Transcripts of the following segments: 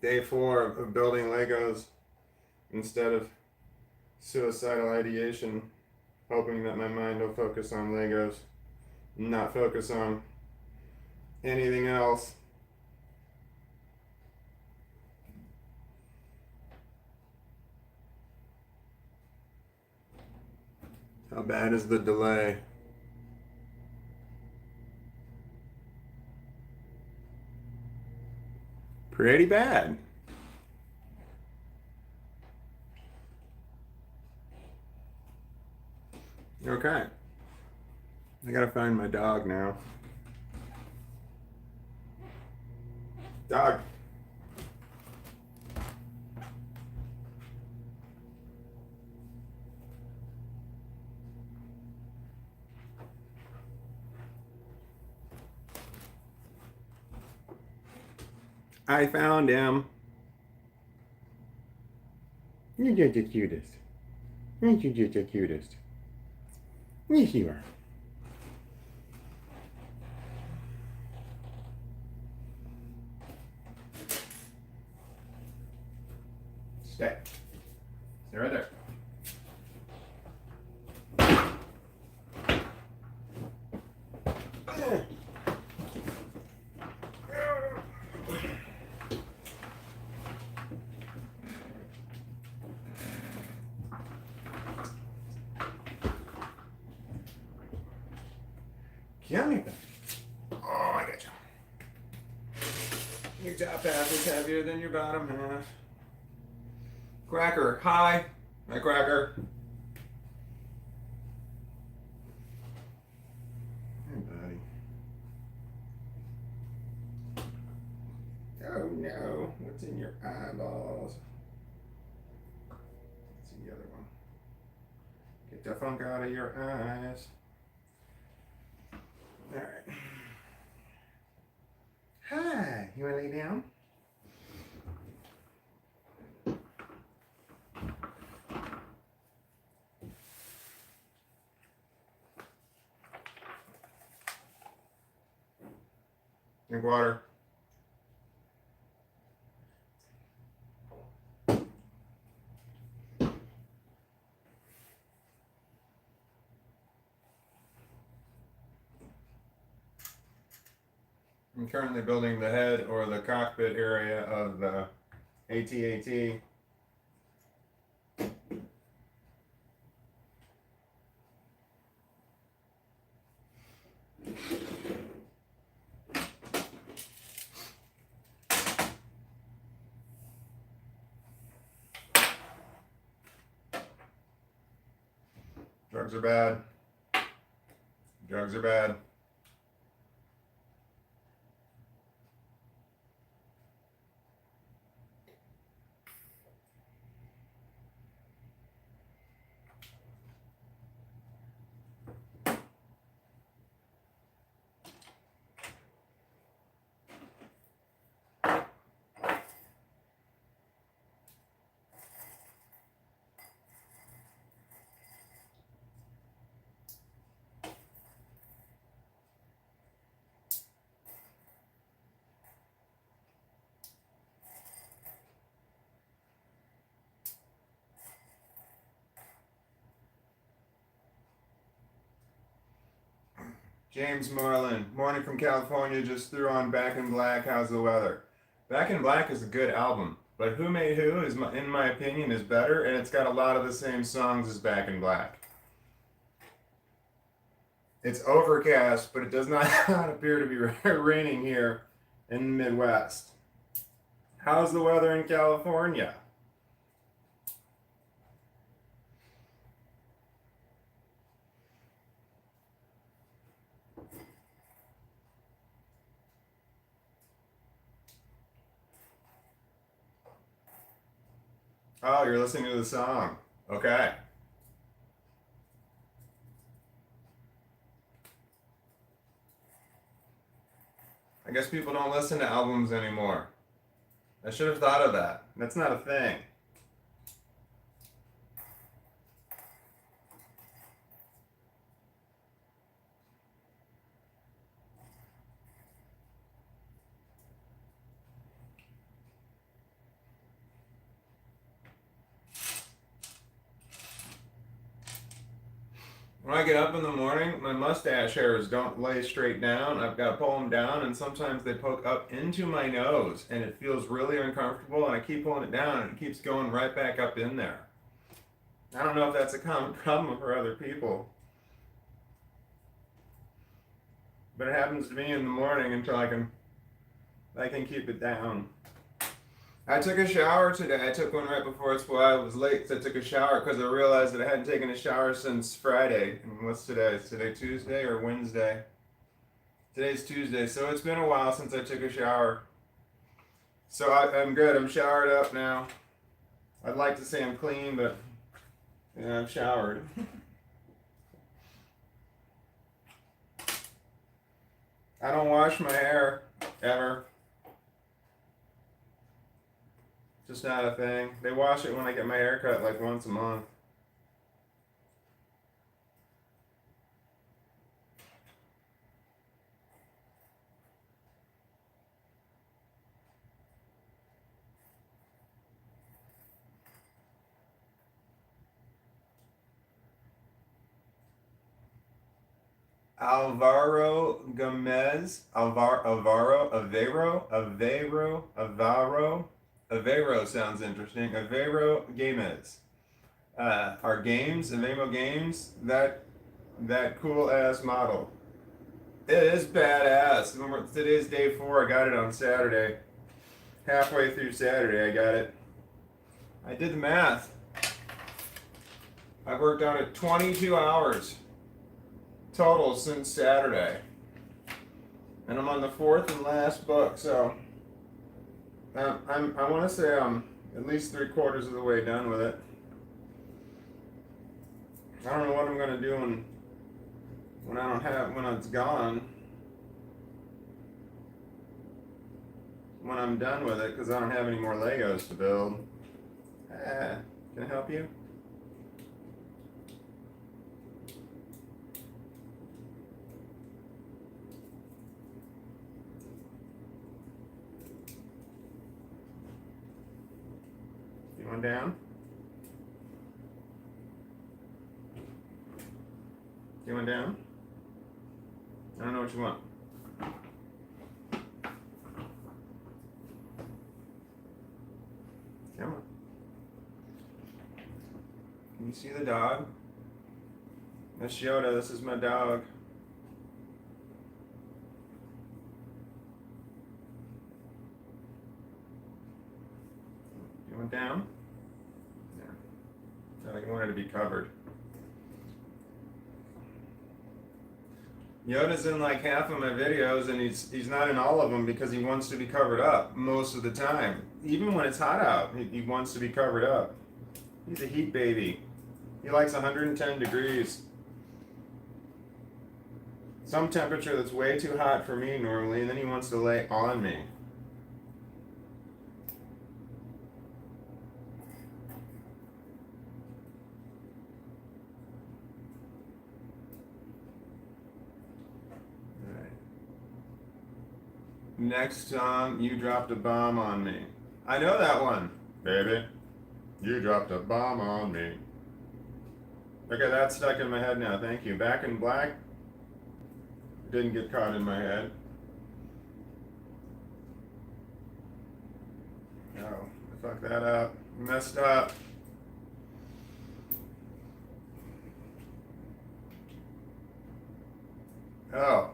Day 4 of building Legos instead of suicidal ideation, hoping that my mind will focus on Legos and not focus on anything else. How bad is the delay? Pretty bad. Okay. I gotta find my dog now. Dog. I found him. You're just the cutest. Aren't you just the cutest? Yes, you are. Stay. Stay right there. Yummy. Oh, I got you. Your top half is heavier than your bottom half. Cracker, hi. Hi, Cracker. Hey, buddy. Oh no, what's in your eyeballs? Let's see the other one. Get the funk out of your eyes. All right. Hi, you wanna lay down? Drink water. I'm currently building the head or the cockpit area of the AT-AT. Drugs are bad. Drugs are bad. James Marlin, morning from California, just threw on Back in Black, how's the weather? Back in Black is a good album, but Who Made Who, is, in my opinion, is better, and it's got a lot of the same songs as Back in Black. It's overcast, but it does not appear to be raining here in the Midwest. How's the weather in California? Oh, you're listening to the song. Okay. I guess people don't listen to albums anymore. I should have thought of that. That's not a thing. When I get up in the morning, my mustache hairs don't lay straight down. I've got to pull them down, and sometimes they poke up into my nose, and it feels really uncomfortable. And I keep pulling it down, and it keeps going right back up in there. I don't know if that's a common problem for other people, but it happens to me in the morning until I can keep it down. I took a shower today. I took one right before school. I was late, so I took a shower because I realized that I hadn't taken a shower since Friday. And what's today? Is today Tuesday or Wednesday? Today's Tuesday, so it's been a while since I took a shower. So I'm good. I'm showered up now. I'd like to say I'm clean, but yeah, I'm showered. I don't wash my hair ever. Just not a thing. They wash it when I get my hair cut like once a month. Alvaro Gomez, Avero sounds interesting. Avero Games. Our games, Avemo Games, that cool ass model. It is badass. Today's day 4. I got it on Saturday. Halfway through Saturday, I got it. I did the math. I've worked on it 22 hours total since Saturday. And I'm on the 4th and last book, so I want to say I'm at least 3/4 of the way done with it. I don't know what I'm gonna do when it's gone. When I'm done with it, because I don't have any more Legos to build. Can I help you? You want down? You want down? I don't know what you want. Come on. Can you see the dog? That's Yoda. This is my dog. You want down? Yeah. No, you want it to be covered. Yoda's in like half of my videos, and he's not in all of them because he wants to be covered up most of the time. Even when it's hot out, he wants to be covered up. He's a heat baby. He likes 110 degrees. Some temperature that's way too hot for me normally, and then he wants to lay on me. Next song, You Dropped a Bomb on Me. I know that one. Baby, you dropped a bomb on me. Okay, that's stuck in my head now. Thank you. Back in Black didn't get caught in my head. Oh, I fucked that up. Messed up. Oh,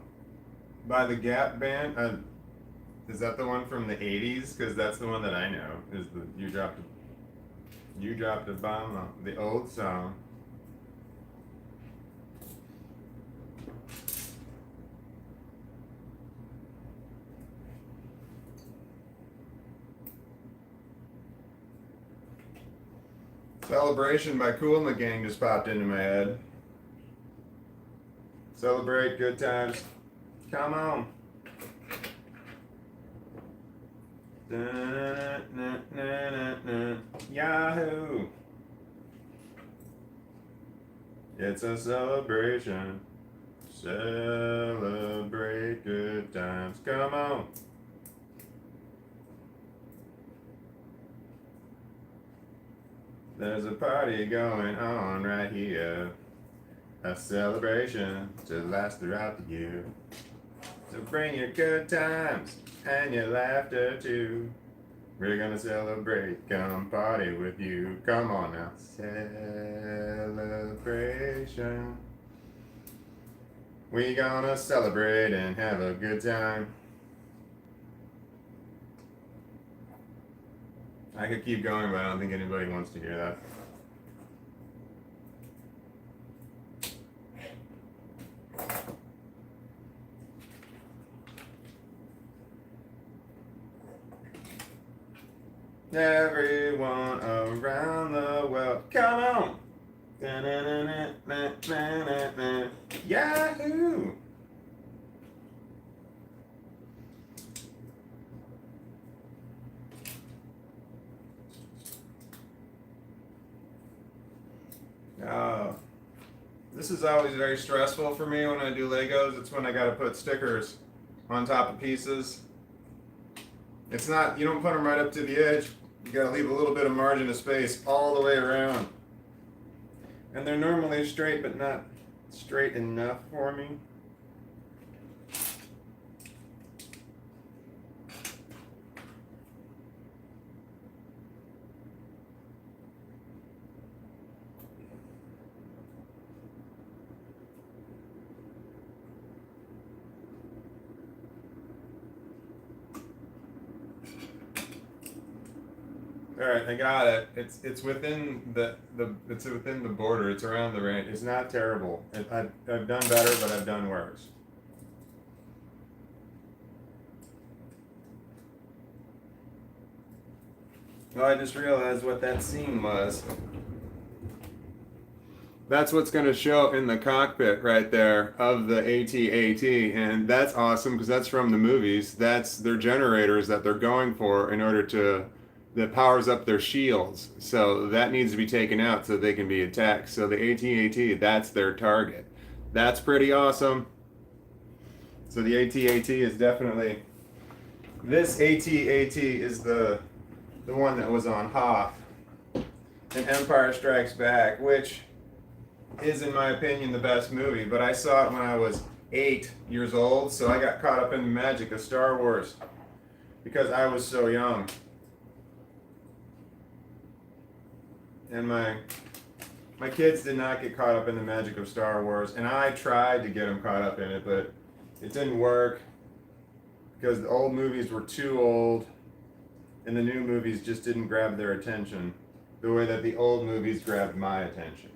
by the Gap Band. Is that the one from the 80s? Because that's the one that I know. Is the You Dropped a Bomb on the old song. Celebration by Kool and the Gang just popped into my head. Celebrate good times. Come on. Yahoo! It's a celebration. Celebrate good times. Come on. There's a party going on right here. a celebration to last throughout the year. So bring your good times and your laughter too. We're gonna celebrate, come party with you. Come on now. Celebration. We gonna celebrate and have a good time. I could keep going, but I don't think anybody wants to hear that. Everyone around the world, come on! Yahoo! This is always very stressful for me when I do Legos. It's when I gotta put stickers on top of pieces. It's not, you don't put them right up to the edge. You gotta leave a little bit of margin of space all the way around. And they're normally straight, but not straight enough for me. All right, I got it. It's within the it's within the border. It's around the range. It's not terrible. I've done better, but I've done worse. Well, I just realized what that scene was. That's what's going to show in the cockpit right there of the AT-AT, and that's awesome because that's from the movies. That's their generators that they're going for in order to that powers up their shields. So that needs to be taken out so they can be attacked. So the AT-AT, that's their target. That's pretty awesome. So the AT-AT is definitely, this AT-AT is the one that was on Hoth in Empire Strikes Back, which is, in my opinion, the best movie. But I saw it when I was 8 years old, so I got caught up in the magic of Star Wars because I was so young. And my kids did not get caught up in the magic of Star Wars, and I tried to get them caught up in it, but it didn't work because the old movies were too old, and the new movies just didn't grab their attention the way that the old movies grabbed my attention.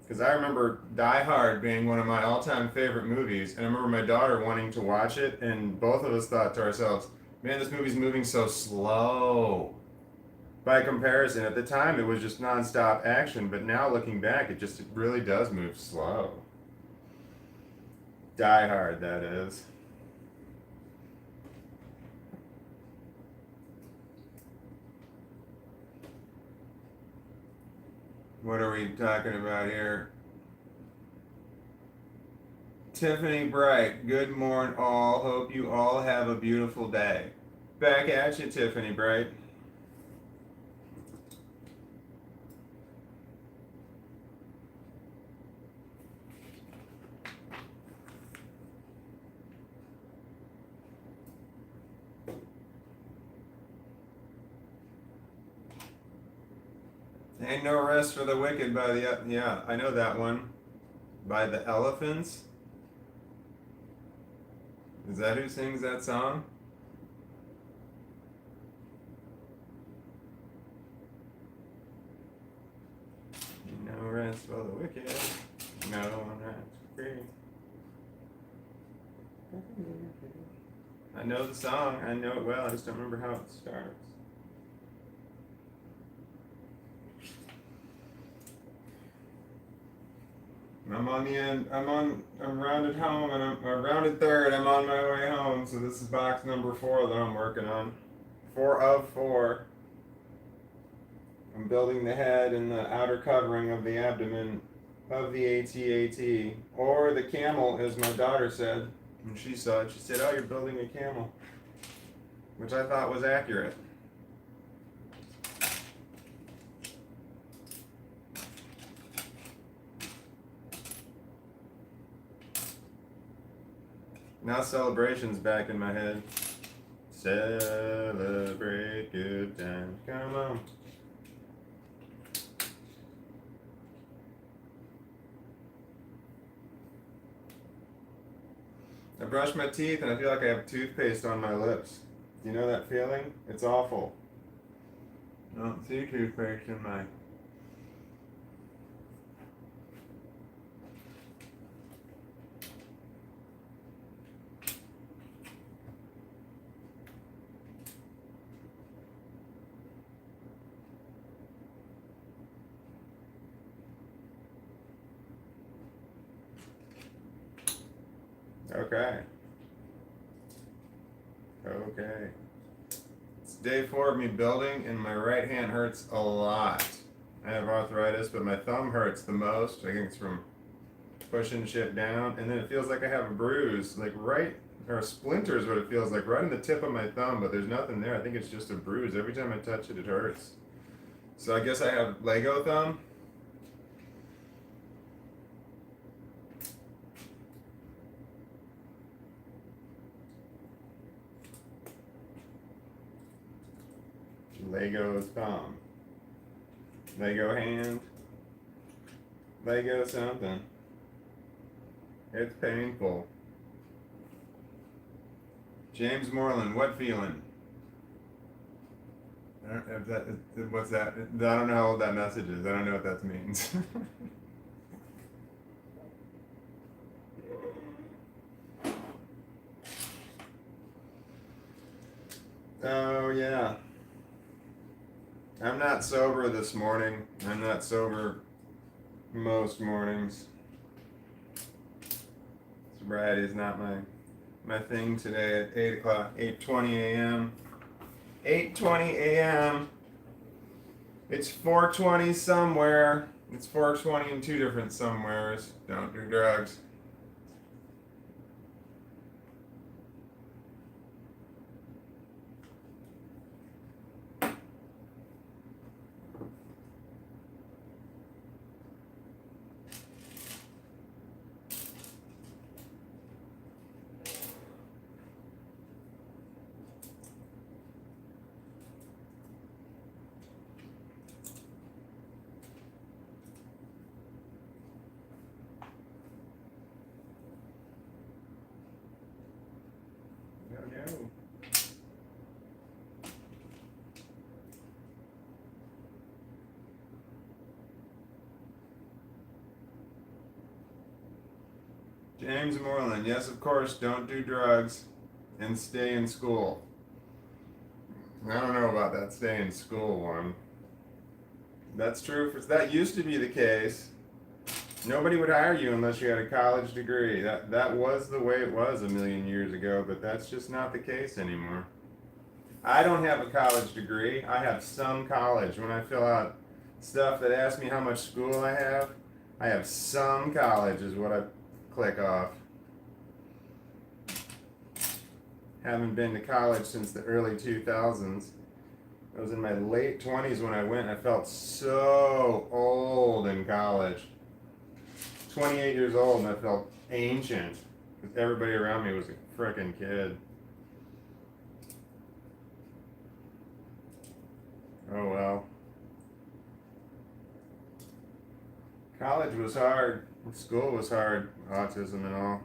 Because I remember Die Hard being one of my all-time favorite movies, and I remember my daughter wanting to watch it, and both of us thought to ourselves, man, this movie's moving so slow. By comparison, at the time it was just non-stop action, but now looking back, it really does move slow. Die Hard, that is. What are we talking about here? Tiffany Bright, good morning all. Hope you all have a beautiful day. Back at you, Tiffany Bright. Ain't no rest for the wicked by the, yeah, I know that one. By the Elephants. Is that who sings that song? No rest for the wicked. No rest free. I know the song. I know it well. I just don't remember how it starts. I'm on the end. I'm rounded home, and I'm rounded third. I'm on my way home. So this is box number 4 that I'm working on. 4 of 4. I'm building the head and the outer covering of the abdomen of the AT-AT, or the camel, as my daughter said when she saw it. She said, "Oh, you're building a camel," which I thought was accurate. Now celebration's back in my head. Celebrate good times. Come on. I brush my teeth and I feel like I have toothpaste on my lips. Do you know that feeling? It's awful. I don't see toothpaste in my... Okay. Okay. It's day 4 of me building, and my right hand hurts a lot. I have arthritis, but my thumb hurts the most. I think it's from pushing shit down, and then it feels like I have a bruise, like right, or a splinter is what it feels like, right on the tip of my thumb, but there's nothing there. I think it's just a bruise. Every time I touch it, it hurts. So I guess I have Lego thumb. Lego thumb. Lego hand. Lego something. It's painful. James Moreland, what feeling? I don't know if that, what's that? I don't know how old that message is. I don't know what that means. Oh, yeah. I'm not sober this morning. I'm not sober most mornings. Sobriety is not my thing today at 8 o'clock, 8:20 a.m. 8:20 a.m. It's 4:20 somewhere. It's 4:20 in 2 different somewheres. Don't do drugs. No. James Moreland, yes, of course, don't do drugs and stay in school. I don't know about that stay in school one. That's true. That used to be the case. Nobody would hire you unless you had a college degree. That was the way it was a million years ago, but that's just not the case anymore. I don't have a college degree. I have some college. When I fill out stuff that asks me how much school I have some college is what I click off. Haven't been to college since the early 2000s. I was in my late 20s when I went. I felt so old in college. 28 years old and I felt ancient because everybody around me was a frickin' kid. Oh well. College was hard. School was hard. Autism and all.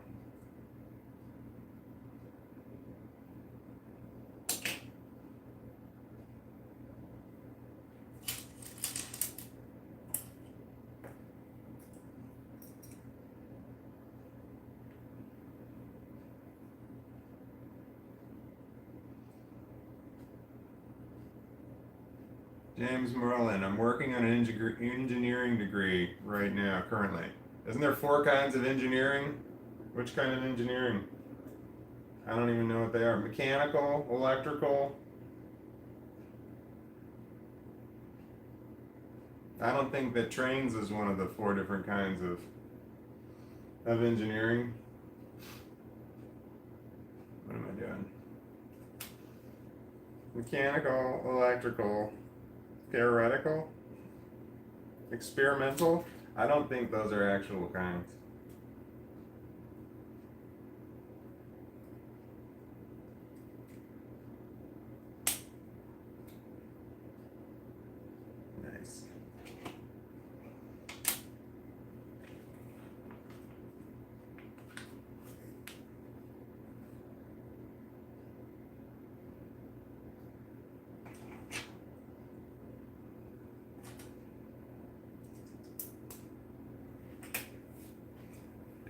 James Merlin, I'm working on an engineering degree right now, currently. Isn't there 4 kinds of engineering? Which kind of engineering? I don't even know what they are. Mechanical, electrical. I don't think that trains is one of the 4 different kinds of engineering. What am I doing? Mechanical, electrical, theoretical, experimental. I don't think those are actual kinds.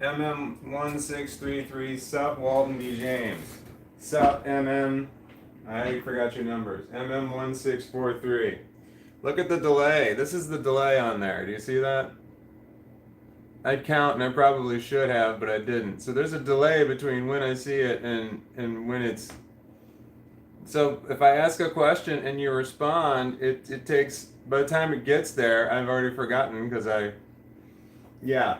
MM1633, sup Walton B. James. Sup MM, I forgot your numbers. MM1643. Look at the delay. This is the delay on there. Do you see that? I'd count, and I probably should have, but I didn't. So there's a delay between when I see it and when it's... So if I ask a question and you respond, it takes... By the time it gets there, I've already forgotten because Yeah.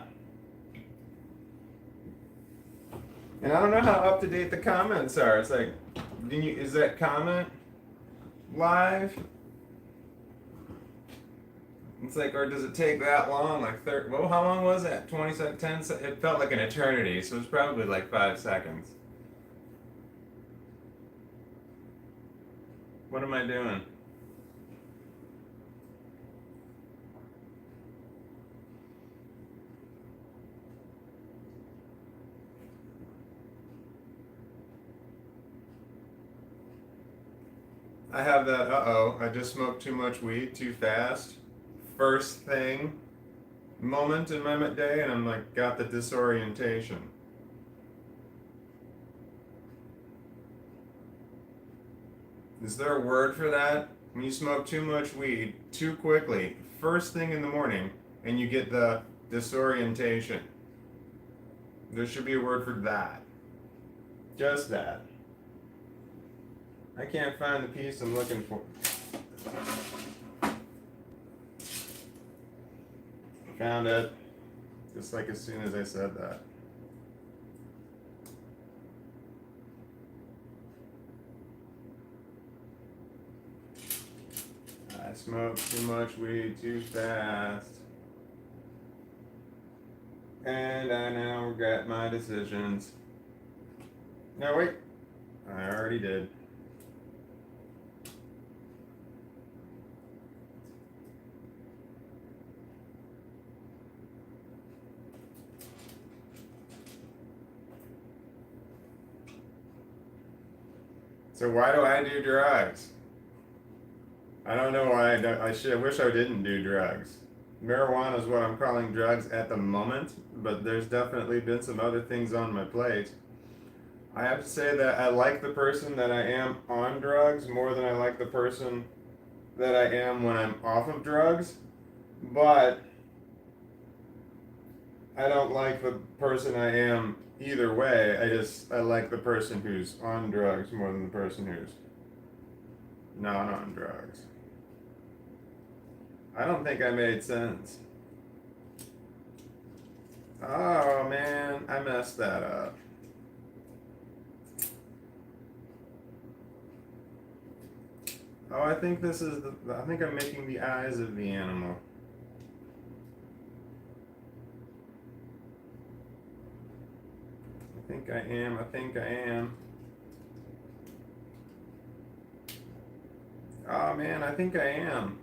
And I don't know how up to date the comments are. It's like, is that comment live? It's like, or does it take that long? Like, well, how long was that? 20 seconds? 10 seconds? It felt like an eternity, so it was probably like 5 seconds. What am I doing? I have that, I just smoked too much weed too fast. First thing moment in my day, and I'm like, got the disorientation. Is there a word for that? When you smoke too much weed too quickly, first thing in the morning, and you get the disorientation. There should be a word for that. Just that. I can't find the piece I'm looking for. Found it. Just like as soon as I said that. I smoked too much weed too fast. And I now regret my decisions. No, wait. I already did. So why do I do drugs? I don't know why I wish I didn't do drugs. Marijuana is what I'm calling drugs at the moment, but there's definitely been some other things on my plate. I have to say that I like the person that I am on drugs more than I like the person that I am when I'm off of drugs, but I don't like the person I am either way. I like the person who's on drugs more than the person who's not on drugs. I don't think I made sense. Oh man, I messed that up. Oh, I think this is I think I'm making the eyes of the animal. I think I am. Oh man, I think I am.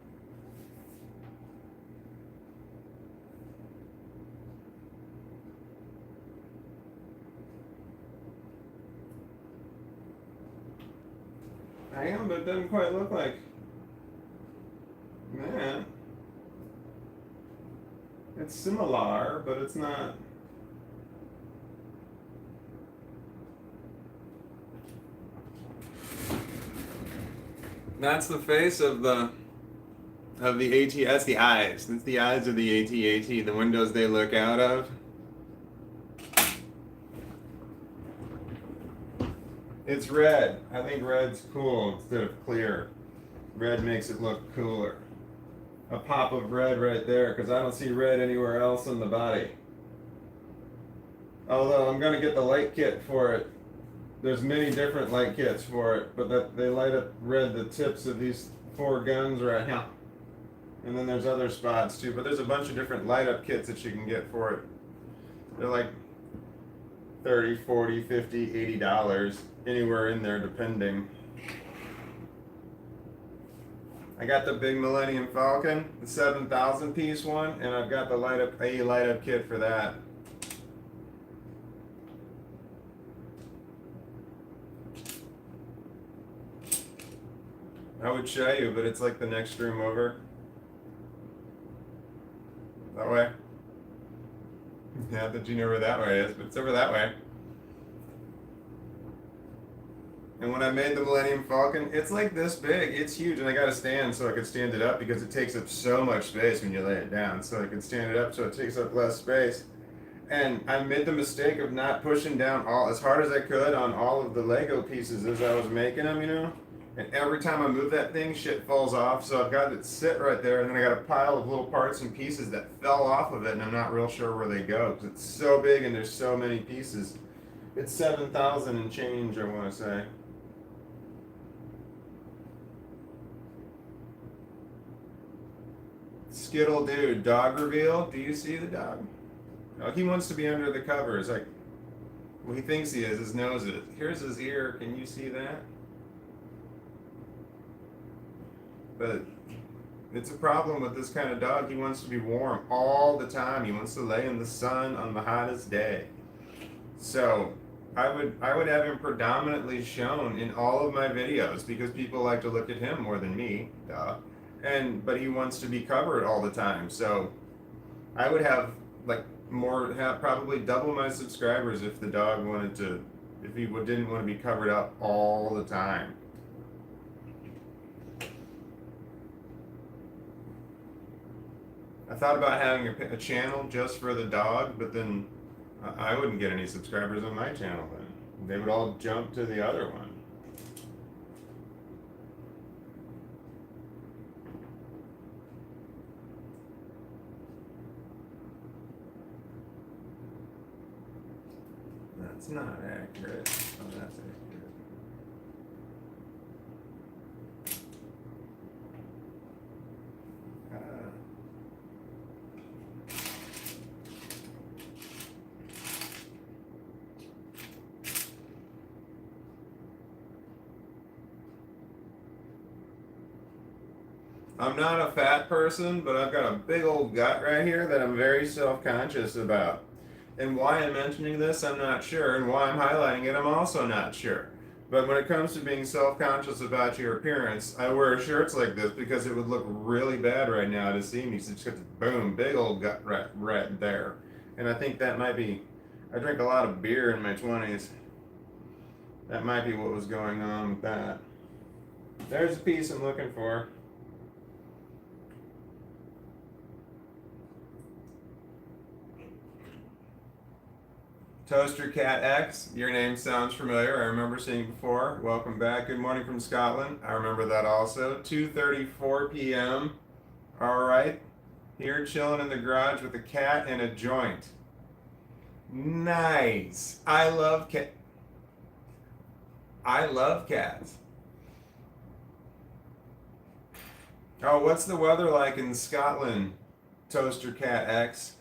I am, but it doesn't quite look like. Man. It's similar, but it's not. That's the face of the AT. That's the eyes. That's the eyes of the AT-AT, the windows they look out of. It's red. I think red's cool instead of clear. Red makes it look cooler. A pop of red right there, because I don't see red anywhere else in the body. Although I'm going to get the light kit for it. There's many different light kits for it, but they light up red the tips of these 4 guns right here. And then there's other spots too, but there's a bunch of different light up kits that you can get for it. They're like $30, $40, $50, $80, anywhere in there depending. I got the big Millennium Falcon, the 7,000 piece one, and I've got the light up kit for that. I would show you, but it's like the next room over. That way. Yeah, the that you know where that way is, but it's over that way. And when I made the Millennium Falcon, it's like this big. It's huge, and I got a stand so I could stand it up because it takes up so much space when you lay it down. So I can stand it up so it takes up less space. And I made the mistake of not pushing down all as hard as I could on all of the Lego pieces as I was making them, you know. And every time I move that thing, shit falls off. So I've got it sit right there, and then I got a pile of little parts and pieces that fell off of it, and I'm not real sure where they go because it's so big and there's so many pieces. It's 7,000 and change, I want to say. Skittle dude, dog reveal. Do you see the dog? Oh, he wants to be under the covers. Like, well, he thinks he is. His nose is. Here's his ear. Can you see that? But it's a problem with this kind of dog. He wants to be warm all the time. He wants to lay in the sun on the hottest day. So I would have him predominantly shown in all of my videos because people like to look at him more than me. Duh. But he wants to be covered all the time. So I would have like probably double my subscribers if the dog wanted to, if he didn't want to be covered up all the time. I thought about having a channel just for the dog, but then I wouldn't get any subscribers on my channel then. They would all jump to the other one. That's not accurate. Oh, that's accurate. I'm not a fat person, but I've got a big old gut right here that I'm very self-conscious about. And why I'm mentioning this, I'm not sure. And why I'm highlighting it, I'm also not sure. But when it comes to being self-conscious about your appearance, I wear shirts like this because it would look really bad right now to see me. So it's got this boom, big old gut right there. And I think that might be, I drink a lot of beer in my 20s. That might be what was going on with that. There's a piece I'm looking for. Toaster Cat X, your name sounds familiar. I remember seeing you before. Welcome back. Good morning from Scotland. I remember that also. 2:34 p.m. All right. Here chilling in the garage with a cat and a joint. Nice. I love cats. Oh, what's the weather like in Scotland, Toaster Cat X?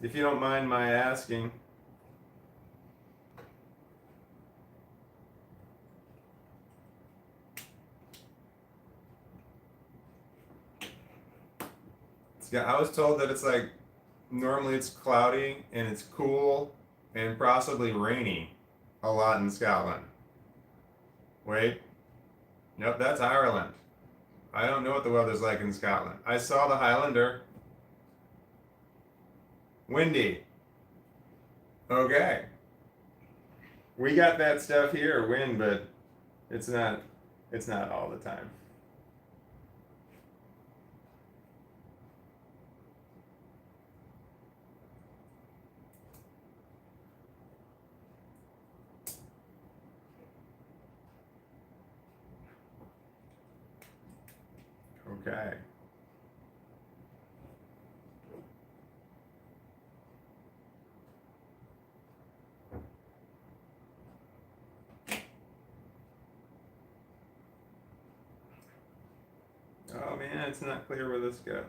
If you don't mind my asking. Yeah, I was told that it's like, normally it's cloudy and it's cool and possibly rainy a lot in Scotland. Wait. Nope, that's Ireland. I don't know what the weather's like in Scotland. I saw the Highlander. Windy. Okay. We got that stuff here, wind, but it's not all the time. Okay. Oh man, it's not clear where this goes.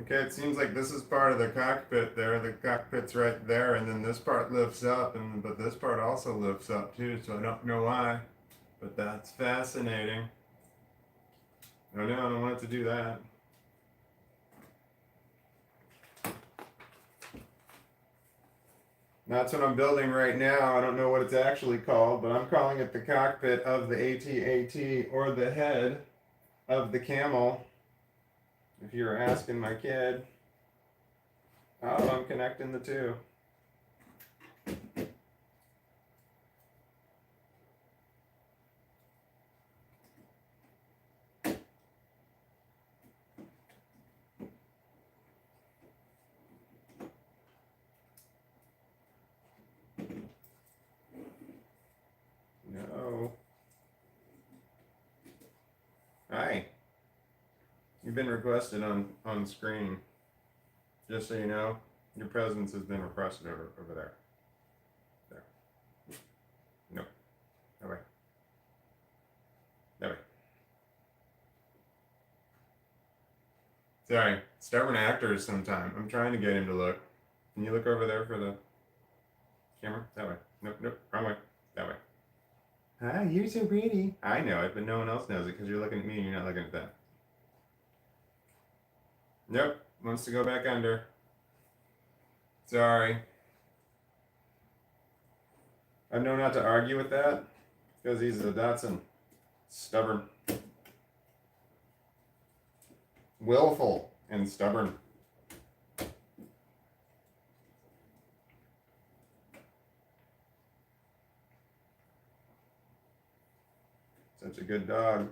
Okay, it seems like this is part of the cockpit there. The cockpit's right there, and then this part lifts up, but this part also lifts up too, so I don't know why. But that's fascinating. Oh no, I don't want it to do that. That's what I'm building right now. I don't know what it's actually called, but I'm calling it the cockpit of the AT-AT, or the head of the camel, if you're asking my kid. Oh, I'm connecting the two. No. Hi. You've been requested on screen. Just so you know, your presence has been requested over there. There. No. That way. That way. Sorry. Stubborn actors sometime. I'm trying to get him to look. Can you look over there for the camera? That way. Nope, nope. Wrong way. That way. Hi, you're so pretty. I know it, but no one else knows it because you're looking at me and you're not looking at that. Nope. Wants to go back under. Sorry. I know not to argue with that because he's a Dotson. Stubborn. Willful and stubborn. Such a good dog.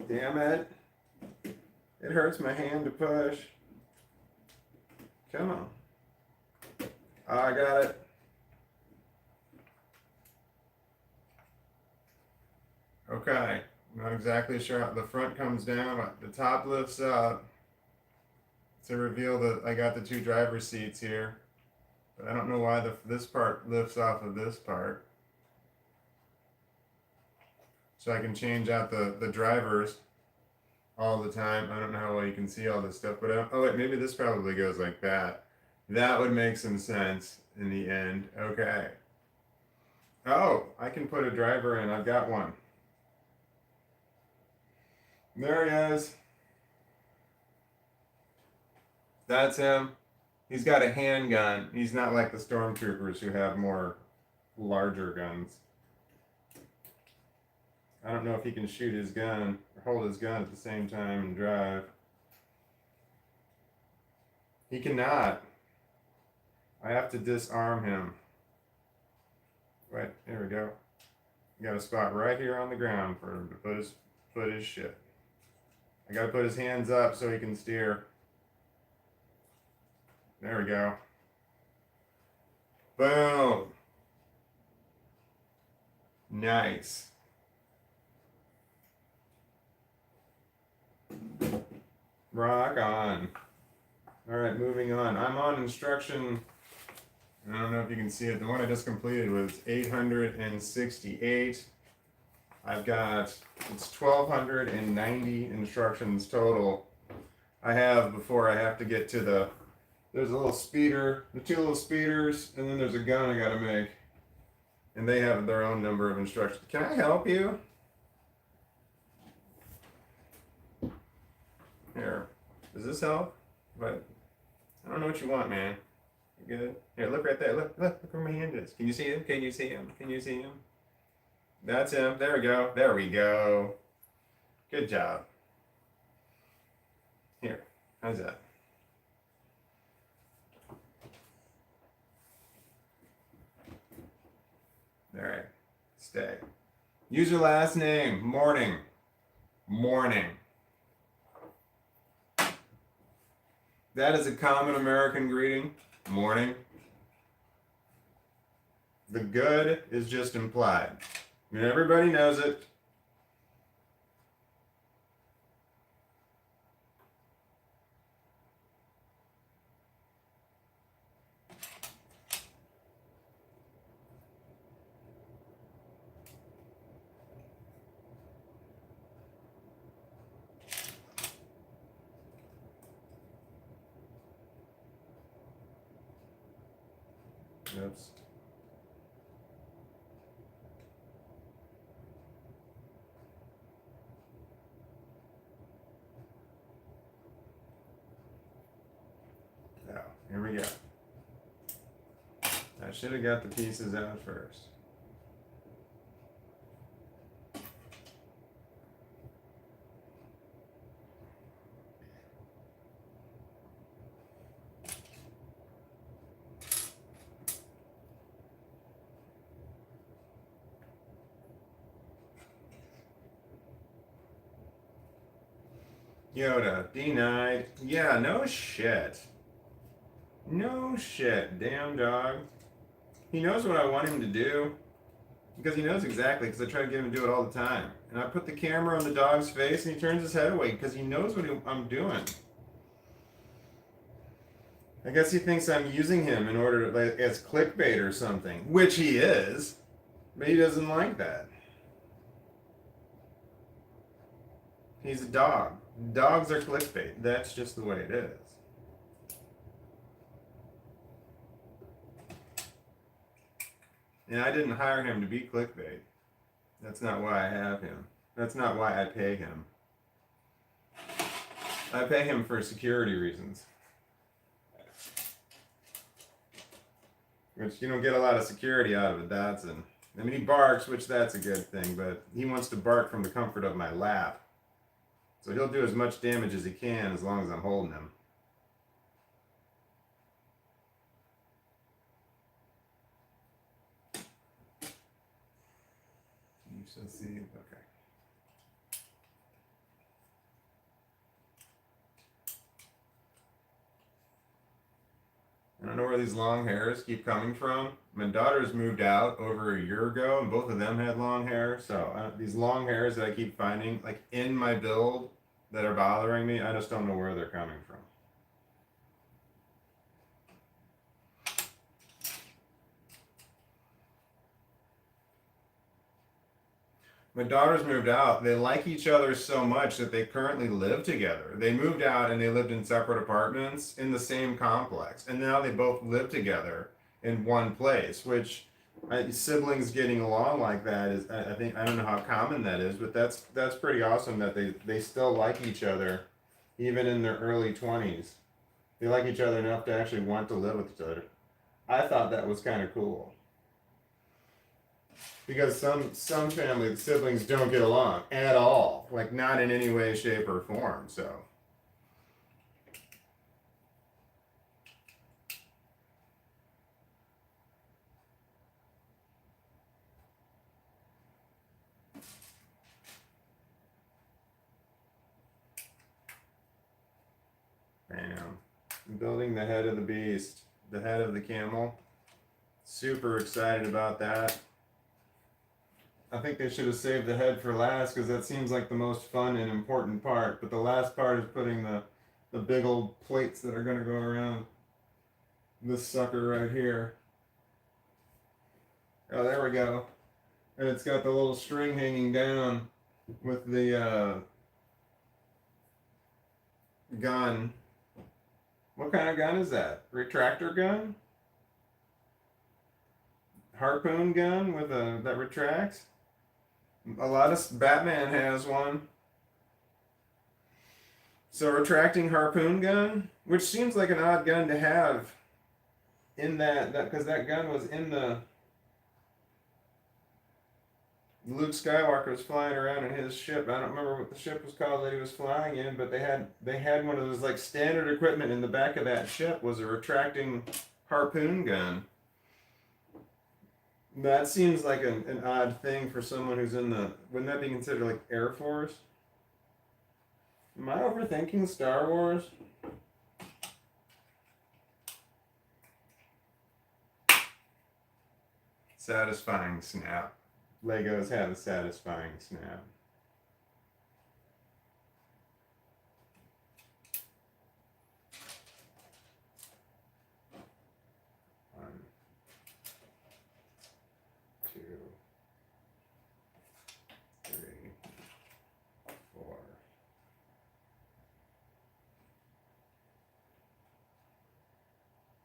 Damn it. It hurts my hand to push. Come on. Oh, I got it. Okay. I'm not exactly sure how the front comes down, but the top lifts up to reveal that I got the two driver's seats here. But I don't know why this part lifts off of this part. So I can change out the drivers all the time. I don't know how well you can see all this stuff, but oh wait, maybe this probably goes like that. That would make some sense in the end. Okay. Oh, I can put a driver in. I've got one. There he is. That's him. He's got a handgun. He's not like the stormtroopers who have more larger guns. I don't know if he can shoot his gun or hold his gun at the same time and drive. He cannot. I have to disarm him. Right, there we go. Got a spot right here on the ground for him to put his shit. I gotta put his hands up so he can steer. There we go. Boom. Nice. Rock on. All right, moving on. I'm on instruction. I don't know if you can see it. The one I just completed was 868. I've got, it's 1,290 instructions total. I have, before I have to get to there's a little speeder, the two little speeders, and then there's a gun I gotta make. And they have their own number of instructions. Can I help you? Here. Does this help? But I don't know what you want, man. You good? Here, look right there. Look where my hand is. Can you see him? Can you see him? Can you see him? That's him. There we go. There we go. Good job. Here. How's that? All right. Stay. Use your last name. Morning. Morning. That is a common American greeting. Morning. The good is just implied. I mean, everybody knows it. Oops. Here we go. I should have got the pieces out first. Yoda, denied. Yeah, no shit. No shit, damn dog. He knows what I want him to do. Because he knows exactly, because I try to get him to do it all the time. And I put the camera on the dog's face and he turns his head away because he knows what I'm doing. I guess he thinks I'm using him in order to, like, as clickbait or something, which he is, but he doesn't like that. He's a dog. Dogs are clickbait. That's just the way it is. And I didn't hire him to be clickbait. That's not why I have him. That's not why I pay him. I pay him for security reasons. Which you don't get a lot of security out of a Dachshund. I mean, he barks, which that's a good thing, but he wants to bark from the comfort of my lap. So he'll do as much damage as he can as long as I'm holding him. You shall see. Okay. I don't know where these long hairs keep coming from. My daughter's moved out over a year ago, and both of them had long hair. So these long hairs that I keep finding, like in my build, that are bothering me, I just don't know where they're coming from. My daughters moved out. They like each other so much that they currently live together. They moved out and they lived in separate apartments in the same complex. And now they both live together in one place, which siblings getting along like that is, I think, I don't know how common that is, but that's pretty awesome that they still like each other even in their early 20s. They like each other enough to actually want to live with each other. I thought that was kind of cool. Because some family siblings don't get along at all, like not in any way, shape, or form. So, bam, building the head of the beast, the head of the camel. Super excited about that. I think they should have saved the head for last because that seems like the most fun and important part. But the last part is putting the big old plates that are going to go around this sucker right here. Oh, there we go. And it's got the little string hanging down with the gun. What kind of gun is that? Retractor gun? Harpoon gun with that retracts? A lot of Batman has one. So retracting harpoon gun, which seems like an odd gun to have in that because that gun was in the Luke Skywalker was flying around in his ship. I don't remember what the ship was called that he was flying in, but they had one of those like standard equipment in the back of that ship was a retracting harpoon gun. That seems like an odd thing for someone who's in the... Wouldn't that be considered like Air Force? Am I overthinking Star Wars? Satisfying snap. Legos have a satisfying snap.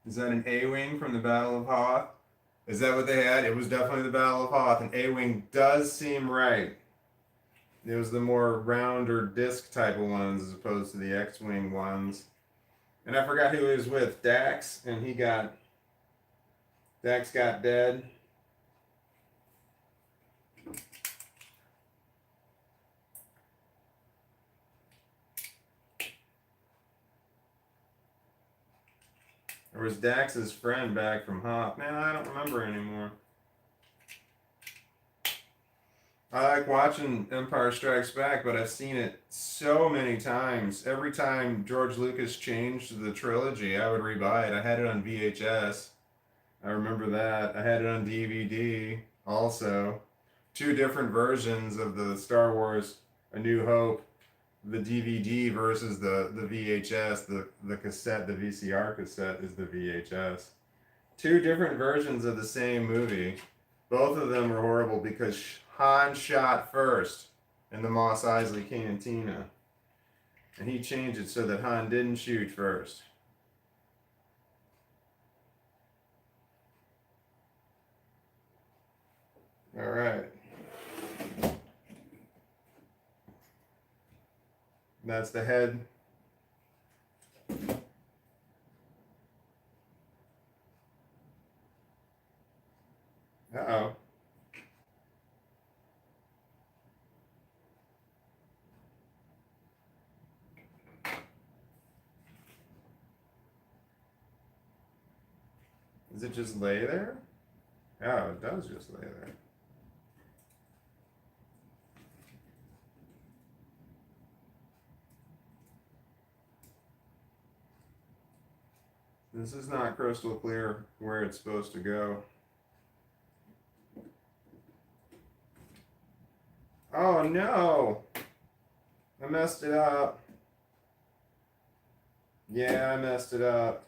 Is that an A-Wing from the Battle of Hoth? Is that what they had? It was definitely the Battle of Hoth. An A-Wing does seem right. It was the more round or disc type of ones as opposed to the X-Wing ones. And I forgot who he was with. Dax, and Dax got dead. Or was Dax's friend back from Hop? Man, I don't remember anymore. I like watching Empire Strikes Back, but I've seen it so many times. Every time George Lucas changed the trilogy, I would rebuy it. I had it on VHS. I remember that. I had it on DVD also. 2 different versions of the Star Wars A New Hope. The DVD versus the VHS, the cassette, the VCR cassette is the VHS. 2 different versions of the same movie. Both of them were horrible because Han shot first in the Mos Eisley Cantina. And he changed it so that Han didn't shoot first. All right. That's the head. Uh-oh. Does it just lay there? Oh, it does just lay there. This is not crystal clear where it's supposed to go. Oh no! I messed it up. Yeah, I messed it up.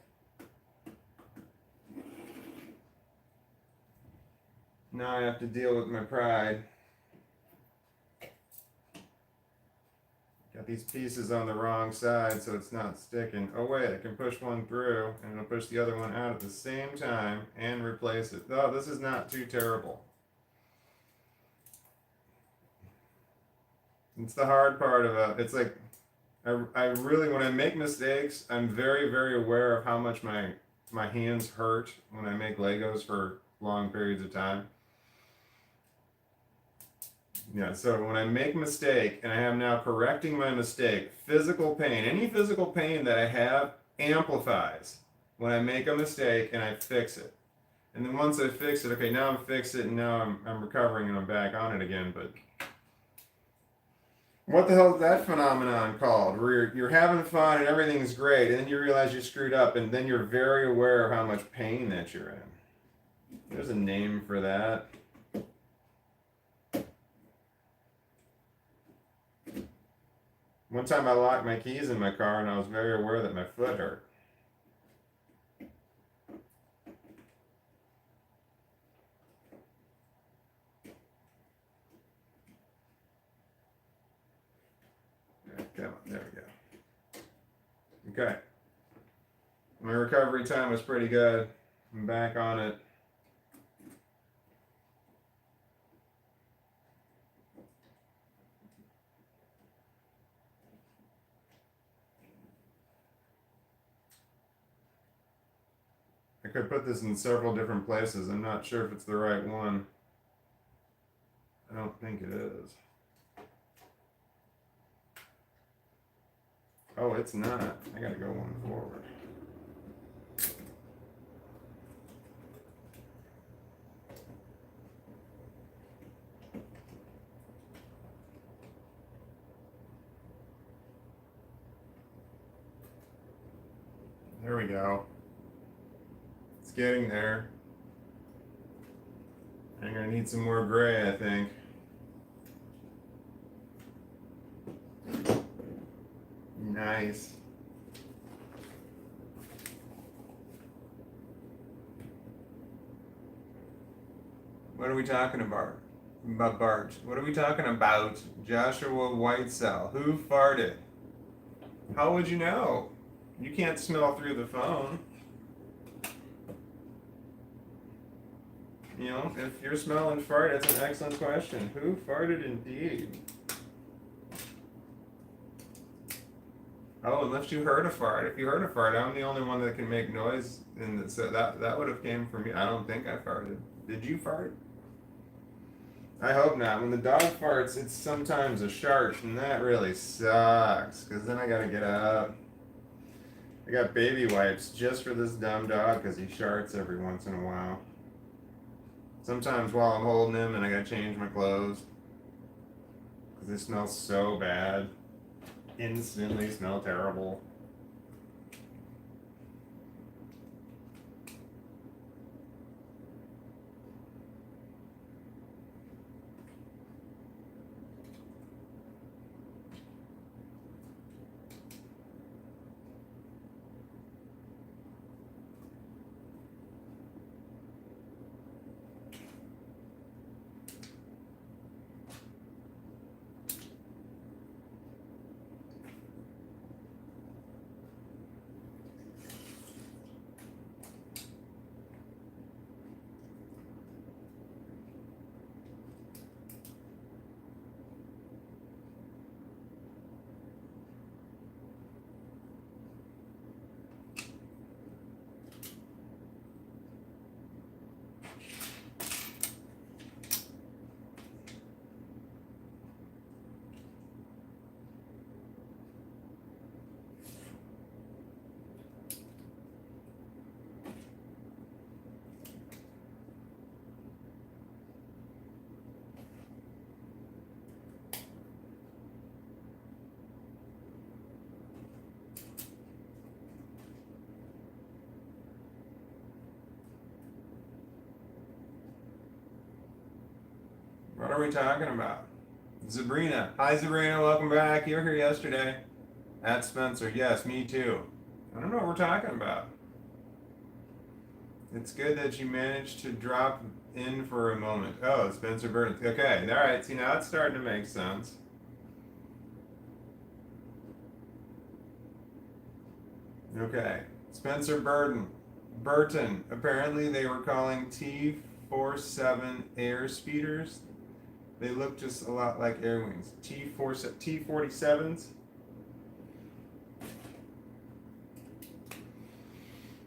Now I have to deal with my pride. Got these pieces on the wrong side so it's not sticking. Oh wait, I can push one through and it'll push the other one out at the same time and replace it. Oh, this is not too terrible. It's the hard part of it. It's like, I really, when I make mistakes, I'm very, very aware of how much my hands hurt when I make Legos for long periods of time. Yeah, so when I make a mistake, and I am now correcting my mistake, physical pain, any physical pain that I have amplifies when I make a mistake and I fix it. And then once I fix it, okay, now I'm fixed it, and now I'm recovering and I'm back on it again, but what the hell is that phenomenon called? Where you're having fun and everything's great, and then you realize you screwed up, and then you're very aware of how much pain that you're in. There's a name for that. One time I locked my keys in my car and I was very aware that my foot hurt. Come on, there we go. Okay. My recovery time was pretty good. I'm back on it. I could put this in several different places. I'm not sure if it's the right one. I don't think it is. Oh, it's not. I gotta go one forward. There we go. It's getting there. I'm gonna need some more gray, I think. Nice. What are we talking about? Bart. What are we talking about? Joshua Whitesell. Who farted? How would you know? You can't smell through the phone. You know, if you're smelling fart, that's an excellent question. Who farted indeed? Oh, unless you heard a fart. If you heard a fart, I'm the only one that can make noise, and so that would have came from me. I don't think I farted. Did you fart? I hope not. When the dog farts, it's sometimes a shark, and that really sucks. Cause then I gotta get up. I got baby wipes just for this dumb dog, cause he sharts every once in a while. Sometimes while I'm holding him, and I gotta change my clothes, cause they smell so bad. Instantly smell terrible. What are we talking about? Sabrina. Hi, Sabrina. Welcome back. You were here yesterday. At Spencer. Yes, me too. I don't know what we're talking about. It's good that you managed to drop in for a moment. Oh, Spencer Burton. Okay, all right. See, now it's starting to make sense. Okay, Spencer Burton. Apparently, they were calling T-47 air speeders. They look just a lot like air wings. T-47s.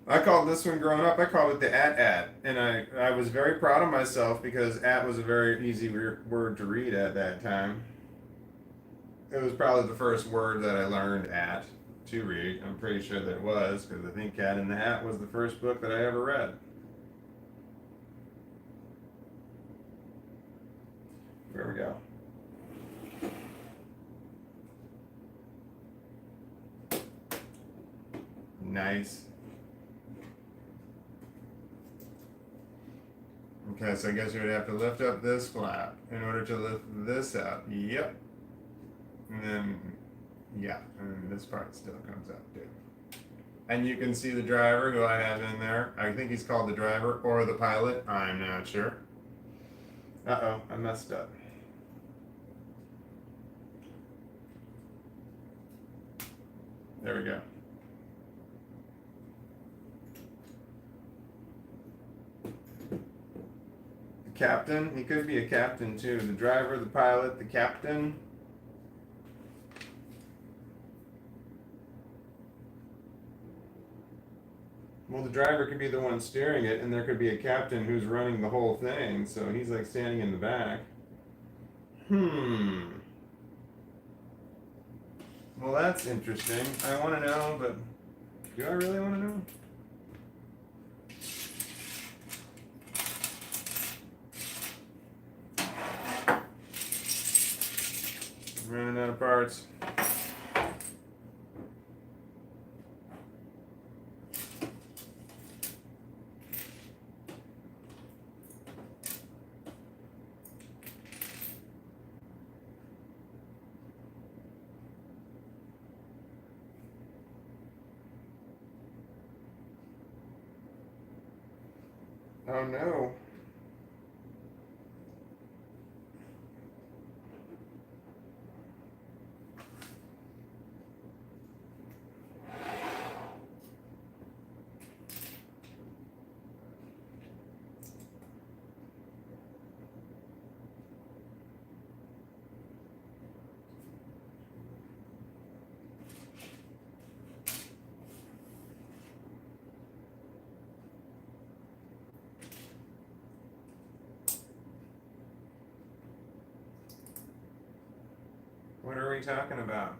I called this one growing up, I called it the at. And I was very proud of myself because at was a very easy word to read at that time. It was probably the first word that I learned to read. I'm pretty sure that it was because I think Cat in the Hat was the first book that I ever read. There we go. Nice. Okay, so I guess you would have to lift up this flap in order to lift this up. Yep. And then, yeah, and this part still comes up too. And you can see the driver who I have in there. I think he's called the driver or the pilot. I'm not sure. Uh-oh, I messed up. There we go. The captain, he could be a captain too. The driver, the pilot, the captain. Well, the driver could be the one steering it, and there could be a captain who's running the whole thing, so he's like standing in the back. Well, that's interesting. I want to know, but do I really want to know? I'm running out of parts. Oh no. you talking about?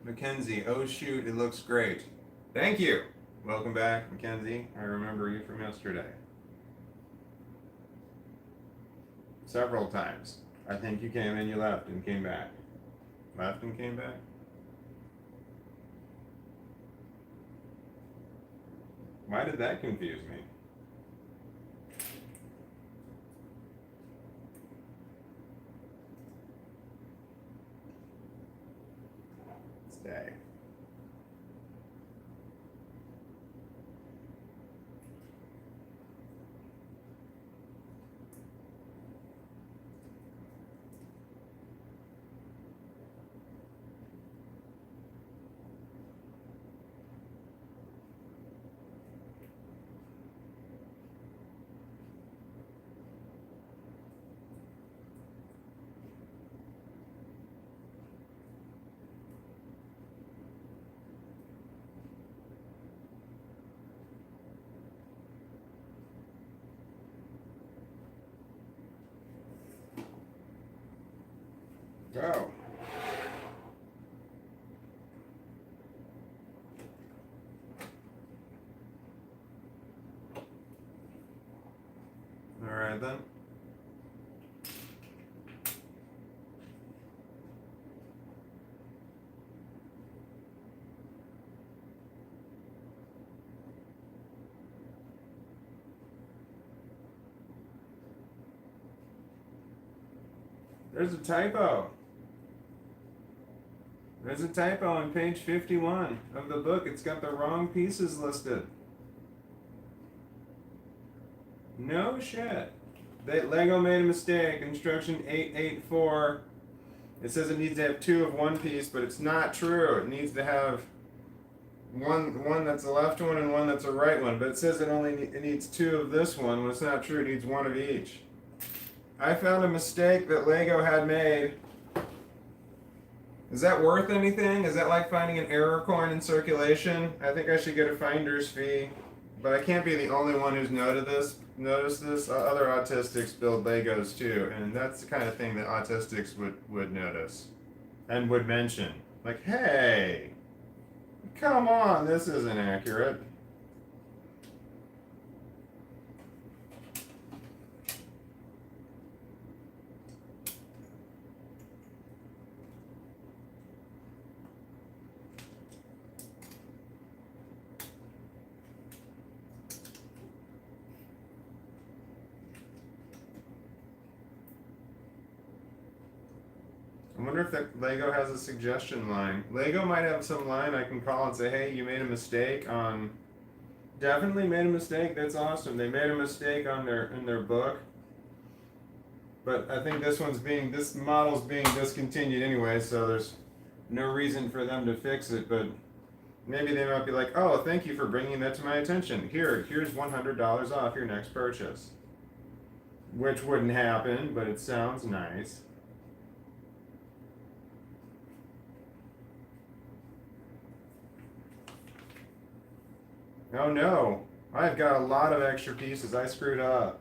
Mackenzie, oh shoot, it looks great. Thank you. Welcome back, Mackenzie. I remember you from yesterday. Several times. I think you came and you left and came back. Left and came back? Why did that confuse me? Stay. Go. All right then. There's a typo. There's a typo on page 51 of the book. It's got the wrong pieces listed. No shit. Lego made a mistake. Instruction 884. It says it needs to have 2 of one piece, but it's not true. It needs to have one that's a left one and one that's a right one. But it says it needs 2 of this one. When it's not true, it needs 1 of each. I found a mistake that Lego had made. Is that worth anything? Is that like finding an error coin in circulation? I think I should get a finder's fee. But I can't be the only one who's noticed this. Other autistics build Legos too, and that's the kind of thing that autistics would notice and would mention. Like, hey, come on, this isn't accurate. I wonder if that Lego has a suggestion line. Lego might have some line I can call and say, hey, you made a mistake on... Definitely made a mistake. That's awesome. They made a mistake on in their book. But I think this model's being discontinued anyway, so there's no reason for them to fix it. But maybe they might be like, oh, thank you for bringing that to my attention. Here's $100 off your next purchase. Which wouldn't happen, but it sounds nice. Oh no, I've got a lot of extra pieces. I screwed up.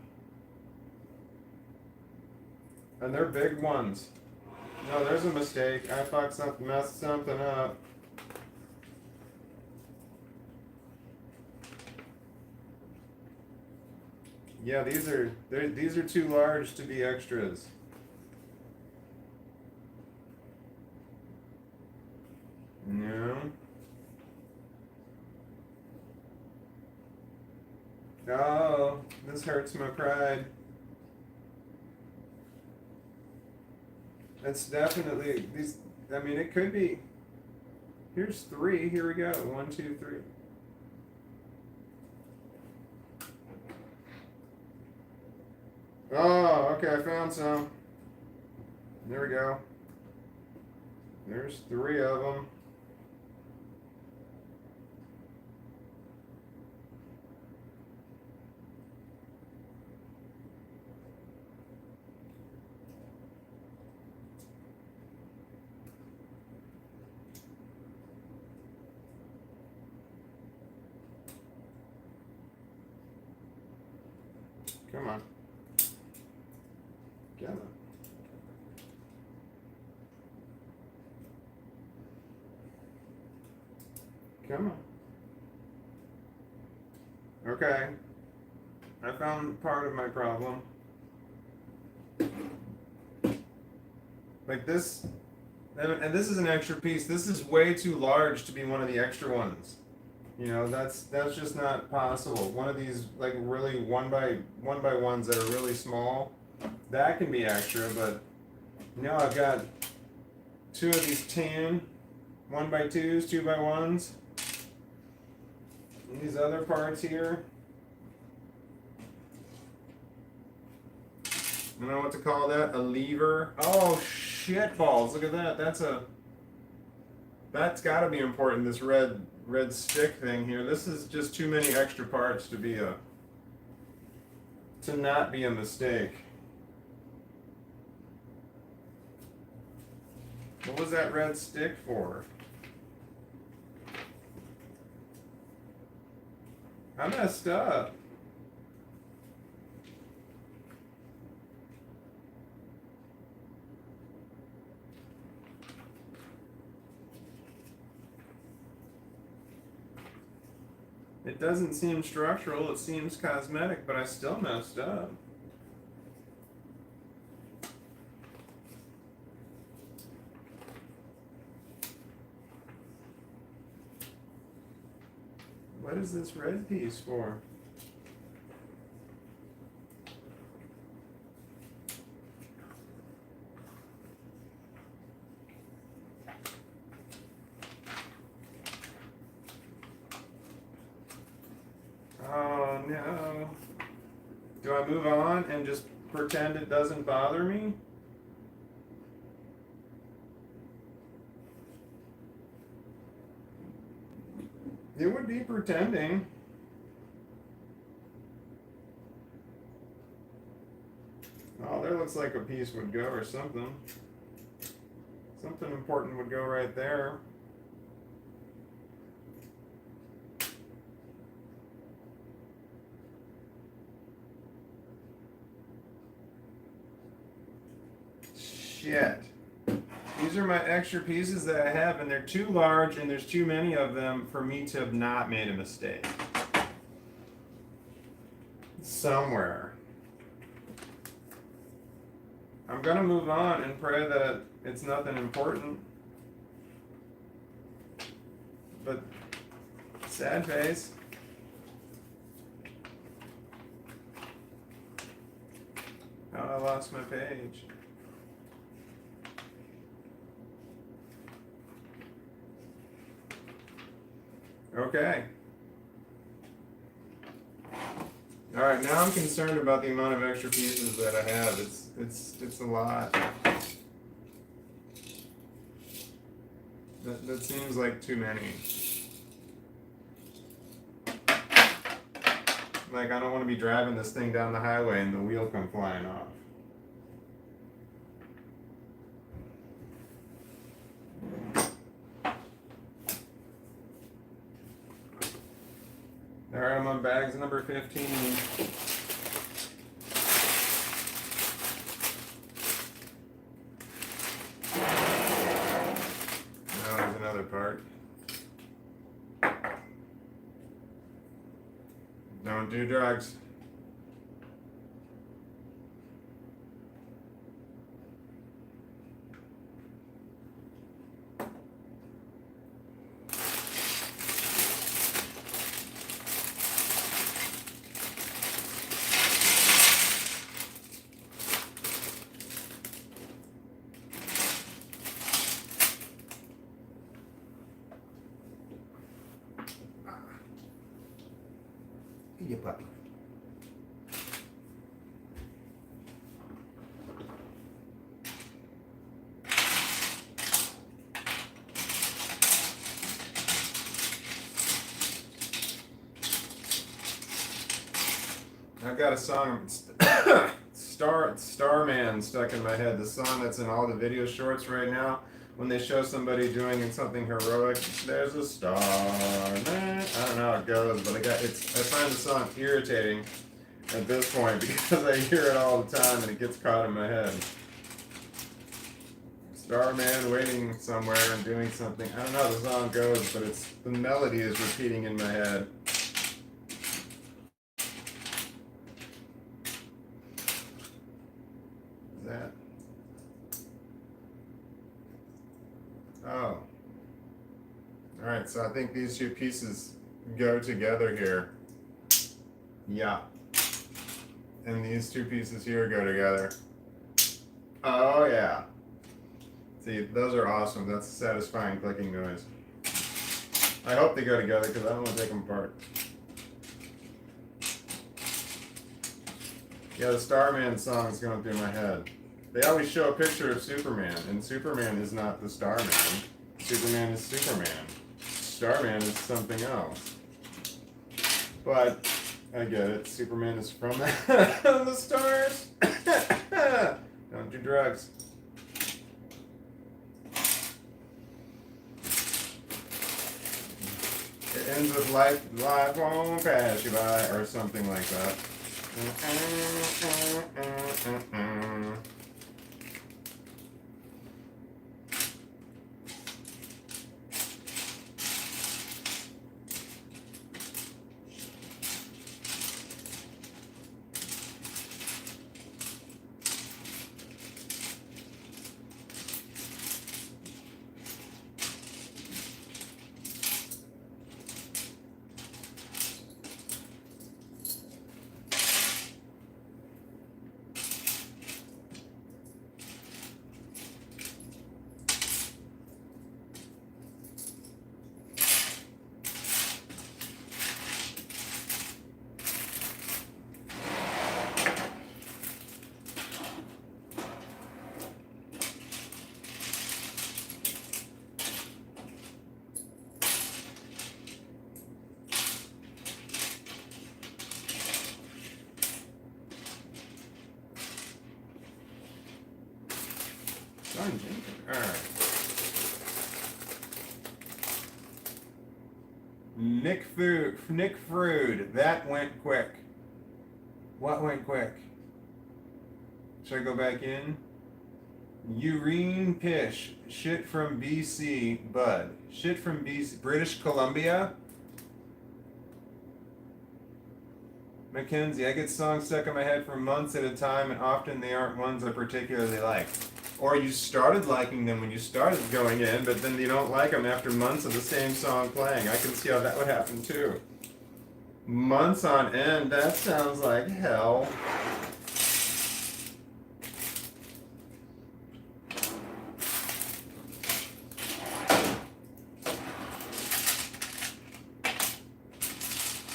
And they're big ones. No, there's a mistake. I messed something up. Yeah, these are too large to be extras. No. Oh, this hurts my pride. It's definitely these. I mean, it could be. Here's 3. Here we go. 1, 2, 3. Oh, okay. I found some. There we go. There's 3 of them. Come on. Get it. Come on. Okay. I found part of my problem. Like this, and this is an extra piece. This is way too large to be one of the extra ones. You know, that's just not possible. One of these like really one by ones that are really small, that can be extra, but now I've got two of these tan 1x2s, 2x1s. These other parts here, I don't know what to call that, a lever. Oh shit balls, look at that. That's gotta be important, this red stick thing here. This is just too many extra parts to not be a mistake. What was that red stick for? I messed up. It doesn't seem structural, it seems cosmetic, but I still messed up. What is this red piece for? Oh no. Do I move on and just pretend it doesn't bother me? It would be pretending. Oh, there looks like a piece would go or something. Something important would go right there. Shit. These are my extra pieces that I have, and they're too large, and there's too many of them for me to have not made a mistake. Somewhere. I'm gonna move on and pray that it's nothing important. But, sad face. Oh, I lost my page. Okay. All right, now I'm concerned about the amount of extra pieces that I have. It's a lot. That seems like too many. Like I don't want to be driving this thing down the highway and the wheel come flying off. All right, I'm on bags number 15. Now there's another part. Don't do drugs. You puppy. I've got a song, Starman, stuck in my head. The song that's in all the video shorts right now. When they show somebody doing something heroic, there's a star, man. I don't know how it goes, but I find the song irritating at this point because I hear it all the time and it gets caught in my head. Starman waiting somewhere and doing something. I don't know how the song goes, but the melody is repeating in my head. Is that? Oh. Alright, so I think these two pieces go together here. Yeah. And these two pieces here go together. Oh yeah. See, those are awesome. That's a satisfying clicking noise. I hope they go together because I don't want to take them apart. Yeah, the Starman song is going through my head. They always show a picture of Superman, and Superman is not the Starman. Superman is Superman. Starman is something else. But I get it. Superman is from the stars. Don't do drugs. It ends with life won't pass you by, or something like that. Alright. Nick Frood. That went quick. What went quick? Should I go back in? Urine Pish. Shit from BC. Bud. Shit from BC. British Columbia? Mackenzie. I get songs stuck in my head for months at a time, and often they aren't ones I particularly like. Or you started liking them when you started going in, but then you don't like them after months of the same song playing. I can see how that would happen too. Months on end, that sounds like hell.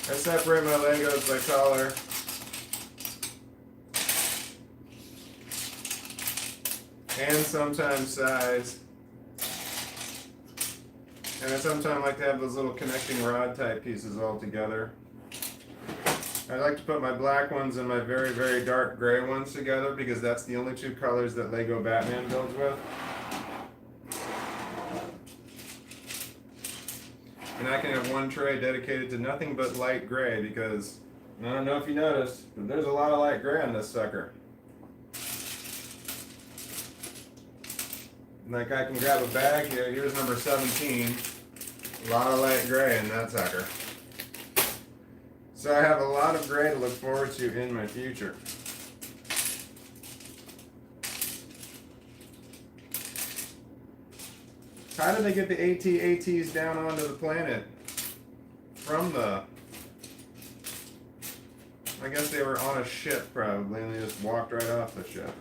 I separate my Legos by color. And sometimes size. And I sometimes like to have those little connecting rod type pieces all together. I like to put my black ones and my very, very dark gray ones together because that's the only two colors that Lego Batman builds with. And I can have one tray dedicated to nothing but light gray because, I don't know if you noticed, but there's a lot of light gray on this sucker. Like I can grab a bag here, here's number 17. A lot of light gray in that sucker. So I have a lot of gray to look forward to in my future. How did they get the AT-ATs down onto the planet? From the... I guess they were on a ship probably and they just walked right off the ship.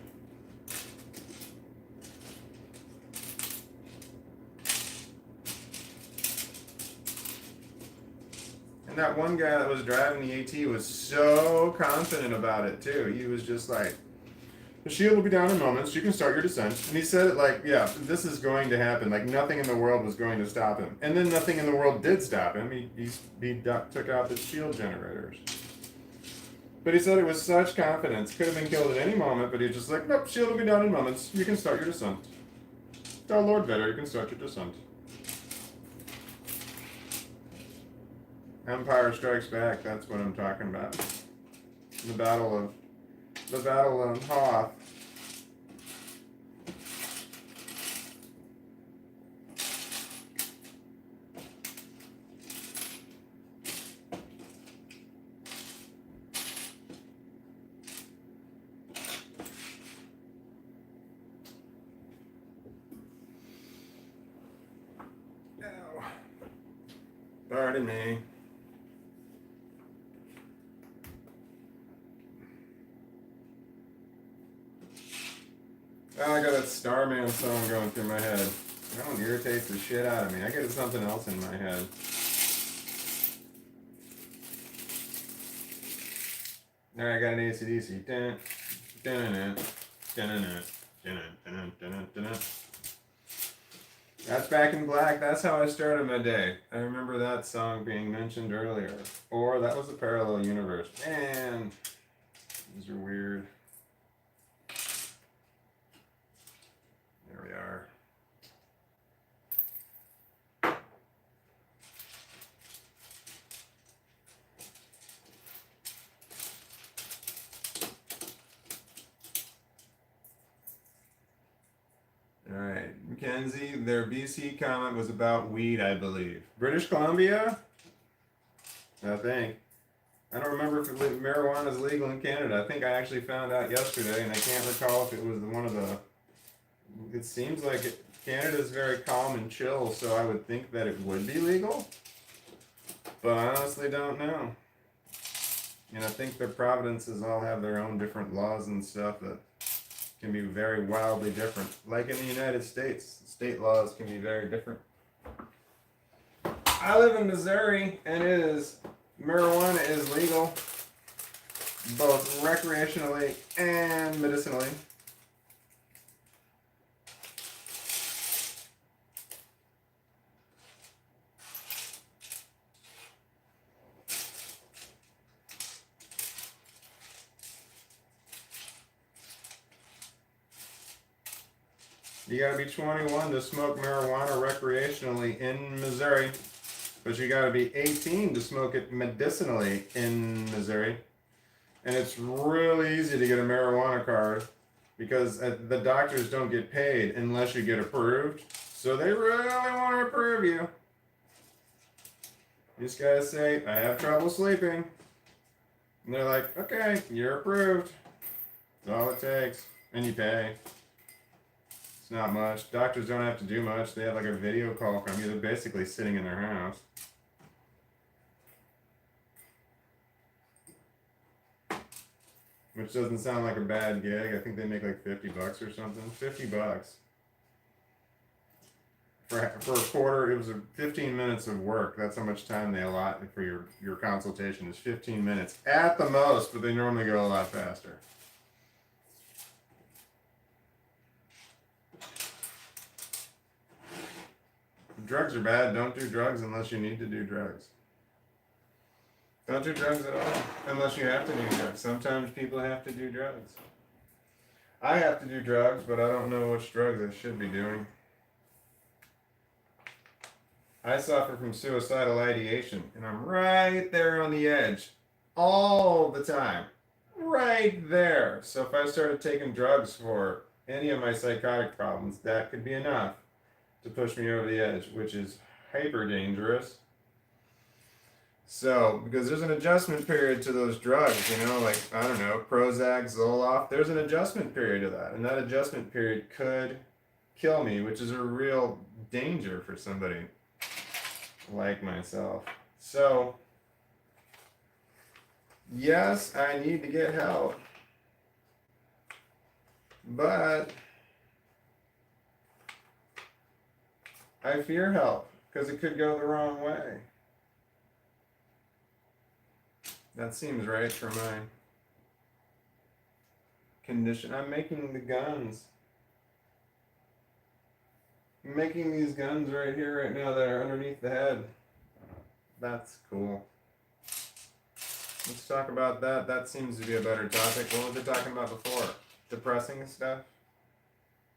And that one guy that was driving the AT was so confident about it too. He was just like, the shield will be down in moments, you can start your descent. And he said it like, yeah, this is going to happen. Like nothing in the world was going to stop him. And then nothing in the world did stop him. He took out the shield generators. But he said it was such confidence. Could have been killed at any moment, but he just like, nope, shield will be down in moments. You can start your descent. Oh, Lord Vader, you can start your descent. Empire Strikes Back, that's what I'm talking about. The Battle of Hoth. Pardon me. Oh, I got that Starman song going through my head. That one irritates the shit out of me. I get something else in my head. Alright, I got an AC/DC. Dun, dun, dun, dun, dun, dun, dun, dun, dun, dun. That's Back in Black. That's how I started my day. I remember that song being mentioned earlier. Or that was a parallel universe. Man, these are weird. There we are. Alright, Mackenzie, their BC comment was about weed, I believe. British Columbia? I think. I don't remember if marijuana is legal in Canada. I think I actually found out yesterday, and I can't recall if it was one of the... It seems like Canada is very calm and chill, so I would think that it would be legal. But I honestly don't know. And I think their provinces all have their own different laws and stuff that can be very wildly different. Like in the United States, state laws can be very different. I live in Missouri, and marijuana is legal, both recreationally and medicinally. You gotta be 21 to smoke marijuana recreationally in Missouri, but you gotta be 18 to smoke it medicinally in Missouri. And it's really easy to get a marijuana card because the doctors don't get paid unless you get approved. So they really want to approve you. You just gotta say, I have trouble sleeping. And they're like, okay, you're approved. That's all it takes. And you pay. It's not much. Doctors don't have to do much. They have like a video call from you. They're basically sitting in their house. Which doesn't sound like a bad gig. I think they make like $50 or something. $50. For a quarter, it was 15 minutes of work. That's how much time they allot for your consultation is 15 minutes at the most, but they normally go a lot faster. Drugs are bad. Don't do drugs unless you need to do drugs. Don't do drugs at all unless you have to do drugs. Sometimes people have to do drugs. I have to do drugs, but I don't know which drugs I should be doing. I suffer from suicidal ideation, and I'm right there on the edge all the time. Right there. So if I started taking drugs for any of my psychotic problems, that could be enough to push me over the edge, which is hyper dangerous. So, because there's an adjustment period to those drugs, like, I don't know, Prozac, Zoloft, there's an adjustment period to that. And that adjustment period could kill me, which is a real danger for somebody like myself. So, yes, I need to get help. But I fear help because it could go the wrong way. That seems right for my condition. I'm making the guns. I'm making these guns right here, right now, that are underneath the head. That's cool. Let's talk about that. That seems to be a better topic. What was I talking about before? Depressing stuff?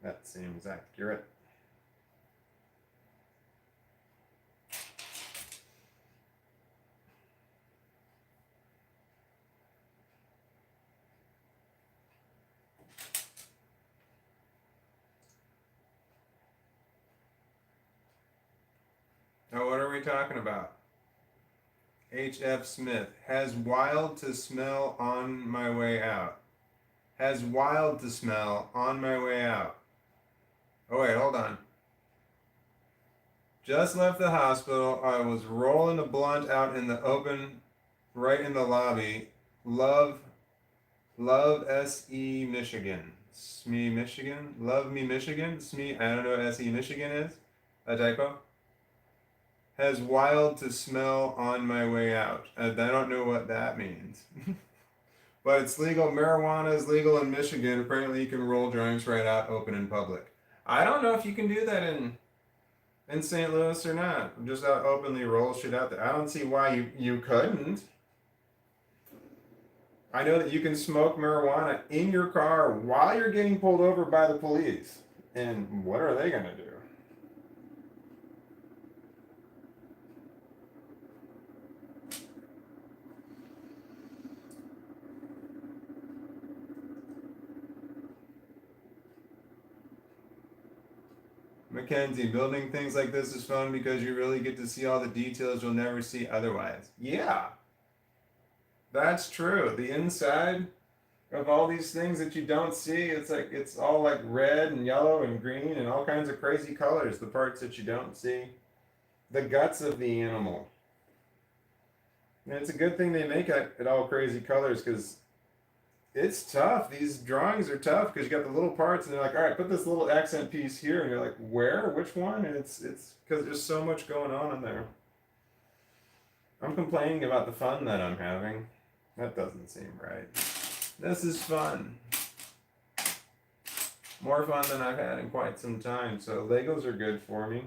That seems accurate. Now, what are we talking about? H.F. Smith. Has wild to smell on my way out. Has wild to smell on my way out. Oh, wait, hold on. Just left the hospital. I was rolling a blunt out in the open, right in the lobby. Love, SE Michigan. SME Michigan? Love me Michigan? SME, I don't know what SE Michigan is. A typo. Has wild to smell on my way out. I don't know what that means. But it's legal. Marijuana is legal in Michigan. Apparently, you can roll joints right out open in public. I don't know if you can do that in St. Louis or not. Just out openly roll shit out there. I don't see why you couldn't. I know that you can smoke marijuana in your car while you're getting pulled over by the police. And what are they going to do? Mackenzie, building things like this is fun because you really get to see all the details you'll never see otherwise. Yeah, that's true. The inside of all these things that you don't see, it's all like red and yellow and green and all kinds of crazy colors, the parts that you don't see. The guts of the animal. And it's a good thing they make it all crazy colors because it's tough. These drawings are tough because you got the little parts and they're like, all right, put this little accent piece here. And you're like, where? Which one? And it's because there's so much going on in there. I'm complaining about the fun that I'm having. That doesn't seem right. This is fun. More fun than I've had in quite some time. So Legos are good for me.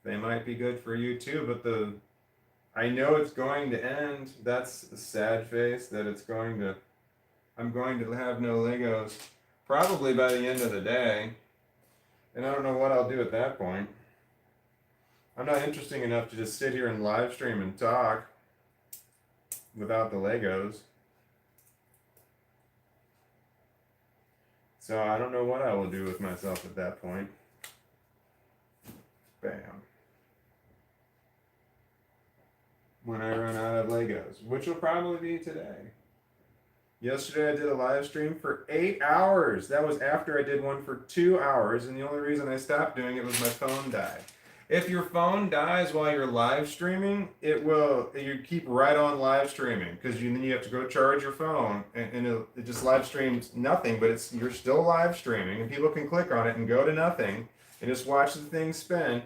They might be good for you too, but I know it's going to end. That's a sad face that I'm going to have no Legos probably by the end of the day. And I don't know what I'll do at that point. I'm not interesting enough to just sit here and live stream and talk without the Legos. So I don't know what I will do with myself at that point. Bam. When I run out of Legos, which will probably be today. Yesterday I did a live stream for 8 hours. That was after I did one for 2 hours, and the only reason I stopped doing it was my phone died. If your phone dies while you're live streaming, you keep right on live streaming because then you have to go charge your phone and it just live streams nothing, but you're still live streaming and people can click on it and go to nothing and just watch the thing spin.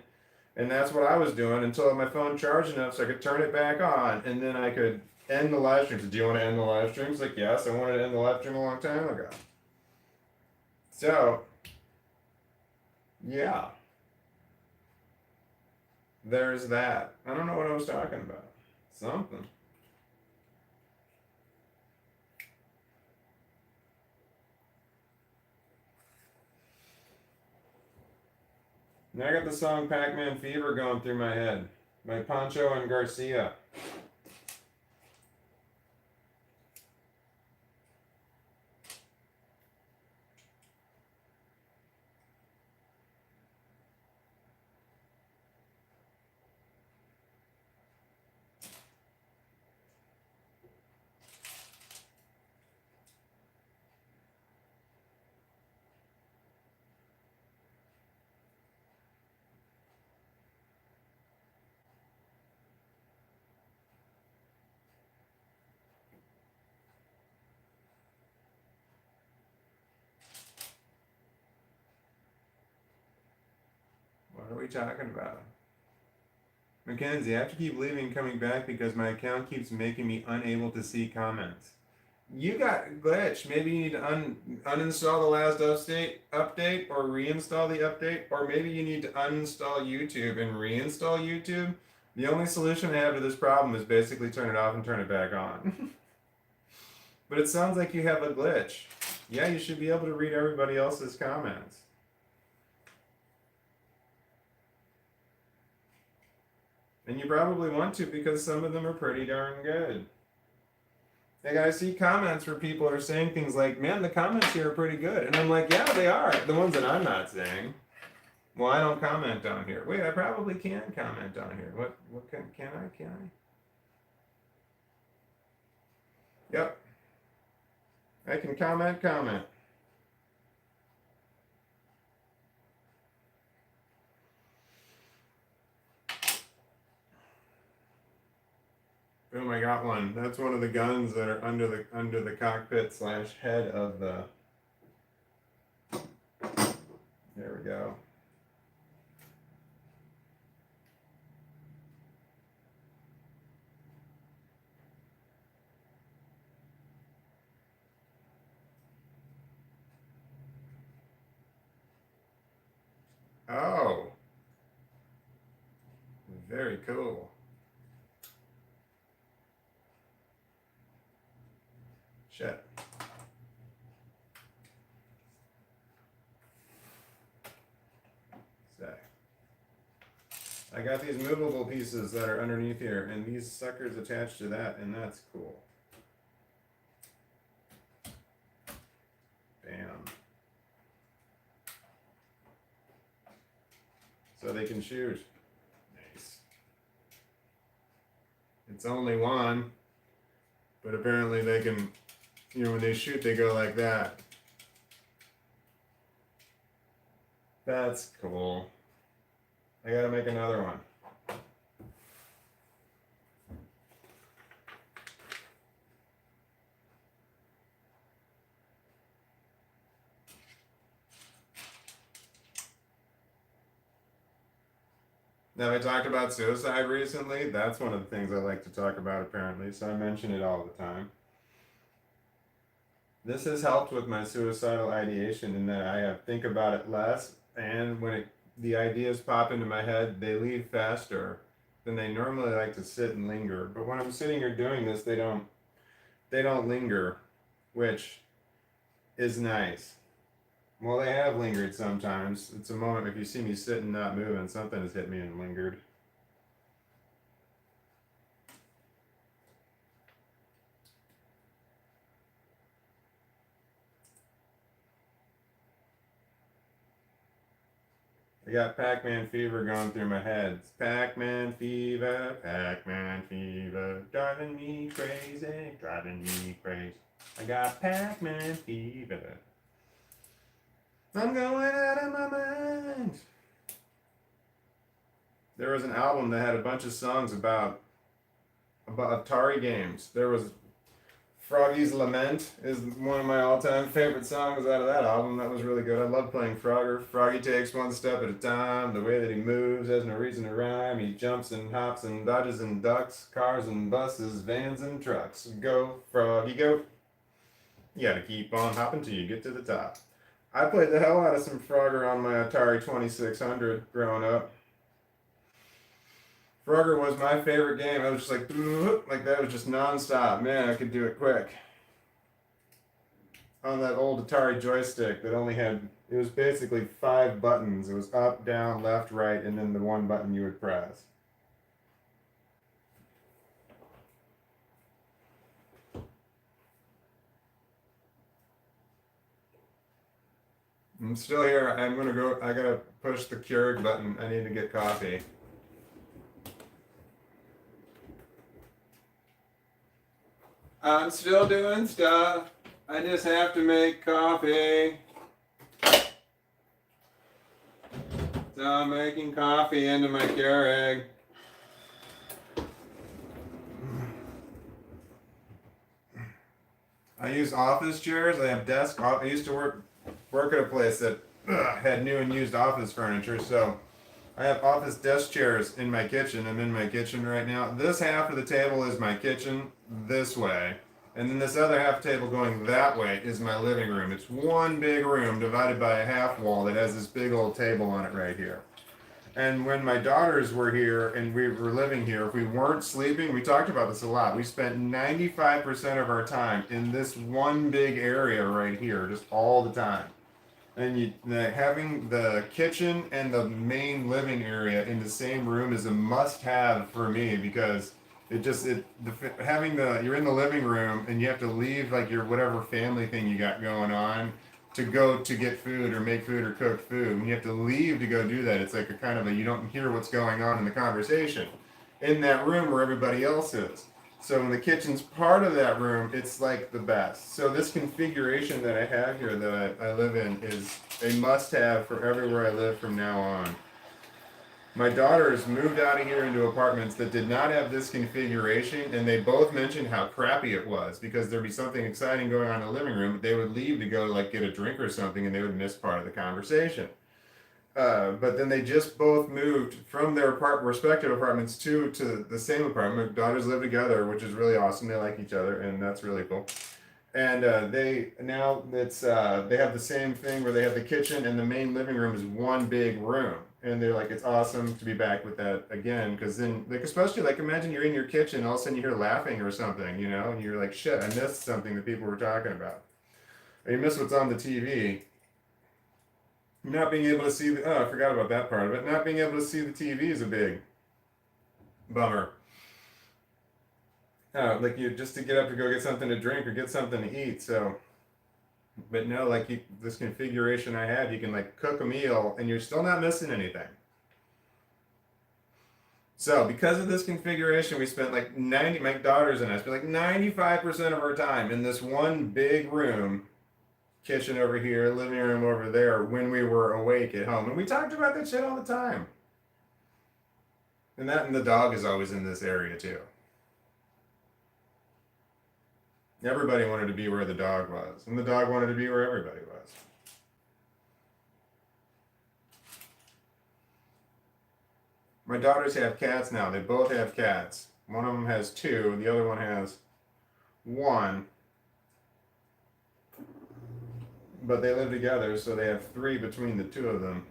And that's what I was doing until my phone charged enough so I could turn it back on and then I could end the live stream. So, do you want to end the live stream? It's like, yes, I wanted to end the live stream a long time ago. So, yeah. There's that. I don't know what I was talking about. Something. Now I got the song Pac-Man Fever going through my head by Pancho and Garcia. What are we talking about? Mackenzie, I have to keep leaving and coming back because my account keeps making me unable to see comments. You got glitch. Maybe you need to uninstall the last update or reinstall the update, or maybe you need to uninstall YouTube and reinstall YouTube. The only solution I have to this problem is basically turn it off and turn it back on. But it sounds like you have a glitch. Yeah, you should be able to read everybody else's comments. And you probably want to because some of them are pretty darn good. Like I see comments where people are saying things like, man, the comments here are pretty good. And I'm like, yeah, they are. The ones that I'm not saying. Well, I don't comment on here. Wait, I probably can comment on here. What can I? Yep. I can comment. Boom, I got one. That's one of the guns that are under the cockpit / head of the. There we go. Oh, very cool. Shit. I got these movable pieces that are underneath here, and these suckers attached to that, and that's cool. Bam. So they can shoot. Nice. It's only one, but apparently they can, when they shoot, they go like that. That's cool. I gotta make another one. Now, I talked about suicide recently. That's one of the things I like to talk about, apparently, so I mention it all the time. This has helped with my suicidal ideation in that I think about it less, and when the ideas pop into my head, they leave faster than they normally like to sit and linger. But when I'm sitting here doing this, they don't linger, which is nice. Well, they have lingered sometimes. It's a moment, if you see me sitting not moving, something has hit me and lingered. I got Pac-Man fever going through my head. It's Pac-Man fever, driving me crazy, driving me crazy. I got Pac-Man fever. I'm going out of my mind. There was an album that had a bunch of songs about Atari games. There was Froggy's Lament is one of my all-time favorite songs out of that album. That was really good. I love playing Frogger. Froggy takes one step at a time. The way that he moves has no reason to rhyme. He jumps and hops and dodges and ducks. Cars and buses, vans and trucks. Go, Froggy, go. You gotta keep on hopping till you get to the top. I played the hell out of some Frogger on my Atari 2600 growing up. Frogger was my favorite game. I was just like that. It was just non-stop. Man, I could do it quick. On that old Atari joystick that only had, it was basically 5 buttons. It was up, down, left, right, and then the one button you would press. I'm still here. I'm gonna go. I gotta push the Keurig button. I need to get coffee. I'm still doing stuff. I just have to make coffee. So I'm making coffee into my Keurig. I use office chairs. I have desk. I used to work at a place that had new and used office furniture, so I have office desk chairs in my kitchen. I'm in my kitchen right now. This half of the table is my kitchen this way, and then this other half table going that way is my living room. It's one big room divided by a half wall that has this big old table on it right here. And when my daughters were here and we were living here, if we weren't sleeping, we talked about this a lot. We spent 95% of our time in this one big area right here, just all the time. And having the kitchen and the main living area in the same room is a must-have for me, because you're in the living room and you have to leave like your whatever family thing you got going on to go to get food or make food or cook food. When you have to leave to go do that, it's like you don't hear what's going on in the conversation in that room where everybody else is. So when the kitchen's part of that room, it's like the best. So this configuration that I have here that I live in is a must-have for everywhere I live from now on. My daughters moved out of here into apartments that did not have this configuration, and they both mentioned how crappy it was because there'd be something exciting going on in the living room, but they would leave to go like get a drink or something, and they would miss part of the conversation. But then they just both moved from their respective apartments to the same apartment. Daughters live together, which is really awesome. They like each other, and that's really cool. And they now it's they have the same thing where they have the kitchen and the main living room is one big room, and they're like, it's awesome to be back with that again, because then like especially like imagine you're in your kitchen, all of a sudden you hear laughing or something, you know, and you're like, shit, I missed something that people were talking about, or you miss what's on the TV. Not being able to see the I forgot about that part of it. Not being able to see the TV is a big bummer. Like you just to get up to go get something to drink or get something to eat. So, but no, like this configuration I have, you can like cook a meal and you're still not missing anything. So because of this configuration, we spent like my daughters and I spent like 95% of our time in this one big room, kitchen over here, living room over there, when we were awake at home. And we talked about that shit all the time. And the dog is always in this area too. Everybody wanted to be where the dog was, and the dog wanted to be where everybody was. My daughters have cats now. They both have cats. One of them has 2, the other one has 1. But they live together, so they have 3 between the 2 of them,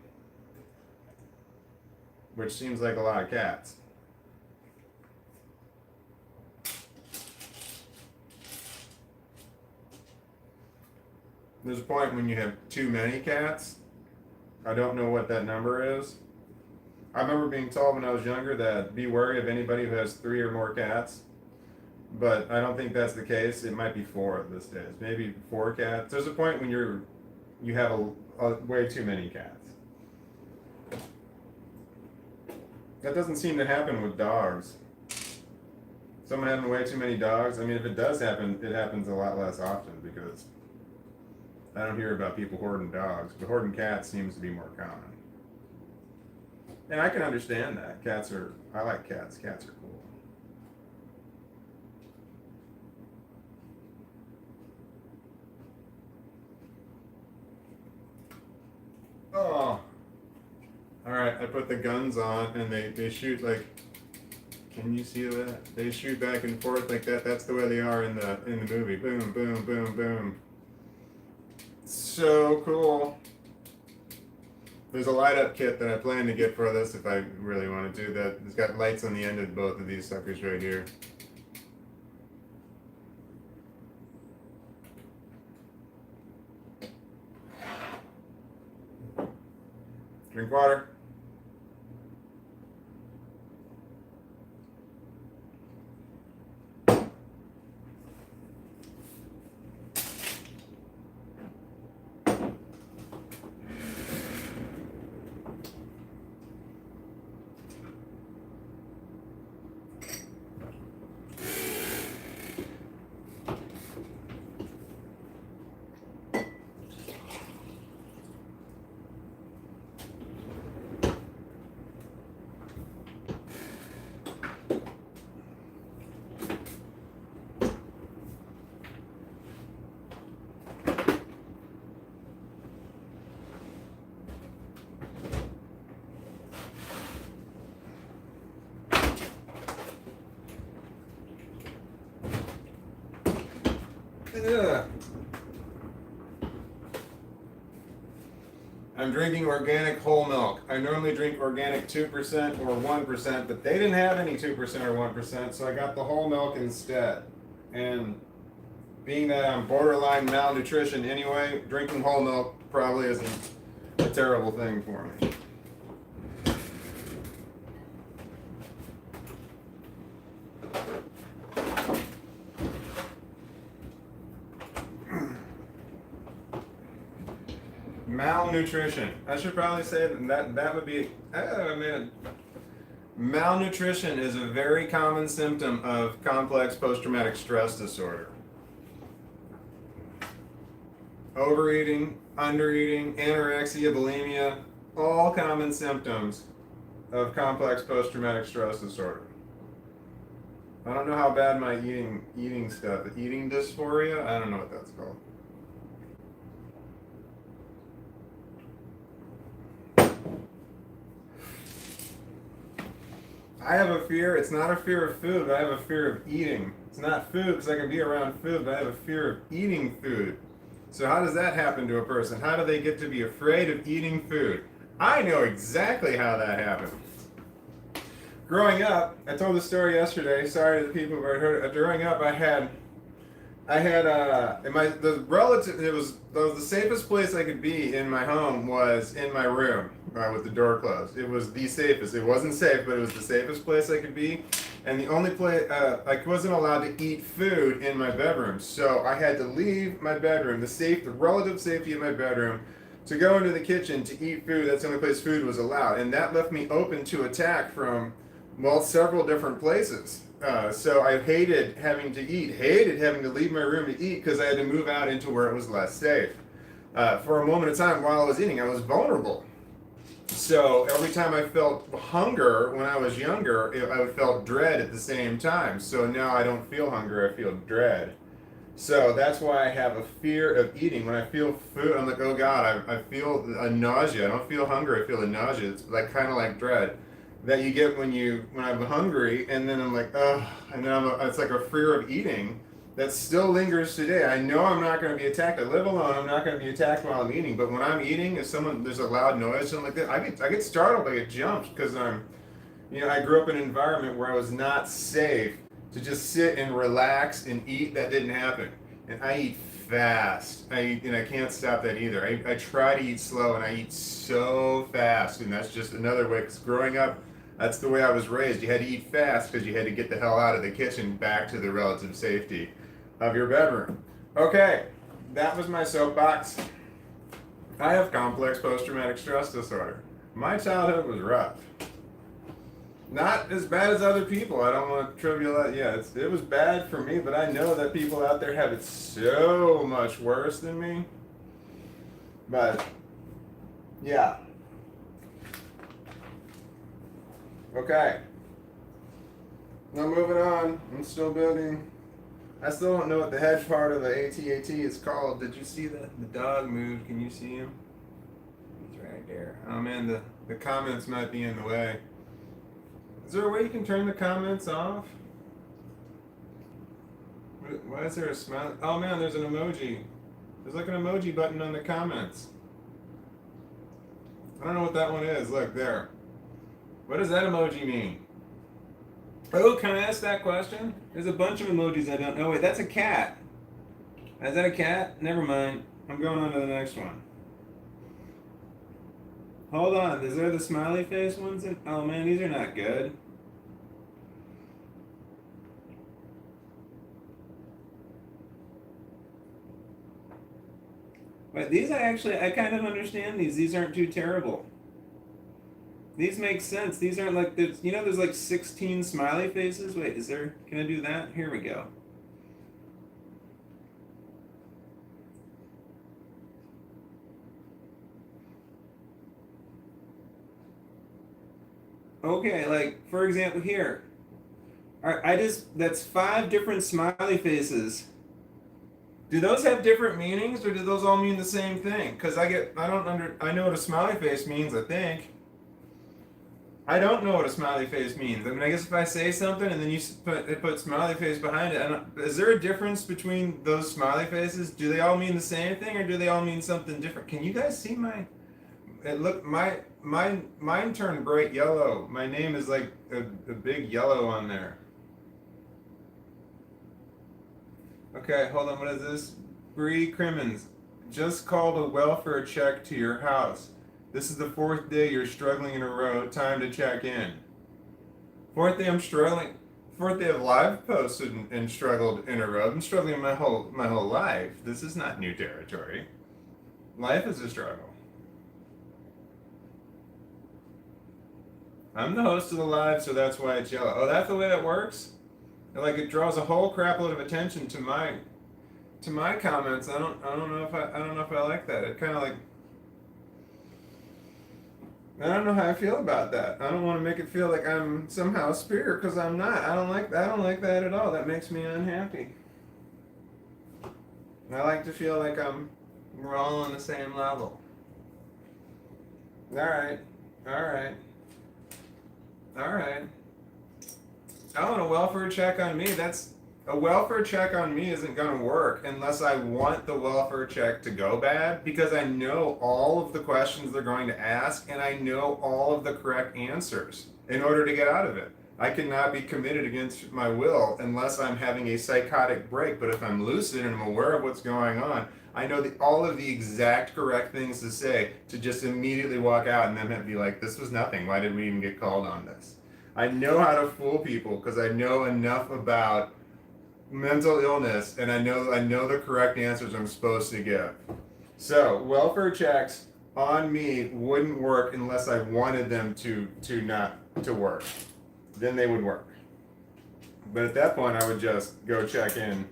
which seems like a lot of cats. There's a point when you have too many cats. I don't know what that number is. I remember being told when I was younger that be wary of anybody who has 3 or more cats. But I don't think that's the case. It might be 4 at this stage. Maybe 4 cats. There's a point when you have a way too many cats. That doesn't seem to happen with dogs. Someone having way too many dogs. I mean, if it does happen, it happens a lot less often because I don't hear about people hoarding dogs, but hoarding cats seems to be more common. And I can understand that. I like cats. Cats are cool. Oh. Alright, I put the guns on and they shoot like, can you see that? They shoot back and forth like that. That's the way they are in the movie. Boom, boom, boom, boom. So cool. There's a light up kit that I plan to get for this if I really want to do that. It's got lights on the end of both of these suckers right here. Drink water. Ugh. I'm drinking organic whole milk. I normally drink organic 2% or 1%, but they didn't have any 2% or 1%, so I got the whole milk instead. And being that I'm borderline malnutrition anyway, drinking whole milk probably isn't a terrible thing for me. Malnutrition. I should probably say that would be. Oh man. Malnutrition is a very common symptom of complex post-traumatic stress disorder. Overeating, undereating, anorexia, bulimia, all common symptoms of complex post-traumatic stress disorder. I don't know how bad my eating stuff, eating dysphoria, I don't know what that's called. I have a fear, it's not a fear of food, but I have a fear of eating. It's not food because I can be around food, but I have a fear of eating food. So how does that happen to a person? How do they get to be afraid of eating food? I know exactly how that happened. Growing up, I told the story yesterday, sorry to the people who heard it. Growing up, I had in my the relative. It was the safest place I could be in my home was in my room with the door closed. It was the safest. It wasn't safe, but it was the safest place I could be. And the only place I wasn't allowed to eat food in my bedroom, so I had to leave my bedroom, the relative safety of my bedroom, to go into the kitchen to eat food. That's the only place food was allowed, and that left me open to attack from several different places. So I hated having to eat, hated having to leave my room to eat because I had to move out into where it was less safe. For a moment of time while I was eating, I was vulnerable. So every time I felt hunger when I was younger, I felt dread at the same time. So now I don't feel hunger, I feel dread. So that's why I have a fear of eating. When I feel food, I'm like, oh God, I feel a nausea. I don't feel hunger, I feel a nausea. It's like kind of like dread that you get when I'm hungry, and then I'm like, ugh, and then it's like a fear of eating that still lingers today. I know I'm not going to be attacked. I live alone. I'm not going to be attacked while I'm eating. But when I'm eating, there's a loud noise, something like that, I get startled. I get jumped because I grew up in an environment where I was not safe to just sit and relax and eat. That didn't happen, and I eat fast. And I can't stop that either. I try to eat slow, and I eat so fast, and that's just another way. Because growing up, that's the way I was raised. You had to eat fast because you had to get the hell out of the kitchen back to the relative safety of your bedroom. Okay, that was my soapbox. I have complex post-traumatic stress disorder. My childhood was rough. Not as bad as other people. I don't want to trivialize. Yeah, it was bad for me, but I know that people out there have it so much worse than me. But, yeah. Okay. Now moving on. I'm still building. I still don't know what the head part of the AT-AT is called. Did you see that? The dog moved. Can you see him? He's right there. Oh man, the comments might be in the way. Is there a way you can turn the comments off? Why is there a smile? Oh man, there's an emoji. There's like an emoji button on the comments. I don't know what that one is. Look, there. What does that emoji mean? Oh, can I ask that question? There's a bunch of emojis I don't know. Wait, that's a cat. Is that a cat? Never mind. I'm going on to the next one. Hold on. Is there the smiley face ones? Oh man, these are not good. But these I kind of understand these. These aren't too terrible. These make sense. These aren't like, there's like 16 smiley faces. Wait, can I do that? Here we go. Okay, like, for example, here. That's 5 different smiley faces. Do those have different meanings, or do those all mean the same thing? Because I know what a smiley face means, I think. I don't know what a smiley face means. I mean, I guess if I say something and then you put smiley face behind it, is there a difference between those smiley faces? Do they all mean the same thing, or do they all mean something different? Can you guys see mine turned bright yellow. My name is like a big yellow on there. Okay, hold on, what is this? Bree Crimmins, just called a welfare check to your house. This is the 4th day you're struggling in a row. Time to check in. 4th day I'm struggling. 4th day of live posted and struggled in a row. I've been struggling my whole life. This is not new territory. Life is a struggle. I'm the host of the live, so that's why it's yellow. Oh, that's the way that works? Like, it draws a whole crap load of attention to my comments. I don't know if I like that. It kind of like, I don't know how I feel about that. I don't want to make it feel like I'm somehow superior because I'm not. I don't like that. I don't like that at all. That makes me unhappy. I like to feel like we're all on the same level. All right, all right, all right. Oh, and a welfare check on me. A welfare check on me isn't going to work unless I want the welfare check to go bad, because I know all of the questions they're going to ask and I know all of the correct answers in order to get out of it. I cannot be committed against my will unless I'm having a psychotic break. But if I'm lucid and I'm aware of what's going on, I know all of the exact correct things to say to just immediately walk out and then be like, this was nothing. Why did we even get called on this? I know how to fool people because I know enough about mental illness, and I know the correct answers I'm supposed to give. So welfare checks on me wouldn't work unless I wanted them to not to work. Then they would work. But at that point, I would just go check in.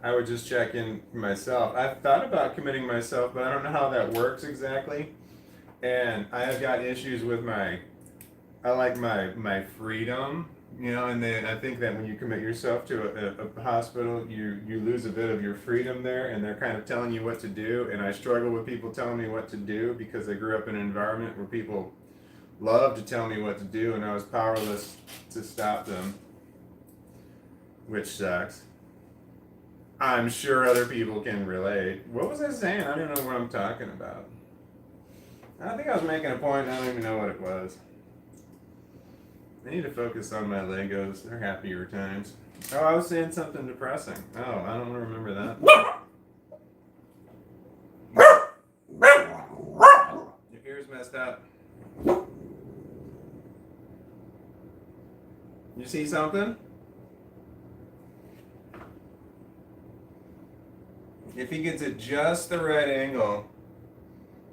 I would just check in myself. I've thought about committing myself, but I don't know how that works exactly. And I have got issues with I like my freedom, and then I think that when you commit yourself to a hospital, you lose a bit of your freedom there, and they're kind of telling you what to do. And I struggle with people telling me what to do because I grew up in an environment where people loved to tell me what to do, and I was powerless to stop them, which sucks. I'm sure other people can relate. What was I saying? I don't know what I'm talking about. I think I was making a point, and I don't even know what it was. I need to focus on my Legos. They're happier times. Oh, I was saying something depressing. Oh, I don't remember that. Your ear's messed up. You see something? If he gets it just the right angle,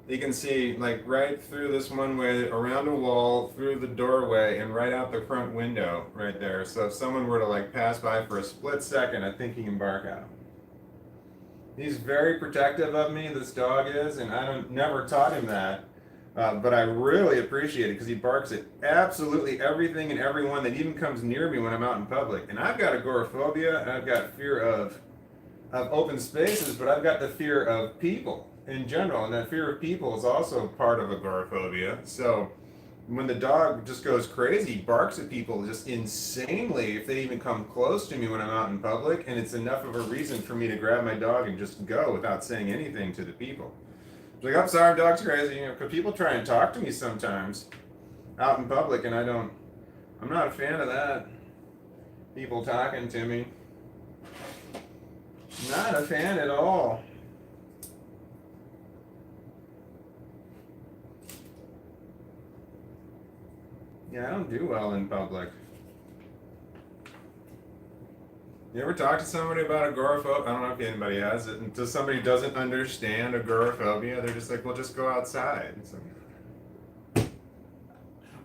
you can see like right through this one way, around a wall, through the doorway, and right out the front window right there. So if someone were to like pass by for a split second, I think he can bark out. He's very protective of me, this dog is, and I never taught him that. But I really appreciate it because he barks at absolutely everything and everyone that even comes near me when I'm out in public. And I've got agoraphobia, and I've got fear of open spaces, but I've got the fear of people in general, and that fear of people is also part of agoraphobia. So when the dog just goes crazy, barks at people just insanely if they even come close to me when I'm out in public, and it's enough of a reason for me to grab my dog and just go without saying anything to the people. It's like, I'm sorry, dog's crazy, because people try and talk to me sometimes out in public, and I'm not a fan of that. People talking to me. Not a fan at all. Yeah, I don't do well in public. You ever talk to somebody about agoraphobia? I don't know if anybody has it. Until somebody doesn't understand agoraphobia, they're just like, well, just go outside. It's like,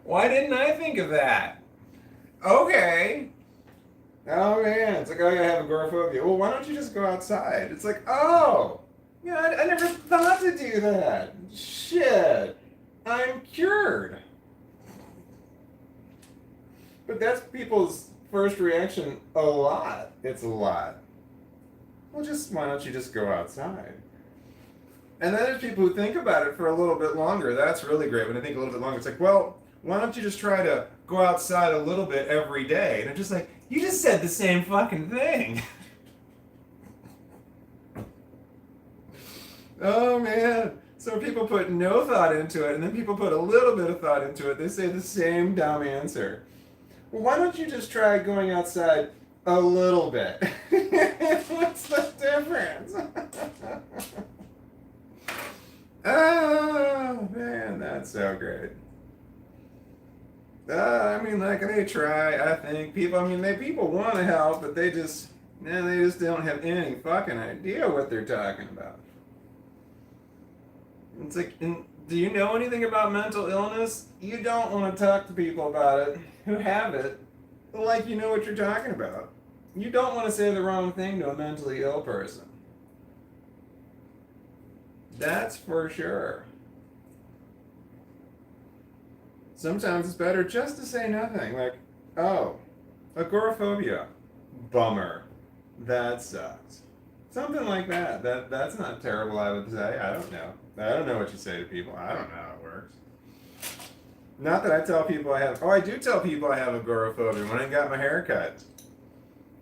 why didn't I think of that? Okay. Oh man, it's like, oh, yeah, I have agoraphobia. Well, why don't you just go outside? It's like, oh, yeah, I never thought to do that. Shit, I'm cured. But that's people's first reaction a lot. It's a lot. Well, why don't you just go outside? And then there's people who think about it for a little bit longer. That's really great. When I think a little bit longer, it's like, well, why don't you just try to go outside a little bit every day? And I'm just like, you just said the same fucking thing. Oh man. So people put no thought into it, and then people put a little bit of thought into it. They say the same dumb answer. Well, why don't you just try going outside a little bit? What's the difference? Oh man, that's so great. I mean, like, they try. I think people want to help, but they just don't have any fucking idea what they're talking about. It's like, do you know anything about mental illness? You don't want to talk to people about it who have it, like you know what you're talking about. You don't want to say the wrong thing to a mentally ill person. That's for sure. Sometimes it's better just to say nothing. Like, oh, agoraphobia. Bummer. That sucks. Something like that. That's not terrible, I would say. I don't know. I don't know what you say to people. I don't know how it works. Not that I tell people I have. Oh, I do tell people I have agoraphobia. When I got my hair cut,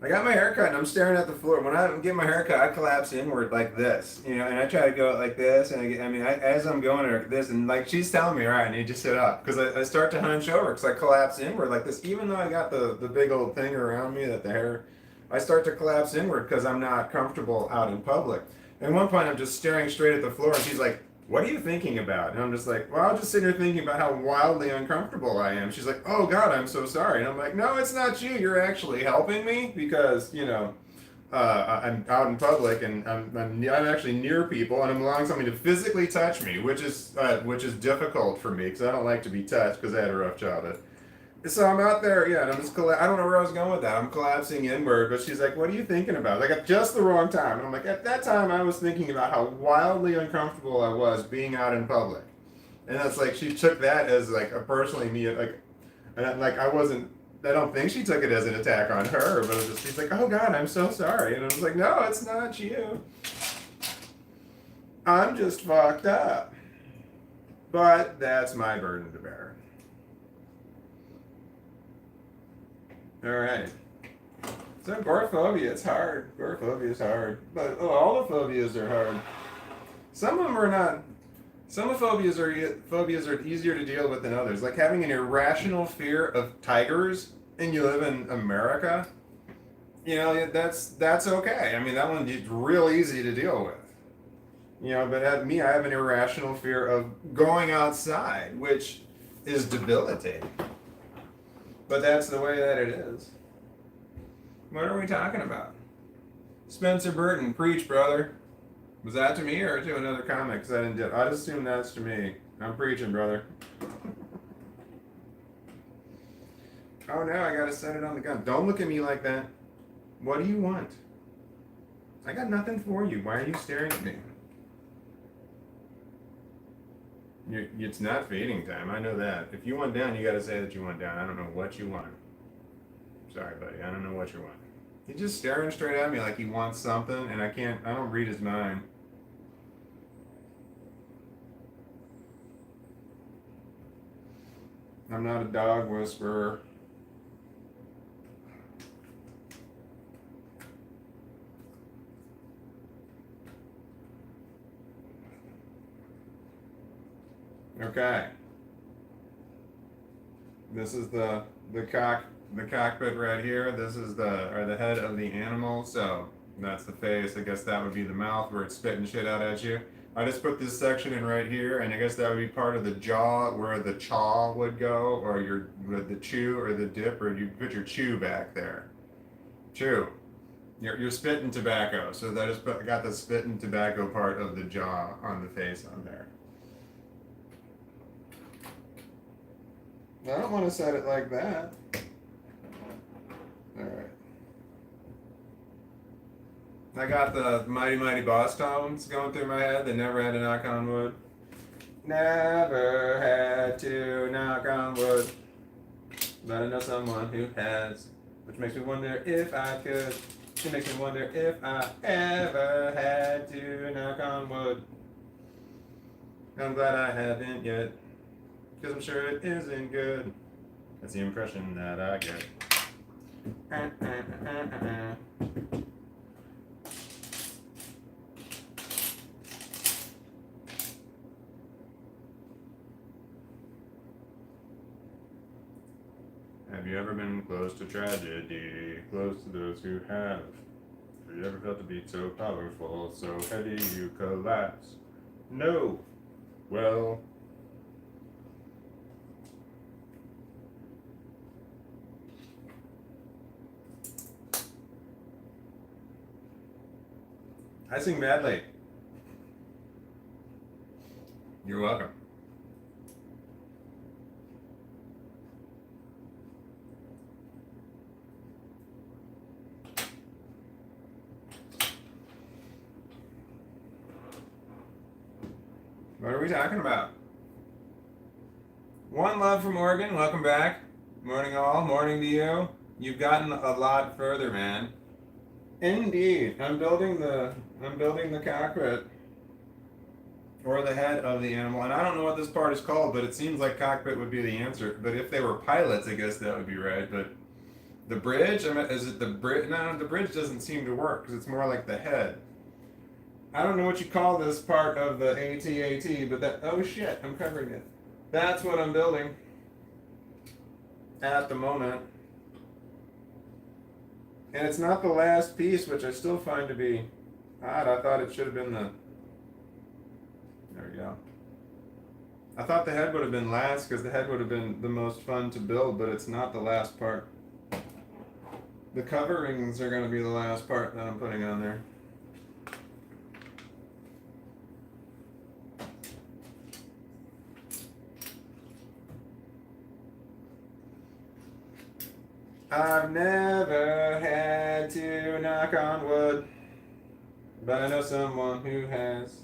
I got my hair cut and I'm staring at the floor. When I get my hair cut, I collapse inward like this, you know, and I try to go like this. And as I'm going like this, and like she's telling me, all right, I need to sit up because I start to hunch over because I collapse inward like this. Even though I got the big old thing around me that the hair, I start to collapse inward because I'm not comfortable out in public. At one point, I'm just staring straight at the floor, and she's like, what are you thinking about? And I'm just like, well, I'll just sit here thinking about how wildly uncomfortable I am. She's like, oh God, I'm so sorry. And I'm like, no, it's not you. You're actually helping me because, you know, I'm out in public and I'm actually near people and I'm allowing somebody to physically touch me, which is difficult for me because I don't like to be touched because I had a rough childhood. So I'm out there, yeah, and I'm just I don't know where I was going with that. I'm collapsing inward, but she's like, what are you thinking about? Like, at just the wrong time. And I'm like, at that time, I was thinking about how wildly uncomfortable I was being out in public. And that's like, she took that as like a personally me, like, I wasn't, I don't think she took it as an attack on her, but it was just, she's like, oh God, I'm so sorry. And I was like, no, it's not you. I'm just fucked up. But that's my burden to bear. All right. So agoraphobia, it's hard. Agoraphobia is hard. But all the phobias are hard. Some of them are not. Some phobias are easier to deal with than others. Like having an irrational fear of tigers and you live in America, you know, that's okay. I mean, that one is real easy to deal with. You know, but at me, I have an irrational fear of going outside, which is debilitating. But that's the way that it is. What are we talking about? Spencer Burton, preach, brother. Was that to me or to another comic? Because I didn't do. I'd assume that's to me. I'm preaching, brother. Oh no, I gotta set it on the gun. Don't look at me like that. What do you want? I got nothing for you. Why are you staring at me? It's not feeding time. I know that. If you want down, you got to say that you want down. I don't know what you want. Sorry, buddy. I don't know what you want. He's just staring straight at me like he wants something, and I don't read his mind. I'm not a dog whisperer. Okay. This is the cockpit right here. This is the head of the animal. So that's the face. I guess that would be the mouth where it's spitting shit out at you. I just put this section in right here, and I guess that would be part of the jaw where the chaw would go, or the chew or the dip, or you put your chew back there. Chew. You're spitting tobacco. So that is got the spitting tobacco part of the jaw on the face on there. I don't want to set it like that. Alright. I got the Mighty Mighty Boss tones going through my head that never had to knock on wood. Never had to knock on wood. But I know someone who has. Which makes me wonder if I could. It makes me wonder if I ever had to knock on wood. I'm glad I haven't yet. Because I'm sure it isn't good. That's the impression that I get. Have you ever been close to tragedy? Close to those who have. Have you ever felt the beat so powerful, so heavy you collapse? No. Well, I sing badly. You're welcome. What are we talking about? One love from Oregon. Welcome back. Morning all. Morning to you. You've gotten a lot further, man. Indeed. I'm building the cockpit or the head of the animal, and I don't know what this part is called, but it seems like cockpit would be the answer. But if they were pilots, I guess that would be right. But the bridge, is it the bridge? No, the bridge doesn't seem to work because it's more like the head. I don't know what you call this part of the AT-AT, but that, oh shit, I'm covering it. That's what I'm building at the moment. And it's not the last piece, which I still find to be odd. I thought it should have been there we go. I thought the head would have been last because the head would have been the most fun to build, but it's not the last part. The coverings are going to be the last part that I'm putting on there. I've never had to knock on wood, but I know someone who has,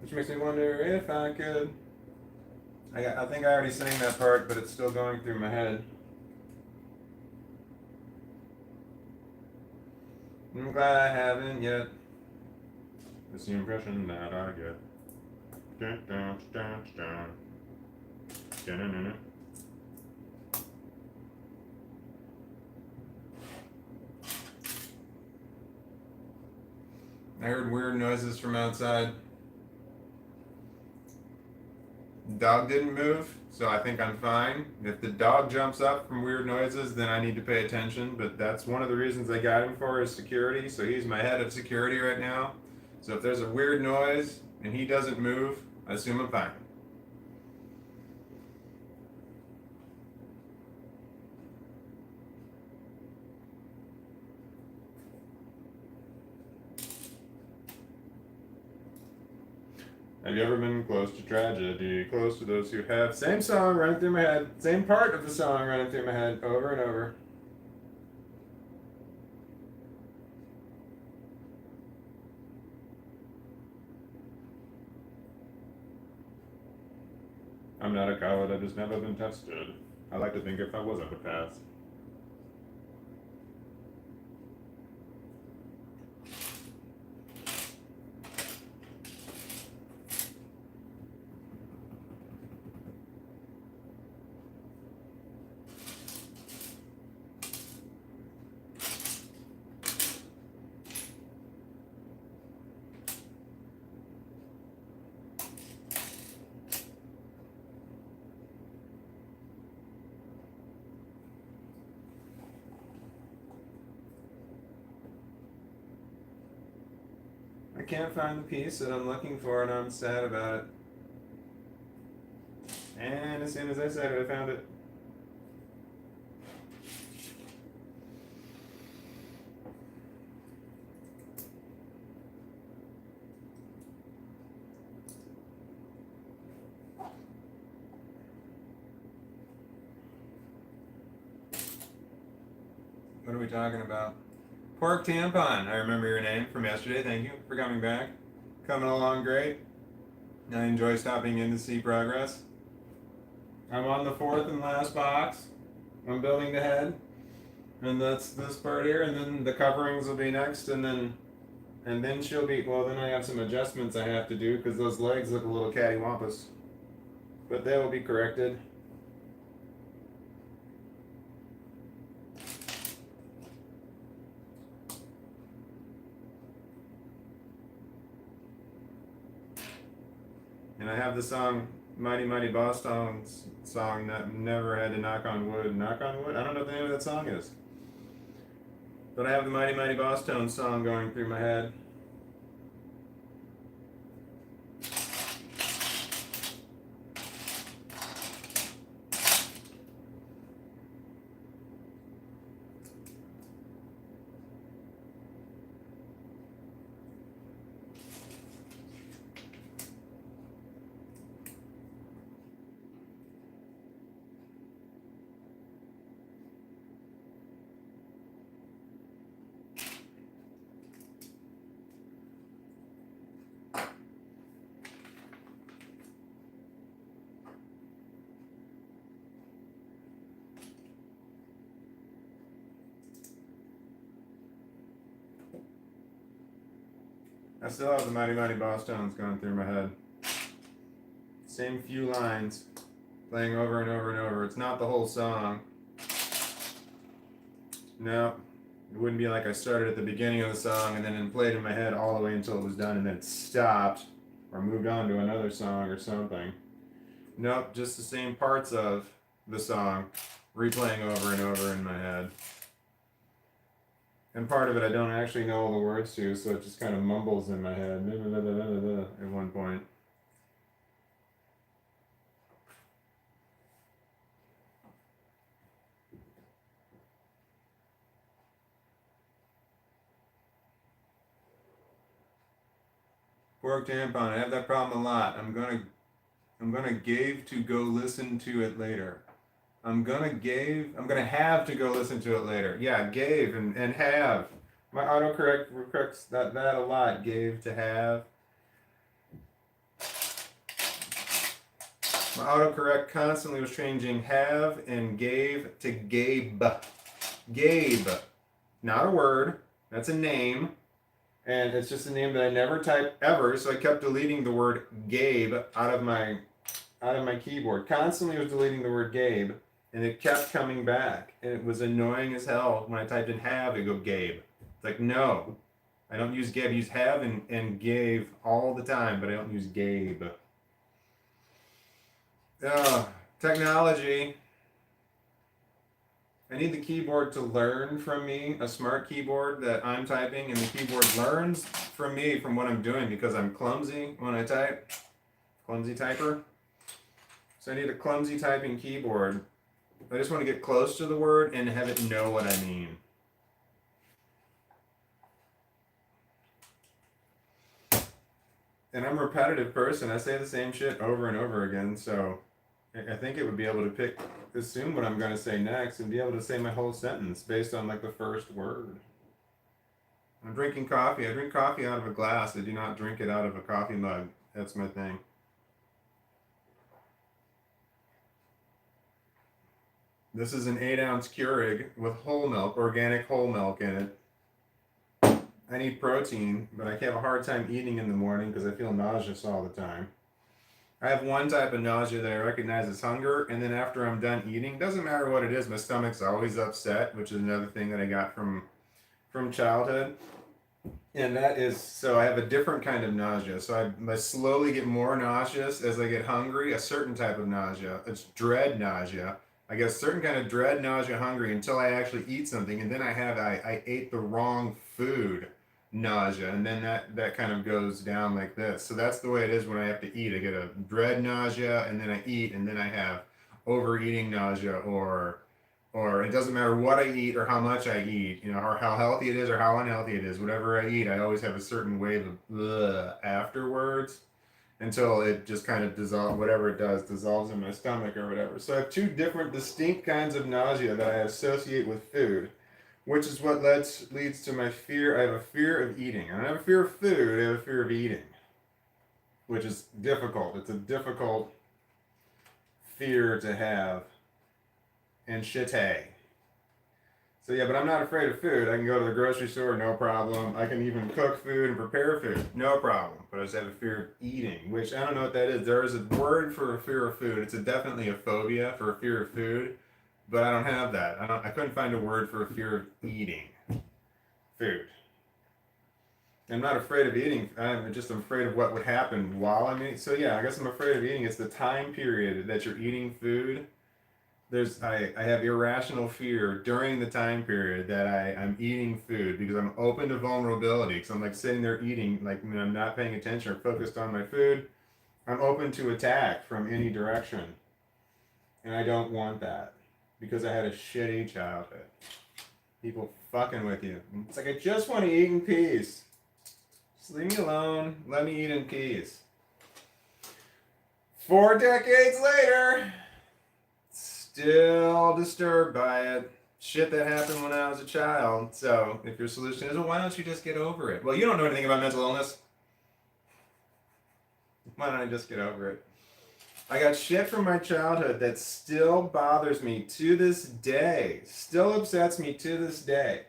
which makes me wonder if I could. I think I already sang that part, but it's still going through my head. I'm glad I haven't yet. It's the impression that I get. Dun, dun, dun, dun. Dun, dun, dun, dun. I heard weird noises from outside. The dog didn't move, so I think I'm fine. If the dog jumps up from weird noises, then I need to pay attention, but that's one of the reasons I got him for is security, so he's my head of security right now. So if there's a weird noise and he doesn't move, I assume I'm fine. Have you ever been close to tragedy? Close to those who have. Same song running through my head. Same part of the song running through my head over and over. I'm not a coward, I've just never been tested. I like to think if I was, I would pass. I can't find the piece that I'm looking for and I'm sad about it. And as soon as I said it, I found it. What are we talking about? Pork Tampon, I remember your name from yesterday. Thank you for coming back. Coming along great. I enjoy stopping in to see progress. I'm on the fourth and last box. I'm building the head. And that's this part here, and then the coverings will be next, and then she'll be, well, then I have some adjustments I have to do because those legs look a little cattywampus. But they will be corrected. And I have the song Mighty Mighty Boss Tones song that never had to knock on wood. Knock on wood? I don't know what the name of that song is. But I have the Mighty Mighty Boss Tones song going through my head. I still have the Mighty Mighty Boss tones going through my head. Same few lines playing over and over and over. It's not the whole song. No, it wouldn't be like I started at the beginning of the song and then played in my head all the way until it was done and then it stopped or moved on to another song or something. Nope, just the same parts of the song replaying over and over in my head. And part of it I don't actually know all the words to, so it just kind of mumbles in my head at one point. Pork tampon, I have that problem a lot. I'm gonna gave to go listen to it later. I'm gonna have to go listen to it later. Yeah, gave and have. My autocorrect corrects that a lot. Gave to have. My autocorrect constantly was changing have and gave to Gabe. Gabe. Not a word. That's a name. And it's just a name that I never type ever, so I kept deleting the word Gabe out of my keyboard. Constantly was deleting the word Gabe, and it kept coming back. And it was annoying as hell. When I typed in have, it go Gabe. It's like, no. I don't use Gabe. I use have and gave all the time, but I don't use Gabe. Technology. I need the keyboard to learn from me, a smart keyboard that I'm typing, and the keyboard learns from me from what I'm doing because I'm clumsy when I type. Clumsy typer. So I need a clumsy typing keyboard. I just want to get close to the word and have it know what I mean. And I'm a repetitive person. I say the same shit over and over again, so I think it would be able to assume what I'm going to say next and be able to say my whole sentence based on like the first word. I'm drinking coffee. I drink coffee out of a glass. I do not drink it out of a coffee mug. That's my thing. This is an 8-ounce Keurig with whole milk, organic whole milk in it. I need protein, but I have a hard time eating in the morning because I feel nauseous all the time. I have one type of nausea that I recognize as hunger, and then after I'm done eating, doesn't matter what it is, my stomach's always upset, which is another thing that I got from childhood. And that is, so I have a different kind of nausea. So I slowly get more nauseous as I get hungry, a certain type of nausea. It's dread nausea. I get a certain kind of dread nausea hungry until I actually eat something, and then I ate the wrong food nausea, and then that kind of goes down like this. So that's the way it is when I have to eat. I get a dread nausea, and then I eat, and then I have overeating nausea, or it doesn't matter what I eat or how much I eat, or how healthy it is or how unhealthy it is. Whatever I eat, I always have a certain wave of afterwards until it just kind of dissolves, whatever it does, dissolves in my stomach or whatever. So I have two different distinct kinds of nausea that I associate with food, which is what leads to my fear. I have a fear of eating. I don't have a fear of food, I have a fear of eating, which is difficult. It's a difficult fear to have. And shitty. So yeah, but I'm not afraid of food. I can go to the grocery store, no problem. I can even cook food and prepare food, no problem. But I just have a fear of eating, which I don't know what that is. There is a word for a fear of food. It's definitely a phobia for a fear of food. But I don't have that. I couldn't find a word for a fear of eating food. I'm not afraid of eating. I'm just afraid of what would happen while I'm eating. So yeah, I guess I'm afraid of eating. It's the time period that you're eating food. I have irrational fear during the time period that I'm eating food because I'm open to vulnerability. Because I'm like sitting there eating, like when I'm not paying attention or focused on my food, I'm open to attack from any direction. And I don't want that. Because I had a shitty childhood. People fucking with you. It's like, I just want to eat in peace. Just leave me alone. Let me eat in peace. 4 decades later, still disturbed by it. Shit that happened when I was a child. So, if your solution is, well, why don't you just get over it? Well, you don't know anything about mental illness. Why don't I just get over it? I got shit from my childhood that still bothers me to this day. Still upsets me to this day.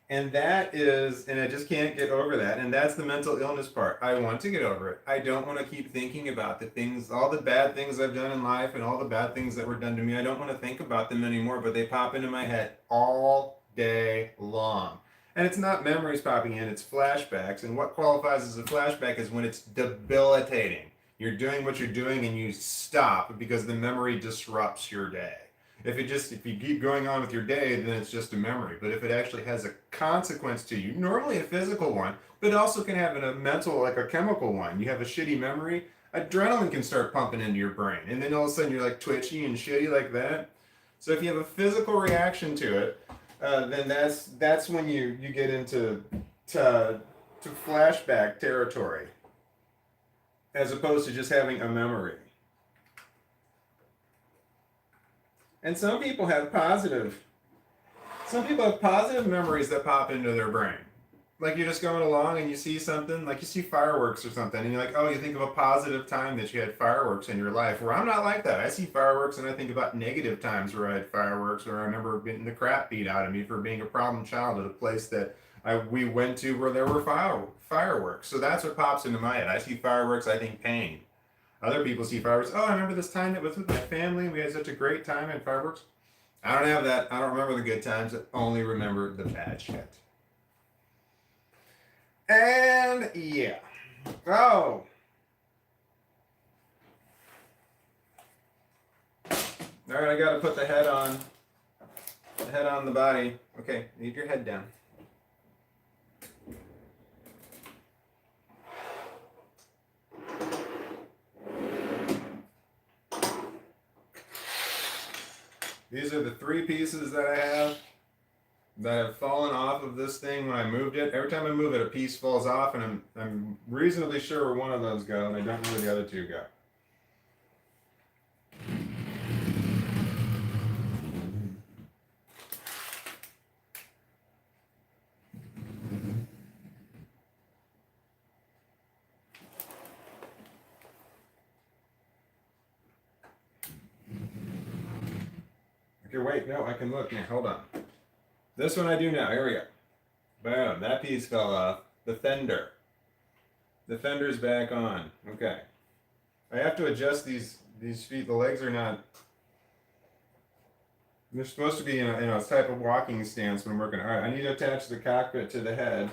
And that is, and I just can't get over that. And that's the mental illness part. I want to get over it. I don't want to keep thinking about the things, all the bad things I've done in life and all the bad things that were done to me. I don't want to think about them anymore, but they pop into my head all day long. And it's not memories popping in, it's flashbacks. And what qualifies as a flashback is when it's debilitating. You're doing what you're doing and you stop because the memory disrupts your day. If you keep going on with your day, then it's just a memory. But if it actually has a consequence to you, normally a physical one, but it also can have a mental, like a chemical one. You have a shitty memory, adrenaline can start pumping into your brain, and then all of a sudden you're like twitchy and shitty like that. So if you have a physical reaction to it, then that's when you get into to flashback territory, as opposed to just having a memory. And some people have positive memories that pop into their brain. Like you're just going along and you see something, like you see fireworks or something, and you're like, oh, you think of a positive time that you had fireworks in your life. Where I'm not like that. I see fireworks and I think about negative times where I had fireworks, or I remember getting the crap beat out of me for being a problem child at a place that we went to where there were fireworks. So that's what pops into my head. I see fireworks, I think pain. Other people see fireworks. Oh, I remember this time that was with my family. We had such a great time at fireworks. I don't have that. I don't remember the good times. I only remember the bad shit. And yeah. Oh. All right, I got to put the head on. The head on the body. Okay, leave your head down. These are the 3 pieces that I have fallen off of this thing when I moved it. Every time I move it, a piece falls off, and I'm reasonably sure where one of those go, and I don't know where the other 2 go. Okay, wait, no, I can look now. Hold on. This one I do now. Here we go. Boom, that piece fell off. The fender. The fender's back on. Okay. I have to adjust these feet. The legs are not... They're supposed to be in a type of walking stance when I'm working. All right, I need to attach the cockpit to the head.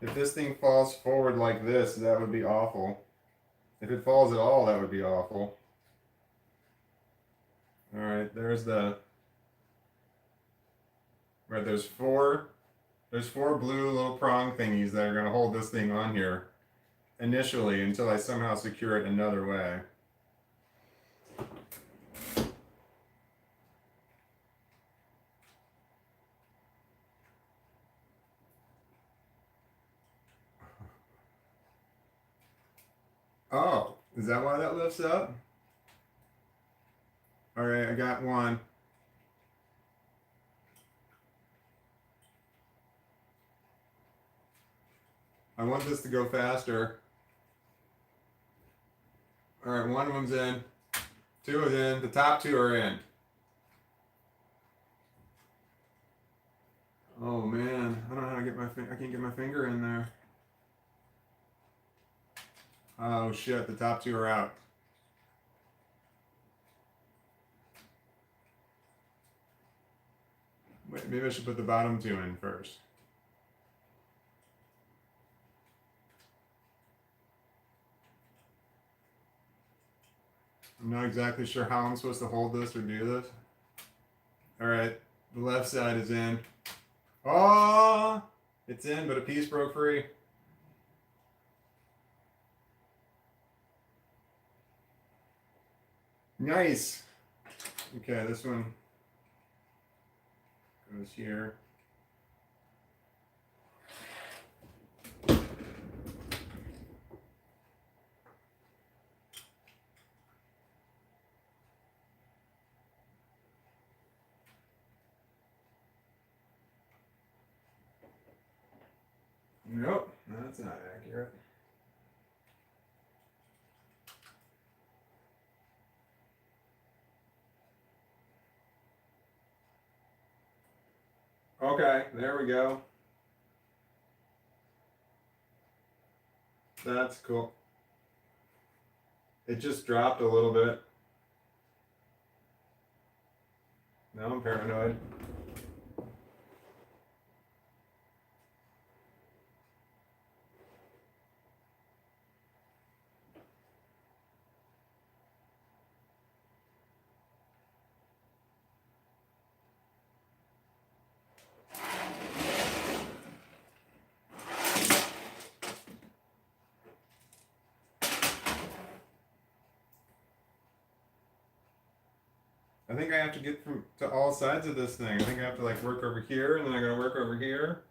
If this thing falls forward like this, that would be awful. If it falls at all, that would be awful. All right, there's the... Right, there's four blue little prong thingies that are going to hold this thing on here initially until I somehow secure it another way. Oh, is that why that lifts up? All right, I got one. I want this to go faster. All right, one of them's in. 2 is in. The top 2 are in. Oh man, I don't know how to get my I can't get my finger in there. Oh shit, the top 2 are out. Wait, maybe I should put the bottom 2 in first. I'm not exactly sure how I'm supposed to hold this or do this. All right, the left side is in. Oh, it's in, but a piece broke free. Nice. Okay, this one goes here. Nope, that's not accurate. Okay, there we go. That's cool. It just dropped a little bit. Now I'm paranoid. I think I have to get to all sides of this thing. I think I have to like work over here, and then I gotta work over here.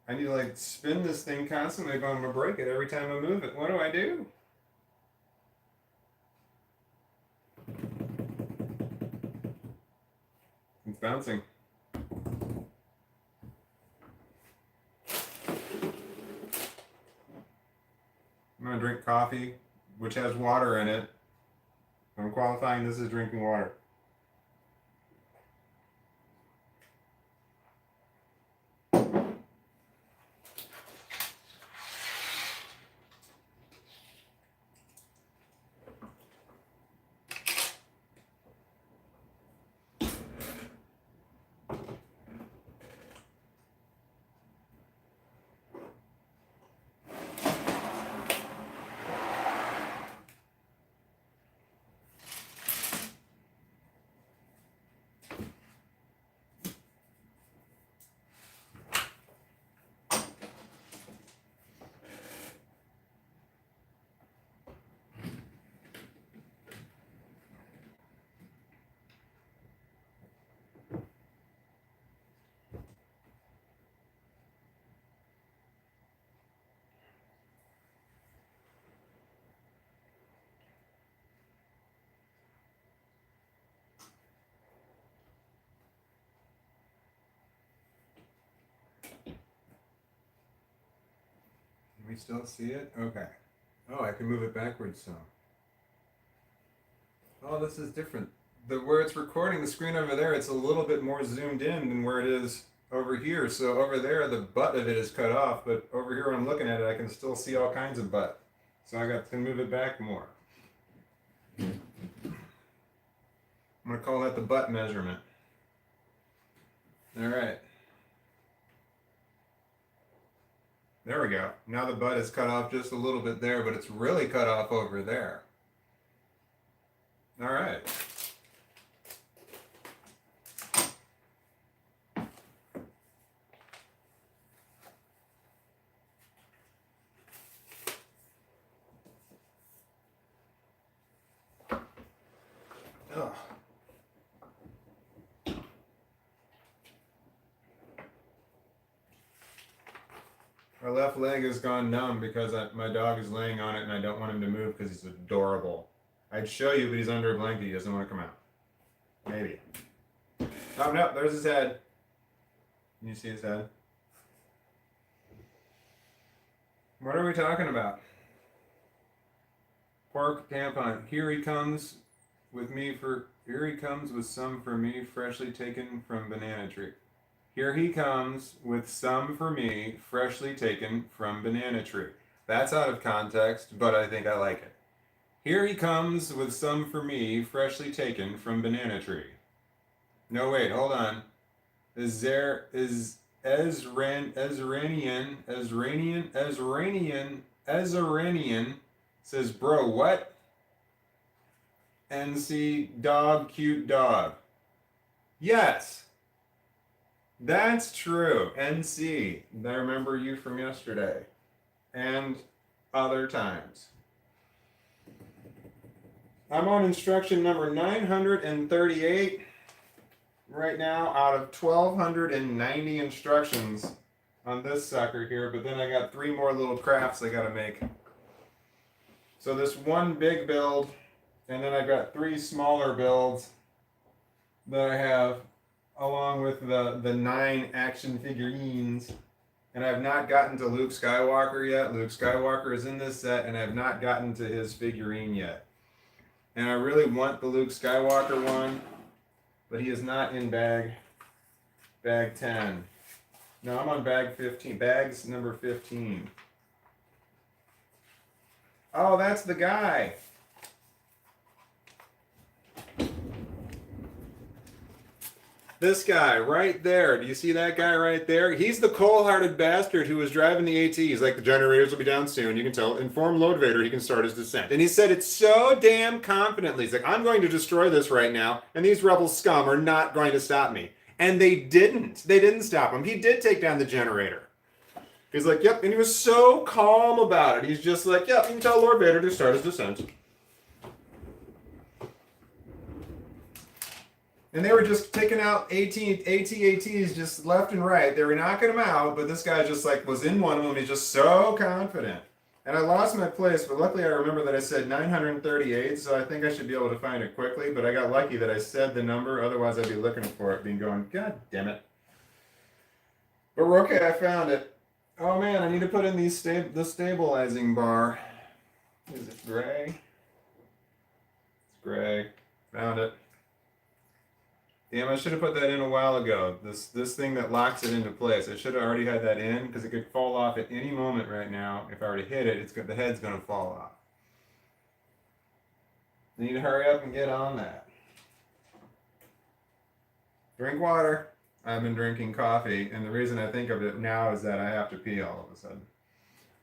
I need to like spin this thing constantly, but I'm gonna break it every time I move it. What do I do? It's bouncing. I'm gonna drink coffee, which has water in it. I'm qualifying this as drinking water. Can we still see it? Okay. Oh, I can move it backwards some. Oh, this is different. Where it's recording the screen over there, it's a little bit more zoomed in than where it is over here. So over there, the butt of it is cut off, but over here when I'm looking at it, I can still see all kinds of butt. So I got to move it back more. I'm gonna call that the butt measurement. All right. There we go. Now the butt is cut off just a little bit there, but it's really cut off over there. All right. Ugh. My left leg has gone numb because my dog is laying on it and I don't want him to move because he's adorable. I'd show you, but he's under a blanket. He doesn't want to come out. Maybe. Oh, no, there's his head. Can you see his head? What are we talking about? Pork tampon. Here he comes with some for me, freshly taken from banana tree. Here he comes with some for me, freshly taken from banana tree. That's out of context, but I think I like it. Here he comes with some for me, freshly taken from banana tree. No, wait, hold on. Ezranian says, bro, what? NC, dog, cute dog. Yes. That's true. NC. I remember you from yesterday. And other times. I'm on instruction number 938 right now out of 1,290 instructions on this sucker here, but then I got 3 more little crafts I gotta make. So this one big build, and then I've got 3 smaller builds that I have along with the 9 action figurines. And I've not gotten to Luke Skywalker yet. Luke Skywalker is in this set, and I've not gotten to his figurine yet. And I really want the Luke Skywalker one, but he is not in bag 10. No, I'm on bag 15. Bags number 15. Oh, that's the guy. This guy right there. Do you see that guy right there? He's the cold-hearted bastard who was driving the AT. He's like, the generators will be down soon. You can tell. Inform Loadvator he can start his descent. And he said it so damn confidently. He's like, I'm going to destroy this right now, and these rebel scum are not going to stop me. And they didn't. They didn't stop him. He did take down the generator. He's like, yep. And he was so calm about it. He's just like, yep, you can tell Lord Vader to start his descent. And they were just taking out AT-ATs just left and right. They were knocking them out, but this guy just like was in one of them. He's just so confident. And I lost my place, but luckily I remember that I said 938, so I think I should be able to find it quickly. But I got lucky that I said the number, otherwise I'd be looking for it, being going, God damn it. But we're okay, I found it. Oh man, I need to put in the stabilizing bar. Is it gray? It's gray. Found it. Damn, I should have put that in a while ago. This thing that locks it into place. I should have already had that in because it could fall off at any moment right now. If I were to hit it, the head's going to fall off. I need to hurry up and get on that. Drink water. I've been drinking coffee, and the reason I think of it now is that I have to pee all of a sudden.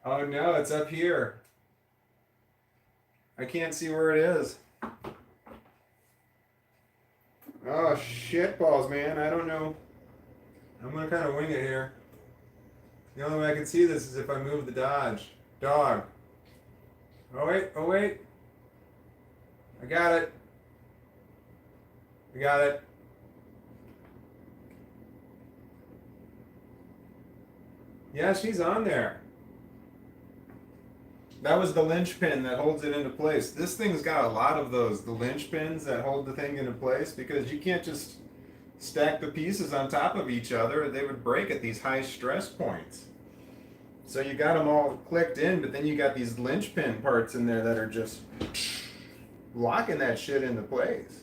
Oh no, it's up here. I can't see where it is. Oh, shit balls, man. I don't know. I'm going to kind of wing it here. The only way I can see this is if I move the dog. Oh, wait. Oh, wait. I got it. I got it. Yeah, she's on there. That was the linchpin that holds it into place. This thing's got a lot of those, the linchpins that hold the thing into place, because you can't just stack the pieces on top of each other. They would break at these high stress points. So you got them all clicked in, but then you got these linchpin parts in there that are just locking that shit into place.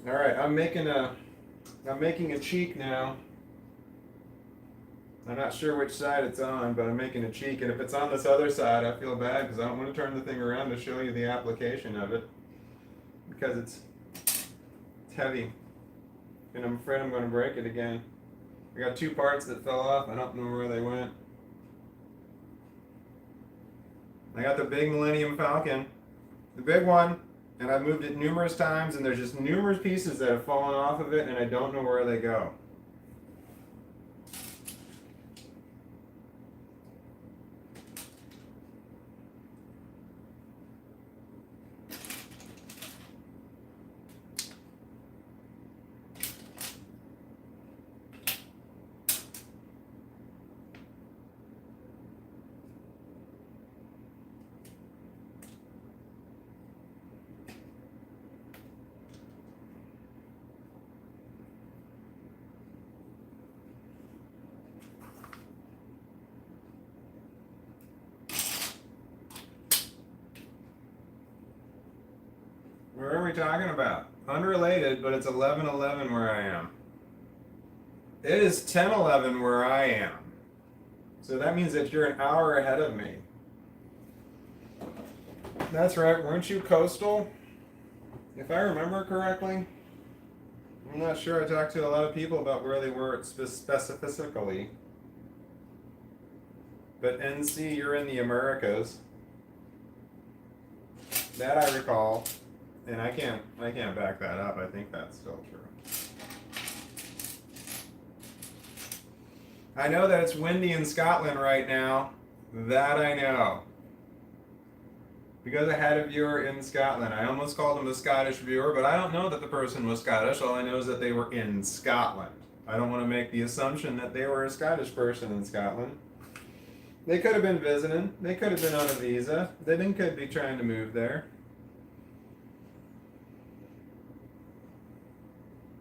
All right, I'm making a cheek now. I'm not sure which side it's on, but I'm making a cheek. And if it's on this other side, I feel bad because I don't want to turn the thing around to show you the application of it. Because it's heavy. And I'm afraid I'm going to break it again. I got two parts that fell off. I don't know where they went. I got the big Millennium Falcon. The big one. And I've moved it numerous times, and there's just numerous pieces that have fallen off of it, and I don't know where they go. Where are we talking about? Unrelated, but it's 11:11 where I am. It is 10:11 where I am. So that means that you're an hour ahead of me. That's right, weren't you coastal? If I remember correctly. I'm not sure. I talked to a lot of people about where they were specifically. But NC, you're in the Americas. That I recall. And I can't back that up. I think that's still true. I know that it's windy in Scotland right now. That I know. Because I had a viewer in Scotland. I almost called him a Scottish viewer, but I don't know that the person was Scottish. All I know is that they were in Scotland. I don't want to make the assumption that they were a Scottish person in Scotland. They could have been visiting. They could have been on a visa. They could be trying to move there.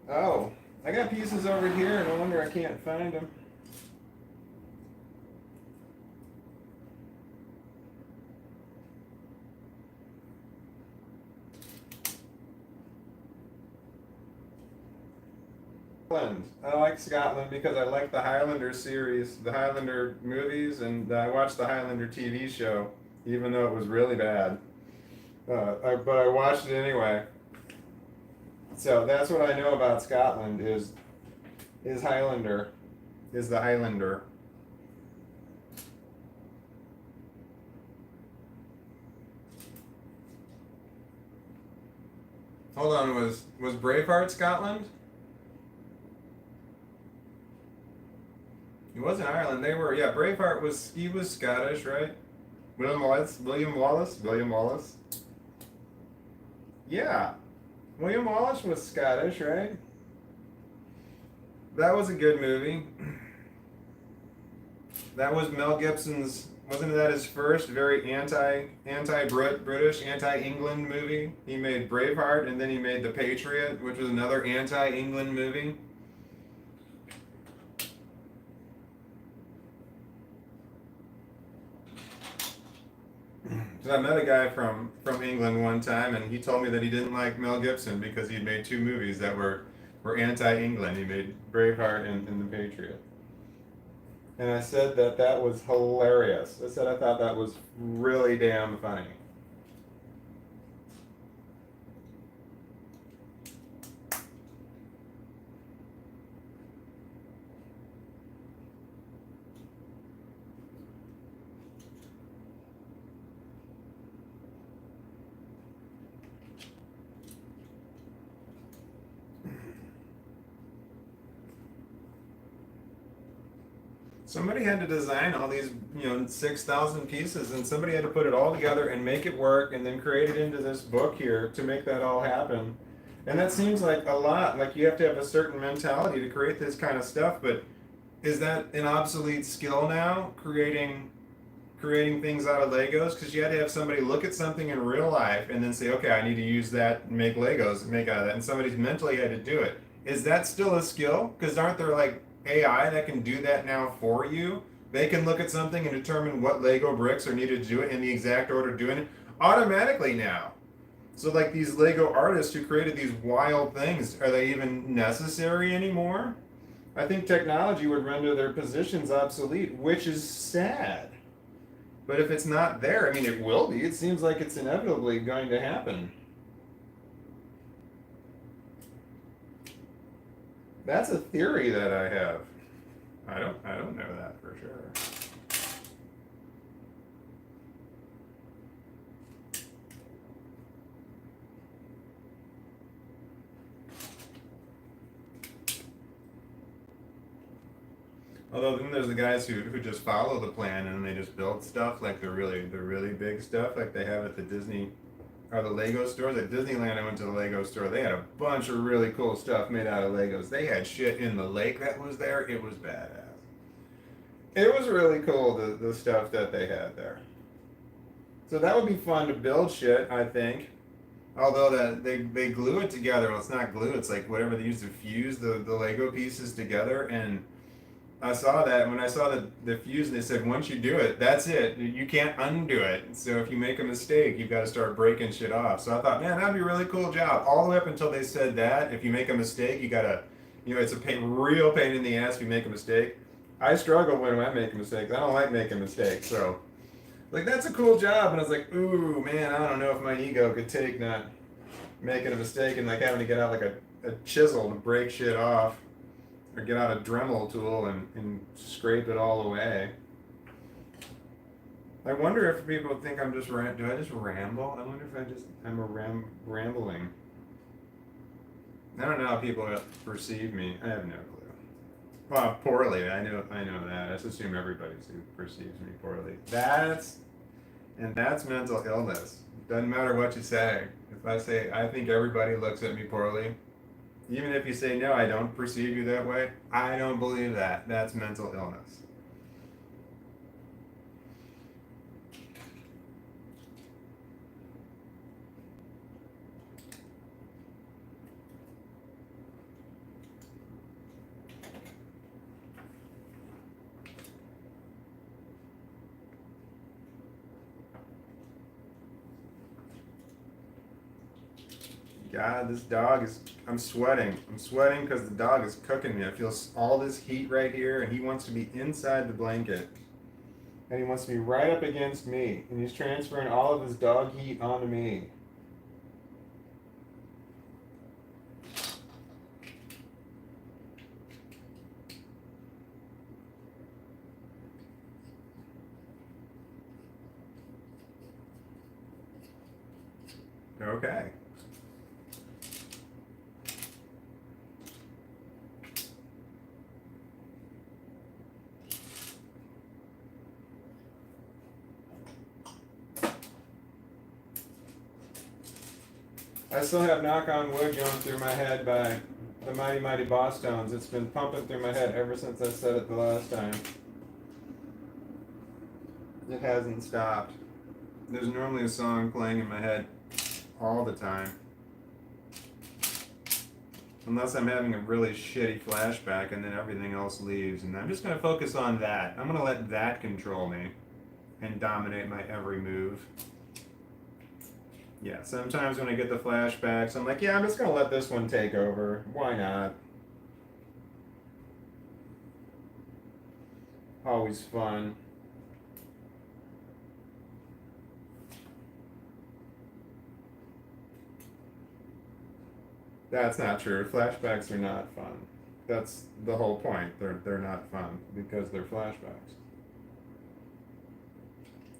Oh, I got pieces over here. No wonder I can't find them. Scotland. I like Scotland because I like the Highlander series, the Highlander movies, and I watched the Highlander TV show. even though it was really bad. But I watched it anyway. So that's what I know about Scotland is Highlander, is the Highlander. Hold on, was Braveheart Scotland? He was in Ireland. They were, yeah. Braveheart was Scottish, right? William Wallace. Yeah, William Wallace was Scottish, right? That was a good movie. That was Mel Gibson's. Wasn't that his first very British, anti England movie? He made Braveheart, and then he made The Patriot, which was another anti England movie. So I met a guy from England one time, and he told me that he didn't like Mel Gibson because he'd made two movies that were anti-England. He made Braveheart and The Patriot. And I said that was hilarious. I said I thought that was really damn funny. Somebody had to design all these, 6,000 pieces, and somebody had to put it all together and make it work, and then create it into this book here to make that all happen. And that seems like a lot. Like you have to have a certain mentality to create this kind of stuff. But is that an obsolete skill now? Creating things out of Legos? Because you had to have somebody look at something in real life and then say, okay, I need to use that and make Legos and make out of that. And somebody's mentally had to do it. Is that still a skill? Because aren't there like AI that can do that now for you? They can look at something and determine what Lego bricks are needed to do it in the exact order doing it automatically now. So like these Lego artists who created these wild things, are they even necessary anymore? I think technology would render their positions obsolete, which is sad. But if it's not there, I mean, it will be. It seems like it's inevitably going to happen. That's a theory that I have. I don't know that for sure. Although then there's the guys who just follow the plan and they just build stuff like the really big stuff like they have at the Disney or the Lego stores. At Disneyland, I went to the Lego store. They had a bunch of really cool stuff made out of Legos. They had shit in the lake that was there. It was badass. It was really cool, the stuff that they had there. So that would be fun to build shit, I think. Although that they glue it together. Well, it's not glue. It's like whatever they use to fuse the Lego pieces together. And I saw that when I saw the fuse, and they said once you do it, that's it. You can't undo it. So if you make a mistake, you've got to start breaking shit off. So I thought, man, that'd be a really cool job. All the way up until they said that if you make a mistake, you gotta, it's a real pain in the ass if you make a mistake. I struggle when I make mistakes. I don't like making mistakes. So, like, that's a cool job. And I was like, ooh, man, I don't know if my ego could take not making a mistake and like having to get out like a chisel to break shit off. Or get out a Dremel tool and scrape it all away. I wonder if people think I'm just do I just ramble? I wonder if I'm rambling. I don't know how people perceive me. I have no clue. Well, poorly. I know that. I just assume everybody perceives me poorly. That's mental illness. Doesn't matter what you say. If I say I think everybody looks at me poorly, even if you say, no, I don't perceive you that way, I don't believe that. That's mental illness. God, this dog I'm sweating. I'm sweating because the dog is cooking me. I feel all this heat right here, and he wants to be inside the blanket. And he wants to be right up against me. And he's transferring all of his dog heat onto me. Okay. I still have Knock on Wood going through my head by the Mighty Mighty Boss Tones. It's been pumping through my head ever since I said it the last time. It hasn't stopped. There's normally a song playing in my head all the time. Unless I'm having a really shitty flashback and then everything else leaves. And I'm just going to focus on that. I'm going to let that control me and dominate my every move. Yeah, sometimes when I get the flashbacks, I'm like, yeah, I'm just going to let this one take over. Why not? Always fun. That's not true. Flashbacks are not fun. That's the whole point. They're not fun because they're flashbacks.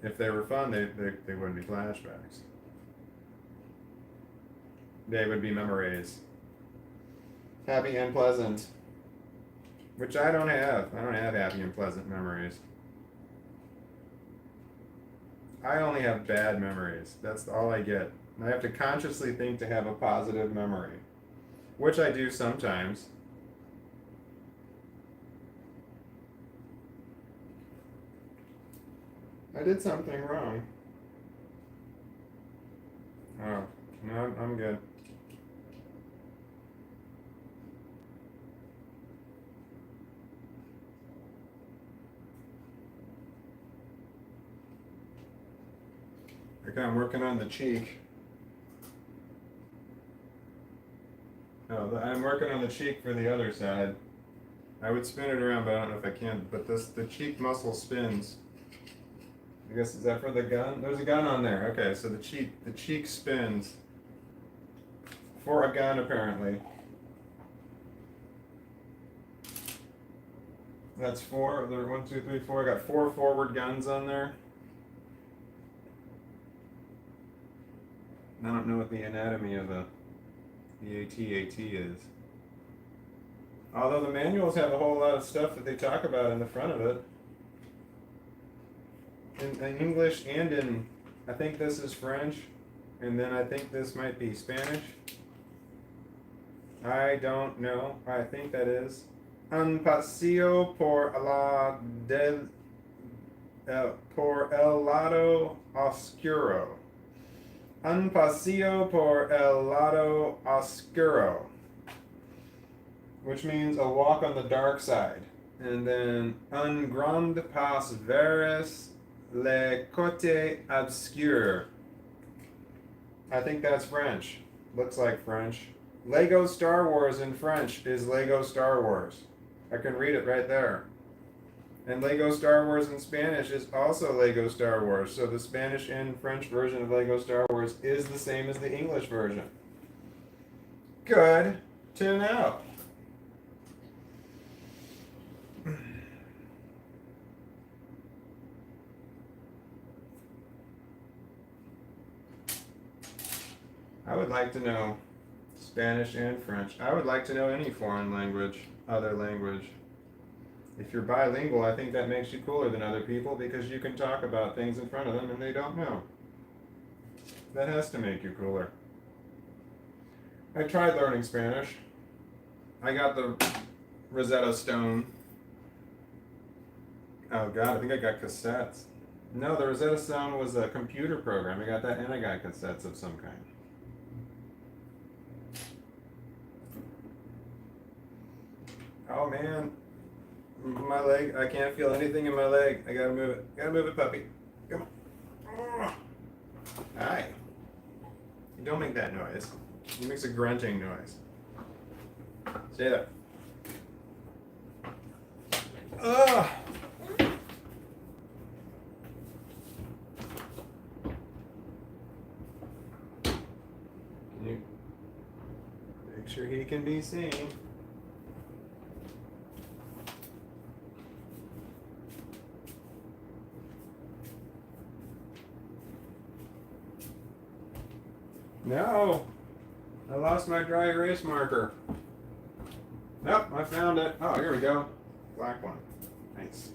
If they were fun, they wouldn't be flashbacks. They would be memories. Happy and pleasant. Which I don't have. I don't have happy and pleasant memories. I only have bad memories. That's all I get. And I have to consciously think to have a positive memory. Which I do sometimes. I did something wrong. Oh, no, I'm good. Okay, I'm working on the cheek. Oh, I'm working on the cheek for the other side. I would spin it around, but I don't know if I can. But the cheek muscle spins. I guess, is that for the gun? There's a gun on there. Okay, so the cheek spins for a gun apparently. That's four. There, 1, 2, 3, 4. I got 4 forward guns on there. I don't know what the anatomy of the AT-AT is. Although the manuals have a whole lot of stuff that they talk about in the front of it. In English and in, I think this is French, and then I think this might be Spanish. I don't know. I think that is. Un paseo por el lado oscuro. Un paseo por el lado oscuro, which means a walk on the dark side. And then un grand pas vers le côté obscur. I think that's French. Looks like French. Lego Star Wars in French is Lego Star Wars. I can read it right there. And Lego Star Wars in Spanish is also Lego Star Wars. So the Spanish and French version of Lego Star Wars is the same as the English version. Good to know. I would like to know Spanish and French. I would like to know any foreign language, other language. If you're bilingual, I think that makes you cooler than other people because you can talk about things in front of them and they don't know. That has to make you cooler. I tried learning Spanish. I got the Rosetta Stone. Oh God, I think I got cassettes. No, the Rosetta Stone was a computer program. I got that and I got cassettes of some kind. Oh man. My leg, I can't feel anything in my leg. I gotta move it. Gotta move it, puppy. Come on. Hi. Don't make that noise. It makes a grunting noise. Stay there. Ugh. sure he can be seen. No! I lost my dry erase marker. Nope, I found it. Oh, here we go. Black one. Nice.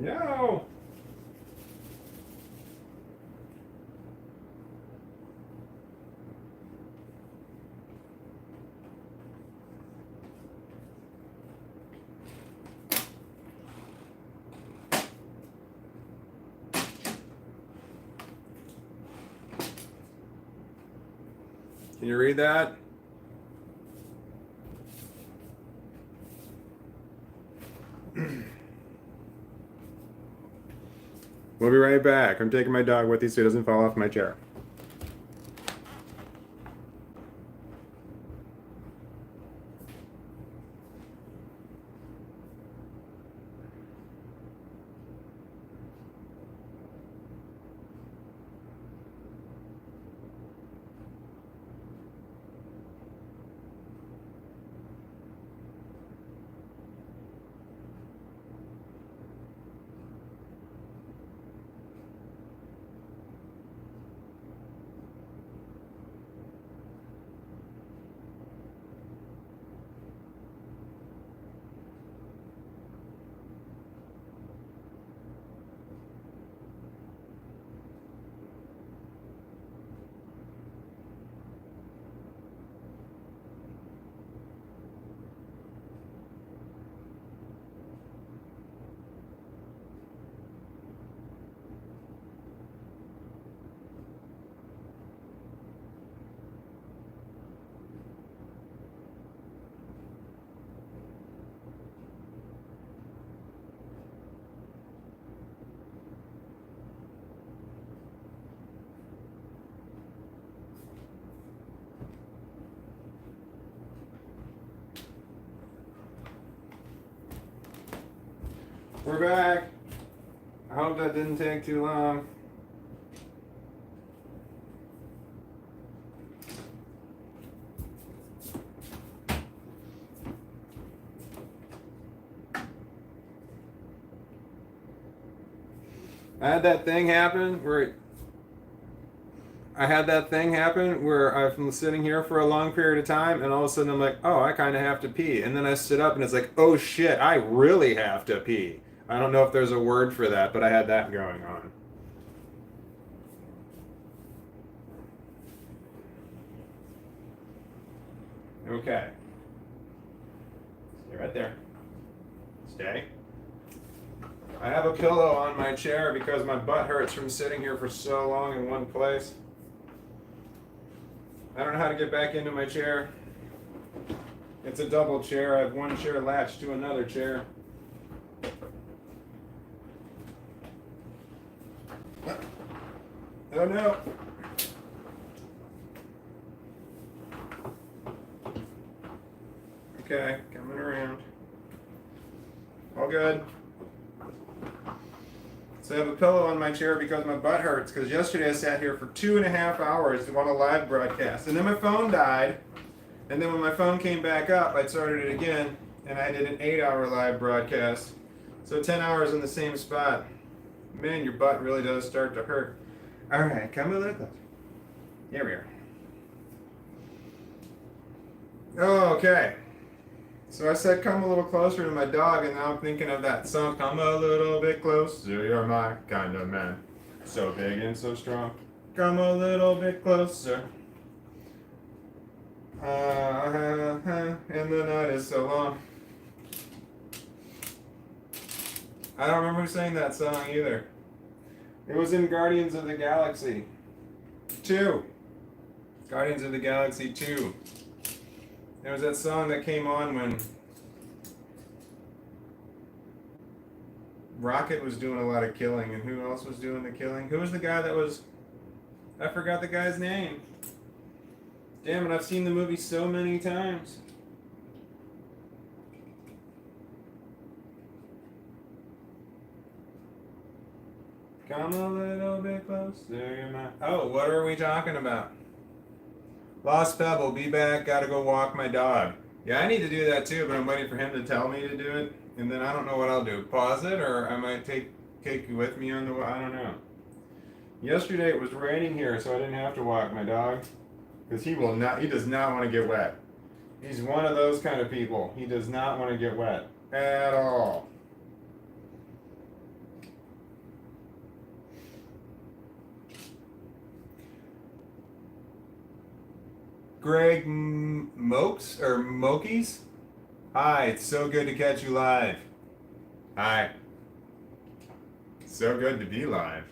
No! Can you read that? We'll be right back. I'm taking my dog with me so he doesn't fall off my chair. We're back. I hope that didn't take too long. I had that thing happen where I'm sitting here for a long period of time and all of a sudden I'm like, oh, I kind of have to pee. And then I stood up and it's like, oh shit, I really have to pee. I don't know if there's a word for that, but I had that going on. Okay. Stay right there. Stay. I have a pillow on my chair because my butt hurts from sitting here for so long in one place. I don't know how to get back into my chair. It's a double chair. I have one chair latched to another chair. Oh no. Okay, coming around. All good. So I have a pillow on my chair because my butt hurts, because yesterday I sat here for 2.5 hours on a live broadcast, and then my phone died, and then when my phone came back up, I started it again, and I did an 8-hour live broadcast. So 10 hours in the same spot. Man, your butt really does start to hurt. All right, come a little closer. Here we are. Oh, okay. So I said come a little closer to my dog, and now I'm thinking of that song, come a little bit closer, you're my kind of man. So big and so strong. Come a little bit closer. And the night is so long. I don't remember who sang that song either. It was in Guardians of the Galaxy 2. Guardians of the Galaxy 2. There was that song that came on when Rocket was doing a lot of killing, and who else was doing the killing? Who was the guy that was? I forgot the guy's name. Damn it! I've seen the movie so many times. Come a little bit closer. Oh, what are we talking about? Lost Pebble, be back, gotta go walk my dog. Yeah, I need to do that too, but I'm waiting for him to tell me to do it, and then I don't know what I'll do. Pause it, or I might take you with me on the, I don't know. Yesterday it was raining here, so I didn't have to walk my dog, because he does not want to get wet. He's one of those kind of people. He does not want to get wet at all. Greg Mokes or Mokies? Hi, it's so good to catch you live. Hi. So good to be live.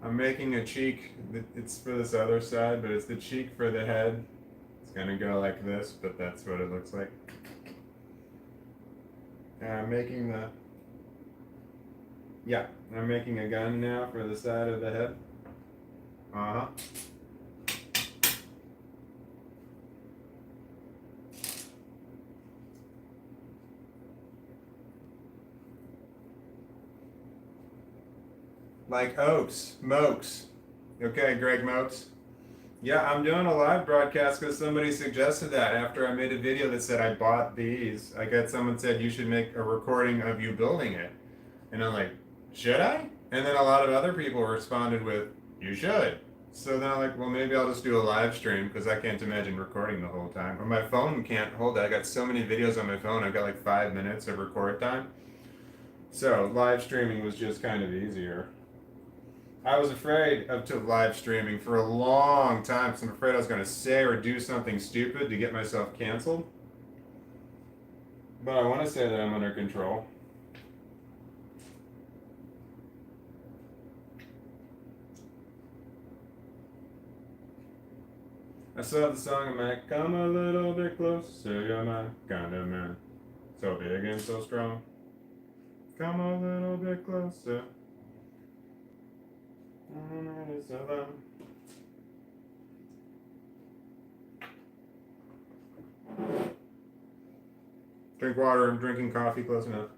I'm making a cheek. It's for this other side, but it's the cheek for the head. It's gonna go like this, but that's what it looks like. And I'm making the... Yeah, I'm making a gun now for the side of the head. Uh-huh. Like Oaks, Mokes. Okay, Greg Mokes. Yeah, I'm doing a live broadcast because somebody suggested that after I made a video that said I bought these. I got someone said you should make a recording of you building it. And I'm like, should I? And then a lot of other people responded with, you should. So then I'm like, well, maybe I'll just do a live stream because I can't imagine recording the whole time. Or my phone can't hold it. I got so many videos on my phone. I've got like 5 minutes of record time. So live streaming was just kind of easier. I was afraid of live streaming for a long time because I'm afraid I was going to say or do something stupid to get myself canceled. But I want to say that I'm under control. I saw the song, I'm like, come a little bit closer, you're my kind of man. So big and so strong. Come a little bit closer. Drink water, I'm drinking coffee, close enough.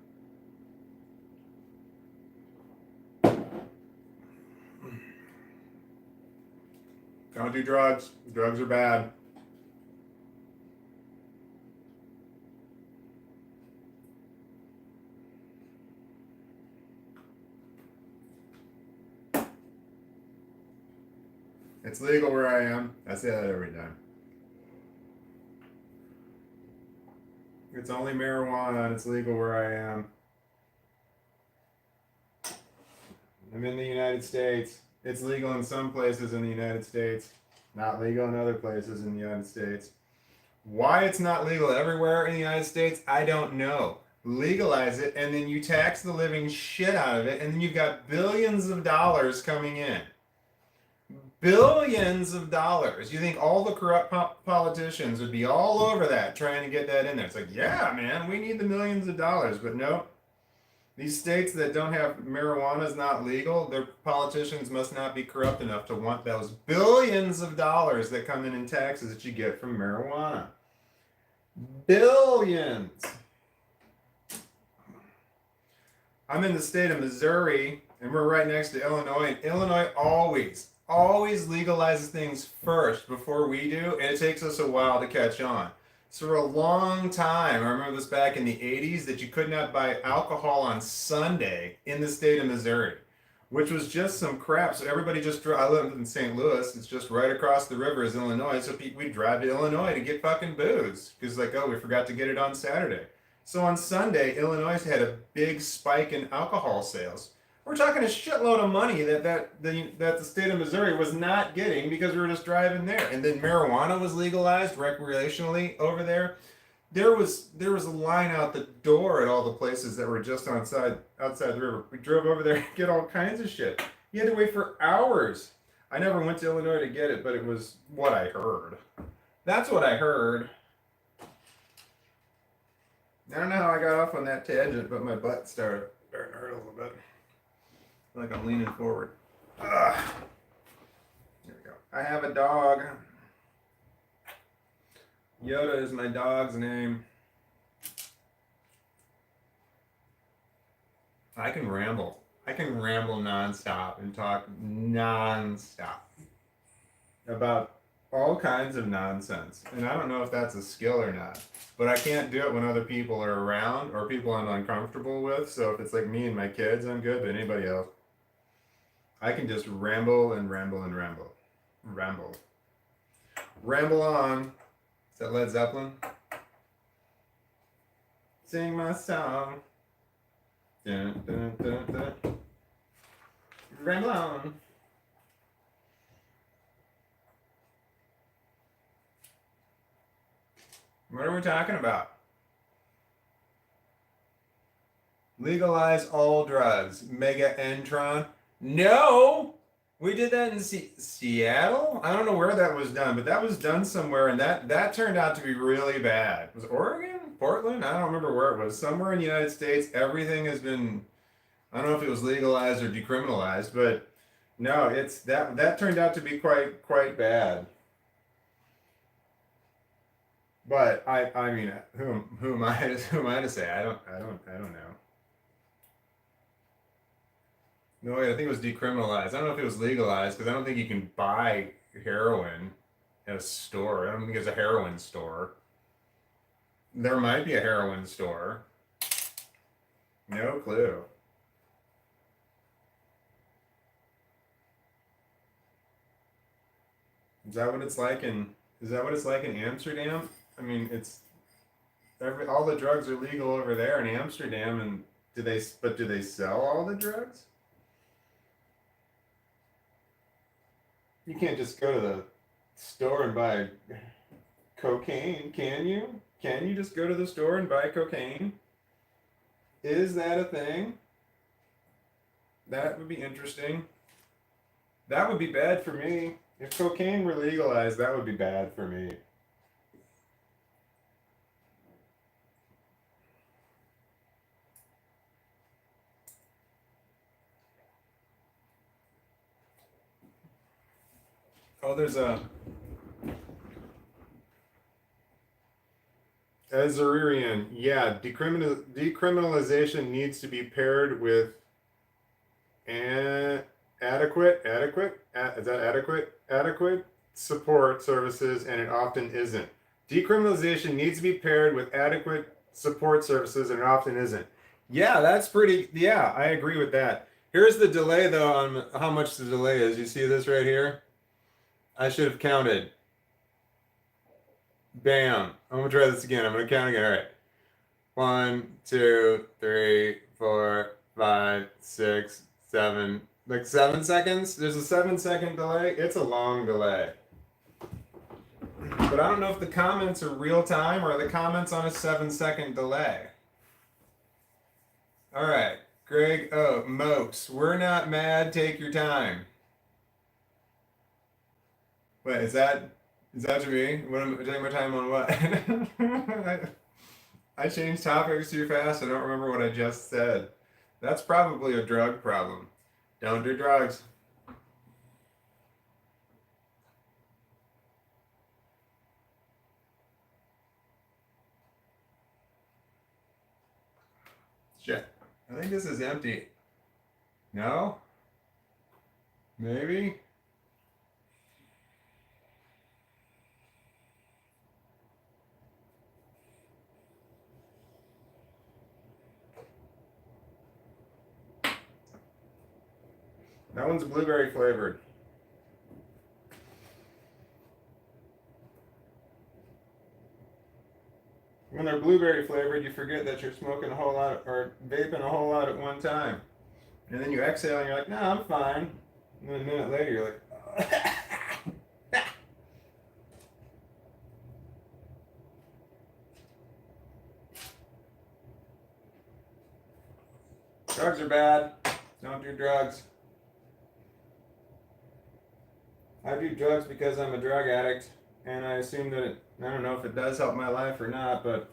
Don't do drugs. Drugs are bad. It's legal where I am. I say that every time. It's only marijuana and it's legal where I am. I'm in the United States. It's legal in some places in the United States. Not legal in other places in the United States. Why it's not legal everywhere in the United States, I don't know. Legalize it and then you tax the living shit out of it and then you've got billions of dollars coming in. Billions of dollars. You think all the corrupt politicians would be all over that trying to get that in there? It's like, yeah, man, we need the millions of dollars. But no, these states that don't have marijuana is not legal, their politicians must not be corrupt enough to want those billions of dollars that come in taxes that you get from marijuana. Billions. I'm in the state of Missouri, and we're right next to Illinois. And Illinois always legalizes things first before we do, and it takes us a while to catch on. So for a long time, I remember this back in the 80s, that you could not buy alcohol on Sunday in the state of Missouri, which was just some crap. So everybody just I live in St. Louis. It's just right across the river is Illinois. So we drive to Illinois to get fucking booze because like, oh, we forgot to get it on Saturday. So on Sunday, Illinois had a big spike in alcohol sales. We're talking a shitload of money that the state of Missouri was not getting because we were just driving there. And then marijuana was legalized recreationally over there. There was a line out the door at all the places that were just outside the river. We drove over there to get all kinds of shit. You had to wait for hours. I never went to Illinois to get it, but it was what I heard. That's what I heard. I don't know how I got off on that tangent, but my butt started to hurt a little bit. Like I'm leaning forward. Ugh. There we go. I have a dog. Yoda is my dog's name. I can ramble. I can ramble nonstop and talk nonstop about all kinds of nonsense. And I don't know if that's a skill or not. But I can't do it when other people are around or people I'm uncomfortable with. So if it's like me and my kids, I'm good. But anybody else, I can just ramble and ramble and ramble. Ramble. Ramble on. Is that Led Zeppelin? Sing my song. Dun, dun, dun, dun. Ramble on. What are we talking about? Legalize all drugs. Mega Entron. No! We did that in Seattle? I don't know where that was done, but that was done somewhere, and that turned out to be really bad. Was it Oregon? Portland? I don't remember where it was. Somewhere in the United States, everything has been, I don't know if it was legalized or decriminalized, but no, it's that turned out to be quite bad. But I mean, who am I who am I to say? I don't know. No, wait, I think it was decriminalized. I don't know if it was legalized because I don't think you can buy heroin at a store. I don't think there's a heroin store. There might be a heroin store. No clue. Is that what it's like in Is that what it's like in Amsterdam? I mean, it's all the drugs are legal over there in Amsterdam, and do they sell all the drugs? You can't just go to the store and buy cocaine, can you? Can you just go to the store and buy cocaine? Is that a thing? That would be interesting. That would be bad for me. If cocaine were legalized, that would be bad for me. Oh, there's a Azaririan. Yeah, decriminalization needs to be paired with an is that adequate support services, and it often isn't. Decriminalization needs to be paired with adequate support services, and it often isn't. Yeah, that's pretty. Yeah, I agree with that. Here's the delay though on how much the delay is. You see this right here? I should have counted. Bam. I'm gonna try this again. I'm gonna count again. All right. 1, 2, 3, 4, 5, 6, 7. Like 7 seconds? There's a 7 second delay. It's a long delay. But I don't know if the comments are real time or the comments on a 7 second delay. All right. Greg, oh, Mokes. We're not mad. Take your time. Wait, is that to me? What am I taking my time on what? I changed topics too fast. I don't remember what I just said. That's probably a drug problem. Don't do drugs. Shit. I think this is empty. No? Maybe? That one's blueberry flavored. When they're blueberry flavored, you forget that you're smoking a whole lot or vaping a whole lot at one time. And then you exhale and you're like, no, I'm fine. And then a minute later, you're like, drugs are bad. Don't do drugs. I do drugs because I'm a drug addict. And I assume that I don't know if it does help my life or not, but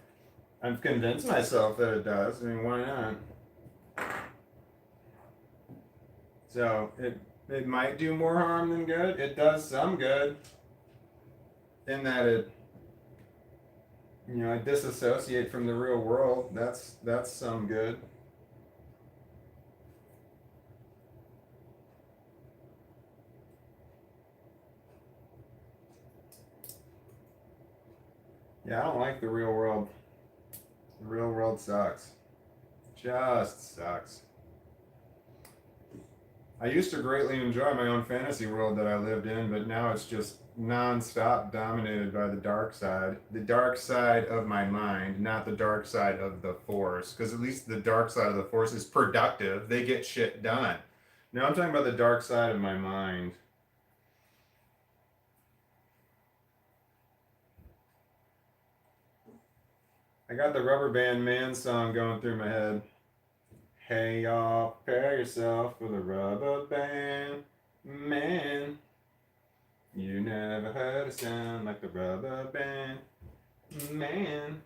I've convinced myself that it does. I mean, why not? So it might do more harm than good. It does some good in that I disassociate from the real world. That's some good. Yeah, I don't like the real world. The real world sucks. Just sucks. I used to greatly enjoy my own fantasy world that I lived in, but now it's just non-stop dominated by the dark side. The dark side of my mind, not the dark side of the force. Because at least the dark side of the force is productive. They get shit done. Now I'm talking about the dark side of my mind. I got the Rubber Band Man song going through my head. Hey y'all, prepare yourself for the Rubber Band Man. You never heard a sound like the Rubber Band Man.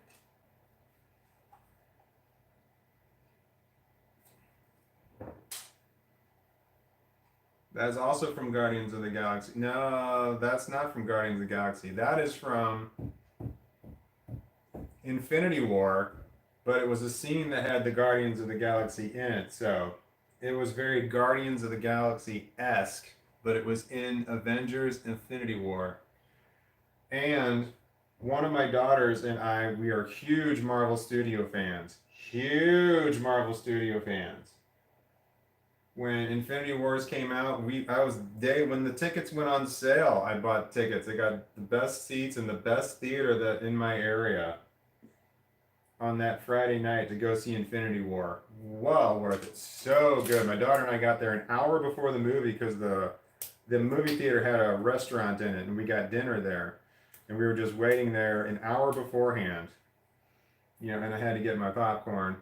That's also from Guardians of the Galaxy. No, that's not from Guardians of the Galaxy. That is from Infinity War, but it was a scene that had the Guardians of the Galaxy in it. So it was very Guardians of the Galaxy-esque, but it was in Avengers Infinity War. And one of my daughters and I, we are huge Marvel Studio fans. Huge Marvel Studio fans. When Infinity Wars came out, when the tickets went on sale, I bought tickets. I got the best seats in the best theater that in my area on that Friday night to go see Infinity War. Well worth it. So good. My daughter and I got there an hour before the movie because the movie theater had a restaurant in it, and we got dinner there. And we were just waiting there an hour beforehand. And I had to get my popcorn.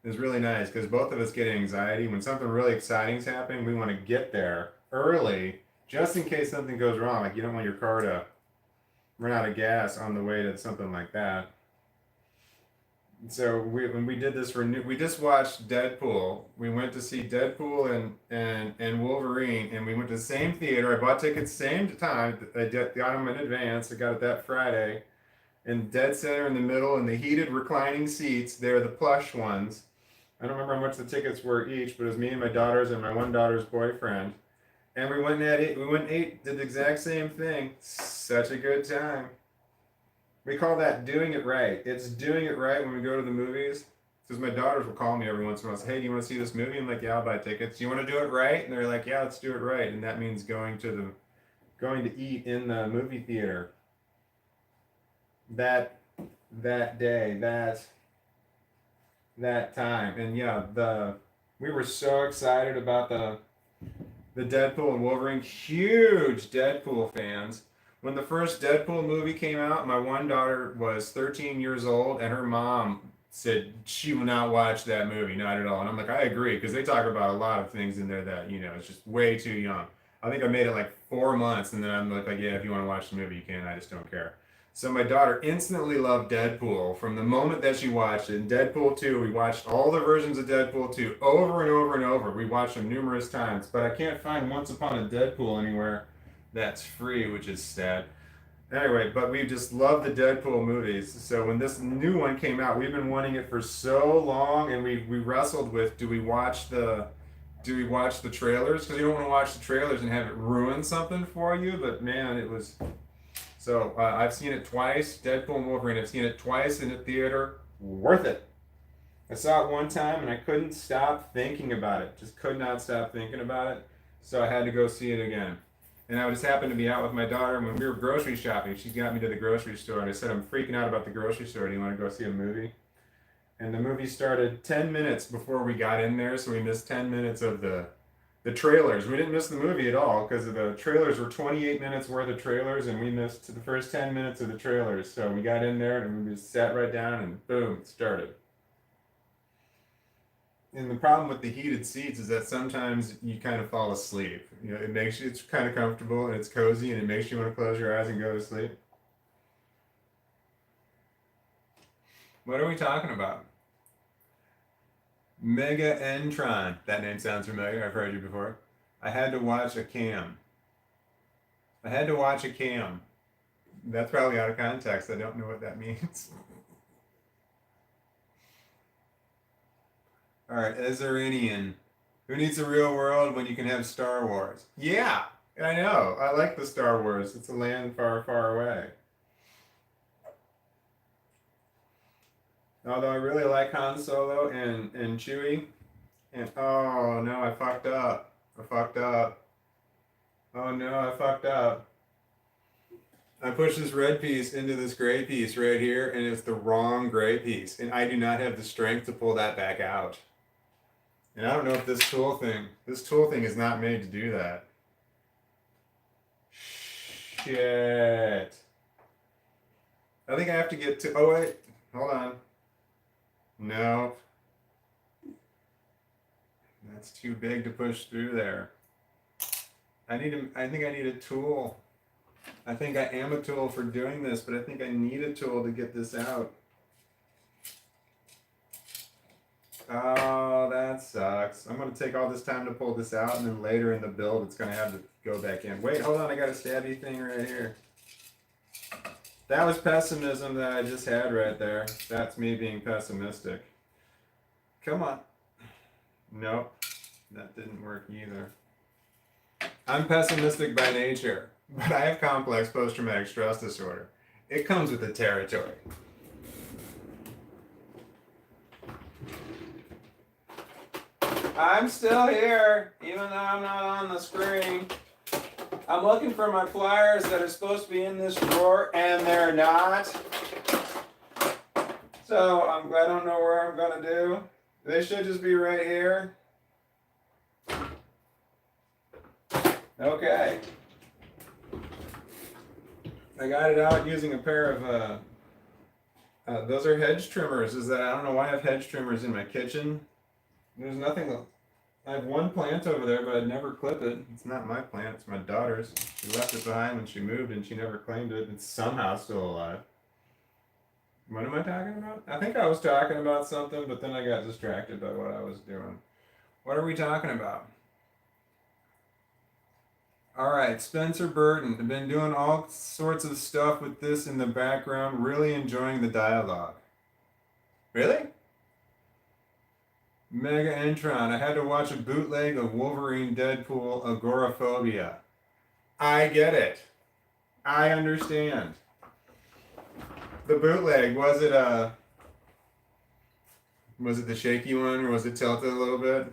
It was really nice because both of us get anxiety. When something really exciting is happening, we want to get there early just in case something goes wrong. Like you don't want your car to run out of gas on the way to something like that. So when we did this we just watched Deadpool. We went to see Deadpool and Wolverine, and we went to the same theater. I bought tickets same time. I got them in advance. I got it that Friday, and dead center in the middle, in the heated reclining seats. They're the plush ones. I don't remember how much the tickets were each, but it was me and my daughters and my one daughter's boyfriend. And we went and ate. We went and ate, did the exact same thing. Such a good time. We call that doing it right. It's doing it right when we go to the movies. Because my daughters will call me every once in a while and say, hey, do you want to see this movie? I'm like, yeah, I'll buy tickets. Do you want to do it right? And they're like, yeah, let's do it right. And that means going to eat in the movie theater. That day, that time. And yeah, we were so excited about the Deadpool and Wolverine. Huge Deadpool fans. When the first Deadpool movie came out, my one daughter was 13 years old, and her mom said she will not watch that movie, not at all. And I'm like, I agree, because they talk about a lot of things in there that, it's just way too young. I think I made it like 4 months, and then I'm like, yeah, if you want to watch the movie, you can. I just don't care. So my daughter instantly loved Deadpool from the moment that she watched it. And Deadpool 2, we watched all the versions of Deadpool 2 over and over and over. We watched them numerous times, but I can't find Once Upon a Deadpool anywhere that's free, which is sad. Anyway, but we just love the Deadpool movies. So when this new one came out, we've been wanting it for so long, and we wrestled with do we watch the trailers? Because you don't want to watch the trailers and have it ruin something for you. But man, it was so. I've seen it twice. Deadpool and Wolverine. I've seen it twice in a theater. Worth it. I saw it one time and I couldn't stop thinking about it. Just could not stop thinking about it. So I had to go see it again. And I just happened to be out with my daughter when we were grocery shopping. She got me to the grocery store, and I said, I'm freaking out about the grocery store. Do you want to go see a movie? And the movie started 10 minutes before we got in there, so we missed 10 minutes of the trailers. We didn't miss the movie at all because the trailers were 28 minutes worth of trailers, and we missed the first 10 minutes of the trailers. So we got in there, and we just sat right down, and boom, it started. And the problem with the heated seats is that sometimes you kind of fall asleep. You know, it makes you, it's kind of comfortable and it's cozy and it makes you want to close your eyes and go to sleep. What are we talking about? Mega Entron. That name sounds familiar. I've heard you before. I had to watch a cam. I had to watch a cam. That's probably out of context. I don't know what that means. All right, Ezeranian. Who needs a real world when you can have Star Wars? Yeah, I know. I like the Star Wars. It's a land far, far away. Although I really like Han Solo and Chewie. And oh no, I fucked up. I fucked up. Oh no, I fucked up. I pushed this red piece into this gray piece right here, and it's the wrong gray piece. And I do not have the strength to pull that back out. And I don't know if this tool thing is not made to do that. Shit. I think I have to get to, oh wait, hold on. No. That's too big to push through there. I think I need a tool. I think I am a tool for doing this, but I think I need a tool to get this out. Oh, that sucks. I'm going to take all this time to pull this out, and then later in the build, it's going to have to go back in. Wait, hold on. I got a stabby thing right here. That was pessimism that I just had right there. That's me being pessimistic. Come on. Nope. That didn't work either. I'm pessimistic by nature, but I have complex post-traumatic stress disorder. It comes with the territory. I'm still here, even though I'm not on the screen. I'm looking for my flyers that are supposed to be in this drawer, and they're not. So I don't know where I'm going to do. They should just be right here. Okay. I got it out using a pair of, those are hedge trimmers. I don't know why I have hedge trimmers in my kitchen. There's nothing. I have one plant over there, but I'd never clip it. It's not my plant, it's my daughter's. She left it behind when she moved and she never claimed it. It's somehow still alive. What am I talking about? I think I was talking about something, but then I got distracted by what I was doing. What are we talking about? All right, Spencer Burton. I've been doing all sorts of stuff with this in the background, really enjoying the dialogue. Really? Mega Entron. I had to watch a bootleg of Wolverine Deadpool Agoraphobia. I get it. I understand. The bootleg, was it the shaky one, or was it tilted a little bit?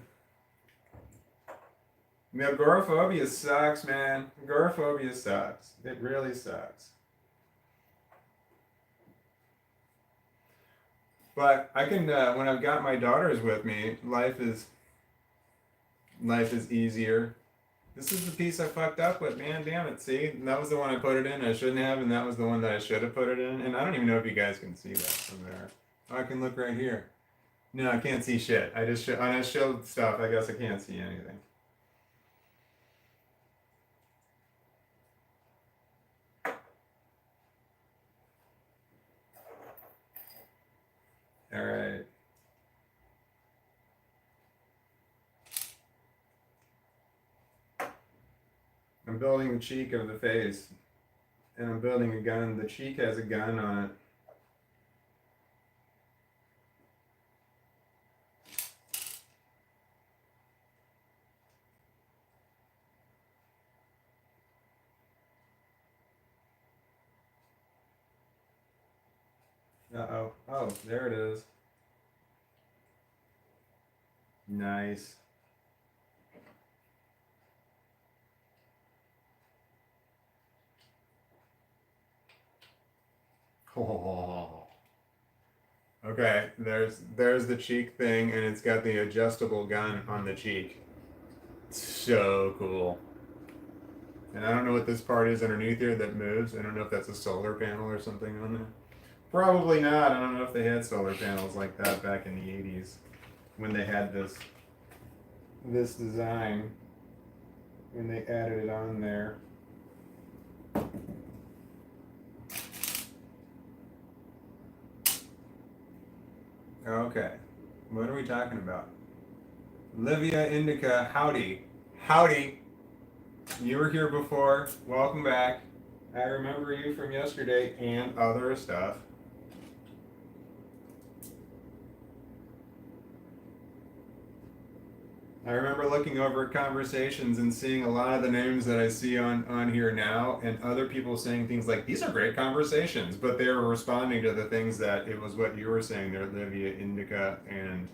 The agoraphobia sucks, man. Agoraphobia sucks. It really sucks. But I can, when I've got my daughters with me, life is easier. This is the piece I fucked up with, man. Damn it, see? And that was the one I put it in I shouldn't have, and that was the one that I should have put it in. And I don't even know if you guys can see that from there. Oh, I can look right here. No, I can't see shit. I showed stuff. I guess I can't see anything. All right. I'm building the cheek of the face, and I'm building a gun. The cheek has a gun on it. Uh-oh. Oh, there it is. Nice. Oh. Okay, there's the cheek thing, and it's got the adjustable gun on the cheek. So cool. And I don't know what this part is underneath here that moves. I don't know if that's a solar panel or something on there. Probably not. I don't know if they had solar panels like that back in the 80s. when they had this design, when they added it on there. Okay, what are we talking about? Livia Indica, howdy. Howdy. You were here before. Welcome back. I remember you from yesterday and other stuff. I remember looking over conversations and seeing a lot of the names that I see on here now, and other people saying things like, these are great conversations, but they were responding to the things that it was what you were saying there, Livia Indica, and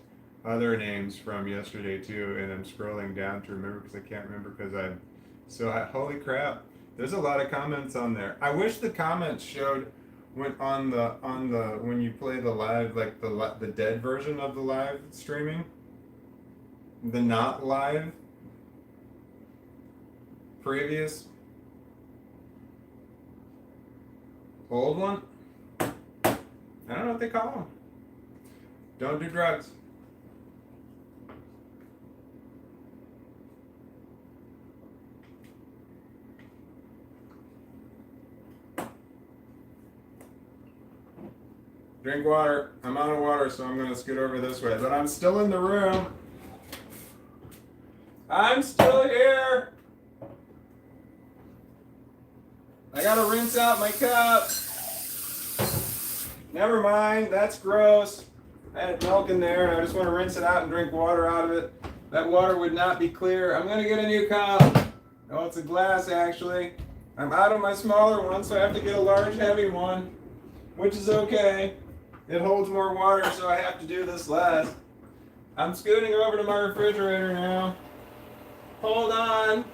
other names from yesterday too. And I'm scrolling down to remember because I can't remember because I'm so holy crap. There's a lot of comments on there. I wish the comments showed when on the when you play the live, like the dead version of the live streaming. The not live previous old one. I don't know what they call them. Don't do drugs. Drink water. I'm out of water, so I'm going to scoot over this way. But I'm still in the room. I'm still here. I gotta rinse out my cup. Never mind, that's gross. I had milk in there and I just want to rinse it out and drink water out of it. That water would not be clear. I'm gonna get a new cup. Oh, it's a glass actually. I'm out of my smaller one, so I have to get a large heavy one, which is okay. It holds more water, so I have to do this less. I'm scooting over to my refrigerator now. Hold on.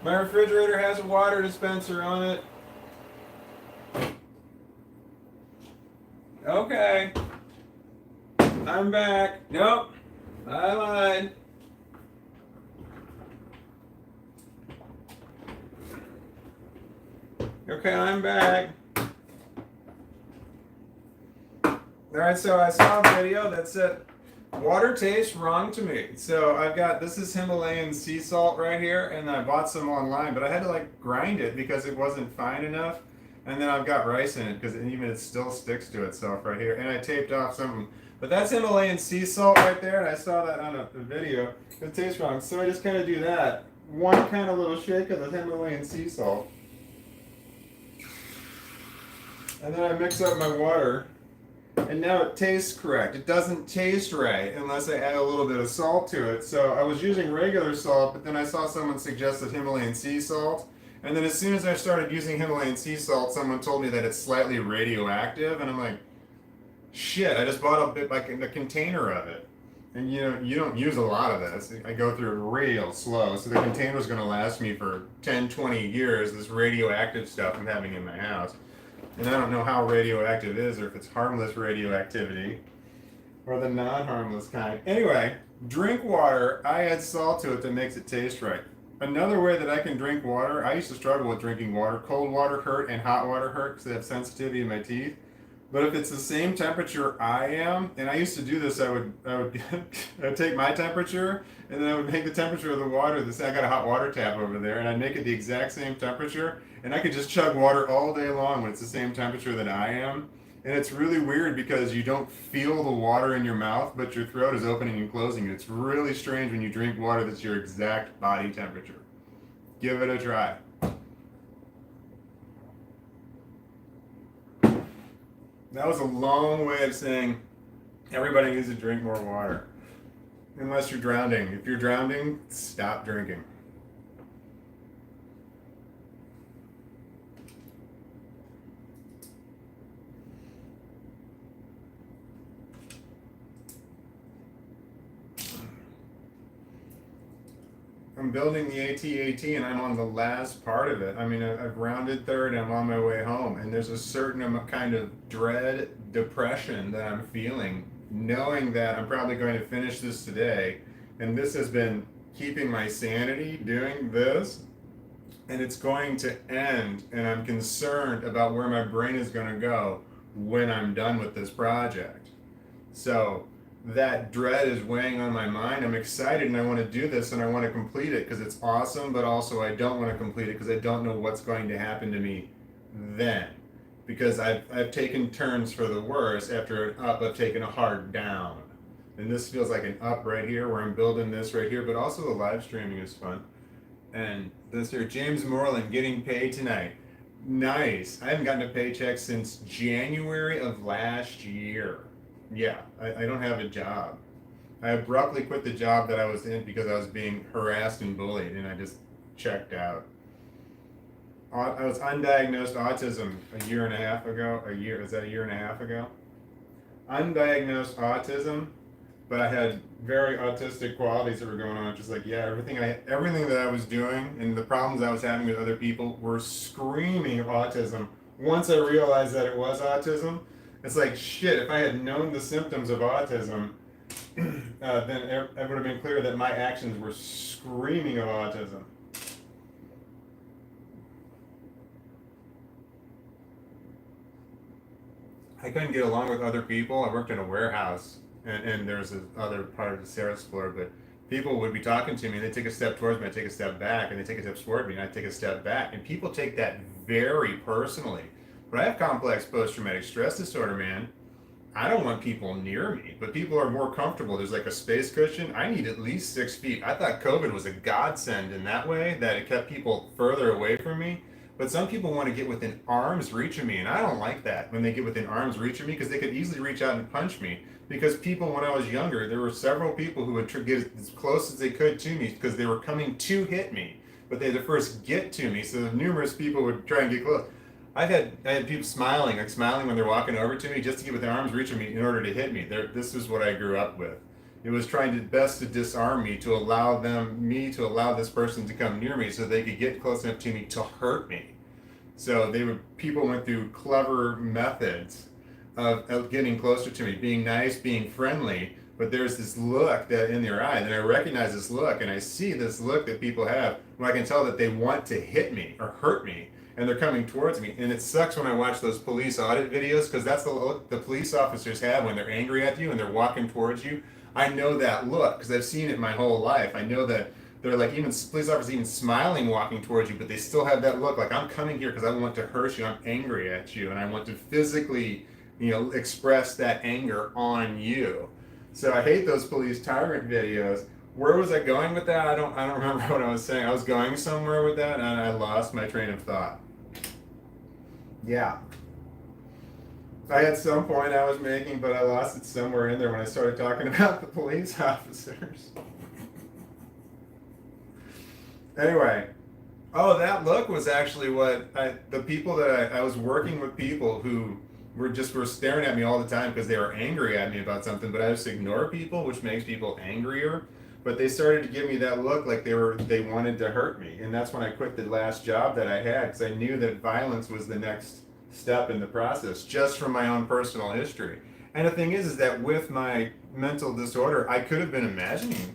My refrigerator has a water dispenser on it. Okay. I'm back. Nope. I lied. Okay, I'm back. Alright, so I saw a video that said water tastes wrong to me. So I've got, this is Himalayan sea salt right here, and I bought some online, but I had to like grind it because it wasn't fine enough. And then I've got rice in it because even it still sticks to itself right here. And I taped off some, but that's Himalayan sea salt right there, and I saw that on a video. It tastes wrong, so I just kind of do that. One kind of little shake of the Himalayan sea salt. And then I mix up my water. And now it tastes correct. It doesn't taste right unless I add a little bit of salt to it. So I was using regular salt, but then I saw someone suggested Himalayan sea salt. And then as soon as I started using Himalayan sea salt, someone told me that it's slightly radioactive. And I'm like, shit, I just bought a bit, like a container of it. And you know, you don't use a lot of this. I go through it real slow. So the container's going to last me for 10, 20 years, this radioactive stuff I'm having in my house. And I don't know how radioactive it is, or if it's harmless radioactivity, or the non-harmless kind. Anyway, drink water. I add salt to it that makes it taste right. Another way that I can drink water, I used to struggle with drinking water. Cold water hurt and hot water hurt because I have sensitivity in my teeth. But if it's the same temperature I am, and I used to do this, I would I'd take my temperature, and then I would make the temperature of the water. I got a hot water tap over there, and I'd make it the exact same temperature, and I could just chug water all day long when it's the same temperature that I am. And it's really weird because you don't feel the water in your mouth, but your throat is opening and closing. It's really strange when you drink water that's your exact body temperature. Give it a try. That was a long way of saying everybody needs to drink more water. Unless you're drowning. If you're drowning, stop drinking. I'm building the AT-AT and I'm on the last part of it. I mean, I've rounded third and I'm on my way home. And there's a certain kind of dread, depression that I'm feeling, knowing that I'm probably going to finish this today. And this has been keeping my sanity doing this. And it's going to end. And I'm concerned about where my brain is going to go when I'm done with this project. So that dread is weighing on my mind. I'm excited and I want to do this and I want to complete it because it's awesome, but also I don't want to complete it because I don't know what's going to happen to me then. Because I've taken turns for the worse. After an up, I've taken a hard down. And this feels like an up right here where I'm building this right here, but also the live streaming is fun. And this here, James Moreland, getting paid tonight. Nice. I haven't gotten a paycheck since January of last year. Yeah, I don't have a job. I abruptly quit the job that I was in because I was being harassed and bullied, and I just checked out. I was undiagnosed autism a year and a half ago. Is that a year and a half ago? Undiagnosed autism, but I had very autistic qualities that were going on. Just like, yeah, everything that I was doing and the problems I was having with other people were screaming autism. Once I realized that it was autism, it's like, shit, if I had known the symptoms of autism, then it would have been clear that my actions were screaming of autism. I couldn't get along with other people. I worked in a warehouse, and there was this other part of the sales floor, but people would be talking to me, and they take a step towards me, I take a step back, and they take a step toward me, and I take a step back, and people take that very personally. But I have complex post-traumatic stress disorder, man. I don't want people near me, but people are more comfortable. There's like a space cushion. I need at least 6 feet. I thought COVID was a godsend in that way, that it kept people further away from me. But some people want to get within arm's reach of me, and I don't like that when they get within arm's reach of me because they could easily reach out and punch me. Because people, when I was younger, there were several people who would get as close as they could to me because they were coming to hit me, but they had to first get to me. So numerous people would try and get close. I had people smiling when they're walking over to me just to get within arm's reach of me in order to hit me. This is what I grew up with. It was trying to disarm me to allow this person to come near me so they could get close enough to me to hurt me. So people went through clever methods of getting closer to me, being nice, being friendly, but there's this look that in their eye, and I recognize this look, and I see this look that people have when I can tell that they want to hit me or hurt me, and they're coming towards me. And it sucks when I watch those police audit videos because that's the look the police officers have when they're angry at you and they're walking towards you. I know that look because I've seen it my whole life. I know that they're like, even police officers even smiling walking towards you, but they still have that look like, I'm coming here because I want to hurt you, I'm angry at you, and I want to physically, express that anger on you. So I hate those police tyrant videos. Where was I going with that? I don't remember what I was saying. I was going somewhere with that and I lost my train of thought. Yeah. I had some point I was making, but I lost it somewhere in there when I started talking about the police officers. Anyway, that look was actually what the people that I was working with people who were staring at me all the time because they were angry at me about something, but I just ignore people, which makes people angrier. But they started to give me that look like they wanted to hurt me, and that's when I quit the last job that I had because I knew that violence was the next step in the process, just from my own personal history. And the thing is that with my mental disorder, I could have imagined that.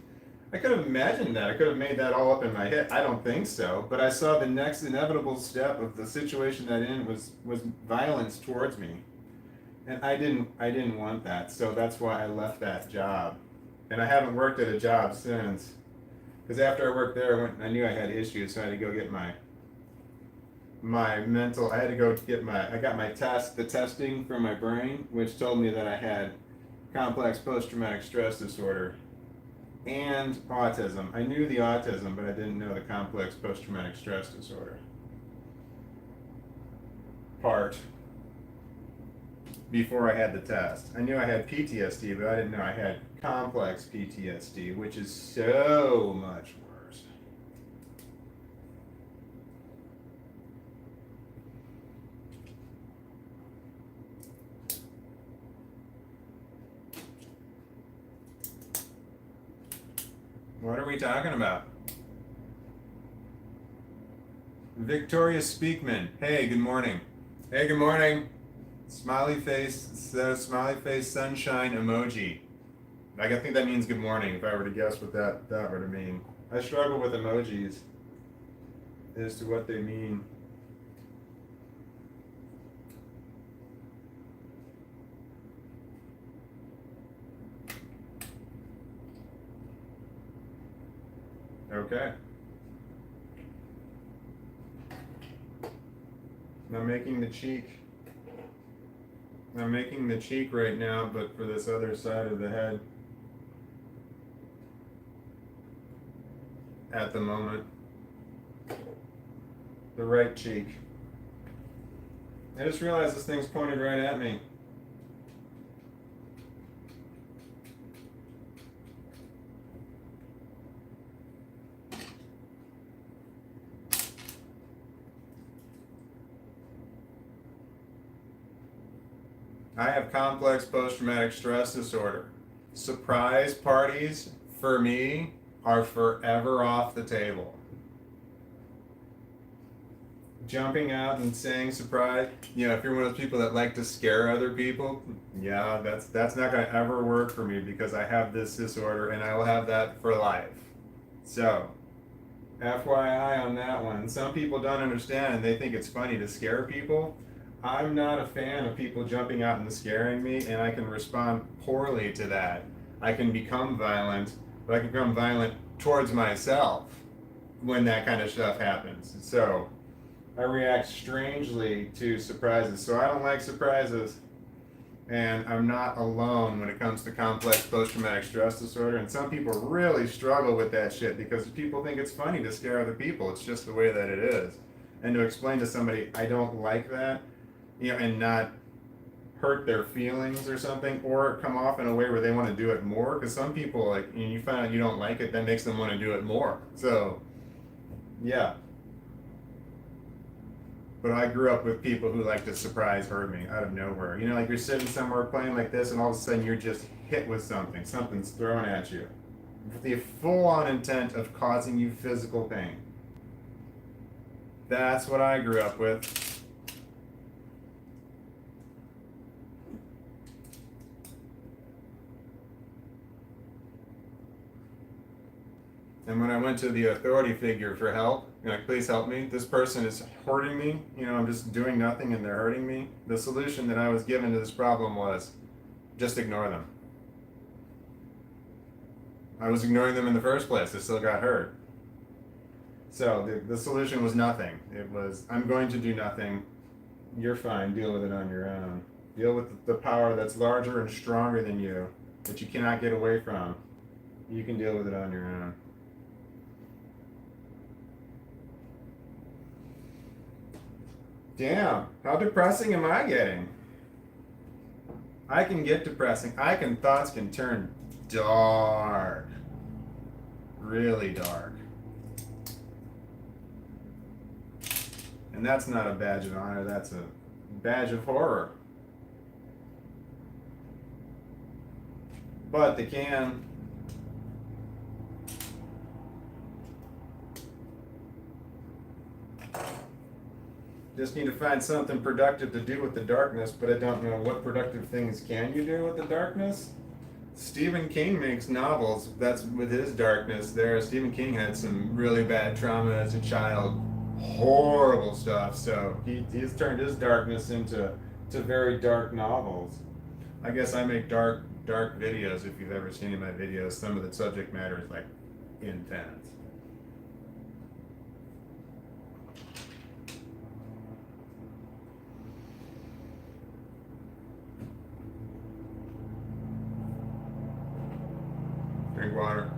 I could have made that all up in my head. I don't think so. But I saw the next inevitable step of the situation that was violence towards me. And I didn't want that. So that's why I left that job. And I haven't worked at a job since. Because after I worked there, I knew I had issues, so I had to go get I got my the testing for my brain, which told me that I had complex post-traumatic stress disorder and autism. I knew the autism, but I didn't know the complex post-traumatic stress disorder part before I had the test. I knew I had PTSD, but I didn't know I had complex PTSD, which is so much worse. What are we talking about? Victoria Speakman. Hey, good morning. Hey, good morning. Smiley face sunshine emoji. I think that means good morning if I were to guess what that were to mean. I struggle with emojis as to what they mean. Okay. I'm making the cheek. I'm making the cheek right now, but for this other side of the head at the moment. The right cheek. I just realized this thing's pointed right at me. I have complex post-traumatic stress disorder. Surprise parties, for me, are forever off the table. Jumping out and saying surprise, if you're one of those people that like to scare other people, yeah, that's not going to ever work for me because I have this disorder and I will have that for life. So, FYI on that one. Some people don't understand and they think it's funny to scare people. I'm not a fan of people jumping out and scaring me, and I can respond poorly to that. I can become violent, but I can become violent towards myself when that kind of stuff happens. So I react strangely to surprises. So I don't like surprises, and I'm not alone when it comes to complex post-traumatic stress disorder. And some people really struggle with that shit because people think it's funny to scare other people. It's just the way that it is. And to explain to somebody, I don't like that, and not hurt their feelings or something, or come off in a way where they want to do it more. Because some people, like, you find out you don't like it, that makes them want to do it more. So, yeah. But I grew up with people who like to surprise hurt me out of nowhere. Like you're sitting somewhere playing like this, and all of a sudden you're just hit with something. Something's thrown at you. With the full-on intent of causing you physical pain. That's what I grew up with. And when I went to the authority figure for help, like, please help me. This person is hurting me. I'm just doing nothing and they're hurting me. The solution that I was given to this problem was just ignore them. I was ignoring them in the first place. I still got hurt. So the solution was nothing. It was, I'm going to do nothing. You're fine. Deal with it on your own. Deal with the power that's larger and stronger than you, that you cannot get away from. You can deal with it on your own. Damn, how depressing am I getting? I can get depressing. Thoughts can turn dark. Really dark. And that's not a badge of honor, that's a badge of horror. But they can. Just need to find something productive to do with the darkness, but I don't know what productive things can you do with the darkness. Stephen King makes novels. That's with his darkness there. Stephen King had some really bad trauma as a child. Horrible stuff. So he's turned his darkness into very dark novels. I guess I make dark videos. If you've ever seen any of my videos, some of the subject matter is like intense. Drink water.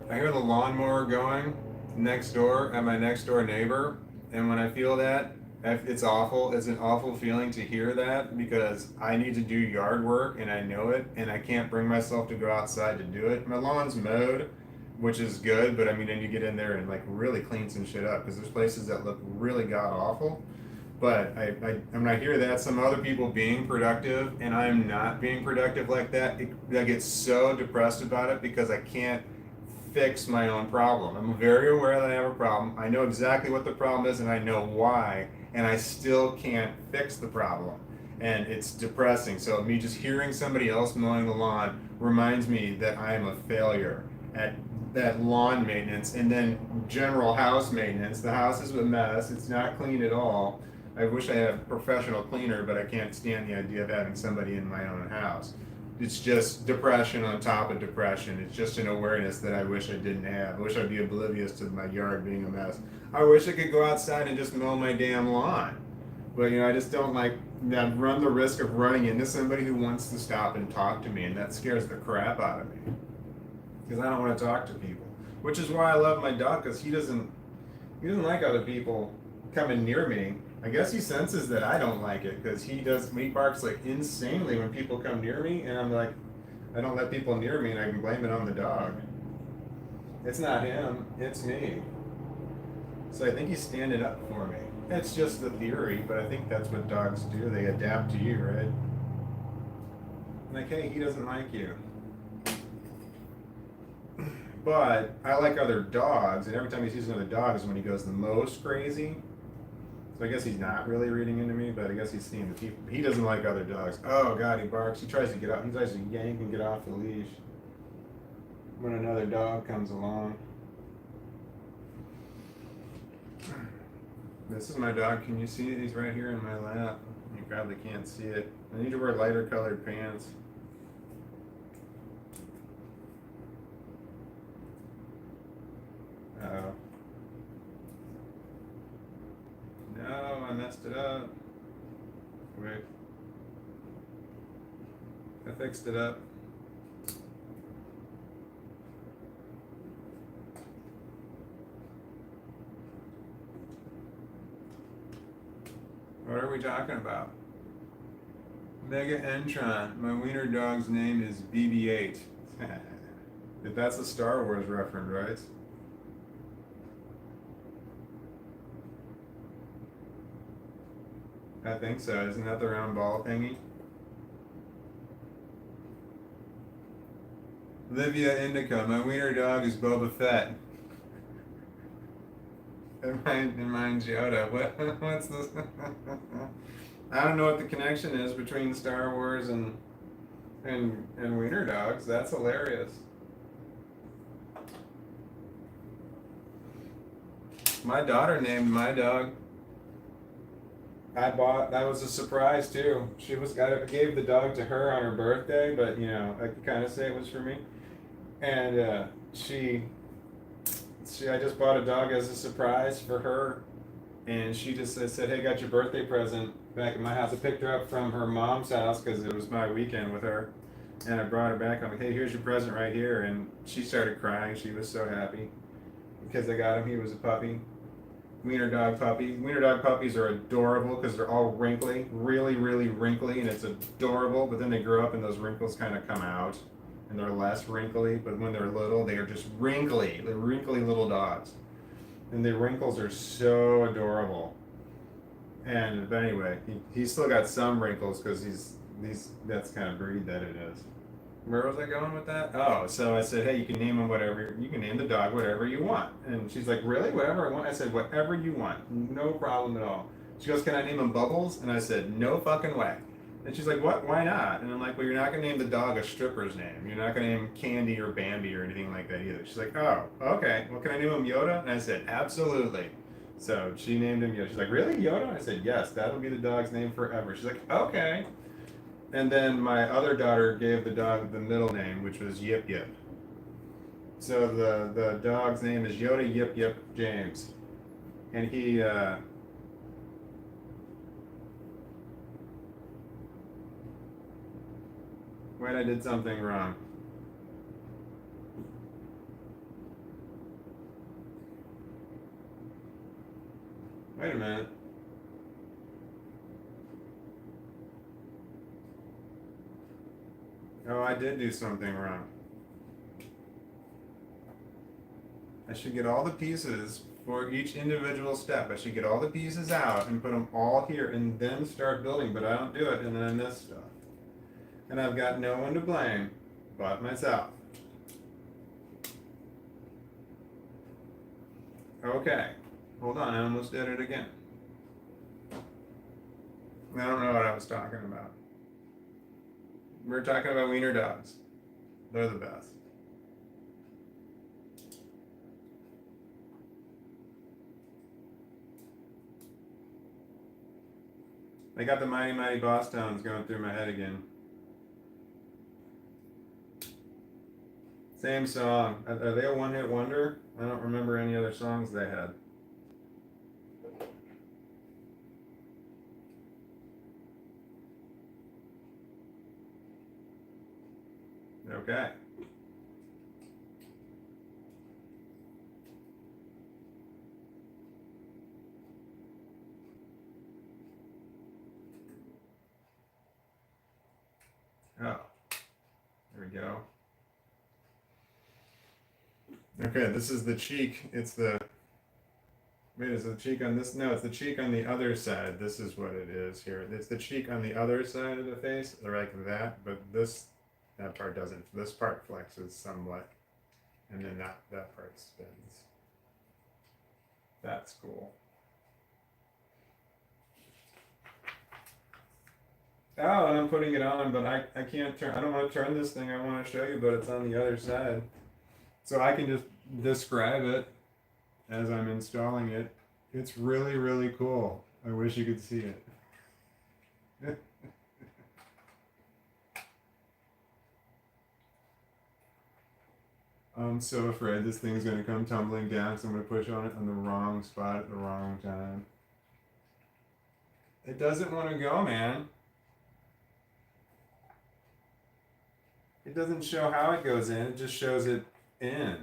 I hear the lawnmower going next door at my next door neighbor, and when I feel that, it's awful. It's an awful feeling to hear that because I need to do yard work and I know it, and I can't bring myself to go outside to do it. My lawn's mowed, which is good, but I mean, I need to get in there and like really clean some shit up because there's places that look really god awful. But when I hear that, some other people being productive and I'm not being productive like that, I get so depressed about it because I can't fix my own problem. I'm very aware that I have a problem. I know exactly what the problem is and I know why, and I still can't fix the problem. And it's depressing. So me just hearing somebody else mowing the lawn reminds me that I am a failure at that lawn maintenance and then general house maintenance. The house is a mess. It's not clean at all. I wish I had a professional cleaner, but I can't stand the idea of having somebody in my own house. it's just depression on top of depression. It's just an awareness that I wish I didn't have. I wish I'd be oblivious to my yard being a mess. I wish I could go outside and just mow my damn lawn. But I just don't like that. Run the risk of running into somebody who wants to stop and talk to me, and that scares the crap out of me. Because I don't want to talk to people. Which is why I love my dog, because he doesn't like other people coming near me. I guess he senses that I don't like it, because he barks like insanely when people come near me, and I'm like, I don't let people near me, and I can blame it on the dog. It's not him, it's me. So I think he's standing up for me. It's just the theory, but I think that's what dogs do. They adapt to you, right? Like, hey, he doesn't like you. But I like other dogs, and every time he sees another dog is when he goes the most crazy. So I guess he's not really reading into me, but I guess he's seeing the people. He doesn't like other dogs. Oh God, he barks. He tries to get out. He tries to yank and get off the leash when another dog comes along. This is my dog. Can you see it? He's right here in my lap. You probably can't see it. I need to wear lighter colored pants. Uh-oh. No, I messed it up. Wait. I fixed it up. What are we talking about? Mega Entron. My wiener dog's name is BB-8. If that's a Star Wars reference, right? I think so. Isn't that the round ball thingy? Livia Indica. My wiener dog is Boba Fett. And mine's Yoda. What's this? I don't know what the connection is between Star Wars and wiener dogs. That's hilarious. My daughter named my dog. That was a surprise too. I gave the dog to her on her birthday, but I could kind of say it was for me. And I just bought a dog as a surprise for her, and she just said, "Hey, got your birthday present back at my house." I picked her up from her mom's house because it was my weekend with her, and I brought her back. I'm like, "Hey, here's your present right here," and she started crying. She was so happy because I got him. He was a puppy. Wiener dog puppy. Wiener dog puppies are adorable because they're all wrinkly, really, really wrinkly, and it's adorable. But then they grow up and those wrinkles kind of come out, and they're less wrinkly. But when they're little, they are just wrinkly. They're wrinkly little dogs, and the wrinkles are so adorable. But anyway, he's still got some wrinkles because that's kind of breed that it is. Where was I going with that? Oh, so I said, hey, you can name him whatever. You can name the dog whatever you want. And she's like, really? Whatever I want? I said, whatever you want. No problem at all. She goes, can I name him Bubbles? And I said, no fucking way. And she's like, what? Why not? And I'm like, well, you're not going to name the dog a stripper's name. You're not going to name Candy or Bambi or anything like that either. She's like, oh, okay. Well, can I name him Yoda? And I said, absolutely. So she named him Yoda. She's like, really? Yoda? I said, yes, that'll be the dog's name forever. She's like, okay. And then my other daughter gave the dog the middle name, which was Yip Yip. So the dog's name is Yoda Yip Yip James. And he, wait, I did something wrong. Wait a minute. Oh, I did do something wrong. I should get all the pieces for each individual step. I should get all the pieces out and put them all here and then start building, but I don't do it and then I miss stuff. And I've got no one to blame but myself. Okay, hold on, I almost did it again. I don't know what I was talking about. We're talking about wiener dogs. They're the best. I got the Mighty Mighty Boss Tones going through my head again. Same song. Are they a one-hit wonder? I don't remember any other songs they had. Okay. Oh, there we go. Okay, this is the cheek. It's the, wait, is it the cheek on this? No, it's the cheek on the other side. This is what it is here. It's the cheek on the other side of the face, like that, but that part doesn't. This part flexes somewhat, and then that part spins. That's cool. Oh, and I'm putting it on, but I can't turn, I don't want to turn this thing. I want to show you, but it's on the other side. So I can just describe it as I'm installing it. It's really, really cool. I wish you could see it. I'm so afraid this thing's going to come tumbling down, so I'm going to push on it on the wrong spot at the wrong time. It doesn't want to go, man. It doesn't show how it goes in, it just shows it in.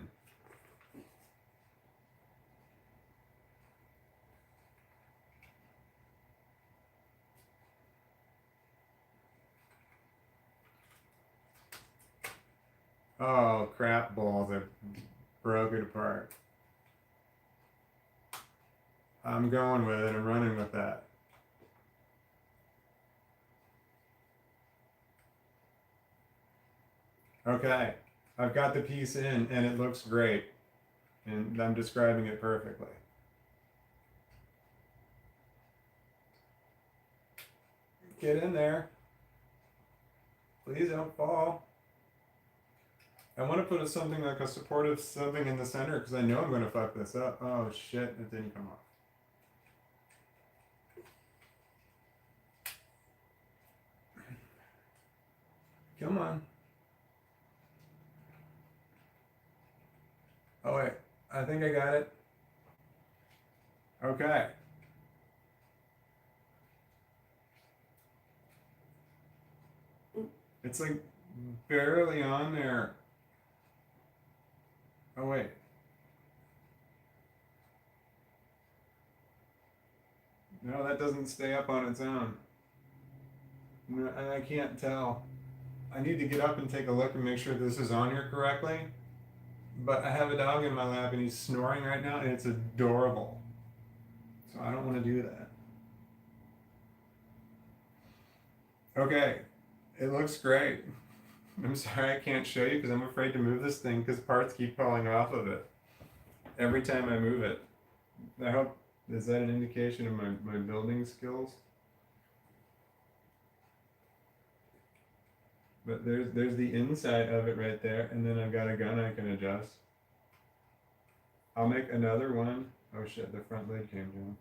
Oh, crap balls, I broke it apart. I'm going with it, I'm running with that. Okay, I've got the piece in and it looks great. And I'm describing it perfectly. Get in there. Please don't fall. I want to put something like a supportive something in the center because I know I'm going to fuck this up. Oh shit, it didn't come off. Come on. Oh wait, I think I got it. Okay. It's like barely on there. Oh wait. No, that doesn't stay up on its own. No, I can't tell. I need to get up and take a look and make sure this is on here correctly. But I have a dog in my lap and he's snoring right now and it's adorable. So I don't want to do that. Okay, it looks great. I'm sorry I can't show you because I'm afraid to move this thing because parts keep falling off of it every time I move it. I hope, is that an indication of my building skills? But there's the inside of it right there, and then I've got a gun I can adjust. I'll make another one. Oh shit, the front lid came down.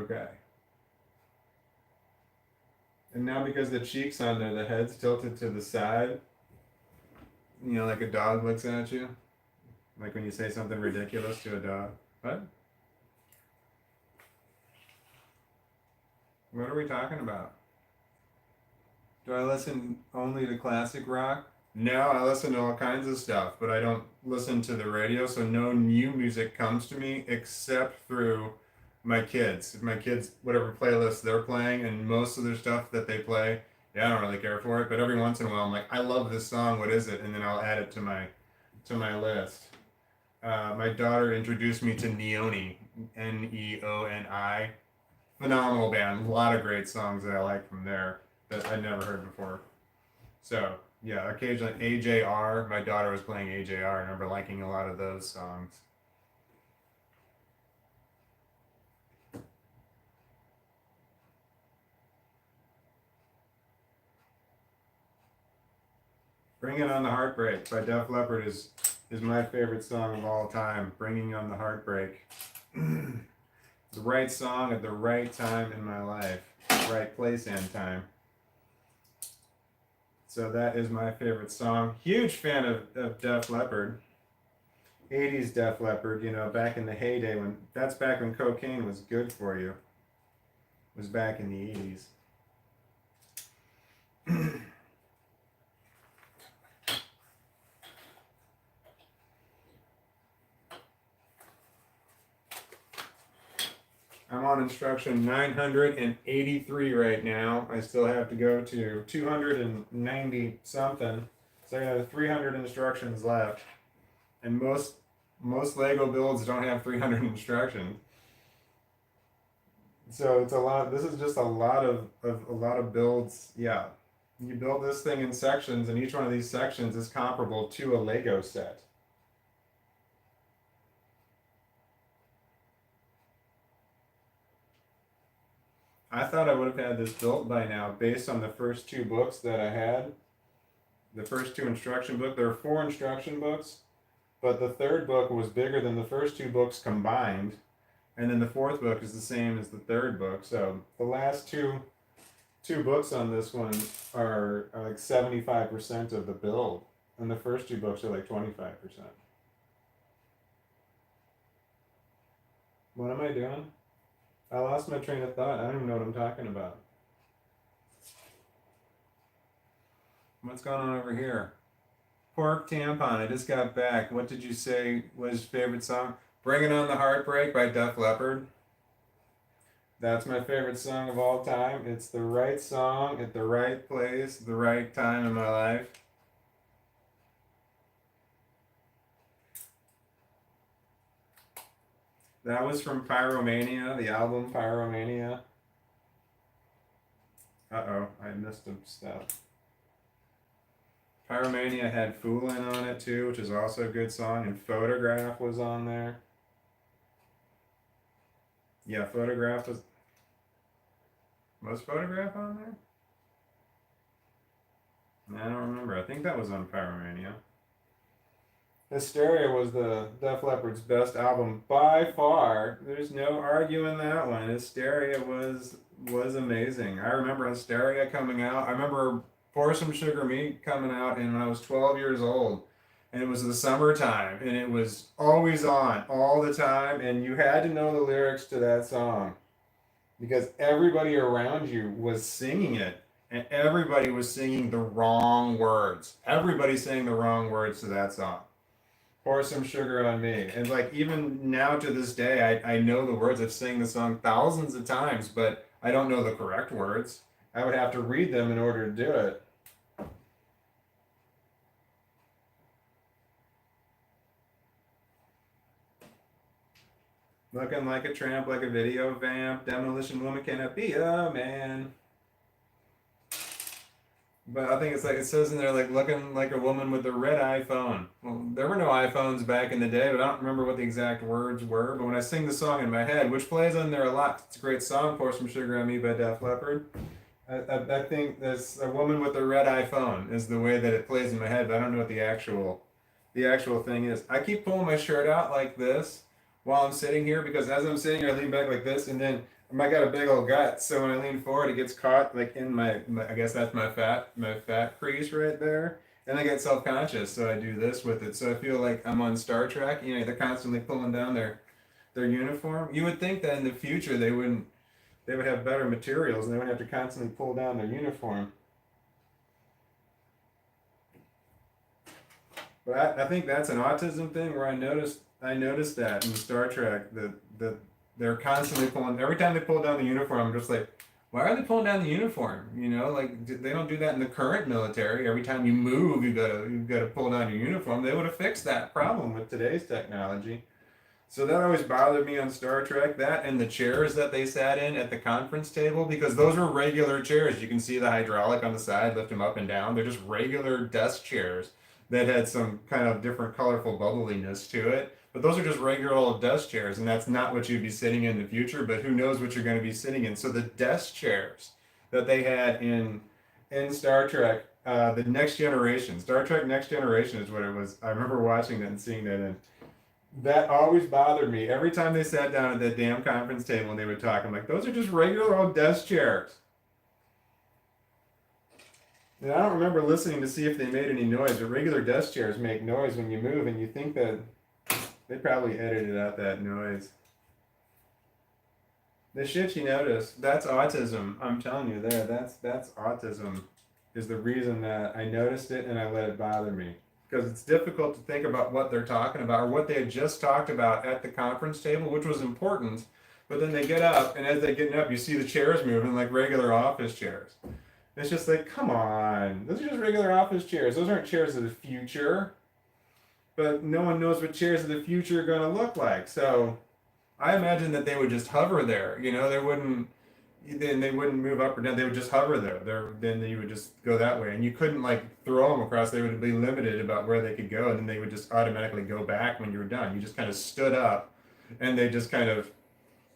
Okay. And now because the cheek's on there, the head's tilted to the side. You know, like a dog looks at you. Like when you say something ridiculous to a dog. What? What are we talking about? Do I listen only to classic rock? No, I listen to all kinds of stuff, but I don't listen to the radio, so no new music comes to me except through my kids. My kids, whatever playlist they're playing, and most of their stuff that they play, yeah, I don't really care for it, but every once in a while I'm like, I love this song, what is it? And then I'll add it to my list. My daughter introduced me to Neoni, Neoni. Phenomenal band, a lot of great songs that I like from there that I'd never heard before. So yeah, occasionally AJR. My daughter was playing AJR. I remember liking a lot of those songs. Bring It On the Heartbreak by Def Leppard is my favorite song of all time. Bringing On the Heartbreak. The right song at the right time in my life. Right place and time. So that is my favorite song. Huge fan of Def Leppard. 80s Def Leppard, you know, back in the heyday when that's back when cocaine was good for you. It was back in the 80s. I'm on instruction 983 right now. I still have to go to 290 something. So I have 300 instructions left. And most Lego builds don't have 300 instructions. So it's a lot. This is just a lot of builds. Yeah. You build this thing in sections, and each one of these sections is comparable to a Lego set. I thought I would have had this built by now based on the first two books that I had. The first two instruction books. There are 4 instruction books, but the third book was bigger than the first 2 books combined. And then the 4th book is the same as the 3rd book. So the last two books on this one are like 75% of the build. And the first 2 books are like 25%. What am I doing? I lost my train of thought. I don't even know what I'm talking about. What's going on over here? Pork Tampon, I just got back. What did you say was your favorite song? Bringing on the Heartbreak by Def Leppard. That's my favorite song of all time. It's the right song at the right place, the right time in my life. That was from Pyromania, the album Pyromania. Uh-oh, I missed a step. Pyromania had Foolin' on it too, which is also a good song, and Photograph was on there. Yeah, Photograph was Photograph on there? I don't remember. I think that was on Pyromania. Hysteria was the Def Leppard's best album by far. There's no arguing that one. Hysteria was amazing. I remember Hysteria coming out. I remember Pour Some Sugar Me coming out when I was 12 years old. And it was the summertime. And it was always on, all the time. And you had to know the lyrics to that song. Because everybody around you was singing it. And everybody was singing the wrong words. Everybody sang the wrong words to that song. Pour Some Sugar on Me. And like even now to this day, I know the words. I've sang the song thousands of times, but I don't know the correct words. I would have to read them in order to do it. Looking like a tramp, like a video vamp. Demolition Woman cannot be a man. But I think it's like it says in there, like looking like a woman with a red iPhone. Well, there were no iPhones back in the day, but I don't remember what the exact words were. But when I sing the song in my head, which plays on there a lot, it's a great song, Pour Some Sugar on Me by Def Leppard. I think there's a woman with a red iPhone is the way that it plays in my head, but I don't know what the actual thing is. I keep pulling my shirt out like this while I'm sitting here because as I'm sitting here, I lean back like this, and then I got a big old gut, so when I lean forward, it gets caught like in my I guess that's my fat crease right there, and I get self-conscious, so I do this with it. So I feel like I'm on Star Trek. You know, they're constantly pulling down their uniform. You would think that in the future they would have better materials and they wouldn't have to constantly pull down their uniform. But I think that's an autism thing where I noticed that in Star Trek that they're constantly pulling. Every time they pull down the uniform, I'm just like, why are they pulling down the uniform? You know, like they don't do that in the current military. Every time you move, you've got to pull down your uniform. They would have fixed that problem with today's technology. So that always bothered me on Star Trek. That and the chairs that they sat in at the conference table, because those were regular chairs. You can see the hydraulic on the side, lift them up and down. They're just regular desk chairs that had some kind of different colorful bubbliness to it. But those are just regular old desk chairs, and that's not what you'd be sitting in the future, but who knows what you're going to be sitting in. So the desk chairs that they had in Star Trek, the Next Generation, Star Trek Next Generation is what it was. I remember watching that and seeing that, and that always bothered me. Every time they sat down at that damn conference table and they would talk, I'm like, those are just regular old desk chairs. And I don't remember listening to see if they made any noise, but regular desk chairs make noise when you move, and you think that they probably edited out that noise. The shit you notice, that's autism. I'm telling you there, that's autism is the reason that I noticed it and I let it bother me. Because it's difficult to think about what they're talking about or what they had just talked about at the conference table, which was important. But then they get up, and as they're getting up, you see the chairs moving like regular office chairs. It's just like, come on. Those are just regular office chairs. Those aren't chairs of the future. But no one knows what chairs of the future are going to look like. So I imagine that they would just hover there. You know, they wouldn't move up or down. They would just hover there. Then you would just go that way. And you couldn't like throw them across. They would be limited about where they could go. And then they would just automatically go back when you were done. You just kind of stood up and they just kind of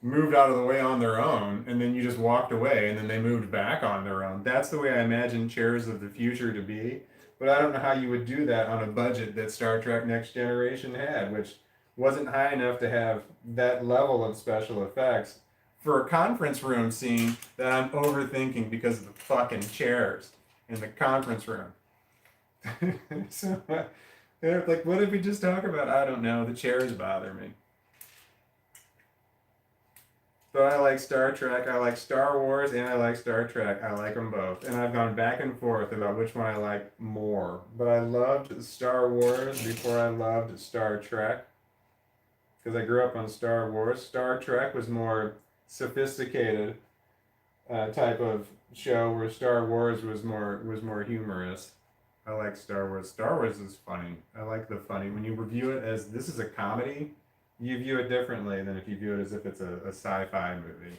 moved out of the way on their own, and then you just walked away, and then they moved back on their own. That's the way I imagine chairs of the future to be, but I don't know how you would do that on a budget that Star Trek Next Generation had, which wasn't high enough to have that level of special effects for a conference room scene that I'm overthinking because of the fucking chairs in the conference room. So, like, what did we just talk about? I don't know. The chairs bother me. But I like Star Trek, I like Star Wars, and I like Star Trek. I like them both. And I've gone back and forth about which one I like more. But I loved Star Wars before I loved Star Trek. Because I grew up on Star Wars. Star Trek was more sophisticated type of show, where Star Wars was more humorous. I like Star Wars. Star Wars is funny. I like the funny. When you review it as this is a comedy, you view it differently than if you view it as if it's a sci-fi movie.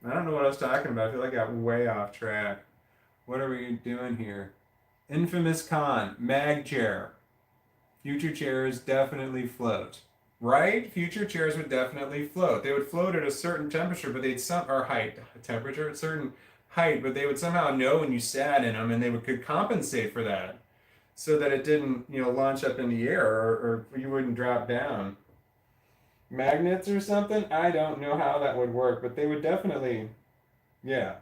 I don't know what I was talking about. I feel like I got way off track. What are we doing here? Infamous con, mag chair. Future chairs definitely float. Right? Future chairs would definitely float. They would float at a certain temperature, but they'd temperature, a certain height, but they would somehow know when you sat in them, and they could compensate for that, so that it didn't, launch up in the air, or you wouldn't drop down. Magnets or something? I don't know how that would work, but they would definitely, yeah.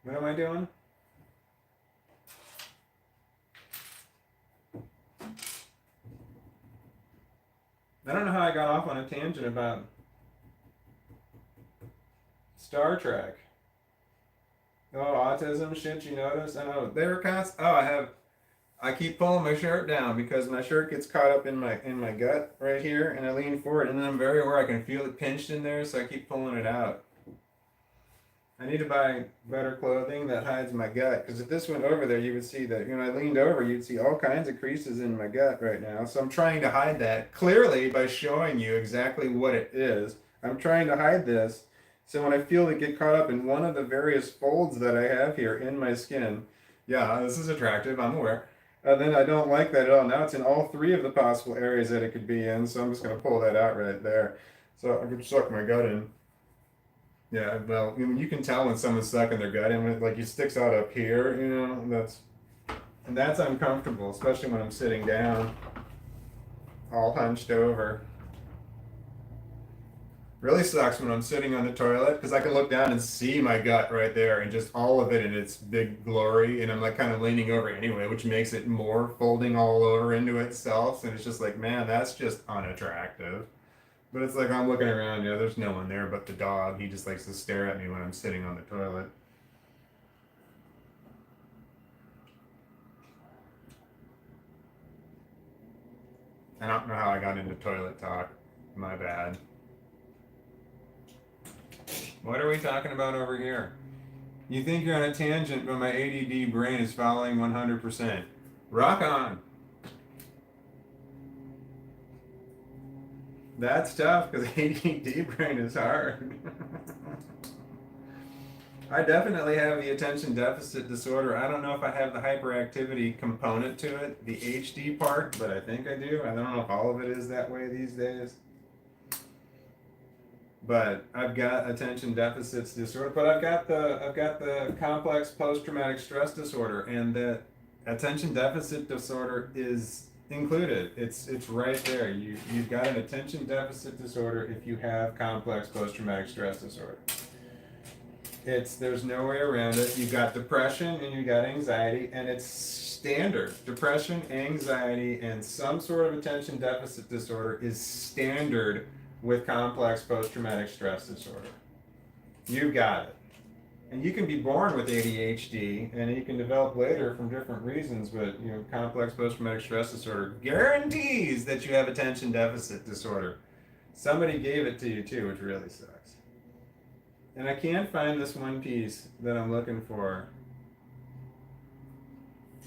What am I doing? I don't know how I got off on a tangent about Star Trek. Oh, autism shit, you notice? Oh, they were I keep pulling my shirt down because my shirt gets caught up in my gut right here, and I lean forward, and then I'm very aware I can feel it pinched in there, so I keep pulling it out. I need to buy better clothing that hides my gut, because if this went over there, you would see that, I leaned over, you'd see all kinds of creases in my gut right now. So I'm trying to hide that clearly by showing you exactly what it is. I'm trying to hide this, so when I feel it get caught up in one of the various folds that I have here in my skin, yeah, this is attractive, I'm aware. Then I don't like that at all. Now it's in all three of the possible areas that it could be in, so I'm just going to pull that out right there. So I could suck my gut in. Yeah, well, you can tell when someone's sucking their gut in, when it sticks out up here, that's uncomfortable, especially when I'm sitting down, all hunched over. Really sucks when I'm sitting on the toilet, because I can look down and see my gut right there, and just all of it in its big glory, and I'm kind of leaning over anyway, which makes it more folding all over into itself, and it's just like, man, that's just unattractive. But it's like I'm looking around, there's no one there but the dog. He just likes to stare at me when I'm sitting on the toilet. I don't know how I got into toilet talk. My bad. What are we talking about over here? You think you're on a tangent, but my ADD brain is following 100%. Rock on! That's tough, because ADD brain is hard. I definitely have the attention deficit disorder. I don't know if I have the hyperactivity component to it, the HD part, but I think I do. I don't know if all of it is that way these days. But I've got attention deficits disorder, but I've got the complex post-traumatic stress disorder, and the attention deficit disorder is included. It's right there. You've got an attention deficit disorder if you have complex post-traumatic stress disorder. There's no way around it. You got depression and you got anxiety, and it's standard. Depression, anxiety, and some sort of attention deficit disorder is standard with complex post-traumatic stress disorder. You got it. And you can be born with ADHD, and you can develop later from different reasons, but complex post-traumatic stress disorder guarantees that you have attention deficit disorder. Somebody gave it to you too, which really sucks. And I can't find this one piece that I'm looking for.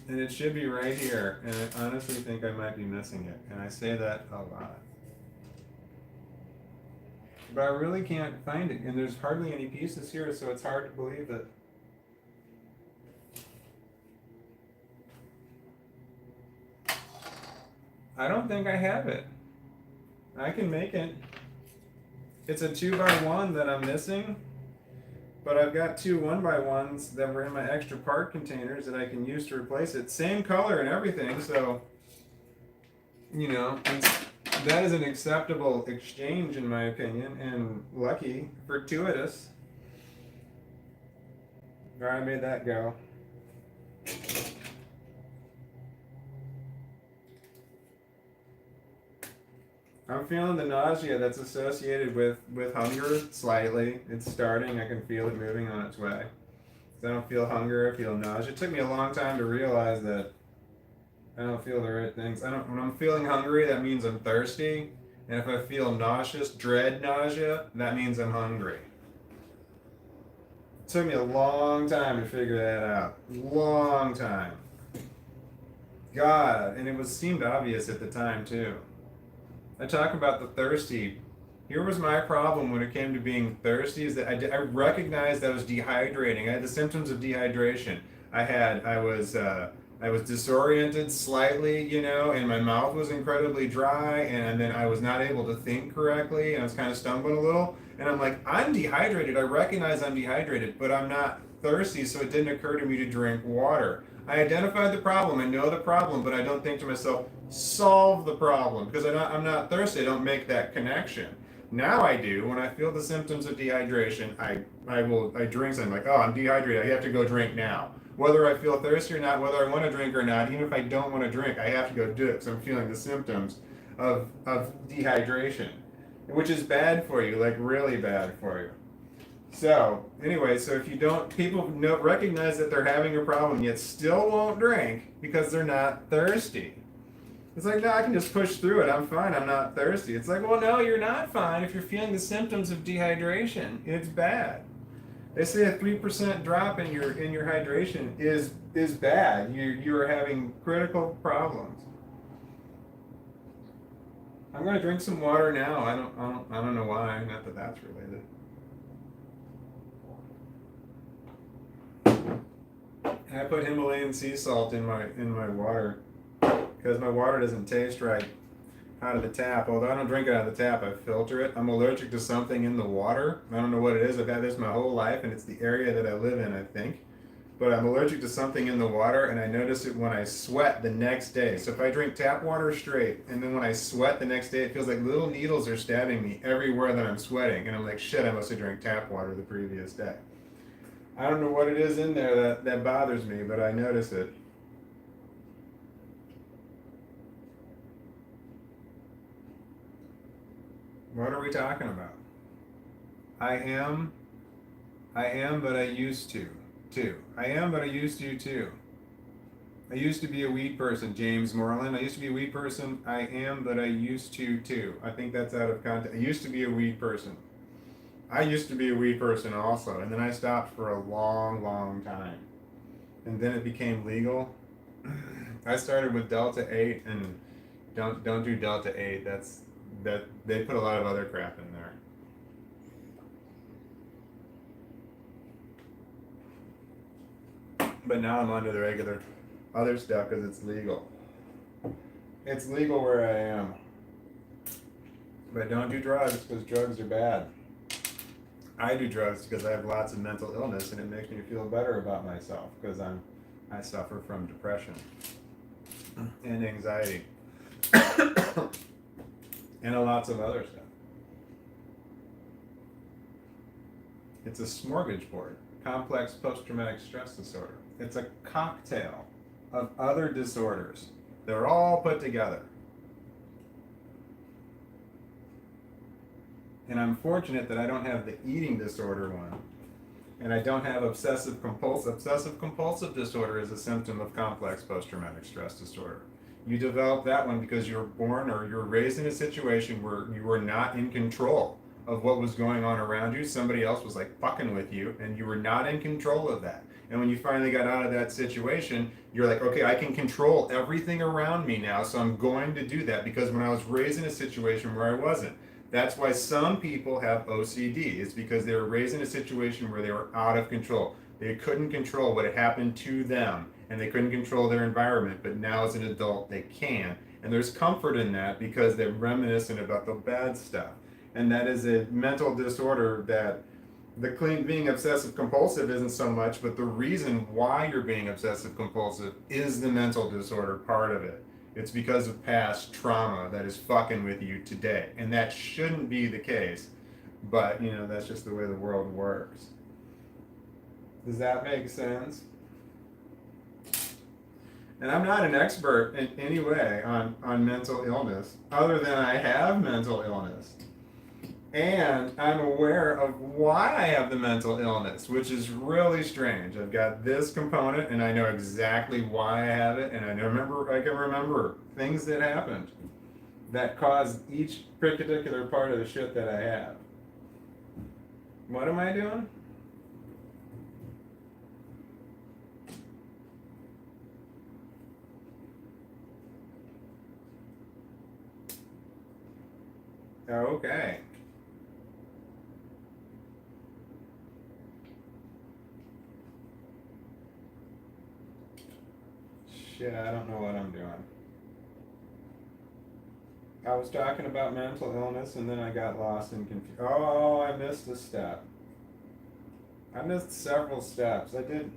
And it should be right here. And I honestly think I might be missing it. And I say that a lot. But I really can't find it. And there's hardly any pieces here, so it's hard to believe it. I don't think I have it. I can make it. It's a 2x1 that I'm missing. But I've got 2 1x1s that were in my extra part containers that I can use to replace it. Same color and everything, so, that is an acceptable exchange in my opinion, and lucky, fortuitous. Alright, I made that go. I'm feeling the nausea that's associated with hunger slightly. It's starting. I can feel it moving on its way. I don't feel hunger. I feel nausea. It took me a long time to realize that I don't feel the right things. When I'm feeling hungry, that means I'm thirsty. And if I feel nauseous, dread nausea, that means I'm hungry. It took me a long time to figure that out. Long time. God, and it seemed obvious at the time too. I talk about the thirsty. Here was my problem when it came to being thirsty, is that I recognized I was dehydrating. I had the symptoms of dehydration. I was disoriented slightly, and my mouth was incredibly dry, and then I was not able to think correctly, and I was kind of stumbling a little. And I'm like, I'm dehydrated. I recognize I'm dehydrated, but I'm not thirsty, so it didn't occur to me to drink water. I identified the problem. I know the problem, but I don't think to myself, solve the problem, because I'm not thirsty. I don't make that connection. Now I do. When I feel the symptoms of dehydration, I drink something. Like, oh, I'm dehydrated. I have to go drink now. Whether I feel thirsty or not, whether I want to drink or not, even if I don't want to drink, I have to go do it because I'm feeling the symptoms of dehydration, which is bad for you, like really bad for you. So anyway, so if you don't, people recognize that they're having a problem yet still won't drink because they're not thirsty. It's like, no, I can just push through it. I'm fine. I'm not thirsty. It's like, well, no, you're not fine if you're feeling the symptoms of dehydration. It's bad. They say a 3% drop in your hydration is bad. You are having critical problems. I'm gonna drink some water now. I don't know why. Not that that's related. I put Himalayan sea salt in my water because my water doesn't taste right out of the tap. Although I don't drink it out of the tap, I filter it. I'm allergic to something in the water. I don't know what it is. I've had this my whole life, and it's the area that I live in, I think. But I'm allergic to something in the water, and I notice it when I sweat the next day. So if I drink tap water straight, and then when I sweat the next day, it feels like little needles are stabbing me everywhere that I'm sweating. And I'm like, shit, I must have drank tap water the previous day. I don't know what it is in there that bothers me, but I notice it. What are we talking about? I am, but I used to, too. I am, but I used to, too. I used to be a weed person, James Moreland. I used to be a weed person. I am, but I used to, too. I think that's out of context. I used to be a weed person. I used to be a weed person also, and then I stopped for a long, long time. And then it became legal. I started with Delta 8, and don't do Delta 8. That they put a lot of other crap in there. But now I'm onto the regular other stuff because it's legal. It's legal where I am. But don't do drugs because drugs are bad. I do drugs because I have lots of mental illness, and it makes me feel better about myself because I suffer from depression and anxiety and lots of other stuff. It's a smorgasbord. complex post-traumatic stress disorder. It's a cocktail of other disorders. They're all put together. And I'm fortunate that I don't have the eating disorder one. And I don't have obsessive compulsive. Obsessive compulsive disorder is a symptom of complex post-traumatic stress disorder. You develop that one because you were born or you were raised in a situation where you were not in control of what was going on around you. Somebody else was like fucking with you and you were not in control of that. And when you finally got out of that situation, you're like, okay, I can control everything around me now, so I'm going to do that, because when I was raised in a situation where I wasn't. That's why some people have OCD. It's because they were raised in a situation where they were out of control. They couldn't control what had happened to them, and they couldn't control their environment, but now as an adult they can. And there's comfort in that because they're reminiscent about the bad stuff. And that is a mental disorder that being obsessive compulsive isn't so much, but the reason why you're being obsessive compulsive is the mental disorder part of it. It's because of past trauma that is fucking with you today. And that shouldn't be the case. But, that's just the way the world works. Does that make sense? And I'm not an expert in any way on mental illness, other than I have mental illness. And I'm aware of why I have the mental illness, which is really strange. I've got this component, and I know exactly why I have it, and I can remember things that happened that caused each particular part of the shit that I have. What am I doing? Okay. Shit, I don't know what I'm doing. I was talking about mental illness and then I got lost and confused. Oh, I missed a step. I missed several steps. I did.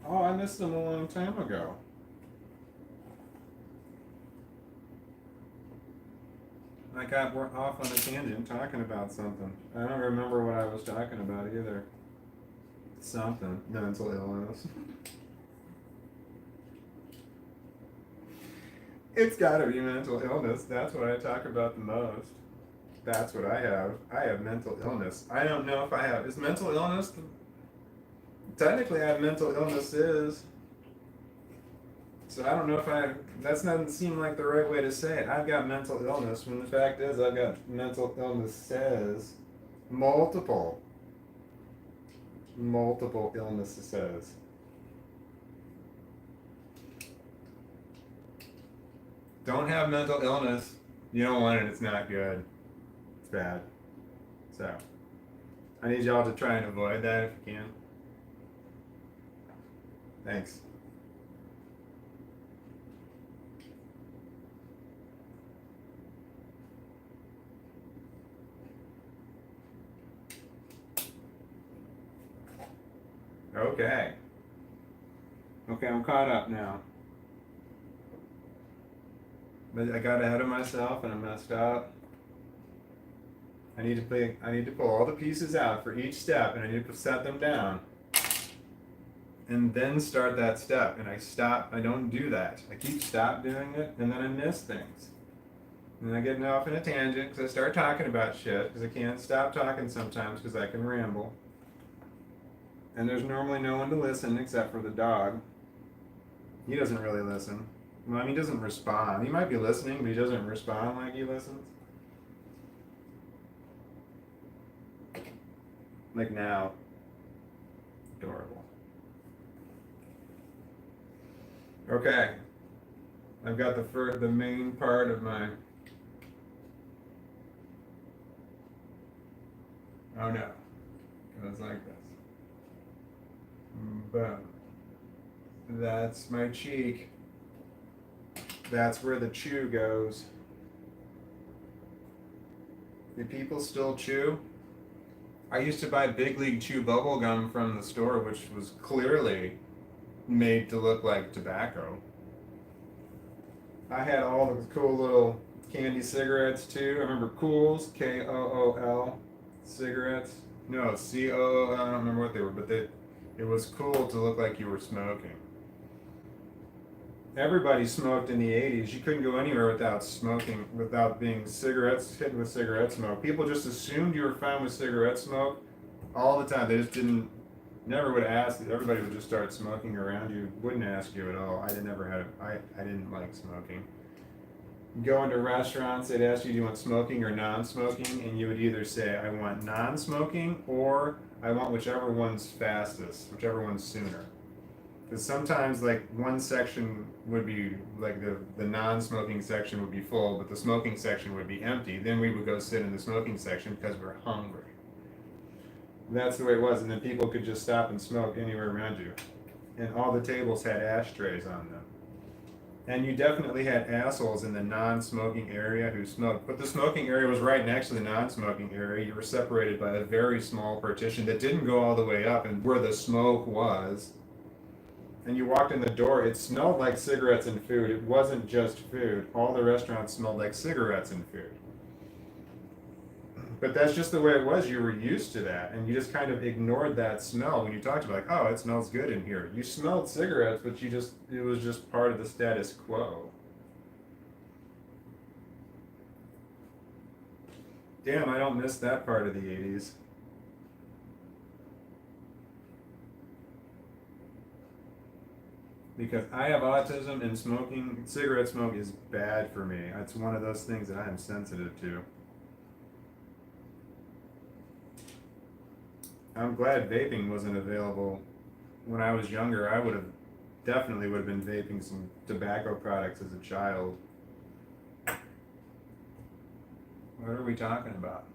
Oh, I missed them a long time ago. I got off on a tangent talking about something. I don't remember what I was talking about either. Something. Mental illness. It's gotta be mental illness. That's what I talk about the most. That's what I have. I have mental illness. I don't know if I have. Is mental illness? Technically, I have mental illnesses. So I don't know if that doesn't seem like the right way to say it. I've got mental illness when the fact is I've got mental illnesses. Multiple illnesses. Don't have mental illness. You don't want it. It's not good. It's bad. So I need y'all to try and avoid that if you can. Thanks. Okay. Okay, I'm caught up now. But I got ahead of myself and I messed up. I need to pull all the pieces out for each step and I need to set them down. And then start that step. And I don't do that. I keep doing it and then I miss things. And I get off in a tangent because I start talking about shit because I can't stop talking sometimes because I can ramble. And there's normally no one to listen except for the dog. He doesn't really listen. Well, he doesn't respond. He might be listening, but he doesn't respond like he listens. Like now. Adorable. Okay. I've got the main part of my... Oh no. It goes like this. Boom. That's my cheek. That's where the chew goes. Do people still chew? I used to buy Big League Chew bubble gum from the store, which was clearly made to look like tobacco. I had all the cool little Candy cigarettes too. I remember Cools, Kool, cigarettes. No, COO. I don't remember what they were, but it was cool to look like you were smoking. Everybody smoked in the 80s. You couldn't go anywhere without smoking, without being hit with cigarette smoke. People just assumed you were fine with cigarette smoke all the time. They just never would ask. Everybody would just start smoking around you. Wouldn't ask you at all. I didn't like smoking. Go into restaurants, they'd ask you, do you want smoking or non-smoking? And you would either say, I want non-smoking, or I want whichever one's fastest, whichever one's sooner. Because sometimes, like, one section would be, like, the non-smoking section would be full, but the smoking section would be empty. Then we would go sit in the smoking section because we're hungry. That's the way it was, and then people could just stop and smoke anywhere around you. And all the tables had ashtrays on them. And you definitely had assholes in the non-smoking area who smoked. But the smoking area was right next to the non-smoking area. You were separated by a very small partition that didn't go all the way up, and where the smoke was. And you walked in the door, it smelled like cigarettes and food. It wasn't just food. All the restaurants smelled like cigarettes and food. But that's just the way it was. You were used to that, and you just kind of ignored that smell when you talked about, like, oh, it smells good in here. You smelled cigarettes, but it was just part of the status quo. Damn, I don't miss that part of the 80s. Because I have autism, and cigarette smoke is bad for me. It's one of those things that I am sensitive to. I'm glad vaping wasn't available. When I was younger, I definitely would have been vaping some tobacco products as a child. What are we talking about?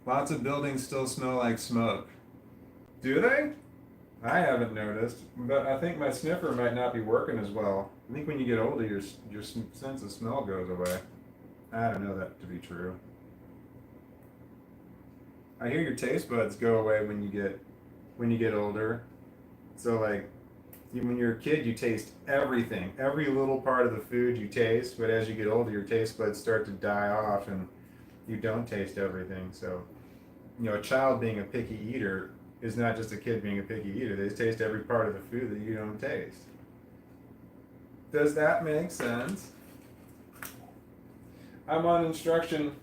Lots of buildings still smell like smoke. Do they? I haven't noticed, but I think my sniffer might not be working as well. I think when you get older, your sense of smell goes away. I don't know that to be true. I hear your taste buds go away when you get older. So like, when you're a kid, you taste everything, every little part of the food you taste. But as you get older, your taste buds start to die off, and you don't taste everything. So, a child being a picky eater is not just a kid being a picky eater. They taste every part of the food that you don't taste. Does that make sense? I'm on instruction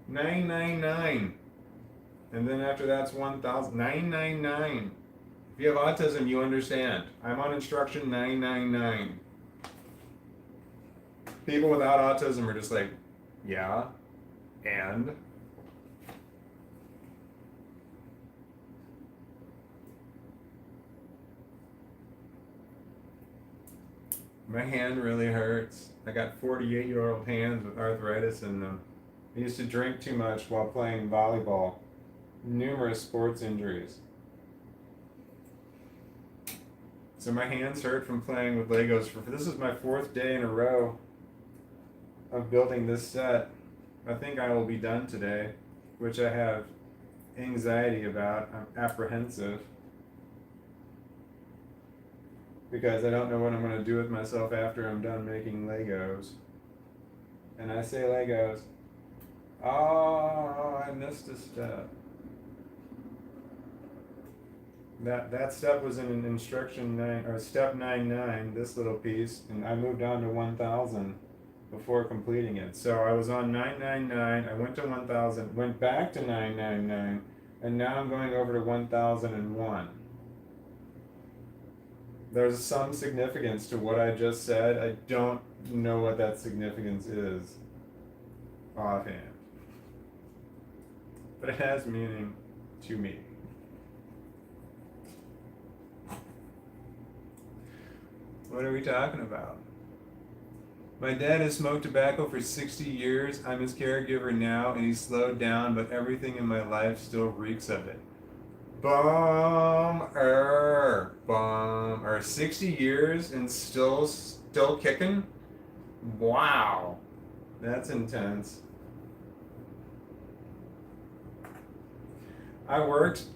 999. And then after that's 1,000. 999. If you have autism, you understand. I'm on instruction 999. People without autism are just like, yeah, and? My hand really hurts. I got 48-year-old hands with arthritis in them. I used to drink too much while playing volleyball. Numerous sports injuries. So my hands hurt from playing with Legos. This is my 4th day in a row of building this set. I think I will be done today, which I have anxiety about. I'm apprehensive because I don't know what I'm going to do with myself after I'm done making Legos. And I say Legos. Oh, I missed a step. That step was in instruction 9, or step 99, this little piece, and I moved on to 1,000 before completing it. So I was on 999, I went to 1,000, went back to 999, and now I'm going over to 1,001. There's some significance to what I just said. I don't know what that significance is offhand. But it has meaning to me. What are we talking about? My dad has smoked tobacco for 60 years. I'm his caregiver now, and he's slowed down, but everything in my life still reeks of it. Bummer. 60 years and still kicking? Wow. That's intense. I worked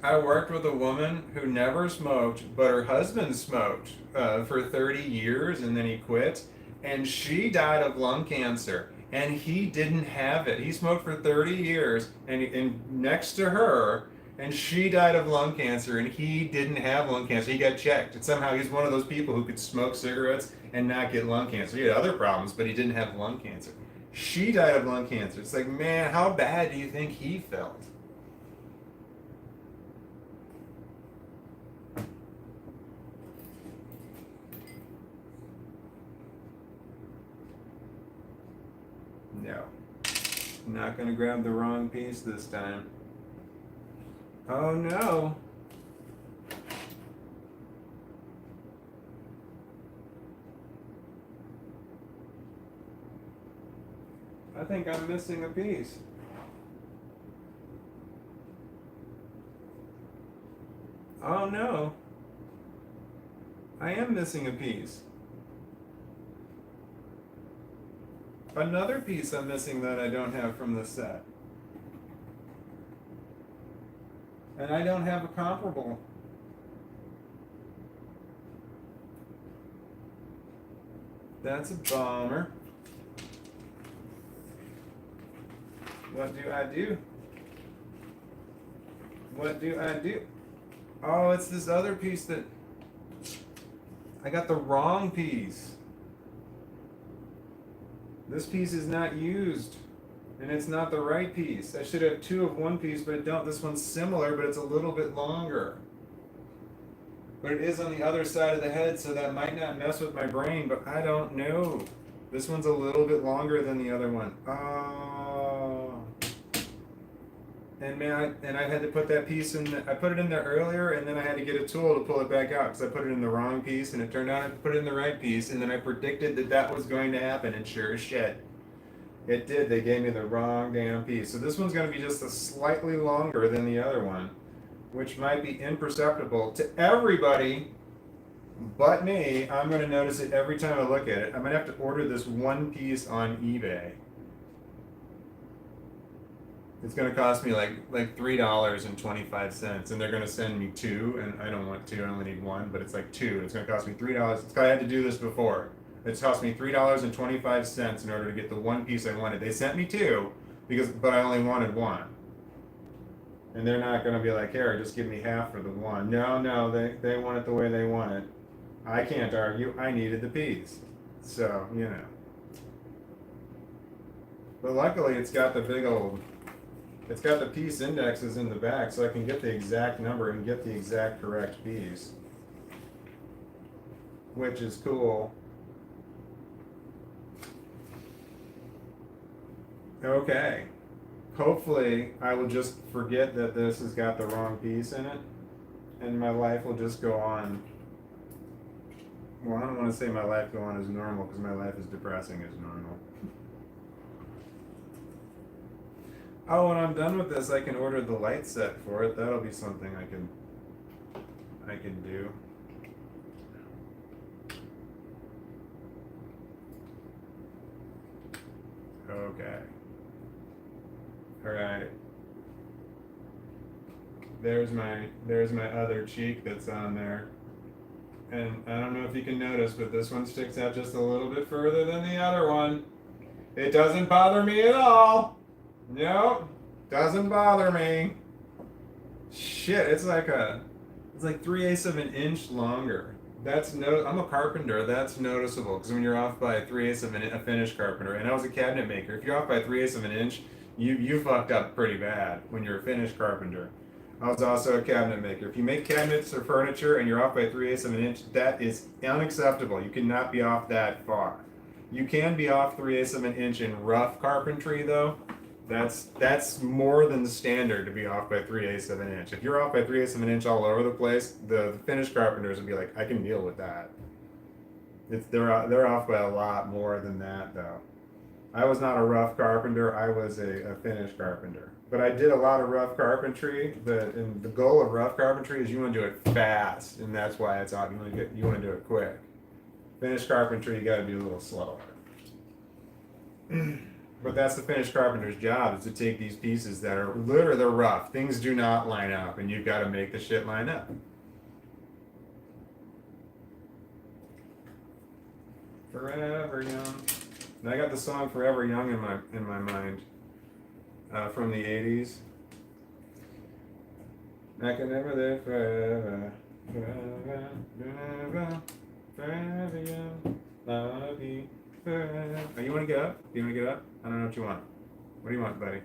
with a woman who never smoked, but her husband smoked for 30 years, and then he quit. and she died of lung cancer, and he didn't have it. He smoked for 30 years, and next to her, and she died of lung cancer, and he didn't have lung cancer. He got checked, and somehow he's one of those people who could smoke cigarettes and not get lung cancer. He had other problems, but he didn't have lung cancer. She died of lung cancer. It's like, man, how bad do you think he felt? No. I'm not going to grab the wrong piece this time. Oh no. I think I'm missing a piece. Oh no. I am missing a piece. Another piece I'm missing that I don't have from this set. And I don't have a comparable. That's a bummer. What do I do? What do I do? Oh, it's this other piece that I got the wrong piece. This piece is not used, and it's not the right piece. I should have two of one piece, but I don't. This one's similar, but it's a little bit longer. But it is on the other side of the head, so that might not mess with my brain, but I don't know. This one's a little bit longer than the other one. Oh. And man, I had to put that piece in. I put it in there earlier, and then I had to get a tool to pull it back out because I put it in the wrong piece, and it turned out I put it in the right piece, and then I predicted that that was going to happen, and sure as shit, it did. They gave me the wrong damn piece. So this one's going to be just a slightly longer than the other one, which might be imperceptible to everybody but me. I'm going to notice it every time I look at it. I'm going to have to order this one piece on eBay. It's going to cost me like $3.25, and they're going to send me two, and I don't want two, I only need one, but it's like two. It's going to cost me $3. I had to do this before. It's cost me $3.25 in order to get the one piece I wanted. They sent me two, but I only wanted one. And they're not going to be like, here, just give me half for the one. No, they want it the way they want it. I can't argue. I needed the piece. So, you know. But luckily, it's got the piece indexes in the back, so I can get the exact number and get the exact correct piece. Which is cool. Okay. Hopefully, I will just forget that this has got the wrong piece in it, and my life will just go on. Well, I don't want to say my life go on as normal, because my life is depressing as normal. Oh, when I'm done with this, I can order the light set for it. That'll be something I can do. Okay. All right. There's my other cheek that's on there. And I don't know if you can notice, but this one sticks out just a little bit further than the other one. It doesn't bother me at all. Nope, doesn't bother me. Shit, it's like 3/8 of an inch longer. I'm a carpenter. That's noticeable because when you're off by 3/8 of a finished carpenter, and I was a cabinet maker. If you're off by 3/8 of an inch, you fucked up pretty bad when you're a finished carpenter. I was also a cabinet maker. If you make cabinets or furniture and you're off by 3/8 of an inch, that is unacceptable. You cannot be off that far. You can be off 3/8 of an inch in rough carpentry though. That's more than the standard to be off by 3/8 of an inch. If you're off by 3/8 of an inch all over the place, the finished carpenters would be like, I can deal with that. They're off by a lot more than that though. I was not a rough carpenter. I was a finished carpenter. But I did a lot of rough carpentry. And the goal of rough carpentry is you want to do it fast, and that's why it's off. You want to do it quick. Finished carpentry, you got to do a little slower. But that's the finished carpenter's job, is to take these pieces that are literally, they're rough. Things do not line up, and you've got to make the shit line up. Forever Young. And I got the song Forever Young in my mind from the 80s. I can never live forever, forever young, love you forever. Oh, you want to get up? Do you want to get up? I don't know what you want. What do you want, buddy?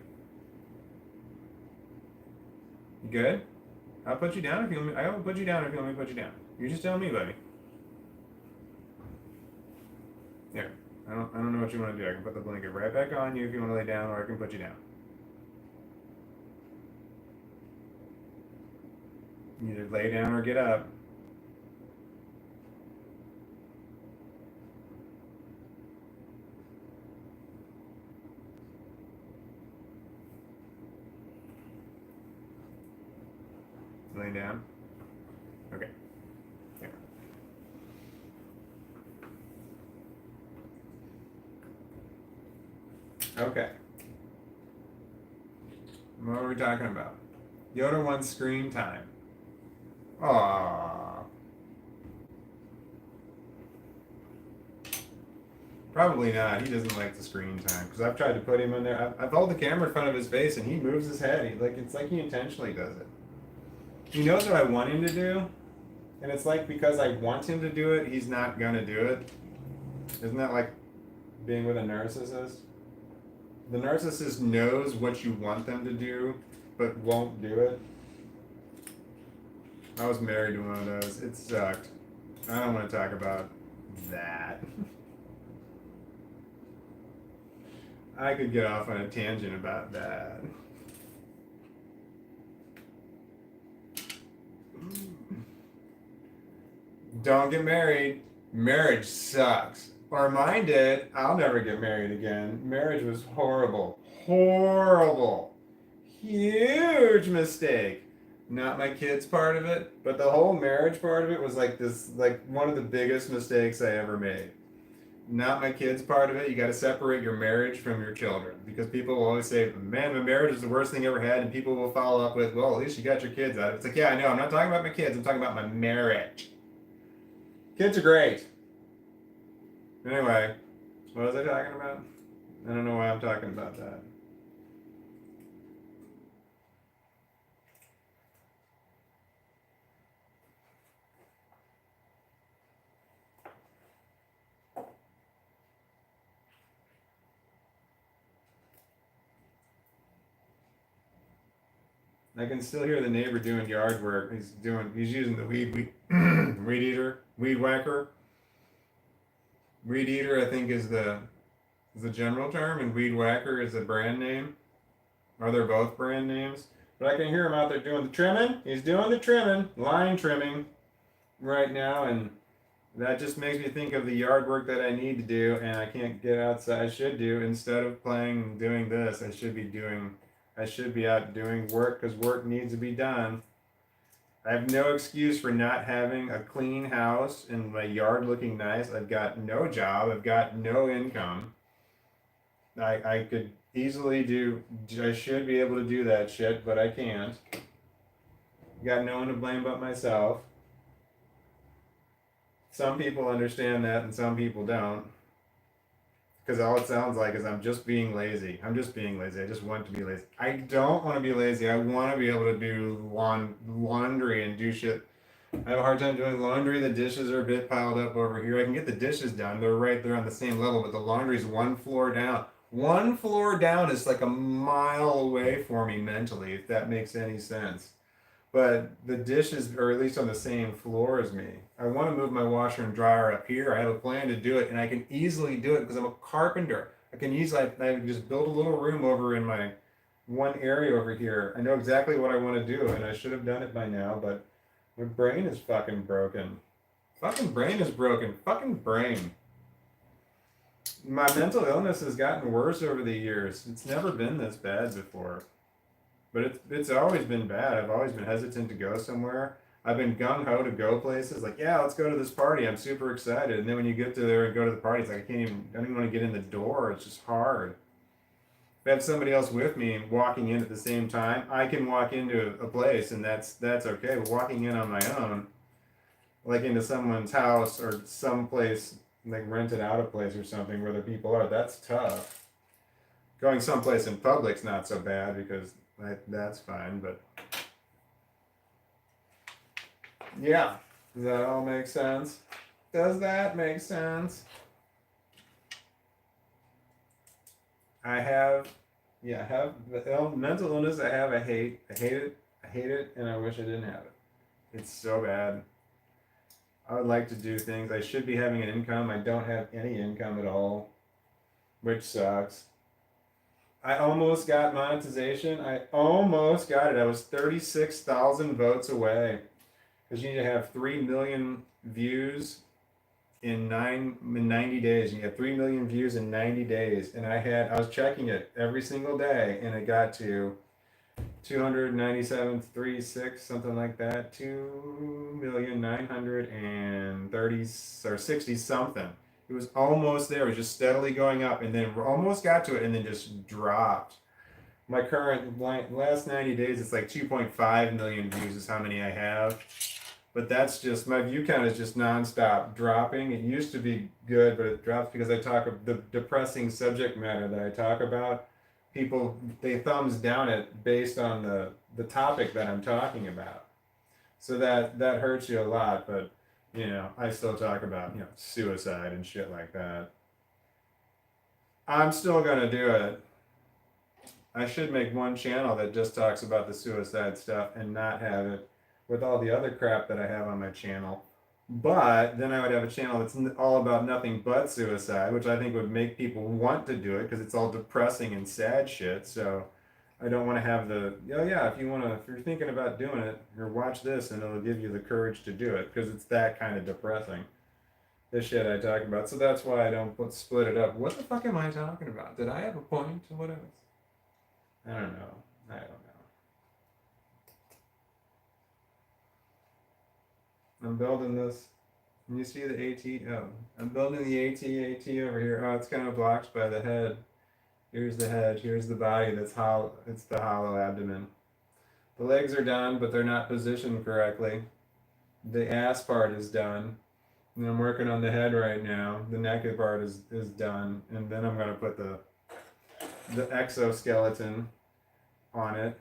You good? I'll put you down if you want me. I'll put you down if you want me to put you down. You just tell me, buddy. There. I don't know what you want to do. I can put the blanket right back on you if you want to lay down, or I can put you down. Either lay down or get up. Lay down. Okay. There. Okay. What are we talking about? Yoda wants screen time. Aww. Probably not. He doesn't like the screen time because I've tried to put him in there. I've held the camera in front of his face and he moves his head. It's like he intentionally does it. He knows what I want him to do, and it's like because I want him to do it, he's not gonna do it. Isn't that like being with a narcissist? The narcissist knows what you want them to do, but won't do it. I was married to one of those. It sucked. I don't want to talk about that. I could get off on a tangent about that. Don't get married. Marriage sucks. Or mine did. I'll never get married again. Marriage was horrible. Horrible. Huge mistake. Not my kids part of it, but the whole marriage part of it was like one of the biggest mistakes I ever made. Not my kids part of it. You got to separate your marriage from your children, because people will always say, man, my marriage is the worst thing I ever had, and people will follow up with, well, at least you got your kids out of it. It's like, yeah, I know. I'm not talking about my kids. I'm talking about my marriage. Kids are great. Anyway, what was I talking about? I don't know why I'm talking about that. I can still hear the neighbor doing yard work. He's using the weed eater, weed whacker. Weed eater, I think, is the general term, and weed whacker is a brand name. Or they're both brand names. But I can hear him out there doing the trimming. He's doing the trimming, line trimming right now, and that just makes me think of the yard work that I need to do, and I can't get outside. I should do, instead of doing this, I should be out doing work, because work needs to be done. I have no excuse for not having a clean house and my yard looking nice. I've got no job. I've got no income. I could easily I should be able to do that shit, but I can't. Got no one to blame but myself. Some people understand that and some people don't. Because all it sounds like is I'm just being lazy. I'm just being lazy. I just want to be lazy. I don't want to be lazy. I want to be able to do laundry and do shit. I have a hard time doing laundry. The dishes are a bit piled up over here. I can get the dishes done. They're right there on the same level, but the laundry's one floor down. One floor down is like a mile away for me mentally, if that makes any sense. But the dishes are at least on the same floor as me. I want to move my washer and dryer up here. I have a plan to do it, and I can easily do it because I'm a carpenter. I can just build a little room over in my one area over here. I know exactly what I want to do, and I should have done it by now, but my brain is fucking broken. Fucking brain is broken. Fucking brain. My mental illness has gotten worse over the years. It's never been this bad before. But it's always been bad. I've always been hesitant to go somewhere. I've been gung-ho to go places. Like, yeah, let's go to this party. I'm super excited. And then when you get to there and go to the party, it's like, I don't even want to get in the door. It's just hard. If I have somebody else with me walking in at the same time, I can walk into a place and that's okay. But walking in on my own, like into someone's house or someplace like rented out a place or something where the people are. That's tough. Going someplace in public's not so bad because that's fine, but yeah. Does that all make sense? Does that make sense? I have, yeah, I have the mental illness I have. I hate it, and I wish I didn't have it. It's so bad. I would like to do things. I should be having an income. I don't have any income at all, which sucks. I almost got monetization. I almost got it. I was 36,000 votes away because you need to have 3 million views in 90 days. You get 3 million views in 90 days, and I was checking it every single day, and it got to 297,36, something like that, 2,930 or 60 something. It was almost there. It was just steadily going up, and then almost got to it, and then just dropped. My current last 90 days, it's like 2.5 million views is how many I have. But that's just, my view count is just nonstop dropping. It used to be good, but it drops because I talk of the depressing subject matter that I talk about. People, they thumbs down it based on the topic that I'm talking about. So that hurts you a lot, but I still talk about, suicide and shit like that. I'm still gonna do it. I should make one channel that just talks about the suicide stuff and not have it with all the other crap that I have on my channel. But then I would have a channel that's all about nothing but suicide, which I think would make people want to do it because it's all depressing and sad shit. So I don't want to have if you're thinking about doing it, or watch this and it'll give you the courage to do it because it's that kind of depressing. The shit I talk about. So that's why I don't split it up. What the fuck am I talking about? Did I have a point? What else? I don't know. I'm building this. Can you see the AT? Oh, I'm building the AT over here. Oh, it's kind of blocked by the head. Here's the head. Here's the body. That's hollow. It's the hollow abdomen. The legs are done, but they're not positioned correctly. The ass part is done. And I'm working on the head right now. The neck part is done. And then I'm going to put the exoskeleton on it.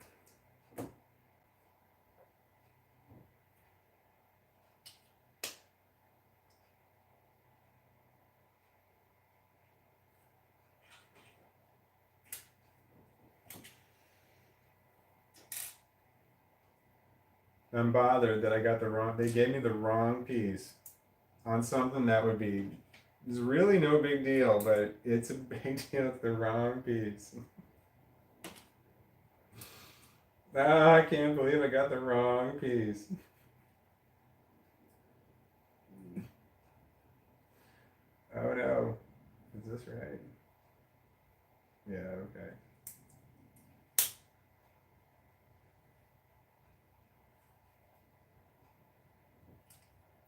I'm bothered that I got they gave me the wrong piece on something that is really no big deal, but it's a big deal. It's the wrong piece. I can't believe I got the wrong piece. Oh no. Is this right? Yeah, okay.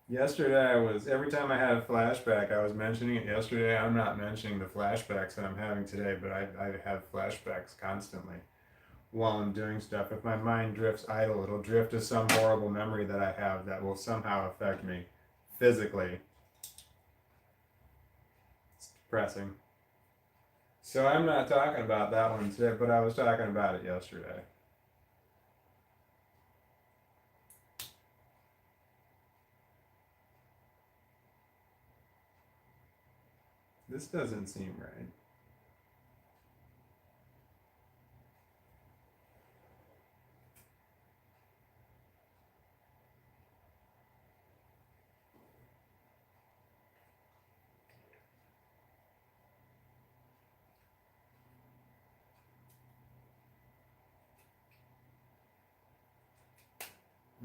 Yesterday every time I had a flashback, I was mentioning it yesterday. I'm not mentioning the flashbacks that I'm having today, but I have flashbacks constantly while I'm doing stuff. If my mind drifts idle, it'll drift to some horrible memory that I have that will somehow affect me physically. It's depressing. So I'm not talking about that one today, but I was talking about it yesterday. This doesn't seem right.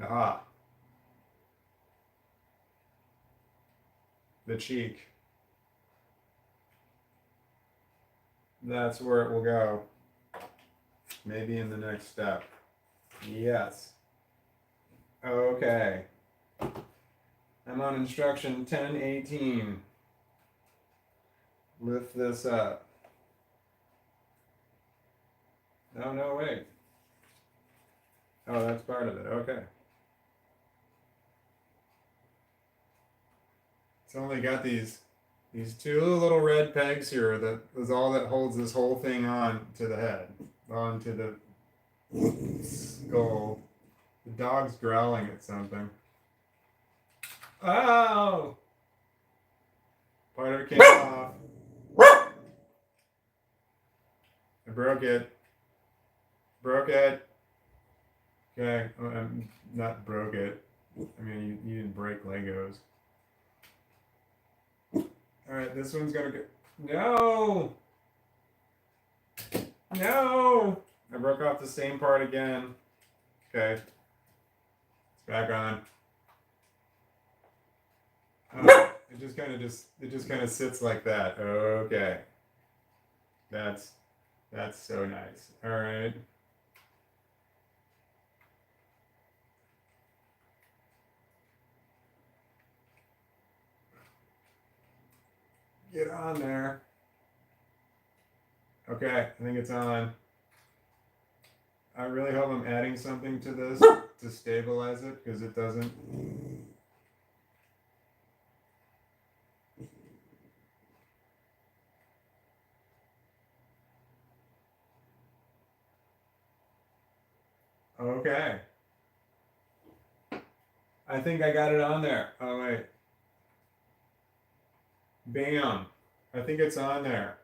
Ah, the cheek. That's where it will go. Maybe in the next step. Yes. Okay. I'm on instruction 1018. Lift this up. Oh, no, wait. Oh, that's part of it. Okay. It's only got these These two little red pegs here, that is all that holds this whole thing on to the head, onto the skull. The dog's growling at something. Oh! Part of it came off. I broke it. Broke it. Okay, I'm not broke it. I mean, you didn't break Legos. Alright, this one's gonna go. No! No! I broke off the same part again. Okay. It's back on. Oh, it just kind of sits like that. Okay. That's so nice. Alright. Get on there. Okay, I think it's on. I really hope I'm adding something to this to stabilize it, because it doesn't. Okay. I think I got it on there. Oh, wait. Bam. I think it's on there.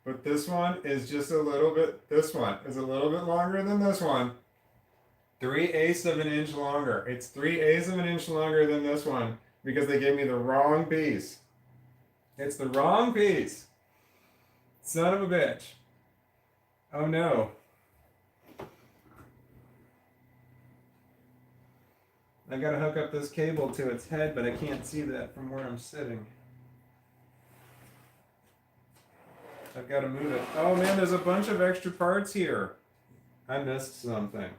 But this one is just a little bit, this one is a little bit longer than this one. 3/8 of an inch longer. It's 3/8 of an inch longer than this one because they gave me the wrong piece. It's the wrong piece. Son of a bitch. Oh no. I gotta hook up this cable to its head, but I can't see that from where I'm sitting. I've got to move it. Oh man, there's a bunch of extra parts here. I missed something.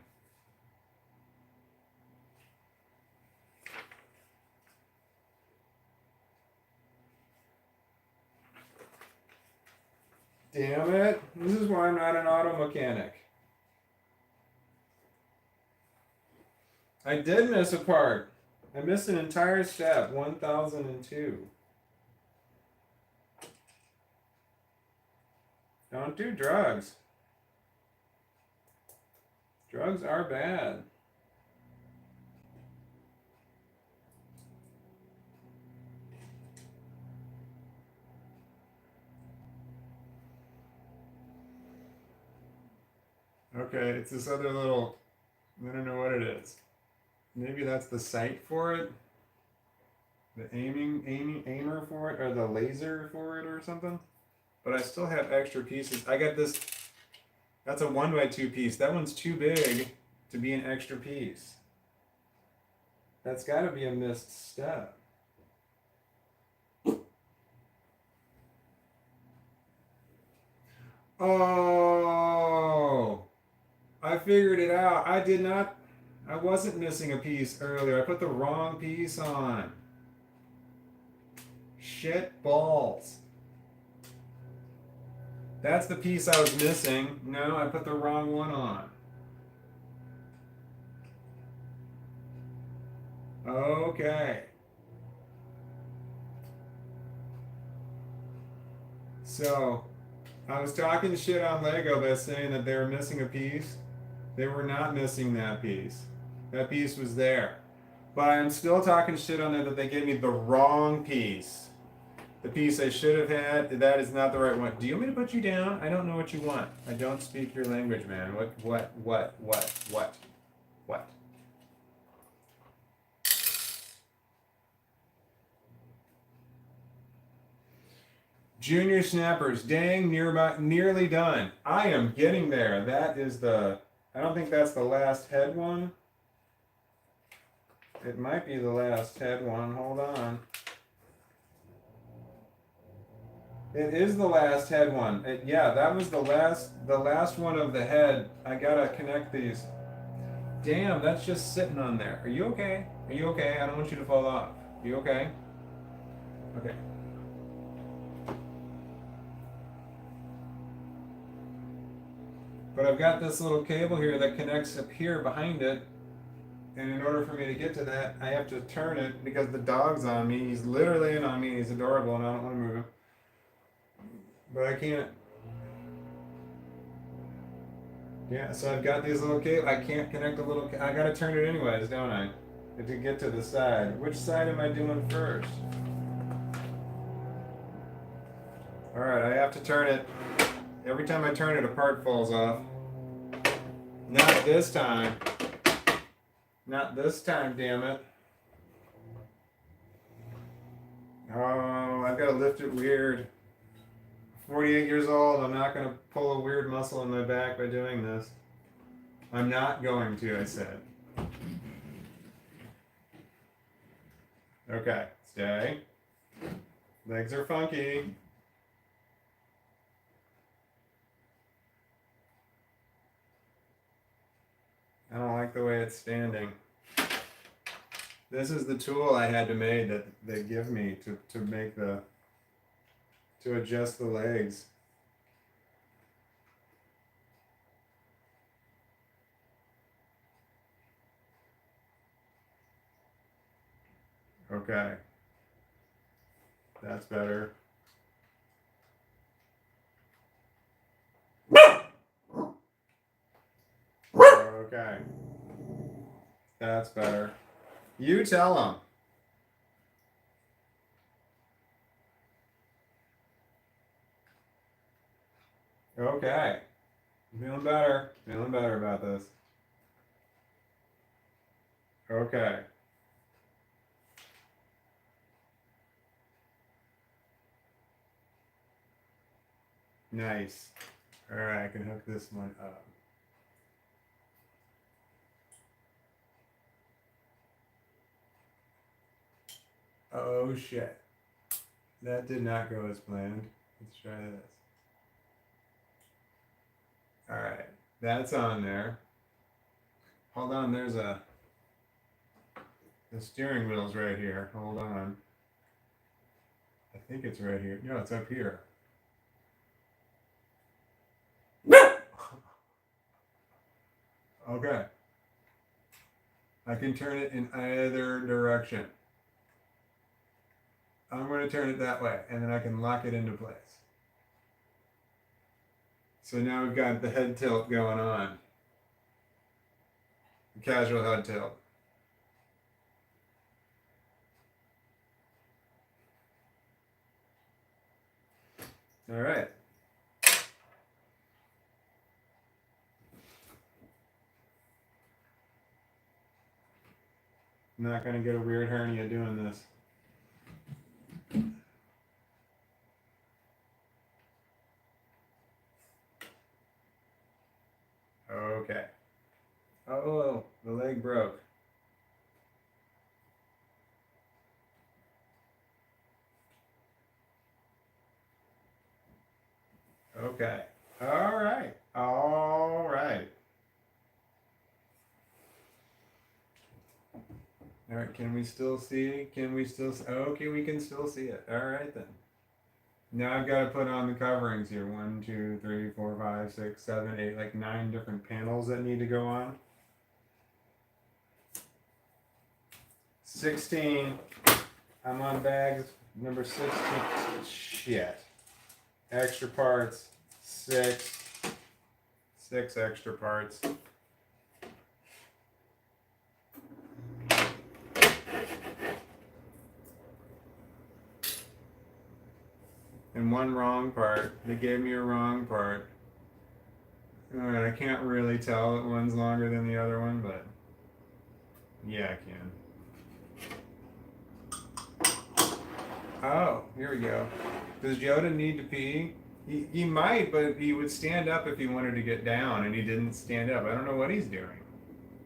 Damn it. This is why I'm not an auto mechanic. I did miss a part. I missed an entire step, 1002. Don't do drugs. Drugs are bad. Okay, it's this other little, I don't know what it is. Maybe that's the sight for it? The aimer for it, or the laser for it or something? But I still have extra pieces. I got this, that's a 1x2 piece. That one's too big to be an extra piece. That's got to be a missed step. Oh, I figured it out. I wasn't missing a piece earlier. I put the wrong piece on. Shit balls. That's the piece I was missing. No, I put the wrong one on. Okay. So, I was talking shit on Lego by saying that they were missing a piece. They were not missing that piece. That piece was there. But I'm still talking shit on there that they gave me the wrong piece. The piece I should have had, that is not the right one. Do you want me to put you down? I don't know what you want. I don't speak your language, man. What? Junior snappers, dang, nearly done. I am getting there. That is the, I don't think that's the last head one. It might be the last head one. Hold on. It is the last head one. Yeah, that was the last one of the head. I gotta connect these. Damn, that's just sitting on there. Are you okay? Are you okay? I don't want you to fall off. Are you okay? Okay. But I've got this little cable here that connects up here behind it. And in order for me to get to that, I have to turn it because the dog's on me. He's literally in on me. He's adorable, and I don't want to move him. But I can't. Yeah, so I've got these little cables. I can't connect the little. I gotta turn it anyways, don't I? To get to the side. Which side am I doing first? All right, I have to turn it. Every time I turn it, a part falls off. Not this time. Not this time, damn it. Oh, I've got to lift it weird. 48 years old, I'm not going to pull a weird muscle in my back by doing this. I'm not going to, I said. Okay, stay. Legs are funky. I don't like the way it's standing. This is the tool I had to make that they give me to make the, to adjust the legs. Okay. That's better. Okay. That's better. You tell them. Okay. Feeling better. Feeling better about this. Okay. Nice. All right, I can hook this one up. Oh shit. That did not go as planned. Let's try this. All right, that's on there. Hold on, there's the steering wheel's right here. Hold on. I think it's right here. No, it's up here. Okay. I can turn it in either direction. I'm going to turn it that way, and then I can lock it into place. So now we've got the head tilt going on. The casual head tilt. All right. I'm not going to get a weird hernia doing this. Okay. Oh, the leg broke. Okay. All right. All right. All right. Can we still see? Can we still see? Okay, we can still see it. All right then. Now I've got to put on the coverings here. 1, 2, 3, 4, 5, 6, 7, 8, like 9 different panels that need to go on. 16. I'm on bags number 16. Shit. Extra parts. 6. 6 extra parts. And 1 wrong part. They gave me a wrong part. Alright, I can't really tell that one's longer than the other one, but yeah, I can. Oh, here we go. Does Yoda need to pee? He might, but he would stand up if he wanted to get down, and he didn't stand up. I don't know what he's doing.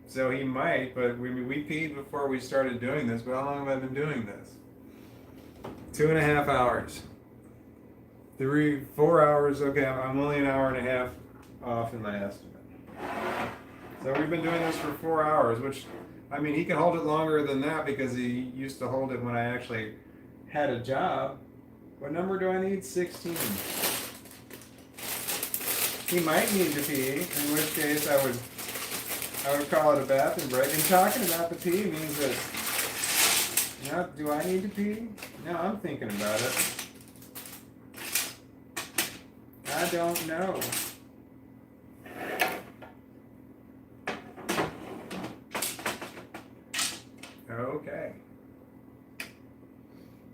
So he might, but we peed before we started doing this, but how long have I been doing this? 2.5 hours. 4 hours, okay, I'm only an hour and a half off in my estimate. So we've been doing this for 4 hours, which, I mean, he can hold it longer than that because he used to hold it when I actually had a job. What number do I need? 16. He might need to pee, in which case I would I would call it a bathroom break. And talking about the pee means that, do I need to pee? No, I'm thinking about it. I don't know. Okay.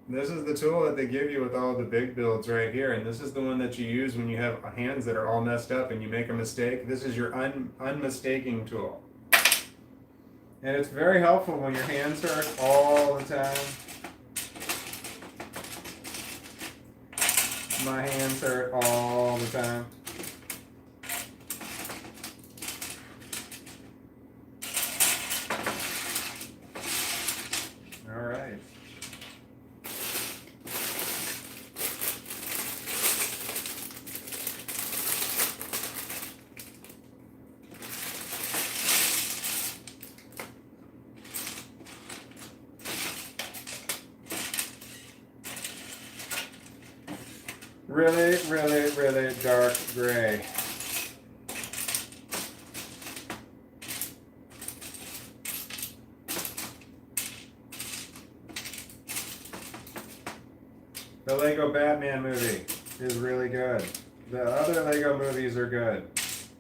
This is the tool that they give you with all the big builds right here, and this is the one that you use when you have hands that are all messed up and you make a mistake. This is your unmistaking tool. And it's very helpful when your hands hurt all the time. My hands hurt all the time. All right. Really, really, really dark gray. The Lego Batman movie is really good. The other Lego movies are good.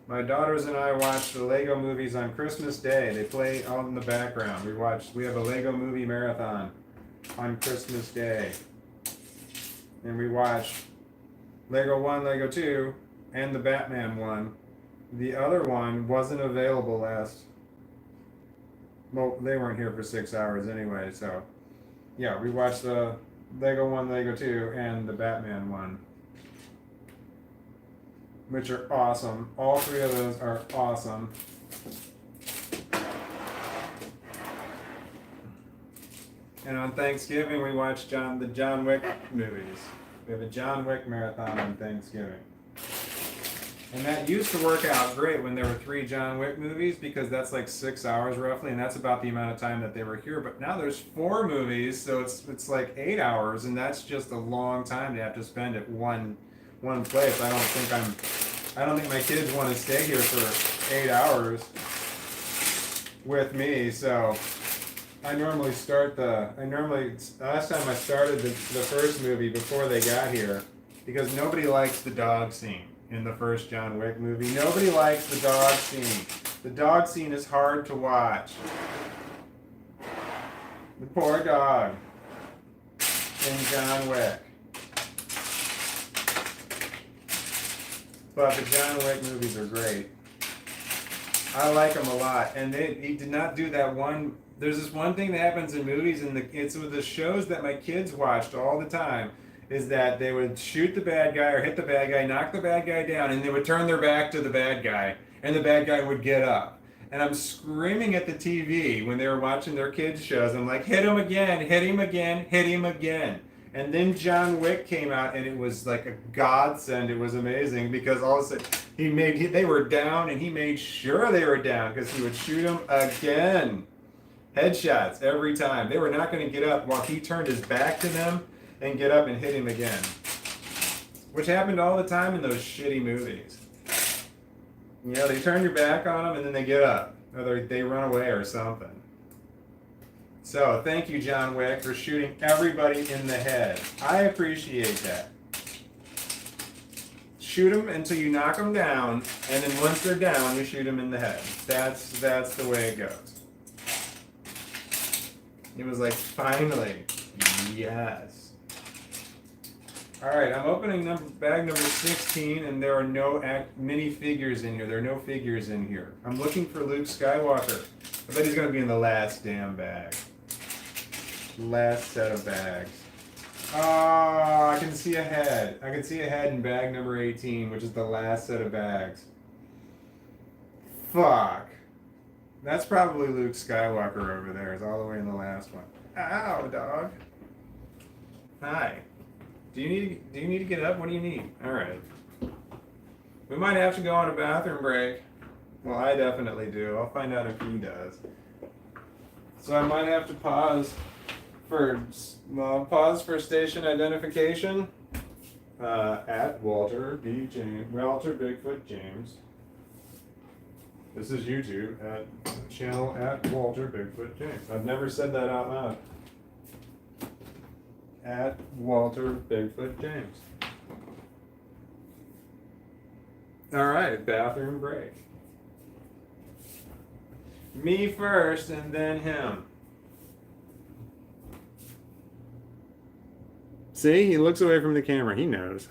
My daughters and I watch the Lego movies on Christmas Day. They play out in the background. We have a Lego movie marathon on Christmas Day. And we watch Lego 1, Lego 2, and the Batman one. The other one wasn't available well, they weren't here for 6 hours anyway, so yeah, we watched the Lego 1, Lego 2, and the Batman one, which are awesome. All three of those are awesome. And on Thanksgiving, we watched the John Wick movies. We have a John Wick marathon on Thanksgiving. And that used to work out great when there were 3 John Wick movies, because that's like 6 hours roughly, and that's about the amount of time that they were here. But now there's 4 movies, so it's like 8 hours, and that's just a long time to have to spend at one place. I don't think my kids want to stay here for 8 hours with me, so last time I started the first movie before they got here, because nobody likes the dog scene in the first John Wick movie. Nobody likes the dog scene. The dog scene is hard to watch. The poor dog in John Wick. But the John Wick movies are great. I like them a lot. And he did not do that one. There's this one thing that happens in movies, and it's with the shows that my kids watched all the time, is that they would shoot the bad guy or hit the bad guy, knock the bad guy down, and they would turn their back to the bad guy, and the bad guy would get up. And I'm screaming at the TV when they were watching their kids' shows. I'm like, hit him again, hit him again, hit him again. And then John Wick came out, and it was like a godsend. It was amazing, because all of a sudden they were down, and he made sure they were down, because he would shoot them again. Headshots every time. They were not going to get up while he turned his back to them and get up and hit him again. Which happened all the time in those shitty movies. You know, they turn your back on them and then they get up. Or they run away or something. So, thank you, John Wick, for shooting everybody in the head. I appreciate that. Shoot them until you knock them down, and then once they're down, you shoot them in the head. That's the way it goes. It was like, finally, yes. All right, I'm opening bag number 16, and there are no mini figures in here. There are no figures in here. I'm looking for Luke Skywalker. I bet he's going to be in the last damn bag. Last set of bags. Oh, I can see a head. I can see a head in bag number 18, which is the last set of bags. Fuck. That's probably Luke Skywalker over there. It's all the way in the last one. Ow, dog. Hi. Do you need to get up? What do you need? All right. We might have to go on a bathroom break. Well, I definitely do. I'll find out if he does. So I might have to pause for station identification at Walter Bigfoot James. This is YouTube at channel at Walter Bigfoot James. I've never said that out loud. At Walter Bigfoot James. All right, bathroom break. Me first and then him. See, he looks away from the camera. He knows.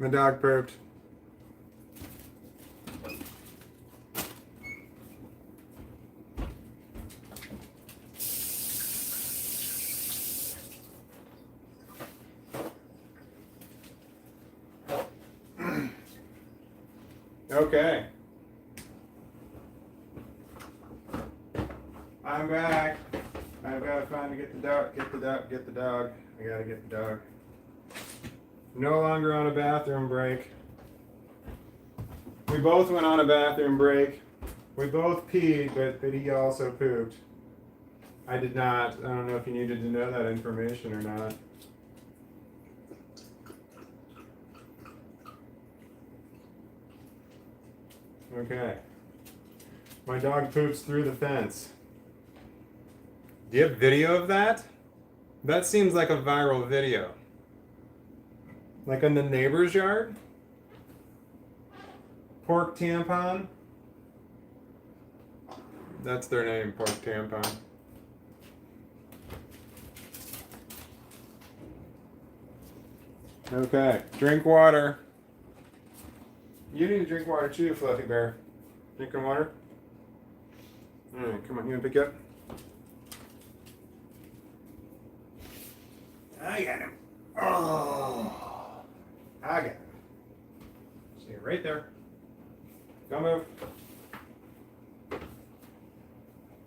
My dog pooped. Okay. I'm back. I've got to find to get the dog. Get the dog. Get the dog. I gotta get the dog. No longer on a bathroom break. We both went on a bathroom break. We both peed, but he also pooped. I did not. I don't know if you needed to know that information or not. Okay. My dog poops through the fence. Do you have video of that? That seems like a viral video. Like in the neighbor's yard? Pork tampon? That's their name, pork tampon. Okay, drink water. You need to drink water too, Fluffy Bear. Drinking water? Alright, come on, you wanna pick up? I got him. Oh, I got him. See it right there. Don't move.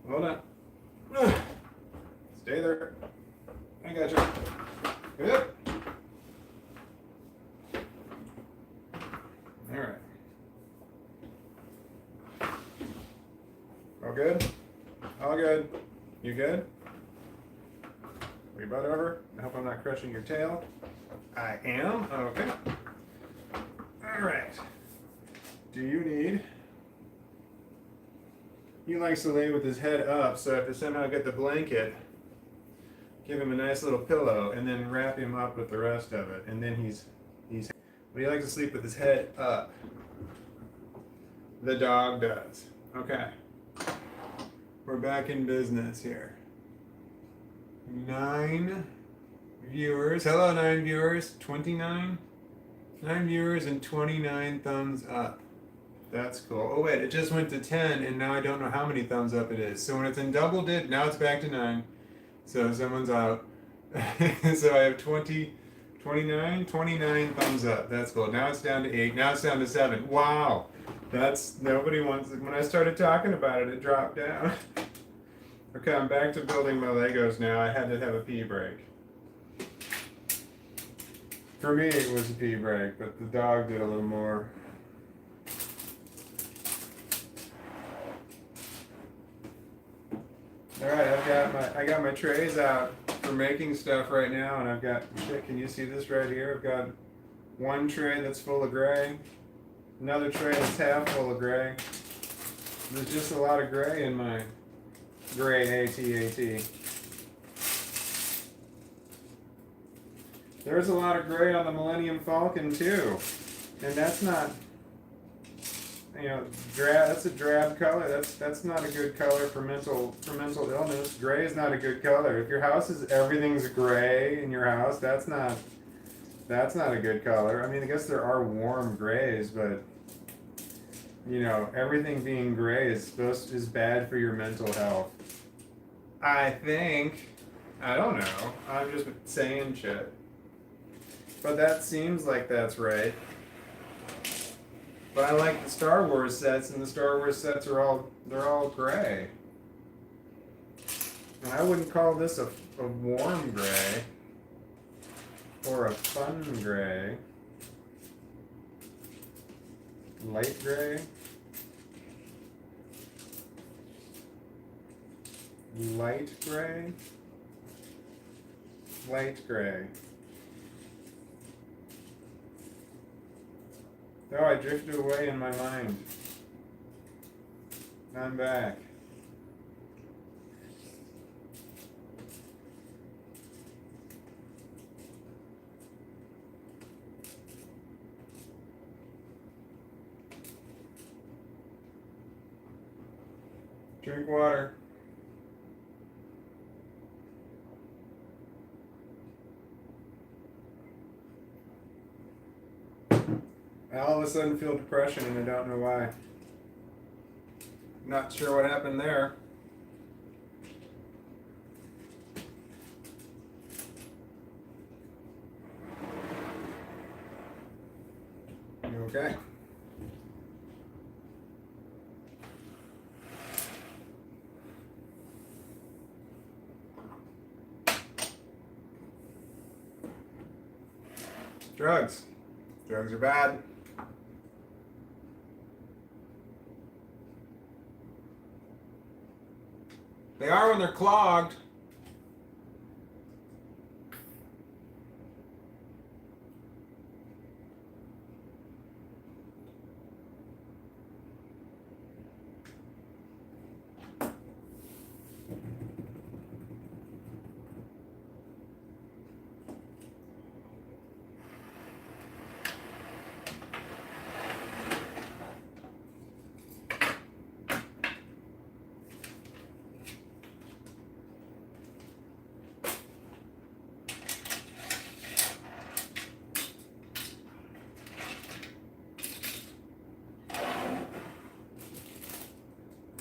Hold on. Stay there. I got you. Yep. All right. All good? All good. You good? Are you butt over? I hope I'm not crushing your tail. I am? Okay. All right. Do you need... He likes to lay with his head up, so I have to somehow get the blanket, give him a nice little pillow, and then wrap him up with the rest of it. And then he's but he likes to sleep with his head up. The dog does. Okay. We're back in business here. 9 viewers. Hello, 9 viewers. 29? 9 viewers and 29 thumbs up. That's cool. Oh wait, it just went to 10 and now I don't know how many thumbs up it is. So when it's in double digit, now it's back to 9. So someone's out. So I have 29 thumbs up. That's cool. Now it's down to 8. Now it's down to 7. Wow. That's, nobody wants it. When I started talking about it, it dropped down. Okay, I'm back to building my Legos now. I had to have a pee break. For me, it was a pee break, but the dog did a little more. All right, I got my trays out for making stuff right now, and I've got, can you see this right here? I've got one tray that's full of gray, another tray that's half full of gray. There's just a lot of gray in mine. Gray, AT. There's a lot of gray on the Millennium Falcon too, and that's not, drab. That's a drab color. That's not a good color for mental illness. Gray is not a good color. If your house is everything's gray in your house, that's not a good color. I mean, I guess there are warm grays, but everything being gray is bad for your mental health. I think. I don't know. I'm just saying shit. But that seems like that's right. But I like the Star Wars sets, and the Star Wars sets they're all gray. And I wouldn't call this a warm gray or a fun gray. Light gray. Light gray. Light gray. Oh, I drifted away in my mind. I'm back. Drink water. I all of a sudden feel depression and I don't know why. Not sure what happened there. You okay? Drugs. Drugs are bad. They are when they're clogged.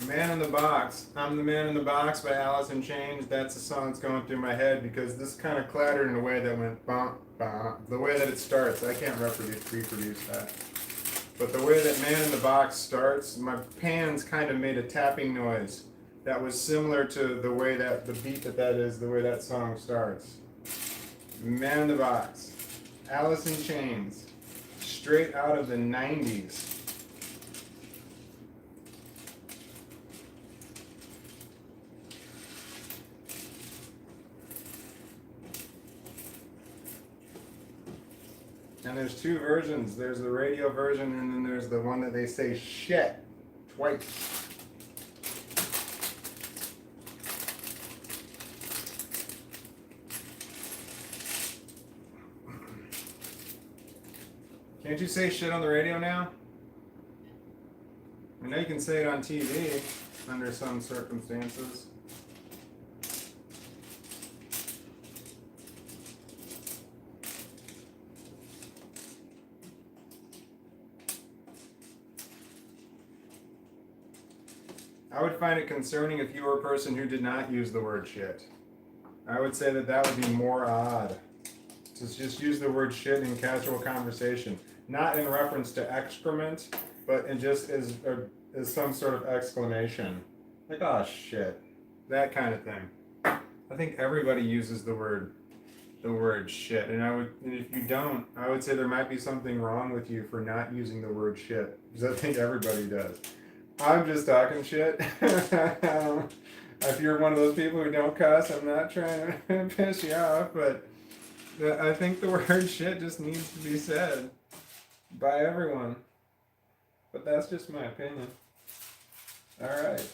Man in the Box. I'm the Man in the Box by Alice in Chains. That's the song that's going through my head because this kind of clattered in a way that went bump, bump. The way that it starts, I can't reproduce that. But the way that Man in the Box starts, my hands kind of made a tapping noise that was similar to the way that the beat that is, the way that song starts. Man in the Box. Alice in Chains. Straight out of the 90s. And there's two versions. There's the radio version and then there's the one that they say shit twice. Can't you say shit on the radio now? I know you can say it on TV under some circumstances. I would find it concerning if you were a person who did not use the word shit. I would say that would be more odd. To just use the word shit in casual conversation. Not in reference to excrement, but in just as some sort of exclamation. Like, oh shit. That kind of thing. I think everybody uses the word shit. And if you don't, I would say there might be something wrong with you for not using the word shit. Because I think everybody does. I'm just talking shit. If you're one of those people who don't cuss, I'm not trying to piss you off, but I think the word shit just needs to be said by everyone. But that's just my opinion. Alright.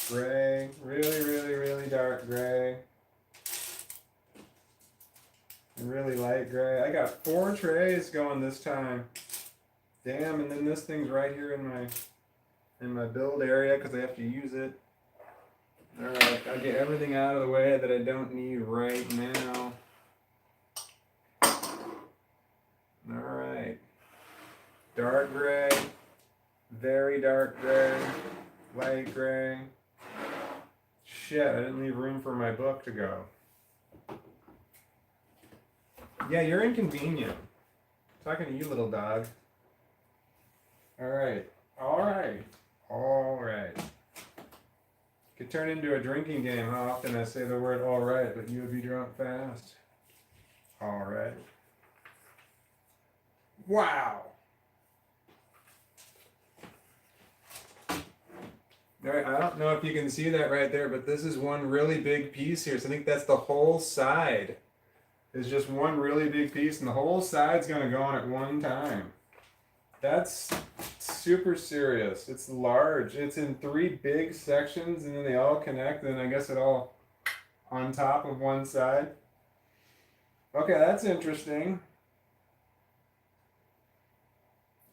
Gray. Really, really, really dark gray. And really light gray. I got 4 trays going this time. Damn, and then this thing's right here in my build area because I have to use it. Alright, I'll get everything out of the way that I don't need right now. Alright. Dark gray, very dark gray, light gray. Shit, I didn't leave room for my book to go. Yeah, you're inconvenient. I'm talking to you, little dog. Alright. Could turn into a drinking game how often I say the word alright, but you would be drunk fast. Alright. Wow! Alright, I don't know if you can see that right there, but this is one really big piece here. So I think that's the whole side. It's just one really big piece, and the whole side's going to go on at one time. That's super serious. It's large. It's in 3 big sections, and then they all connect, and I guess it all on top of one side. Okay, that's interesting.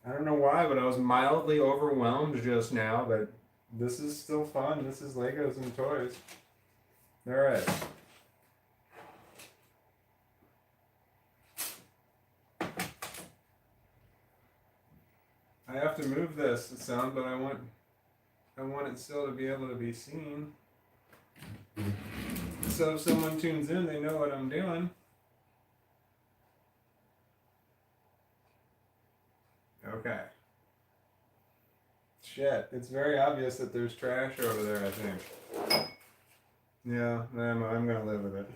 I don't know why, but I was mildly overwhelmed just now, but this is still fun. This is Legos and toys. Alright. I have to move this sound, but I want it still to be able to be seen. So if someone tunes in, they know what I'm doing. Okay. Shit, it's very obvious that there's trash over there, I think. Yeah, I'm gonna live with it.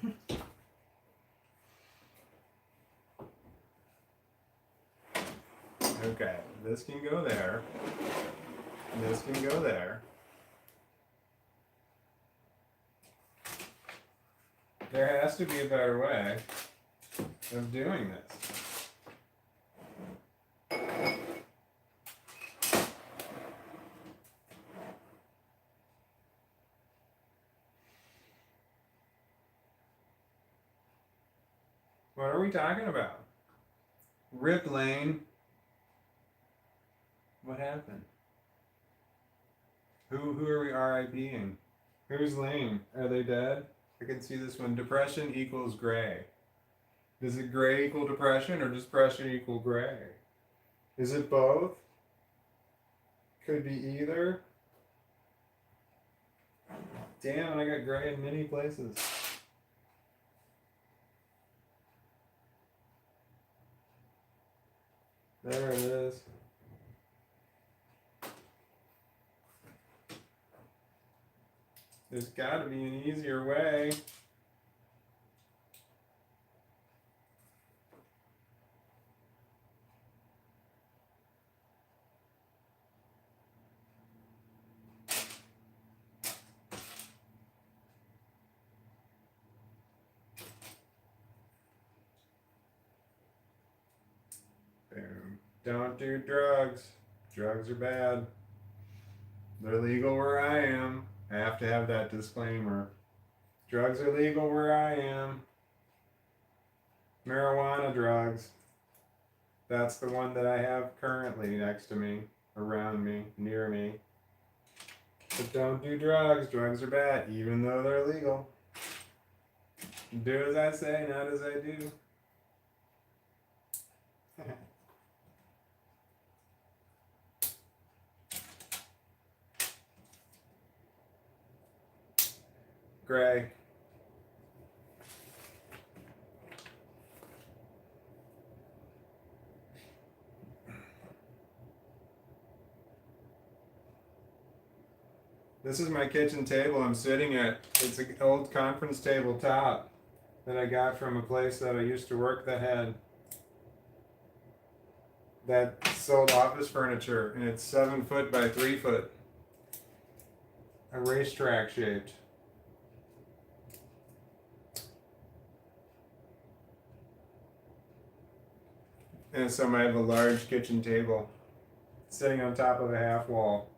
Okay, this can go there. This can go there. There has to be a better way of doing this. What are we talking about? Rip Lane. What happened? Who are we RIPing? Who's Lane? Are they dead? I can see this one. Depression equals gray. Does it gray equal depression or does depression equal gray? Is it both? Could be either. Damn, I got gray in many places. There it is. There's got to be an easier way. Boom. Don't do drugs. Drugs are bad. They're legal where I am. I have to have that disclaimer. Drugs are legal where I am. Marijuana drugs. That's the one that I have currently next to me, around me, near me. But don't do drugs. Drugs are bad, even though they're legal. Do as I say, not as I do. Gray. This is my kitchen table I'm sitting at. It's an old conference table top that I got from a place that I used to work that sold office furniture, and it's 7 foot by 3 foot. A racetrack shaped. And so I have a large kitchen table sitting on top of a half wall.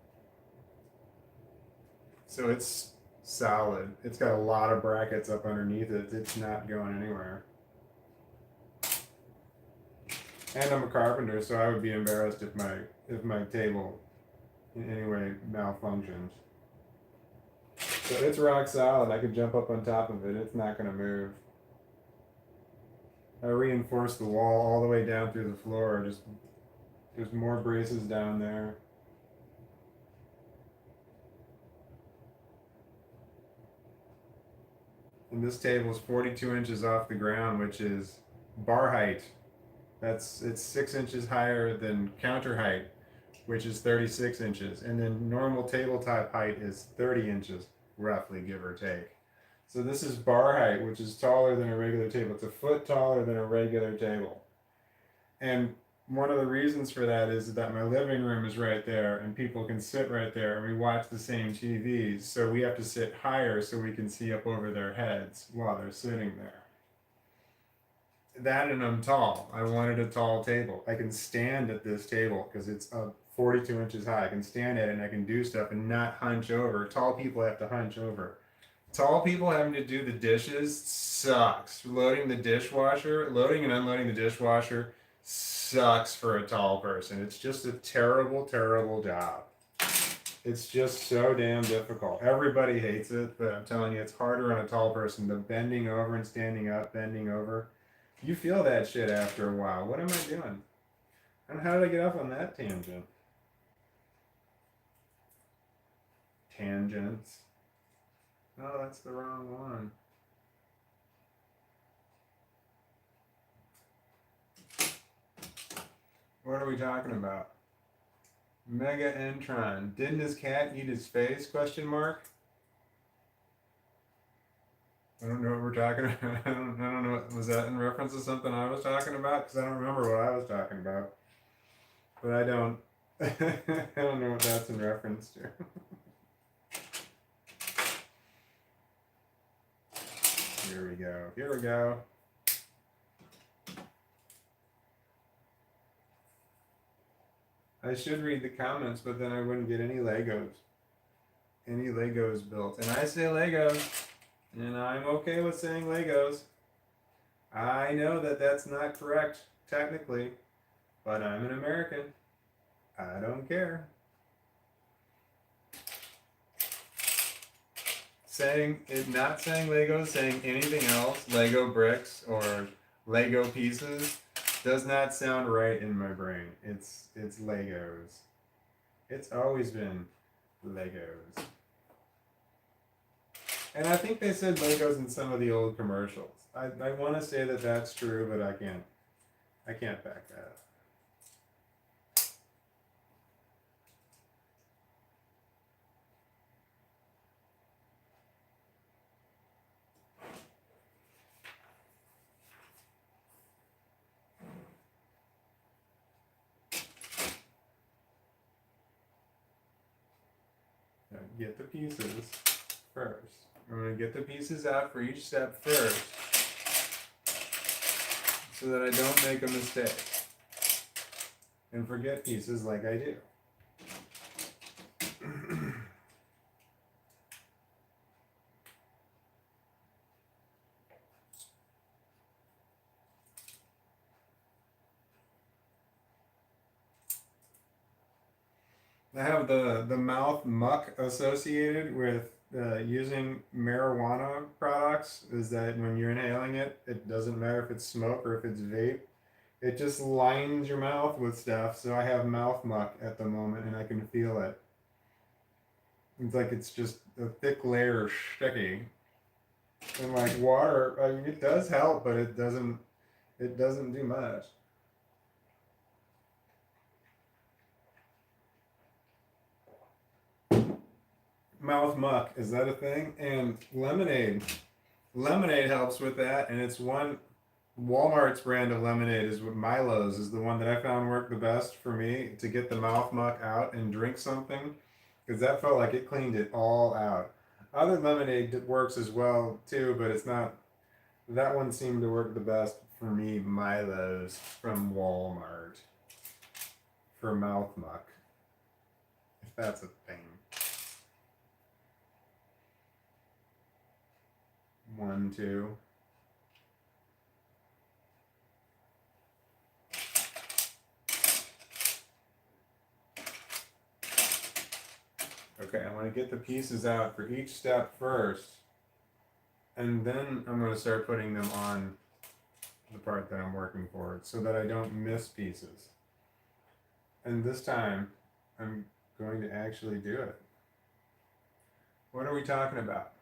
So it's solid. It's got a lot of brackets up underneath it. It's not going anywhere. And I'm a carpenter, so I would be embarrassed if my table in any way malfunctions. So it's rock solid. I could jump up on top of it. It's not going to move. I reinforced the wall all the way down through the floor. There's more braces down there. And this table is 42 inches off the ground, which is bar height. It's 6 inches higher than counter height, which is 36 inches. And then normal tabletop height is 30 inches, roughly, give or take. So this is bar height, which is taller than a regular table. It's a foot taller than a regular table. And one of the reasons for that is that my living room is right there and people can sit right there and we watch the same TVs. So we have to sit higher so we can see up over their heads while they're sitting there. That, and I'm tall. I wanted a tall table. I can stand at this table because it's 42 inches high. I can stand at it and I can do stuff and not hunch over. Tall people have to hunch over. Tall people having to do the dishes sucks. Loading and unloading the dishwasher sucks for a tall person. It's just a terrible, terrible job. It's just so damn difficult. Everybody hates it, but I'm telling you, it's harder on a tall person. The bending over and standing up, bending over. You feel that shit after a while. What am I doing? And how did I get off on that tangent? tangents. Oh, that's the wrong one. What are we talking about? Mega Entron. Didn't his cat eat his face? Question mark. I don't know what we're talking about. I don't know. Was that in reference to something I was talking about? Because I don't remember what I was talking about. But I don't. I don't know what that's in reference to. Here we go. Here we go. I should read the comments, but then I wouldn't get any Legos. Any Legos built. And I say Legos. And I'm okay with saying Legos. I know that that's not correct, technically. But I'm an American. I don't care. Not saying Legos, saying anything else, Lego bricks or Lego pieces, does not sound right in my brain. It's Legos. It's always been Legos. And I think they said Legos in some of the old commercials. I want to say that that's true, but I can't back that up. Get the pieces first. I'm going to get the pieces out for each step first so that I don't make a mistake and forget pieces like I do. I have the mouth muck associated with using marijuana products is that when you're inhaling it, it doesn't matter if it's smoke or if it's vape. It just lines your mouth with stuff. So I have mouth muck at the moment and I can feel it. It's like it's just a thick layer of sticky. And like water, I mean, it does help, but it doesn't do much. Mouth muck, is that a thing? And lemonade helps with that, and it's one Walmart's brand of lemonade is what Milo's is the one that I found worked the best for me to get the mouth muck out and drink something, because that felt like it cleaned it all out. Other lemonade works as well too, but it's not. That one seemed to work the best for me. Milo's from Walmart for mouth muck, if that's a thing. 1, 2. Okay, I want to get the pieces out for each step first, and then I'm going to start putting them on the part that I'm working for so that I don't miss pieces. And this time, I'm going to actually do it. What are we talking about?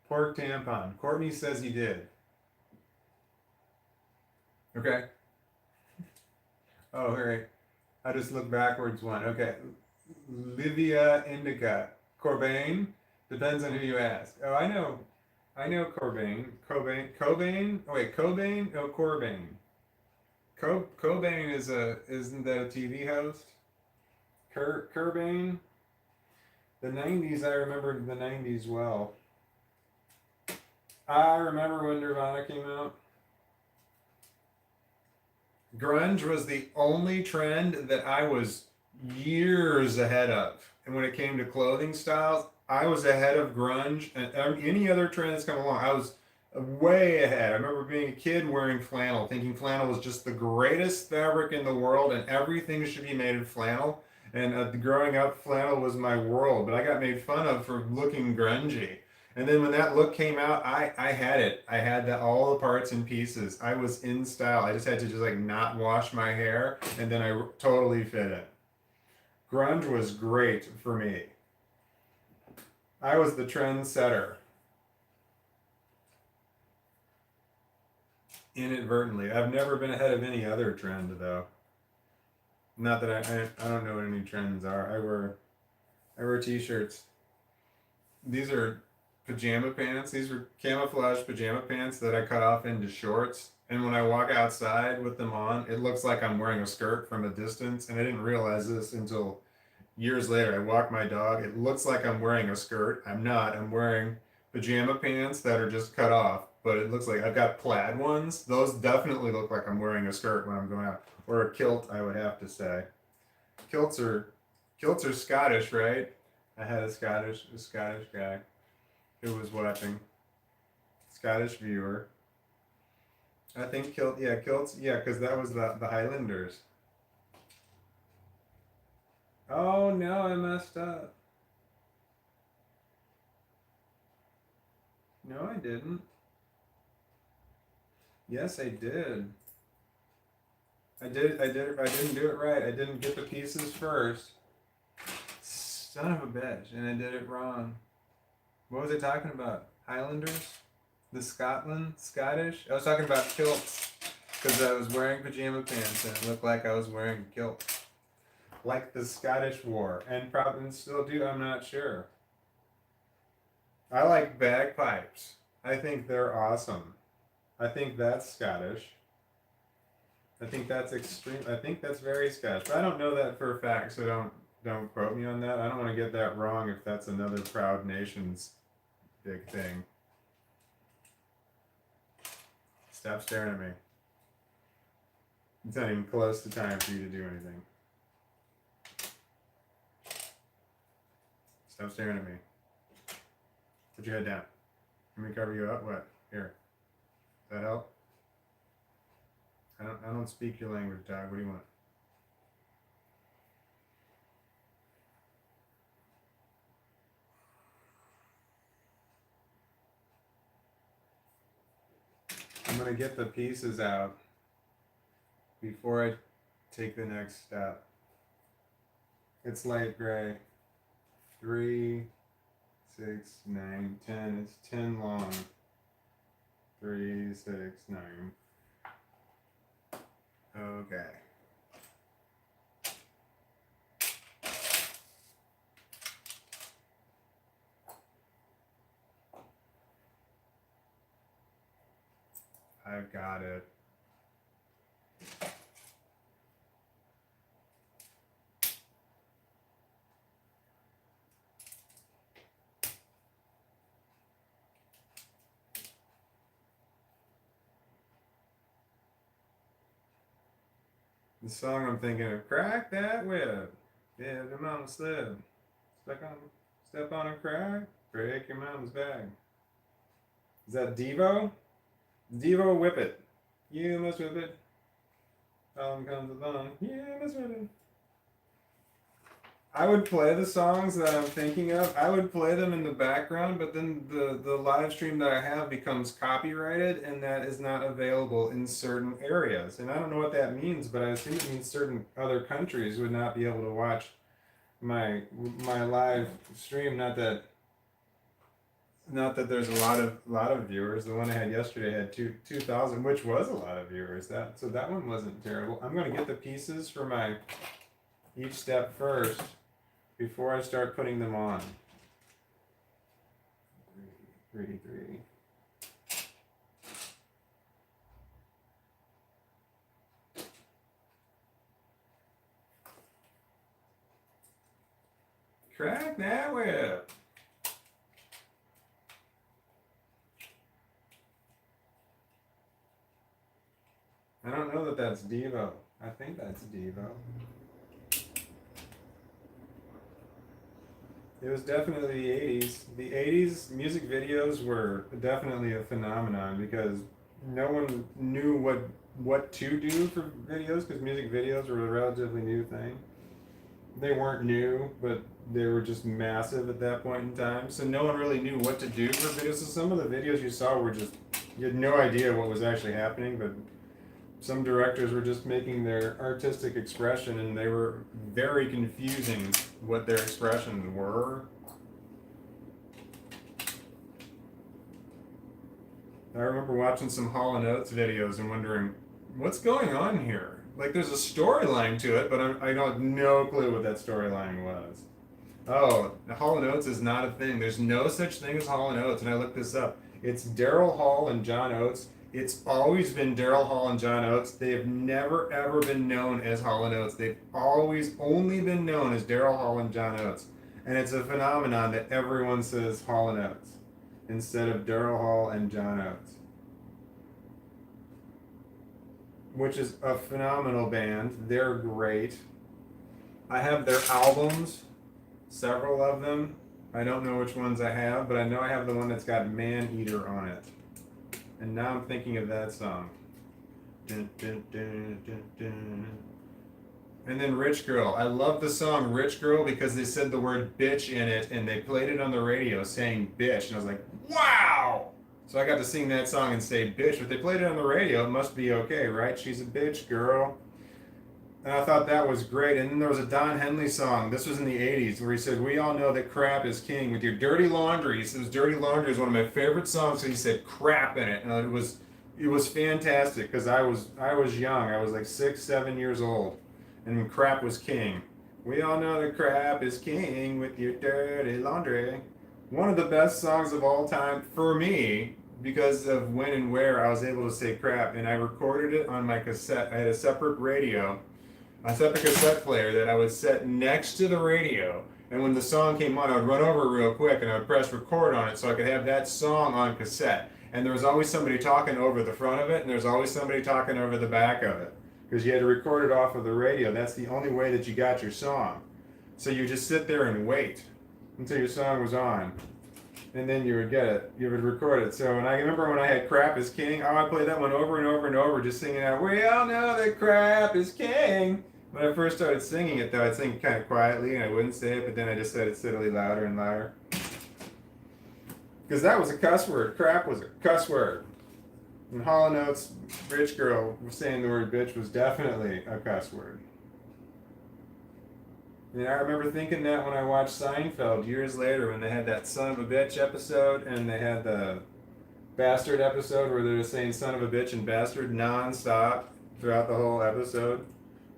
Pork tampon. Courtney says he did. Okay. Oh, all right. I just looked backwards one. Okay. Livia Indica. Corbain? Depends on who you ask. Oh, I know Corbain. Cobain? Oh, wait, Cobain? Oh, Corbain. Cobain isn't that a TV host? Cobain? The 90s, I remember the 90s well. I remember when Nirvana came out. Grunge was the only trend that I was years ahead of. And when it came to clothing styles, I was ahead of grunge and any other trend that's come along. I was way ahead. I remember being a kid wearing flannel, thinking flannel was just the greatest fabric in the world and everything should be made of flannel. And growing up, flannel was my world, but I got made fun of for looking grungy. And then when that look came out, I had it. I had all the parts and pieces. I was in style. I just had to just like not wash my hair, and then I totally fit it. Grunge was great for me. I was the trendsetter. Inadvertently. I've never been ahead of any other trend though. Not that I don't know what any trends are. I wear t-shirts. These are pajama pants. These were camouflage pajama pants that I cut off into shorts. And when I walk outside with them on, it looks like I'm wearing a skirt from a distance. And I didn't realize this until years later. I walk my dog. It looks like I'm wearing a skirt. I'm not. I'm wearing pajama pants that are just cut off. But it looks like I've got plaid ones. Those definitely look like I'm wearing a skirt when I'm going out. Or a kilt, I would have to say. Kilts are Scottish, right? I had a Scottish guy who was watching. Scottish viewer. I think kilts, yeah, because that was the Highlanders. Oh no, I messed up. No, I didn't. Yes, I did. I didn't do it right. I didn't get the pieces first. Son of a bitch, and I did it wrong. What was I talking about? Highlanders? The Scottish? I was talking about kilts because I was wearing pajama pants and it looked like I was wearing a kilt. Like the Scottish wore, and probably still do, I'm not sure. I like bagpipes. I think they're awesome. I think that's Scottish. I think that's extreme. I think that's very Scottish. But I don't know that for a fact, so don't quote me on that. I don't want to get that wrong if that's another Proud Nations big thing. Stop staring at me. It's not even close to time for you to do anything. Stop staring at me. Put your head down. Let me cover you up. What? Here. Does that help? I don't speak your language, dog. What do you want? I'm gonna get the pieces out before I take the next step. It's light gray. 3, 6, 9, 10. It's 10 long. 3, 6, 9. Okay. I've got it. The song I'm thinking of, crack that whip. Yeah, the mama slip. Step on a crack, break your mama's back. Is that Devo? Devo, whip it. You must whip it. Along comes along. You must whip it. I would play the songs that I'm thinking of. I would play them in the background, but then the live stream that I have becomes copyrighted, and that is not available in certain areas. And I don't know what that means, but I assume it means certain other countries would not be able to watch my live stream. Not that there's a lot of viewers. The one I had yesterday had 2,000, which was a lot of viewers. So that one wasn't terrible. I'm gonna get the pieces for my each step first before I start putting them on. 3. Crack that whip. I don't know that that's Devo. I think that's Devo. It was definitely the 80s. The 80s music videos were definitely a phenomenon because no one knew what to do for videos because music videos were a relatively new thing. They weren't new, but they were just massive at that point in time. So no one really knew what to do for videos. So some of the videos you saw were just, you had no idea what was actually happening, but some directors were just making their artistic expression and they were very confusing what their expressions were. I remember watching some Hall & Oates videos and wondering, what's going on here? Like, there's a storyline to it, but I don't have no clue what that storyline was. Oh, Hall & Oates is not a thing. There's no such thing as Hall & Oates, and I looked this up. It's Daryl Hall and John Oates. It's always been Daryl Hall and John Oates. They have never, ever been known as Hall & Oates. They've always only been known as Daryl Hall and John Oates. And it's a phenomenon that everyone says Hall & Oates instead of Daryl Hall and John Oates, which is a phenomenal band. They're great. I have their albums, several of them. I don't know which ones I have, but I know I have the one that's got Man Eater on it. And now I'm thinking of that song. Dun, dun, dun, dun, dun. And then Rich Girl. I love the song Rich Girl because they said the word bitch in it and they played it on the radio saying bitch. And I was like, wow! So I got to sing that song and say bitch, but they played it on the radio. It must be okay, right? She's a bitch, girl. And I thought that was great. And then there was a Don Henley song. This was in the 80s where he said, we all know that crap is king with your dirty laundry. He says dirty laundry is one of my favorite songs. So he said crap in it. And it was fantastic because I was young. I was like 6, 7 years old. And crap was king. We all know that crap is king with your dirty laundry. One of the best songs of all time for me because of when and where I was able to say crap. And I recorded it on my cassette. I had a separate radio, a separate cassette player that I would set next to the radio. And when the song came on, I would run over real quick and I would press record on it so I could have that song on cassette. And there was always somebody talking over the front of it, and there was always somebody talking over the back of it. Because you had to record it off of the radio. That's the only way that you got your song. So you just sit there and wait until your song was on. And then you would get it. You would record it. So I remember when I had Crap is King, I played that one over and over and over, just singing out, we all know that crap is king. When I first started singing it, though, I'd sing it kind of quietly, and I wouldn't say it, but then I just said it steadily louder and louder. Because that was a cuss word. Crap was a cuss word. And Hall & Oates' Rich Girl saying the word bitch was definitely a cuss word. And I remember thinking that when I watched Seinfeld years later when they had that son of a bitch episode and they had the bastard episode where they're just saying son of a bitch and bastard non-stop throughout the whole episode.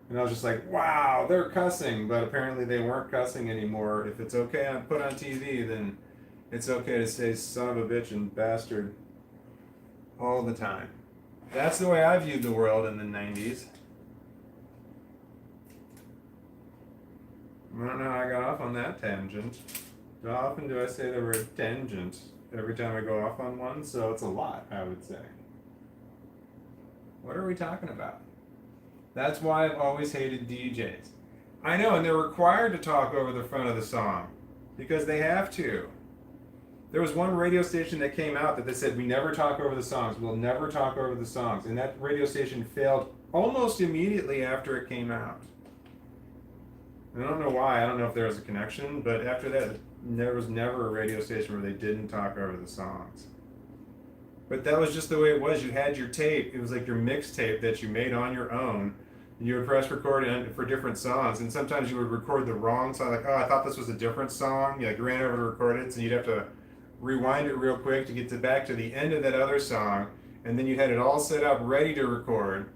And I was just like, wow, they're cussing, but apparently they weren't cussing anymore. If it's okay to put on TV, then it's okay to say son of a bitch and bastard all the time. That's the way I viewed the world in the 90s. I don't know how I got off on that tangent. How often do I say the word tangent every time I go off on one? So it's a lot, I would say. What are we talking about? That's why I've always hated DJs. I know, and they're required to talk over the front of the song because they have to. There was one radio station that came out that they said, we never talk over the songs. We'll never talk over the songs. And that radio station failed almost immediately after it came out. I don't know why. I don't know if there was a connection, but after that, there was never a radio station where they didn't talk over the songs. But that was just the way it was. You had your tape. It was like your mixtape that you made on your own. You would press record for different songs, and sometimes you would record the wrong song. Like, oh, I thought this was a different song. You ran over to record it, so you'd have to rewind it real quick to get back to the end of that other song, and then you had it all set up ready to record.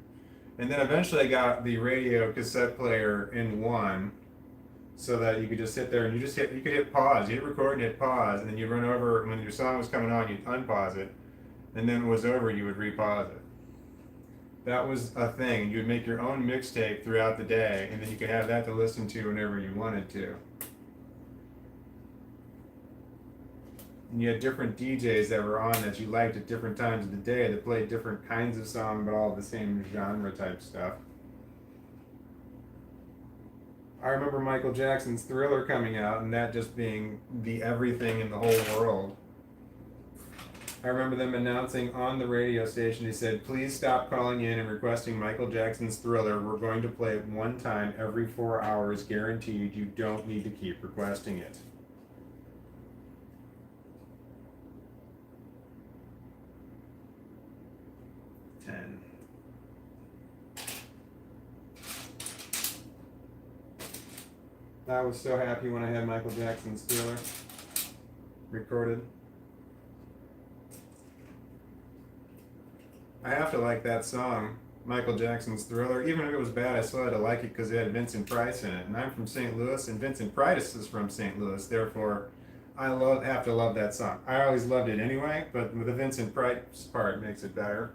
And then eventually I got the radio cassette player in one, so that you could just sit there and you could hit pause. You hit record and hit pause, and then you'd run over, and when your song was coming on, you'd unpause it, and then when it was over, you would repause it. That was a thing. You would make your own mixtape throughout the day, and then you could have that to listen to whenever you wanted to. And you had different DJs that were on that you liked at different times of the day that played different kinds of songs, but all the same genre type stuff. I remember Michael Jackson's Thriller coming out and that just being the everything in the whole world. I remember them announcing on the radio station, they said, please stop calling in and requesting Michael Jackson's Thriller. We're going to play it one time every 4 hours, guaranteed. You don't need to keep requesting it. I was so happy when I had Michael Jackson's Thriller recorded. I have to like that song, Michael Jackson's Thriller. Even if it was bad, I still had to like it because it had Vincent Price in it. And I'm from St. Louis, and Vincent Price is from St. Louis. Therefore, have to love that song. I always loved it anyway, but with the Vincent Price part makes it better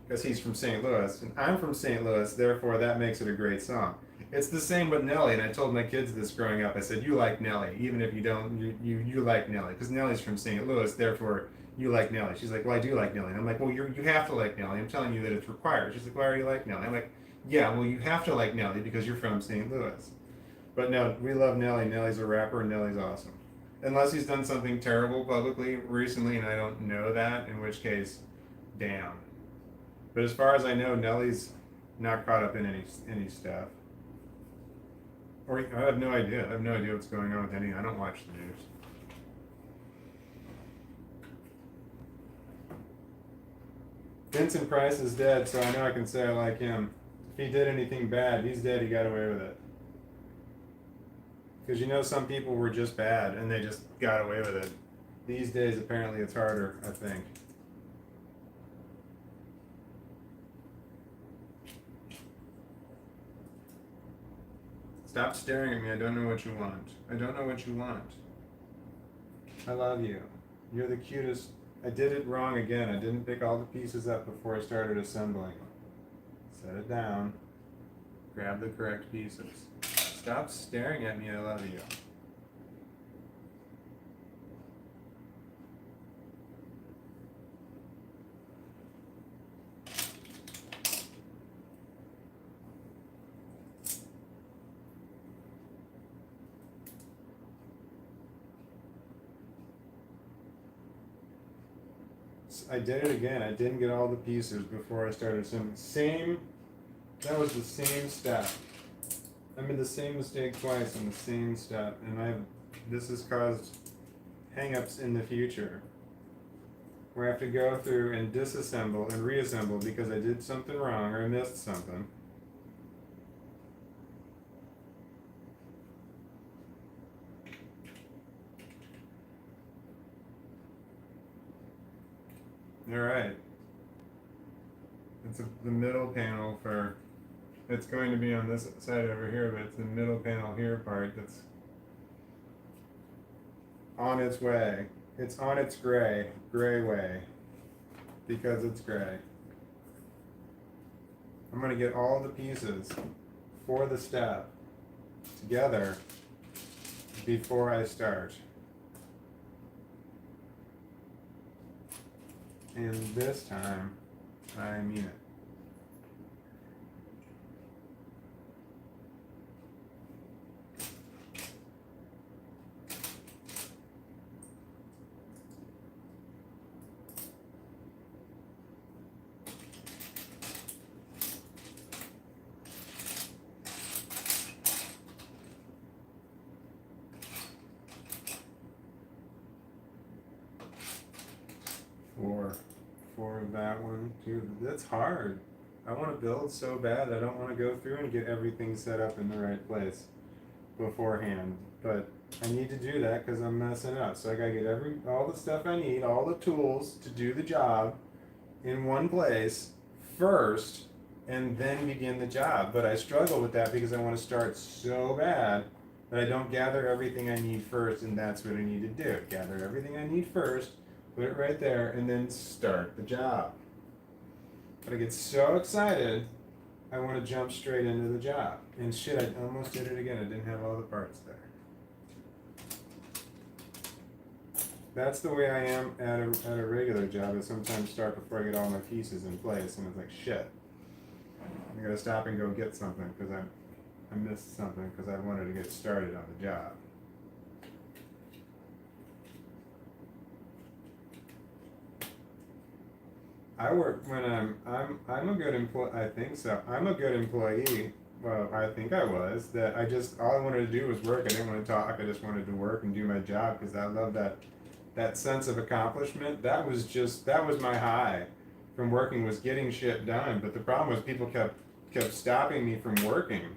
because he's from St. Louis, and I'm from St. Louis. Therefore, that makes it a great song. It's the same with Nelly, and I told my kids this growing up. I said, "You like Nelly, even if you don't. You like Nelly because Nelly's from St. Louis. Therefore, you like Nelly." She's like, "Well, I do like Nelly." And I'm like, "Well, you have to like Nelly. I'm telling you that it's required." She's like, "Why do you like Nelly?" I'm like, "Yeah, well, you have to like Nelly because you're from St. Louis." But no, we love Nelly. Nelly's a rapper, and Nelly's awesome. Unless he's done something terrible publicly recently, and I don't know that, in which case, damn. But as far as I know, Nelly's not caught up in any stuff. Or I have no idea. I have no idea what's going on with any. I don't watch the news. Vincent Price is dead, so I know I can say I like him. If he did anything bad, he's dead. He got away with it. Because you know, some people were just bad and they just got away with it. These days, apparently, it's harder, I think. Stop staring at me. I don't know what you want. I don't know what you want. I love you. You're the cutest. I did it wrong again. I didn't pick all the pieces up before I started assembling. Set it down. Grab the correct pieces. Stop staring at me. I love you. I did it again. I didn't get all the pieces before I started assembling. That was the same step. I made the same mistake twice on the same step, and this has caused hang-ups in the future where I have to go through and disassemble and reassemble because I did something wrong or I missed something. Alright. It's the middle panel for, it's going to be on this side over here, but it's the middle panel here part that's on its way. It's on its gray way, because it's gray. I'm going to get all the pieces for the step together before I start. And this time, I mean it. Four of that one, too. That's hard. I want to build so bad. I don't want to go through and get everything set up in the right place beforehand. But I need to do that because I'm messing up. So I gotta get all the stuff I need, all the tools to do the job in one place first, and then begin the job. But I struggle with that because I want to start so bad that I don't gather everything I need first, and that's what I need to do. Gather everything I need first, put it right there, and then start the job. But I get so excited, I want to jump straight into the job. And shit, I almost did it again. I didn't have all the parts there. That's the way I am at a regular job. I sometimes start before I get all my pieces in place, and it's like, shit. I gotta stop and go get something because I missed something because I wanted to get started on the job. I work when I'm a good employee. I think so. I'm a good employee. Well, I think I was. That all I wanted to do was work. I didn't want to talk. I just wanted to work and do my job because I love that sense of accomplishment. That was my high from working, was getting shit done. But the problem was people kept stopping me from working,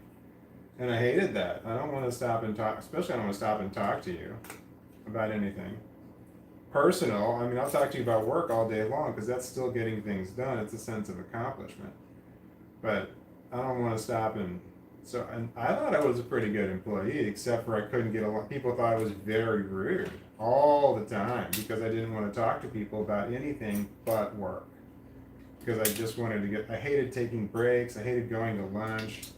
and I hated that. I don't want to stop and talk. Especially I don't want to stop and talk to you about anything. personal. I mean, I'll talk to you about work all day long because that's still getting things done. It's a sense of accomplishment. But I don't want to stop and I thought I was a pretty good employee, except for I couldn't get along. People thought I was very rude all the time because I didn't want to talk to people about anything but work. Because I just wanted to I hated taking breaks. I hated going to lunch,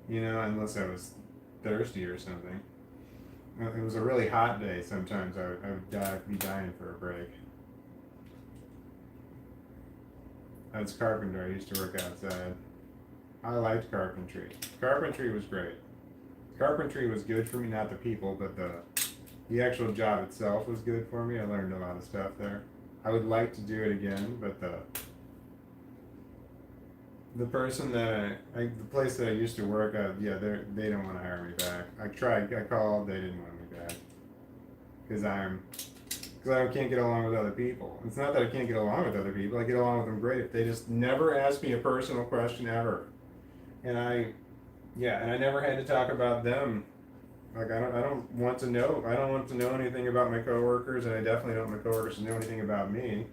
unless I was thirsty or something. It was a really hot day. Sometimes I would be dying for a break. I was a carpenter. I used to work outside. I liked carpentry. Carpentry was great. Carpentry was good for me, not the people, but the actual job itself was good for me. I learned a lot of stuff there. I would like to do it again, but the person that the place that I used to work at, they don't want to hire me back. I called, they didn't want me back because I can't get along with other people. It's not that I can't get along with other people. I get along with them great. They just never ask me a personal question ever, and I never had to talk about them. Like I don't want to know. I don't want to know anything about my coworkers, and I definitely don't want my coworkers to know anything about me.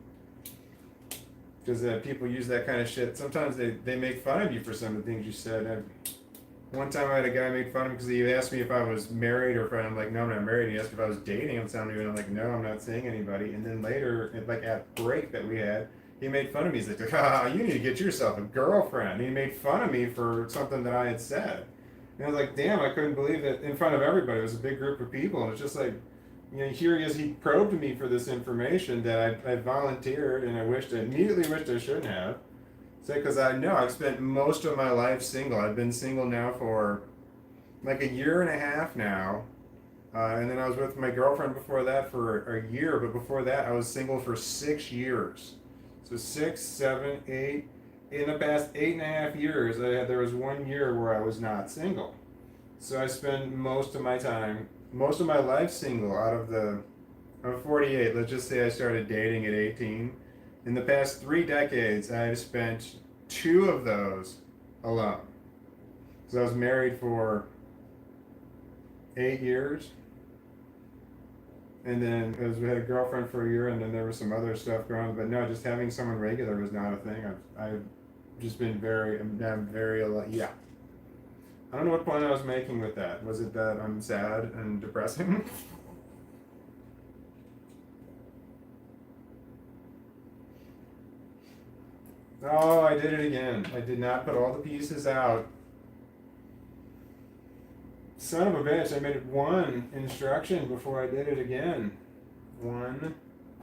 Because people use that kind of shit. Sometimes they make fun of you for some of the things you said. One time I had a guy make fun of me because he asked me if I was married or if I'm like, no, I'm not married. He asked if I was dating. I'm like, no, I'm not seeing anybody. And then later, at break that we had, he made fun of me. He's like, you need to get yourself a girlfriend. And he made fun of me for something that I had said. And I was like, damn, I couldn't believe it in front of everybody. It was a big group of people. And it's just like, here he is, he probed me for this information that I volunteered and I immediately wished I shouldn't have. So, because I know I've spent most of my life single. I've been single now for like a year and a half now. And then I was with my girlfriend before that for a year, but before that I was single for 6 years. So 6, 7, 8. In the past 8.5 years, there was 1 year where I was not single. So I spent most of my life single. I'm 48, let's just say I started dating at 18. In the past 3 decades, I've spent 2 of those alone. So I was married for 8 years. And then we had a girlfriend for a year, and then there was some other stuff going on. But no, just having someone regular was not a thing. I've just been yeah. I don't know what point I was making with that. Was it that I'm sad and depressing? Oh, I did it again. I did not put all the pieces out. Son of a bitch, I made one instruction before I did it again. 1,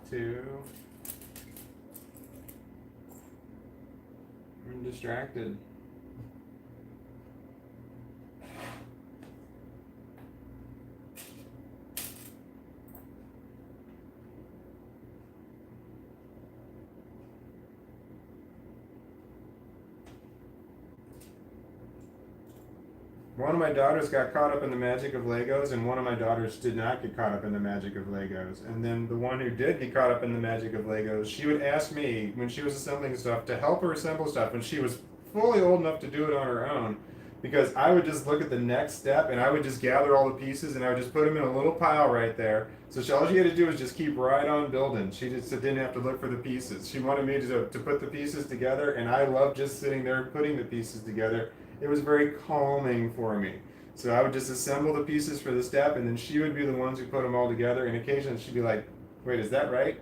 2. I'm distracted. One of my daughters got caught up in the magic of Legos, and one of my daughters did not get caught up in the magic of Legos. And then the one who did get caught up in the magic of Legos, she would ask me when she was assembling stuff to help her assemble stuff, and she was fully old enough to do it on her own. Because I would just look at the next step, and I would just gather all the pieces, and I would just put them in a little pile right there. So all she had to do was just keep right on building. She just didn't have to look for the pieces. She wanted me to put the pieces together, and I loved just sitting there putting the pieces together. It was very calming for me. So I would just assemble the pieces for the step, and then she would be the ones who put them all together. And occasionally she'd be like, "Wait, is that right?"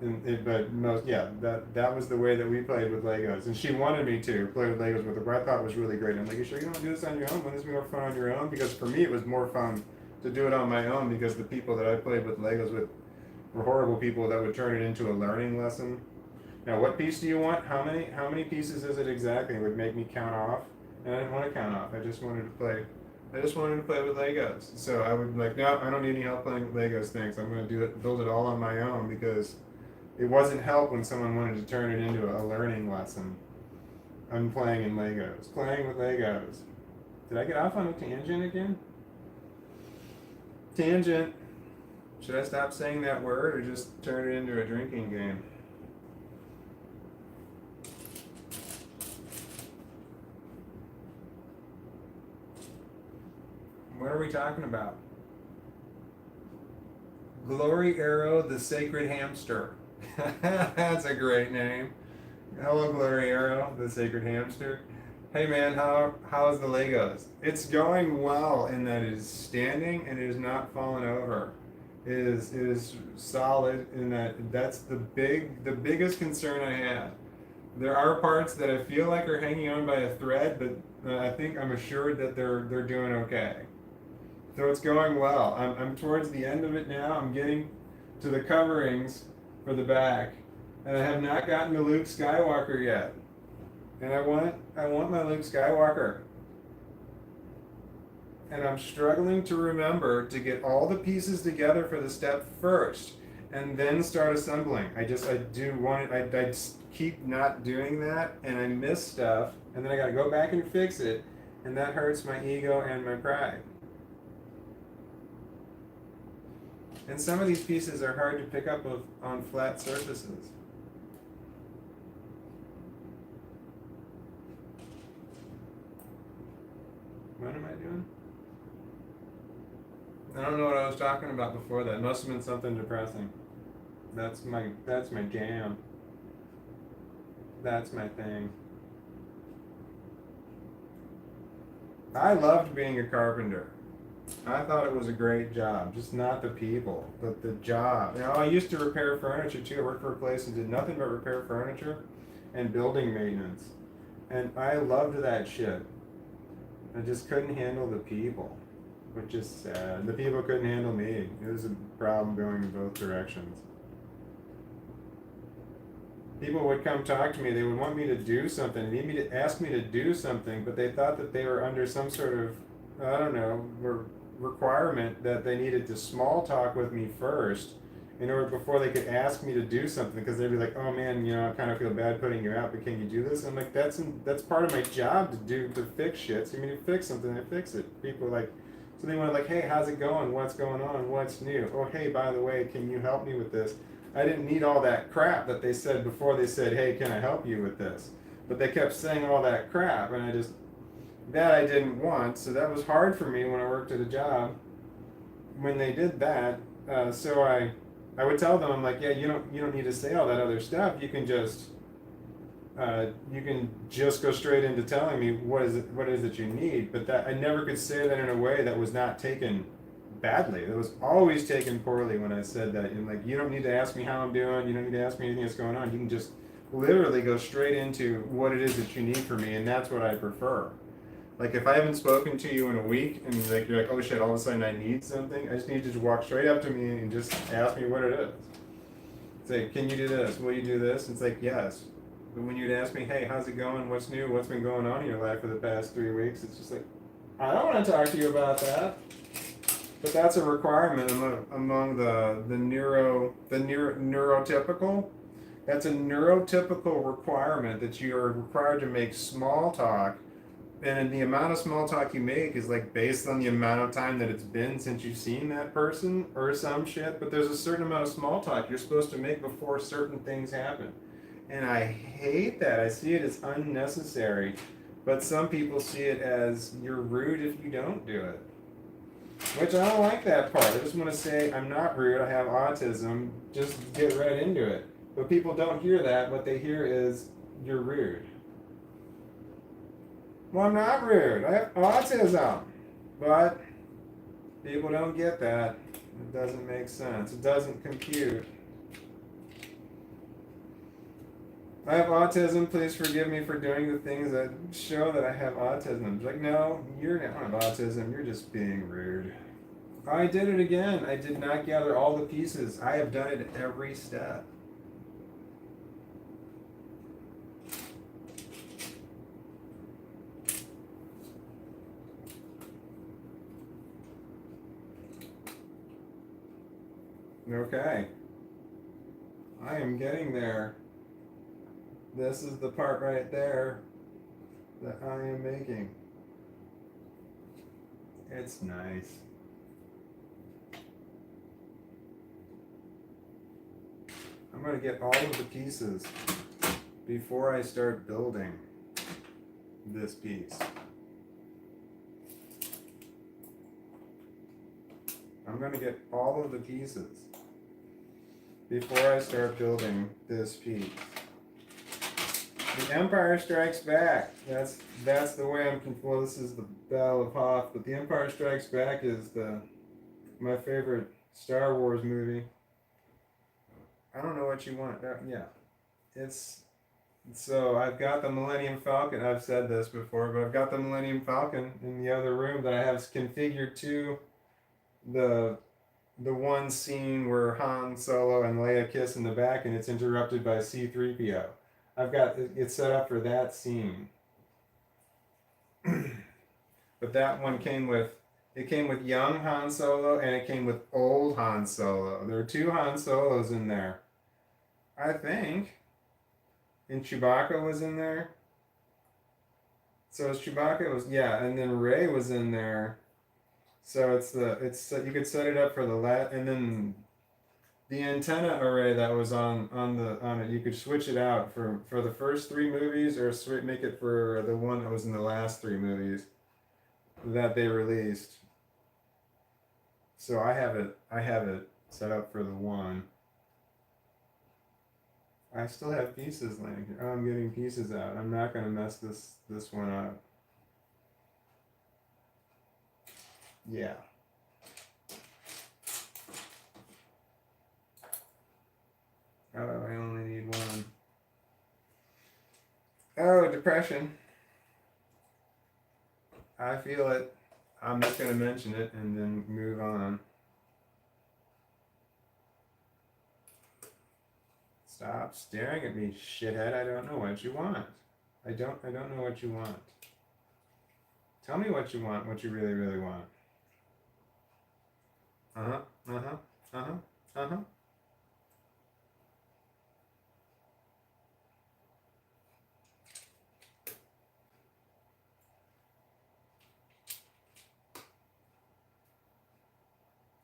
That was the way that we played with Legos. And she wanted me to play with Legos with her, but I thought it was really great. And I'm like, "You sure you don't want to do this on your own? Wouldn't this be more fun on your own?" Because for me, it was more fun to do it on my own because the people that I played with Legos with were horrible people that would turn it into a learning lesson. Now, what piece do you want? How many pieces is it exactly? It would make me count off. And I didn't want to count off. I just wanted to play with Legos. So I would be like, no, I don't need any help playing with Legos. Thanks. I'm going to build it all on my own because it wasn't help when someone wanted to turn it into a learning lesson. I'm playing in Legos. Playing with Legos. Did I get off on a tangent again? Tangent. Should I stop saying that word or just turn it into a drinking game? What are we talking about? Glory Arrow, the Sacred Hamster. That's a great name. Hello, Glory Arrow, the Sacred Hamster. Hey man, how's the Legos? It's going well in that it is standing and it is not falling over. It is solid in that that's the biggest concern I have. There are parts that I feel like are hanging on by a thread, but I think I'm assured that they're doing okay. So it's going well. I'm towards the end of it now. I'm getting to the coverings for the back, and I have not gotten to Luke Skywalker yet. And I want my Luke Skywalker. And I'm struggling to remember to get all the pieces together for the step first, and then start assembling. I do want it. I just keep not doing that, and I miss stuff, and then I got to go back and fix it, and that hurts my ego and my pride. And some of these pieces are hard to pick up on flat surfaces. What am I doing? I don't know what I was talking about before that. It must have been something depressing. That's my jam. That's my thing. I loved being a carpenter. I thought it was a great job, just not the people, but the job. You know, I used to repair furniture too. I worked for a place that did nothing but repair furniture and building maintenance. And I loved that shit. I just couldn't handle the people, which is sad. The people couldn't handle me. It was a problem going in both directions. People would come talk to me, they would want me to do something, need me to ask me to do something, but they thought that they were under some sort of, I don't know, requirement that they needed to small talk with me first in order before they could ask me to do something, because they'd be like, oh man, you know, I kind of feel bad putting you out, but can you do this? And I'm like, that's part of my job to fix shit. So you mean to fix something, I fix it. People are like, so they want to like, hey, how's it going? What's going on? What's new? Oh, hey, by the way, can you help me with this? I didn't need all that crap that they said before they said, hey, can I help you with this? But they kept saying all that crap, and I didn't want, so that was hard for me when I worked at a job. When they did that, so I would tell them, I'm like, yeah, you don't need to say all that other stuff. You can just go straight into telling me what is it you need. But that I never could say that in a way that was not taken badly. It was always taken poorly when I said that. And like, you don't need to ask me how I'm doing. You don't need to ask me anything that's going on. You can just literally go straight into what it is that you need from me, and that's what I prefer. Like if I haven't spoken to you in a week and like you're like, oh shit, all of a sudden I need something, I just need you to walk straight up to me and just ask me what it is. Say, can you do this? Will you do this? And it's like, yes. But when you'd ask me, hey, how's it going? What's new? What's been going on in your life for the past 3 weeks? It's just like, I don't want to talk to you about that. But that's a requirement among the neurotypical. That's a neurotypical requirement that you are required to make small talk. And the amount of small talk you make is like based on the amount of time that it's been since you've seen that person or some shit. But there's a certain amount of small talk you're supposed to make before certain things happen. And I hate that. I see it as unnecessary. But some people see it as you're rude if you don't do it. Which I don't like that part. I just want to say I'm not rude. I have autism. Just get right into it. But people don't hear that. What they hear is you're rude. Well, I'm not rude. I have autism. But people don't get that. It doesn't make sense. It doesn't compute. I have autism. Please forgive me for doing the things that show that I have autism. It's like, no, you don't have autism. You're just being rude. I did it again. I did not gather all the pieces. I have done it at every step. Okay. I am getting there. This is the part right there that I am making. It's nice. I'm going to get all of the pieces before I start building this piece. I'm going to get all of the pieces. before I start building this piece. The Empire Strikes Back. That's the way I'm confused. Well, this is the Battle of Hoth, but The Empire Strikes Back is my favorite Star Wars movie. I don't know what you want. Yeah, it's so I've got the Millennium Falcon. I've said this before, but I've got the Millennium Falcon in the other room that I have configured to the one scene where Han Solo and Leia kiss in the back, and it's interrupted by C-3PO. I've got it set up for that scene. But that one came with young Han Solo and it came with old Han Solo. There are two Han Solos in there, I think. And Chewbacca was in there. So Chewbacca was, yeah, and then Rey was in there. So you could set it up for the and then the antenna array that was on it, you could switch it out for the first three movies, or make it for the one that was in the last three movies that they released. So I have it set up for the one. I still have pieces laying here. Oh, I'm getting pieces out. I'm not gonna mess this one up. Yeah. Oh, I only need one. Oh, depression. I feel it. I'm just going to mention it and then move on. Stop staring at me, shithead. I don't know what you want. I don't know what you want. Tell me what you want, what you really, really want. Uh-huh, uh-huh, uh-huh, uh-huh.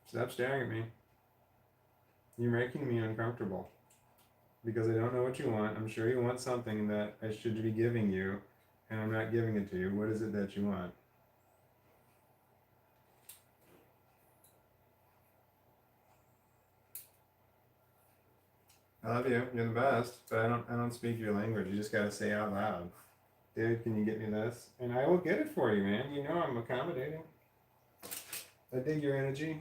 Stop staring at me. You're making me uncomfortable. Because I don't know what you want. I'm sure you want something that I should be giving you, and I'm not giving it to you. What is it that you want? I love you. You're the best. But I don't speak your language. You just gotta say out loud. Dude, can you get me this? And I will get it for you, man. You know I'm accommodating. I dig your energy.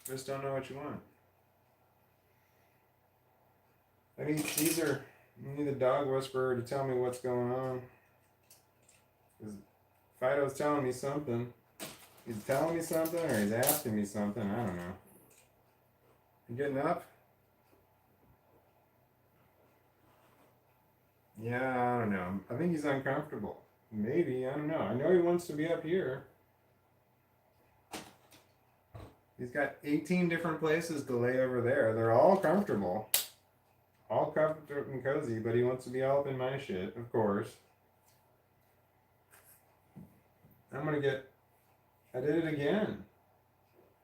I just don't know what you want. I need Caesar. I need the dog whisperer to tell me what's going on. Because Fido's telling me something. He's telling me something or he's asking me something. I don't know. You getting up? Yeah, I don't know. I think he's uncomfortable. Maybe, I don't know. I know he wants to be up here. He's got 18 different places to lay over there. They're all comfortable. All comfortable and cozy, but he wants to be all up in my shit, of course. I did it again.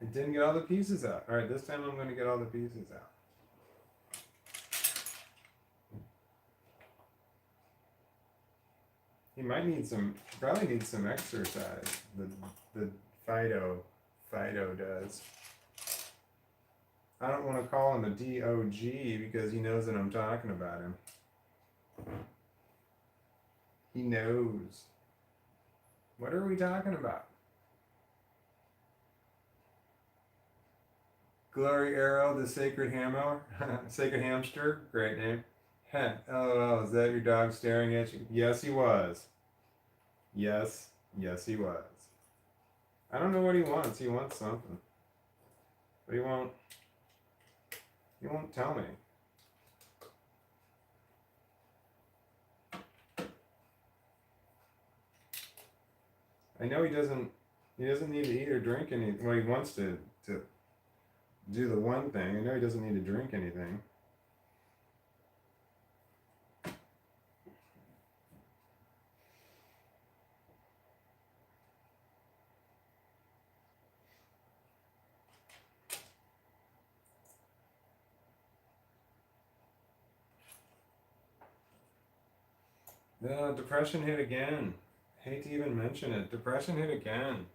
I didn't get all the pieces out. Alright, this time I'm going to get all the pieces out. He probably needs some exercise. The Fido does. I don't want to call him a DOG because he knows that I'm talking about him. He knows. What are we talking about? Glory Arrow, the Sacred Hammer, Sacred Hamster, great name. LOL, is that your dog staring at you? Yes, he was. Yes, he was. I don't know what he wants. He wants something. But he won't tell me. I know he doesn't need to eat or drink anything. Well, he wants to do the one thing. I know he doesn't need to drink anything. Depression hit again. Hate to even mention it. Depression hit again.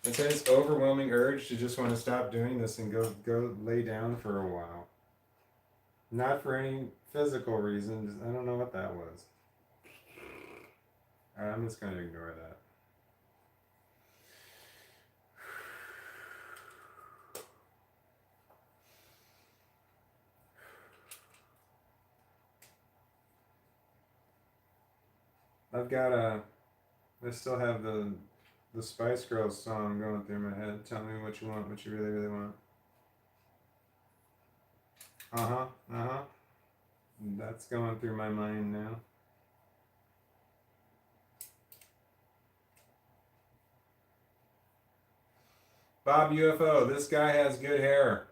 It's this overwhelming urge to just want to stop doing this and go lay down for a while. Not for any physical reasons. I don't know what that was. Alright, I'm just going to ignore that. I still have the Spice Girls song going through my head. Tell me what you want, what you really, really want. Uh-huh, uh-huh. That's going through my mind now. Bob UFO, this guy has good hair.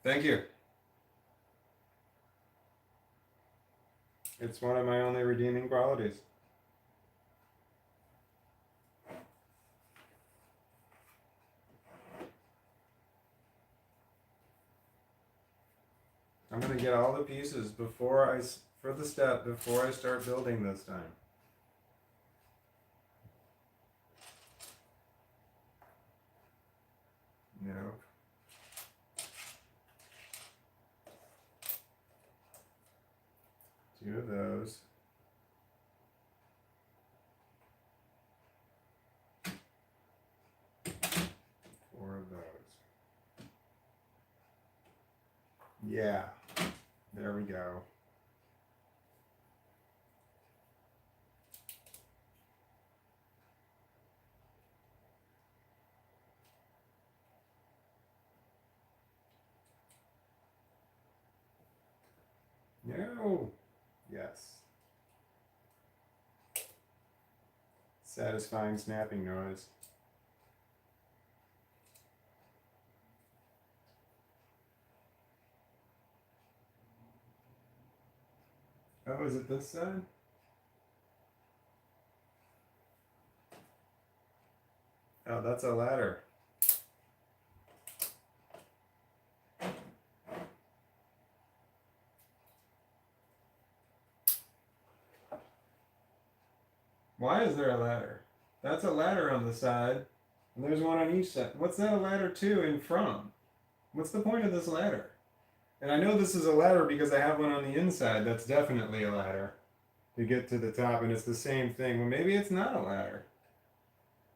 Thank you. It's one of my only redeeming qualities. I'm gonna get all the pieces before I start building this time. No. Two of those. Four of those. Yeah. There we go. No. Yes. Satisfying snapping noise. Oh, is it this side? Oh, that's a ladder. Why is there a ladder? That's a ladder on the side, and there's one on each side. What's that a ladder to and from? What's the point of this ladder? And I know this is a ladder because I have one on the inside. That's definitely a ladder to get to the top, and it's the same thing. Well, maybe it's not a ladder.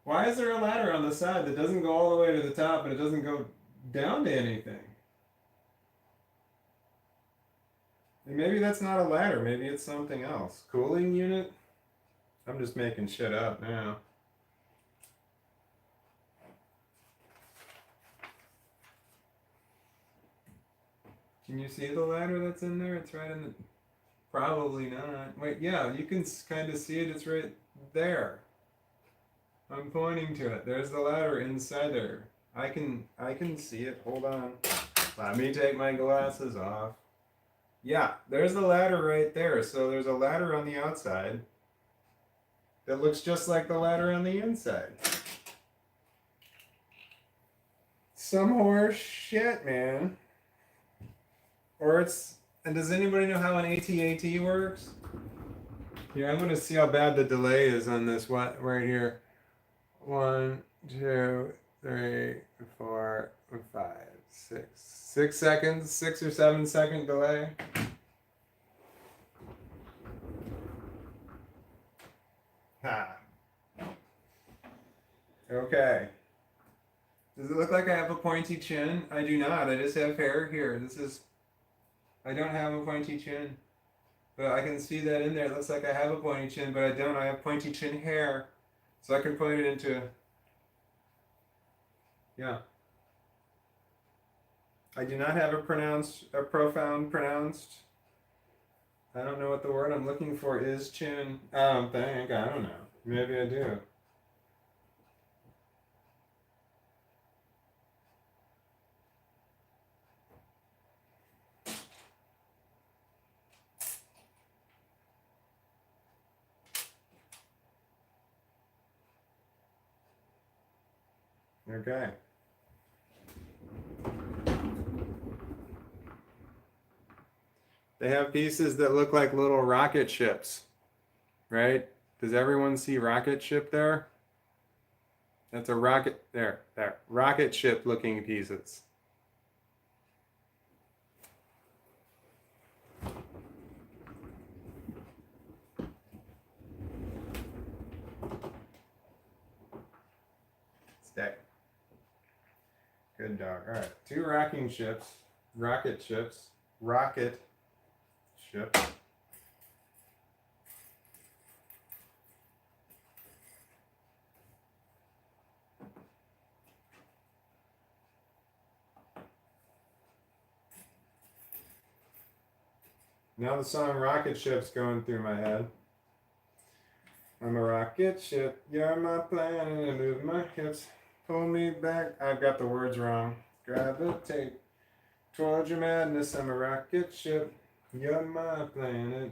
Why is there a ladder on the side that doesn't go all the way to the top, but it doesn't go down to anything? And maybe that's not a ladder. Maybe it's something else. Cooling unit? I'm just making shit up now. Can you see the ladder that's in there? It's right in the... Probably not. Wait, yeah, you can kind of see it. It's right there. I'm pointing to it. There's the ladder inside there. I can see it. Hold on. Let me take my glasses off. Yeah, there's the ladder right there. So there's a ladder on the outside that looks just like the ladder on the inside. Some horse shit, man. Or it's... And does anybody know how an AT-AT works? Here, I'm going to see how bad the delay is on this one right here. 1, 2, 3, 4, 5, 6. 6 seconds, 6 or 7 second delay. Ha. Okay. Does it look like I have a pointy chin? I do not. I just have hair here. I don't have a pointy chin. But I can see that in there. It looks like I have a pointy chin, but I don't. I have pointy chin hair. So I can point it into... Yeah. I do not have a profound pronounced... I don't know what the word I'm looking for is chin. I don't think. I don't know. Maybe I do. Okay. They have pieces that look like little rocket ships, right? Does everyone see rocket ship there? That's a rocket, there, rocket ship looking pieces. good dog. All right, 2 rocking ships, rocket ships, rocket ship. Now the song Rocket Ship's going through my head. I'm a rocket ship, you're my planet, I move my hips, pull me back. I've got the words wrong. Gravitate towards your madness, I'm a rocket ship, you're my planet.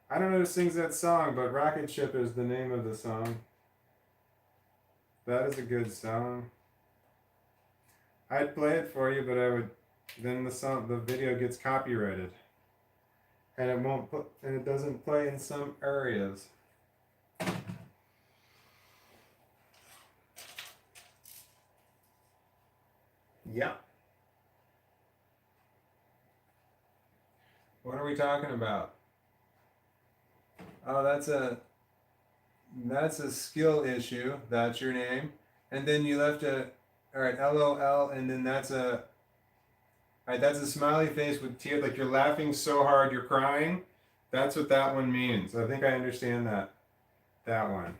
I don't know who sings that song, but Rocket Ship is the name of the song. That is a good song. I'd play it for you, but I would, then the video gets copyrighted. And it won't put, and it doesn't play in some areas. Yeah. What are we talking about? Oh, that's a skill issue. That's your name. And then you left a, all right, LOL, and then that's a, all right, that's a smiley face with tears, like you're laughing so hard you're crying. That's what that one means. I think I understand that one.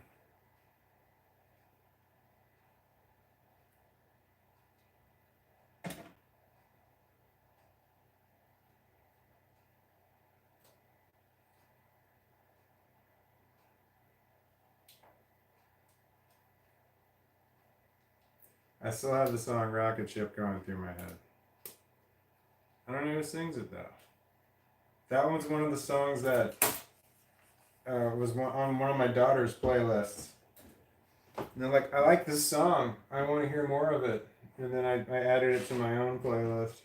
I still have the song Rocket Ship going through my head. I don't know who sings it though. That one's one of the songs that was on one of my daughter's playlists. And they're like, I like this song. I want to hear more of it. And then I added it to my own playlist.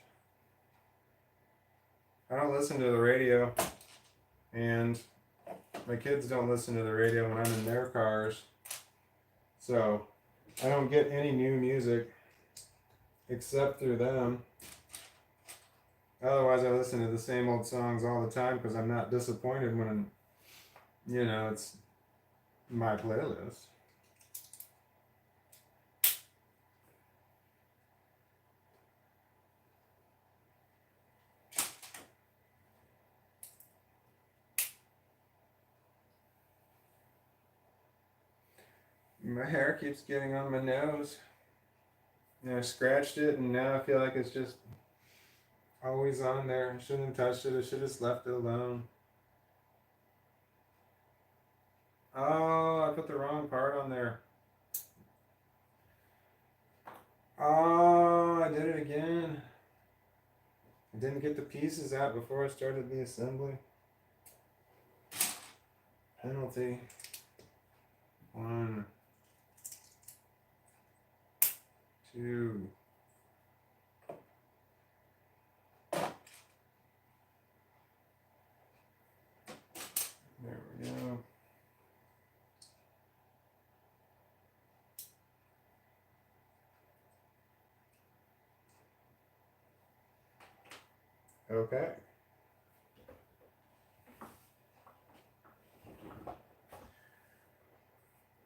I don't listen to the radio. And my kids don't listen to the radio when I'm in their cars. So I don't get any new music except through them. Otherwise, I listen to the same old songs all the time because I'm not disappointed when, it's my playlist. My hair keeps getting on my nose. I scratched it and now I feel like it's just always on there. I shouldn't have touched it. I should have just left it alone. Oh, I put the wrong part on there. Oh, I did it again. I didn't get the pieces out before I started the assembly. Penalty. 1, 2. There we go. Okay.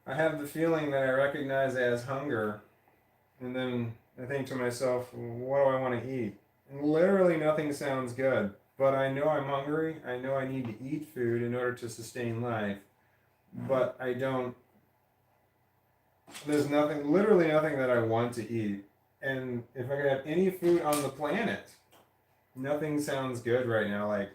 I have the feeling that I recognize as hunger, and then I think to myself, what do I want to eat? And literally nothing sounds good, but I know I'm hungry. I know I need to eat food in order to sustain life, but I don't, there's nothing, literally nothing that I want to eat. And if I could have any food on the planet, nothing sounds good right now. Like,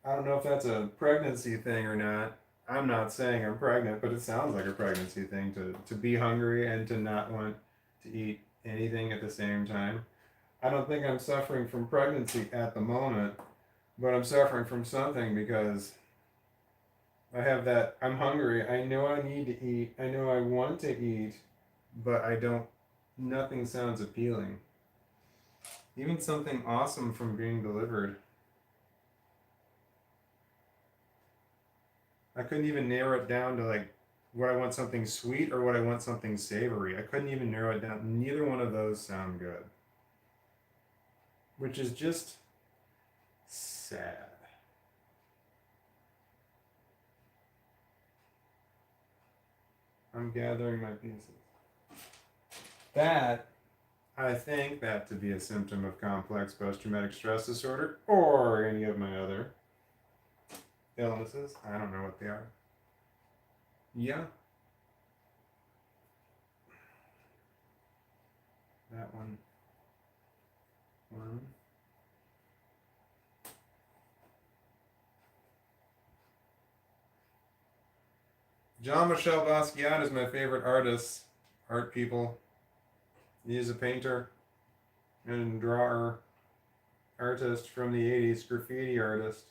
I don't know if that's a pregnancy thing or not. I'm not saying I'm pregnant, but it sounds like a pregnancy thing to be hungry and to not want to eat anything at the same time. I don't think I'm suffering from pregnancy at the moment, but I'm suffering from something because I have that, I'm hungry, I know I need to eat, I know I want to eat, but I don't, nothing sounds appealing. Even something awesome from being delivered. I couldn't even narrow it down to like, what I want something sweet or what I want something savory. I couldn't even narrow it down. Neither one of those sound good. Which is just sad. I'm gathering my pieces. That I think that to be a symptom of complex post-traumatic stress disorder or any of my other illnesses. I don't know what they are. Yeah. That one. One. Jean-Michel Basquiat is my favorite artist. Art people. He is a painter and drawer, artist from the 80s, graffiti artist.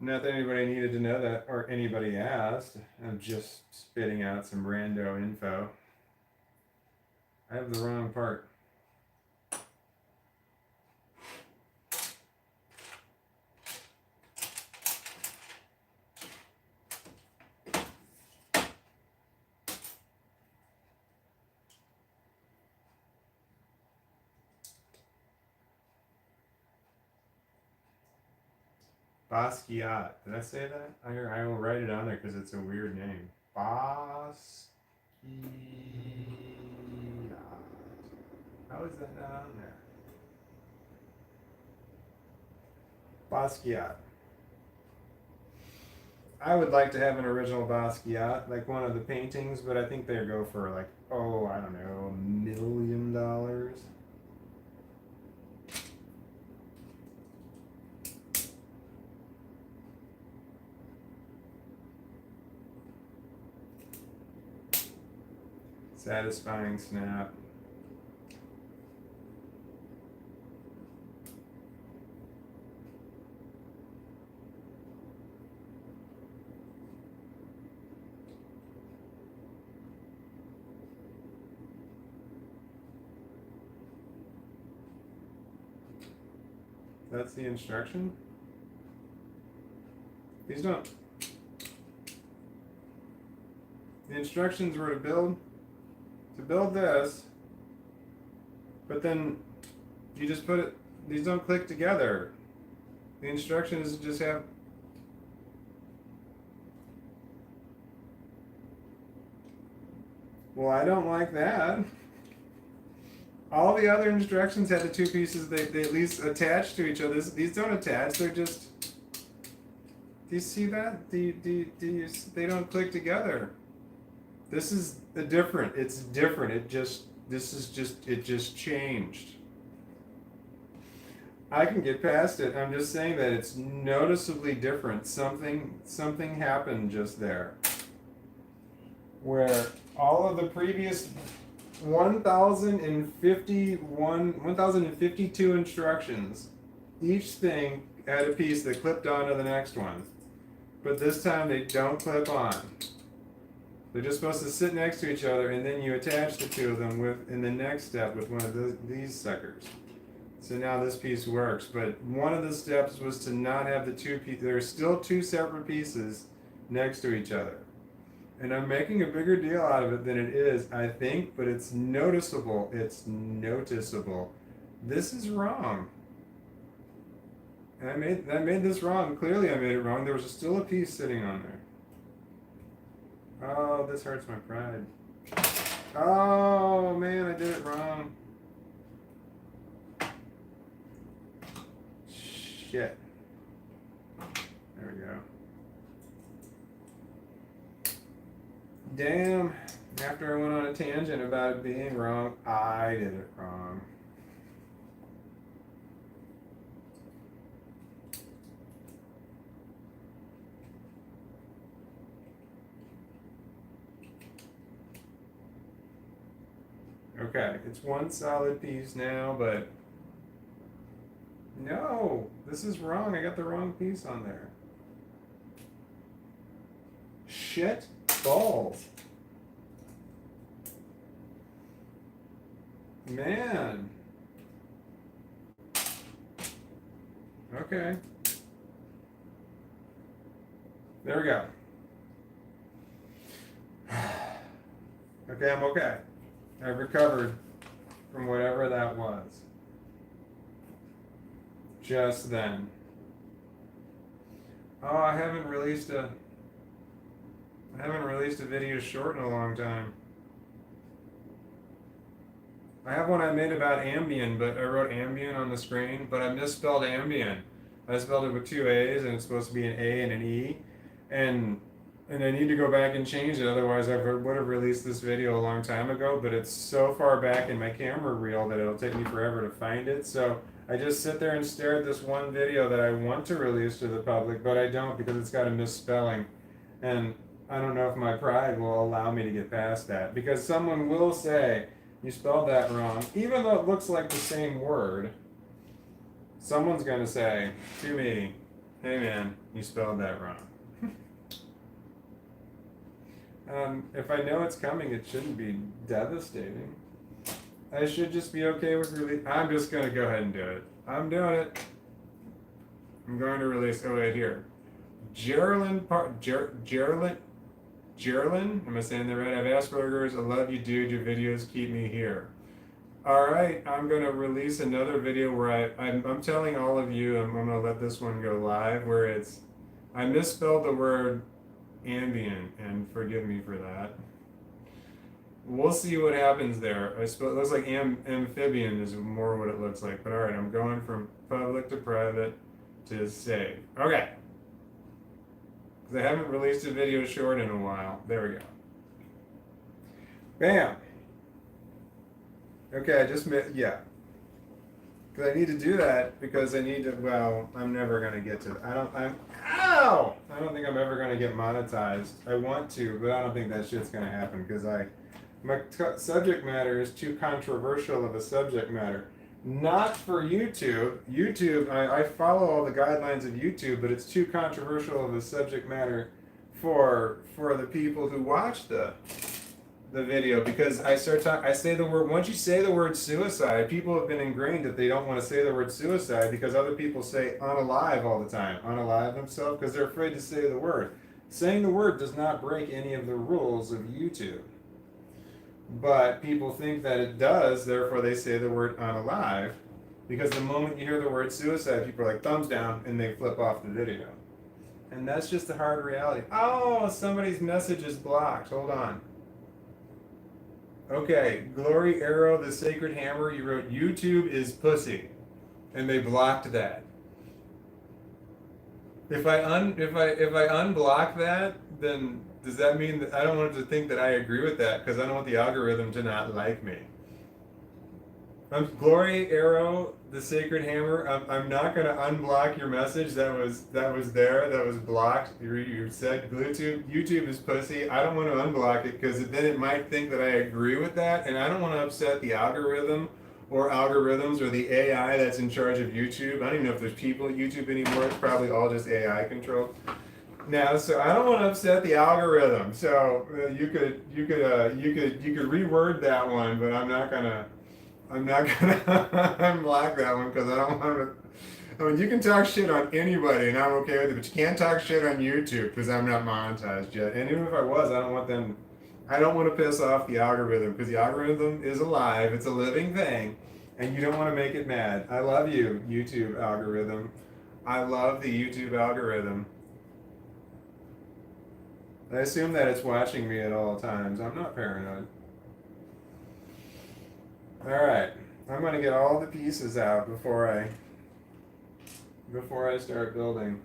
Not that anybody needed to know that, or anybody asked. I'm just spitting out some rando info. I have the wrong part. Basquiat. Did I say that? I will write it on there because it's a weird name. Basquiat. How is that not on there? Basquiat. I would like to have an original Basquiat, like one of the paintings, but I think they go for like, oh, I don't know, $1 million. Satisfying snap. That's the instruction? These don't. The instructions were to build this, but then you just put it, these don't click together. The instructions just have, well, I don't like that. All the other instructions had the two pieces, they at least attach to each other. These don't attach, they're just, do you see that? They don't click together. This is different. It's different. It just changed. I can get past it. I'm just saying that it's noticeably different. Something happened just there. Where all of the previous 1052 instructions, each thing had a piece that clipped onto the next one. But this time they don't clip on. They're just supposed to sit next to each other, and then you attach the two of them in the next step with one of these suckers. So now this piece works, but one of the steps was to not have the two pieces. There are still two separate pieces next to each other. And I'm making a bigger deal out of it than it is, I think, but it's noticeable. It's noticeable. This is wrong. And I made this wrong. Clearly I made it wrong. There was still a piece sitting on there. Oh, this hurts my pride. Oh, man, I did it wrong. Shit. There we go. Damn. After I went on a tangent about it being wrong, I did it wrong. Okay, it's one solid piece now, but no, this is wrong. I got the wrong piece on there. Shit balls. Man. Okay. There we go. Okay, I'm okay. I've recovered from whatever that was. Just then. Oh, I haven't released a I haven't released a video short in a long time. I have one I made about Ambien, but I wrote Ambien on the screen, but I misspelled Ambien. I spelled it with two A's, and it's supposed to be an A and an E, and I need to go back and change it. Otherwise, I would have released this video a long time ago. But it's so far back in my camera reel that it'll take me forever to find it. So I just sit there and stare at this one video that I want to release to the public, but I don't because it's got a misspelling, and I don't know if my pride will allow me to get past that because someone will say, you spelled that wrong, even though it looks like the same word. Someone's going to say to me, hey man, you spelled that wrong. If I know it's coming, it shouldn't be devastating. I should just be okay with release. I'm just going to go ahead and do it. I'm doing it. I'm going to release, oh wait, here. Geraldine, am I saying that right? I have Asperger's. I love you, dude. Your videos keep me here. All right, I'm going to release another video where I'm telling all of you, I'm going to let this one go live, where it's, I misspelled the word ambient, and forgive me for that. We'll see what happens there. It looks like amphibian is more what it looks like. But all right, I'm going from public to private to save. Okay. Because I haven't released a video short in a while. There we go. Bam. Okay, I just yeah. Because I need to do that because I need to, well, I'm never going to get to, ow! I don't think I'm ever going to get monetized. I want to, but I don't think that shit's going to happen because my subject matter is too controversial of a subject matter. Not for YouTube. YouTube, I follow all the guidelines of YouTube, but it's too controversial of a subject matter for the people who watch the video because I say the word, once you say the word suicide, people have been ingrained that they don't want to say the word suicide because other people say unalive all the time, unalive themselves because they're afraid to say the word. Saying the word does not break any of the rules of YouTube. But people think that it does, therefore they say the word unalive, because the moment you hear the word suicide, people are like, thumbs down, and they flip off the video. And that's just the hard reality. Oh, somebody's message is blocked. Hold on. Okay, Glory Arrow, the Sacred Hammer, you wrote, YouTube is pussy. And they blocked that. If I unblock that, then does that mean that I don't want it to think that I agree with that because I don't want the algorithm to not like me? I'm Glory Arrow, the Sacred Hammer. I'm not going to unblock your message that was there, that was blocked. You said YouTube is pussy. I don't want to unblock it because then it might think that I agree with that, and I don't want to upset the algorithm or algorithms or the AI that's in charge of YouTube. I don't even know if there's people at YouTube anymore. It's probably all just AI controlled. Now, so I don't want to upset the algorithm. So you could reword that one, but I'm not gonna unblock that one because I don't want to. I mean, you can talk shit on anybody, and I'm okay with it, but you can't talk shit on YouTube because I'm not monetized yet. And even if I was, I don't want them. I don't want to piss off the algorithm because the algorithm is alive. It's a living thing, and you don't want to make it mad. I love you, YouTube algorithm. I love the YouTube algorithm. I assume that it's watching me at all times. I'm not paranoid. Alright, I'm going to get all the pieces out before I start building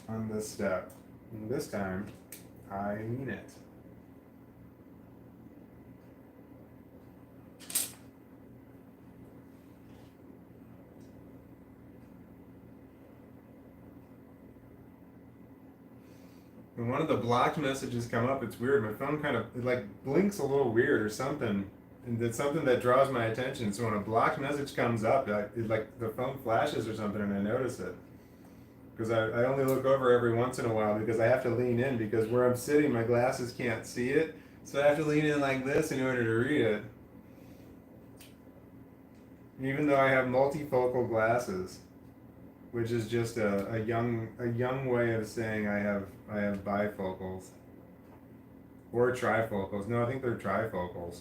on this step. And this time, I mean it. When one of the blocked messages come up, it's weird. My phone kind of, it like blinks a little weird or something. And it's something that draws my attention. So when a blocked message comes up, it like the phone flashes or something and I notice it. Because I only look over every once in a while because I have to lean in because where I'm sitting, my glasses can't see it. So I have to lean in like this in order to read it. Even though I have multifocal glasses, which is just a young way of saying I have bifocals. Or trifocals. No, I think they're trifocals.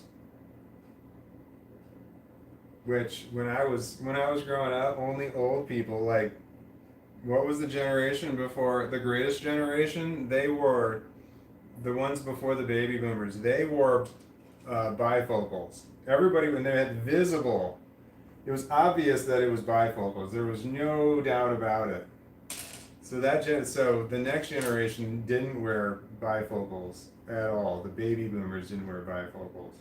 Which when I was growing up, only old people, like what was the generation before the greatest generation? They wore the ones before the baby boomers, they wore bifocals. Everybody, when they had visible, it was obvious that it was bifocals. There was no doubt about it. So the next generation didn't wear bifocals at all. The baby boomers didn't wear bifocals.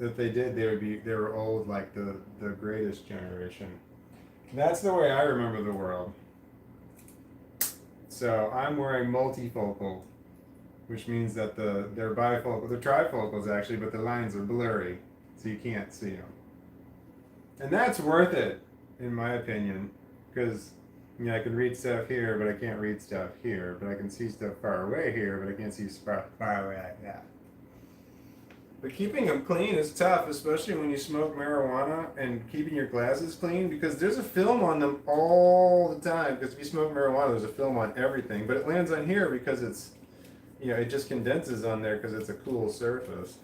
If they did, they were old like the greatest generation. That's the way I remember the world. So I'm wearing multifocal, which means that they're bifocal, they're trifocals actually, but the lines are blurry, so you can't see them. And that's worth it, in my opinion, because I can read stuff here, but I can't read stuff here, but I can see stuff far away here, but I can't see stuff far away like that. But keeping them clean is tough, especially when you smoke marijuana, and keeping your glasses clean, because there's a film on them all the time. Because if you smoke marijuana, there's a film on everything, but it lands on here because it's, it just condenses on there because it's a cool surface.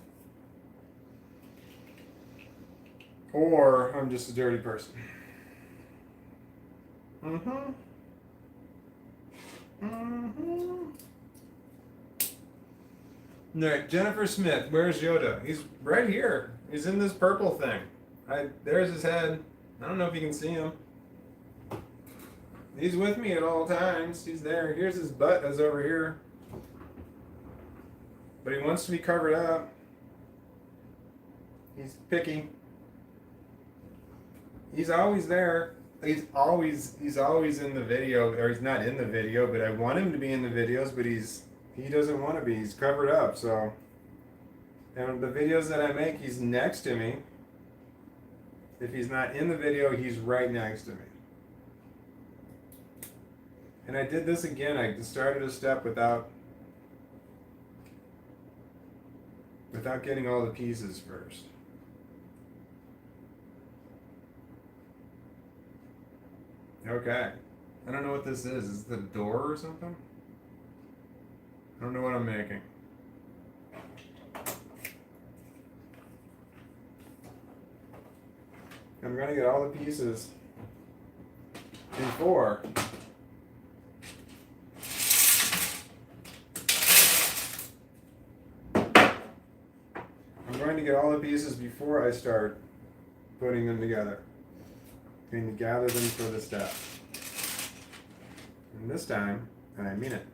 Or I'm just a dirty person. No, Jennifer Smith, where's Yoda? He's right here. He's in this purple thing. There's his head. I don't know if you can see him. He's with me at all times. He's there. Here's his butt that's over here. But he wants to be covered up. He's picky. He's always there. He's always in the video, or he's not in the video, but I want him to be in the videos, but he doesn't want to be. He's covered up, so. And the videos that I make, he's next to me. If he's not in the video, he's right next to me. And I did this again. I started a step without getting all the pieces first. Okay. I don't know what this is. Is it the door or something? I don't know what I'm making. I'm going to get all the pieces before I start putting them together. I'm going to gather them for the step. And this time, and I mean it.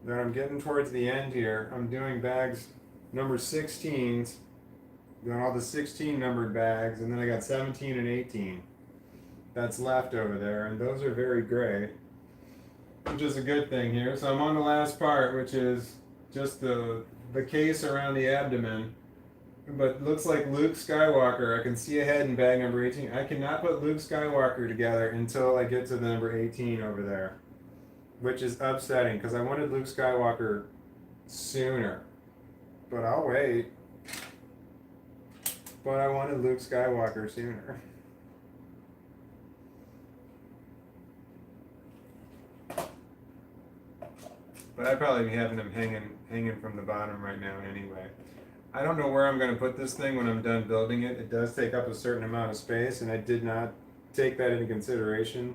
Then I'm getting towards the end here. I'm doing bags number 16s, doing all the 16 numbered bags, and then I got 17 and 18 that's left over there, and those are very gray, which is a good thing here. So I'm on the last part, which is just the case around the abdomen, but looks like Luke Skywalker. I can see a head in bag number 18. I cannot put Luke Skywalker together until I get to the number 18 over there, which is upsetting because I wanted Luke Skywalker sooner, but I'll wait. But I wanted Luke Skywalker sooner. But I'd probably be having him hanging from the bottom right now anyway. I don't know where I'm going to put this thing when I'm done building it. It does take up a certain amount of space, and I did not take that into consideration.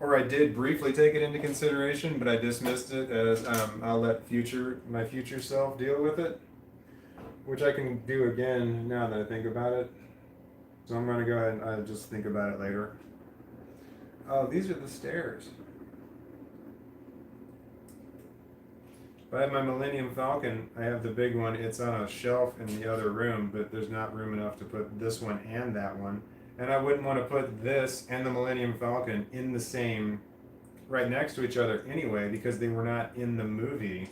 Or I did briefly take it into consideration, but I dismissed it as I'll let my future self deal with it, which I can do again now that I think about it. So I'm going to go ahead and just think about it later. Oh, these are the stairs. If I have my Millennium Falcon, I have the big one. It's on a shelf in the other room, but there's not room enough to put this one and that one. And I wouldn't want to put this and the Millennium Falcon in the same, right next to each other anyway, because they were not in the movie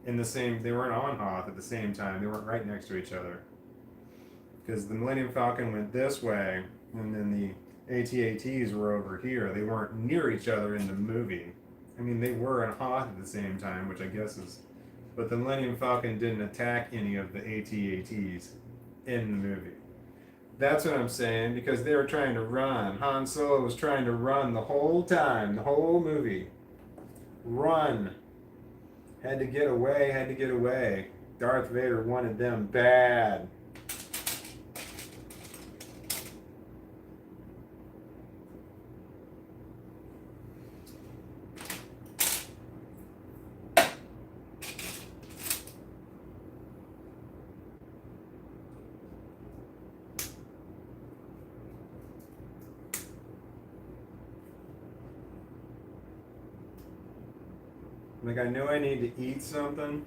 in the same, they weren't on Hoth at the same time. They weren't right next to each other. Because the Millennium Falcon went this way, and then the AT-ATs were over here. They weren't near each other in the movie. I mean, they were in Hoth at the same time, which I guess is But the Millennium Falcon didn't attack any of the AT-ATs in the movie. That's what I'm saying, because they were trying to run. Han Solo was trying to run the whole time, the whole movie. Run. Had to get away, had to get away. Darth Vader wanted them bad. Like, I know I need to eat something.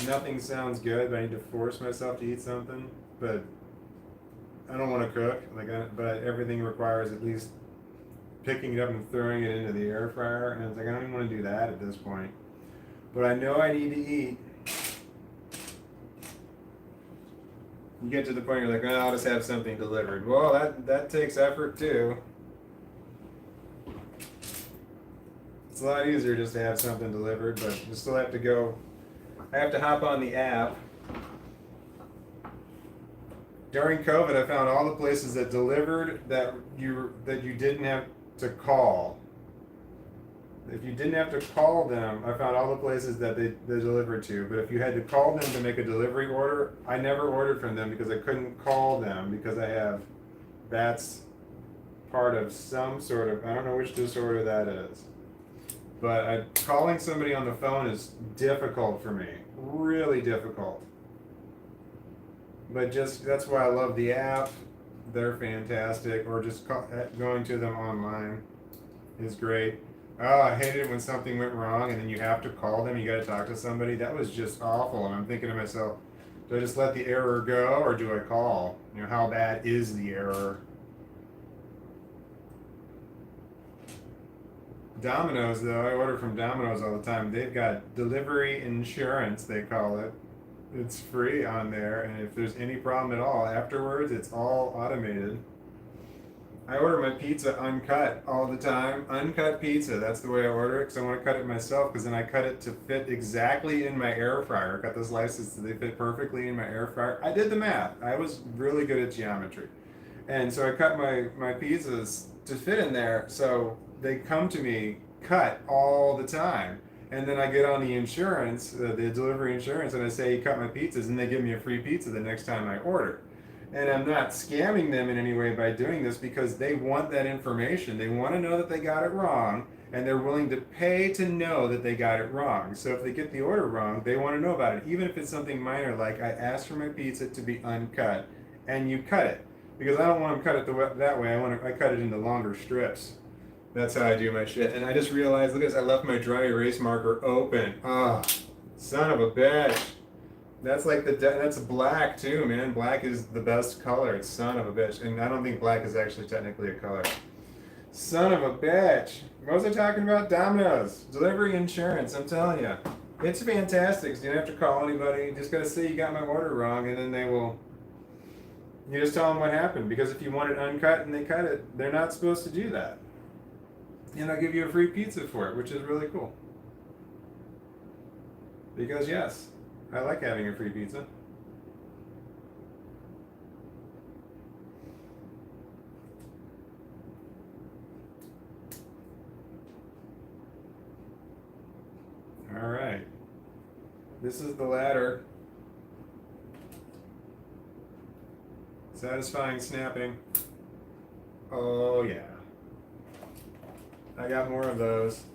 Nothing sounds good, but I need to force myself to eat something. But I don't want to cook. But everything requires at least picking it up and throwing it into the air fryer. And it's like, I don't even want to do that at this point. But I know I need to eat. You get to the point you're like, oh, I'll just have something delivered. Well, that takes effort too. It's a lot easier just to have something delivered, but you still have to go. I have to hop on the app. During COVID, I found all the places that delivered that you didn't have to call. If you didn't have to call them, I found all the places that they delivered to. But if you had to call them to make a delivery order, I never ordered from them because I couldn't call them because that's part of some sort of, I don't know which disorder that is. But calling somebody on the phone is difficult for me, really difficult. But that's why I love the app. They're fantastic. Or just going to them online is great. Oh, I hated it when something went wrong and then you have to call them. You got to talk to somebody. That was just awful. And I'm thinking to myself, do I just let the error go or do I call? How bad is the error? Domino's, though, I order from Domino's all the time. They've got delivery insurance, they call it. It's free on there, and if there's any problem at all afterwards, it's all automated. I order my pizza uncut all the time. Uncut pizza, that's the way I order it, because I want to cut it myself, because then I cut it to fit exactly in my air fryer. I cut the slices so they fit perfectly in my air fryer. I did the math. I was really good at geometry. And so I cut my pizzas to fit in there, so they come to me cut all the time. And then I get on the insurance, the delivery insurance, and I say, cut my pizzas, and they give me a free pizza the next time I order. And I'm not scamming them in any way by doing this because they want that information. They want to know that they got it wrong, and they're willing to pay to know that they got it wrong. So if they get the order wrong, they want to know about it, even if it's something minor like I asked for my pizza to be uncut, and you cut it. Because I don't want them cut it that way. I cut it into longer strips. That's how I do my shit. And I just realized, look at this, I left my dry erase marker open. Ah, son of a bitch. That's like that's black too, man. Black is the best color. It's son of a bitch. And I don't think black is actually technically a color. Son of a bitch. What was I talking about? Domino's. Delivery insurance, I'm telling you. It's fantastic. So you don't have to call anybody. You just got to say you got my order wrong, and then they will... You just tell them what happened. Because if you want it uncut and they cut it, they're not supposed to do that. And I'll give you a free pizza for it, which is really cool. Because yes, I like having a free pizza. All right. This is the ladder. Satisfying snapping. Oh yeah. I got more of those.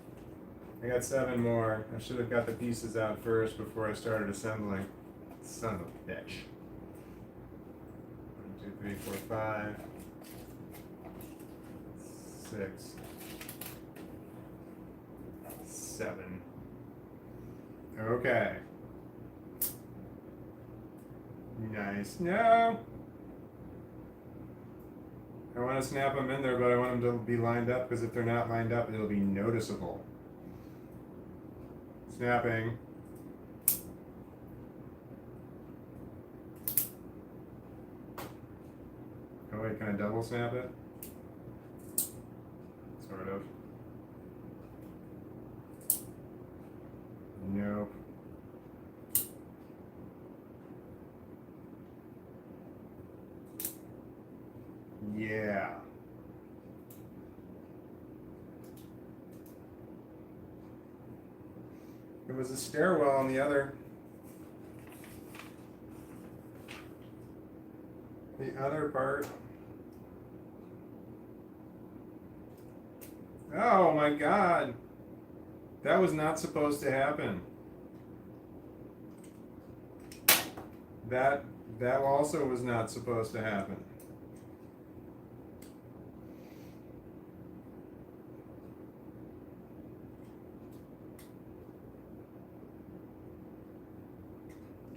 I got 7 more. I should have got the pieces out first before I started assembling. Son of a bitch. 1, 2, 3, 4, 5, 6, 7. Okay. Nice. No! I want to snap them in there, but I want them to be lined up, because if they're not lined up, it'll be noticeable. Snapping. Oh wait, can I double snap it? Sort of. Nope. It was a stairwell on the other part. Oh my God. That was not supposed to happen. That also was not supposed to happen.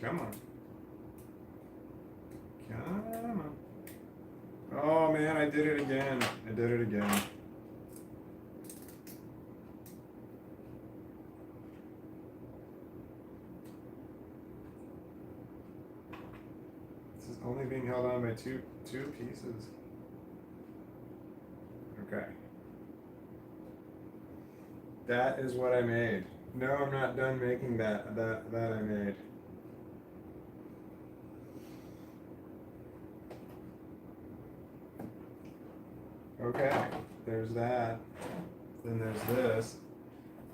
Come on. Come on. Oh man, I did it again. I did it again. This is only being held on by two pieces. Okay. That is what I made. No, I'm not done making that I made. Okay, there's that. Then there's this.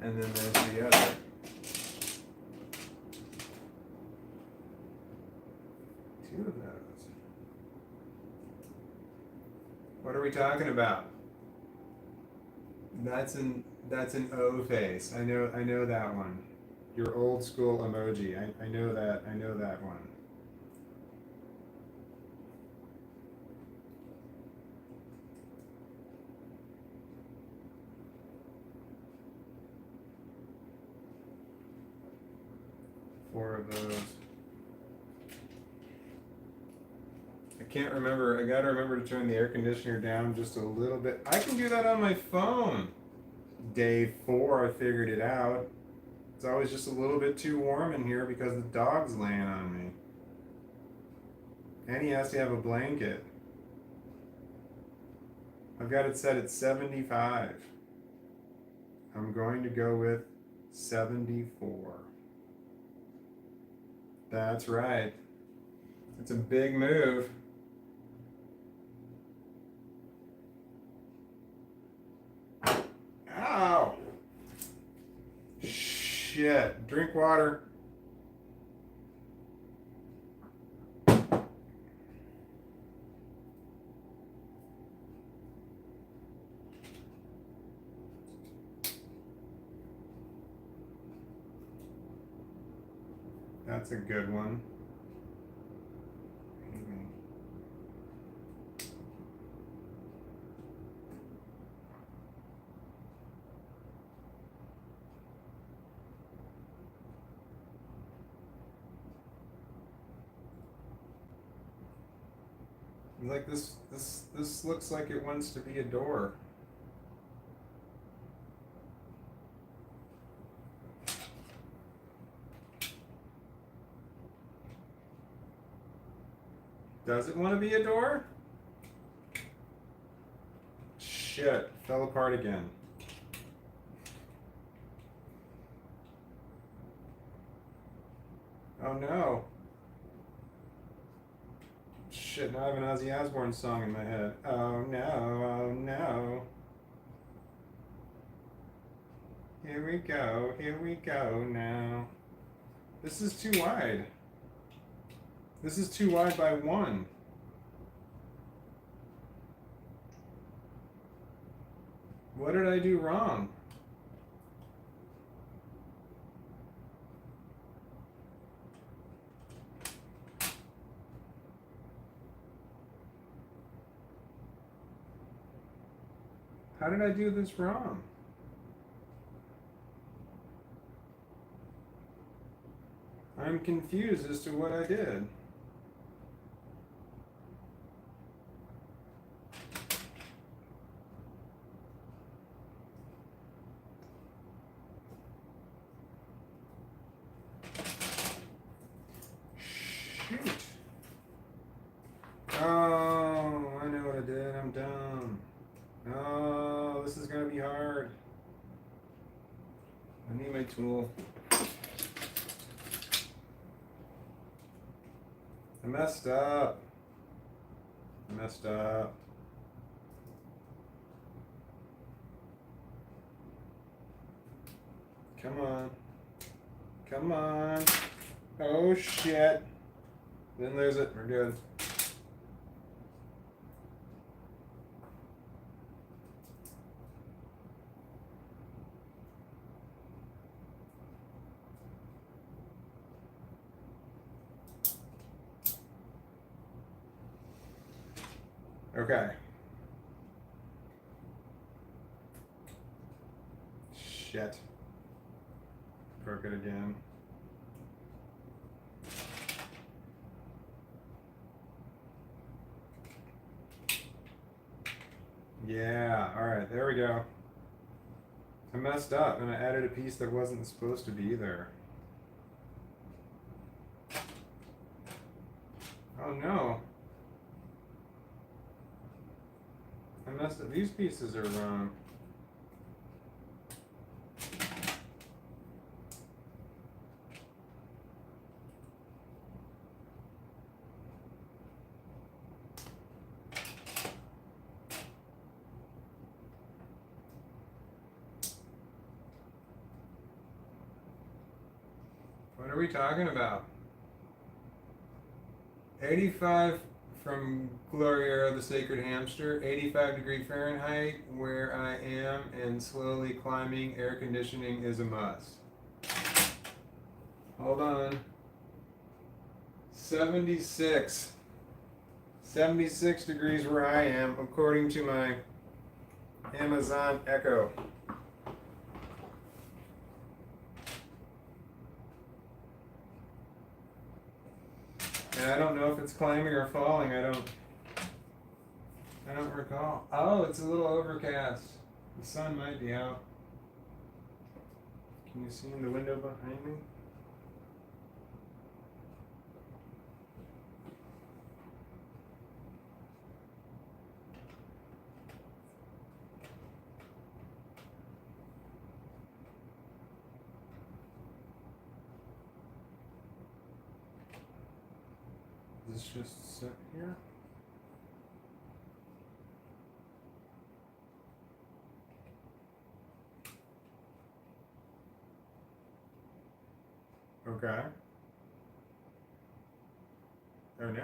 And then there's the other. Two of those. What are we talking about? That's an O face. I know that one. Your old school emoji. I know that one. Four of those. I can't remember. I gotta remember to turn the air conditioner down just a little bit. I can do that on my phone. Day 4, I figured it out. It's always just a little bit too warm in here because the dog's laying on me. And he has to have a blanket. I've got it set at 75. I'm going to go with 74. That's right. It's a big move. Ow! Shit. Drink water. That's a good one. Like this looks like it wants to be a door. Does it want to be a door? Shit, fell apart again. Oh no. Shit, now I have an Ozzy Osbourne song in my head. Oh no, oh no. Here we go now. This is too wide. This is too wide by 1. What did I do wrong? How did I do this wrong? I'm confused as to what I did. Shoot. Oh, I know what I did. I'm dumb. Oh, this is gonna be hard. I need my tool. I messed up. Come on. Come on. Oh shit. Didn't lose it. We're good. Okay. Shit. Broke it again. Yeah, alright, there we go. I messed up and I added a piece that wasn't supposed to be there. Oh no. I messed up. These pieces are wrong. What are we talking about? 85 from Gloria the Sacred Hamster, 85 Fahrenheit, where I am, and slowly climbing. Air conditioning is a must. Hold on. 76. 76 degrees where I am, according to my Amazon Echo. And I don't know if it's climbing or falling. I don't recall. Oh, it's a little overcast. The sun might be out. Can you see in the window behind me? Does this just sit here? Okay. Oh no.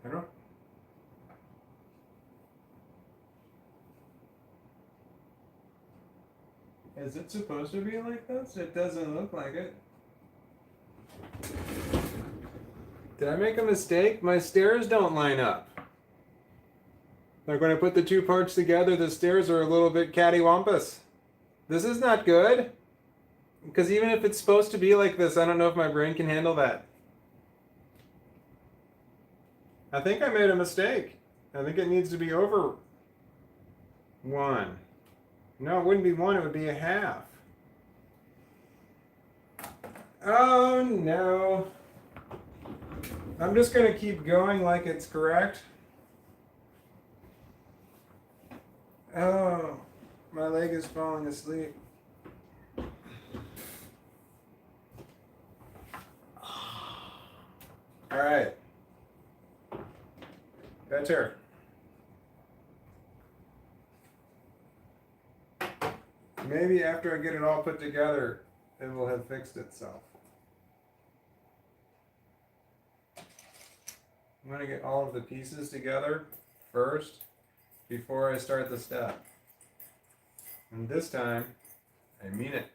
I don't. Is it supposed to be like this? It doesn't look like it. Did I make a mistake? My stairs don't line up. Like when I put the two parts together, the stairs are a little bit cattywampus. This is not good. Because even if it's supposed to be like this, I don't know if my brain can handle that. I think I made a mistake. I think it needs to be over 1. No, it wouldn't be 1, it would be a half. Oh no. I'm just going to keep going like it's correct. Oh, my leg is falling asleep. All right. Better. Maybe after I get it all put together, it will have fixed itself. I'm going to get all of the pieces together first before I start the step. And this time, I mean it.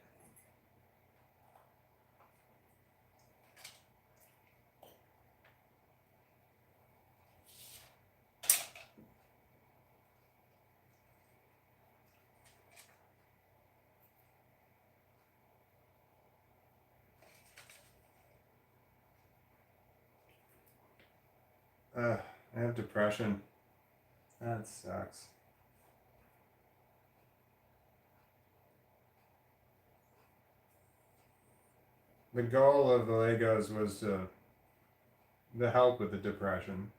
I have depression. That sucks. The goal of the Legos was to help with the depression,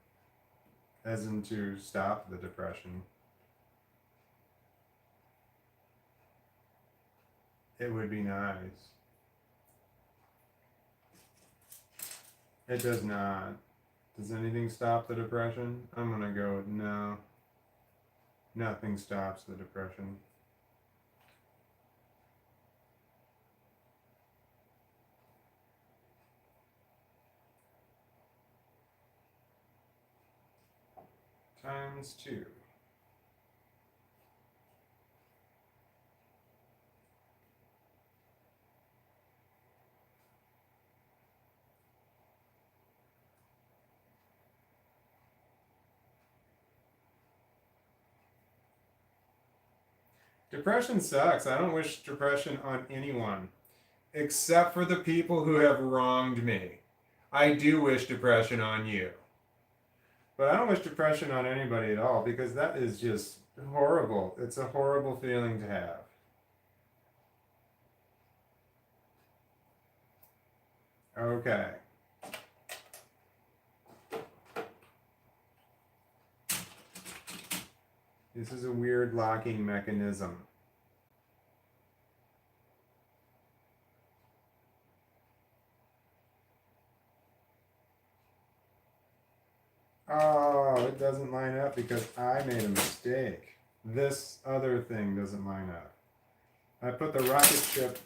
as in to stop the depression. It would be nice. It does not. Does anything stop the depression? I'm gonna go with no. Nothing stops the depression. Times 2. Depression sucks. I don't wish depression on anyone, except for the people who have wronged me. I do wish depression on you. But I don't wish depression on anybody at all because that is just horrible. It's a horrible feeling to have. Okay. This is a weird locking mechanism. Oh, it doesn't line up because I made a mistake. This other thing doesn't line up. I put the rocket ship.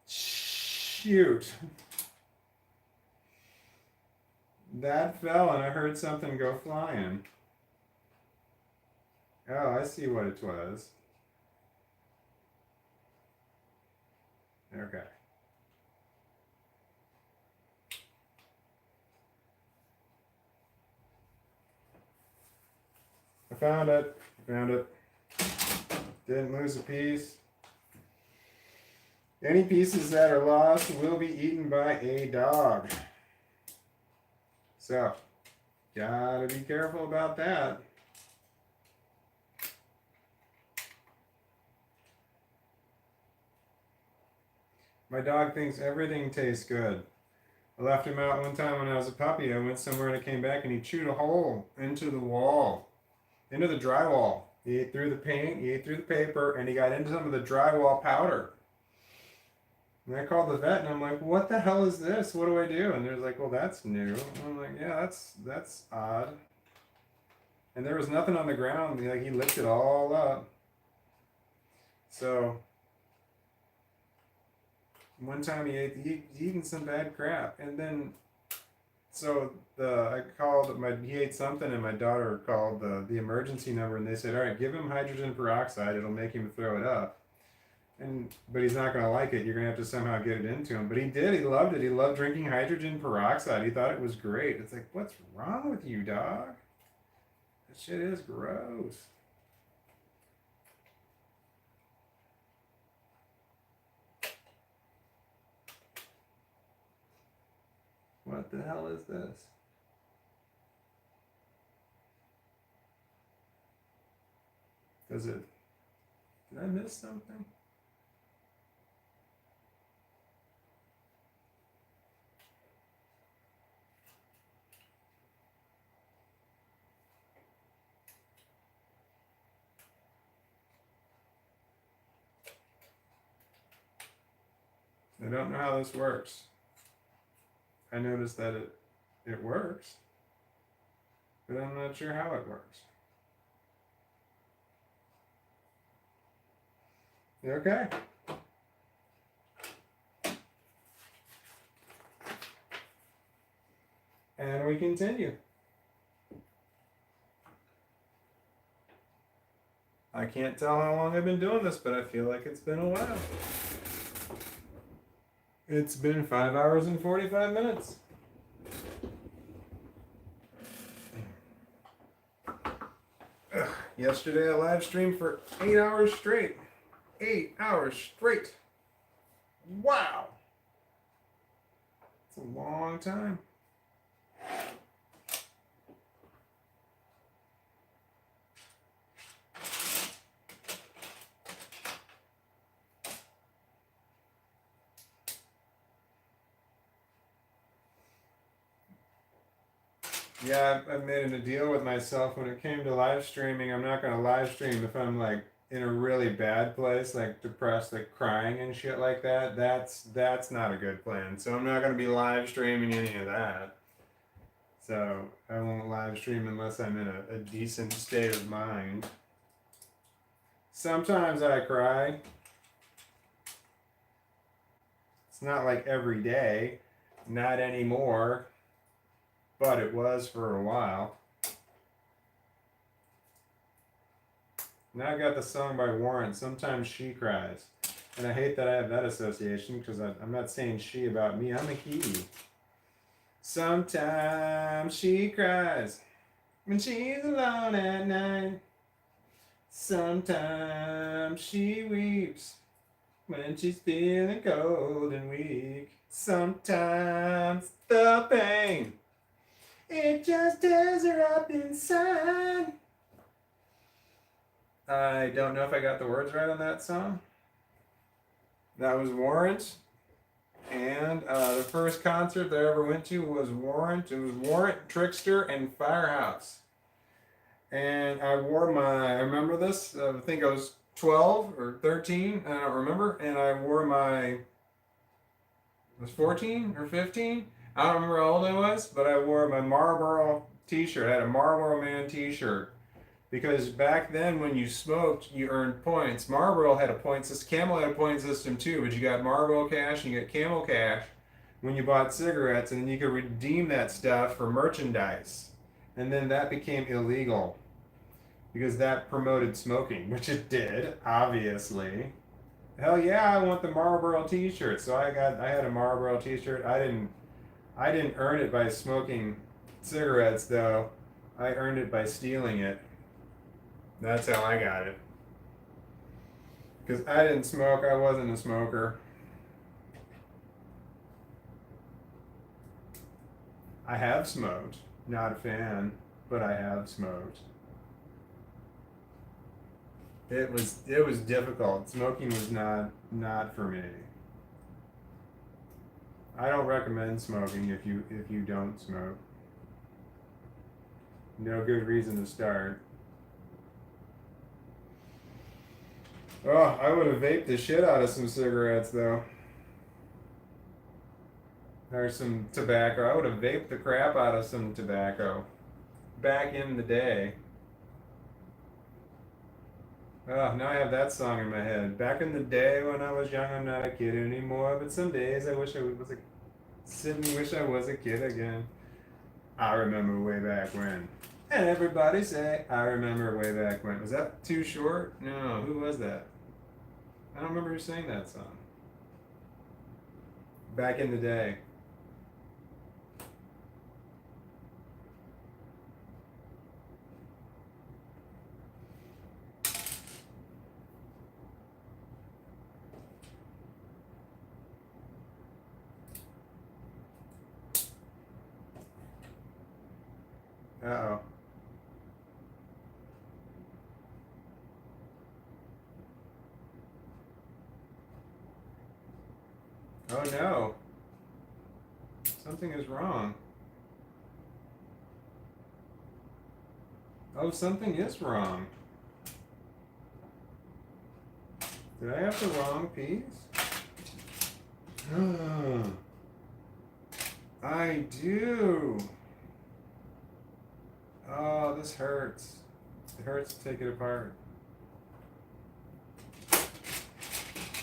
Shoot. That fell and I heard something go flying. Oh, I see what it was. Okay. I found it. Found it. Didn't lose a piece. Any pieces that are lost will be eaten by a dog. So, gotta be careful about that. My dog thinks everything tastes good. I left him out one time when I was a puppy. I went somewhere and I came back and he chewed a hole into the wall, into the drywall. He ate through the paint, he ate through the paper, and he got into some of the drywall powder. And I called the vet and I'm like, what the hell is this? What do I do? And they're like, well, that's new. And I'm like, yeah, that's odd. And there was nothing on the ground. Like, he licked it all up. So one time he eaten some bad crap, and then so he ate something, and my daughter called the emergency number, and they said, all right, give him hydrogen peroxide, it'll make him throw it up. But he's not going to like it. You're going to have to somehow get it into him. But he did. He loved it. He loved drinking hydrogen peroxide. He thought it was great. It's like, what's wrong with you, dog? That shit is gross. What the hell is this? Did I miss something? I don't know how this works. I noticed that it works, but I'm not sure how it works. Okay. And we continue. I can't tell how long I've been doing this, but I feel like it's been a while. It's been 5 hours and 45 minutes. Yesterday I live streamed for 8 hours straight. 8 hours straight. Wow. It's a long time. Yeah, I've made a deal with myself when it came to live streaming. I'm not going to live stream if I'm like in a really bad place, like depressed, like crying and shit like that, that's not a good plan. So I'm not gonna be live streaming any of that. So I won't live stream unless I'm in a decent state of mind. Sometimes I cry. It's not like every day, not anymore, but it was for a while. Now I got the song by Warren, Sometimes She Cries. And I hate that I have that association because I'm not saying she about me, I'm a he. Sometimes she cries when she's alone at night. Sometimes she weeps when she's feeling cold and weak. Sometimes the pain, it just tears her up inside. I don't know if I got the words right on that song. That was Warrant. And the first concert that I ever went to was Warrant. It was Warrant, Trickster, and Firehouse. And I remember this, I think I was 12 or 13, I don't remember. And I was 14 or 15? I don't remember how old I was, but I wore my Marlboro t-shirt. I had a Marlboro Man t-shirt. Because back then, when you smoked, you earned points. Marlboro had a point system. Camel had a point system too, but you got Marlboro cash and you got Camel cash when you bought cigarettes, and then you could redeem that stuff for merchandise. And then that became illegal because that promoted smoking, which it did, obviously. Hell yeah, I want the Marlboro T-shirt. So I had a Marlboro T-shirt. I didn't earn it by smoking cigarettes though. I earned it by stealing it. That's how I got it. Because I didn't smoke, I wasn't a smoker. I have smoked. Not a fan, but I have smoked. It was difficult. Smoking was not for me. I don't recommend smoking if you don't smoke. No good reason to start. Oh, I would have vaped the shit out of some cigarettes though. Or some tobacco. I would have vaped the crap out of some tobacco. Back in the day. Oh, now I have that song in my head. Back in the day when I was young, I'm not a kid anymore. But some days I wish I was wish I was a kid again. I remember way back when. And everybody say, I remember way back when. Was that too short? No, who was that? I don't remember who sang that song. Back in the day. Uh-oh. Oh no. Something is wrong. Oh, something is wrong. Did I have the wrong piece? I do. Oh, this hurts. It hurts to take it apart.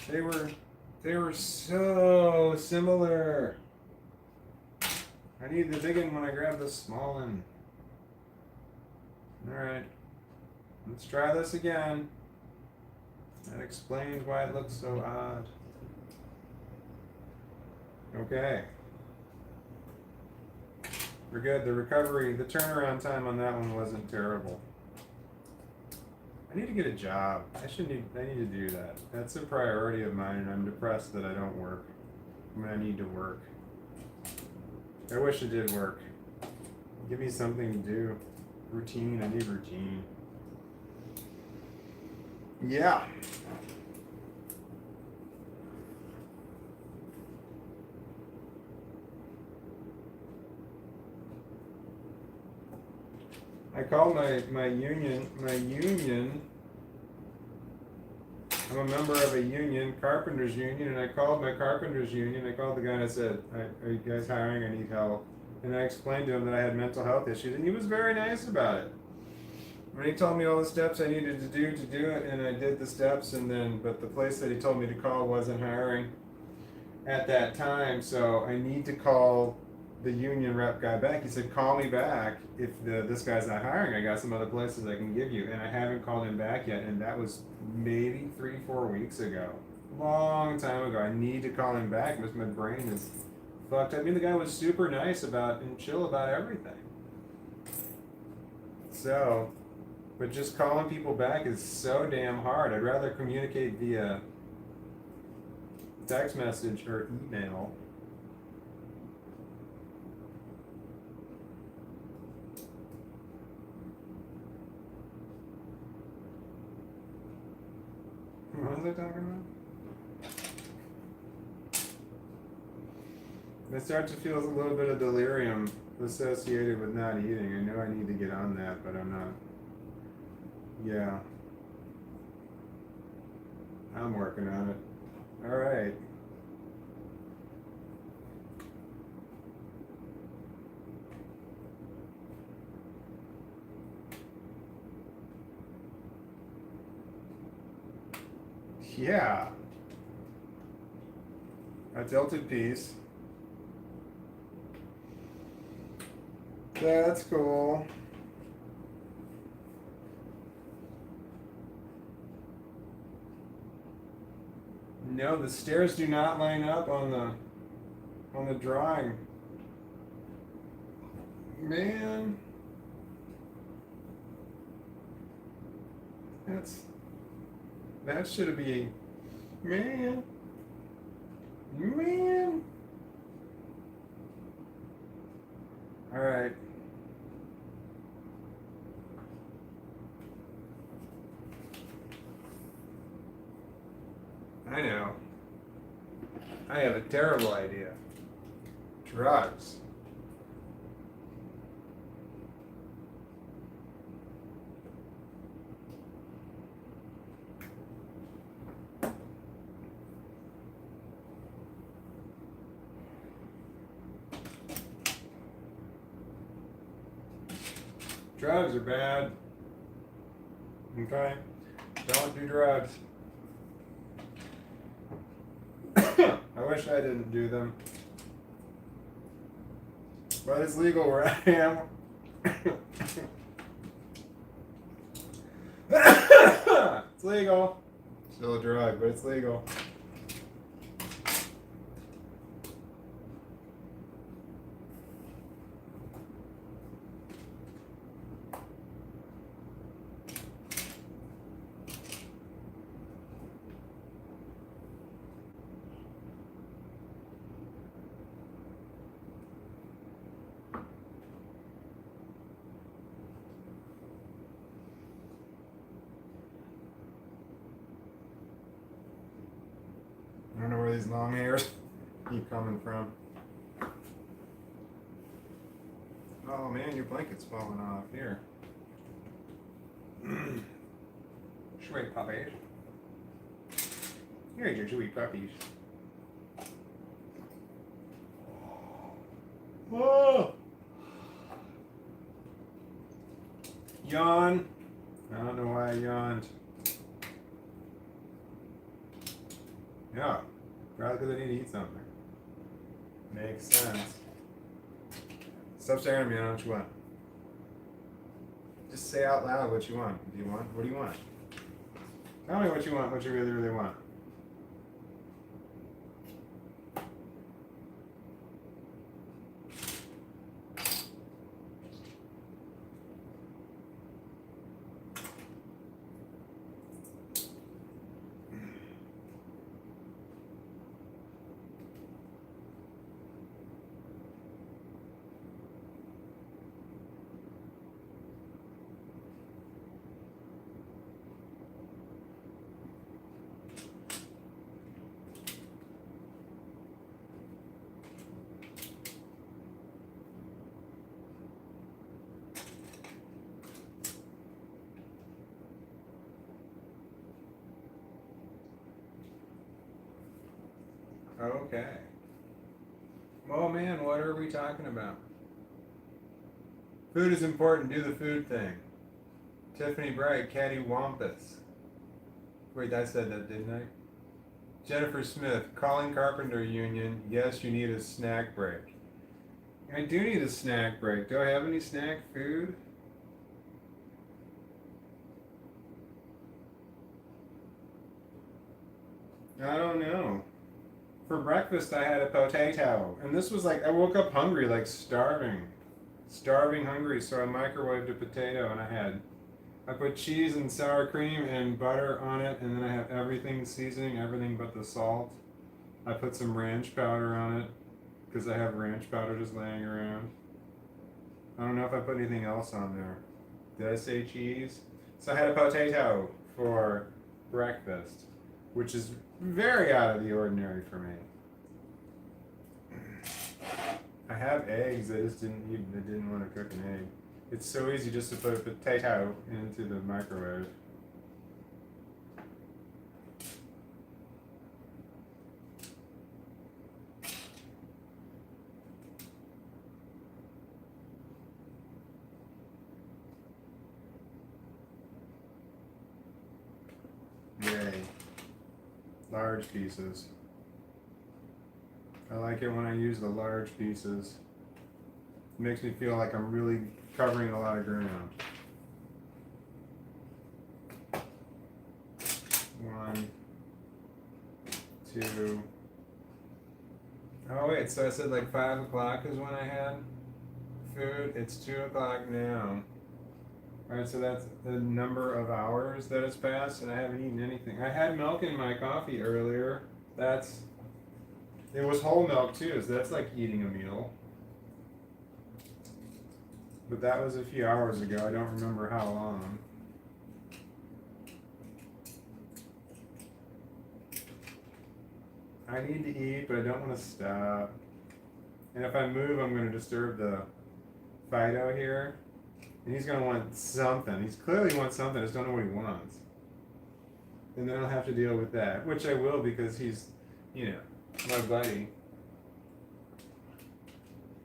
They were so similar. I need the big one when I grab the small one. Alright. Let's try this again. That explains why it looks so odd. Okay. We're good. The turnaround time on that one wasn't terrible. I need to get a job. I need to do that. That's a priority of mine, and I'm depressed that I don't work. I need to work. I wish it did work. Give me something to do. Routine. I need routine. Yeah. I called my union I'm a member of a union, carpenters union, and I called my carpenters union. I called the guy and I said, "Are you guys hiring? I need help." And I explained to him that I had mental health issues, and he was very nice about it. When he told me all the steps I needed to do it, and I did the steps, and then, but the place that he told me to call wasn't hiring at that time, so I need to call the union rep guy back. He said, "Call me back if this guy's not hiring. I got some other places I can give you." And I haven't called him back yet, and that was maybe 3-4 weeks ago. Long time ago. I need to call him back because my brain is fucked up. I mean, the guy was super nice about and chill about everything. So, but just calling people back is so damn hard. I'd rather communicate via text message or email. What was I talking about? I start to feel a little bit of delirium associated with not eating. I know I need to get on that, but I'm not. Yeah. I'm working on it. All right. Yeah. A tilted piece. That's cool. No, the stairs do not line up on the drawing. Man. That should be, man. All right. I know. I have a terrible idea. Drugs. Drugs are bad. Okay? Don't do drugs. I wish I didn't do them. But it's legal where I am. It's legal. Still a drug, but it's legal. I don't know where these long hairs keep coming from. Oh man, your blanket's falling off. Here. Sweet puppies. Here's your sweet puppies. Whoa! Yawn. I don't know why I yawned. Yeah, probably because I need to eat something. Makes sense. Stop staring at me. I know what you want. Just say out loud what you want. What do you want? What do you want? Tell me what you want. What you really, really want. Okay. Oh man, what are we talking about? Food is important. Do the food thing. Tiffany Bright, Caddy Wampus. Wait, I said that, didn't I? Jennifer Smith, Calling Carpenter Union. Yes, you need a snack break. I do need a snack break. Do I have any snack food? I don't know. For breakfast, I had a potato. And this was like, I woke up hungry, like starving. Starving hungry, so I microwaved a potato and I put cheese and sour cream and butter on it, and then I have everything seasoning, everything but the salt. I put some ranch powder on it, because I have ranch powder just laying around. I don't know if I put anything else on there. Did I say cheese? So I had a potato for breakfast, which is very out of the ordinary for me. I have eggs, I didn't want to cook an egg. It's so easy just to put a potato into the microwave. Yay. Large pieces. I like it when I use the large pieces. It makes me feel like I'm really covering a lot of ground. 1, 2. Oh wait, so I said like 5 o'clock is when I had food. It's 2 o'clock now. Alright, so that's the number of hours that has passed and I haven't eaten anything. I had milk in my coffee earlier. It was whole milk too, so that's like eating a meal. But that was a few hours ago. I don't remember how long. I need to eat, but I don't want to stop. And if I move, I'm going to disturb the Fido here. And he's going to want something. He's clearly wants something. I just don't know what he wants. And then I'll have to deal with that, which I will because he's, my buddy.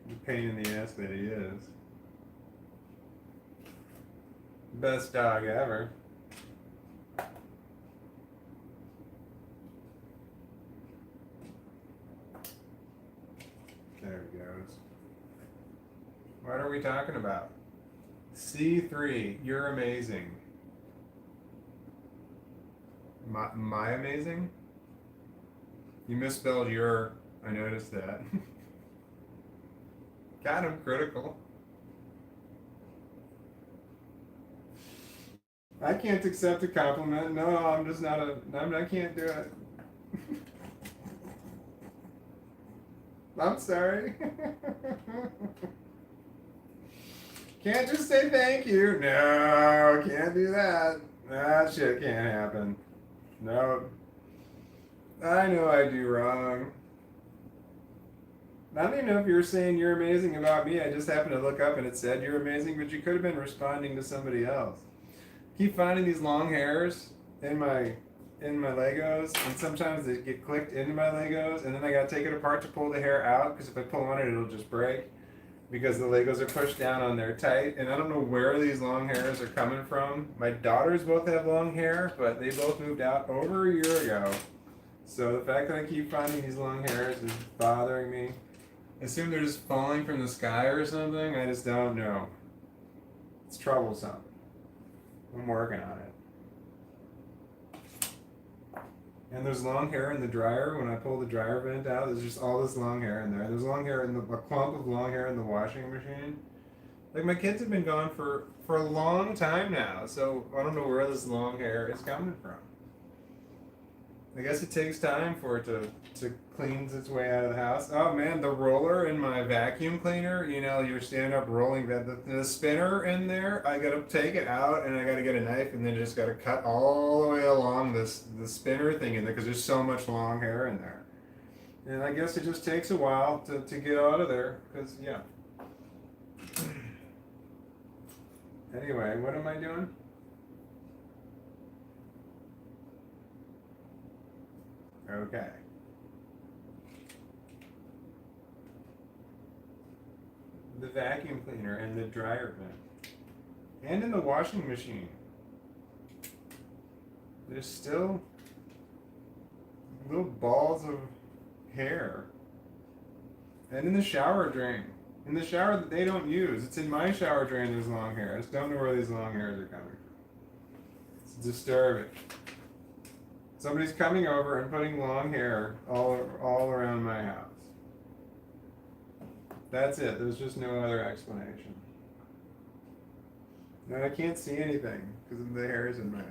The pain in the ass that he is. Best dog ever. There he goes. What are we talking about? C3, you're amazing. My amazing? You misspelled your, I noticed that. God, I'm critical. I can't accept a compliment. No, I'm just not I can't do it. I'm sorry. Can't just say thank you. No, can't do that. That shit can't happen. No. I know I do wrong. I don't even know if you were saying you're amazing about me. I just happened to look up and it said you're amazing, but you could have been responding to somebody else. Keep finding these long hairs in my Legos, and sometimes they get clicked into my Legos, and then I gotta take it apart to pull the hair out, because if I pull on it, it'll just break, because the Legos are pushed down on there tight, and I don't know where these long hairs are coming from. My daughters both have long hair, but they both moved out over a year ago, so the fact that I keep finding these long hairs is bothering me. I assume they're just falling from the sky or something, I just don't know. It's troublesome. I'm working on it. And there's long hair in the dryer. When I pull the dryer vent out, there's just all this long hair in there. There's long hair in a clump of long hair in the washing machine. Like, my kids have been gone for a long time now, so I don't know where this long hair is coming from. I guess it takes time for it to clean its way out of the house. Oh man, the roller in my vacuum cleaner, you stand up rolling the spinner in there, I gotta take it out and I gotta get a knife and then just gotta cut all the way along the spinner thing in there because there's so much long hair in there. And I guess it just takes a while to get out of there because, yeah. Anyway, what am I doing? Okay. the vacuum cleaner and the dryer vent. And in the washing machine. There's still little balls of hair. And in the shower drain. In the shower that they don't use. It's in my shower drain there's long hair. I just don't know where these long hairs are coming from. It's disturbing. Somebody's coming over and putting long hair all around my house. That's it. There's just no other explanation. And I can't see anything because of the hairs in my eyes.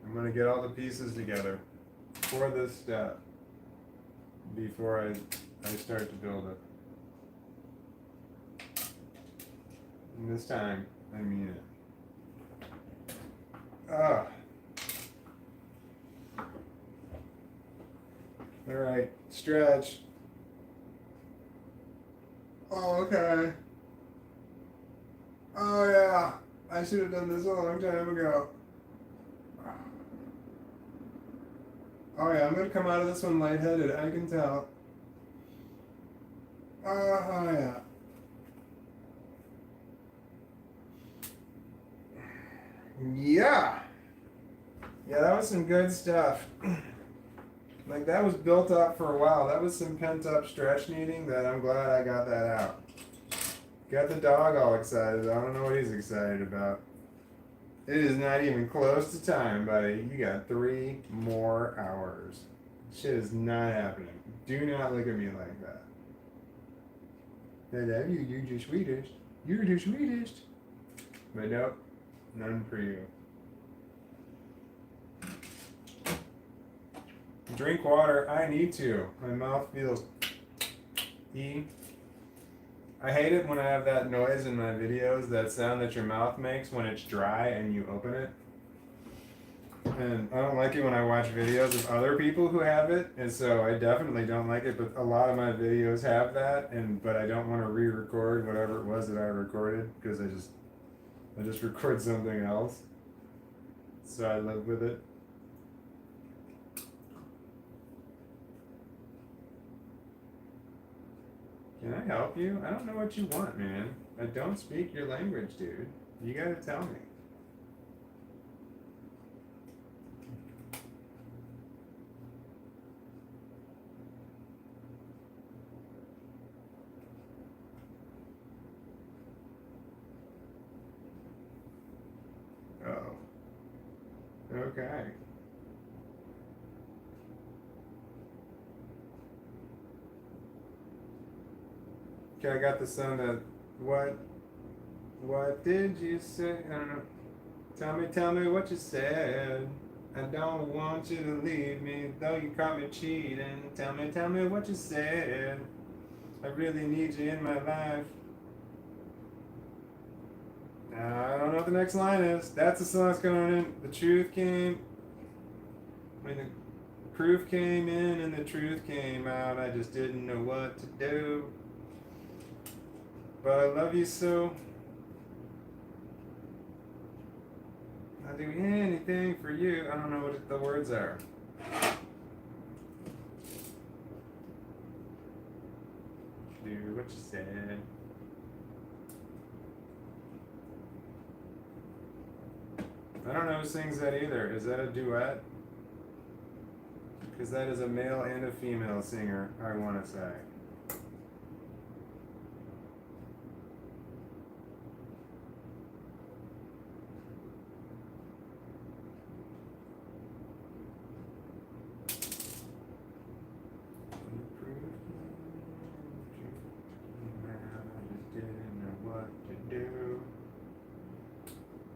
I'm going to get all the pieces together for this step before I start to build it. And this time, I mean it. Ah. All right, stretch. Oh, okay. Oh, yeah. I should have done this a long time ago. Oh, yeah, I'm going to come out of this one lightheaded. I can tell. Oh, yeah. Yeah. Yeah, that was some good stuff. Like, that was built up for a while. That was some pent-up stretch needing that I'm glad I got that out. Got the dog all excited. I don't know what he's excited about. It is not even close to time, buddy. You got 3 more hours. Shit is not happening. Do not look at me like that. I love you. You're the sweetest. You're the sweetest. But nope. None for you. Drink water. I need to. My mouth feels I hate it when I have that noise in my videos, that sound that your mouth makes when it's dry and you open it. And I don't like it when I watch videos of other people who have it, and so I definitely don't like it, but a lot of my videos have that, but I don't want to re-record whatever it was that I recorded, because I just record something else. So I live with it. Can I help you? I don't know what you want, man. I don't speak your language, dude. You gotta tell me. Oh. Okay. Okay, I got the sound of what did you say? I don't know. Tell me what you said. I don't want you to leave me, though you caught me cheating. Tell me what you said. I really need you in my life. I don't know what the next line is. That's the song that's going in. The truth came. When the proof came in and the truth came out, I just didn't know what to do. But I love you so. I'll do anything for you. I don't know what the words are. Do what you said. I don't know who sings that either. Is that a duet? Because that is a male and a female singer, I want to say.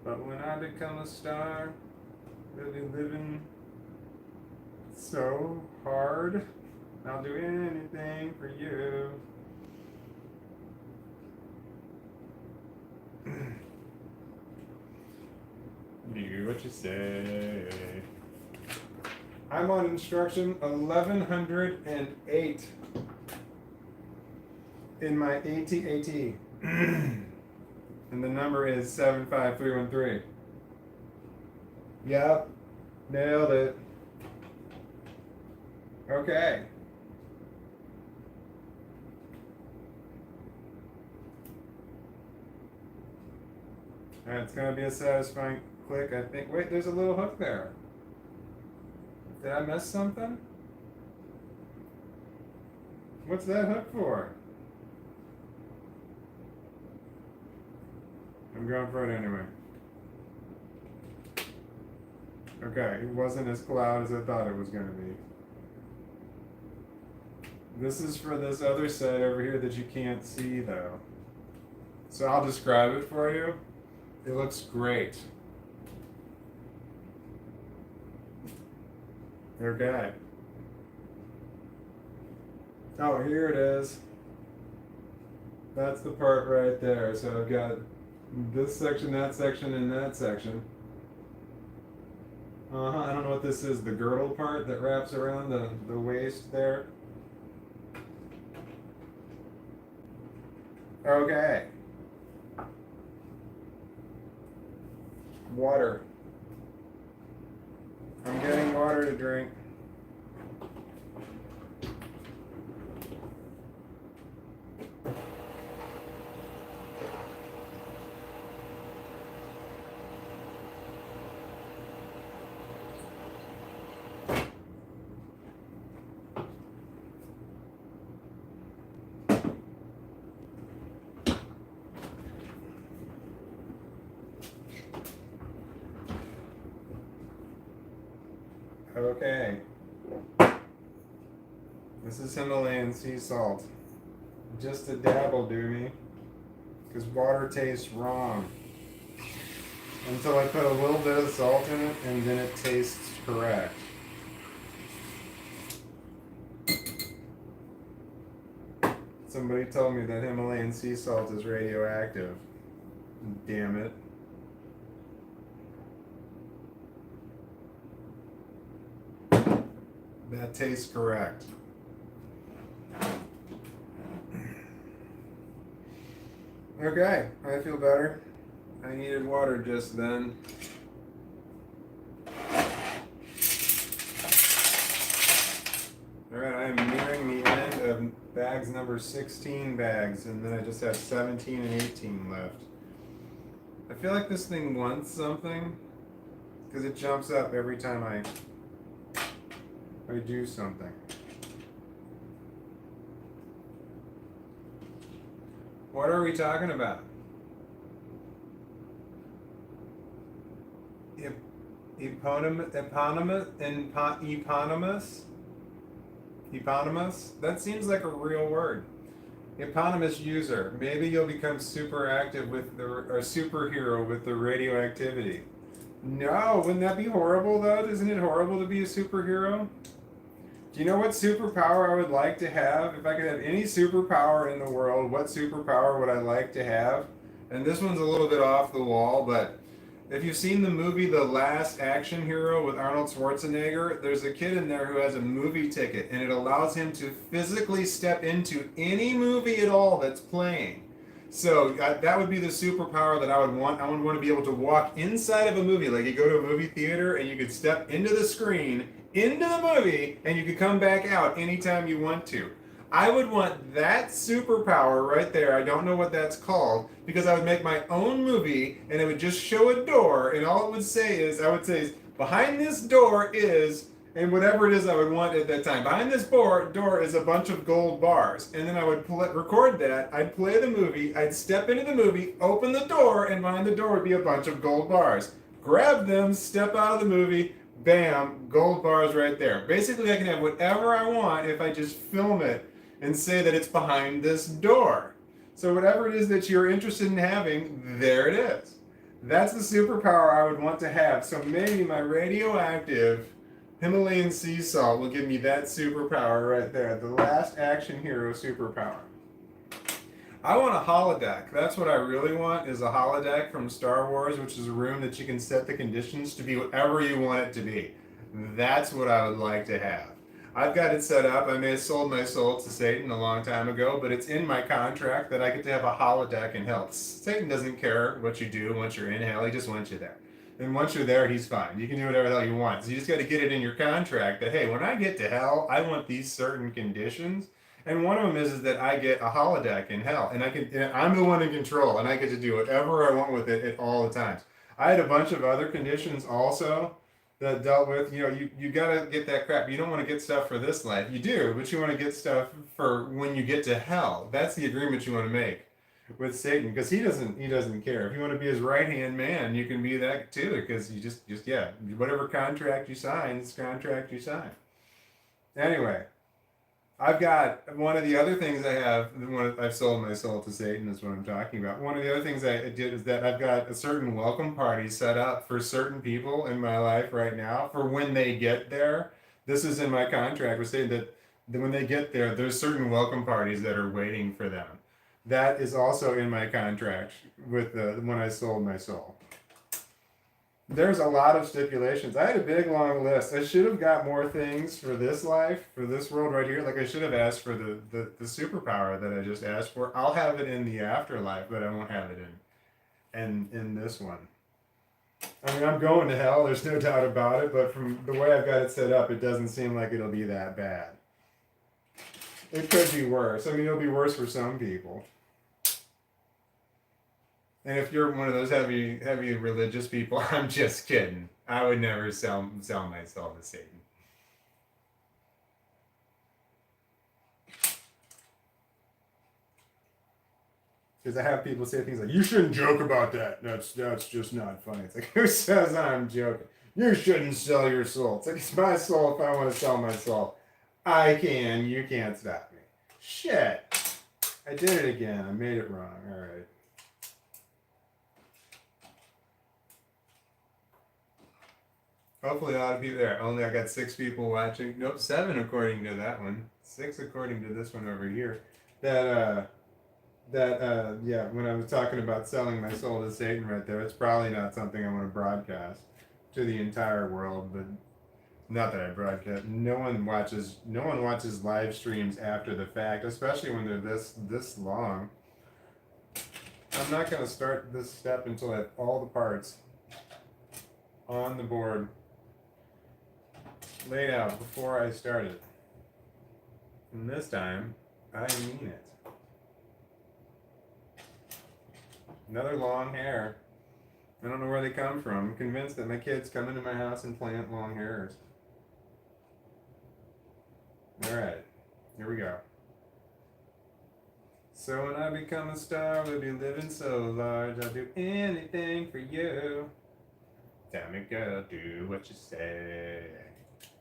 But when I become a star, we'll be living so hard. I'll do anything for you. Do what you say. I'm on instruction 1108 in my AT-AT. And the number is 75313. Yep, nailed it. Okay. Alright, it's gonna be a satisfying click, I think. Wait, there's a little hook there. Did I miss something? What's that hook for? I'm going for it anyway. Okay, it wasn't as loud as I thought it was gonna be. This is for this other side over here that you can't see though. So I'll describe it for you. It looks great. Okay. Oh, here it is. That's the part right there. So I've got this section, and that section. I don't know what this is, the girdle part that wraps around the waist there. Okay. Water. I'm getting water to drink. Okay. This is Himalayan sea salt. Just a dab will do me, because water tastes wrong. Until I put a little bit of salt in it, and then it tastes correct. Somebody told me that Himalayan sea salt is radioactive. Damn it. That tastes correct. Okay, I feel better. I needed water just then. Alright, I am nearing the end of bags number 16 bags, and then I just have 17 and 18 left. I feel like this thing wants something, because it jumps up every time I do something. What are we talking about? Eponymous? That seems like a real word. Eponymous user. Maybe you'll become super active with or superhero with the radioactivity. No, wouldn't that be horrible though? Isn't it horrible to be a superhero? Do you know what superpower I would like to have? If I could have any superpower in the world, what superpower would I like to have? And this one's a little bit off the wall, but if you've seen the movie The Last Action Hero with Arnold Schwarzenegger, there's a kid in there who has a movie ticket, and it allows him to physically step into any movie at all that's playing. So that would be the superpower that I would want. I would want to be able to walk inside of a movie, like you go to a movie theater and you could step into the screen, into the movie, and you could come back out anytime you want to. I would want that superpower right there. I don't know what that's called, because I would make my own movie and it would just show a door, and all it would say is, I would say, behind this door is, and whatever it is I would want at that time. Behind this door is a bunch of gold bars. And then I would record that, I'd play the movie, I'd step into the movie, open the door, and behind the door would be a bunch of gold bars. Grab them, step out of the movie, bam, gold bars right there. Basically, I can have whatever I want if I just film it and say that it's behind this door. So whatever it is that you're interested in having, there it is. That's the superpower I would want to have. So maybe my radioactive Himalayan sea salt will give me that superpower right there. The Last Action Hero superpower. I want a holodeck. That's what I really want, is a holodeck from Star Wars, which is a room that you can set the conditions to be whatever you want it to be. That's what I would like to have. I've got it set up. I may have sold my soul to Satan a long time ago, but it's in my contract that I get to have a holodeck and help. Satan doesn't care what you do once you're in hell. He just wants you there. And once you're there, he's fine. You can do whatever the hell you want. So you just got to get it in your contract that, hey, when I get to hell, I want these certain conditions. And one of them is that I get a holodeck in hell, and I'm the one in control, and I get to do whatever I want with it at all the times. I had a bunch of other conditions also that dealt with, you gotta get that crap. You don't want to get stuff for this life. You do, but you want to get stuff for when you get to hell. That's the agreement you want to make with Satan, because he doesn't care. If you want to be his right hand man, you can be that too, because you just yeah, whatever contract you sign, it's contract you sign. Anyway, I've got one of the other things I've sold my soul to Satan is what I'm talking about. One of the other things I did is that I've got a certain welcome party set up for certain people in my life right now for when they get there. This is in my contract. We're saying that when they get there, there's certain welcome parties that are waiting for them. That is also in my contract with when I sold my soul. There's a lot of stipulations. I had a big long list. I should have got more things for this life, for this world right here. Like I should have asked for the superpower that I just asked for. I'll have it in the afterlife, but I won't have it in this one. I mean, I'm going to hell, there's no doubt about it, but from the way I've got it set up, it doesn't seem like it'll be that bad. It could be worse. I mean, it'll be worse for some people. And if you're one of those heavy religious people, I'm just kidding. I would never sell myself to Satan. Because I have people say things like, "You shouldn't joke about that. That's just not funny." It's like, who says I'm joking? You shouldn't sell your soul. It's like, it's my soul. If I want to sell my soul, I can. You can't stop me. Shit. I did it again. I made it wrong. All right. Hopefully a lot of people there. Only I got 6 people watching. Nope, 7 according to that one. 6 according to this one over here. Yeah, when I was talking about selling my soul to Satan right there, it's probably not something I want to broadcast to the entire world, but not that I broadcast. No one watches live streams after the fact, especially when they're this long. I'm not going to start this step until I have all the parts on the board laid out before I started. And this time, I mean it. Another long hair. I don't know where they come from. I'm convinced that my kids come into my house and plant long hairs. Alright, here we go. So when I become a star, we'll be living so large, I'll do anything for you. Tell me, girl, do what you say.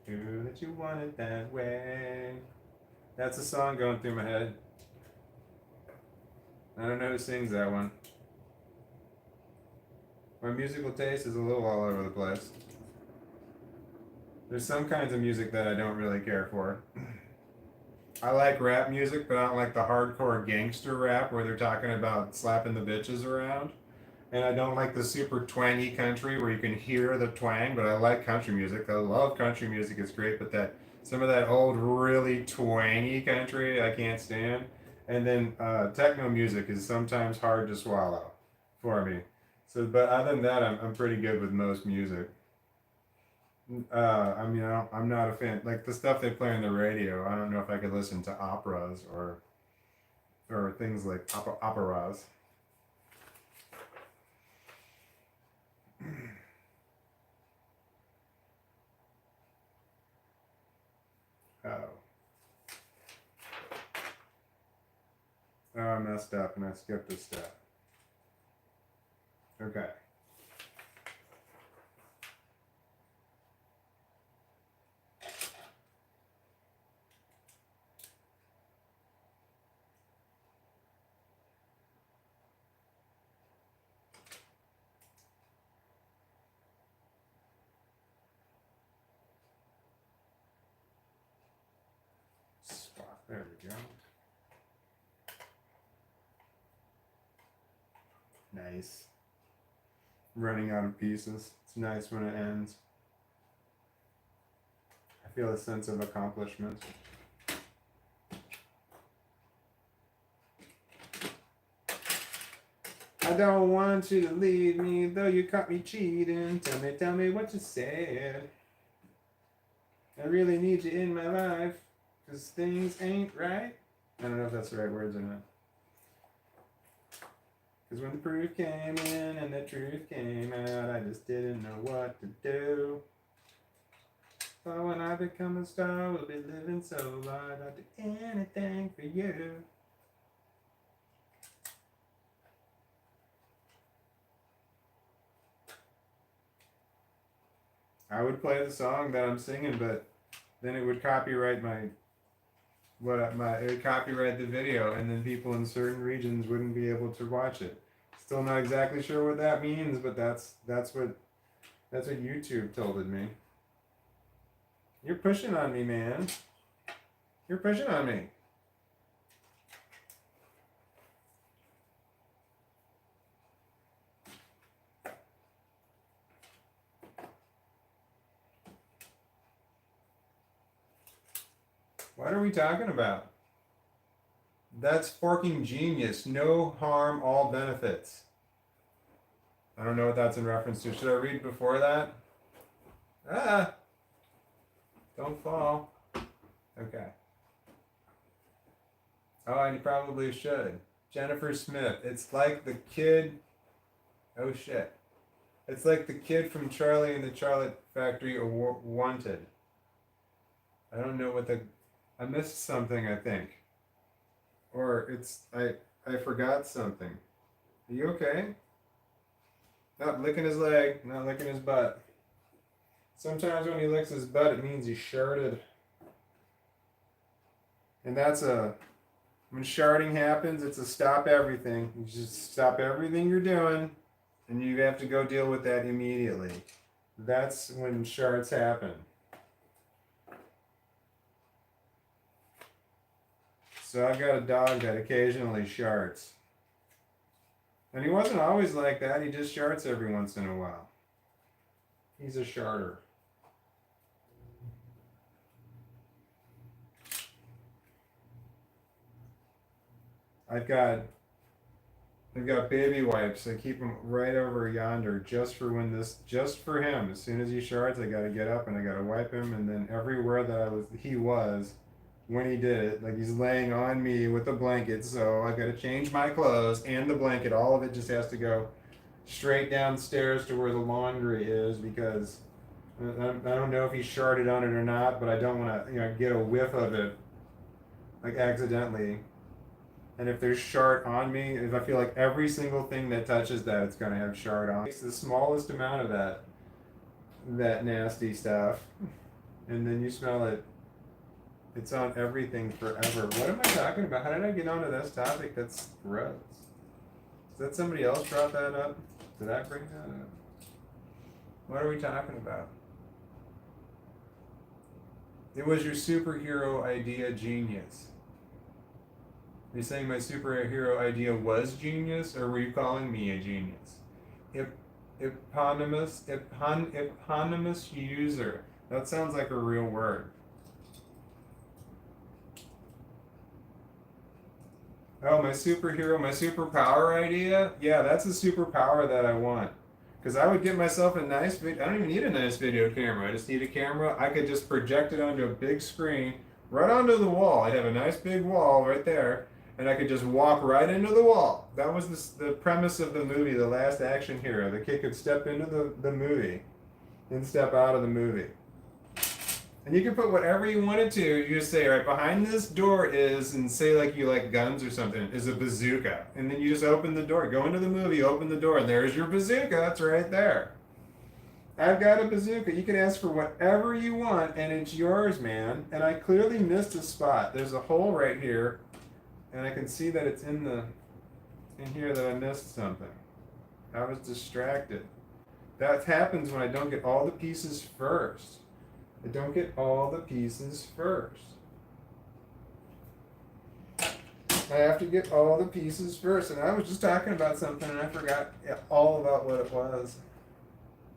Do that you want it that way. That's a song going through my head. I don't know who sings that one. My musical taste is a little all over the place. There's some kinds of music that I don't really care for. I like rap music, but I don't like the hardcore gangster rap where they're talking about slapping the bitches around. And I don't like the super twangy country where you can hear the twang, but I like country music. I love country music, it's great, but some of that old, really twangy country I can't stand. And then techno music is sometimes hard to swallow for me. So, but other than that, I'm pretty good with most music. I mean, I'm not a fan. Like the stuff they play on the radio, I don't know if I could listen to operas or things like operas. Oh, I messed up and I skipped a step. Okay. There we go. Nice. Running out of pieces. It's nice when it ends. I feel a sense of accomplishment. I don't want you to leave me, though you caught me cheating. Tell me what you said. I really need you in my life, 'cause things ain't right. I don't know if that's the right words or not. 'Cause when the proof came in and the truth came out, I just didn't know what to do. But when I become a star, we'll be living so large, I'll do anything for you. I would play the song that I'm singing, but then it would copyright it would copyright the video, and then people in certain regions wouldn't be able to watch it. Still not exactly sure what that means, but that's what YouTube told me. You're pushing on me, man. You're pushing on me. What are we talking about? That's forking genius. No harm, all benefits. I don't know what that's in reference to. Should I read before that? Ah! Don't fall. Okay. Oh, I probably should. Jennifer Smith. It's like the kid. Oh shit. It's like the kid from Charlie and the Chocolate Factory Wanted. I don't know what I missed something, I think. Or I forgot something. Are you okay? Not licking his leg, not licking his butt. Sometimes when he licks his butt, it means he's sharded. And when sharding happens, it's a stop everything. You just stop everything you're doing, and you have to go deal with that immediately. That's when shards happen. So I've got a dog that occasionally sharts. And he wasn't always like that, he just sharts every once in a while. He's a sharter. I've got baby wipes. I keep them right over yonder just for him. As soon as he sharts, I gotta get up and I gotta wipe him, and then everywhere that he was when he did it, like he's laying on me with a blanket, so I gotta change my clothes and the blanket. All of it just has to go straight downstairs to where the laundry is, because I don't know if he sharted on it or not, but I don't want to get a whiff of it like accidentally. And if there's shart on me, if I feel like every single thing that touches that, it's gonna have shart on. It's the smallest amount of that nasty stuff, and then you smell it. It's on everything forever. What am I talking about? How did I get onto this topic? That's gross. Is that somebody else brought that up? Did I bring that up? What are we talking about? It was your superhero idea genius. Are you saying my superhero idea was genius, or were you calling me a genius? Eponymous user. That sounds like a real word. Oh, my superpower idea? Yeah, that's a superpower that I want. Because I would get myself a nice video. I don't even need a nice video camera. I just need a camera. I could just project it onto a big screen, right onto the wall. I'd have a nice big wall right there, and I could just walk right into the wall. That was the premise of the movie, The Last Action Hero. The kid could step into the movie and step out of the movie. And you can put whatever you wanted to. You just say, right behind this door is, and say like you like guns or something, is a bazooka. And then you just open the door, go into the movie, open the door, and there's your bazooka. It's right there. I've got a bazooka. You can ask for whatever you want, and it's yours, man. And I clearly missed a spot. There's a hole right here, and I can see that it's in here that I missed something. I was distracted. That happens when I don't get all the pieces first. I don't get all the pieces first. I have to get all the pieces first. And I was just talking about something and I forgot all about what it was.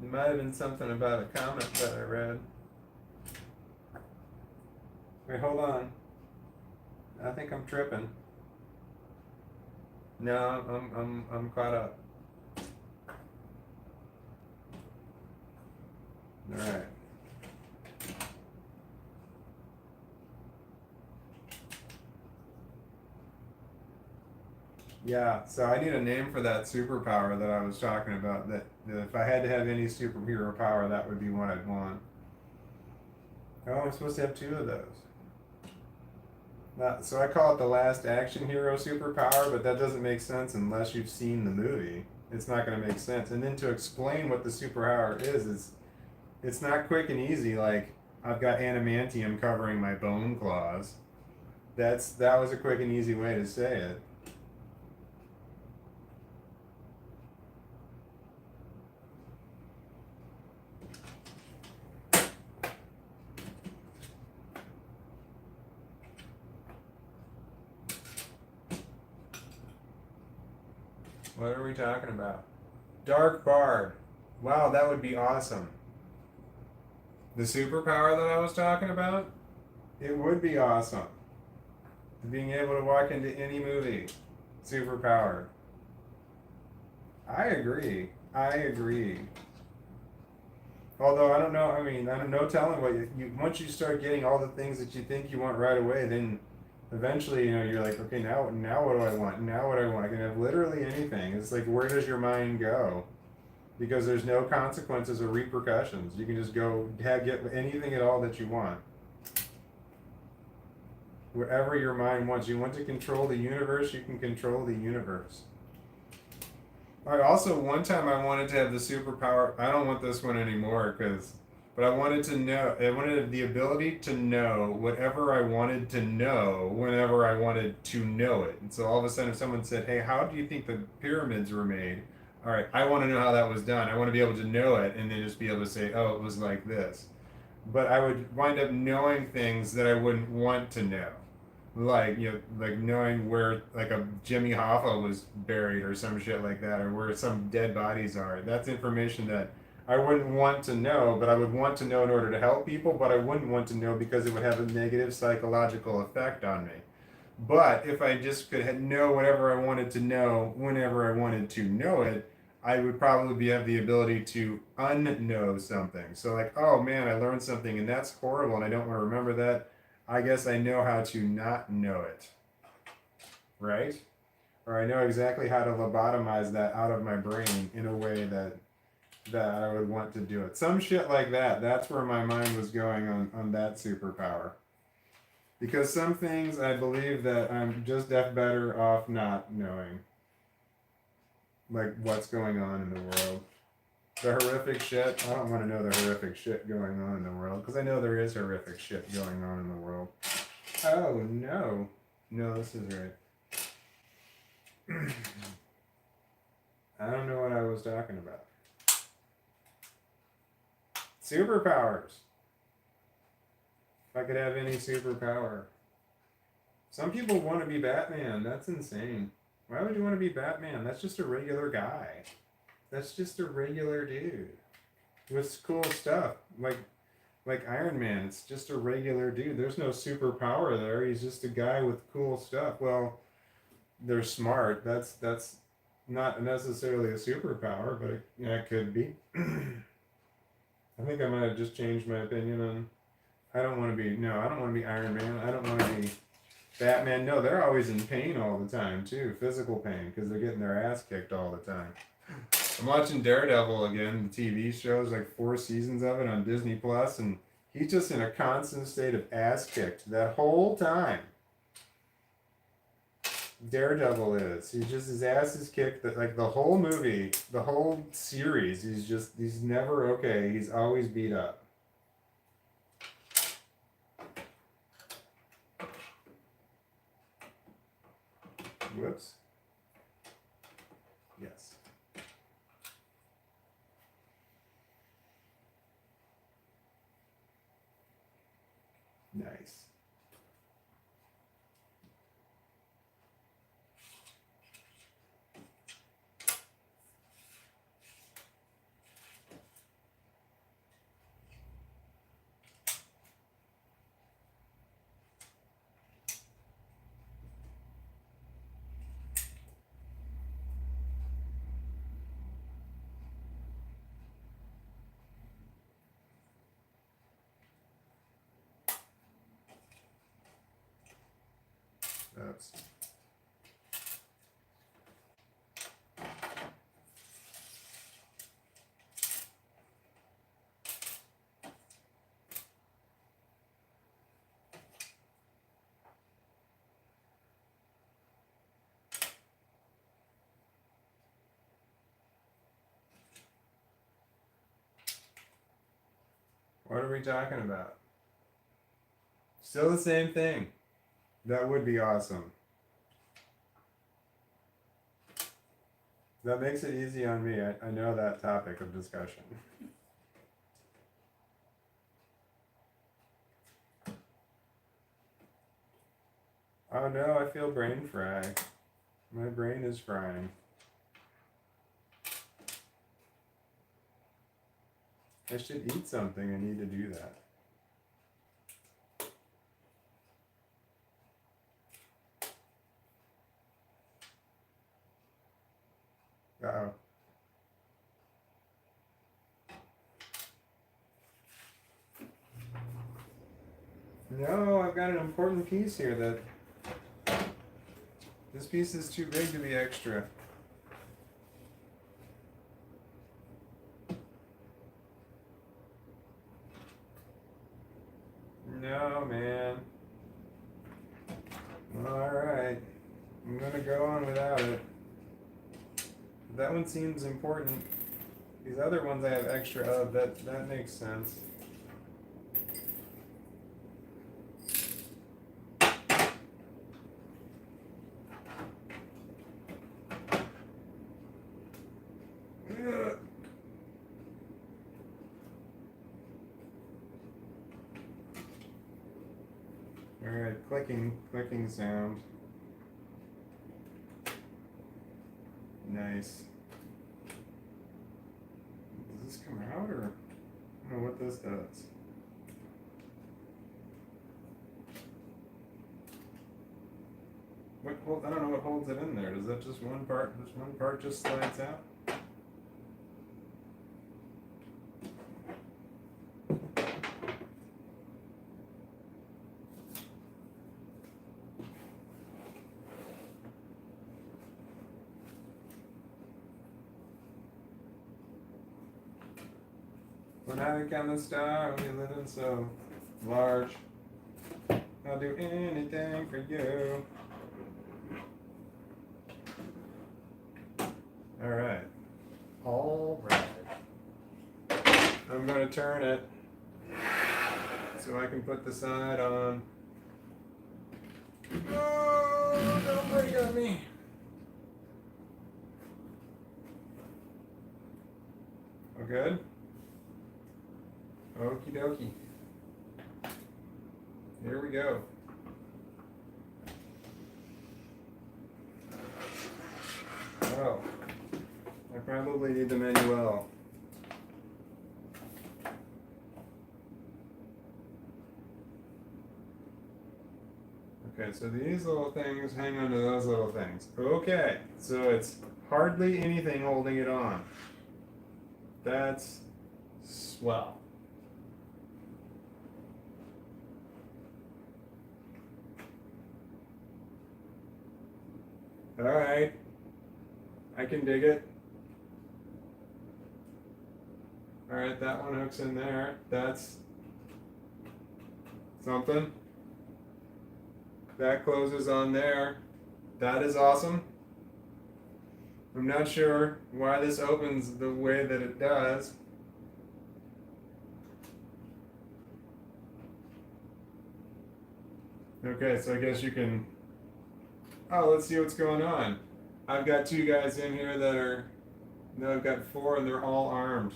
It might have been something about a comment that I read. Wait, hold on. I think I'm tripping. No, I'm caught up. right. Yeah, so I need a name for that superpower that I was talking about. That if I had to have any superhero power, that would be one I'd want. Oh, I'm supposed to have two of those. So I call it the last action hero superpower, but that doesn't make sense unless you've seen the movie. It's not going to make sense. And then to explain what the superpower is it's not quick and easy. Like I've got adamantium covering my bone claws. That was a quick and easy way to say it. What are we talking about? Dark Bard. Wow, that would be awesome. The superpower that I was talking about? It would be awesome. Being able to walk into any movie. Superpower. I agree. I agree. Although I don't know, I mean, I don't know telling what you once you start getting all the things that you think you want right away, then eventually, you're like, okay, now what do I want? Now what do I want? I can have literally anything. It's like, where does your mind go? Because there's no consequences or repercussions. You can just go get anything at all that you want. Wherever your mind wants. You want to control the universe, you can control the universe. All right, also, one time I wanted to have the superpower. I don't want this one anymore, but I wanted to know, I wanted the ability to know whatever I wanted to know whenever I wanted to know it. And so all of a sudden, if someone said, hey, how do you think the pyramids were made? All right, I want to know how that was done. I want to be able to know it and then just be able to say, oh, it was like this. But I would wind up knowing things that I wouldn't want to know. Like, like knowing where like a Jimmy Hoffa was buried or some shit like that, or where some dead bodies are. That's information that I wouldn't want to know, but I would want to know in order to help people, but I wouldn't want to know because it would have a negative psychological effect on me. But if I just could know whatever I wanted to know whenever I wanted to know it, I would probably have the ability to unknow something. So like, oh man, I learned something and that's horrible and I don't want to remember that. I guess I know how to not know it. Right? Or I know exactly how to lobotomize that out of my brain in a way that I would want to do it. Some shit like that. That's where my mind was going on that superpower. Because some things I believe that I'm just better off not knowing. Like what's going on in the world. The horrific shit, I don't want to know the horrific shit going on in the world. Because I know there is horrific shit going on in the world. Oh no. No, this is right. I don't know what I was talking about. Superpowers. If I could have any superpower. Some people want to be Batman. That's insane. Why would you want to be Batman? That's just a regular guy. That's just a regular dude. With cool stuff. Like Iron Man. It's just a regular dude. There's no superpower there. He's just a guy with cool stuff. Well, they're smart. That's not necessarily a superpower, but it could be. I think I might have just changed my opinion on. I don't want to be Iron Man. I don't want to be Batman. No, they're always in pain all the time too, physical pain, because they're getting their ass kicked all the time. I'm watching Daredevil again, the TV shows, like 4 seasons of it on Disney Plus, and he's just in a constant state of ass kicked that whole time. Daredevil is. His ass is kicked like the whole movie, the whole series. He's never okay. He's always beat up. Whoops. Yes. Nice. Legos. What are we talking about? Still the same thing. That would be awesome. That makes it easy on me. I know that topic of discussion. Oh no, I feel brain fry. My brain is frying. I should eat something. I need to do that. Uh-oh. No, I've got an important piece here that... This piece is too big to be extra. No, man. Alright. I'm gonna go on without it. That one seems important. These other ones I have extra of. That makes sense. Ugh. Alright, clicking sound. Nice. Does this come out or? I don't know what this does. I don't know what holds it in there. Does that just one part? This one part just slides out? When I become a star, we live in so large. I'll do anything for you. Alright. Alright. I'm going to turn it so I can put the side on. Oh, don't break on me. Oh, good? Okie dokie. Here we go. Oh, I probably need the manual. Okay, so these little things hang onto those little things. Okay, so it's hardly anything holding it on. That's swell. Alright, I can dig it. Alright, that one hooks in there. That's something. That closes on there. That is awesome. I'm not sure why this opens the way that it does. Okay, so I guess you can... Oh, let's see what's going on. I've got two guys in here that are... No, I've got four and they're all armed.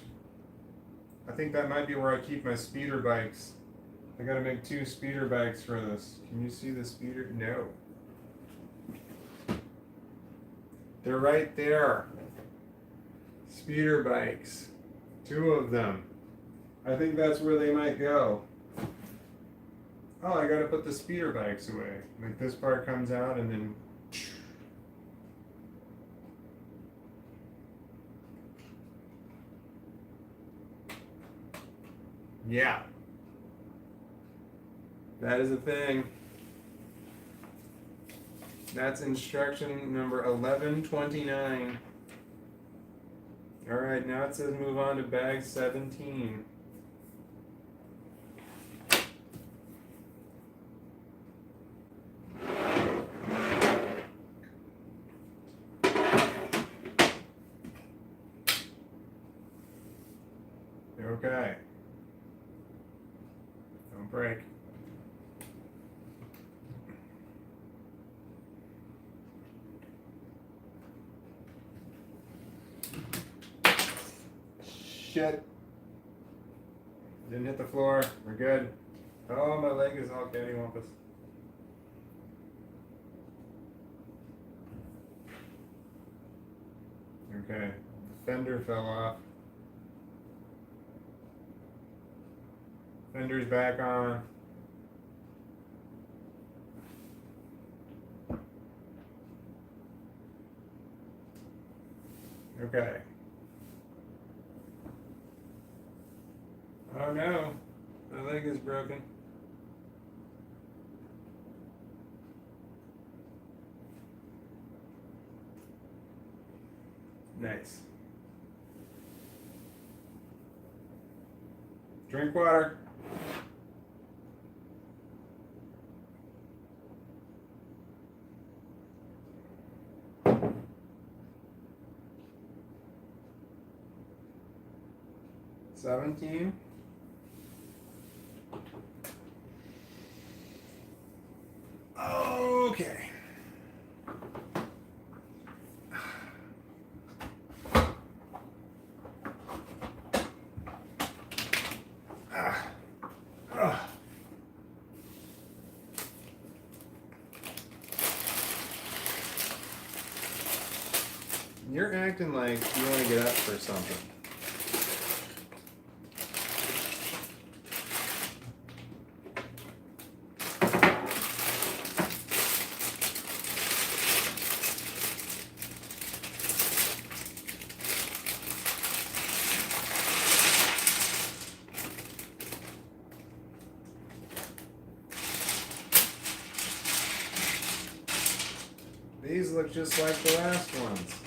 I think that might be where I keep my speeder bikes. I gotta make two speeder bikes for this. Can you see the speeder? No. They're right there. Speeder bikes. Two of them. I think that's where they might go. Oh, I gotta put the speeder bikes away. Like this part comes out and then... Yeah. That is a thing. That's instruction number 1129. All right, now it says move on to bag 17. Okay. Don't break. Shit. Didn't hit the floor. We're good. Oh, my leg is all cattywampus. Okay. The fender fell off. Fender's back on. Okay. Oh no, my leg is broken. Nice. Drink water. $17. Okay. You're acting like you want to get up for something. These look just like the last ones.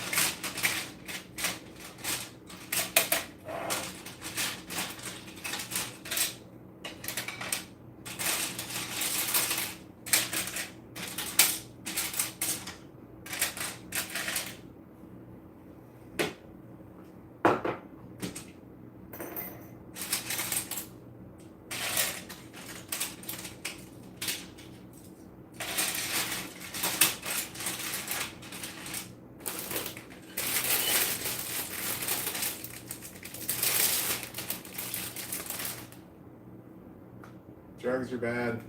Drugs are bad.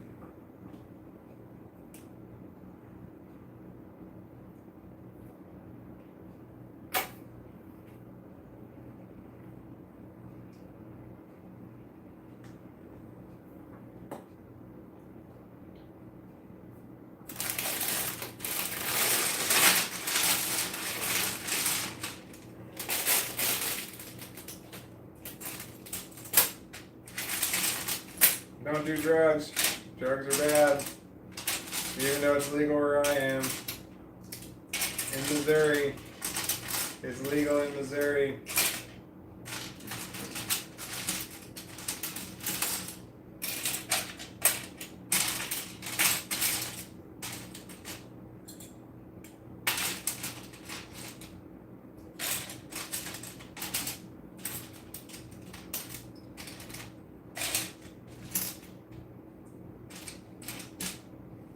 Don't do drugs. Drugs are bad. Even though it's legal where I am. In Missouri. It's legal in Missouri.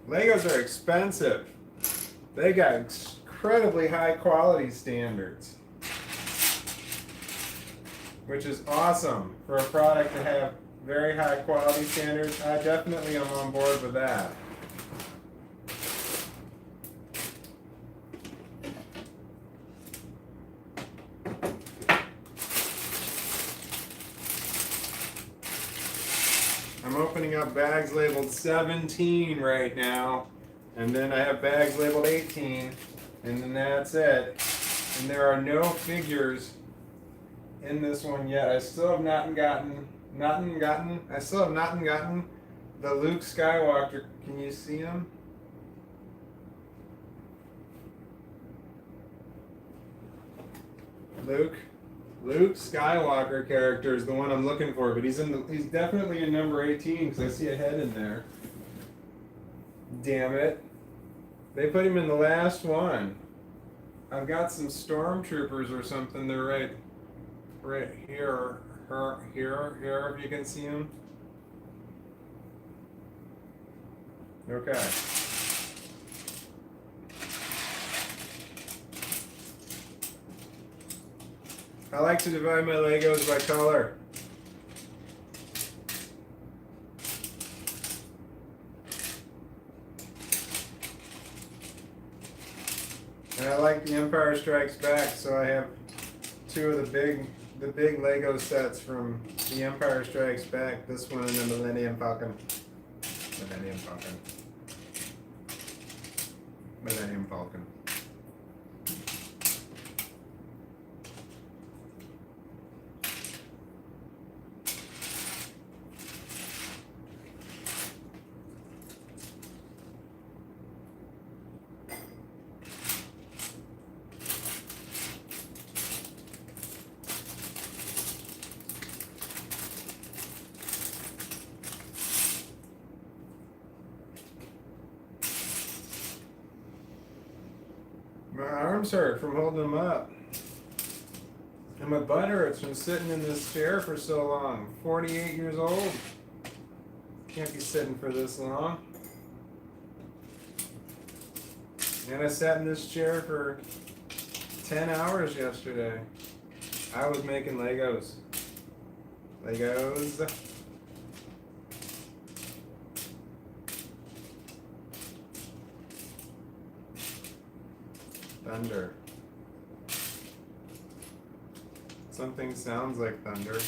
Legos are expensive. They got incredibly high quality standards, which is awesome for a product to have very high quality standards. I definitely am on board with that. I'm opening up bags labeled 17 right now, and then I have bags labeled 18, and then that's it. And there are no figures in this one yet. I still have not gotten the Luke Skywalker. Can you see him? Luke Skywalker character is the one I'm looking for, but he's definitely in number 18 because I see a head in there. Damn it. They put him in the last one. I've got some stormtroopers or something. They're right here, here, if you can see them. Okay. I like to divide my Legos by color. And I like The Empire Strikes Back, so I have two of the big Lego sets from The Empire Strikes Back. This one and the Millennium Falcon. Millennium Falcon. Millennium Falcon. My arms hurt from holding them up. And my butt hurts from sitting in this chair for so long. 48 years old. Can't be sitting for this long. And I sat in this chair for 10 hours yesterday. I was making Legos. Legos. Thunder. Something sounds like thunder.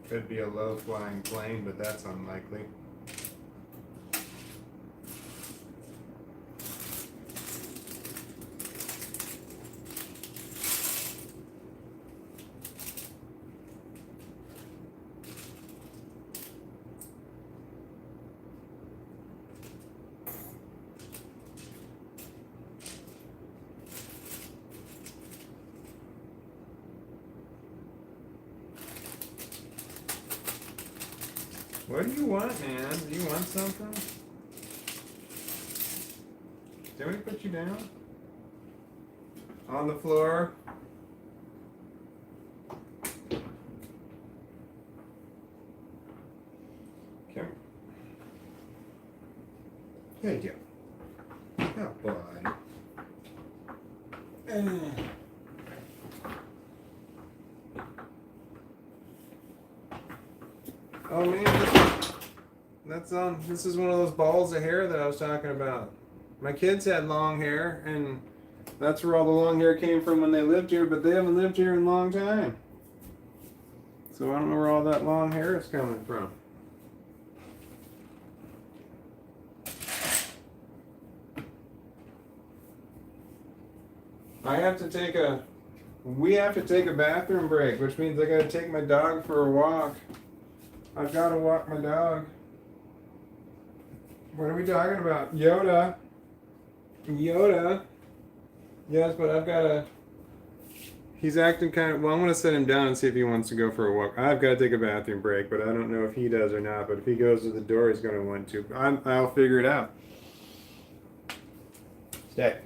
Could be a low-flying plane, but that's unlikely. What do you want, man? Do you want something? Did we put you down? On the floor? Come. Good job. Good boy. Oh man, this is one of those balls of hair that I was talking about. My kids had long hair, and that's where all the long hair came from when they lived here, but they haven't lived here in a long time. So I don't know where all that long hair is coming from. We have to take a bathroom break, which means I gotta take my dog for a walk. I've got to walk my dog. What are we talking about? Yoda. Yes, but I've got to... He's acting kind of... Well, I'm going to set him down and see if he wants to go for a walk. I've got to take a bathroom break, but I don't know if he does or not. But if he goes to the door, he's going to want to. I'll figure it out. Stay.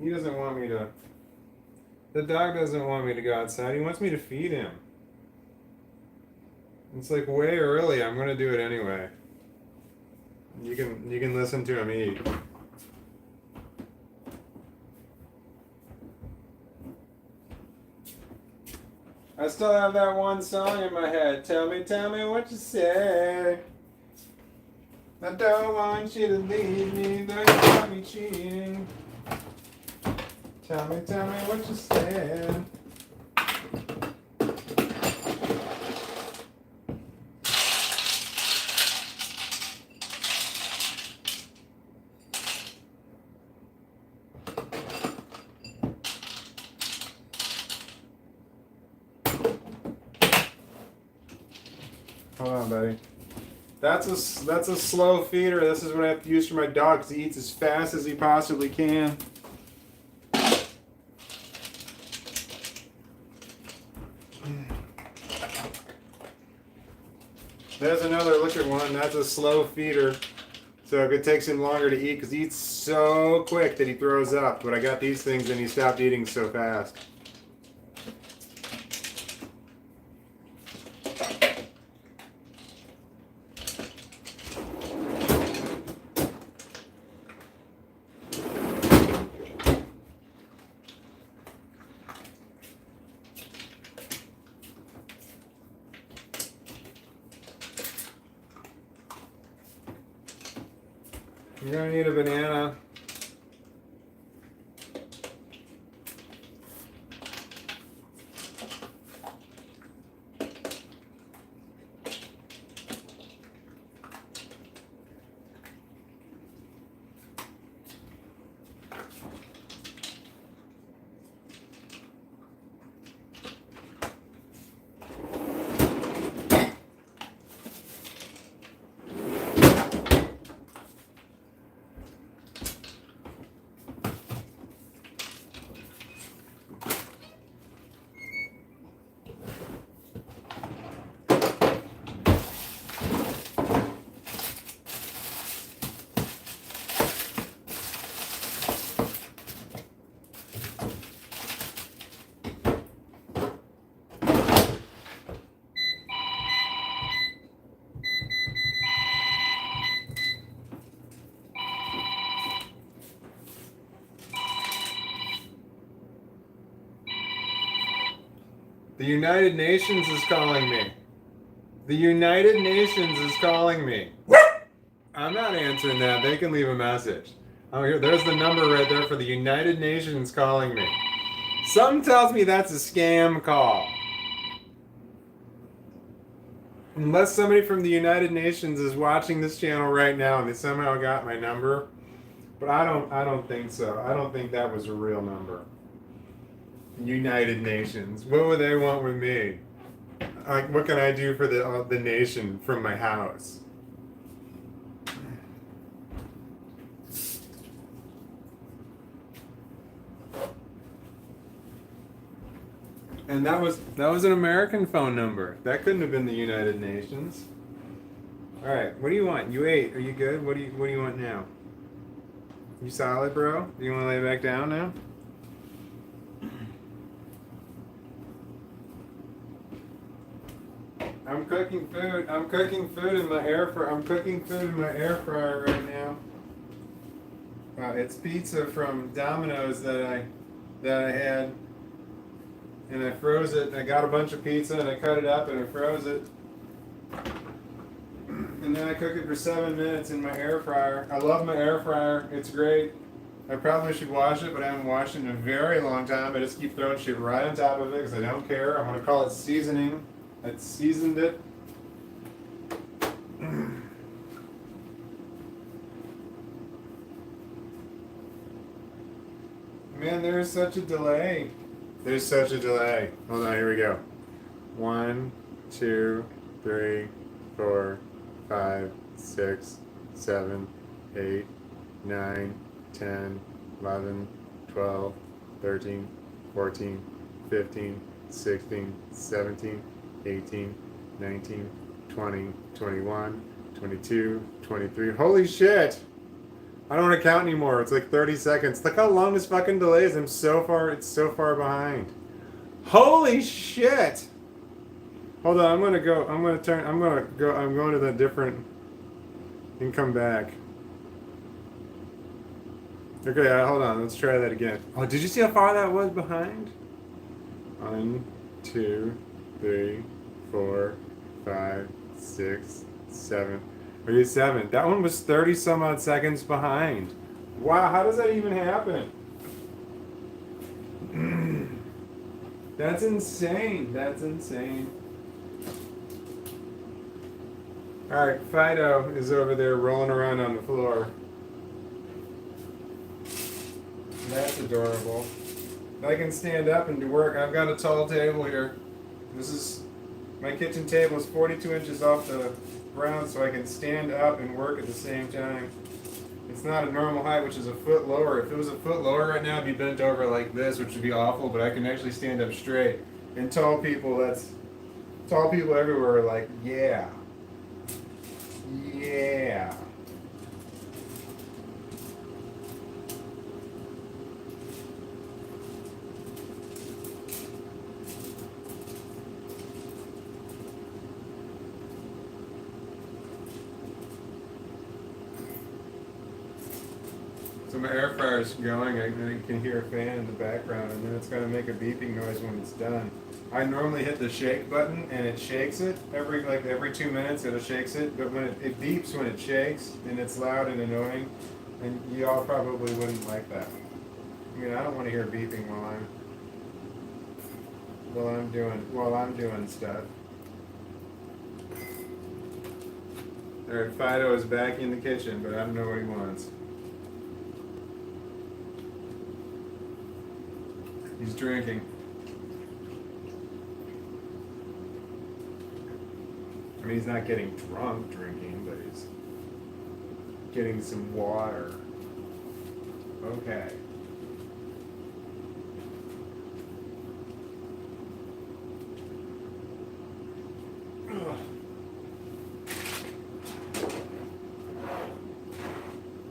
He doesn't want me to. The dog doesn't want me to go outside. He wants me to feed him. It's like way early. I'm gonna do it anyway. You can listen to him eat. I still have that one song in my head. Tell me what you say. I don't want you to leave me, though you got me cheating. Tell me what you said. Hold on, buddy. That's a slow feeder. This is what I have to use for my dog because he eats as fast as he possibly can. There's another look at one. That's a slow feeder. So it takes him longer to eat because he eats so quick that he throws up. But I got these things and he stopped eating so fast. You're gonna need a banana. The United Nations is calling me. The United Nations is calling me. I'm not answering that. They can leave a message. Oh, here, there's the number right there for the United Nations calling me. Something tells me that's a scam call. Unless somebody from the United Nations is watching this channel right now and they somehow got my number. But I don't think so. I don't think that was a real number. United Nations. What would they want with me? Like, what can I do for the nation from my house? And that was an American phone number. That couldn't have been the United Nations. All right, what do you want? You ate. Are you good? What do you want now? You solid, bro? Do you want to lay back down now? I'm cooking food. I'm cooking food in my air fryer. I'm cooking food in my air fryer right now. It's pizza from Domino's that I had, and I froze it. I got a bunch of pizza and I cut it up and I froze it, and then I cook it for 7 minutes in my air fryer. I love my air fryer. It's great. I probably should wash it, but I haven't washed it in a very long time. I just keep throwing shit right on top of it because I don't care. I want to call it seasoning. I seasoned it. Man, there's such a delay. There's such a delay. Hold on, here we go. 1, 2, 3, 4, 5, 6, 7, 8, 9, 10, 11, 12, 13, 14, 15, 16, 17, 18, 19, 20, 21, 22, 23. Holy shit! I don't want to count anymore. It's like 30 seconds. Look how long this fucking delay is. It's so far behind. Holy shit! Hold on, I'm going to the different and come back. Okay, hold on. Let's try that again. Oh, did you see how far that was behind? 1, 2, 3, 4, 5, 6, 7. Okay, 7. That one was 30 some odd seconds behind. Wow, how does that even happen? That's insane. That's insane. Alright, Fido is over there rolling around on the floor. That's adorable. I can stand up and do work. I've got a tall table here. This is my kitchen table is 42 inches off the ground, so I can stand up and work at the same time. It's not a normal height, which is a foot lower. If it was a foot lower right now, I'd be bent over like this, which would be awful, but I can actually stand up straight. And tall people everywhere are like, yeah. Yeah. So my air fryer is going. I can hear a fan in the background, and then it's going to make a beeping noise when it's done. I normally hit the shake button, and it shakes it every 2 minutes. It shakes it, but when it beeps when it shakes, and it's loud and annoying, and y'all probably wouldn't like that. I mean, I don't want to hear beeping while I'm doing stuff. All right, Fido is back in the kitchen, but I don't know what he wants. He's drinking. I mean, he's not getting drunk drinking, but he's getting some water. Okay.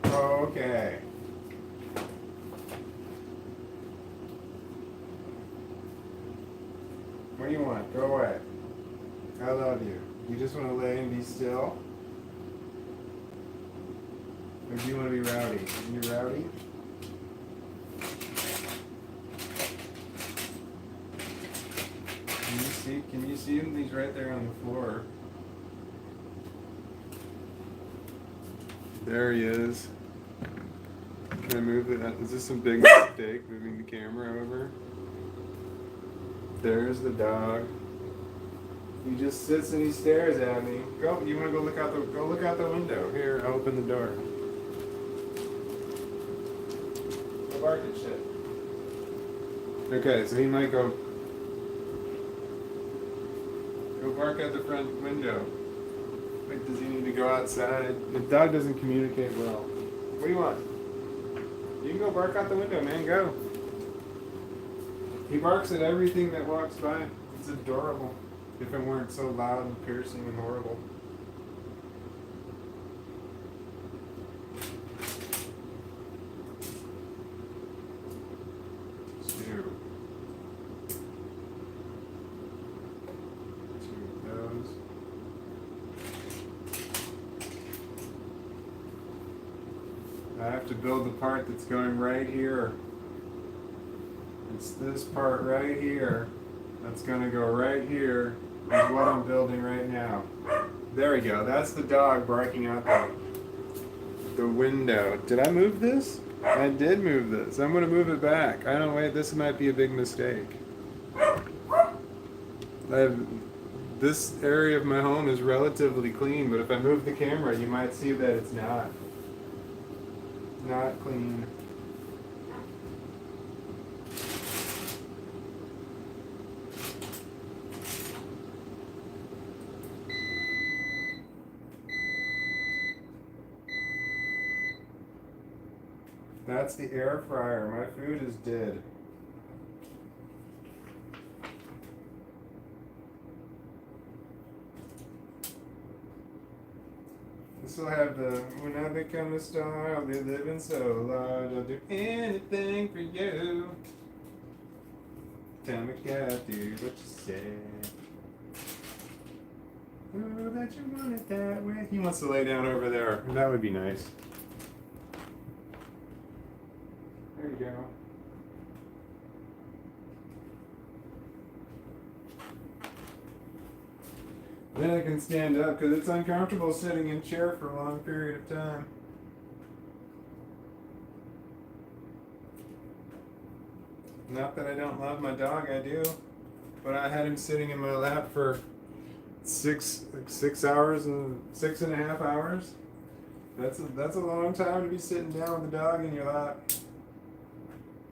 Okay. What do you want? Go away. I love you. You just want to lay and be still? Or do you want to be rowdy? Are you rowdy? Can you see him? He's right there on the floor. There he is. Can I move it? Is this some big mistake, moving the camera over? There's the dog. He just sits and he stares at me. Go. You want to go look out the window? Here, I'll open the door. Go bark at shit. Okay, so he might go bark at the front window. Like, does he need to go outside? The dog doesn't communicate well. What do you want? You can go bark out the window, man. Go. He barks at everything that walks by. It's adorable. If it weren't so loud and piercing and horrible. Two of those. I have to build the part that's going right here. It's this part right here. That's going to go right here. Is what I'm building right now. There we go. That's the dog barking out the window. Did I move this? I did move this. I'm going to move it back. I don't wait. This might be a big mistake. This area of my home is relatively clean, but if I move the camera, you might see that it's not clean. That's the air fryer. My food is dead. This will have the when I become a star, I'll be living so large, I'll do anything for you. Tell me, Kathy, what you said. Oh, that you want it that way. He wants to lay down over there. That would be nice. There you go. Then I can stand up because it's uncomfortable sitting in a chair for a long period of time. Not that I don't love my dog, I do. But I had him sitting in my lap for 6 hours and 6.5 hours. That's a long time to be sitting down with a dog in your lap.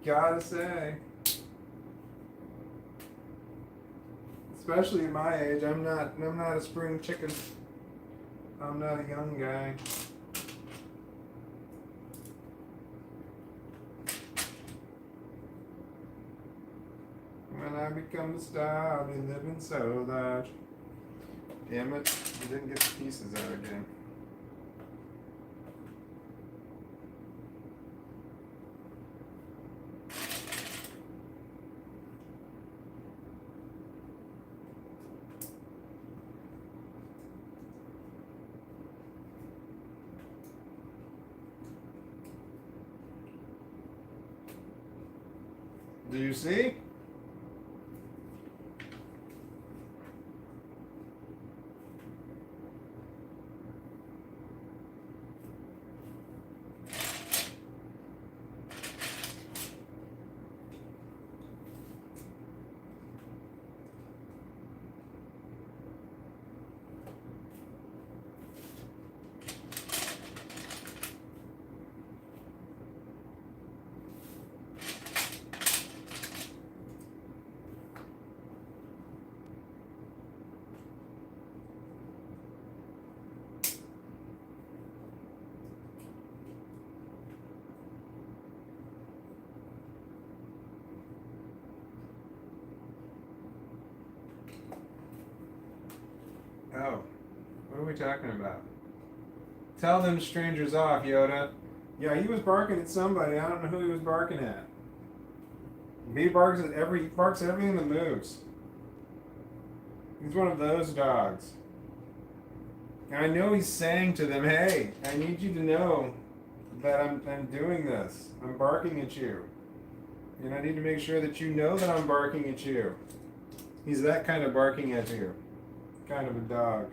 Gotta say. Especially at my age, I'm not a spring chicken. I'm not a young guy. When I become a star, I'll be living so large. Damn it, I didn't get the pieces out again. Do you see? Oh, what are we talking about? Tell them strangers off, Yoda. Yeah, he was barking at somebody. I don't know who he was barking at. He barks at everything that moves. He's one of those dogs. And I know he's saying to them, "Hey, I need you to know that I'm doing this. I'm barking at you. And I need to make sure that you know that I'm barking at you." He's that kind of barking at you. Kind of a dog.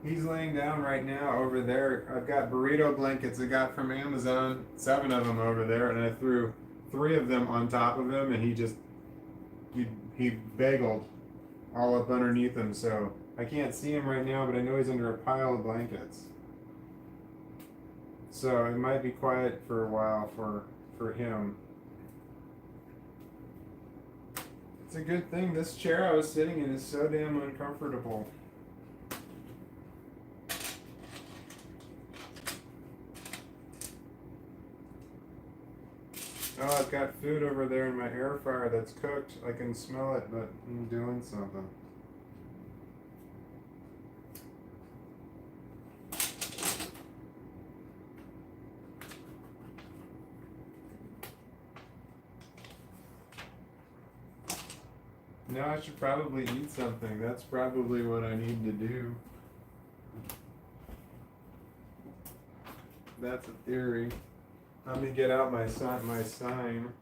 He's laying down right now over there. I've got burrito blankets I got from Amazon, 7 of them over there, and I threw 3 of them on top of him, and he bageled all up underneath him. So I can't see him right now, but I know he's under a pile of blankets. So it might be quiet for a while for him. It's a good thing this chair I was sitting in is so damn uncomfortable. Oh, I've got food over there in my air fryer that's cooked. I can smell it, but I'm doing something. Now I should probably eat something. That's probably what I need to do. That's a theory. Let me get out my sign.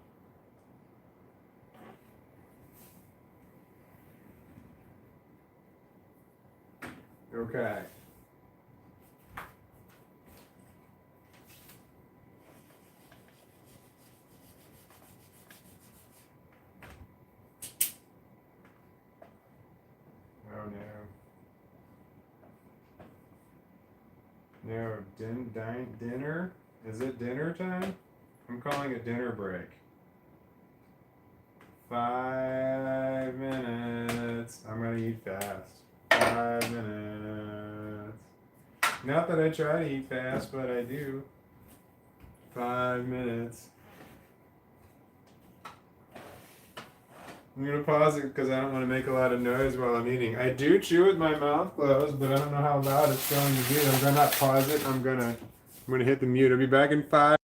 Okay. Oh no. No, dinner? Is it dinner time? I'm calling it dinner break. 5 minutes. I'm gonna eat fast. 5 minutes. Not that I try to eat fast, but I do. 5 minutes. I'm gonna pause it because I don't want to make a lot of noise while I'm eating. I do chew with my mouth closed, but I don't know how loud it's going to be. I'm gonna pause it. I'm gonna hit the mute. I'll be back in 5.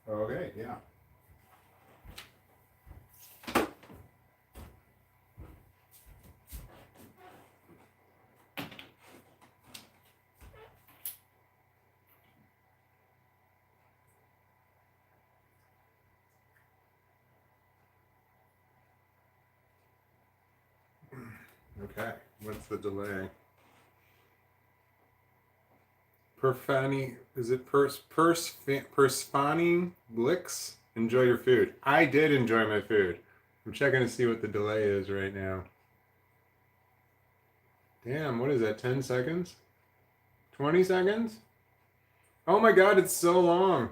Okay, yeah. Okay, what's the delay? Perfani, is it persfani licks? Enjoy your food. I did enjoy my food. I'm checking to see what the delay is right now. Damn, what is that, 10 seconds? 20 seconds? Oh my god, it's so long.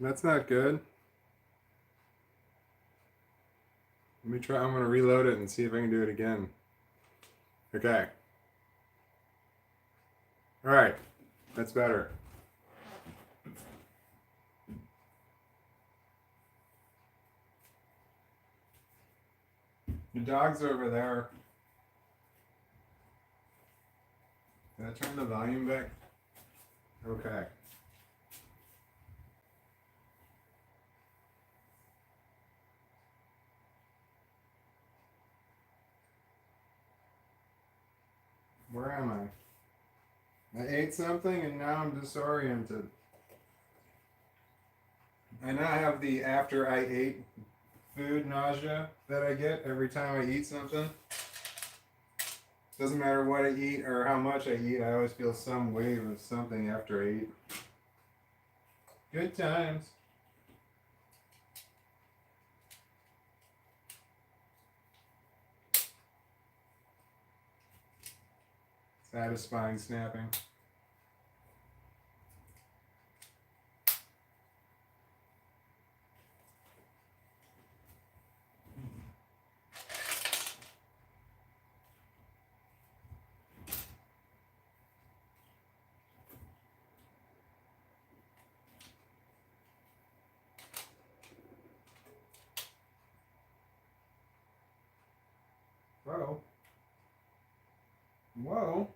That's not good. Let me try, I'm gonna reload it and see if I can do it again. Okay. Alright, that's better. The dog's over there. Did I turn the volume back? Okay. Where am I? I ate something and now I'm disoriented. I now have the after I ate food nausea that I get every time I eat something. Doesn't matter what I eat or how much I eat, I always feel some wave of something after I eat. Good times. Satisfying snapping. Whoa. Whoa.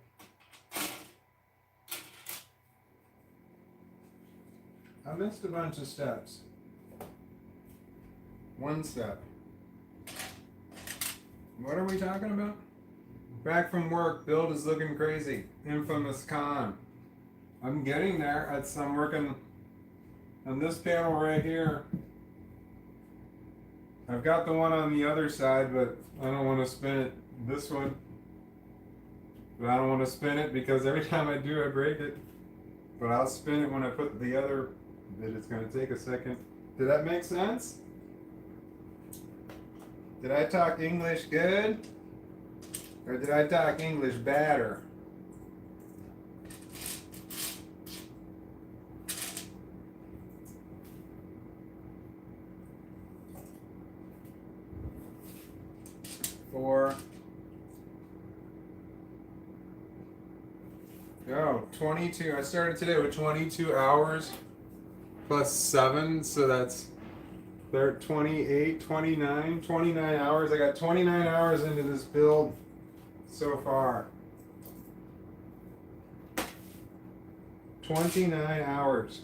I missed a bunch of steps. One step. What are we talking about? Back from work, build is looking crazy. Infamous con. I'm getting there. I'm working on this panel right here. I've got the one on the other side, but I don't want to spin it. This one. But I don't want to spin it because every time I do, I break it. But I'll spin it when I put the other bit. It's going to take a second. Did that make sense? Did I talk English good? Or did I talk English badder? Four. Oh, 22. I started today with 22 hours plus 7, so that's 28, 29, 29 hours. I got 29 hours into this build so far. 29 hours.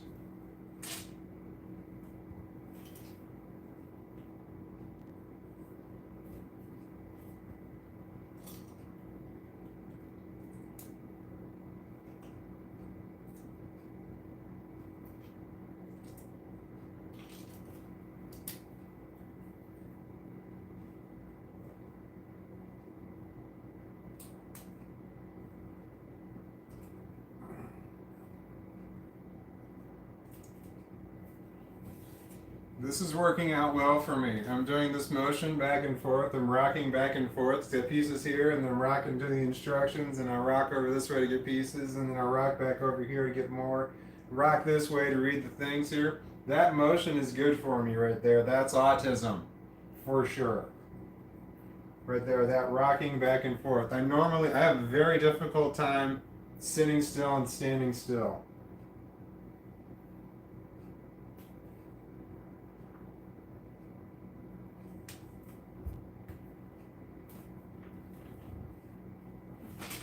This is working out well for me. I'm doing this motion back and forth. I'm rocking back and forth to get pieces here, and then rocking to the instructions, and I rock over this way to get pieces, and then I rock back over here to get more. Rock this way to read the things here. That motion is good for me right there. That's autism, for sure. Right there, that rocking back and forth. I have a very difficult time sitting still and standing still.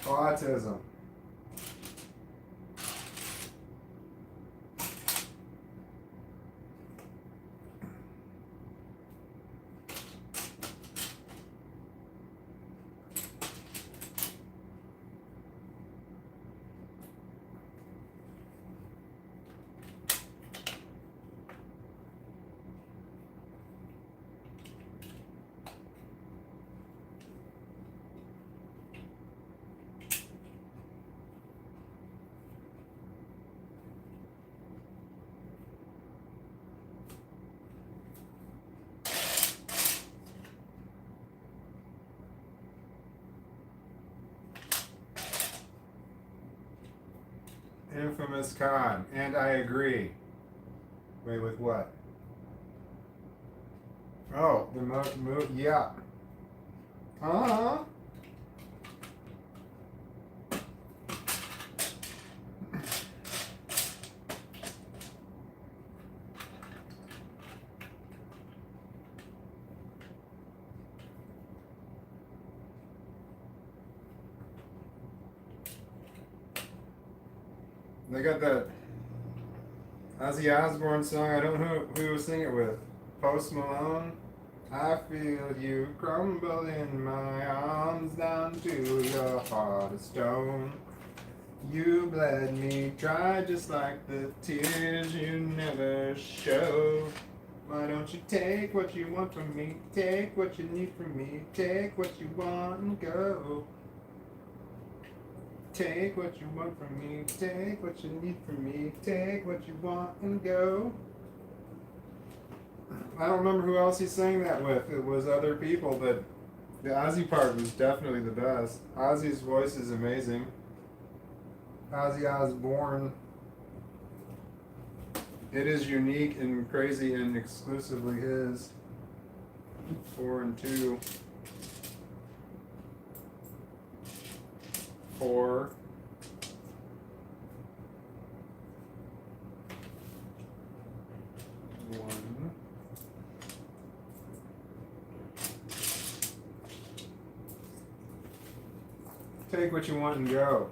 Autism. infamous con, and I agree. Wait, with what? Oh, the move, yeah. Uh-huh. They got that Ozzy Osbourne song. I don't know who was singing it with. Post Malone. I feel you crumble in my arms down to your heart of stone. You bled me dry just like the tears you never show. Why don't you take what you want from me? Take what you need from me. Take what you want and go. Take what you want from me, take what you need from me, take what you want and go. I don't remember who else he sang that with. It was other people, but the Ozzy part was definitely the best. Ozzy's voice is amazing. Ozzy Osbourne. It is unique and crazy and exclusively his. 4 and 2. 4. One. Take what you want and go.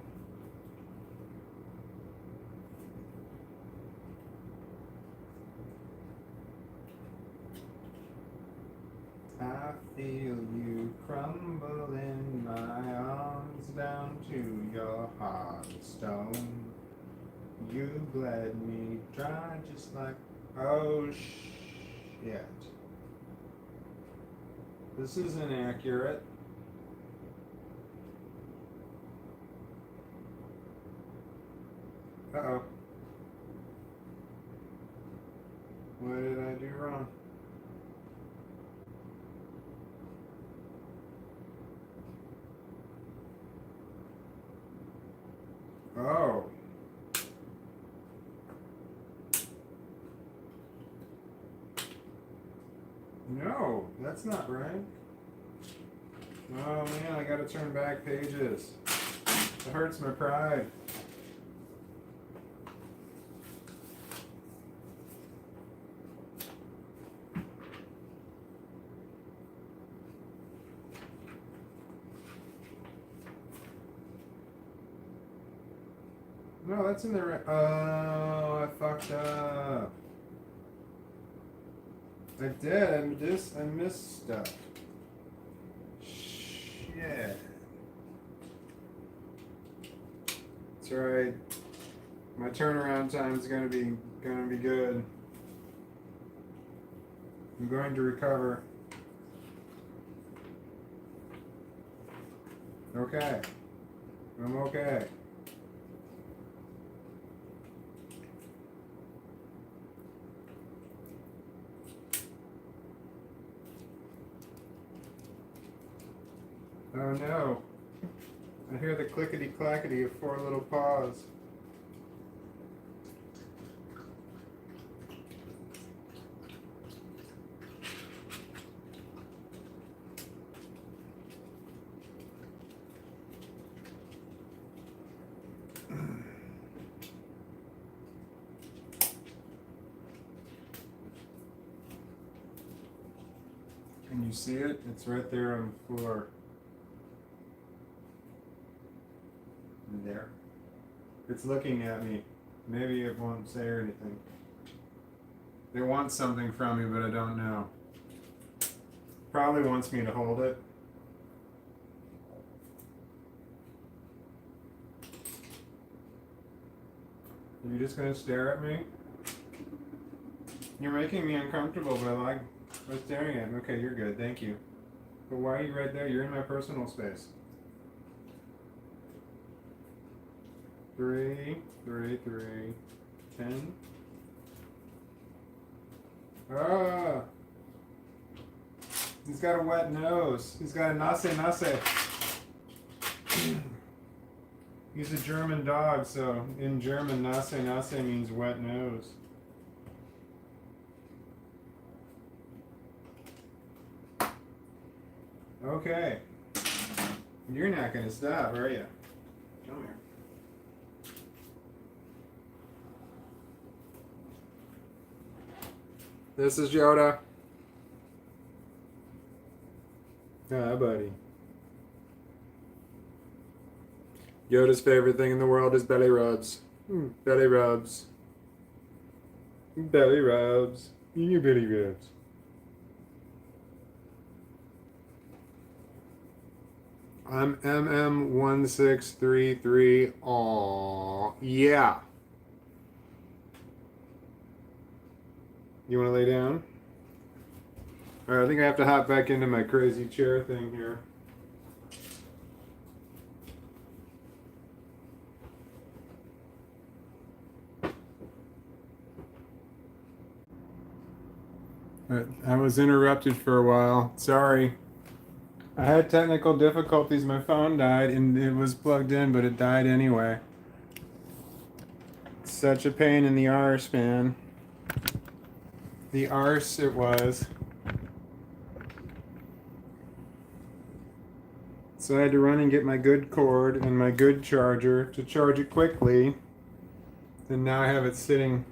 I feel you crumble in my arms down to your heart of stone. You bled me dry just like, oh shit. This is inaccurate. Uh-oh. What did I do wrong? Oh. No, that's not right. Oh man, I gotta turn back pages. It hurts my pride. No, that's in the right. Oh, I fucked up. I did. I missed stuff. Shit. That's right. My turnaround time is gonna be good. I'm going to recover. Okay. I'm okay. Oh no. I hear the clickety clackety of 4 little paws. Can you see it? It's right there on the floor. There. It's looking at me. Maybe it won't say anything. It wants something from me, but I don't know. Probably wants me to hold it. Are you just gonna stare at me? You're making me uncomfortable by staring at me. Okay, you're good. Thank you. But why are you right there? You're in my personal space. 3, 3, 3, 10. Ah! He's got a wet nose. He's got a nase. He's a German dog, so in German, Nase Nase means wet nose. Okay. You're not going to stop, are you? Come here. This is Yoda. Hi, buddy. Yoda's favorite thing in the world is belly rubs. Belly rubs. Belly rubs. Your belly rubs. I'm MM1633. Aww. Yeah. You want to lay down? Alright, I think I have to hop back into my crazy chair thing here. I was interrupted for a while. Sorry. I had technical difficulties. My phone died and it was plugged in, but it died anyway. Such a pain in the arse, man. The arse it was. So I had to run and get my good cord and my good charger to charge it quickly. And now I have it sitting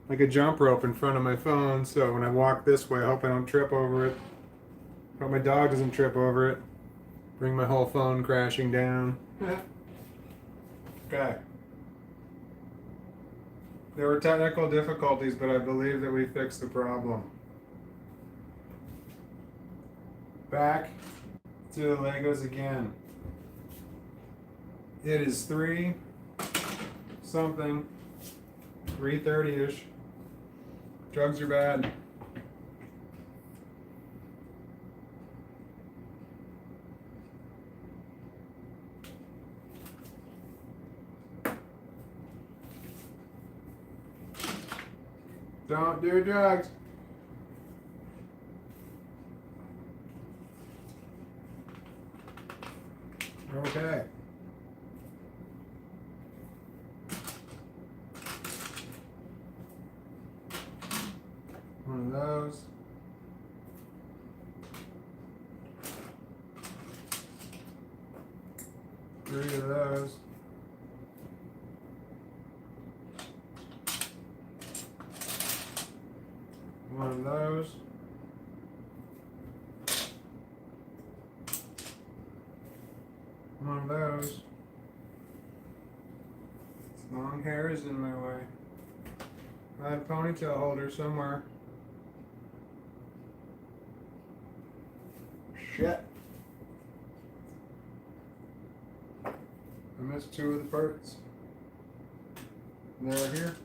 like a jump rope in front of my phone, so when I walk this way, I hope I don't trip over it. Hope my dog doesn't trip over it. Bring my whole phone crashing down. Okay. There were technical difficulties, but I believe that we fixed the problem. Back to the Legos again. It is 3 something, 3:30-ish. Drugs are bad. Don't do drugs. Okay. One of those. Three of those. One of those. One of those. This long hair is in my way. I have a ponytail holder somewhere. Shit. I missed 2 of the parts. They're here.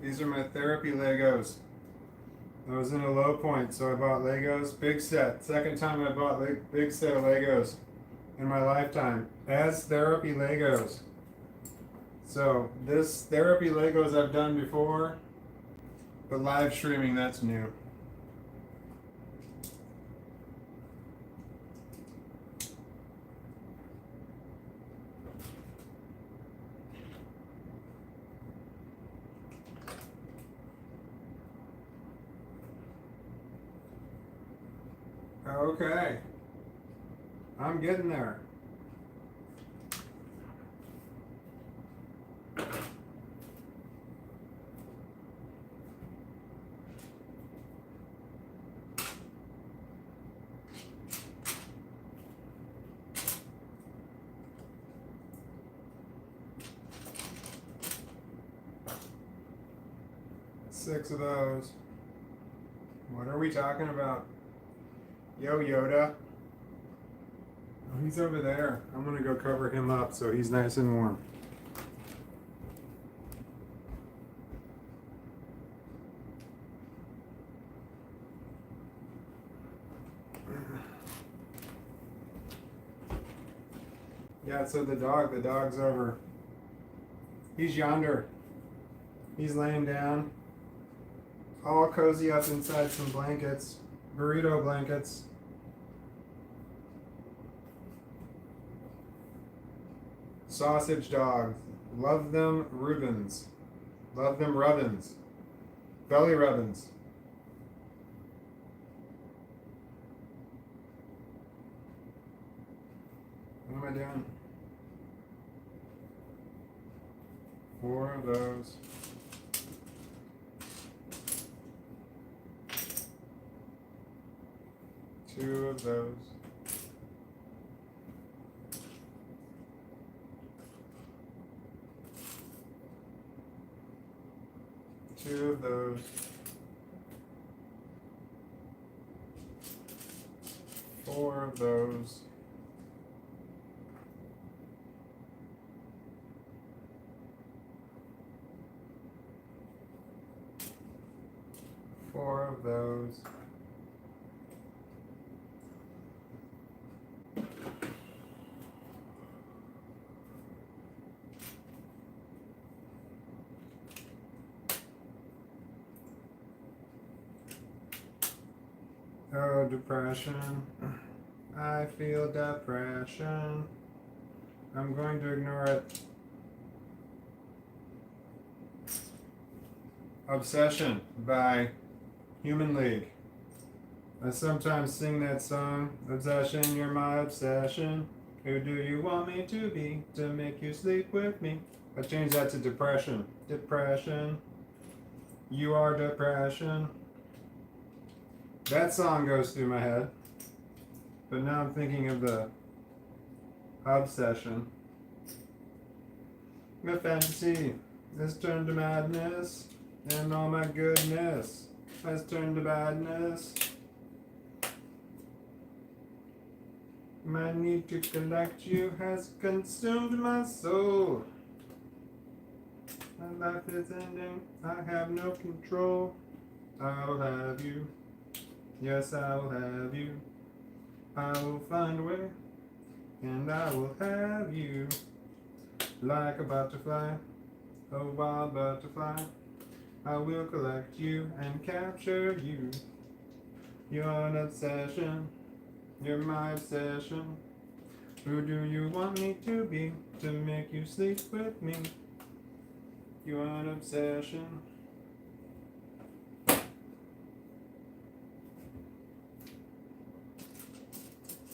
These are my therapy Legos. I was in a low point, so I bought Legos. Big set. Second time I bought big set of Legos in my lifetime. As therapy Legos. So, this therapy Legos I've done before, but live streaming, that's new. Okay. I'm getting there. Six of those. What are we talking about? Yo, Yoda. Oh, he's over there. I'm gonna go cover him up so he's nice and warm. Yeah, so the dog's over. He's yonder. He's laying down, all cozy up inside some blankets, burrito blankets. Sausage dog. Love them Rubens. Love them rubbins. Belly rubbins. What am I doing? 4 of those. Two of those. Two of those. 4 of those. Four of those. Oh, depression. I feel depression. I'm going to ignore it. Obsession by Human League. I sometimes sing that song, Obsession, you're my obsession. Who do you want me to be to make you sleep with me? I changed that to depression. Depression. You are depression. That song goes through my head. But now I'm thinking of the obsession. My fantasy has turned to madness. And oh my goodness has turned to badness. My need to collect you has consumed my soul. My life is ending, I have no control. I will have you, yes I will have you. I will find a way, and I will have you. Like a butterfly, a wild butterfly. I will collect you and capture you. You're an obsession, you're my obsession. Who do you want me to be to make you sleep with me? You're an obsession.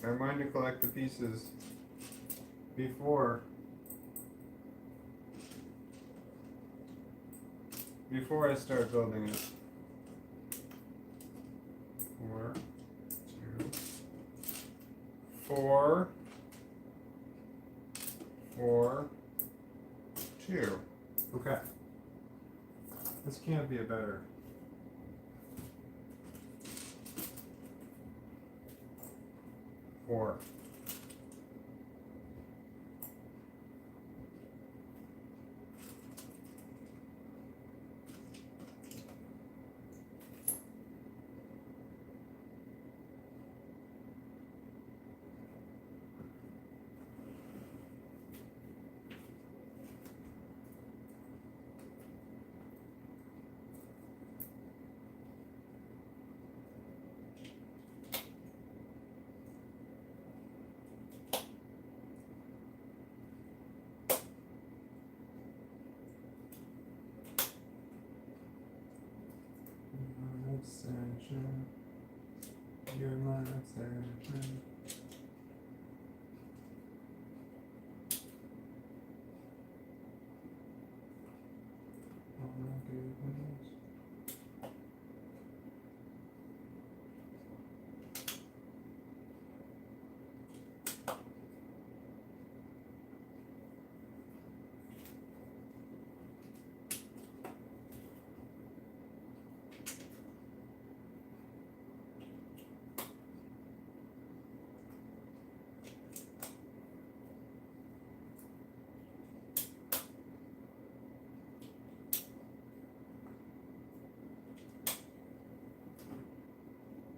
I'm going to collect the pieces before I start building it. 4, 2, 4, 4, 2. Okay. This can't be a better. Four. Obsession. You're my obsession. Oh my goodness.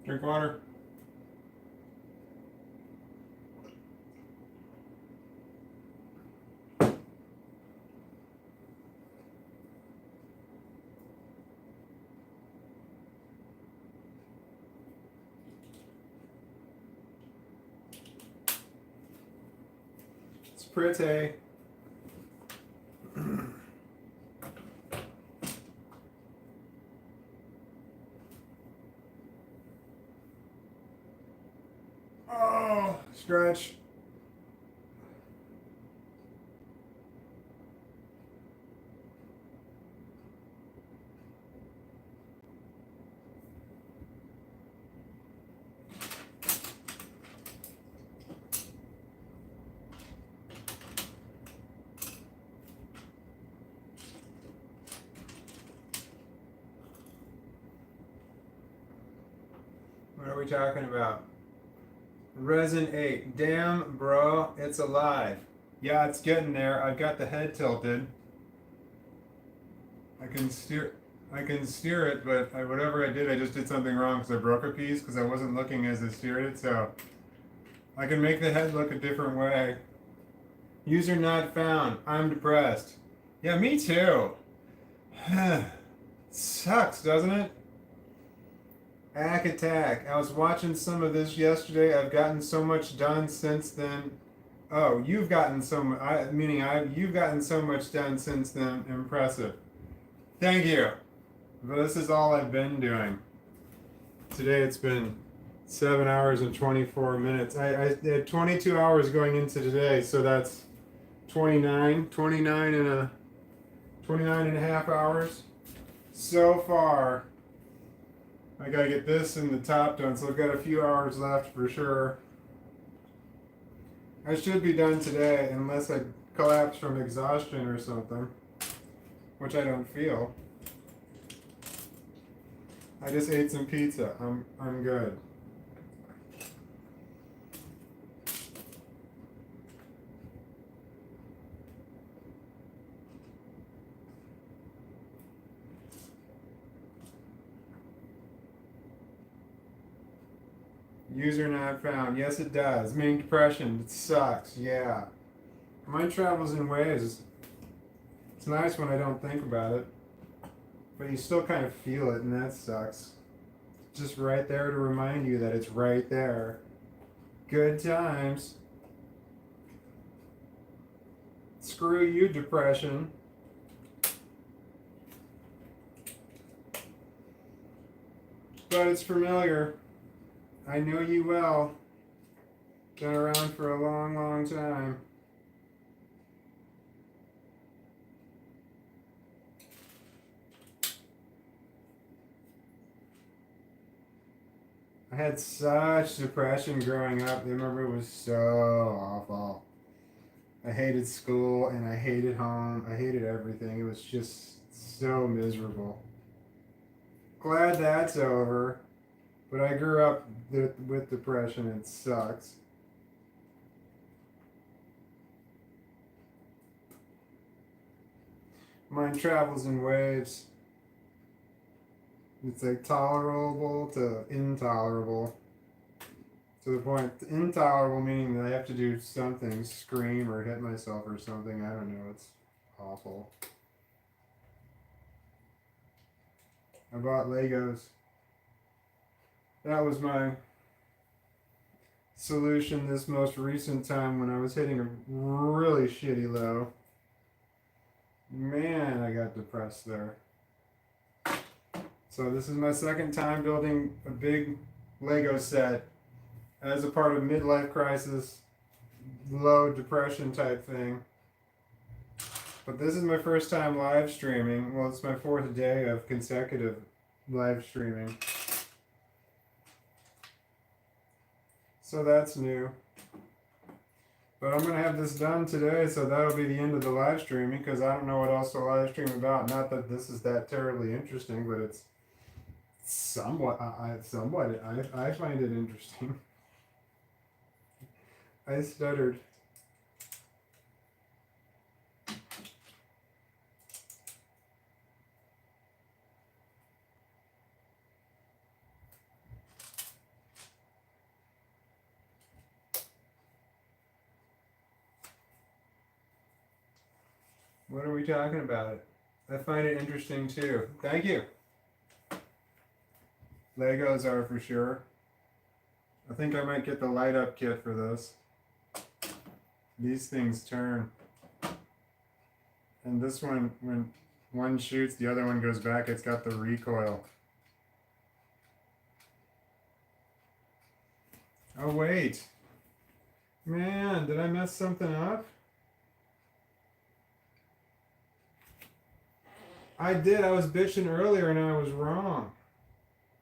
Drink water. pretty. Oh, stretch. What are we talking about? Resin 8. Damn, bro, it's alive. Yeah, it's getting there. I've got the head tilted. I can steer it, but whatever I did, I just did something wrong because I broke a piece because I wasn't looking as I steered it. So I can make the head look a different way. User not found. I'm depressed. Yeah, me too. Sucks, doesn't it? Attack. I was watching some of this yesterday. I've gotten so much done since then. Oh, you've gotten so much. You've gotten so much done since then. Impressive. Thank you. But this is all I've been doing. Today it's been 7 hours and 24 minutes. I had 22 hours going into today, so that's 29 and a half hours. So far, I gotta get this and the top done, so I've got a few hours left for sure. I should be done today unless I collapse from exhaustion or something, which I don't feel. I just ate some pizza. I'm good. User not found. Yes, it does. Meaning depression. It sucks. Yeah. Mind travels in waves. It's nice when I don't think about it, but you still kind of feel it, and that sucks. It's just right there to remind you that it's right there. Good times. Screw you, depression. But it's familiar. I know you well. Been around for a long, long time. I had such depression growing up. I remember it was so awful. I hated school and I hated home. I hated everything. It was just so miserable. Glad that's over. But I grew up with depression. It sucks. Mind travels in waves. It's like tolerable to intolerable. To the point, intolerable meaning that I have to do something, scream or hit myself or something. I don't know. It's awful. I bought Legos. That was my solution this most recent time when I was hitting a really shitty low. Man, I got depressed there. So this is my second time building a big Lego set as a part of midlife crisis, low depression type thing. But this is my first time live streaming. Well, it's my fourth day of consecutive live streaming. So that's new. But I'm going to have this done today, so that'll be the end of the live streaming, because I don't know what else to live stream about. Not that this is that terribly interesting, but it's somewhat, I find it interesting. I stuttered. What are we talking about? I find it interesting too. Thank you. Legos are for sure. I think I might get the light up kit for this. these things turn. And this one, when one shoots, the other one goes back. It's got the recoil. Oh, wait. Man, did I mess something up? I did. I was bitching earlier and I was wrong.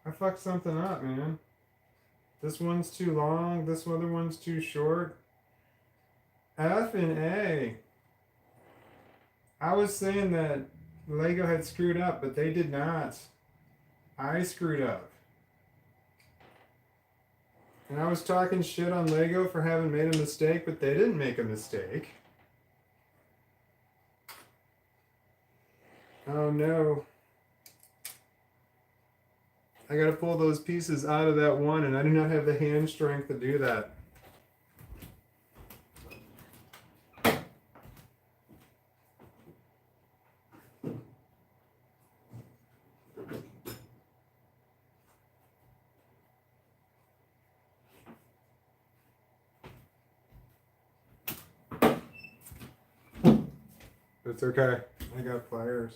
I fucked something up, man. This one's too long. This other one's too short. F and A. I was saying that Lego had screwed up, but they did not. I screwed up. And I was talking shit on Lego for having made a mistake, but they didn't make a mistake. Oh no. I gotta pull those pieces out of that one, and I do not have the hand strength to do that. It's okay. I got pliers.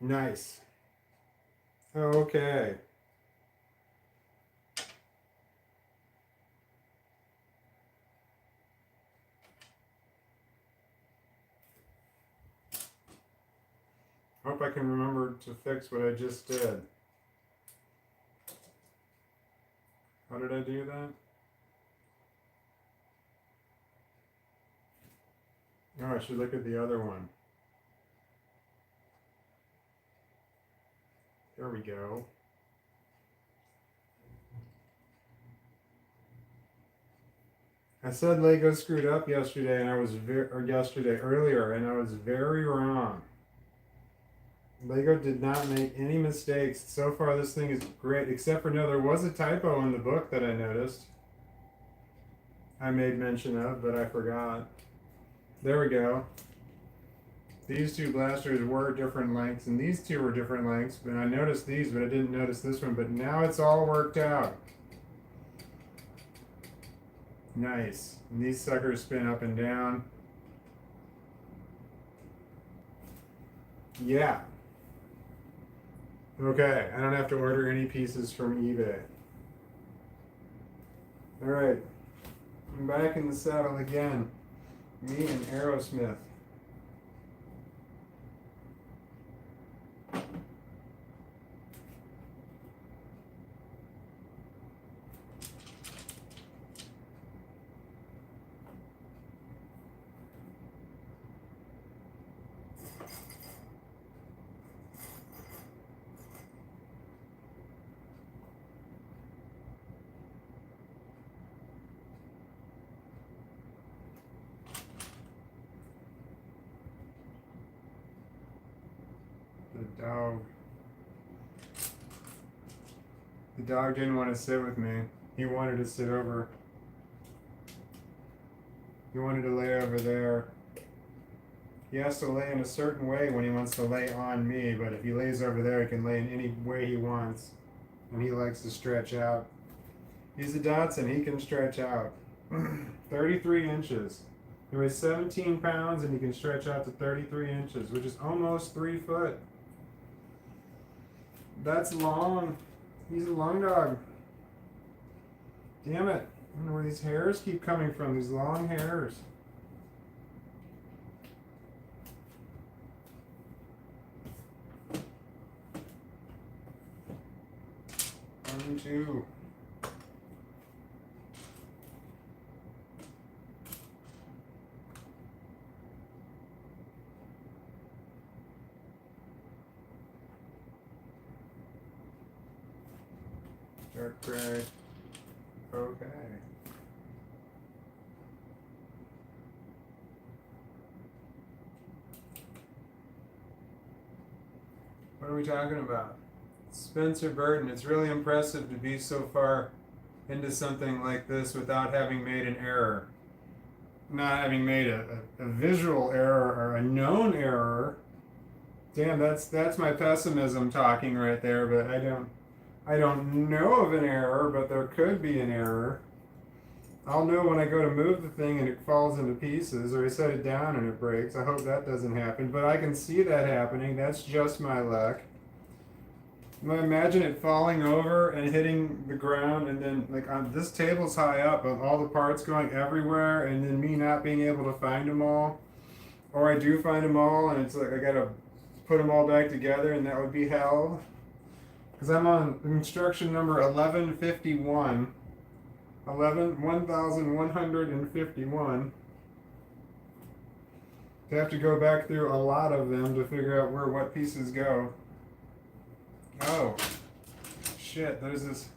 Nice. Okay. Hope I can remember to fix what I just did. How did I do that? Oh, I should look at the other one. There we go. I said Lego screwed up yesterday, and I was earlier, and I was very wrong. Lego did not make any mistakes. So far, this thing is great, except for, no, there was a typo in the book that I noticed. I made mention of, but I forgot. There we go. These two blasters were different lengths, and these two were different lengths, but I noticed these, but I didn't notice this one, but now it's all worked out. Nice. And these suckers spin up and down. Yeah. Okay, I don't have to order any pieces from eBay. Alright, I'm back in the saddle again. Me and Aerosmith. The dog didn't want to sit with me. He wanted to sit over. He wanted to lay over there. He has to lay in a certain way when he wants to lay on me, but if he lays over there, he can lay in any way he wants. And he likes to stretch out. He's a Dotson, he can stretch out. 33 inches. He weighs 17 pounds and he can stretch out to 33 inches, which is almost 3 foot. That's long. He's a long dog. Damn it. I don't know where these hairs keep coming from, these long hairs. One, two. Dark gray. Okay. What are we talking about? Spencer Burton. It's really impressive to be so far into something like this without having made an error. Not having made a visual error or a known error, Damn, that's my pessimism talking right there, but I don't know of an error, but there could be an error. I'll know when I go to move the thing and it falls into pieces, or I set it down and it breaks. I hope that doesn't happen, but I can see that happening. That's just my luck. Imagine it falling over and hitting the ground, and then like this table's high up, but all the parts going everywhere, and then me not being able to find them all, or I do find them all, and it's like I gotta put them all back together, and that would be hell. Because I'm on instruction number 1151. 1151. I have to go back through a lot of them to figure out where what pieces go. Oh, shit, there's this.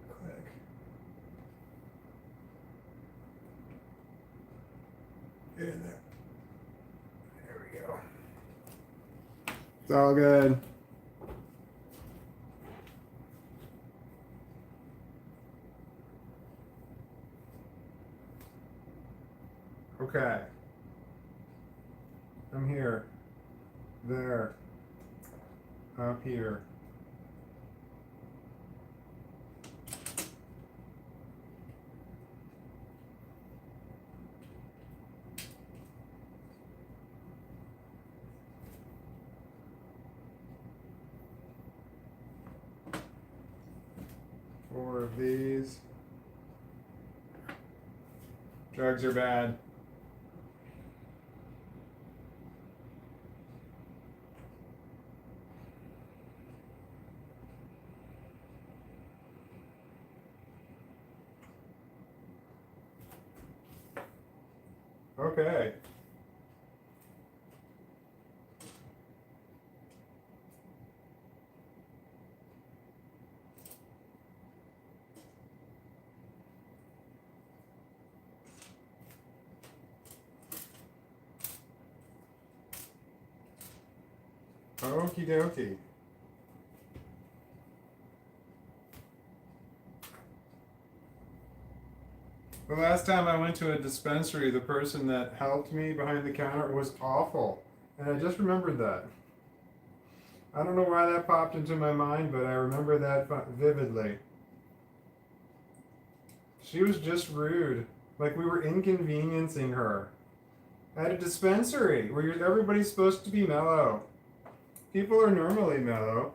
Click. Get in there. There we go. It's all good. Okay. I'm here. There. Up here. Four of these. Drugs are bad. Okay. Okie dokie. The last time I went to a dispensary, the person that helped me behind the counter was awful. And I just remembered that. I don't know why that popped into my mind, but I remember that vividly. She was just rude. Like we were inconveniencing her. At a dispensary where everybody's supposed to be mellow. People are normally mellow.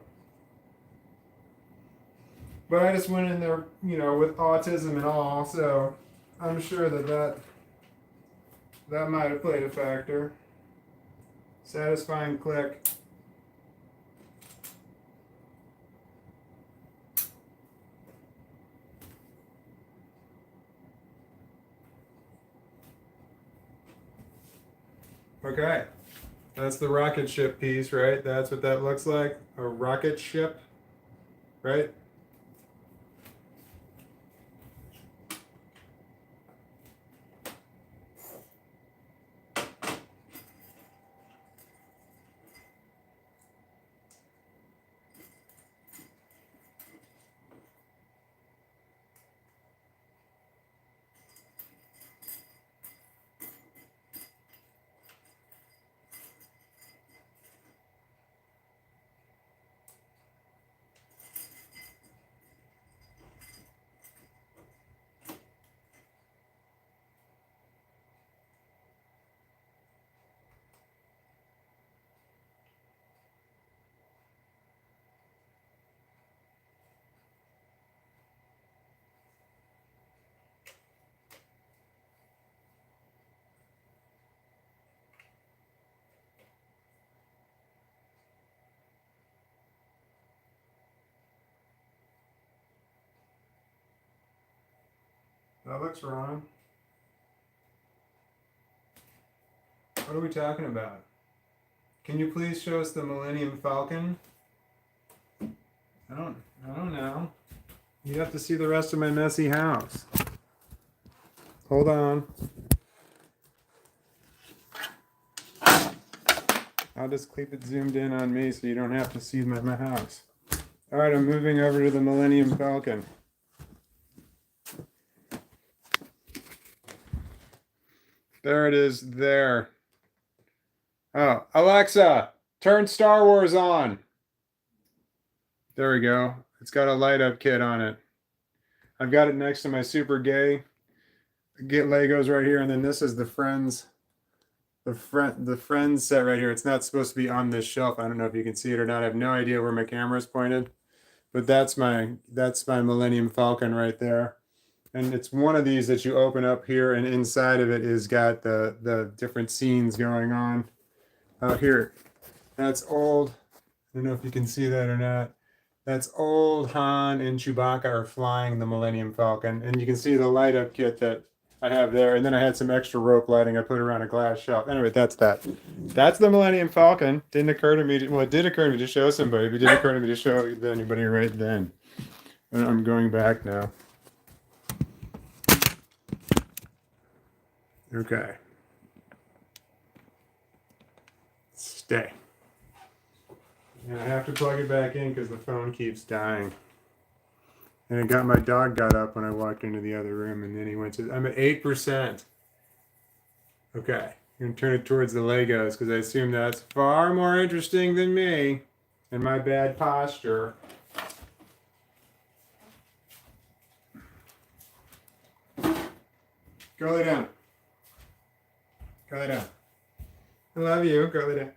But I just went in there, with autism and all, so I'm sure that might have played a factor. Satisfying click. Okay. That's the rocket ship piece, right? That's what that looks like. A rocket ship, right? That looks wrong. What are we talking about? Can you please show us the Millennium Falcon? I don't know. You have to see the rest of my messy house. Hold on. I'll just keep it zoomed in on me so you don't have to see my house. All right, I'm moving over to the Millennium Falcon. There it is there. Oh, Alexa, turn Star Wars on. There we go. It's got a light up kit on it. I've got it next to my super gay get Legos right here, and then this is the Friends set right here. It's not supposed to be on this shelf. I don't know if you can see it or not. I have no idea where my camera's pointed, but that's my Millennium Falcon right there. And it's one of these that you open up here, and inside of it is got the different scenes going on. Here, that's old. I don't know if you can see that or not. That's old Han and Chewbacca are flying the Millennium Falcon, and you can see the light up kit that I have there. And then I had some extra rope lighting I put around a glass shelf. Anyway, that's that. That's the Millennium Falcon. Didn't occur to me. Well, it did occur to me to show somebody, but it didn't occur to me to show anybody right then. And I'm going back now. Okay. Stay. And I have to plug it back in because the phone keeps dying. And my dog got up when I walked into the other room, and then he went to, I'm at 8%. Okay. I'm going to turn it towards the Legos because I assume that's far more interesting than me and my bad posture. Go lay down. Go lay down. I love you. Go lay down.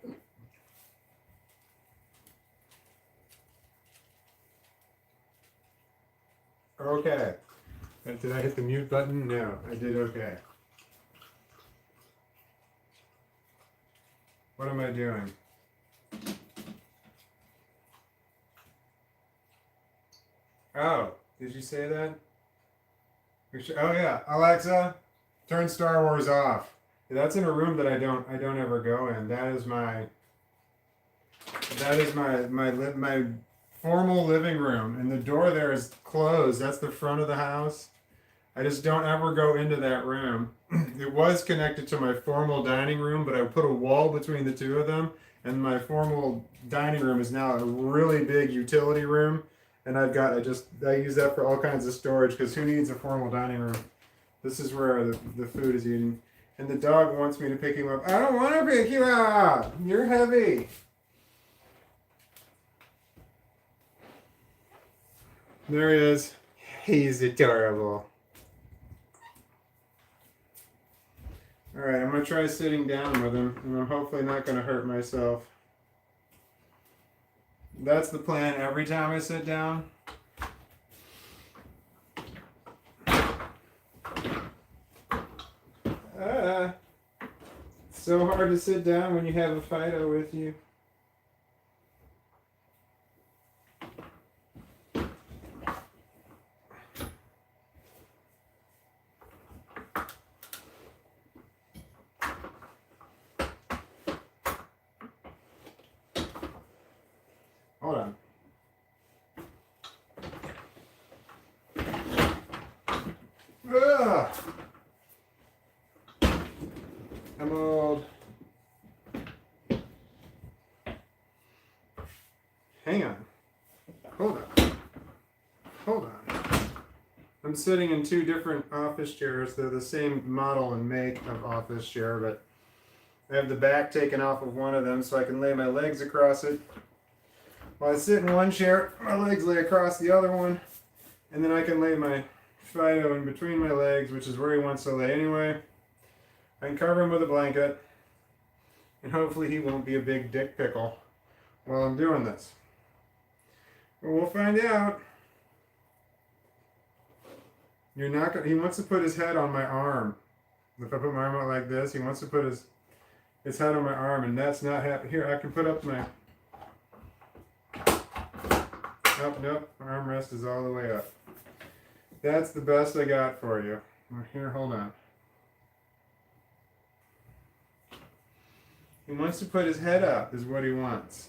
Okay. Did I hit the mute button? No, I did okay. What am I doing? Oh, did you say that? Oh yeah, Alexa, turn Star Wars off. That's in a room that I don't ever go in. That is my formal living room, and the door there is closed. That's the front of the house. I just don't ever go into that room. It was connected to my formal dining room, but I put a wall between the two of them, and my formal dining room is now a really big utility room, and I use that for all kinds of storage, because who needs a formal dining room? This is where the food is eaten. And the dog wants me to pick him up. I don't want to pick you up. You're heavy. There he is. He's adorable. All right, I'm going to try sitting down with him, and I'm hopefully not going to hurt myself. That's the plan every time I sit down. It's so hard to sit down when you have a Fido with you. Hold on. Ugh. I'm old. Hang on. Hold on. Hold on. I'm sitting in two different office chairs. They're the same model and make of office chair, but I have the back taken off of one of them so I can lay my legs across it. While I sit in one chair, my legs lay across the other one, and then I can lay my Fido in between my legs, which is where he wants to lay anyway. I can cover him with a blanket, and hopefully he won't be a big dick pickle while I'm doing this. But we'll find out. You're not gonna, he wants to put his head on my arm. If I put my arm out like this, he wants to put his head on my arm, and that's not happening. Here, I can put up my... Nope, my armrest is all the way up. That's the best I got for you. Here, hold on. He wants to put his head up, is what he wants.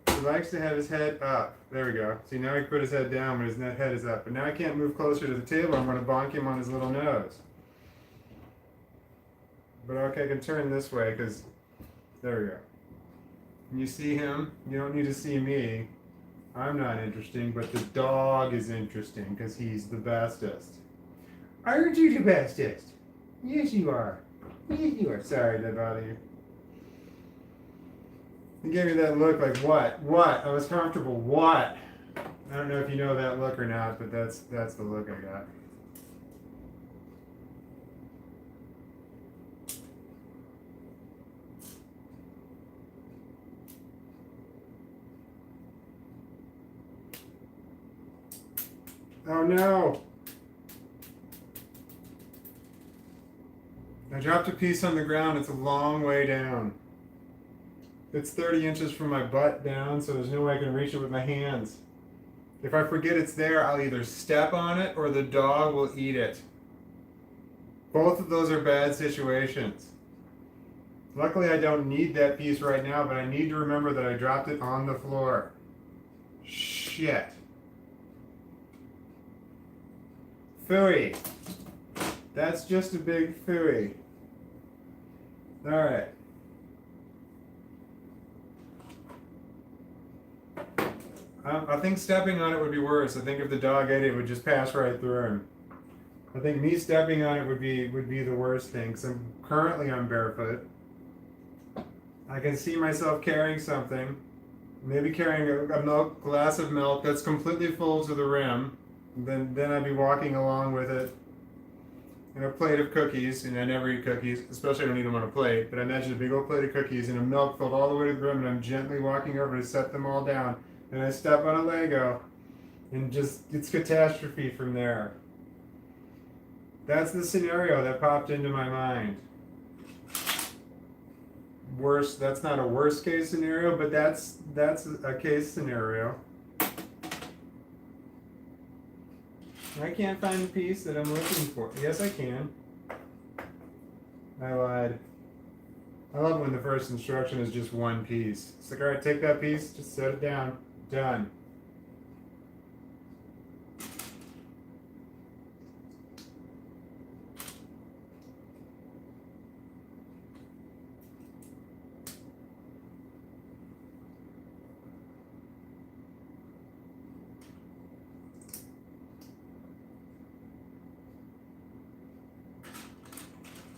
He likes to have his head up. There we go. See, now he put his head down, but his head is up. But now I can't move closer to the table. I'm going to bonk him on his little nose. But okay, I can turn this way, because... There we go. You see him. You don't need to see me. I'm not interesting, but the dog is interesting because he's the bestest. Aren't you the bestest? Yes, you are. Yes, you are. Sorry, did I bother you? He gave me that look like, what? What? I was comfortable. What? I don't know if you know that look or not, but that's the look I got. Oh no! I dropped a piece on the ground. It's a long way down. It's 30 inches from my butt down, so there's no way I can reach it with my hands. If I forget it's there, I'll either step on it or the dog will eat it. Both of those are bad situations. Luckily, I don't need that piece right now, but I need to remember that I dropped it on the floor. Shit. Phooey. That's just a big phooey. Alright. I think stepping on it would be worse. I think if the dog ate it, it would just pass right through him. I think me stepping on it would be the worst thing, because currently I'm barefoot. I can see myself carrying something, maybe carrying a glass of milk that's completely full to the rim. Then I'd be walking along with it, and a plate of cookies, and I never eat cookies, especially I don't eat them on a plate, but I imagine a big old plate of cookies and a milk filled all the way to the rim, and I'm gently walking over to set them all down, and I step on a Lego, and just, it's catastrophe from there. That's the scenario that popped into my mind. Worse, that's not a worst case scenario, but that's a case scenario. I can't find the piece that I'm looking for. Yes, I can. I lied. I love when the first instruction is just one piece. It's like, all right, take that piece, just set it down. Done.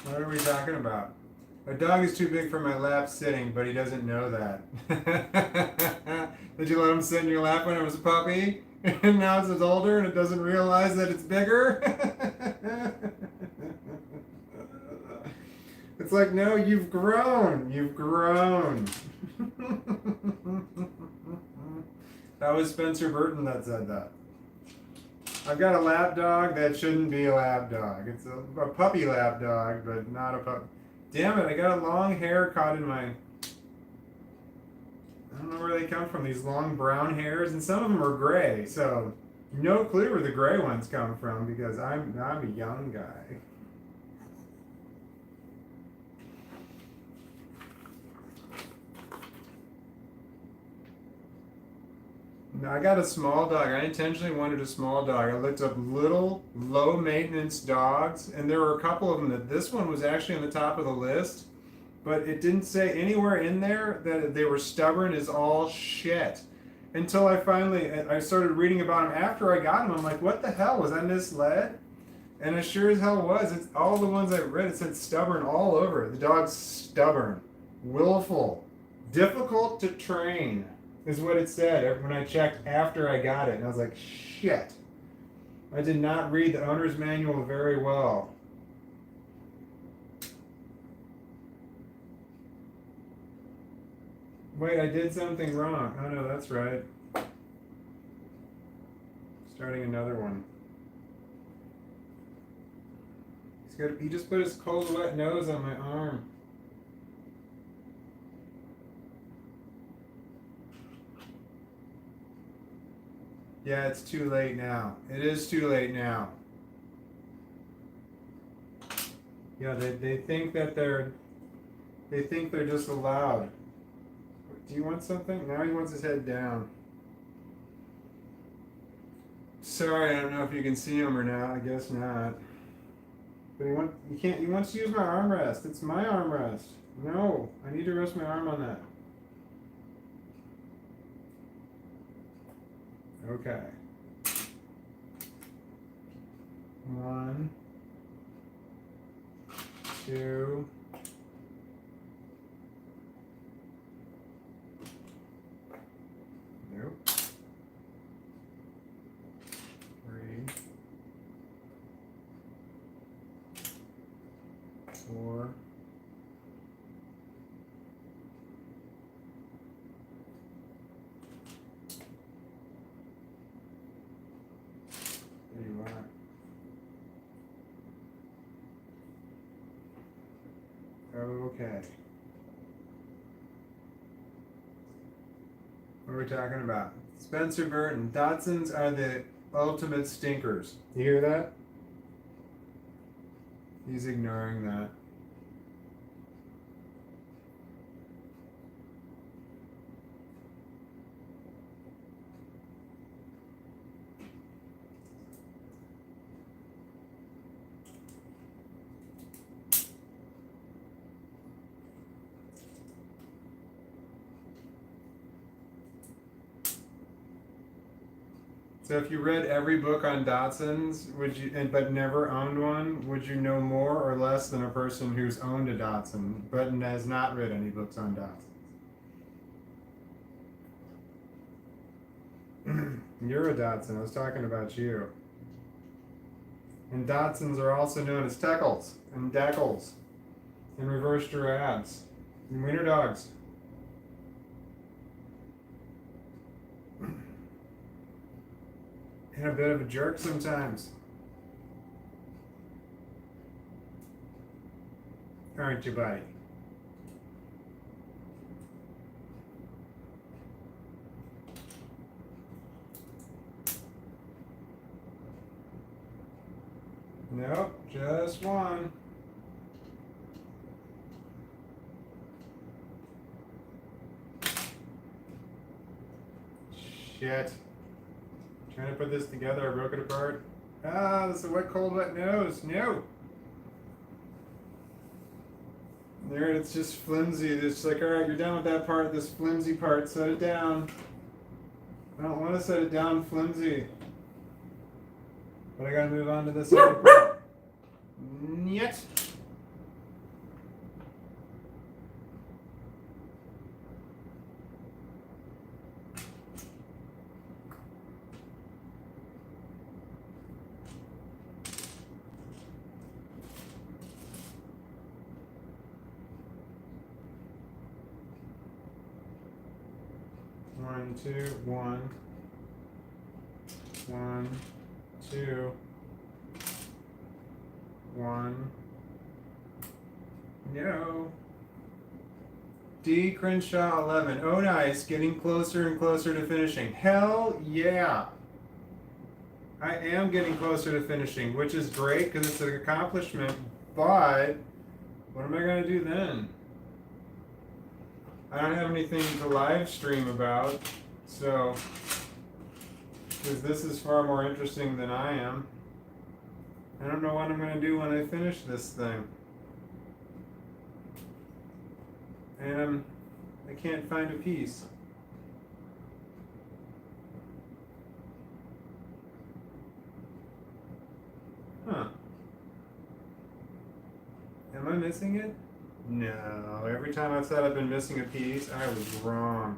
What are we talking about? A dog is too big for my lap sitting, but he doesn't know that. Did you let him sit in your lap when it was a puppy? And now it's older and it doesn't realize that it's bigger? It's like, no, you've grown. You've grown. That was Spencer Burton that said that. I've got a lap dog that shouldn't be a lap dog. It's a puppy lap dog, but not a puppy. Damn it, I got a long hair caught in my... I don't know where they come from, these long brown hairs, and some of them are gray, so no clue where the gray ones come from because I'm a young guy. No, I got a small dog. I intentionally wanted a small dog. I looked up little, low maintenance dogs, and there were a couple of them that this one was actually on the top of the list, but it didn't say anywhere in there that they were stubborn as all shit. Until I started reading about them after I got them. I'm like, what the hell? Was I misled? And it sure as hell was. It's all the ones I read, it said stubborn all over. The dog's stubborn, willful, difficult to train. Is what it said when I checked after I got it. And I was like, shit. I did not read the owner's manual very well. Wait, I did something wrong. Oh no, that's right. Starting another one. He just put his cold wet nose on my arm. Yeah, it's too late now. It is too late now. Yeah, they think that they're just allowed. Do you want something? Now he wants his head down. Sorry, I don't know if you can see him or not. I guess not. But he wants to use my armrest. It's my armrest. No, I need to rest my arm on that. Okay. 1, 2. Nope. 3, 4. 31. Okay. What are we talking about? Spencer Burton. Dachshunds are the ultimate stinkers. You hear that? He's ignoring that. So if you read every book on Dachshunds, but never owned one, would you know more or less than a person who's owned a Dachshund but has not read any books on Dachshunds? You're a Dachshund. I was talking about you. And Dachshunds are also known as Teckles and Deckles and reverse giraffes and wiener dogs. And a bit of a jerk sometimes. Aren't you, buddy? Nope, just one. Shit. Trying to put this together, I broke it apart. Ah, this is a wet, cold, wet nose. No! There, it's just flimsy. It's like, alright, you're done with that part, this flimsy part, set it down. I don't want to set it down flimsy. But I gotta move on to this other part. Niet. One, two, one. 1, 2, 1. No. D. Crenshaw 11. Oh, nice. Getting closer and closer to finishing. Hell yeah. I am getting closer to finishing, which is great because it's an accomplishment. But what am I going to do then? I don't have anything to live stream about, so because this is far more interesting than I am. I don't know what I'm going to do when I finish this thing. And I can't find a piece. Huh. Am I missing it? No. Every time I've said I've been missing a piece, I was wrong.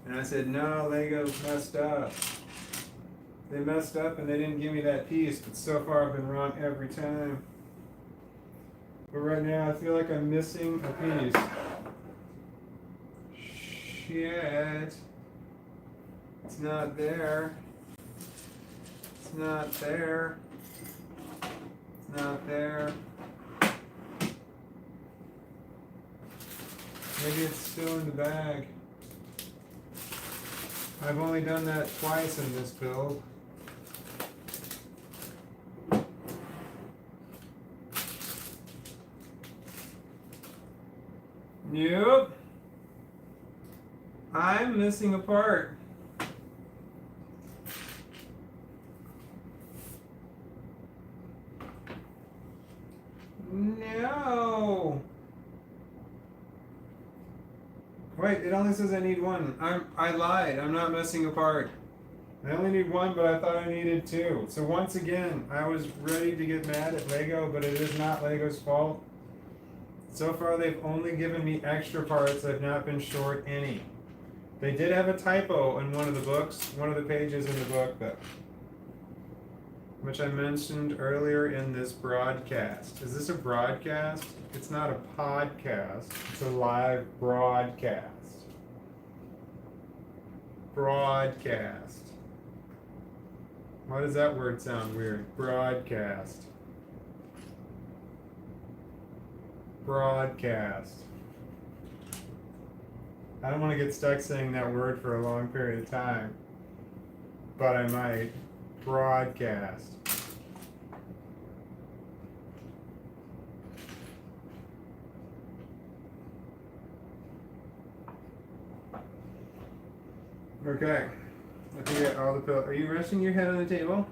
And I said, no, Lego messed up. They messed up and they didn't give me that piece, but so far I've been wrong every time. But right now I feel like I'm missing a piece. Shit. It's not there. It's not there. It's not there. Maybe it's still in the bag. I've only done that twice in this build. Yep. I'm missing a part. No. Wait, it only says I need one. I lied. I'm not missing a part. I only need one, but I thought I needed two. So once again, I was ready to get mad at Lego, but it is not Lego's fault. So far, they've only given me extra parts. I've not been short any. They did have a typo in one of the books, one of the pages in the book, though, which I mentioned earlier in this broadcast. Is this a broadcast? It's not a podcast. It's a live broadcast. Broadcast. Why does that word sound weird? Broadcast. Broadcast. I don't want to get stuck saying that word for a long period of time, but I might. Broadcast. Okay. I think I got all the pillows. Are you resting your head on the table?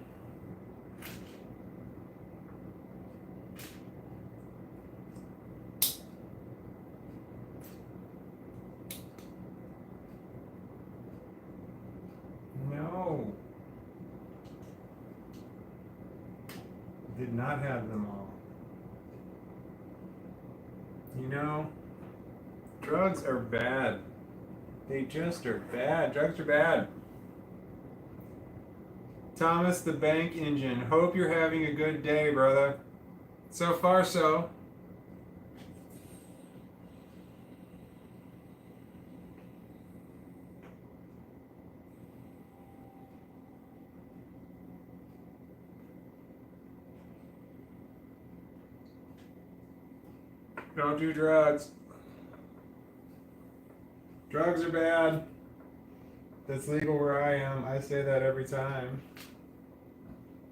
No. Did not have them all. You know, drugs are bad. They just are bad. Drugs are bad. Thomas the Bank Engine. Hope you're having a good day, brother. So far, so. Don't do drugs. Drugs are bad. That's legal where I am. I say that every time.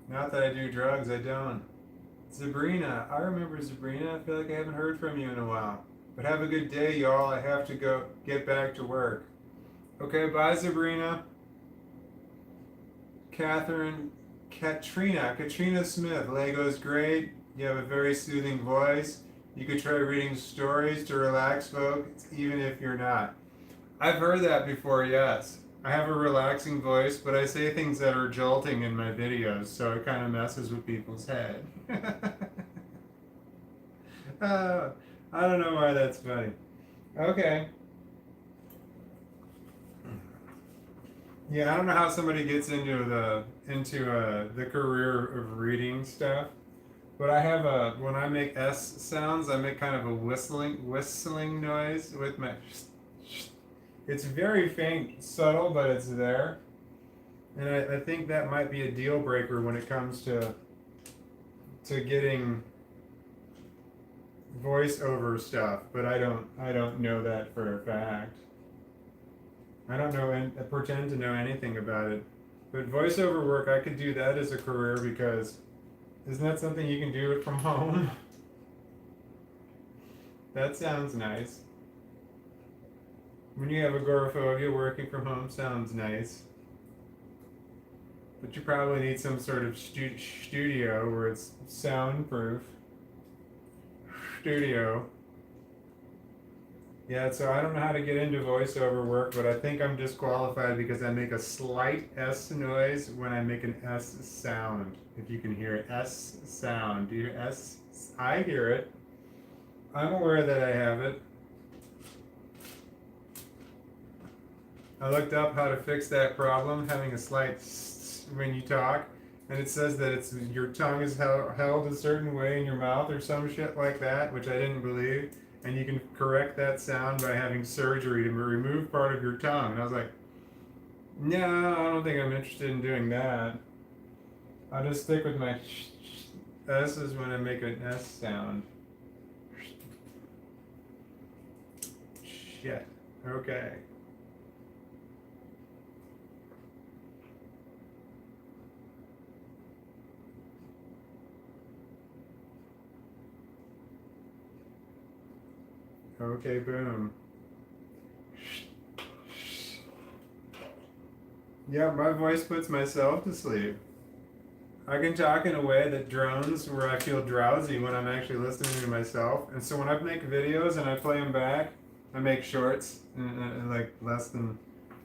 Not that I do drugs, I don't. Sabrina, I remember Sabrina. I feel like I haven't heard from you in a while. But have a good day, y'all. I have to go get back to work. Okay, bye, Sabrina. Katrina Smith. Lego's great. You have a very soothing voice. You could try reading stories to relax folks, even if you're not. I've heard that before, yes. I have a relaxing voice, but I say things that are jolting in my videos, so it kind of messes with people's head. I don't know why that's funny. Okay. Yeah, I don't know how somebody gets into the career of reading stuff, but I have when I make S sounds, I make kind of a whistling noise with my. It's very faint, subtle, but it's there. And I think that might be a deal breaker when it comes to getting voiceover stuff, but I don't know that for a fact. I don't know and pretend to know anything about it. But voiceover work, I could do that as a career because isn't that something you can do it from home? That sounds nice. When you have agoraphobia, working from home sounds nice. But you probably need some sort of studio where it's soundproof. Studio. Yeah, so I don't know how to get into voiceover work, but I think I'm disqualified because I make a slight S noise when I make an S sound. If you can hear it, S sound. Do you hear S? I hear it. I'm aware that I have it. I looked up how to fix that problem, having a slight when you talk, and it says that it's your tongue is held a certain way in your mouth or some shit like that, which I didn't believe. And you can correct that sound by having surgery to remove part of your tongue. And I was like, no, I don't think I'm interested in doing that. I'll just stick with my S's when I make an S sound. Shit. Okay. Okay, boom. Yeah, my voice puts myself to sleep. I can talk in a way that drones where I feel drowsy when I'm actually listening to myself. And so when I make videos and I play them back, I make shorts in like less than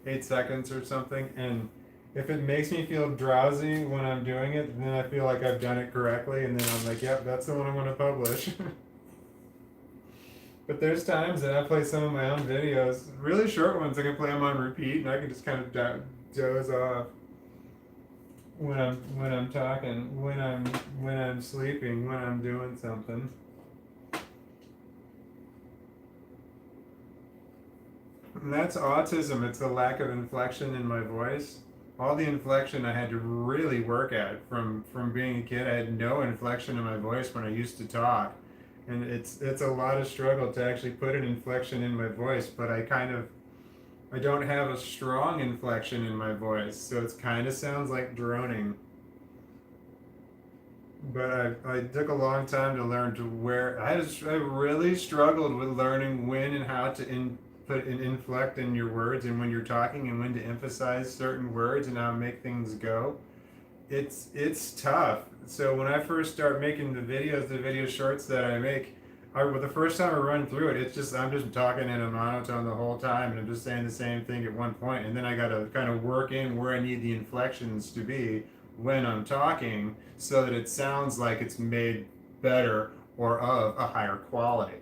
8 seconds or something. And If it makes me feel drowsy when I'm doing it, then I feel like I've done it correctly, and then I'm like, yep, that's the one I'm going to publish. But there's times that I play some of my own videos, really short ones. I can play them on repeat, and I can just kind of doze off when I'm talking, when I'm sleeping, when I'm doing something. And that's autism. It's a lack of inflection in my voice. All the inflection I had to really work at from being a kid. I had no inflection in my voice when I used to talk, and it's a lot of struggle to actually put an inflection in my voice. But I don't have a strong inflection in my voice, so it kind of sounds like droning. But I took a long time to learn to where I really struggled with learning when and how to put an inflect in your words, and when you're talking, and when to emphasize certain words and how to make things go. It's tough. So when I first start making the video shorts that I make, the first time I run through it, I'm just talking in a monotone the whole time, and I'm just saying the same thing at one point, and then I got to kind of work in where I need the inflections to be when I'm talking, so that it sounds like it's made better or of a higher quality.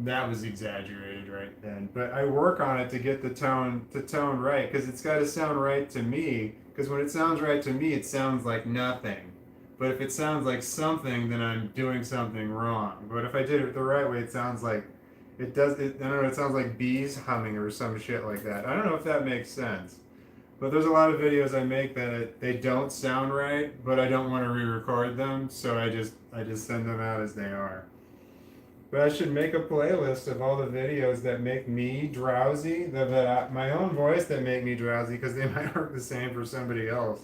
That was exaggerated right then, but I work on it to get the tone right, because it's got to sound right to me. Because when it sounds right to me, it sounds like nothing. But if it sounds like something, then I'm doing something wrong. But if I did it the right way, it sounds like it does. I don't know. It sounds like bees humming or some shit like that. I don't know if that makes sense. But there's a lot of videos I make that they don't sound right, but I don't want to re-record them, so I just send them out as they are. But I should make a playlist of all the videos that make me drowsy, my own voice that make me drowsy, because they might work the same for somebody else.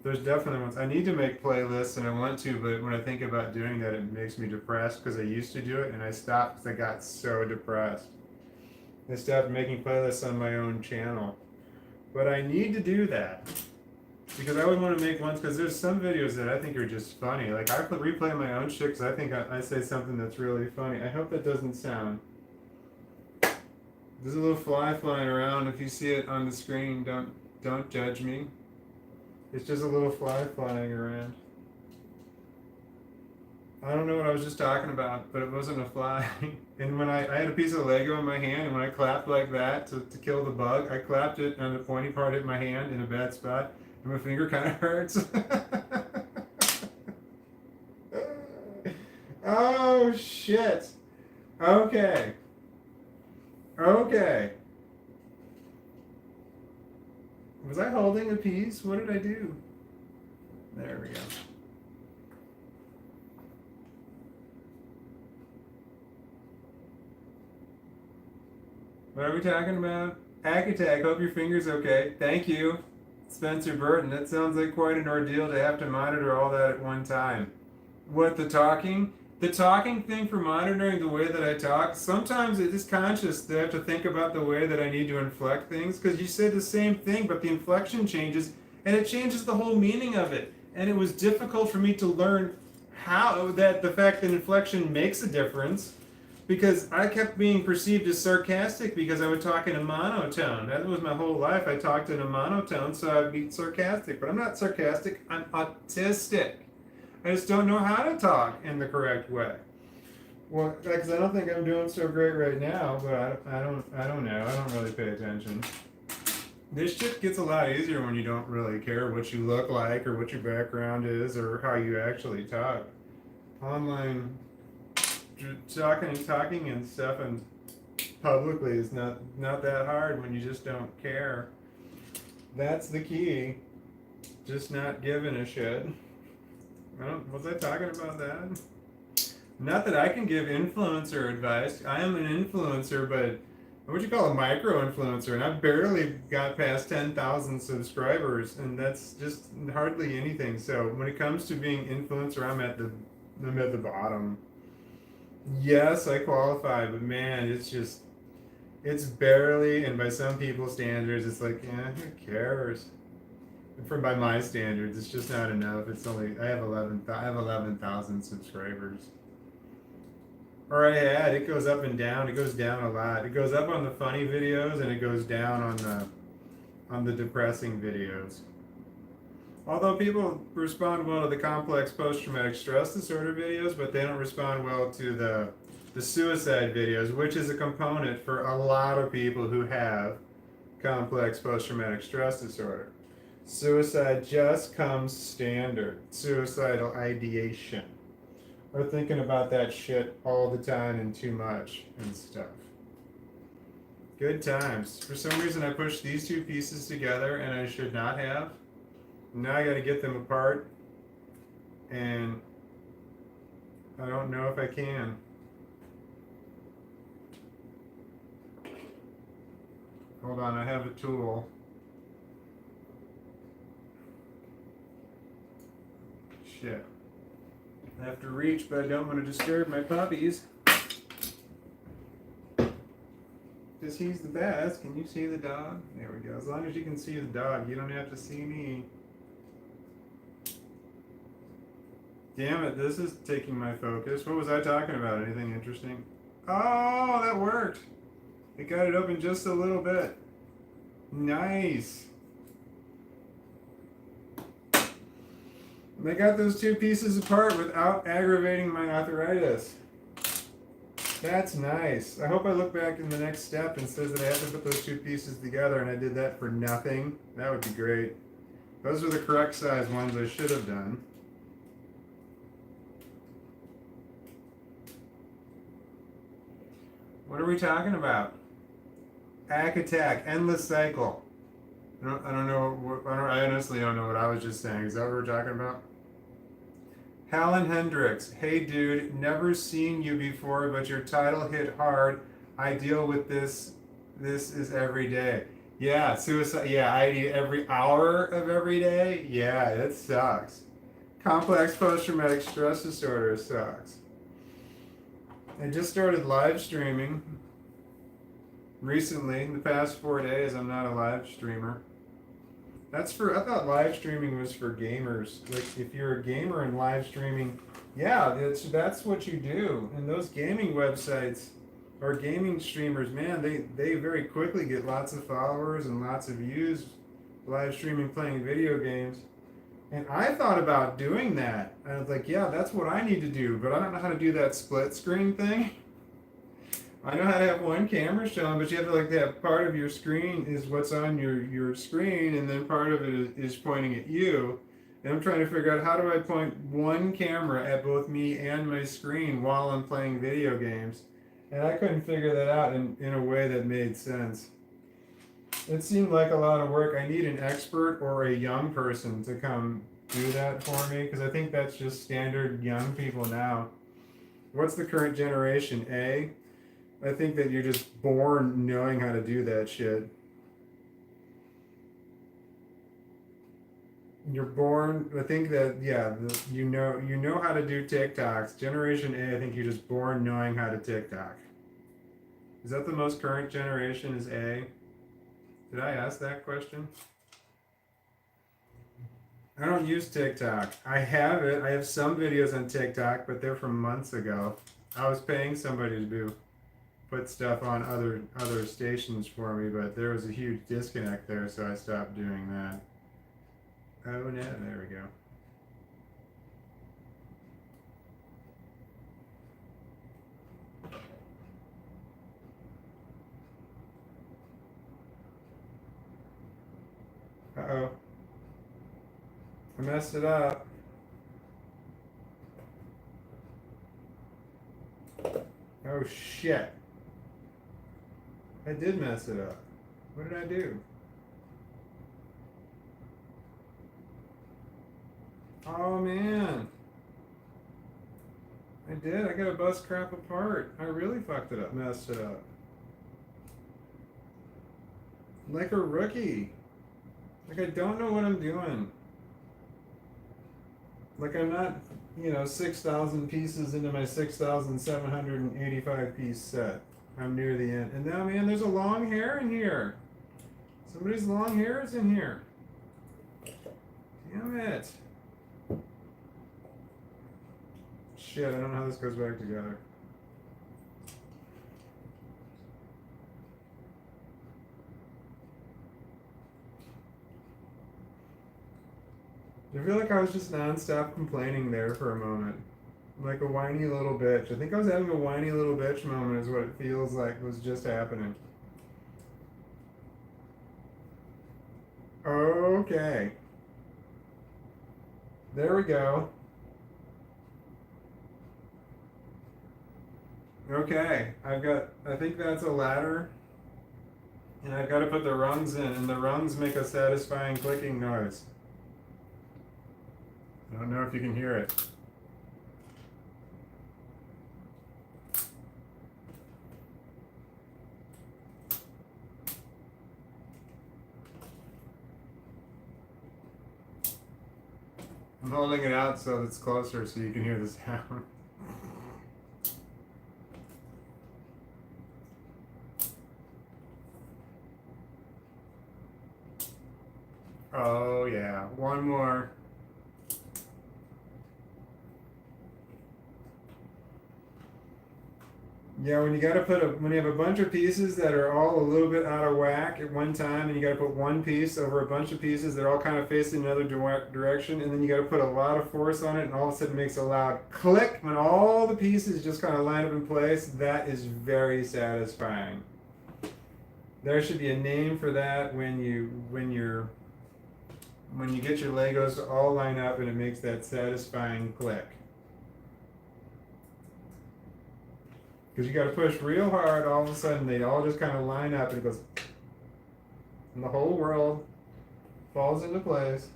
There's definitely ones. I need to make playlists, and I want to, but when I think about doing that, it makes me depressed, because I used to do it, and I stopped because I got so depressed. I stopped making playlists on my own channel. But I need to do that, because I would want to make ones, because there's some videos that I think are just funny. Like, I replay my own shit because I think I say something that's really funny. I hope that doesn't sound. There's a little fly flying around. If you see it on the screen, don't judge me. It's just a little fly flying around. I don't know what I was just talking about, but it wasn't a fly. And when I had a piece of Lego in my hand, and when I clapped like that to kill the bug, I clapped it, and the pointy part hit my hand in a bad spot, and my finger kind of hurts. Oh, shit. Okay. Okay. Was I holding a piece? What did I do? There we go. What are we talking about? Hack attack. Hope your finger's okay. Thank you, Spencer Burton. That sounds like quite an ordeal to have to monitor all that at one time. What, the talking? The talking thing for monitoring the way that I talk, sometimes it is conscious that I have to think about the way that I need to inflect things, because you say the same thing, but the inflection changes, and it changes the whole meaning of it. And it was difficult for me to learn how the fact that inflection makes a difference, because I kept being perceived as sarcastic because I would talk in a monotone. That was my whole life. I talked in a monotone, so I'd be sarcastic. But I'm not sarcastic. I'm autistic. I just don't know how to talk in the correct way. Well, because I don't think I'm doing so great right now, but I don't know. I don't really pay attention. This shit gets a lot easier when you don't really care what you look like or what your background is or how you actually talk. Online talking and stuff and publicly is not that hard when you just don't care. That's the key. Just not giving a shit. Was I talking about that? Not that I can give influencer advice. I am an influencer, but what would you call a micro influencer? And I've barely got past 10,000 subscribers, and that's just hardly anything. So when it comes to being influencer, I'm at the bottom. Yes, I qualify, but man, it's barely, and by some people's standards, it's like, who cares? By my standards, it's just not enough. It's only, I have 11,000 subscribers. Or it goes up and down. It goes down a lot. It goes up on the funny videos, and it goes down on the depressing videos. Although people respond well to the complex post-traumatic stress disorder videos, but they don't respond well to the suicide videos, which is a component for a lot of people who have complex post-traumatic stress disorder. Suicide just comes standard. Suicidal ideation. Or thinking about that shit all the time and too much and stuff. Good times. For some reason I pushed these two pieces together and I should not have. Now I gotta get them apart. And I don't know if I can. Hold on, I have a tool. Shit. I have to reach, but I don't want to disturb my puppies. Because he's the best. Can you see the dog? There we go. As long as you can see the dog, you don't have to see me. Damn it, this is taking my focus. What was I talking about? Anything interesting? Oh, that worked. It got it open just a little bit. Nice. And I got those two pieces apart without aggravating my arthritis. That's nice. I hope I look back in the next step and says that I have to put those two pieces together and I did that for nothing. That would be great. Those are the correct size ones I should have done. What are we talking about? Hack attack, endless cycle. I don't know. I honestly don't know what I was just saying. Is that what we're talking about? Helen Hendricks. Hey dude, never seen you before, but your title hit hard. I deal with this. This is every day. Yeah, suicide. Yeah, I do every hour of every day. Yeah, it sucks. Complex post-traumatic stress disorder sucks. I just started live streaming recently. In the past 4 days, I'm not a live streamer. I thought live streaming was for gamers. Like, if you're a gamer and live streaming, yeah, that's what you do. And those gaming websites or gaming streamers, man, they very quickly get lots of followers and lots of views live streaming playing video games. And I thought about doing that. I was like, yeah, that's what I need to do, but I don't know how to do that split screen thing. I know how to have one camera showing, but you have to like that part of your screen is what's on your screen, and then part of it is pointing at you. And I'm trying to figure out how do I point one camera at both me and my screen while I'm playing video games. And I couldn't figure that out in a way that made sense. It seemed like a lot of work. I need an expert or a young person to come do that for me, because I think that's just standard young people now. What's the current generation? A? I think that you're just born knowing how to do that shit. You're born, I think that, yeah, you know how to do TikToks. Generation A, I think you're just born knowing how to TikTok. Is that the most current generation is A? Did I ask that question? I don't use TikTok. I have it. I have some videos on TikTok, but they're from months ago. I was paying somebody to put stuff on other stations for me, but there was a huge disconnect there, so I stopped doing that. Oh no, there we go. Uh-oh. I messed it up. Oh shit. I did mess it up. What did I do? Oh man. I did. I gotta bust crap apart. I really fucked it up. Messed it up. Like a rookie. Like I don't know what I'm doing. Like I'm not, 6,000 pieces into my 6,785 piece set. I'm near the end. And now, man, there's a long hair in here. Somebody's long hair is in here. Damn it. Shit, I don't know how this goes back together. I feel like I was just nonstop complaining there for a moment. Like a whiny little bitch. I think I was having a whiny little bitch moment, is what it feels like was just happening. Okay. There we go. Okay. I think that's a ladder. And I've got to put the rungs in, and the rungs make a satisfying clicking noise. I don't know if you can hear it. I'm holding it out so it's closer so you can hear the sound. Oh yeah, one more. Yeah, when you have a bunch of pieces that are all a little bit out of whack at one time, and you got to put one piece over a bunch of pieces that are all kind of facing another direction, and then you got to put a lot of force on it, and all of a sudden it makes a loud click when all the pieces just kind of line up in place. That is very satisfying. There should be a name for that when you get your Legos to all line up and it makes that satisfying click. Because you got to push real hard, all of a sudden they all just kind of line up and it goes, and the whole world falls into place.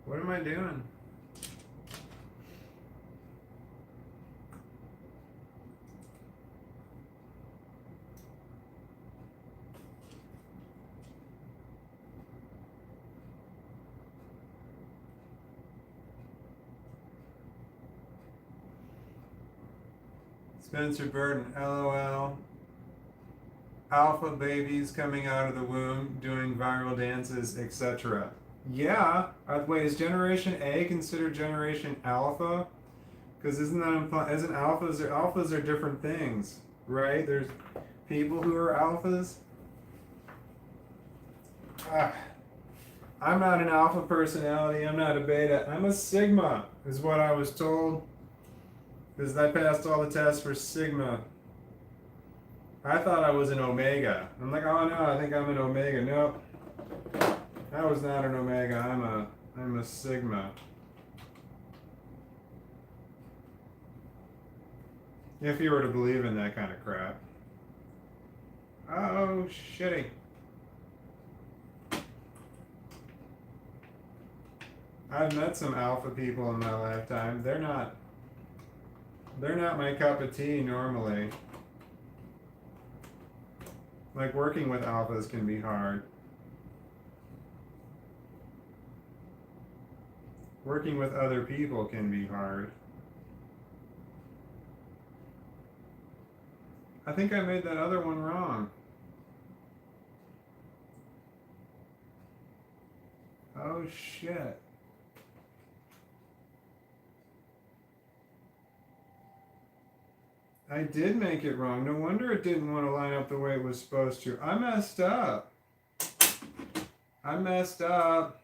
What am I doing? Spencer Burton, LOL. Alpha babies coming out of the womb, doing viral dances, etc. Yeah. Wait, is Generation A considered Generation Alpha? Because isn't alphas are different things, right? There's people who are alphas. Ah, I'm not an alpha personality. I'm not a beta. I'm a sigma, is what I was told. Because I passed all the tests for sigma. I thought I was an omega. I'm like, oh no, I think I'm an omega. Nope. I was not an omega. I'm a sigma. If you were to believe in that kind of crap. Oh, shitty. I've met some alpha people in my lifetime. They're not my cup of tea normally. Like, working with alphas can be hard. Working with other people can be hard. I think I made that other one wrong. Oh shit. I did make it wrong. No wonder it didn't want to line up the way it was supposed to. I messed up. I messed up.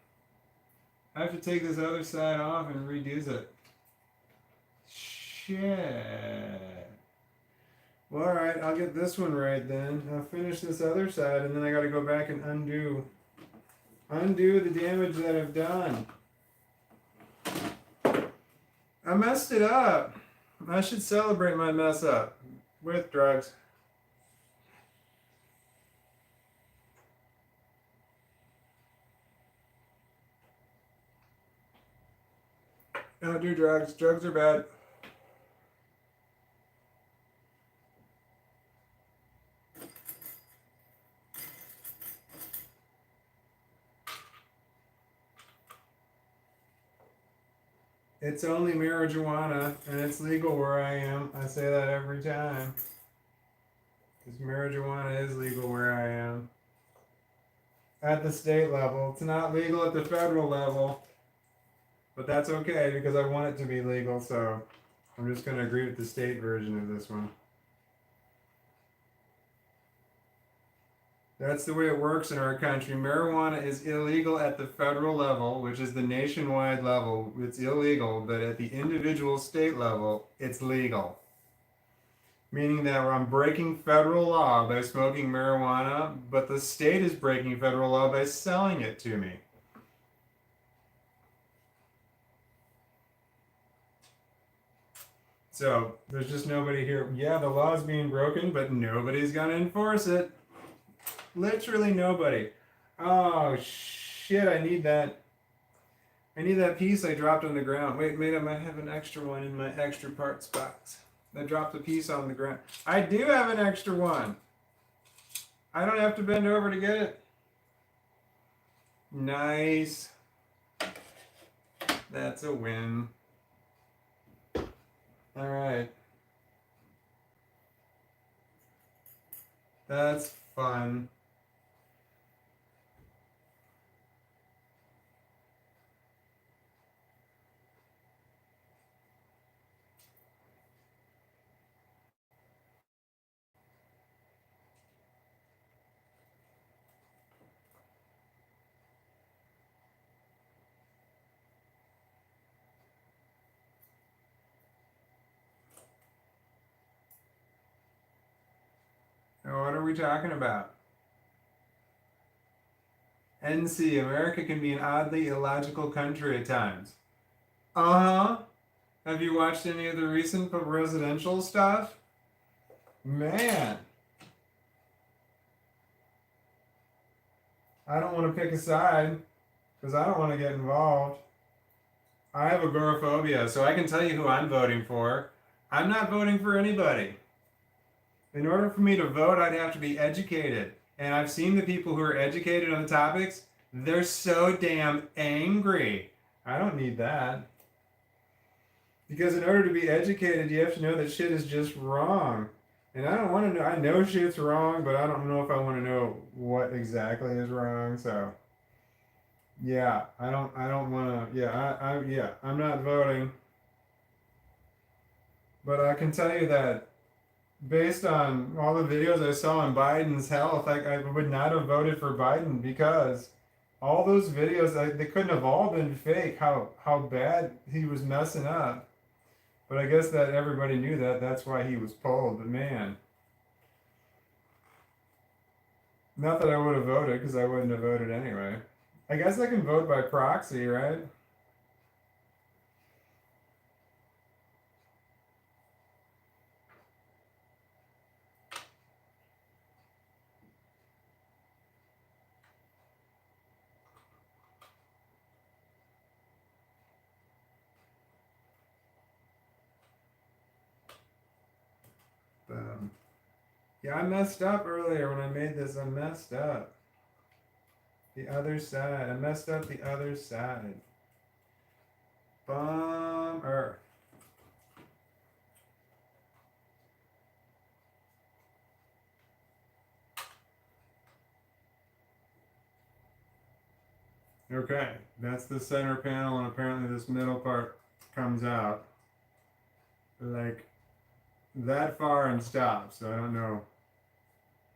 I have to take this other side off and redo it. Shit. Well, alright, I'll get this one right then. I'll finish this other side and then I gotta go back and undo the damage that I've done. I messed it up. I should celebrate my mess up with drugs. Don't do drugs. Drugs are bad. It's only marijuana, and it's legal where I am. I say that every time. Because marijuana is legal where I am. At the state level. It's not legal at the federal level. But that's okay, because I want it to be legal, so I'm just going to agree with the state version of this one. That's the way it works in our country. Marijuana is illegal at the federal level, which is the nationwide level. It's illegal, but at the individual state level, it's legal. Meaning that I'm breaking federal law by smoking marijuana, but the state is breaking federal law by selling it to me. So there's just nobody here. Yeah, the law is being broken, but nobody's going to enforce it. Literally nobody. Oh shit, I need that. I need that piece I dropped on the ground. Wait, I might have an extra one in my extra parts box. I dropped a piece on the ground. I do have an extra one. I don't have to bend over to get it. Nice. That's a win. All right. That's fun. Now, what are we talking about? NC, America can be an oddly illogical country at times. Uh-huh. Have you watched any of the recent presidential stuff? Man. I don't want to pick a side because I don't want to get involved. I have agoraphobia, so I can tell you who I'm voting for. I'm not voting for anybody. In order for me to vote, I'd have to be educated. And I've seen the people who are educated on the topics, they're so damn angry. I don't need that. Because in order to be educated, you have to know that shit is just wrong. And I don't want to know, I know shit's wrong, but I don't know if I want to know what exactly is wrong, so. Yeah, I don't want to, yeah, I'm not voting. But I can tell you that based on all the videos I saw on Biden's health, I would not have voted for Biden because all those videos, they couldn't have all been fake, how bad he was messing up. But I guess that everybody knew that. That's why he was pulled. But man, not that I would have voted because I wouldn't have voted anyway. I guess I can vote by proxy, right? Yeah, I messed up earlier when I made this. I messed up. The other side. I messed up the other side. Bummer. Okay, that's the center panel, and apparently this middle part comes out like that far and stops. So I don't know.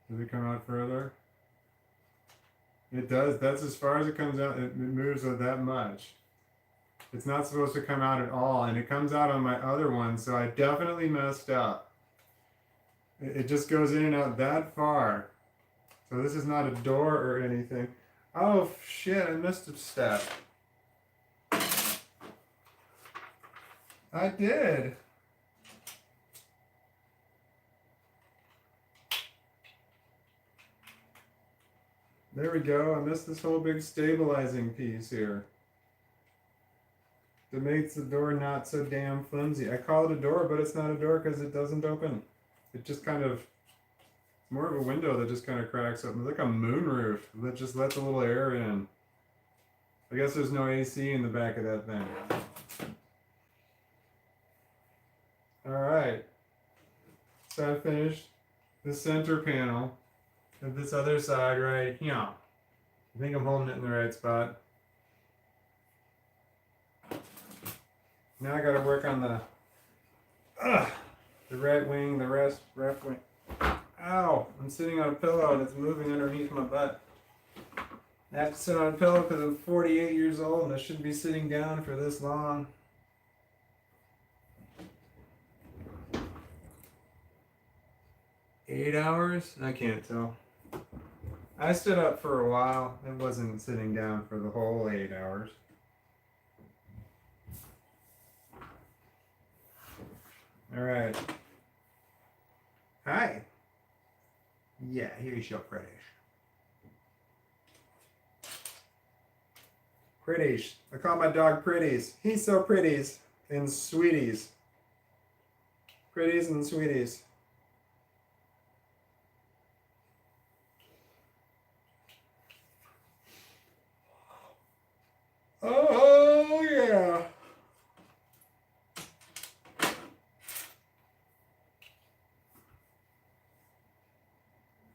Does it come out further? It does. That's as far as it comes out. It moves that much. It's not supposed to come out at all, and it comes out on my other one, so I definitely messed up. It just goes in and out that far. So this is not a door or anything. Oh shit, I missed a step. I did. There we go. I missed this whole big stabilizing piece here. That makes the door not so damn flimsy. I call it a door, but it's not a door because it doesn't open. It just kind of, it's more of a window that just kind of cracks open. It's like a moonroof that just lets a little air in. I guess there's no AC in the back of that thing. Alright. So I finished the center panel of this other side right here. I think I'm holding it in the right spot. Now I gotta work on Ugh. The right wing, the rest, left wing. Ow! I'm sitting on a pillow and it's moving underneath my butt. I have to sit on a pillow because I'm 48 years old and I shouldn't be sitting down for this long. Eight hours? I can't tell. I stood up for a while. It wasn't sitting down for the whole 8 hours. All right. Hi. Yeah, here's your British. Pretties. I call my dog Pretties. He's so pretties. And sweeties. Pretties and sweeties. Oh, yeah.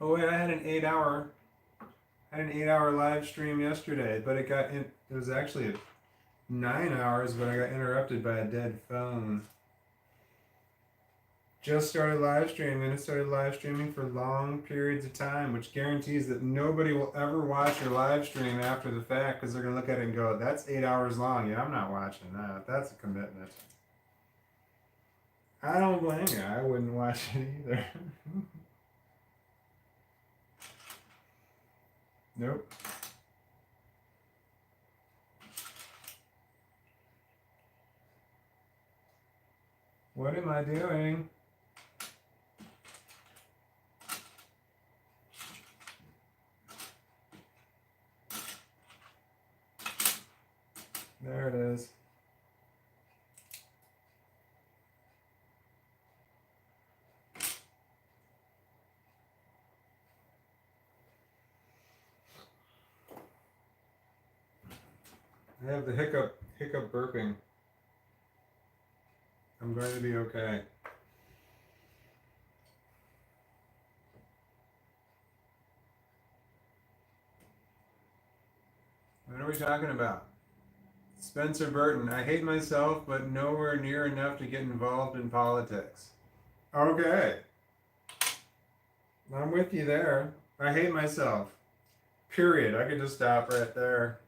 Oh wait, I had an 8-hour live stream yesterday, but it was actually 9 hours, but I got interrupted by a dead phone. Just started live streaming, and it started live streaming for long periods of time, which guarantees that nobody will ever watch your live stream after the fact because they're going to look at it and go, that's 8 hours long. Yeah, I'm not watching that. That's a commitment. I don't blame you. I wouldn't watch it either. Nope. What am I doing? There it is. I have the hiccup burping. I'm going to be okay. What are we talking about? Spencer Burton. I hate myself, but nowhere near enough to get involved in politics. Okay. I'm with you there. I hate myself. Period. I could just stop right there.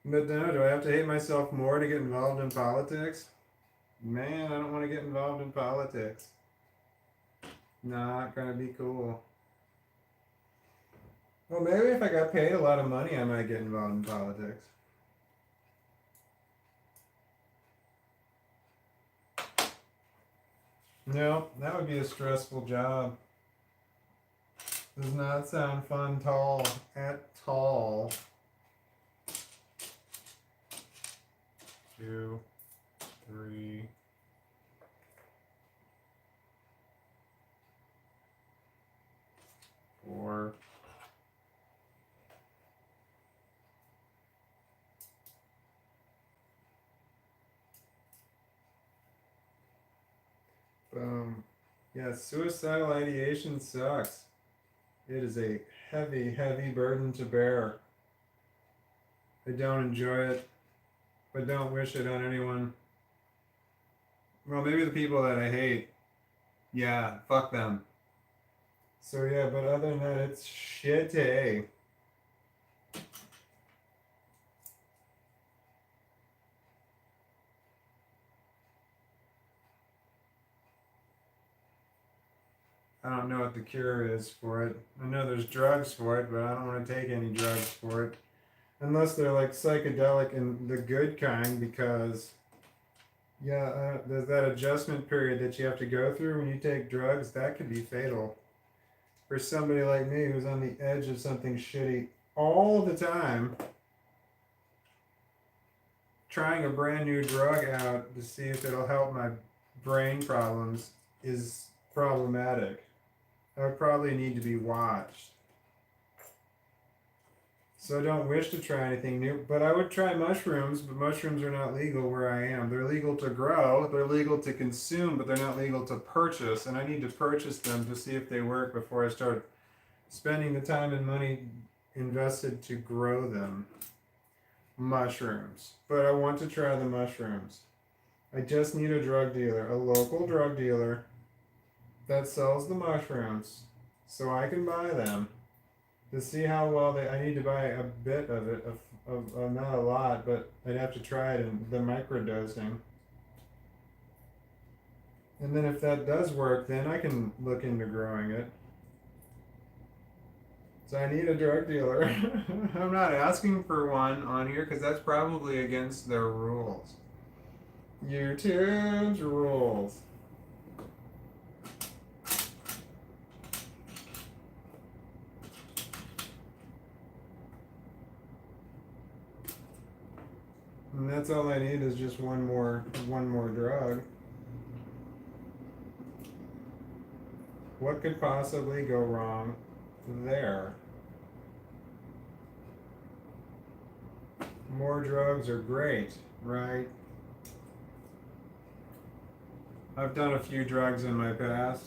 But no, do I have to hate myself more to get involved in politics? Man, I don't want to get involved in politics. Not gonna be cool. Well, maybe if I got paid a lot of money, I might get involved in politics. No, that would be a stressful job. Does not sound fun at all. 2, 3. Four. Yeah, suicidal ideation sucks. It is a heavy, heavy burden to bear. I don't enjoy it, but don't wish it on anyone. Well, maybe the people that I hate. Yeah, fuck them. So yeah, but other than that, it's shitty. I don't know what the cure is for it. I know there's drugs for it, but I don't want to take any drugs for it. Unless they're like psychedelic and the good kind, because there's that adjustment period that you have to go through when you take drugs. That could be fatal. For somebody like me who's on the edge of something shitty all the time, trying a brand new drug out to see if it'll help my brain problems is problematic. I would probably need to be watched. So I don't wish to try anything new, but I would try mushrooms, but mushrooms are not legal where I am. They're legal to grow, they're legal to consume, but they're not legal to purchase, and I need to purchase them to see if they work before I start spending the time and money invested to grow them. Mushrooms. But I want to try the mushrooms. I just need a drug dealer, a local drug dealer that sells the mushrooms so I can buy them to see how well they. I need to buy a bit of it, not a lot, but I'd have to try it in the microdosing. And then if that does work, then I can look into growing it. So I need a drug dealer. I'm not asking for one on here because that's probably against their rules. YouTube's rules. And that's all I need is just one more drug. What could possibly go wrong there? More drugs are great, right? I've done a few drugs in my past.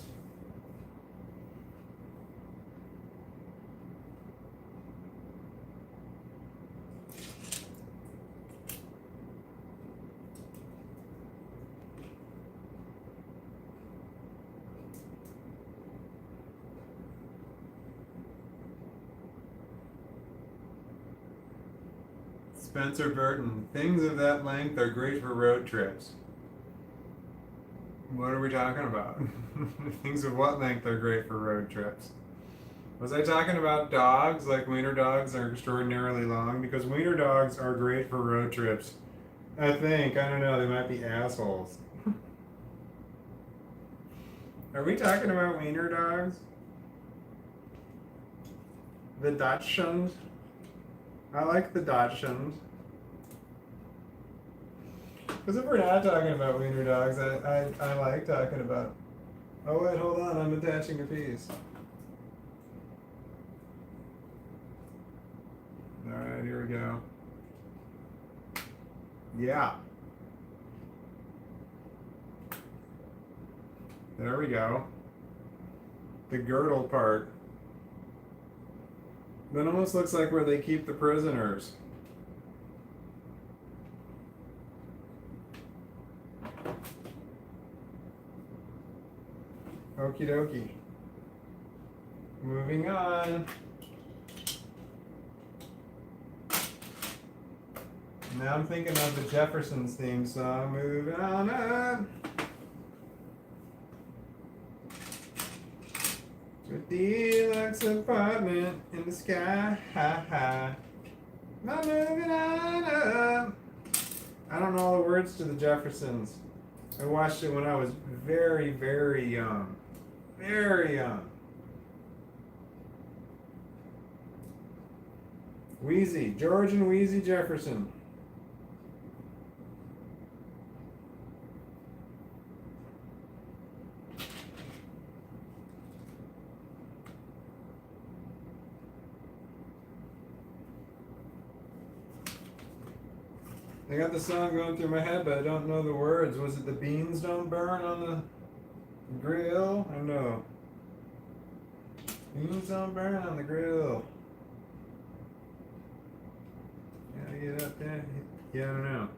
Spencer Burton, things of that length are great for road trips. What are we talking about? Things of what length are great for road trips? Was I talking about dogs? Like wiener dogs are extraordinarily long? Because wiener dogs are great for road trips. I think. I don't know. They might be assholes. Are we talking about wiener dogs? The Dachshund? I like the Dachshund. Because if we're not talking about wiener dogs, I like talking about. Oh wait, hold on, I'm attaching a piece. Alright, here we go. Yeah. There we go. The girdle part. That almost looks like where they keep the prisoners. Okie dokie. Moving on. Now I'm thinking of the Jeffersons theme song. Moving on up. To a deluxe apartment in the sky. Ha ha. I'm moving on up. I don't know all the words to the Jeffersons. I watched it when I was very, very young. Very young. Wheezy, George and Wheezy Jefferson. I got the song going through my head, but I don't know the words. Was it the beans don't burn on the grill? I don't know. Beans don't burn on the grill. Gotta get up there. Yeah, I don't know.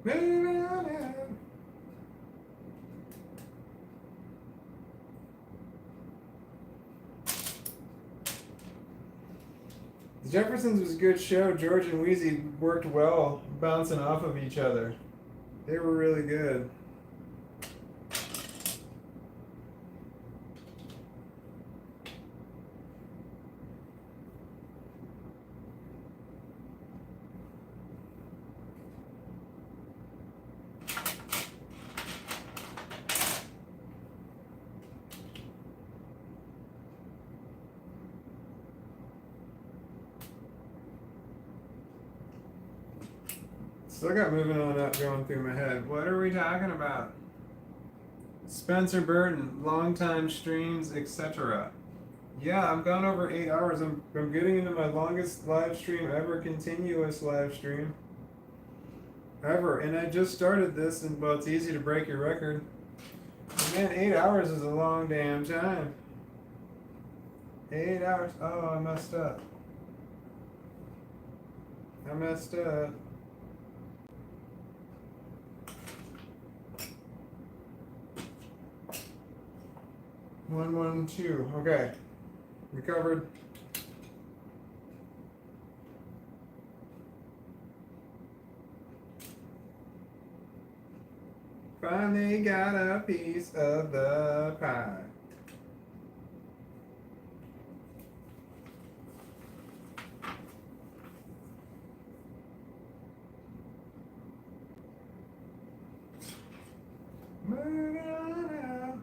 Moving on up. The Jeffersons was a good show. George and Wheezy worked well, bouncing off of each other. They were really good. Still got moving on up going through my head. What are we talking about? Spencer Burton, longtime streams, etc. Yeah, I'm gone over 8 hours. I'm getting into my longest live stream ever, continuous live stream ever. And I just started this, and well, it's easy to break your record. But man, 8 hours is a long damn time. 8 hours. Oh, I messed up. 1, 1, 2. Okay. Recovered. Finally got a piece of the pie. Moving on now.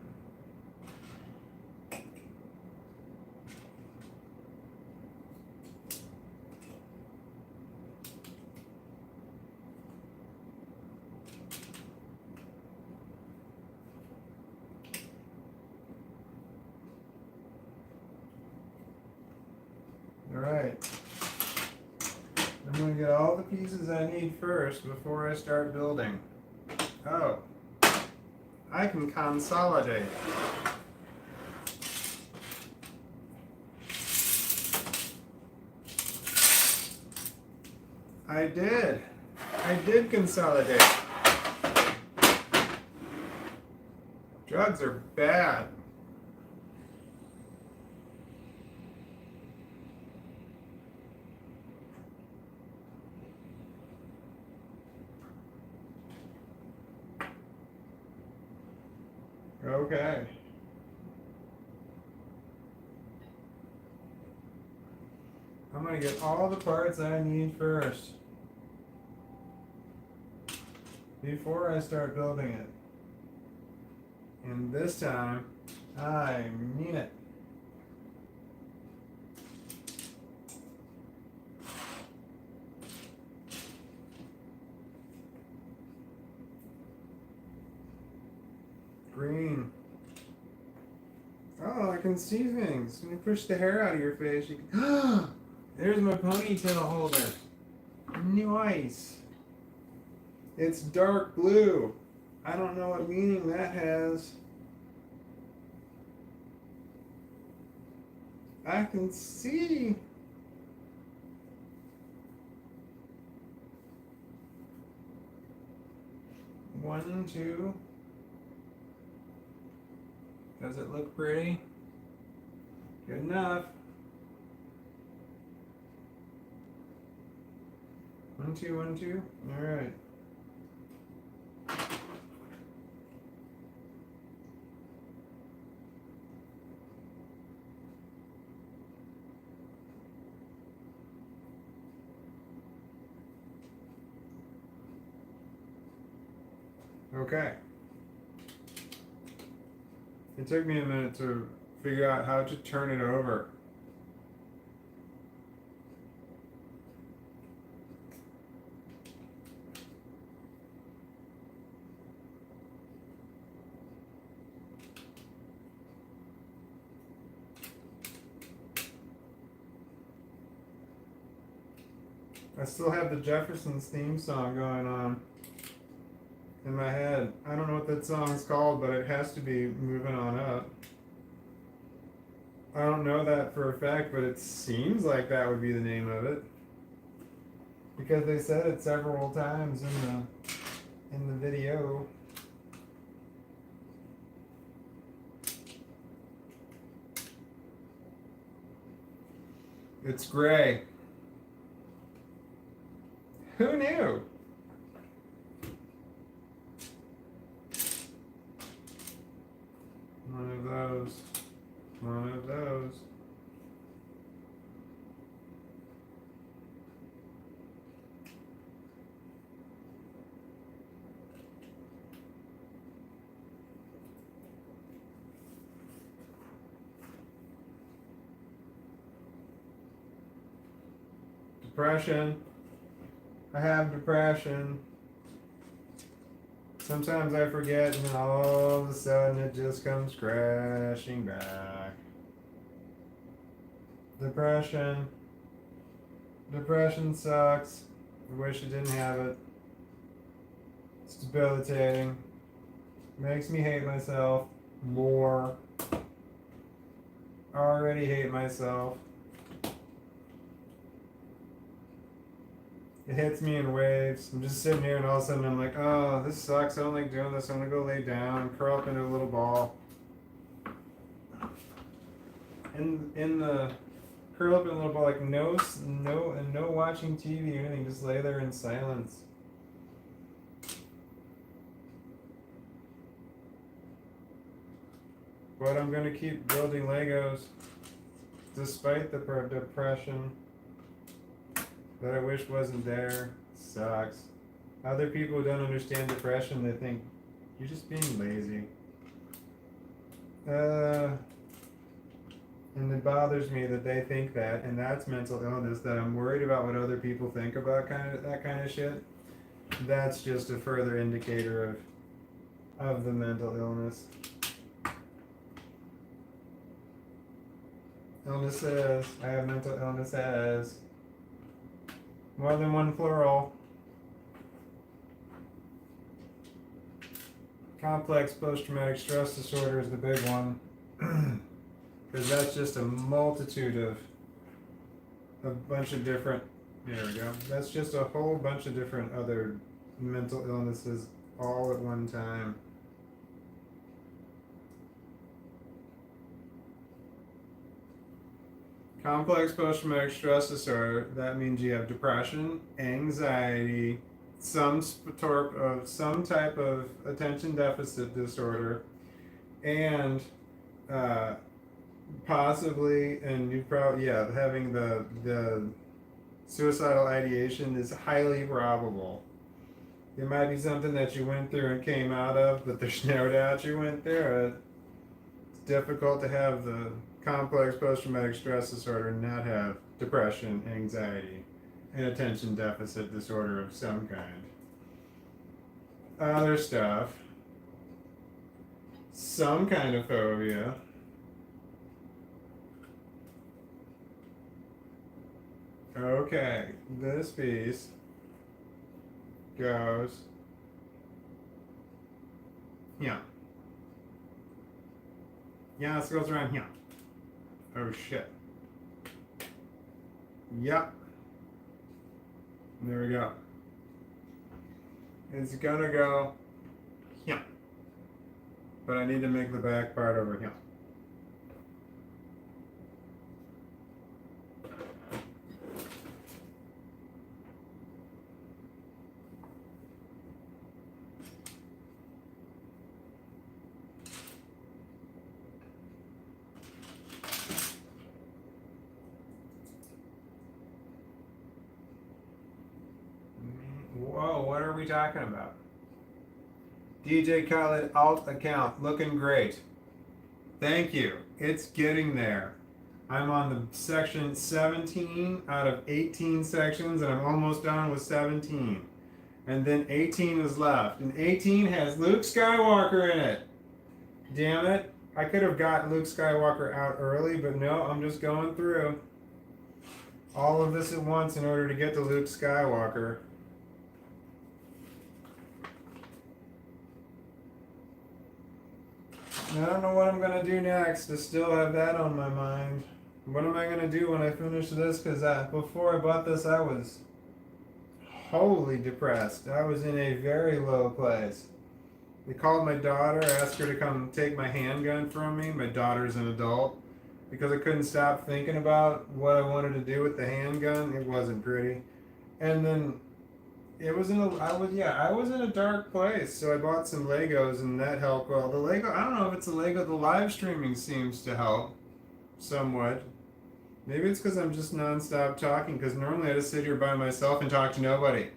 Alright. I'm going to get all the pieces I need first before I start building. Oh. I can consolidate. I did. I did consolidate. Drugs are bad. Okay. I'm going to get all the parts I need first before I start building it. And this time, I mean it. Green. Oh, I can see things. When you push the hair out of your face, you can... There's my ponytail holder. Nice. It's dark blue. I don't know what meaning that has. I can see. One, two. Does it look pretty? Good enough. 1, 2, 1, 2. All right. Okay. It took me a minute to figure out how to turn it over. I still have the Jeffersons theme song going on in my head. I don't know what that song's called, but it has to be Moving On Up. I don't know that for a fact, but it seems like that would be the name of it. Because they said it several times in the video. It's gray. Who knew? One of those. One of those. Depression. I have depression. Sometimes I forget and then all of a sudden it just comes crashing back. Depression. Depression sucks. I wish I didn't have it. It's debilitating. Makes me hate myself more. I already hate myself. It hits me in waves. I'm just sitting here and all of a sudden I'm like, oh, this sucks. I don't like doing this. I'm going to go lay down and curl up into a little ball. in the curl up in a little ball, like no watching TV or anything. Just lay there in silence. But I'm gonna keep building Legos, despite the depression that I wish wasn't there. Sucks. Other people who don't understand depression, they think you're just being lazy. And it bothers me that they think that, and that's mental illness. That I'm worried about what other people think about that kind of shit. That's just a further indicator of the mental illness. Illnesses. I have mental illnesses. More than one plural. Complex post-traumatic stress disorder is the big one. Because that's just a multitude of a bunch of different, there we go. That's just a whole bunch of different other mental illnesses all at one time. Complex post-traumatic stress disorder, that means you have depression, anxiety, some type of attention deficit disorder, and possibly, and you probably, having the suicidal ideation is highly probable. It might be something that you went through and came out of, but there's no doubt you went through it. It's difficult to have the complex post-traumatic stress disorder and not have depression, anxiety, and attention deficit disorder of some kind. Other stuff. Some kind of phobia. Okay, this piece goes here. Yeah, this goes around here. Oh shit. Yep. There we go. It's gonna go here. But I need to make the back part over here. Whoa, what are we talking about? DJ Khaled alt account, looking great. Thank you. It's getting there. I'm on the section 17 out of 18 sections, and I'm almost done with 17. And then 18 is left. And 18 has Luke Skywalker in it. Damn it. I could have got Luke Skywalker out early, but no, I'm just going through all of this at once in order to get to Luke Skywalker. I don't know what I'm going to do next. I still have that on my mind. What am I going to do when I finish this? Because before I bought this, I was wholly depressed. I was in a very low place. They called my daughter, asked her to come take my handgun from me. My daughter's an adult. Because I couldn't stop thinking about what I wanted to do with the handgun. It wasn't pretty. And then I was in a dark place, so I bought some Legos, and that helped. Well, the Lego, I don't know if it's a Lego, the live streaming seems to help somewhat. Maybe it's because I'm just nonstop talking, because normally I just sit here by myself and talk to nobody.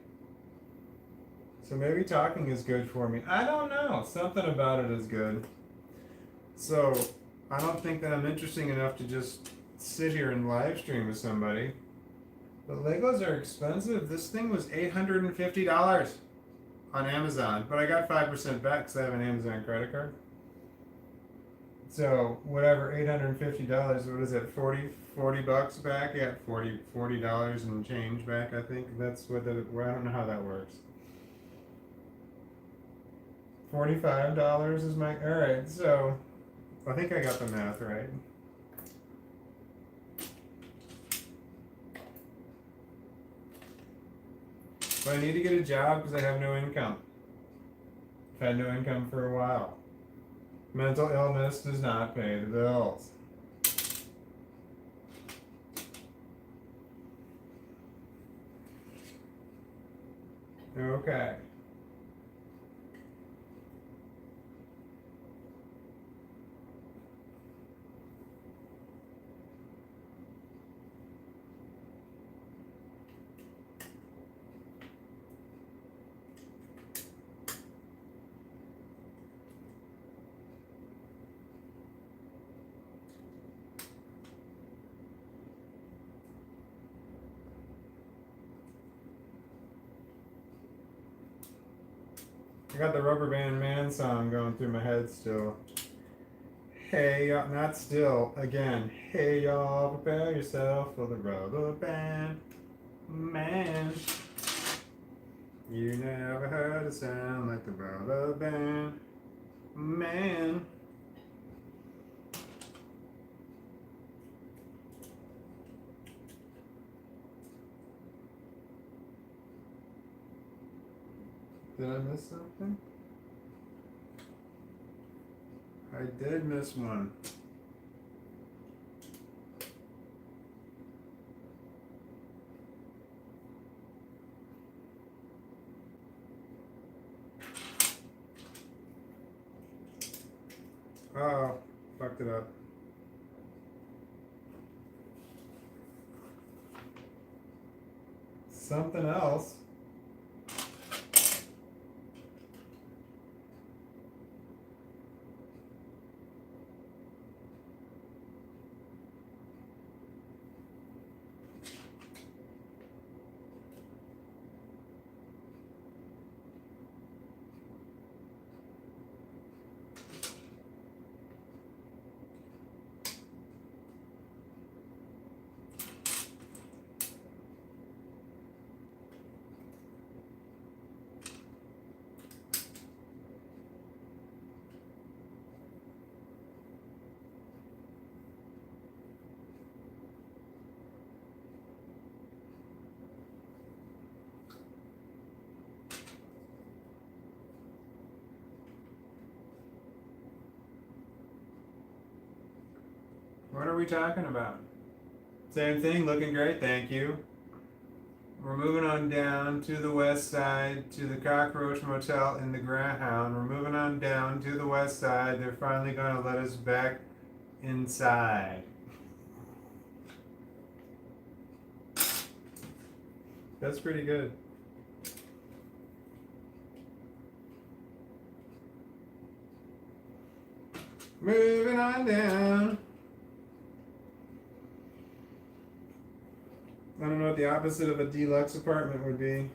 So maybe talking is good for me. I don't know. Something about it is good. So I don't think that I'm interesting enough to just sit here and live stream with somebody. But Legos are expensive. This thing was $850 on Amazon, but I got 5% back because I have an Amazon credit card. So whatever, $850. What is it? 40 bucks back. Yeah, $40 and change back. I think that's what I don't know how that works. $45 is my. All right, so I think I got the math right. But I need to get a job because I have no income. I've had no income for a while. Mental illness does not pay the bills. Okay. I got the Rubber Band Man song going through my head still. Hey, y'all, not still, again. Hey, y'all, prepare yourself for the Rubber Band Man. You never heard a sound like the Rubber Band Man. Did I miss something? I did miss one. Oh, fucked it up. Something else. What are we talking about? Same thing, looking great, thank you. We're moving on down to the west side to the Cockroach Motel in the Greyhound. We're moving on down to the west side. They're finally going to let us back inside. That's pretty good. Moving on down. I don't know what the opposite of a deluxe apartment would be.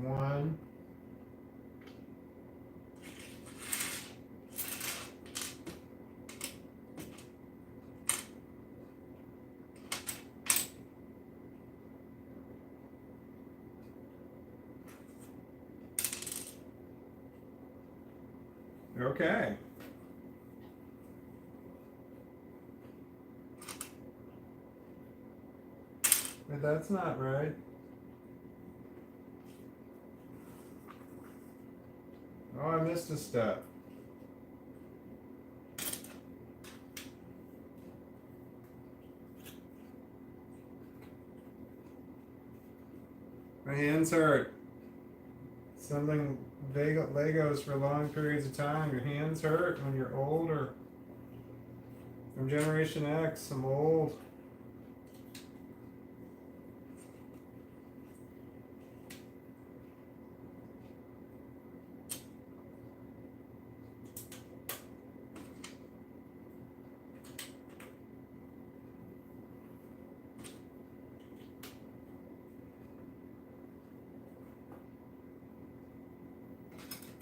One. Okay. But that's not right. Oh, I missed a step. My hands hurt. Something Legos for long periods of time. Your hands hurt when you're older. I'm Generation X. I'm old.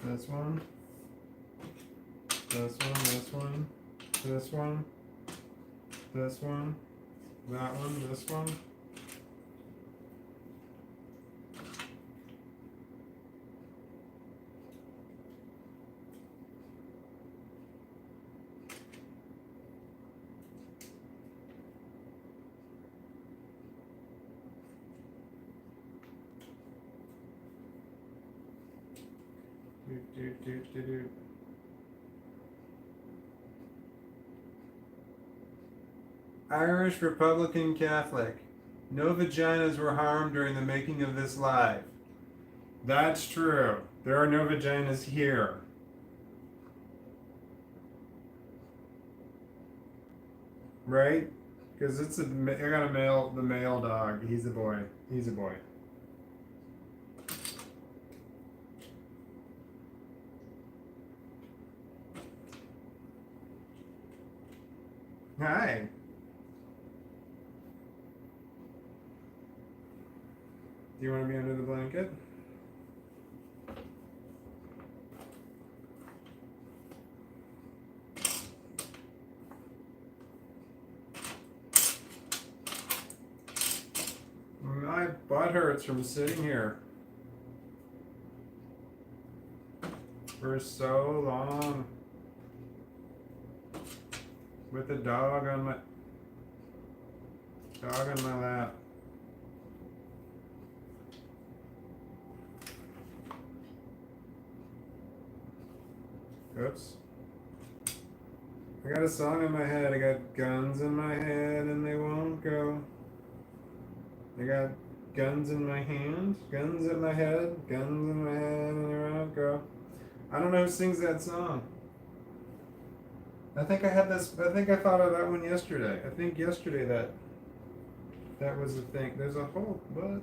This one. This one. This one. This one. This one. That one. This one. Do. Irish Republican Catholic. No vaginas were harmed during the making of this live. That's true. There are no vaginas here. Right? Because I got the male dog. He's a boy. He's a boy. Hi. Do you want to be under the blanket? My butt hurts from sitting here for so long with the dog on my lap. Oops. I got a song in my head. I got guns in my head and they won't go. I got guns in my hand, guns in my head, guns in my head, and they won't go. I don't know who sings that song. I think I thought of that one yesterday. I think yesterday that was the thing. There's a whole, but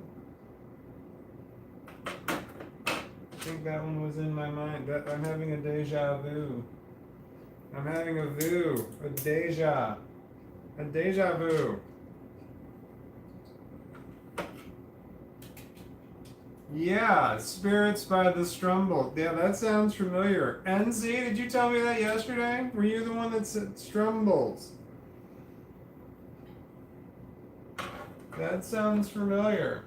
I think that one was in my mind. That I'm having a deja vu. I'm having a vu, a deja vu. Yeah, Spirits by the Strumble. Yeah, that sounds familiar. NC, did you tell me that yesterday? Were you the one that said Strumbles? That sounds familiar.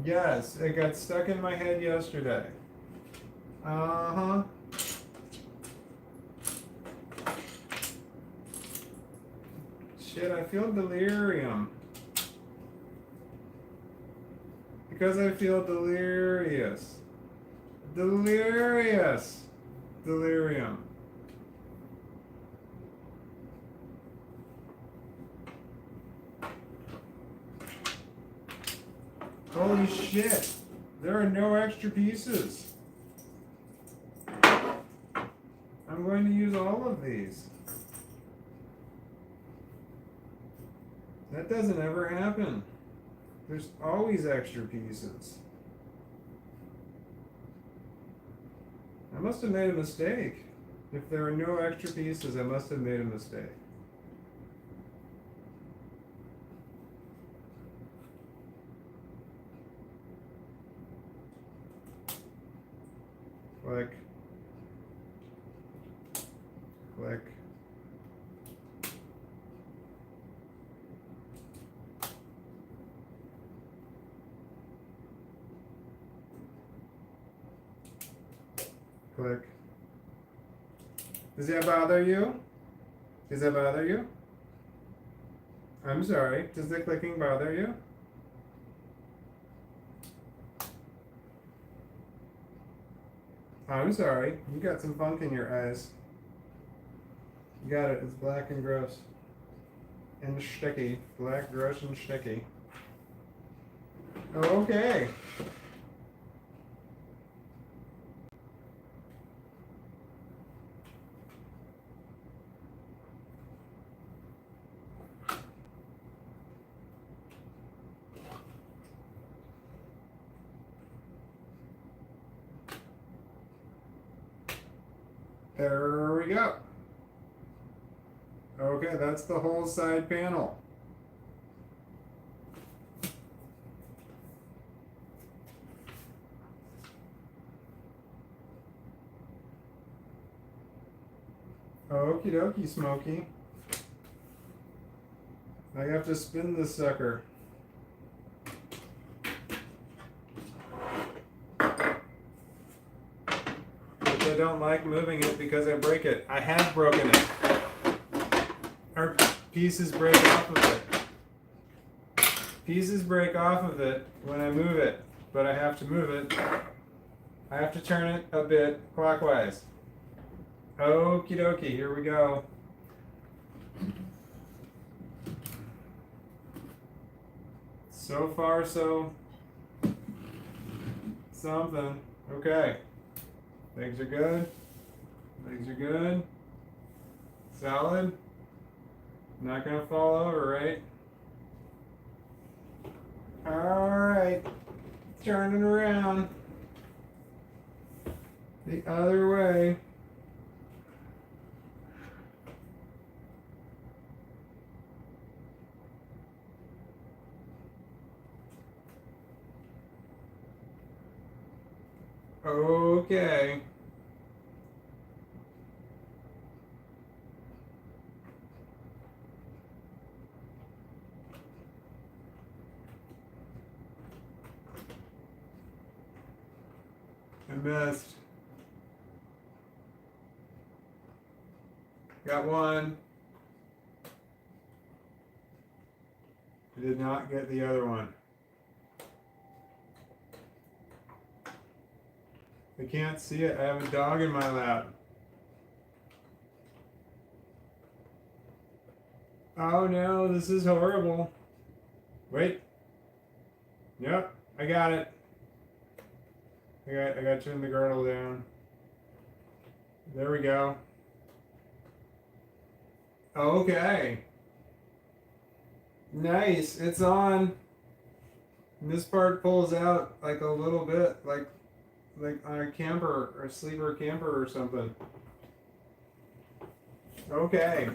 Yes, it got stuck in my head yesterday. Uh-huh. Shit, I feel delirium. Because I feel delirious. Delirious. Delirium. Holy shit. There are no extra pieces. I'm going to use all of these. That doesn't ever happen. There's always extra pieces. I must have made a mistake. If there are no extra pieces, I must have made a mistake. Click. Click. Click. Does that bother you? Does that bother you? I'm sorry. Does the clicking bother you? I'm sorry. You got some funk in your eyes. You got it. It's black and gross. And sticky. Black, gross, and sticky. Okay. There we go. Okay, that's the whole side panel. Okie dokie, Smokey. I have to spin this sucker. I don't like moving it because I break it. I have broken it. Or pieces break off of it. Pieces break off of it when I move it, but I have to move it. I have to turn it a bit clockwise. Okie dokie, here we go. So far, so something. Okay. Legs are good. Legs are good. Solid. Not gonna fall over, right? Alright. Turning around. The other way. Okay. I missed. Got one. I did not get the other one. I can't see it. I have a dog in my lap. Oh no, this is horrible. Wait. Yep, I got it. I got to turn the girdle down. There we go. Okay. Nice. It's on. And this part pulls out like a little bit, like on a camper or a sleeper camper or something. Okay.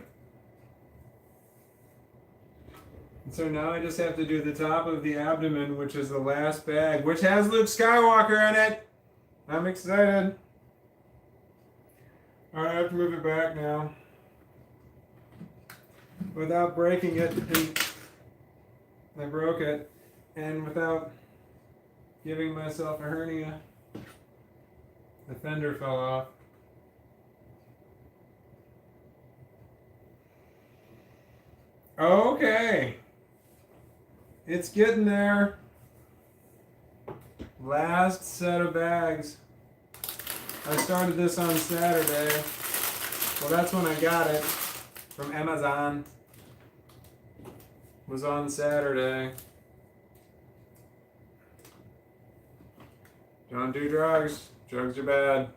So now I just have to do the top of the abdomen, which is the last bag, which has Luke Skywalker in it. I'm excited. All right, I have to move it back now without breaking it. I broke it, and without giving myself a hernia. The fender fell off. Okay. It's getting there. Last set of bags. I started this on Saturday. Well, that's when I got it from Amazon. It was on Saturday. Don't do drugs. Drugs are bad.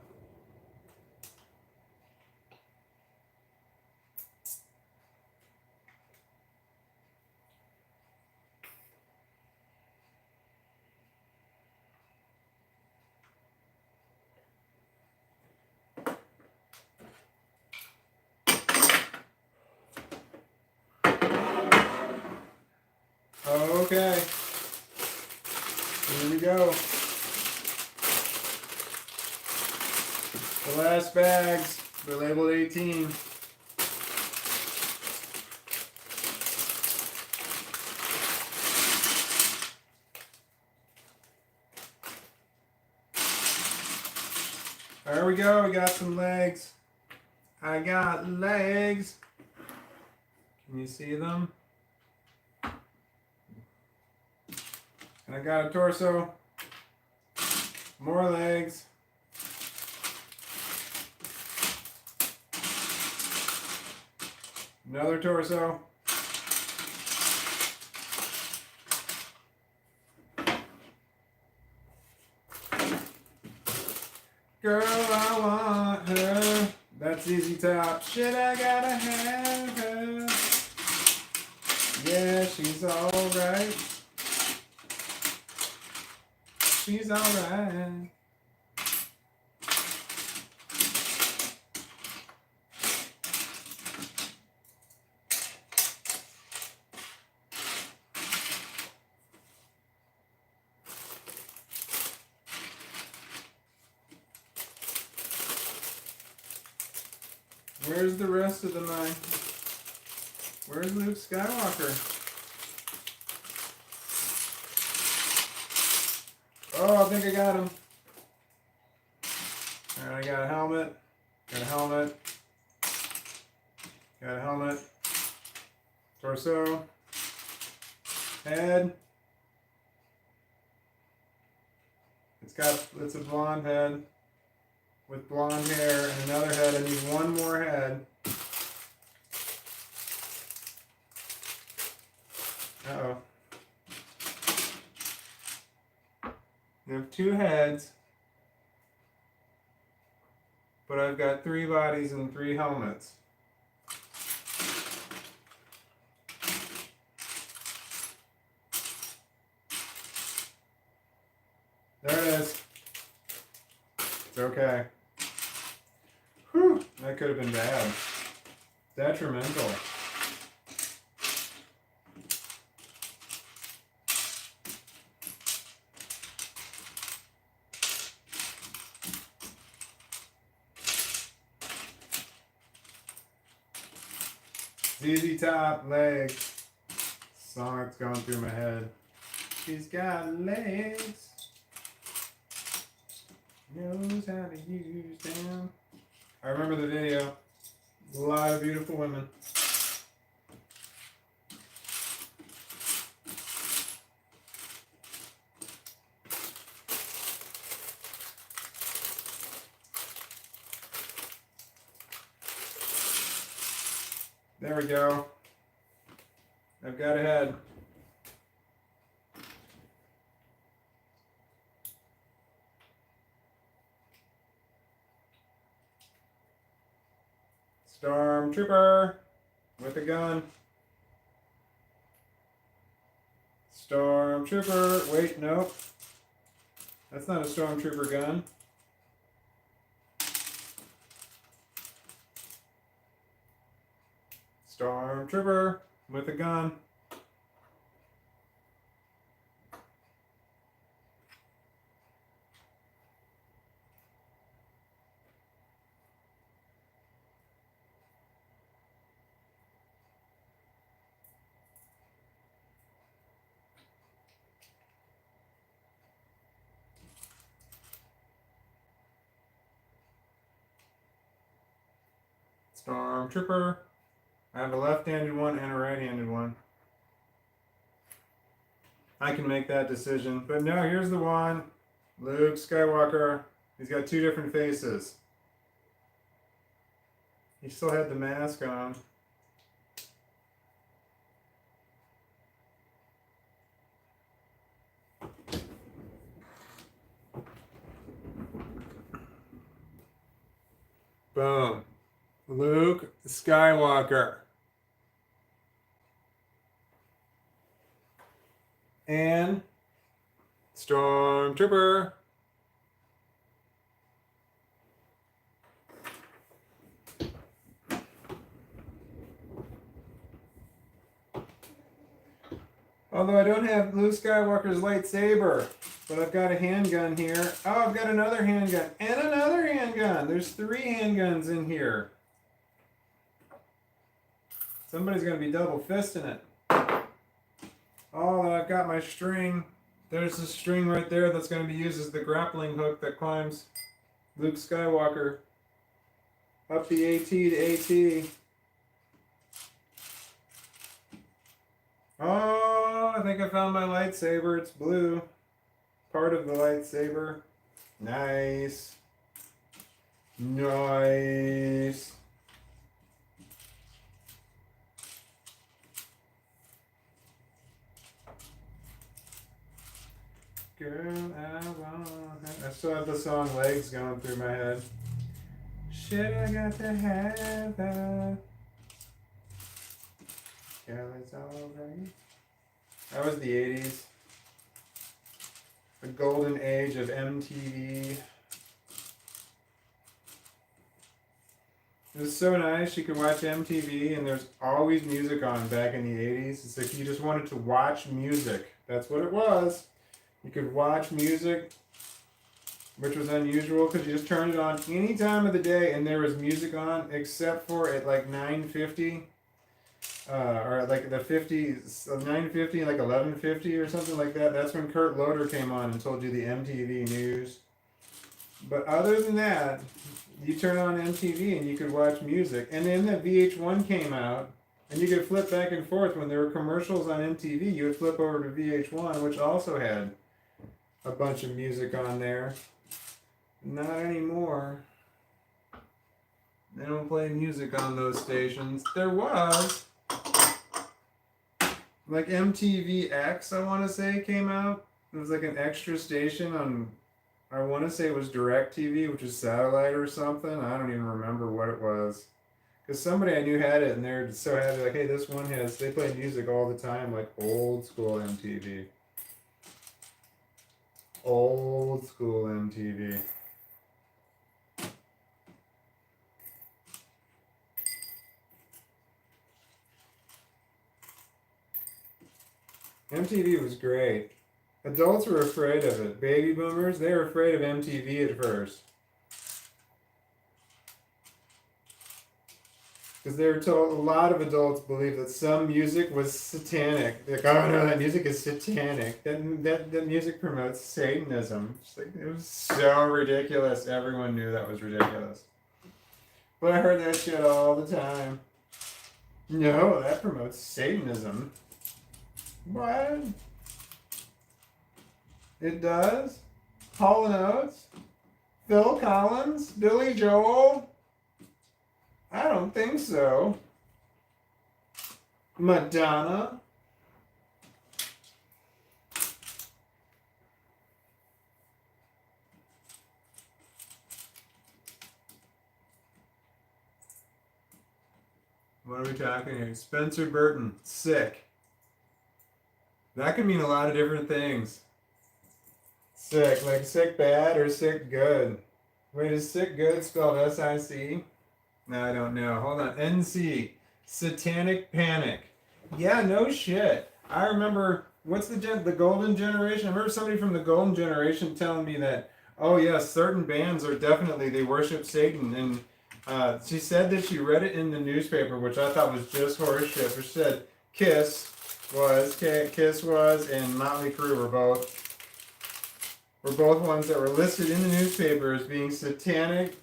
Okay. Here we go. The last bags. They're labeled 18. There we go. We got some legs. I got legs. Can you see them? And I got a torso. More legs. Another torso. Girl, I want her. That's easy top. Shit, I gotta have her. Yeah, she's alright. She's alright. Where's the rest of the mine? Where's Luke Skywalker? Oh, I think I got him. Alright, I got a helmet. Got a helmet. Got a helmet. Torso. Head. It's a blonde head with blonde hair and another head. I need one more head. Uh-oh. I have 2 heads, but I've got 3 bodies and 3 helmets. There it is. It's okay. Whew, that could have been bad. Detrimental. ZZ Top, legs. Song that's going through my head. She's got legs. Knows how to use them. I remember the video. A lot of beautiful women. There we go. I've got a head. Stormtrooper with a gun. Stormtrooper. Wait, nope. That's not a stormtrooper gun. Stormtrooper with a gun. Stormtrooper. I have a left-handed one and a right-handed one. I can make that decision. But no, here's the one. Luke Skywalker. He's got 2 different faces. He still had the mask on. Boom. Luke Skywalker. And Stormtrooper. Although I don't have Luke Skywalker's lightsaber, but I've got a handgun here. Oh, I've got another handgun and another handgun. There's 3 handguns in here. Somebody's going to be double fisting it. Oh, I've got my string. There's a string right there that's going to be used as the grappling hook that climbs Luke Skywalker up the AT to AT. Oh, I think I found my lightsaber. It's blue. Part of the lightsaber. Nice. Nice. Girl, I still have the song Legs going through my head. Shit, I got to have that. Girl, it's alright. That was the 80s. The golden age of MTV. It was so nice. You could watch MTV and there's always music on back in the 80s. It's like you just wanted to watch music. That's what it was. You could watch music, which was unusual because you just turned it on any time of the day and there was music on, except for at like 9:50, or at like the 50s, 9:50, like 11:50 or something like that. That's when Kurt Loder came on and told you the MTV news. But other than that, you turn on MTV and you could watch music. And then the VH1 came out. And you could flip back and forth. When there were commercials on MTV, you would flip over to VH1, which also had a bunch of music on there. Not anymore. They don't play music on those stations. There was, like MTVX, I want to say, came out It was like an extra station on, I want to say it was DirecTV, which is satellite or something. I don't even remember what it was. Because somebody I knew had it, and they're so happy, like, hey, this one has, they play music all the time, like old school MTV. Old school MTV. MTV was great. Adults were afraid of it. Baby boomers, they were afraid of MTV at first. Because they were told, a lot of adults believe that some music was satanic. Like, oh no, that music is satanic. That music promotes Satanism. Like, it was so ridiculous. Everyone knew that was ridiculous. But I heard that shit all the time. No, that promotes Satanism. What? It does? Hall & Oates? Phil Collins? Billy Joel? I don't think so. Madonna? What are we talking here? Spencer Burton, sick. That could mean a lot of different things. Sick, like sick bad or sick good? Wait, is sick good spelled S-I-C? No, I don't know. Hold on. NC. Satanic Panic. Yeah, no shit. I remember, what's the golden generation? I remember somebody from the golden generation telling me that, oh yeah, certain bands are definitely, they worship Satan. And she said that she read it in the newspaper, which I thought was just horse shit. Which said Kiss was, and Motley Crue were both ones that were listed in the newspaper as being satanic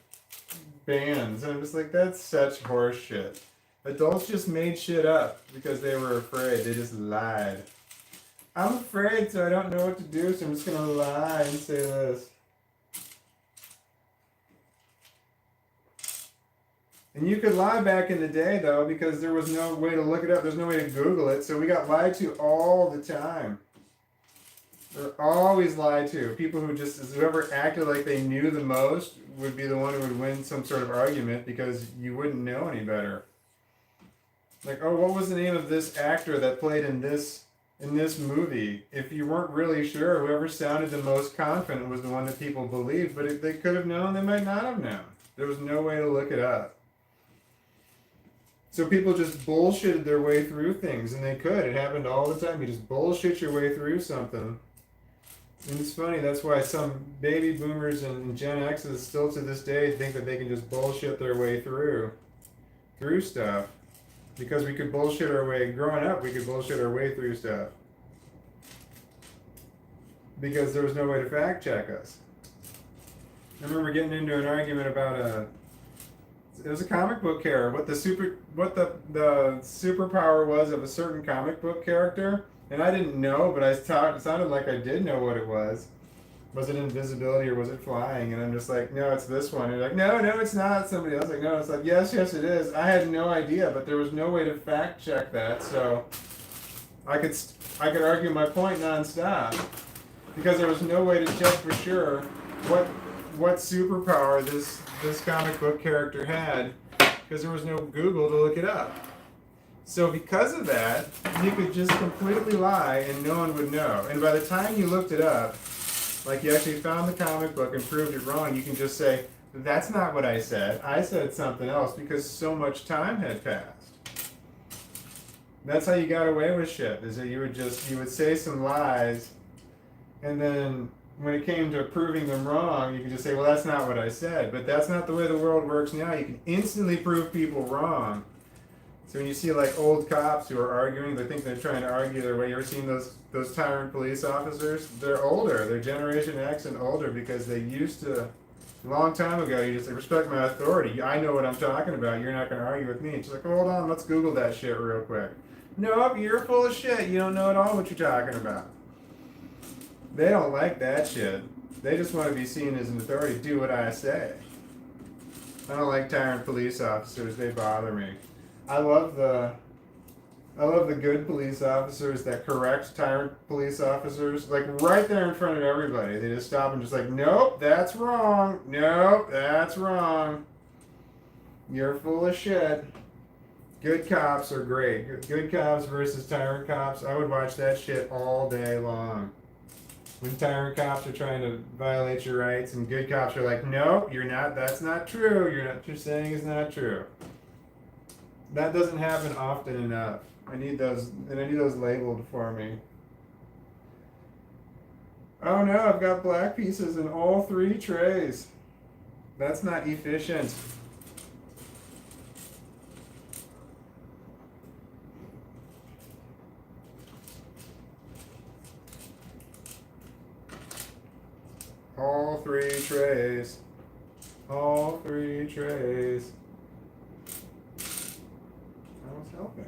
bands. And I'm just like, that's such horse shit. Adults just made shit up because they were afraid. They just lied. I'm afraid, so I don't know what to do, so I'm just gonna lie and say this. And you could lie back in the day, though, because there was no way to look it up. There's no way to Google it, so we got lied to all the time. They're always lied to. People who just, whoever acted like they knew the most would be the one who would win some sort of argument because you wouldn't know any better. Like, oh, what was the name of this actor that played in this movie? If you weren't really sure, whoever sounded the most confident was the one that people believed. But if they could have known, they might not have known. There was no way to look it up. So people just bullshitted their way through things, and they could. It happened all the time. You just bullshit your way through something. And it's funny, that's why some baby boomers and Gen X's still to this day think that they can just bullshit their way through stuff. Because we could bullshit our way, growing up, we could bullshit our way through stuff. Because there was no way to fact check us. I remember getting into an argument about it was a comic book character, what the superpower was of a certain comic book character, and I didn't know, but it sounded like I did know what it was. Was it invisibility or was it flying? And I'm just like, no, it's this one. And you're like, no, it's not. Somebody else like, no, it's like, yes, it is. I had no idea, but there was no way to fact check that, so I could argue my point nonstop because there was no way to check for sure what superpower this comic book character had because there was no Google to look it up. So because of that, you could just completely lie and no one would know. And by the time you looked it up, like you actually found the comic book and proved it wrong, you can just say, that's not what I said. I said something else because so much time had passed. That's how you got away with shit, is that you would say some lies, and then when it came to proving them wrong, you could just say, well, that's not what I said. But that's not the way the world works now. You can instantly prove people wrong. So when you see like old cops who are arguing, they think they're trying to argue their way. You ever seen those tyrant police officers? They're older. They're Generation X and older because they used to, a long time ago, you just like, respect my authority. I know what I'm talking about. You're not going to argue with me. It's like, hold on, let's Google that shit real quick. Nope, you're full of shit. You don't know at all what you're talking about. They don't like that shit. They just want to be seen as an authority. Do what I say. I don't like tyrant police officers. They bother me. I love I love the good police officers that correct tyrant police officers. Like right there in front of everybody. They just stop and just like, nope, that's wrong. Nope, that's wrong. You're full of shit. Good cops are great. Good cops versus tyrant cops. I would watch that shit all day long. When tyrant cops are trying to violate your rights and good cops are like, nope, you're not, that's not true. What you're saying is not true. That doesn't happen often enough. I need those, and I need those labeled for me. Oh no, I've got black pieces in all 3 trays. That's not efficient. All 3 trays. All 3 trays. I was helping.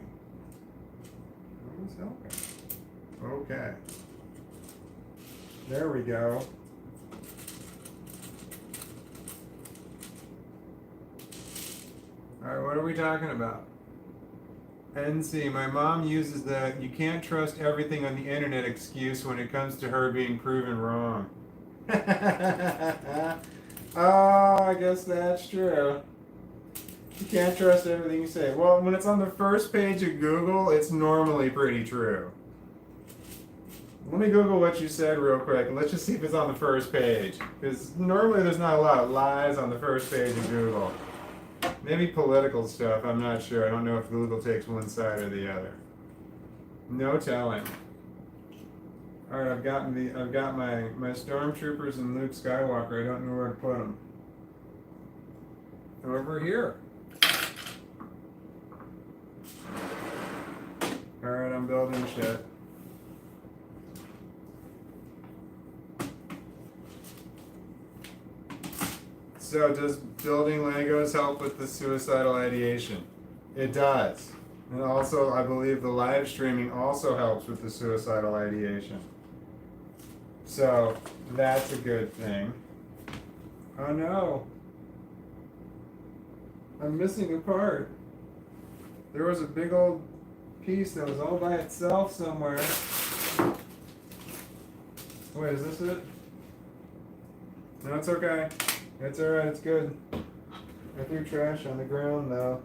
Okay. There we go. Alright, what are we talking about? NC, my mom uses the you can't trust everything on the internet excuse when it comes to her being proven wrong. Oh, I guess that's true. You can't trust everything you say. Well, when it's on the first page of Google, it's normally pretty true. Let me Google what you said real quick, and let's just see if it's on the first page. Because normally there's not a lot of lies on the first page of Google. Maybe political stuff, I'm not sure. I don't know if Google takes one side or the other. No telling. Alright, I've got my stormtroopers and Luke Skywalker. I don't know where to put them. Over here. Alright, I'm building shit. So does building Legos help with the suicidal ideation? It does. And also, I believe the live streaming also helps with the suicidal ideation. So that's a good thing. Oh no. I'm missing a part. There was a big old piece that was all by itself somewhere. Wait, is this it? No, it's okay. It's alright, it's good. I threw trash on the ground though.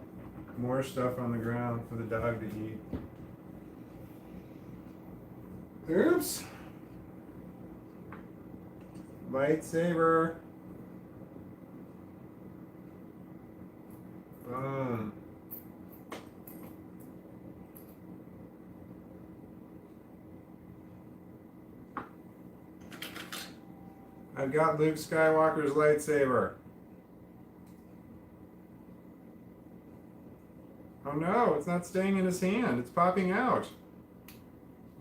More stuff on the ground for the dog to eat. Oops. Lightsaber. Boom. I've got Luke Skywalker's lightsaber. Oh no, it's not staying in his hand. It's popping out.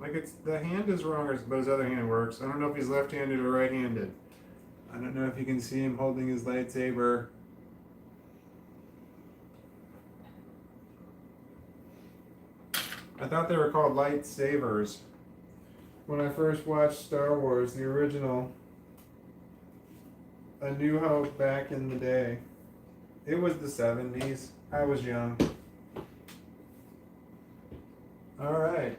Like the hand is wrong, but his other hand works. I don't know if he's left-handed or right-handed. I don't know if you can see him holding his lightsaber. I thought they were called lightsabers. When I first watched Star Wars, the original, A New Hope back in the day. It was the 70s. I was young. Alright.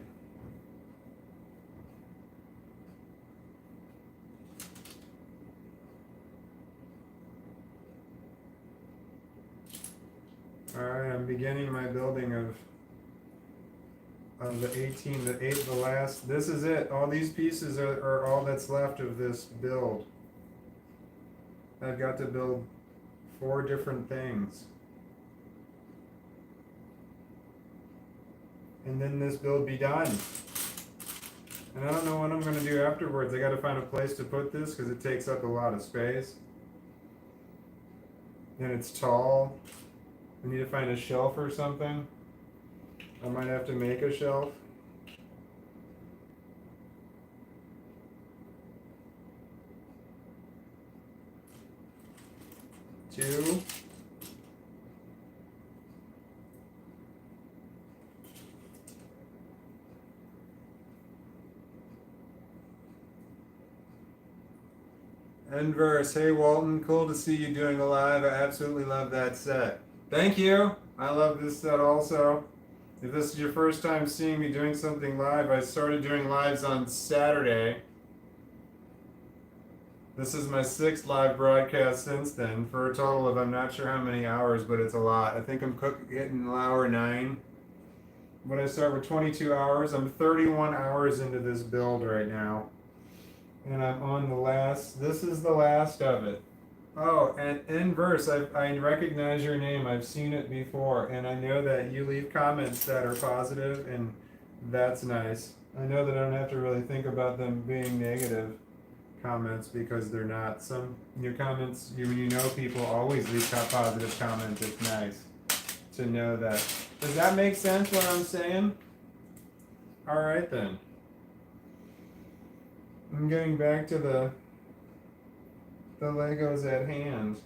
Alright, I'm beginning my building of the last, this is it. All these pieces are all that's left of this build. I've got to build 4 different things. And then this build be done. And I don't know what I'm going to do afterwards. I got to find a place to put this because it takes up a lot of space. And it's tall. I need to find a shelf or something. I might have to make a shelf. Two. Inverse, hey Walton, cool to see you doing a live. I absolutely love that set. Thank you. I love this set also. If this is your first time seeing me doing something live, I started doing lives on Saturday. This is my 6th live broadcast since then, for a total of I'm not sure how many hours, but it's a lot. I think I'm hitting hour 9. When I start with 22 hours, I'm 31 hours into this build right now. And I'm on the last, this is the last of it. Oh, and Inverse, I recognize your name. I've seen it before, and I know that you leave comments that are positive, and that's nice. I know that I don't have to really think about them being negative comments because they're not. Some your comments, when you know people always leave positive comments. It's nice to know that. Does that make sense what I'm saying? All right then. I'm getting back to the Legos at hand.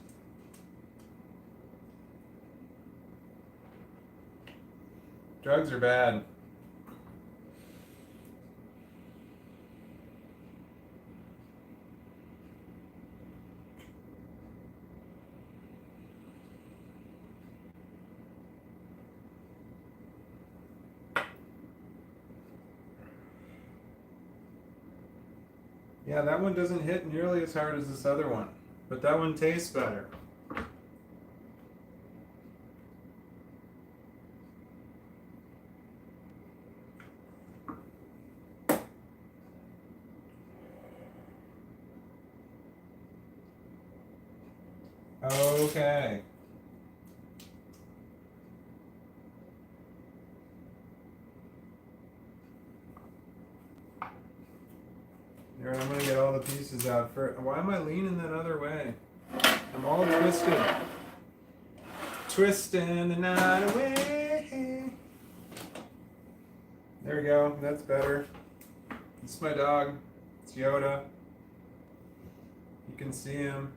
Drugs are bad. Yeah, that one doesn't hit nearly as hard as this other one, but that one tastes better. Okay. Here, I'm gonna get all the pieces out first. Why am I leaning that other way? I'm all twisted. Twisting the night away. There we go. That's better. It's my dog. It's Yoda. You can see him.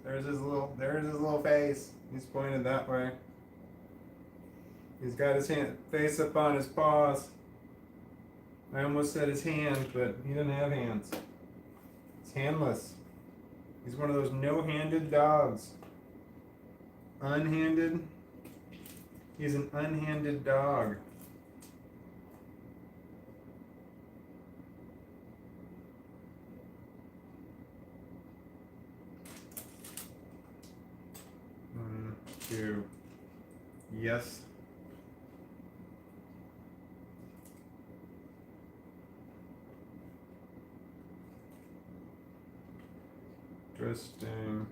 There's his little face. He's pointed that way. He's got his face up on his paws. I almost said his hand, but he doesn't have hands. He's handless. He's one of those no-handed dogs. Unhanded. He's an unhanded dog. Two. Yes. Interesting.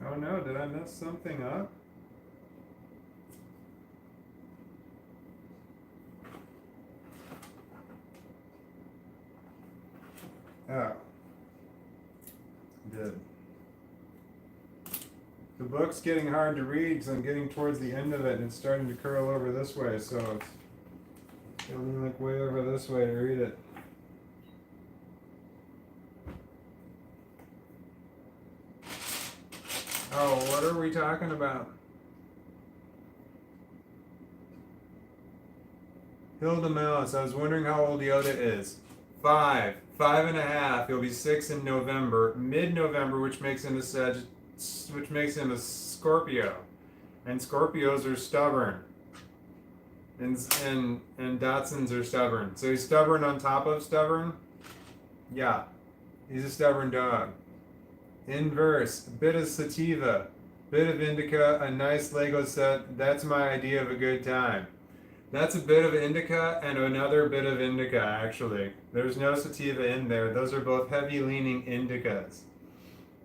Oh no, did I mess something up? Oh. Did. The book's getting hard to read because I'm getting towards the end of it and it's starting to curl over this way, so it's going like way over this way to read it. Oh, what are we talking about? Hilda Mouse, I was wondering how old Yoda is. 5, 5.5. He'll be 6 in November, mid-November, which makes him a Scorpio, and Scorpios are stubborn, and Datsuns are stubborn. So he's stubborn on top of stubborn. Yeah, he's a stubborn dog. Inverse, a bit of sativa, bit of indica, a nice Lego set. That's my idea of a good time. That's a bit of indica and another bit of indica, actually. There's no sativa in there. Those are both heavy-leaning indicas.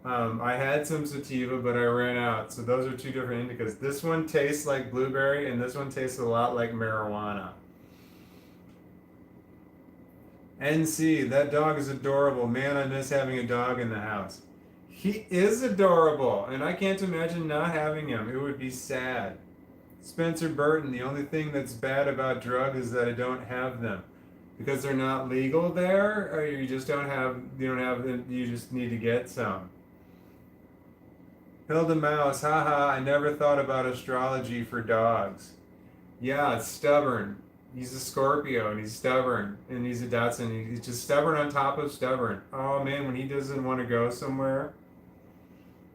I had some sativa, but I ran out. So those are 2 different indicas. This one tastes like blueberry, and this one tastes a lot like marijuana. NC, that dog is adorable. Man, I miss having a dog in the house. He is adorable, and I can't imagine not having him. It would be sad. Spencer Burton, the only thing that's bad about drugs is that I don't have them. Because they're not legal there, or you just you just need to get some. Hilda Mouse, haha, I never thought about astrology for dogs. Yeah, it's stubborn. He's a Scorpio, and he's stubborn, and he's a Datsun. He's just stubborn on top of stubborn. Oh man, when he doesn't want to go somewhere,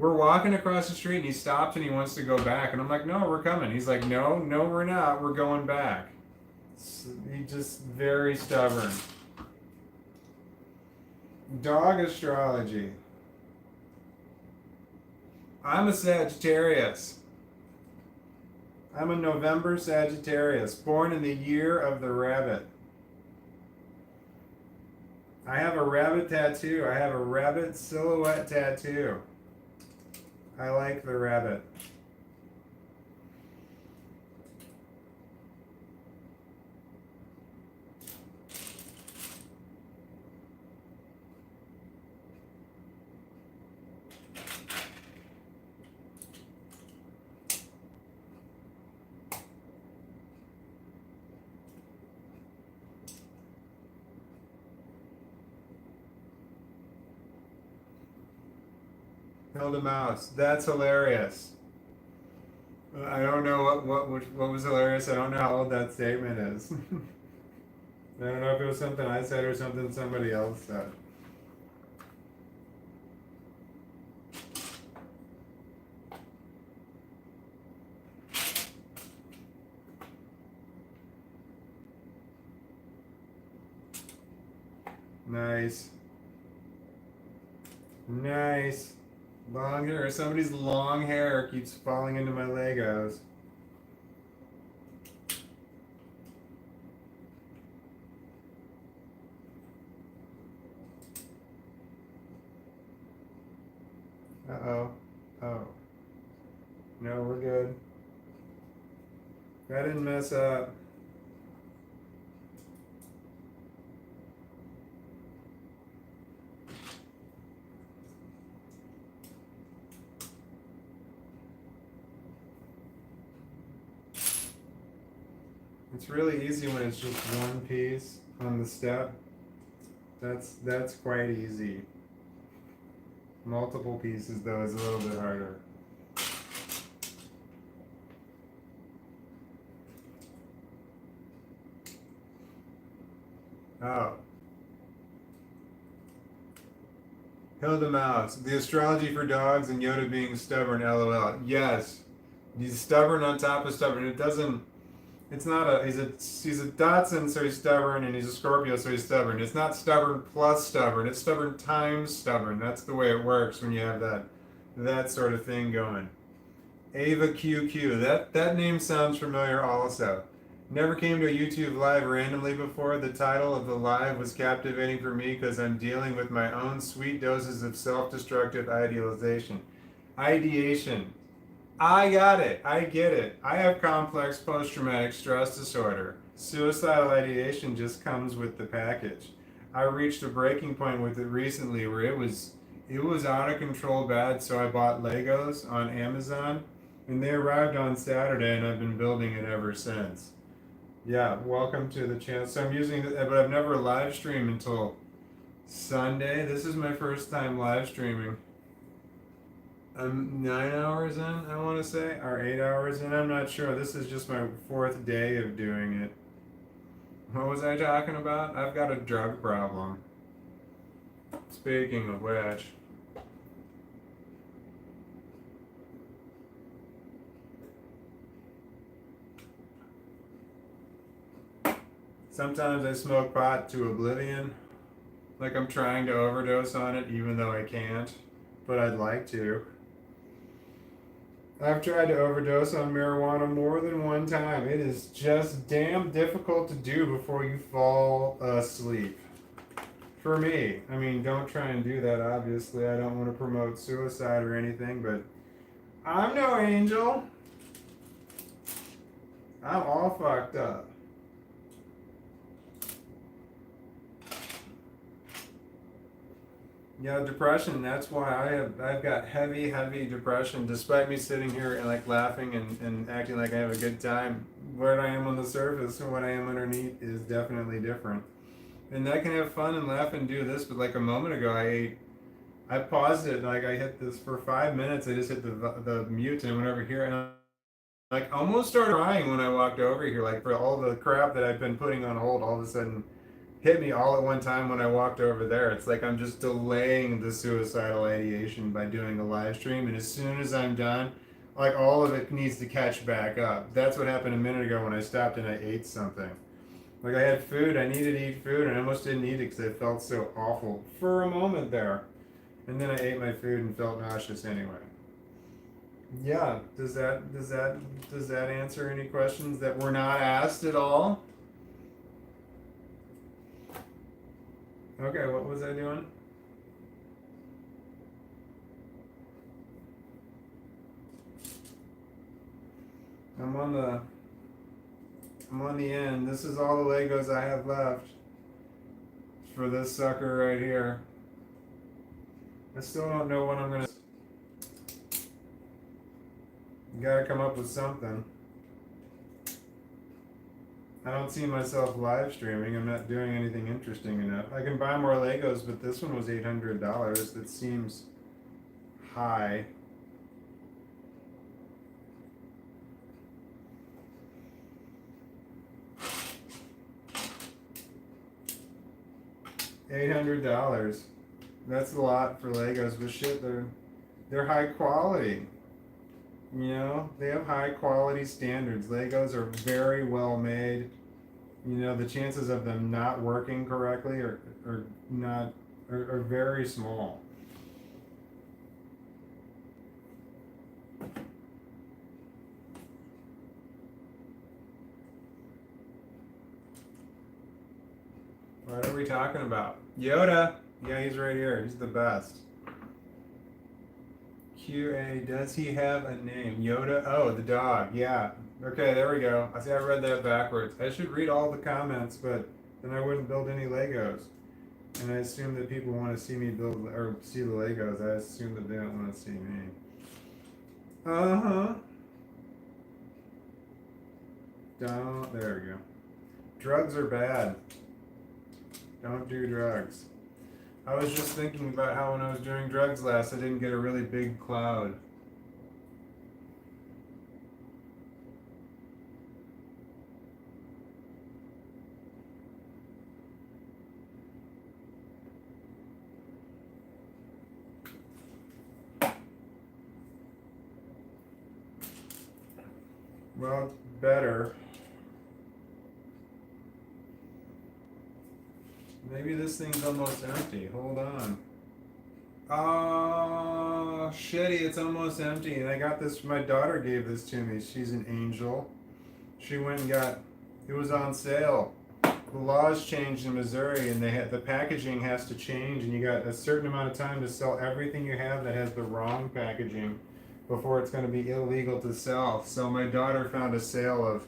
We're walking across the street and he stops and he wants to go back. And I'm like, no, we're coming. He's like, no, we're not. We're going back. So he's just very stubborn. Dog astrology. I'm a Sagittarius. I'm a November Sagittarius, born in the year of the rabbit. I have a rabbit tattoo. I have a rabbit silhouette tattoo. I like the rabbit. Held a mouse. That's hilarious. I don't know what was hilarious. I don't know how old that statement is. I don't know if it was something I said or something somebody else said. Nice. Nice. Long hair. Somebody's long hair keeps falling into my Legos. Uh-oh. Oh. No, we're good. I didn't mess up. It's really easy when it's just one piece on the step. That's quite easy. Multiple pieces though is a little bit harder. Oh. Hilda Mouse. The astrology for dogs and Yoda being stubborn, LOL. Yes. He's stubborn on top of stubborn. It doesn't, it's not a, he's a Dotson, so he's stubborn, and he's a Scorpio, so he's stubborn. It's not stubborn plus stubborn. It's stubborn times stubborn. That's the way it works when you have that sort of thing going. Ava QQ. That name sounds familiar also. Never came to a YouTube live randomly before. The title of the live was captivating for me because I'm dealing with my own sweet doses of self-destructive idealization. Ideation. I got it. I get it. I have complex post-traumatic stress disorder. Suicidal ideation just comes with the package. I reached a breaking point with it recently where it was out of control bad, so I bought Legos on Amazon, and they arrived on Saturday, and I've been building it ever since. Yeah, welcome to the channel. So I'm using it, but I've never live streamed until Sunday. This is my first time live streaming. I'm 9 hours in, I want to say, or 8 hours in. I'm not sure. This is just my 4th day of doing it. What was I talking about? I've got a drug problem. Speaking of which. Sometimes I smoke pot to oblivion. Like I'm trying to overdose on it even though I can't. But I'd like to. I've tried to overdose on marijuana more than one time. It is just damn difficult to do before you fall asleep. For me. I mean, don't try and do that, obviously. I don't want to promote suicide or anything, but I'm no angel. I'm all fucked up. Yeah, depression. That's why I've got heavy depression. Despite me sitting here and like laughing and acting like I have a good time, what I am on the surface and what I am underneath is definitely different. And I can have fun and laugh and do this, but like a moment ago, I paused it. Like I hit this for 5 minutes. I just hit the mute and I went over here and I like almost started crying when I walked over here. Like for all the crap that I've been putting on hold, all of a sudden hit me all at one time when I walked over there. It's like I'm just delaying the suicidal ideation by doing a live stream, and as soon as I'm done, like all of it needs to catch back up. That's what happened a minute ago when I stopped and I ate something. Like I had food, I needed to eat food, and I almost didn't eat it because it felt so awful for a moment there. And then I ate my food and felt nauseous anyway. Yeah, does that answer any questions that were not asked at all? Okay, what was I doing? I'm on the end. This is all the Legos I have left for this sucker right here. I still don't know what I'm gonna. You gotta come up with something. I don't see myself live streaming. I'm not doing anything interesting enough. I can buy more Legos, but this one was $800. That seems high. $800. That's a lot for Legos, but shit, they're high quality. You know, they have high quality standards. Legos are very well made. You know, the chances of them not working correctly are very small. What are we talking about? Yoda! Yeah, he's right here. He's the best. QA, does he have a name? Yoda? Oh, the dog. Yeah. Okay, there we go. I see I read that backwards. I should read all the comments, but then I wouldn't build any Legos. And I assume that people want to see me build, or see the Legos. I assume that they don't want to see me. Uh-huh. There we go. Drugs are bad. Don't do drugs. I was just thinking about how when I was doing drugs last, I didn't get a really big cloud. Well, it's better. Maybe this thing's almost empty. Hold on. Oh, shitty, it's almost empty. And I got this, my daughter gave this to me. She's an angel. She went and got, it was on sale. The laws changed in Missouri and the packaging has to change and you got a certain amount of time to sell everything you have that has the wrong packaging before it's going to be illegal to sell. So my daughter found a sale of,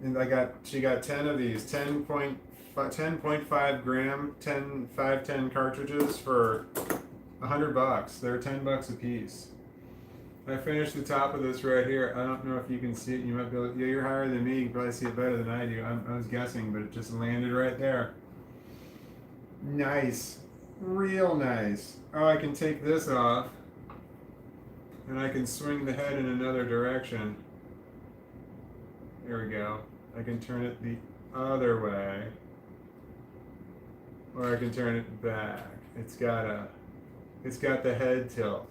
and she got 10 of these, 10.5 gram, 510 cartridges for $100. They're $10 a piece. I finished the top of this right here. I don't know if you can see it. You might be able to, yeah, you're higher than me. You can probably see it better than I do. I was guessing, but it just landed right there. Nice. Real nice. Oh, I can take this off. And I can swing the head in another direction. There we go. I can turn it the other way. Or I can turn it back. It's got the head tilt.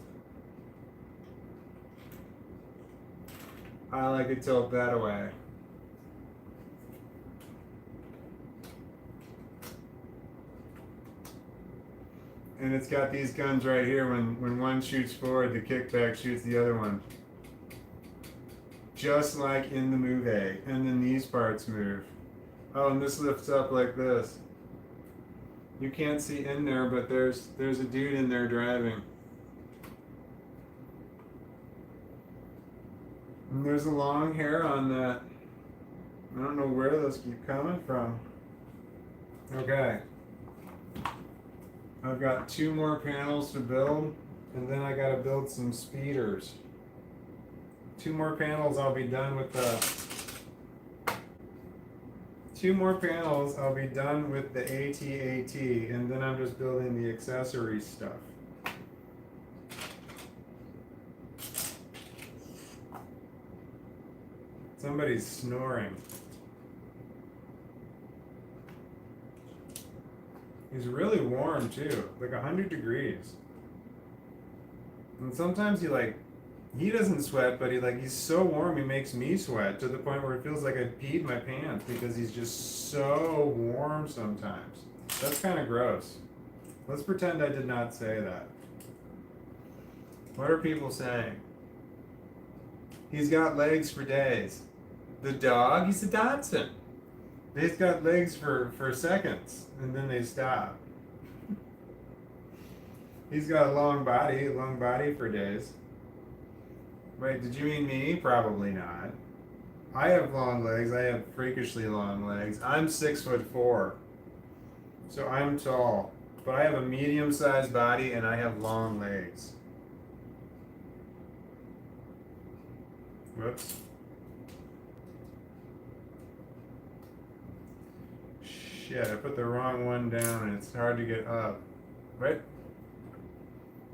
I like it tilt that way. And it's got these guns right here. When one shoots forward, the kickback shoots the other one. Just like in the movie. And then these parts move. Oh, and this lifts up like this. You can't see in there, but there's a dude in there driving. And there's a long hair on that. I don't know where those keep coming from. Okay. I've got 2 more panels to build, and then I gotta build some speeders. 2 more panels, I'll be done with the 2 more panels, I'll be done with the AT-AT, and then I'm just building the accessory stuff. Somebody's snoring. He's really warm too, like 100 degrees. And sometimes he doesn't sweat, but he's so warm he makes me sweat to the point where it feels like I peed my pants because he's just so warm sometimes. That's kind of gross. Let's pretend I did not say that. What are people saying? He's got legs for days. The dog, he's a Dachshund. He's got legs for seconds, and then they stop. He's got a long body for days. Wait, did you mean me? Probably not. I have long legs. I have freakishly long legs. I'm 6'4", so I'm tall, but I have a medium-sized body and I have long legs. Whoops. Shit, I put the wrong one down and it's hard to get up. Right?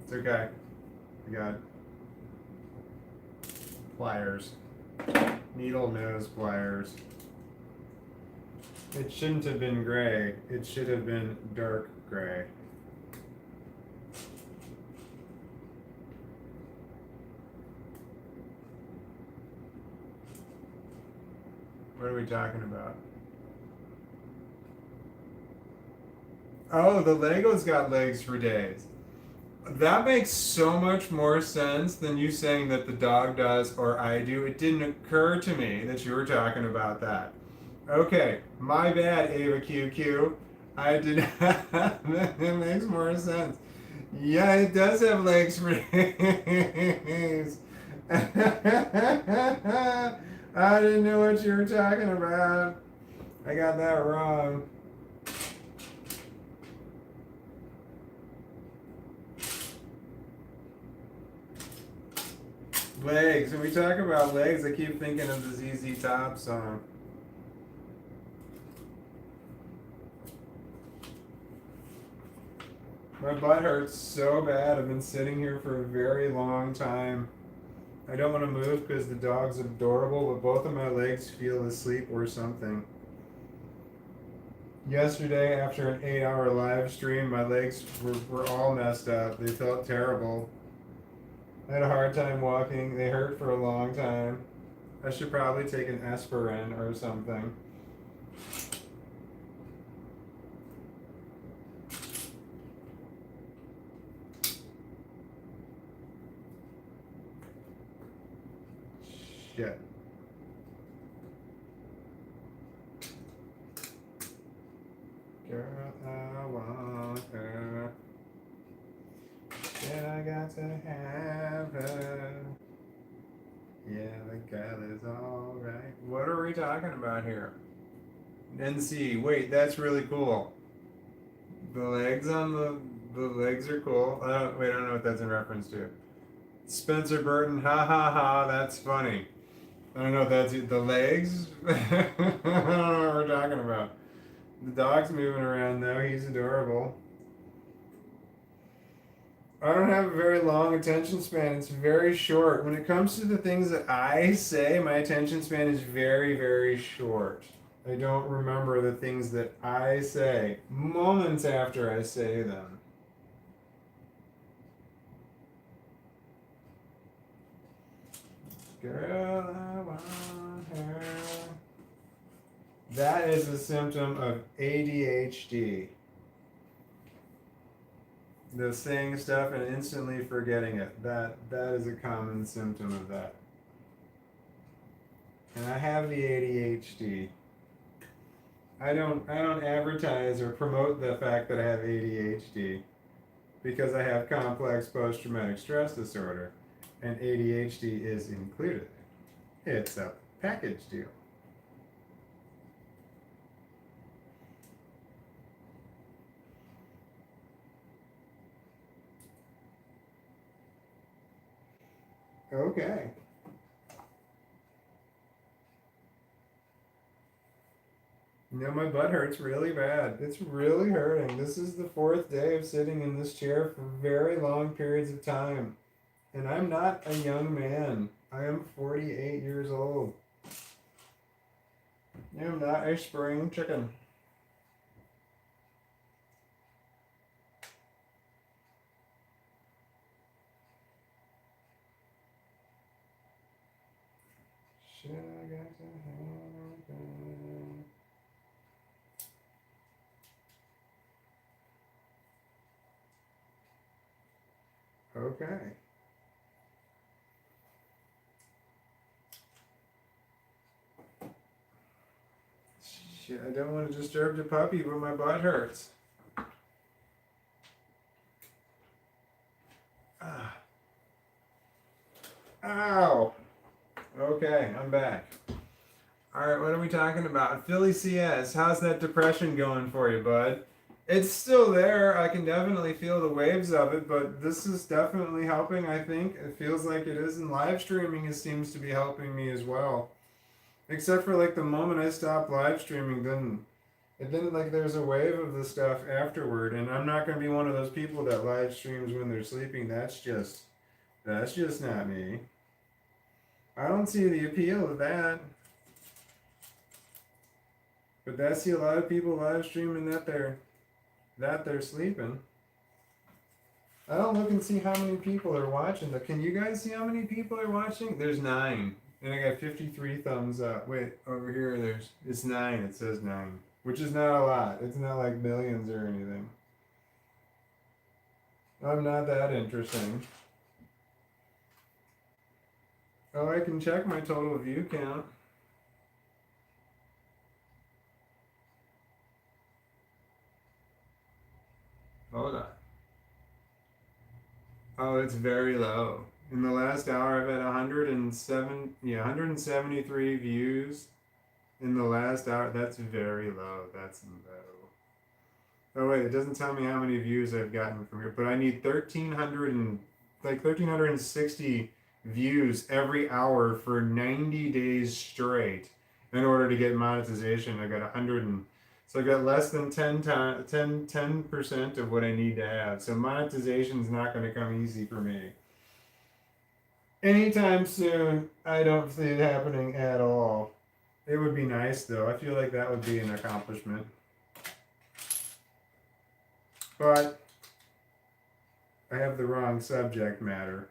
It's okay. I got pliers. Needle nose pliers. It shouldn't have been gray. It should have been dark gray. What are we talking about? Oh, the Lego's got legs for days. That makes so much more sense than you saying that the dog does or I do. It didn't occur to me that you were talking about that. Okay, my bad, Ava QQ. I did not. That makes more sense. Yeah, it does have legs for days. I didn't know what you were talking about. I got that wrong. Legs. When we talk about legs, I keep thinking of the ZZ Top song. My butt hurts so bad. I've been sitting here for a very long time. I don't want to move because the dog's adorable, but both of my legs feel asleep or something. Yesterday, after an 8-hour live stream, my legs were all messed up. They felt terrible. I had a hard time walking. They hurt for a long time. I should probably take an aspirin or something. Shit. Girl, I want her. And I got to have her. Yeah, the girl is alright. What are we talking about here? NC, wait, that's really cool. The legs on the legs are cool. Wait, I don't know what that's in reference to. Spencer Burton, ha ha ha, that's funny. I don't know if that's the legs. I don't know what we're talking about. The dog's moving around though, he's adorable. I don't have a very long attention span. It's very short. When it comes to the things that I say, my attention span is very, very short. I don't remember the things that I say moments after I say them. Girl, I want her. That is a symptom of ADHD. The saying stuff and instantly forgetting it. That is a common symptom of that. And I have the ADHD. I don't advertise or promote the fact that I have ADHD because I have complex post-traumatic stress disorder, and ADHD is included. It's a package deal. Okay. You know, my butt hurts really bad. It's really hurting. This is the 4th day of sitting in this chair for very long periods of time. And I'm not a young man. I am 48 years old. I am not a spring chicken. Okay. Shit, I don't want to disturb the puppy, but my butt hurts. Ah. Ow! Okay, I'm back. Alright, what are we talking about? Philly CS, how's that depression going for you, bud? It's still there. I can definitely feel the waves of it, but this is definitely helping, I think. It feels like it is, and live streaming seems to be helping me as well. Except for like the moment I stopped live streaming, then like there's a wave of the stuff afterward, and I'm not gonna be one of those people that live streams when they're sleeping. That's just not me. I don't see the appeal of that. But I see a lot of people live streaming that they're sleeping. I don't look and see how many people are watching. Can you guys see how many people are watching? There's 9. And I got 53 thumbs up. Wait, over here it's 9. It says 9. Which is not a lot. It's not like millions or anything. I'm not that interesting. Oh, I can check my total view count. Hold on. Oh, it's very low. In the last hour, I've had 173 views. In the last hour, that's very low. That's low. Oh wait, it doesn't tell me how many views I've gotten from here, but I need 1,360 views every hour for 90 days straight in order to get monetization. I got 100 and so I got less than 10% of what I need to have. So monetization's not going to come easy for me. Anytime soon, I don't see it happening at all. It would be nice though. I feel like that would be an accomplishment. But I have the wrong subject matter.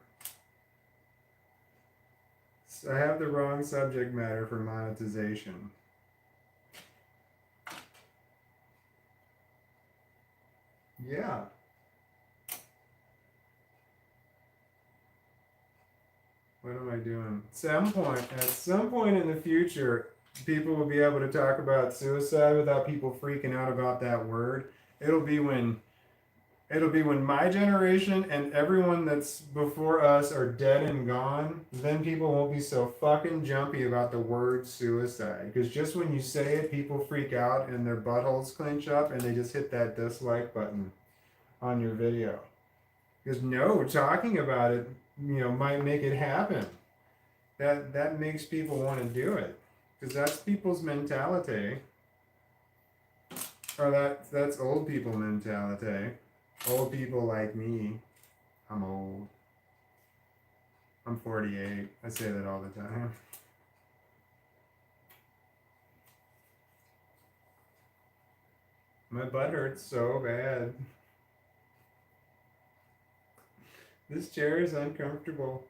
I have the wrong subject matter for monetization. Yeah. What am I doing? At some point in the future, people will be able to talk about suicide without people freaking out about that word. It'll be when my generation and everyone that's before us are dead and gone, then people won't be so fucking jumpy about the word suicide. Because just when you say it, people freak out and their buttholes clench up and they just hit that dislike button on your video. Because no, talking about it, might make it happen. That makes people want to do it. Because that's people's mentality. Or that's old people mentality. Old people like me. I'm old. I'm 48. I say that all the time. My butt hurts so bad. This chair is uncomfortable.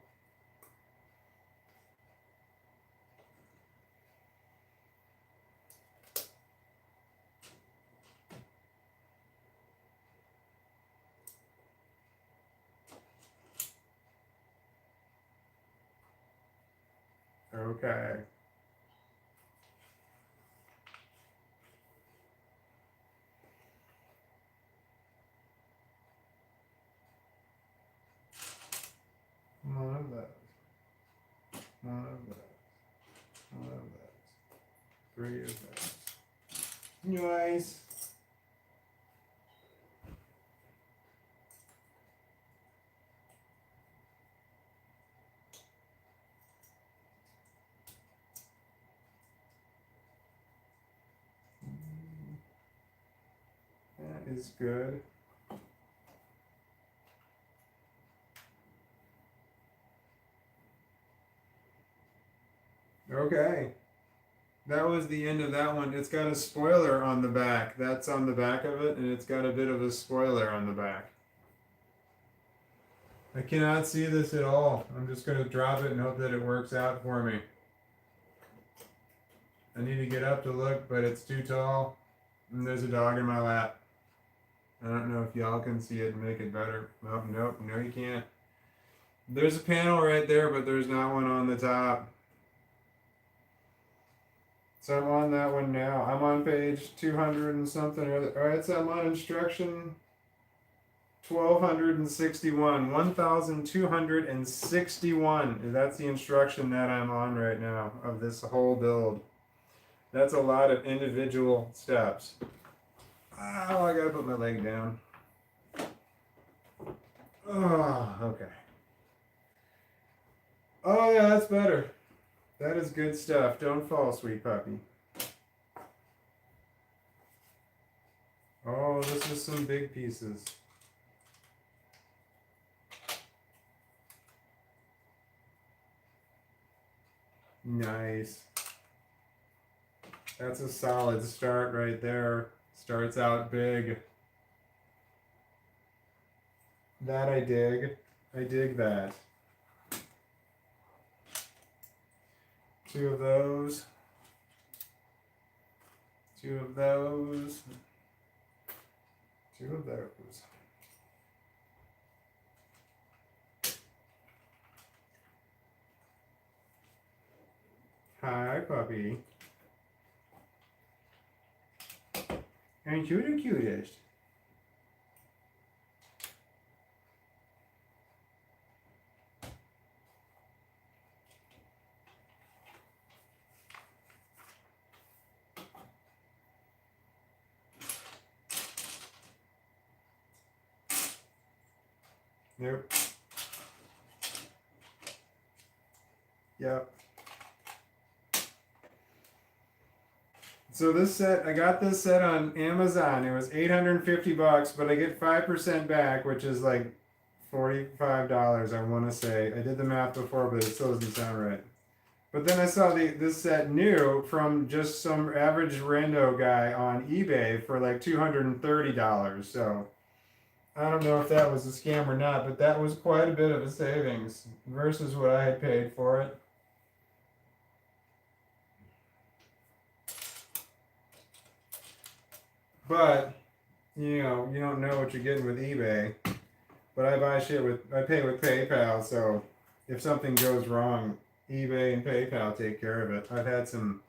Okay. One of those. One of those. One of those. 3 of those. Nice. That is good. Okay. That was the end of that one. It's got a spoiler on the back. That's on the back of it, and it's got a bit of a spoiler on the back. I cannot see this at all. I'm just going to drop it and hope that it works out for me. I need to get up to look, but it's too tall. And there's a dog in my lap. I don't know if y'all can see it and make it better. Oh, nope, no you can't. There's a panel right there, but there's not one on the top. So I'm on that one now. I'm on page 200 and something. Alright, so I'm on instruction 1261. 1261. That's the instruction that I'm on right now of this whole build. That's a lot of individual steps. Oh, I gotta put my leg down. Oh, okay. Oh, yeah, that's better. That is good stuff. Don't fall, sweet puppy. Oh, this is some big pieces. Nice. That's a solid start right there. Starts out big. That I dig. I dig that. 2 of those. 2 of those. 2 of those. Hi, puppy. Aren't you the cutest? Nope. Yep. So this set, I got this set on Amazon. It was $850, but I get 5% back, which is like $45, I want to say. I did the math before, but it still doesn't sound right. But then I saw this set new from just some average rando guy on eBay for like $230. So I don't know if that was a scam or not, but that was quite a bit of a savings versus what I had paid for it. But, you know, you don't know what you're getting with eBay. But I pay with PayPal, so if something goes wrong, eBay and PayPal take care of it. I've had some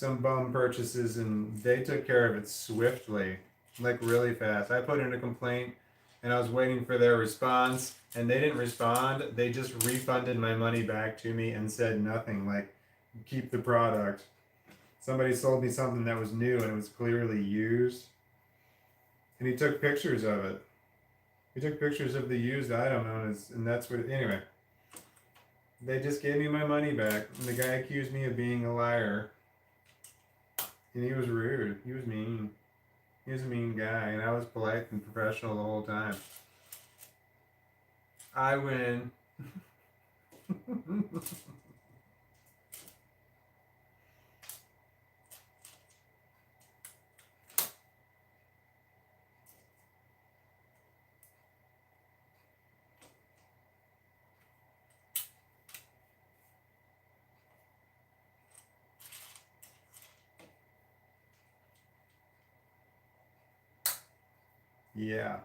bum purchases and they took care of it swiftly, like really fast. I put in a complaint and I was waiting for their response and they didn't respond. They just refunded my money back to me and said nothing, like keep the product. Somebody sold me something that was new and it was clearly used. And he took pictures of it. He took pictures of the used item and that's what, anyway. They just gave me my money back. And the guy accused me of being a liar. And he was rude. He was mean. He was a mean guy. And I was polite and professional the whole time. I win. Yeah.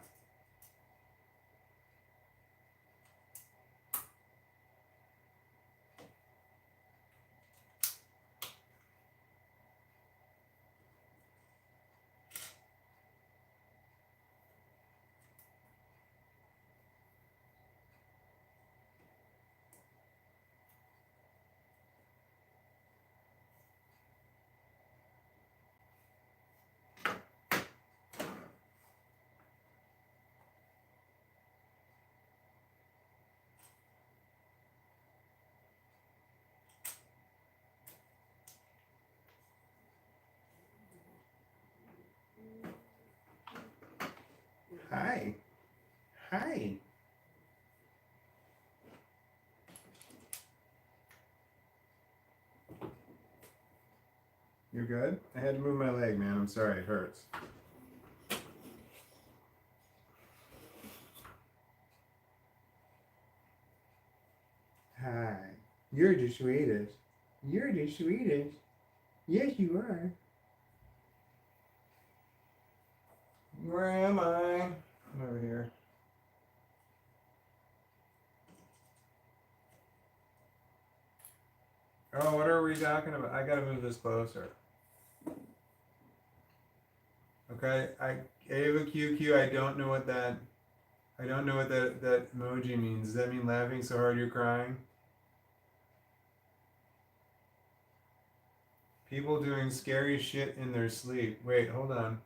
Hi. Hi. You good? I had to move my leg, man. I'm sorry. It hurts. Hi. You're the sweetest. You're the sweetest. Yes, you are. Where am I? I'm over here. Oh, what are we talking about? I gotta move this closer. Okay, Ava QQ, I don't know what that emoji means. Does that mean laughing so hard you're crying? People doing scary shit in their sleep. Wait, hold on.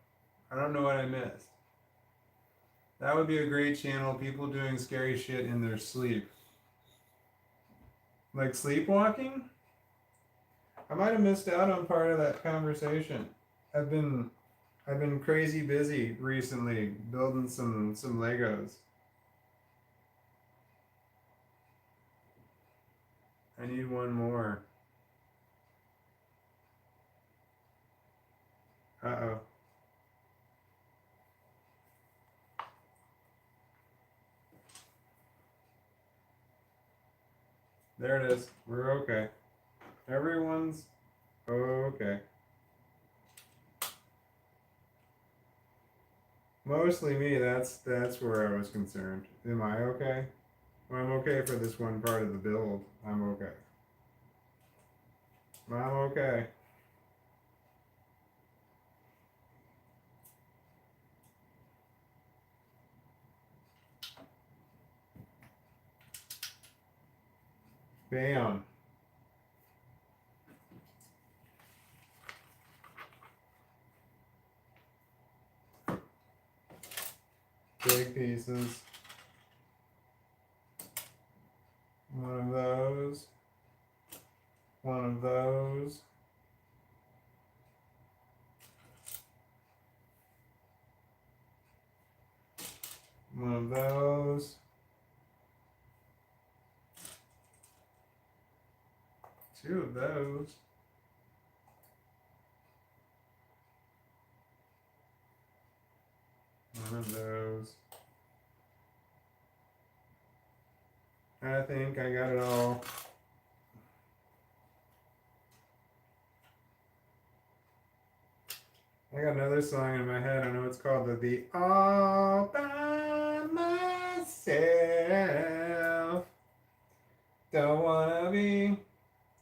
I don't know what I missed. That would be a great channel. People doing scary shit in their sleep. Like sleepwalking? I might have missed out on part of that conversation. I've been crazy busy recently building some Legos. I need one more. Uh-oh. There it is. We're okay. Everyone's okay. Mostly me, that's where I was concerned. Am I okay? Well, I'm okay for this one part of the build. I'm okay. I'm okay. Bam. Big pieces. One of those. One of those. One of those. Two of those. One of those. I think I got it all. I got another song in my head. I know it's called the All By Myself. Don't wanna be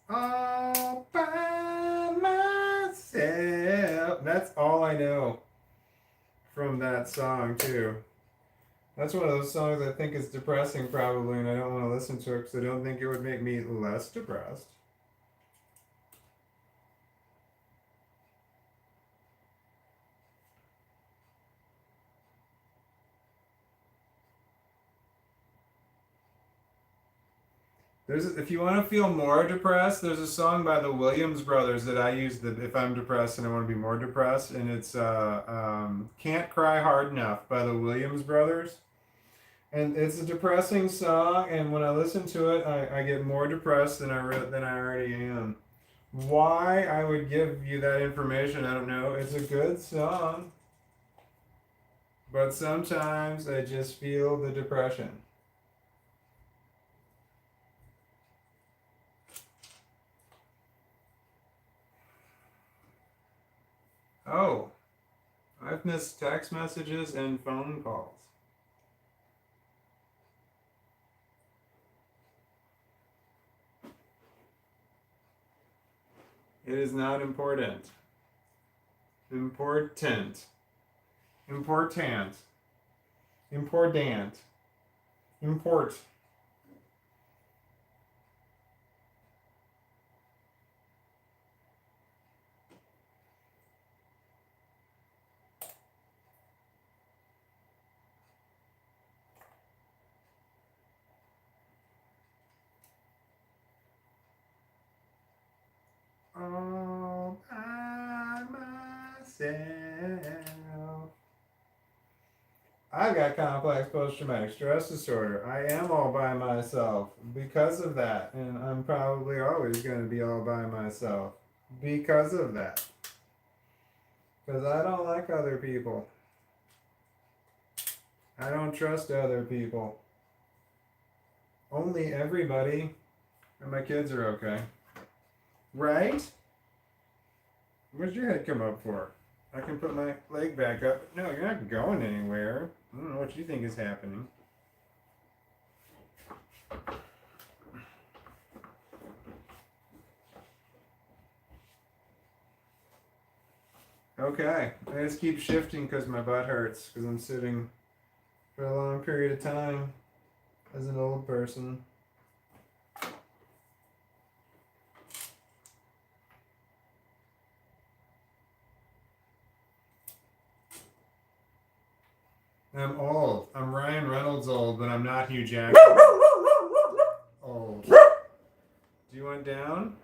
all by myself. That's all I know from that song, too. That's one of those songs I think is depressing, probably, and I don't want to listen to it because I don't think it would make me less depressed. If you want to feel more depressed, there's a song by the Williams Brothers that I use if I'm depressed and I want to be more depressed, and it's "Can't Cry Hard Enough" by the Williams Brothers. And it's a depressing song, and when I listen to it, I get more depressed than I already am. Why I would give you that information, I don't know. It's a good song, but sometimes I just feel the depression. Oh, I've missed text messages and phone calls. It is not important. Important. Important. Important. Import. All by myself. I've got complex post-traumatic stress disorder. I am all by myself because of that, and I'm probably always going to be all by myself because of that. Because I don't like other people. I don't trust other people. Only everybody, and my kids are okay. Right? What'd your head come up for? I can put my leg back up. No, you're not going anywhere. I don't know what you think is happening. Okay, I just keep shifting because my butt hurts because I'm sitting for a long period of time as an old person. I'm old. I'm Ryan Reynolds old, but I'm not Hugh Jackman old. Do you want down?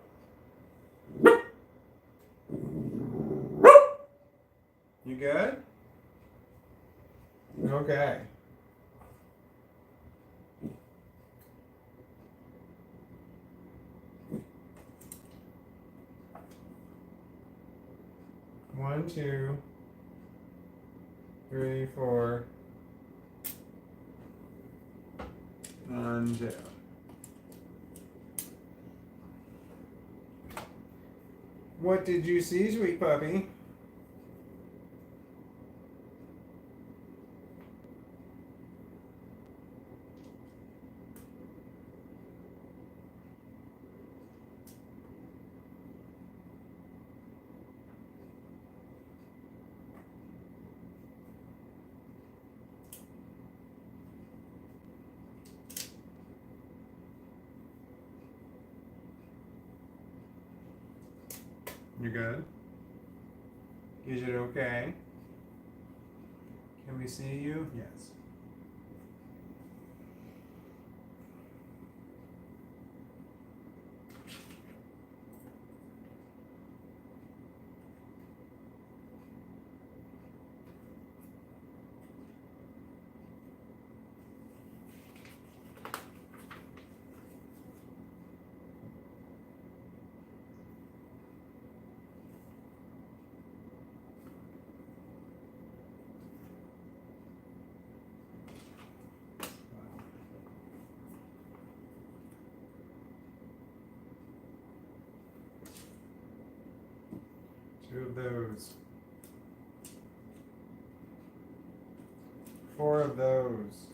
You good? Okay. One, 2, 3, 4. And down. What did you see, sweet puppy? You good? Is it okay? Can we see you? Yes. Two of those. 4 of those.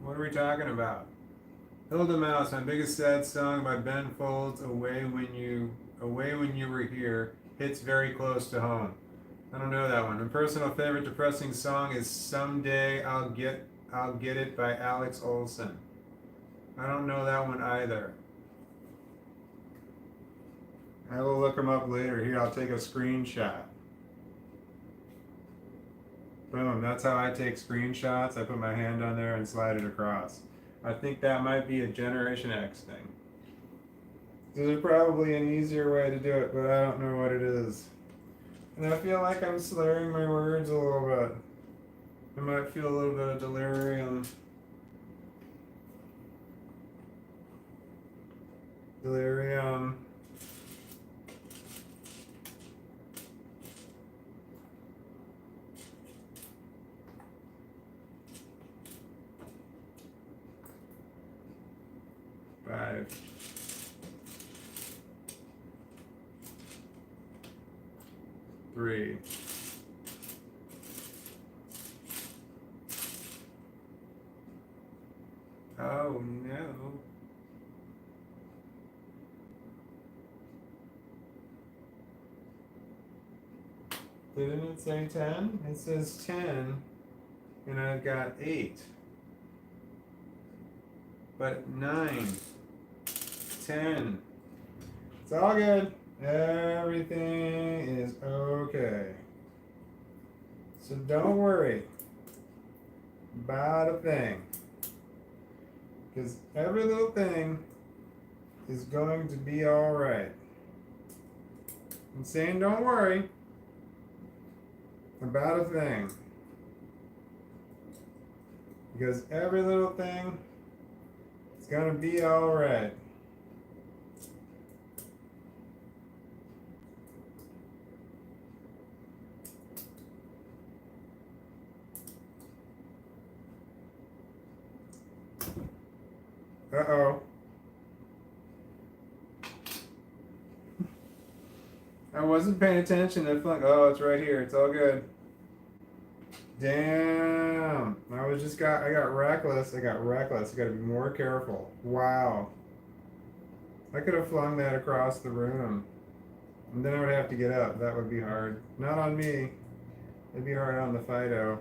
What are we talking about? Hilda Mouse, my biggest sad song by Ben Folds, Away When You Were Here, hits very close to home. I don't know that one. My personal favorite depressing song is Someday I'll Get It by Alex Olson. I don't know that one either. I will look them up later. Here, I'll take a screenshot. Boom, that's how I take screenshots. I put my hand on there and slide it across. I think that might be a Generation X thing. There's probably an easier way to do it, but I don't know what it is. And I feel like I'm slurring my words a little bit. I might feel a little bit of delirium. Delirium. Five. 3. Oh no. Didn't it say 10? It says 10, and I've got 8. But 9, 10. It's all good. Everything is okay. So don't worry about a thing. Because every little thing is going to be alright. I'm saying don't worry about a thing. Because every little thing is going to be alright. Uh-oh. I wasn't paying attention. I felt like, oh, it's right here. It's all good. Damn. I got reckless. I gotta be more careful. Wow. I could have flung that across the room. And then I would have to get up. That would be hard. Not on me. It'd be hard on the Fido.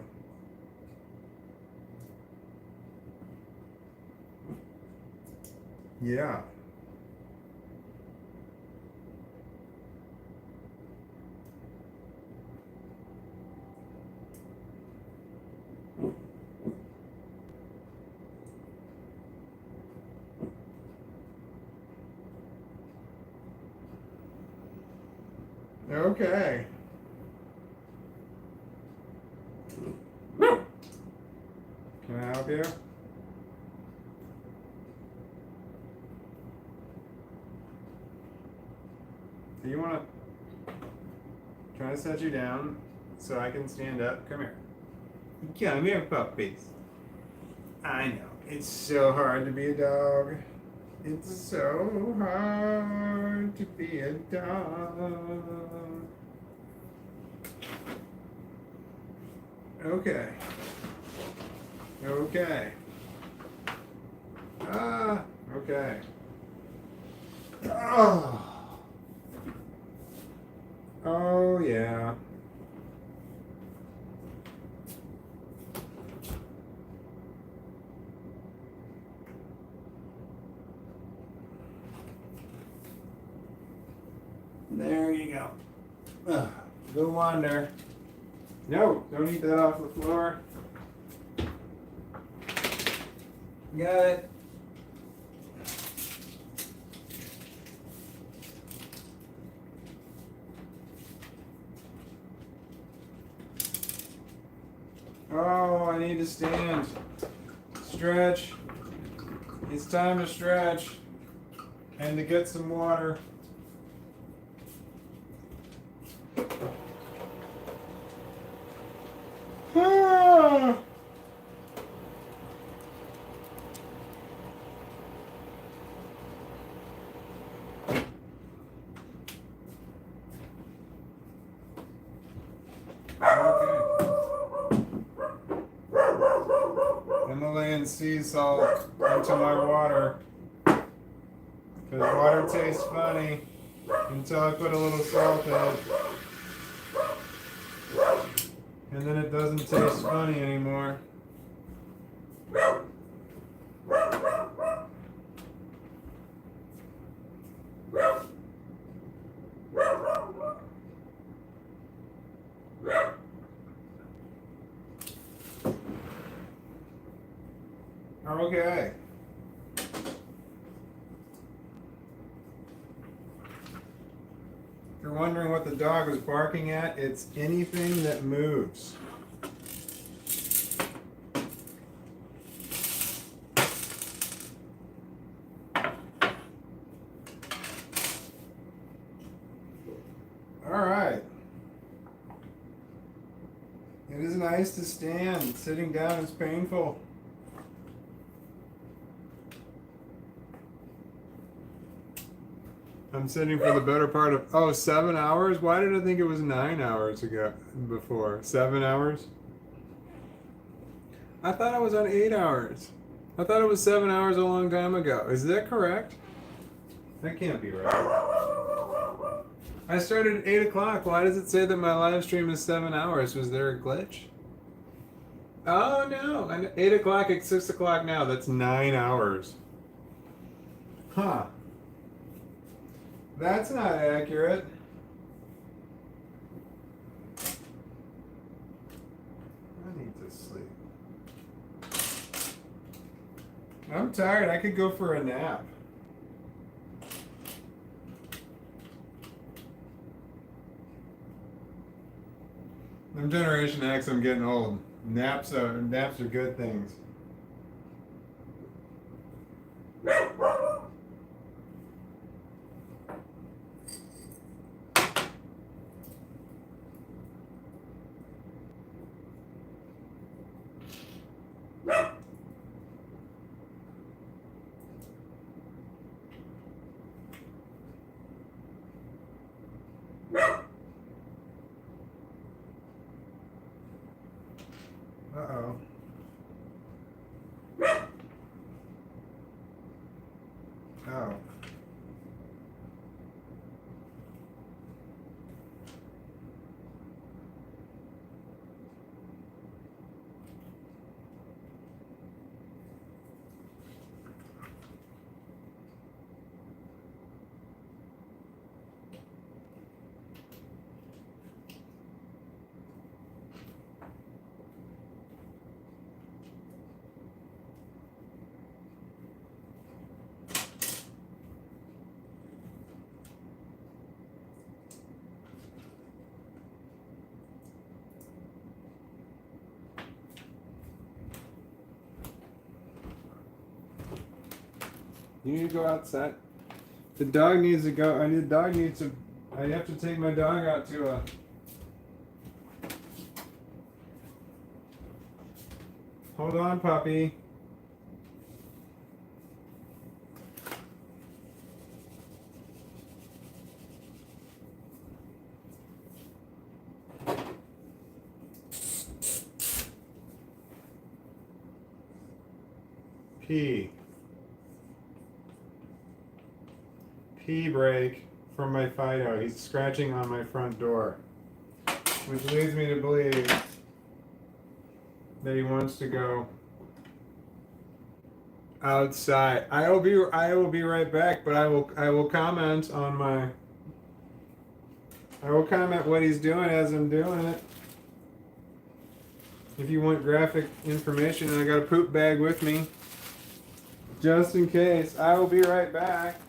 Yeah. Okay. Can I help you? Do you want to try to set you down so I can stand up? Come here. Come here, puppies. I know. It's so hard to be a dog. It's so hard to be a dog. Okay. Okay. Okay. Oh. Oh, yeah. There you go. Go wander. No, don't eat that off the floor. Got it. Oh, I need to stand. Stretch. It's time to stretch. And to get some water. Ah. Himalayan sea salt into my water. Because water tastes funny until I put a little salt in it. And then it doesn't taste funny anymore. Okay. If you're wondering what the dog was barking at, it's anything that moves. All right. It is nice to stand. Sitting down is painful. I'm sitting for the better part of 7 hours? Why did I think it was 9 hours ago before? 7 hours? I thought I was on 8 hours. I thought it was 7 hours a long time ago. Is that correct? That can't be right. I started at 8 o'clock. Why does it say that my live stream is 7 hours? Was there a glitch? Oh no, 8 o'clock at 6 o'clock now. That's 9 hours. Huh. That's not accurate. I need to sleep. I'm tired. I could go for a nap. I'm Generation X. I'm getting old. Naps are good things. Uh-oh. Oh. You need to go outside. The dog needs to go. The dog needs to. I have to take my dog out to a. Hold on, puppy. Pee break from my Fido. He's scratching on my front door, which leads me to believe that he wants to go outside. I will be right back, but I will comment on my. I will comment what he's doing as I'm doing it. If you want graphic information, I got a poop bag with me, just in case. I will be right back.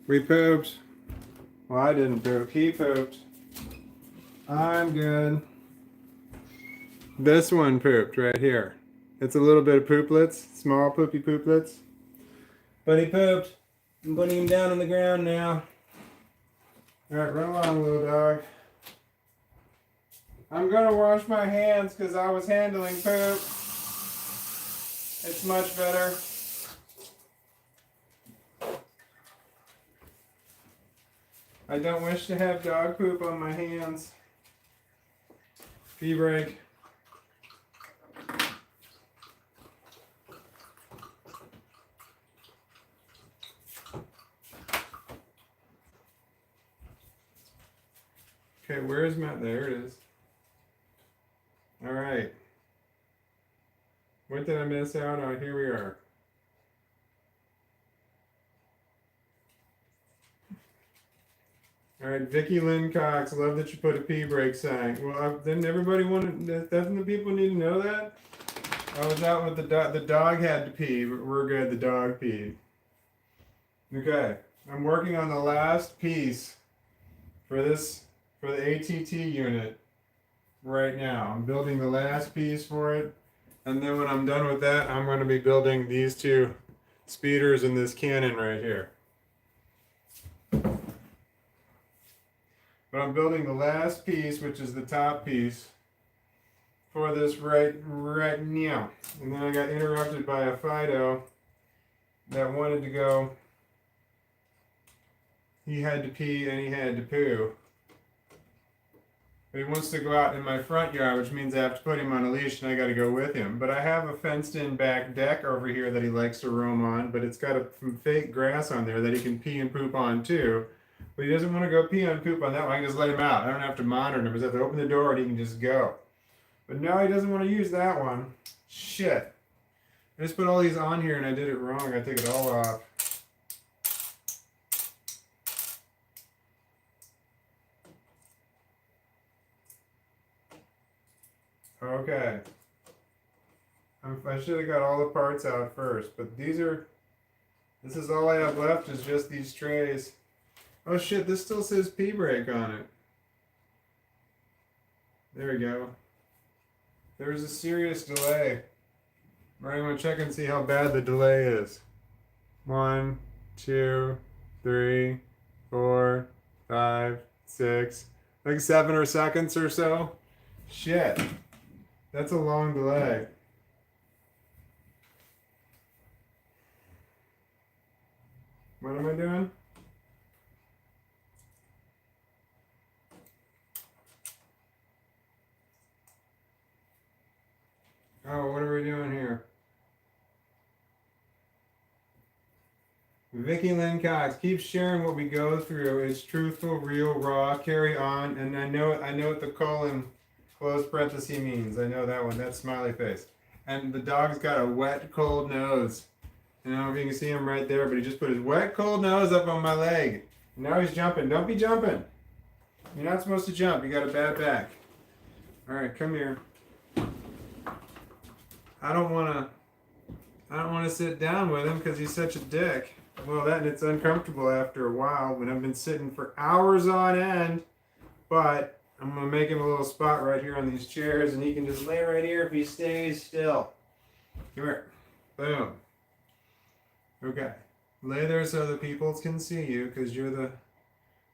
We pooped. Well, I didn't poop. He pooped. I'm good. This one pooped right here. It's a little bit of pooplets, small poopy pooplets. But he pooped. I'm putting him down on the ground now. Alright, run along, little dog. I'm gonna wash my hands because I was handling poop. It's much better. I don't wish to have dog poop on my hands. Pee break. Okay, where is Matt? There it is. All right. What did I miss out on? Here we are. All right, Vicky Lynn Cox. Love that you put a pee break sign. Well, didn't everybody want to? Doesn't the people need to know that? I was out with the dog. The dog had to pee, but we're good. The dog peed. Okay, I'm working on the last piece for this. For the ATT unit right now. I'm building the last piece for it. And then when I'm done with that, I'm going to be building these two speeders and this cannon right here. But I'm building the last piece, which is the top piece, for this right now. And then I got interrupted by a Fido that wanted to go. He had to pee and he had to poo. But he wants to go out in my front yard, which means I have to put him on a leash and I got to go with him. But I have a fenced-in back deck over here that he likes to roam on, but it's got some fake grass on there that he can pee and poop on too. But he doesn't want to go pee and poop on that one. I can just let him out. I don't have to monitor him. I just have to open the door and he can just go. But no, he doesn't want to use that one. Shit. I just put all these on here and I did it wrong. I take it all off. Okay. I should have got all the parts out first, but this is all I have left is just these trays. Oh shit, this still says pee break on it. There we go. There was a serious delay. I'm going to check and see how bad the delay is. 1, 2, 3, 4, 5, 6, like 7 seconds or so. Shit. That's a long delay. What am I doing? Oh, what are we doing here? Vicky Lynn Cox, keep sharing what we go through. It's truthful, real, raw, carry on. And I know what the colon close parenthesis means. I know that one. That's smiley face. And the dog's got a wet, cold nose. I don't know if you can see him right there, but he just put his wet, cold nose up on my leg. And now he's jumping. Don't be jumping. You're not supposed to jump. You got a bad back. All right, come here. I don't want to sit down with him because he's such a dick. Well, it's uncomfortable after a while when I've been sitting for hours on end. But I'm going to make him a little spot right here on these chairs, and he can just lay right here if he stays still. Come here. Boom. Okay. Lay there so the people can see you because you're the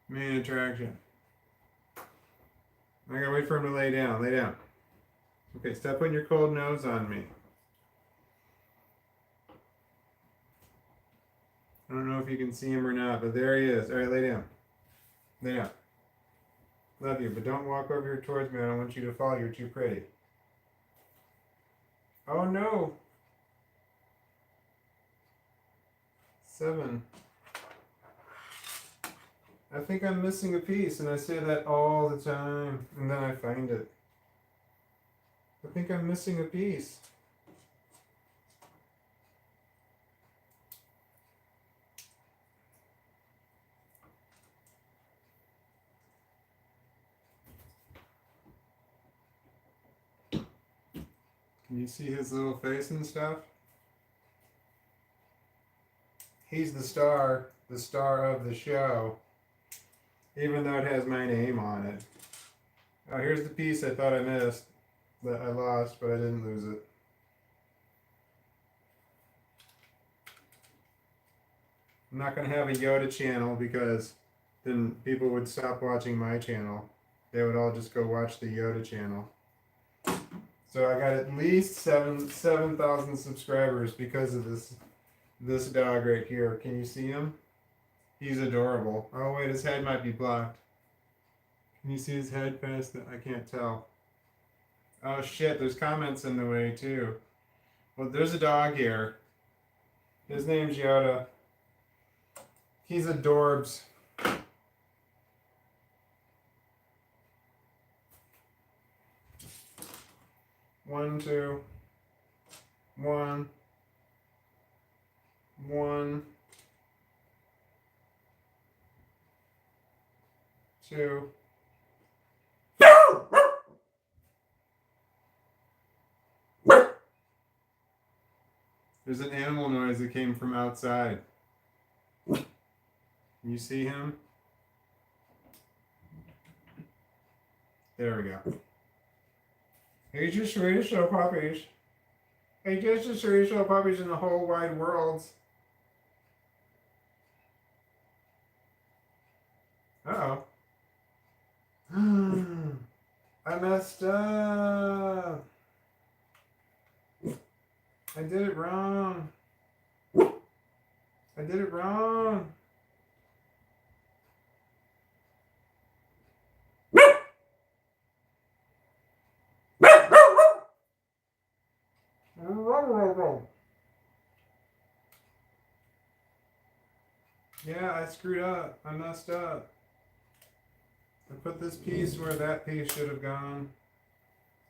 main attraction. I got to wait for him to lay down. Lay down. Okay, stop putting your cold nose on me. I don't know if you can see him or not, but there he is. All right, lay down. Lay down. Love you, but don't walk over here towards me. I don't want you to fall. You're too pretty. Oh, no. 7. I think I'm missing a piece, and I say that all the time, and then I find it. I think I'm missing a piece. Can you see his little face and stuff? He's the star the star of the show, even though it has my name on it. Oh, here's the piece I thought I missed, that I lost, but I didn't lose it. I'm not going to have a Yoda channel because then people would stop watching my channel. They would all just go watch the Yoda channel. So I got at least 7,000 subscribers because of this dog right here. Can you see him? He's adorable. Oh wait, his head might be blocked. Can you see his head past the... I can't tell. Oh shit, there's comments in the way too. Well, there's a dog here. His name's Yoda. He's adorbs. One, two. One. Two. There's an animal noise that came from outside. Can you see him? There we go. He's just the sweetest little puppies. He's just the sweetest little puppies in the whole wide world. Uh-oh. I messed up. I did it wrong. I did it wrong. Yeah, I screwed up. I messed up. I put this piece where that piece should have gone.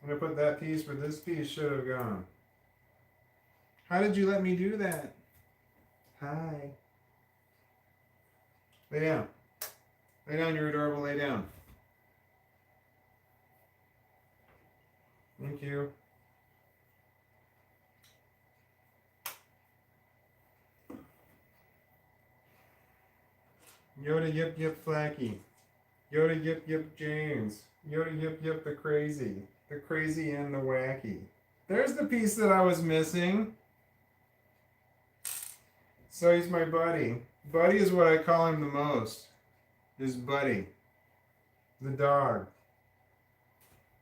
And I put that piece where this piece should have gone. How did you let me do that? Hi. Lay down. Lay down, you're adorable. Lay down. Thank you. Yoda yip yip flacky. Yoda yip yip James. Yoda yip yip the crazy. The crazy and the wacky. There's the piece that I was missing. So he's my buddy. Buddy is what I call him the most. His buddy. The dog.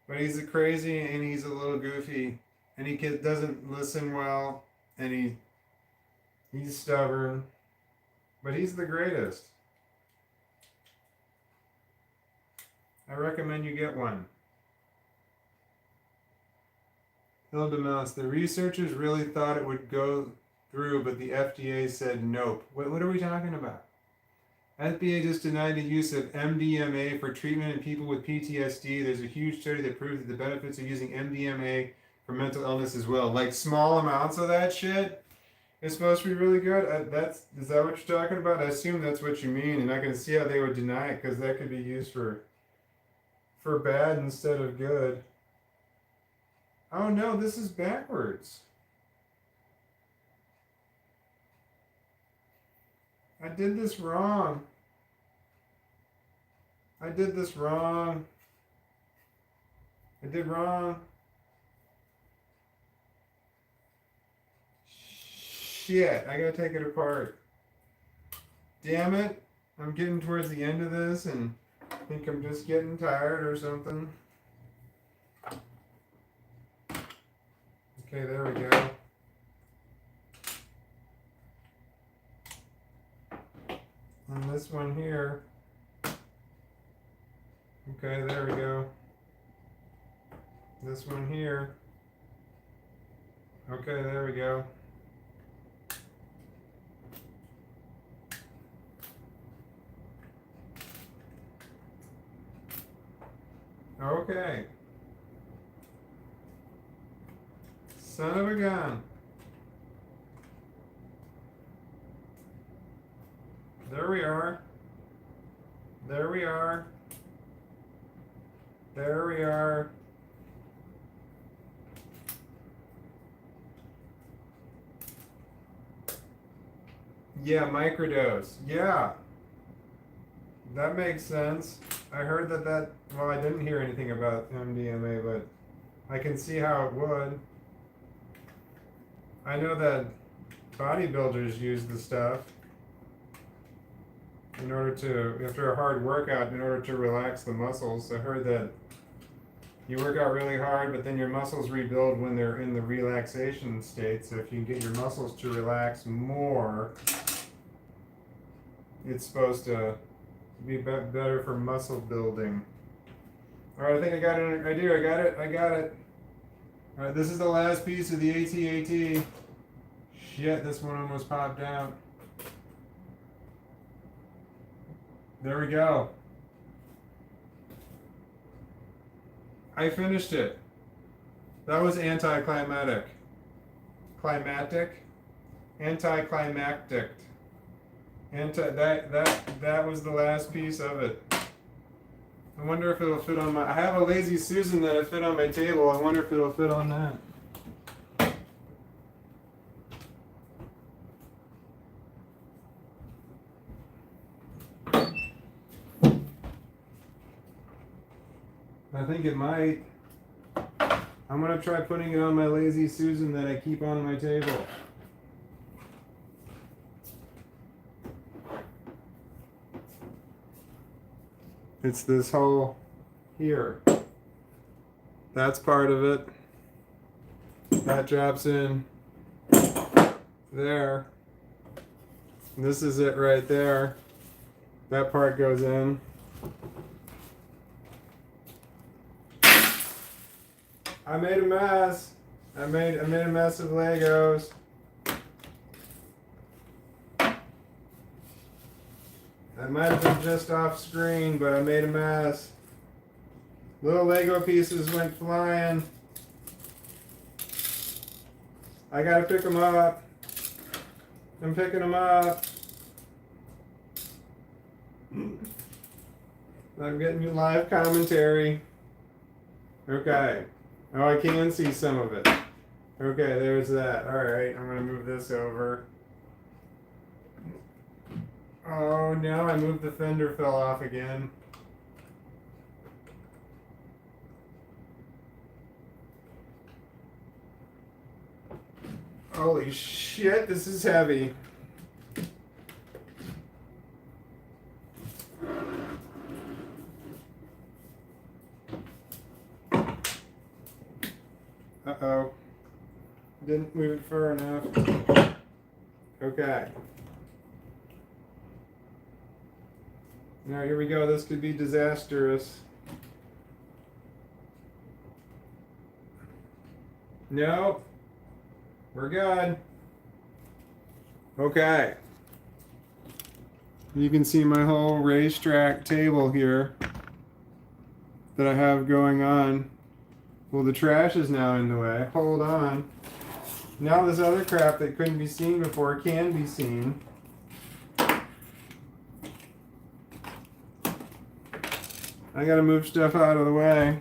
But he's a crazy and he's a little goofy. And he doesn't listen well. And he's stubborn. But he's the greatest. I recommend you get one. Hilda Mouse, the researchers really thought it would go through, but the FDA said nope. What are we talking about? FDA just denied the use of MDMA for treatment in people with PTSD. There's a huge study that proves that the benefits of using MDMA for mental illness as well. Like small amounts of that shit is supposed to be really good. Is that what you're talking about? I assume that's what you mean, and I can see how they would deny it because that could be used for bad instead of good. Oh no, this is backwards. I did this wrong. I did this wrong. I did wrong. Shit, I gotta take it apart. Damn it. I'm getting towards the end of this and I think I'm just getting tired or something. Okay, there we go. And this one here. Okay, there we go. This one here. Okay, there we go. Okay. Son of a gun. There we are. There we are. There we are. Yeah, microdose. Yeah. That makes sense. I heard well, I didn't hear anything about MDMA, but I can see how it would. I know that bodybuilders use the stuff after a hard workout, in order to relax the muscles. I heard that you work out really hard, but then your muscles rebuild when they're in the relaxation state. So if you can get your muscles to relax more, it's supposed to be better for muscle building. All right, I think I got it. I do. I got it. All right, this is the last piece of the AT-AT. Shit, this one almost popped out. There we go. I finished it. That was anticlimactic. Climatic? Anticlimactic. That was the last piece of it. I wonder if it'll fit on I have a Lazy Susan that I fit on my table. I wonder if it'll fit on that. I think it might. I'm gonna try putting it on my Lazy Susan that I keep on my table. It's this hole here. That's part of it. That drops in there. This is it right there. That part goes in. I made a mess. I made a mess of Legos. I might have been just off screen, but I made a mess. Little Lego pieces went flying. I gotta pick them up. I'm picking them up. I'm getting live commentary. Okay. Oh, I can see some of it. Okay, there's that. Alright, I'm gonna move this over. Oh, now I moved the fender fell off again. Holy shit, this is heavy. Uh-oh. Didn't move it far enough. Okay. Now here we go. This could be disastrous. Nope. We're good. Okay. You can see my whole racetrack table here that I have going on. Well, the trash is now in the way. Hold on. Now this other crap that couldn't be seen before can be seen. I gotta move stuff out of the way.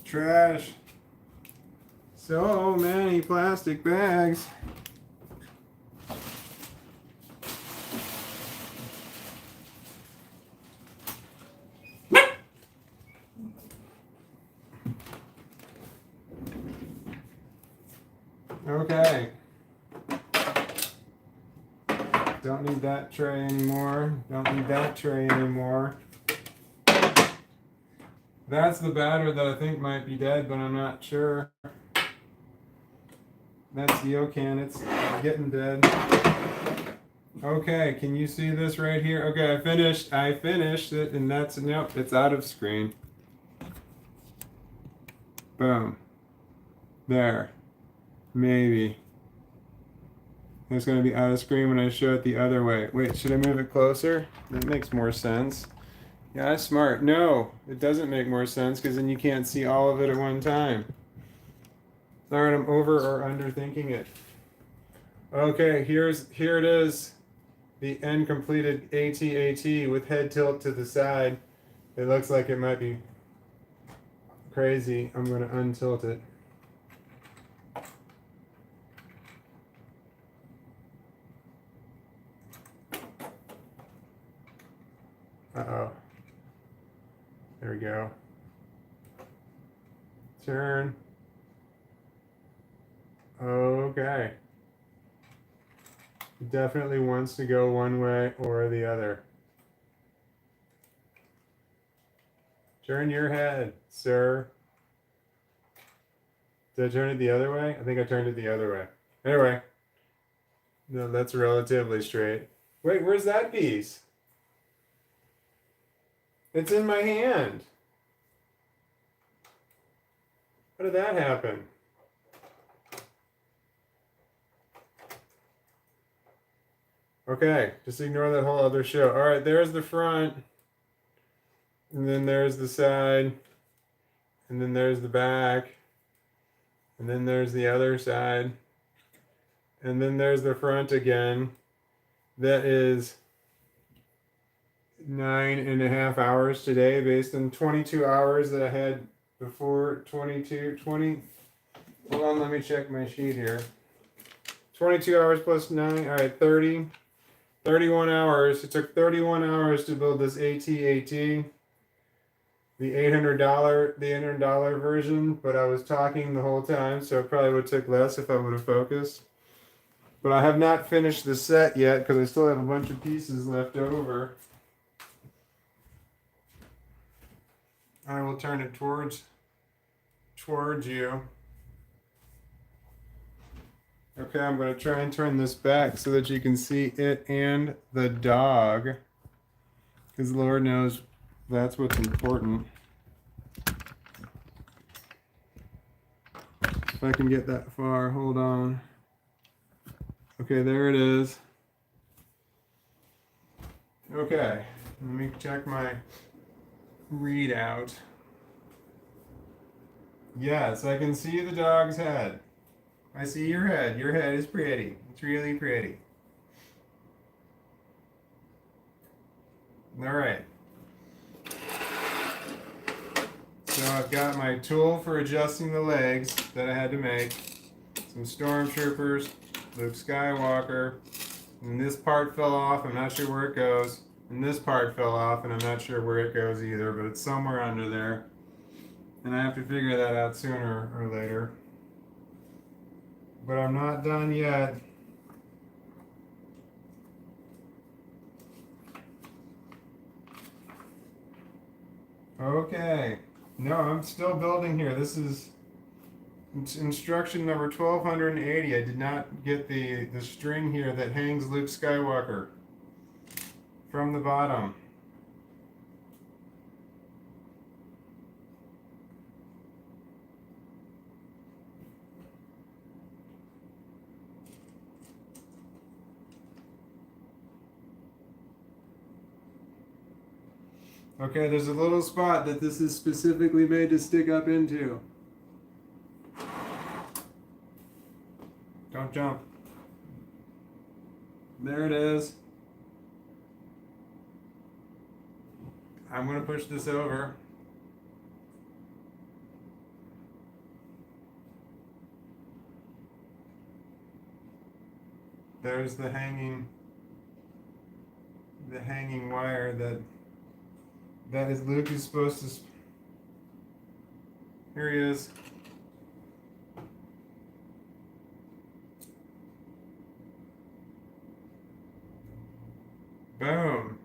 Trash. So many plastic bags. Okay. Don't need that tray anymore. Don't need that tray anymore. That's the batter that I think might be dead, but I'm not sure. That's the O-can. It's getting dead. Okay, can you see this right here? Okay, I finished it, and nope, it's out of screen. Boom. There. Maybe. It's going to be out of screen when I show it the other way. Wait, should I move it closer? That makes more sense. Yeah, that's smart. No, it doesn't make more sense because then you can't see all of it at one time. Alright, I'm over or under thinking it. Okay, here it is. The end completed AT-AT with head tilt to the side. It looks like it might be crazy. I'm going to untilt it. Uh-oh. There we go. Turn. Okay. It definitely wants to go one way or the other. Turn your head, sir. Did I turn it the other way? I think I turned it the other way. Anyway. No, that's relatively straight. Wait, where's that piece? It's in my hand. How did that happen? Okay, just ignore that whole other show. All right, there's the front. And then there's the side. And then there's the back. And then there's the other side. And then there's the front again. That is 9.5 hours today based on 22 hours that I had before. 20. Hold on, let me check my sheet here. 22 hours plus 9, all right, 30. 31 hours. It took 31 hours to build this AT-AT. The $800 version, but I was talking the whole time, so it probably would have took less if I would have focused. But I have not finished the set yet because I still have a bunch of pieces left over. I will turn it towards you. Okay, I'm going to try and turn this back so that you can see it and the dog. Because Lord knows that's what's important. If I can get that far, hold on. Okay, there it is. Okay, let me check my readout. Yes, I can see the dog's head. I see your head. Your head is pretty. It's really pretty. All right. So I've got my tool for adjusting the legs that I had to make. Some stormtroopers, Luke Skywalker, and this part fell off. I'm not sure where it goes. And this part fell off, and I'm not sure where it goes either, but it's somewhere under there. And I have to figure that out sooner or later. But I'm not done yet. Okay. No, I'm still building here. This is instruction number 1280. I did not get the string here that hangs Luke Skywalker from the bottom. Okay, there's a little spot that this is specifically made to stick up into. Don't jump. There it is. I'm going to push this over. There's the hanging wire that is Luke is supposed to. Here he is. Boom.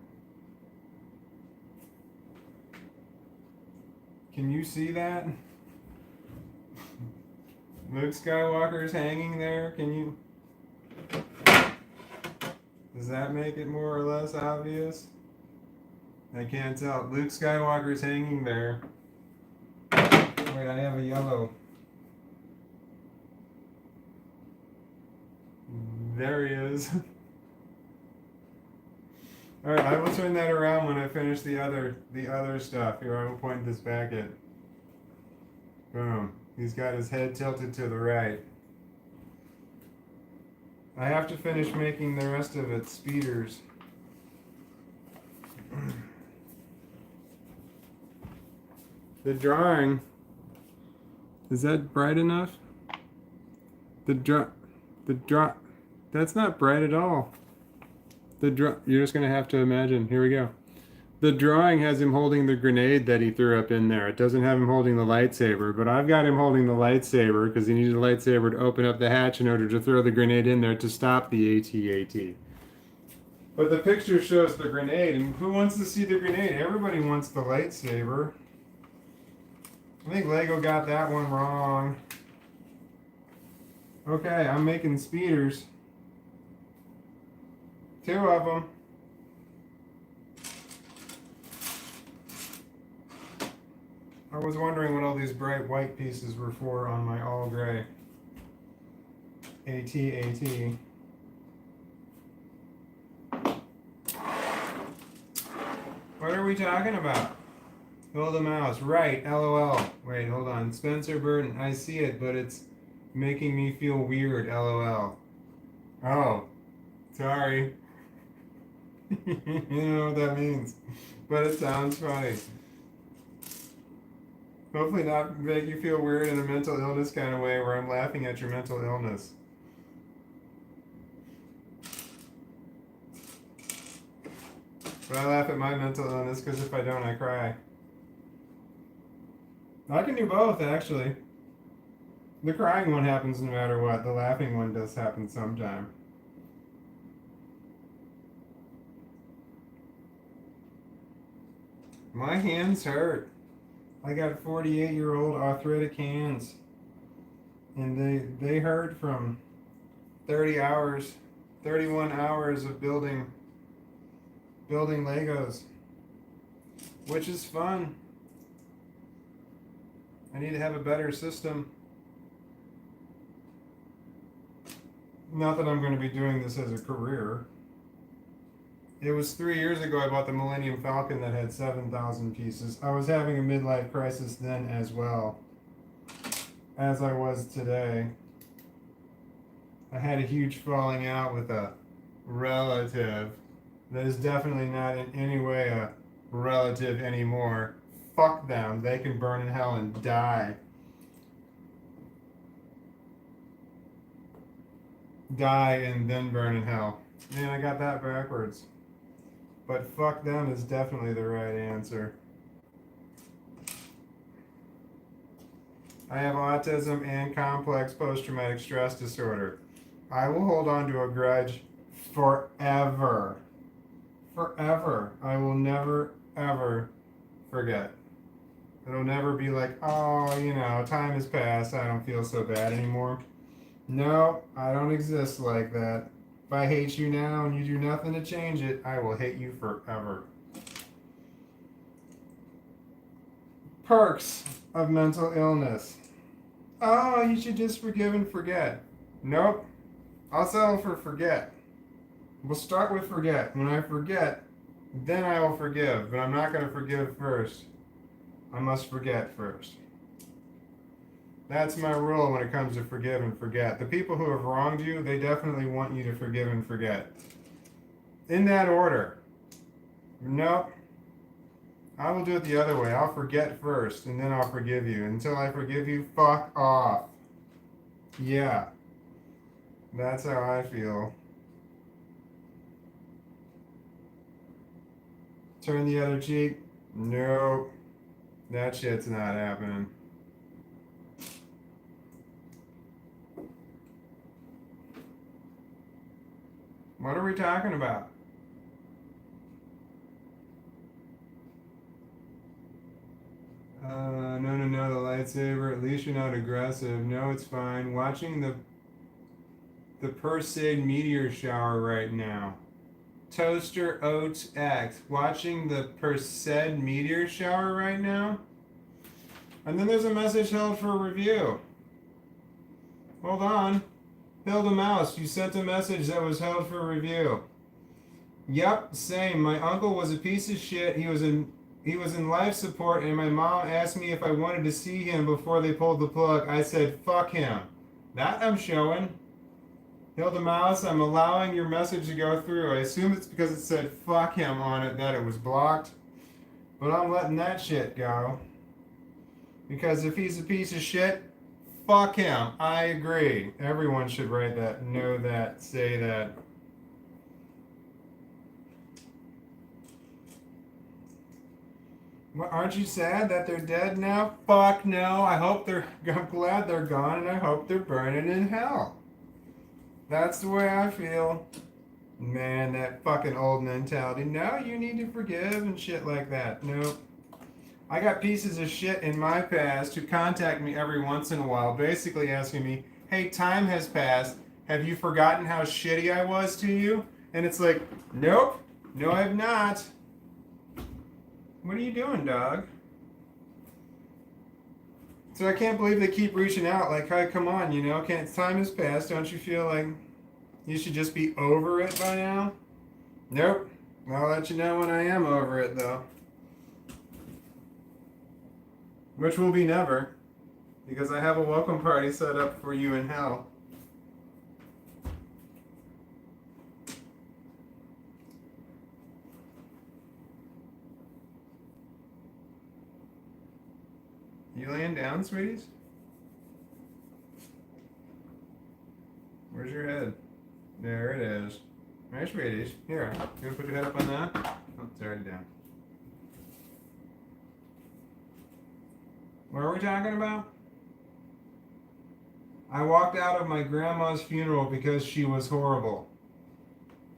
Can you see that? Luke Skywalker is hanging there. Can you? Does that make it more or less obvious? I can't tell. Luke Skywalker is hanging there. Wait, I have a yellow. There he is. All right, I will turn that around when I finish the other stuff. Here, I will point this back at. Boom. He's got his head tilted to the right. I have to finish making the rest of it speeders. The drawing, is that bright enough? That's not bright at all. You're just gonna have to imagine. Here we go. The drawing has him holding the grenade that he threw up in there. It doesn't have him holding the lightsaber, but I've got him holding the lightsaber because he needed a lightsaber to open up the hatch in order to throw the grenade in there to stop the AT-AT. But the picture shows the grenade, and who wants to see the grenade? Everybody wants the lightsaber. I think Lego got that one wrong. Okay, I'm making speeders. 2 of them. I was wondering what all these bright white pieces were for on my all gray. AT-AT. What are we talking about? Hold the mouse. Right, LOL. Wait, hold on. Spencer Burton. I see it, but it's making me feel weird, LOL. Oh, sorry. You know what that means. But it sounds funny. Hopefully not make you feel weird in a mental illness kind of way where I'm laughing at your mental illness. But I laugh at my mental illness because if I don't, I cry. I can do both, actually. The crying one happens no matter what. The laughing one does happen sometime. My hands hurt. I got 48-year-old arthritic hands. And they hurt from 31 hours of building Legos. Which is fun. I need to have a better system. Not that I'm going to be doing this as a career. It was 3 years ago I bought the Millennium Falcon that had 7,000 pieces. I was having a midlife crisis then as well, as I was today. I had a huge falling out with a relative that is definitely not in any way a relative anymore. Fuck them. They can burn in hell and die. Die and then burn in hell. Man, I got that backwards. But fuck them is definitely the right answer. I have autism and complex post-traumatic stress disorder. I will hold on to a grudge forever. Forever. I will never, ever forget. It'll never be like, oh, you know, time has passed. I don't feel so bad anymore. No, I don't exist like that. If I hate you now and you do nothing to change it, I will hate you forever. Perks of mental illness. Oh, you should just forgive and forget. Nope. I'll settle for forget. We'll start with forget. When I forget, then I will forgive. But I'm not going to forgive first. I must forget first. That's my rule when it comes to forgive and forget. The people who have wronged you, they definitely want you to forgive and forget. In that order. Nope. I will do it the other way. I'll forget first, and then I'll forgive you. Until I forgive you, fuck off. Yeah. That's how I feel. Turn the other cheek? Nope. That shit's not happening. What are we talking about? No, the lightsaber. At least you're not aggressive. No, it's fine. Watching the Perseid meteor shower right now. Toaster Oats X. Watching the Perseid meteor shower right now. And then there's a message held for review. Hold on. Hilda Mouse, you sent a message that was held for review. Yep, same. My uncle was a piece of shit. He was in life support, and my mom asked me if I wanted to see him before they pulled the plug. I said, fuck him. That I'm showing. Hilda Mouse, I'm allowing your message to go through. I assume it's because it said fuck him on it that it was blocked. But I'm letting that shit go. Because if he's a piece of shit, fuck him. I agree. Everyone should write that, know that, say that. Well, aren't you sad that they're dead now? Fuck no. I'm glad they're gone, and I hope they're burning in hell. That's the way I feel. Man, that fucking old mentality. No, you need to forgive and shit like that. No. I got pieces of shit in my past who contact me every once in a while, basically asking me, hey, time has passed. Have you forgotten how shitty I was to you? And it's like, nope. No, I have not. What are you doing, dog? So I can't believe they keep reaching out. Like, hey, come on, time has passed. Don't you feel like you should just be over it by now? Nope. I'll let you know when I am over it, though. Which will be never, because I have a welcome party set up for you in hell. You laying down, sweeties? Where's your head? There it is. There, sweeties. Here, you want to put your head up on that? Oh, it's already down. What are we talking about? I walked out of my grandma's funeral because she was horrible.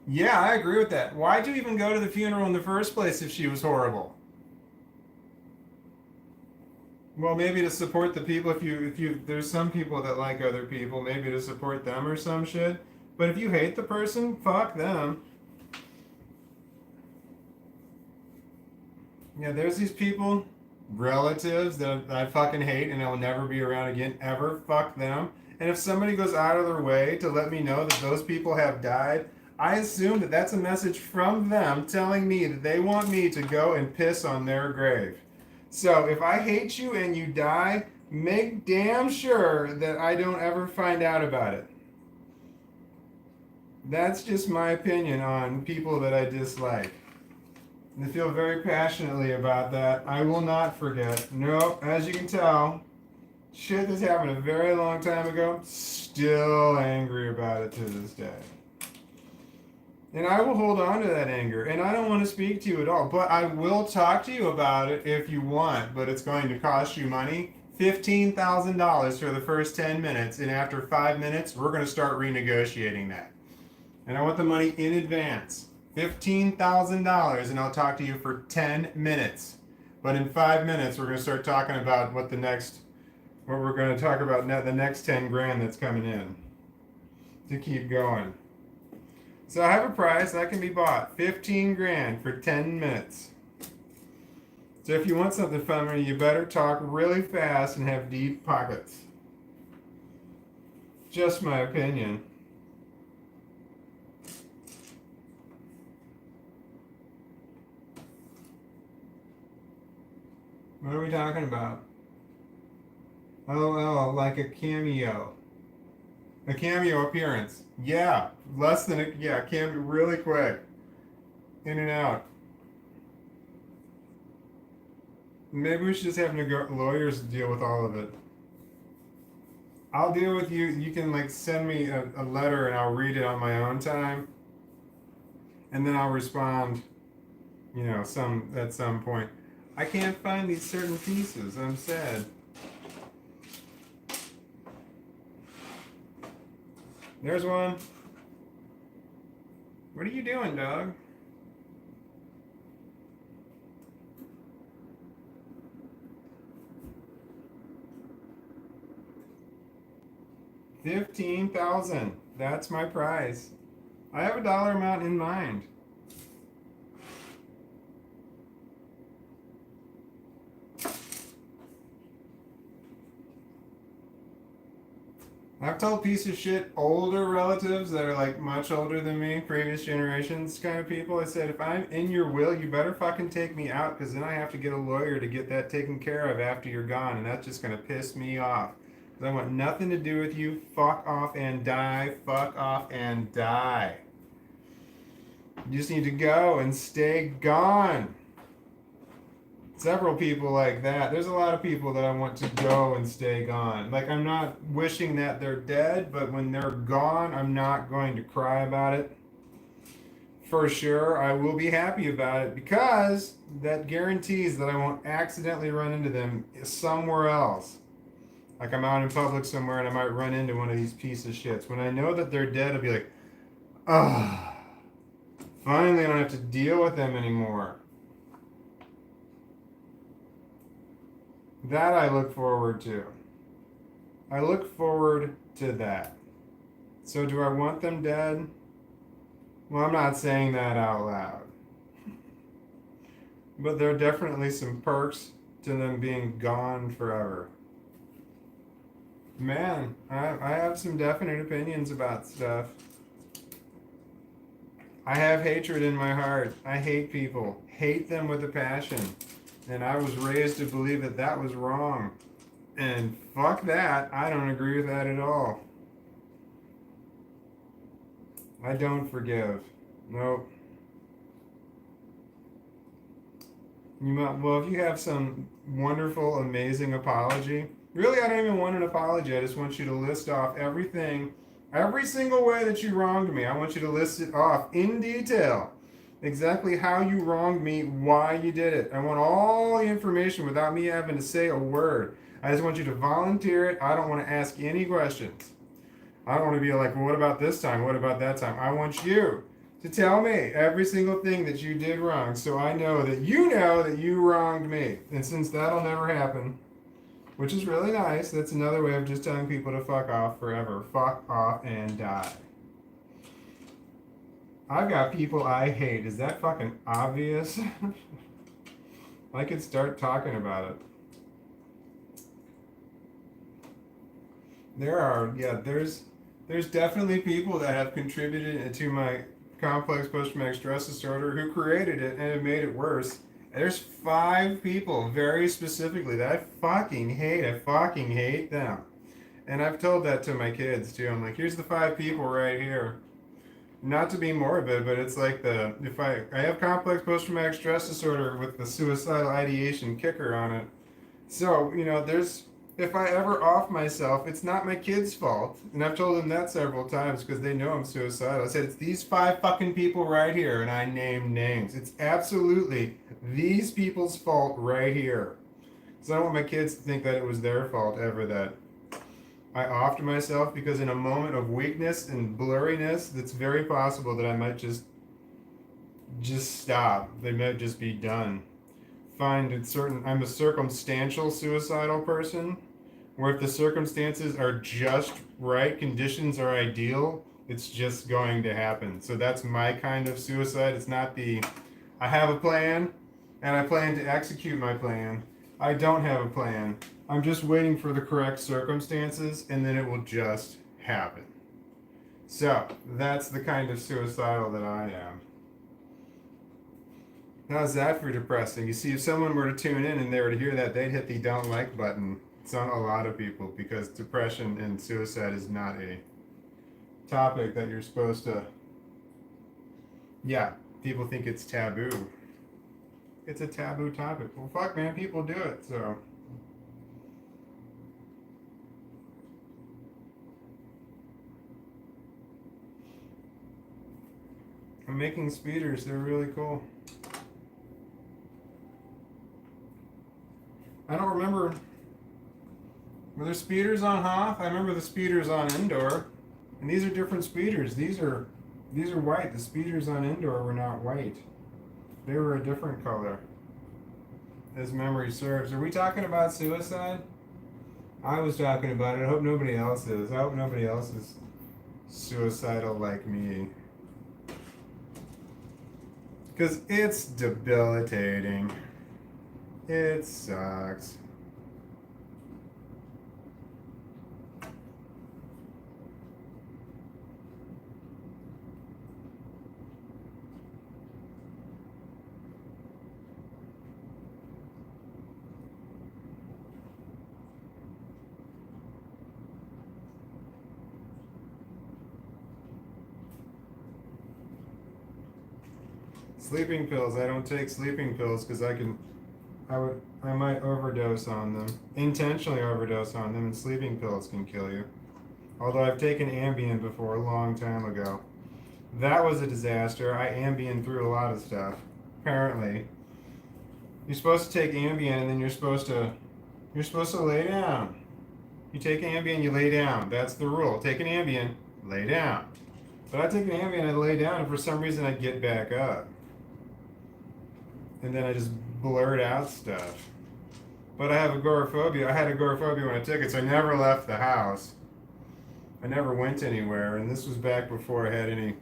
Yeah, I agree with that. Why'd you even go to the funeral in the first place if she was horrible? Well, maybe to support the people. There's some people that like other people, maybe to support them or some shit. But if you hate the person, fuck them. Yeah, there's these people, relatives that I fucking hate and I will never be around again ever. Fuck them. And if somebody goes out of their way to let me know that those people have died, I assume that that's a message from them telling me that they want me to go and piss on their grave. So if I hate you and you die, make damn sure that I don't ever find out about it. That's just my opinion on people that I dislike. I feel very passionately about that. I will not forget. No, as you can tell, shit this happened a very long time ago. Still angry about it to this day. And I will hold on to that anger. And I don't want to speak to you at all. But I will talk to you about it if you want. But it's going to cost you money. $15,000 for the first 10 minutes. And after 5 minutes, we're going to start renegotiating that. And I want the money in advance. $15,000. And I'll talk to you for 10 minutes. But in 5 minutes, we're going to start talking about what we're going to talk about the next 10 grand that's coming in. To keep going. So I have a price that can be bought. 15 grand for 10 minutes. So if you want something from me, you better talk really fast and have deep pockets. Just my opinion. What are we talking about? Oh, like a cameo. A cameo appearance. Yeah, cameo really quick. In and out. Maybe we should just have lawyers deal with all of it. I'll deal with you. You can send me a letter and I'll read it on my own time. And then I'll respond, at some point. I can't find these certain pieces. I'm sad. There's one. What are you doing, dog? $15,000. That's my price. I have a dollar amount in mind. I've told piece of shit older relatives that are like much older than me, previous generations kind of people. I said, if I'm in your will, you better fucking take me out, because then I have to get a lawyer to get that taken care of after you're gone, and that's just gonna piss me off. Because I want nothing to do with you. Fuck off and die. Fuck off and die. You just need to go and stay gone. Several people like that. There's a lot of people that I want to go and stay gone. Like, I'm not wishing that they're dead, but when they're gone, I'm not going to cry about it. For sure, I will be happy about it, because that guarantees that I won't accidentally run into them somewhere else. Like, I'm out in public somewhere and I might run into one of these pieces of shits. When I know that they're dead, I'll be like, ah, finally I don't have to deal with them anymore. That I look forward to. I look forward to that. So do I want them dead? Well, I'm not saying that out loud. But there are definitely some perks to them being gone forever. Man, I have some definite opinions about stuff. I have hatred in my heart. I hate people. Hate them with a passion. And I was raised to believe that that was wrong. And fuck that. I don't agree with that at all. I don't forgive. Nope. Well, if you have some wonderful, amazing apology, really, I don't even want an apology. I just want you to list off everything, every single way that you wronged me. I want you to list it off in detail. Exactly how you wronged me, why you did it. I want all the information without me having to say a word. I just want you to volunteer it. I don't want to ask any questions. I don't want to be like, well, what about this time? What about that time? I want you to tell me every single thing that you did wrong, so I know that you wronged me. And since that'll never happen, which is really nice, that's another way of just telling people to fuck off forever. Fuck off and die. I've got people I hate. Is that fucking obvious? I could start talking about it. There's definitely people that have contributed to my complex post-traumatic stress disorder who created it and have made it worse. There's 5 people very specifically that I fucking hate. I fucking hate them. And I've told that to my kids too. I'm like, here's the 5 people right here. Not to be morbid, but it's like if I have complex post-traumatic stress disorder with the suicidal ideation kicker on it. So, if I ever off myself, it's not my kid's fault. And I've told them that several times because they know I'm suicidal. I said, it's these 5 fucking people right here, and I named names. It's absolutely these people's fault right here. So I don't want my kids to think that it was their fault ever that I offed myself, because in a moment of weakness and blurriness, it's very possible that I might just stop. They might just be done. I'm a circumstantial suicidal person, where if the circumstances are just right, conditions are ideal, it's just going to happen. So that's my kind of suicide. It's not I have a plan and I plan to execute my plan. I don't have a plan. I'm just waiting for the correct circumstances, and then it will just happen. So that's the kind of suicidal that I am. How's that for depressing? You see, if someone were to tune in and they were to hear that, they'd hit the don't like button. It's on a lot of people, because depression and suicide is not a topic that you're supposed to... Yeah, people think it's taboo. It's a taboo topic. Well, fuck, man, people do it, so... I'm making speeders. They're really cool. I don't remember. Were there speeders on Hoth? I remember the speeders on Indoor. And these are different speeders. These are white. The speeders on Indoor were not white. They were a different color, as memory serves. Are we talking about suicide? I was talking about it. I hope nobody else is. I hope nobody else is suicidal like me. Because it's debilitating. It sucks. Sleeping pills. I don't take sleeping pills because I might overdose on them. Intentionally overdose on them, and sleeping pills can kill you. Although I've taken Ambien before a long time ago. That was a disaster. I Ambien through a lot of stuff. Apparently. You're supposed to take Ambien and then you're supposed to lay down. You take Ambien, you lay down. That's the rule. Take an Ambien, lay down. But I take an Ambien, I lay down, and for some reason I get back up. And then I just blurt out stuff. But I have agoraphobia. I had agoraphobia when I took it, so I never left the house. I never went anywhere, and this was back before I had any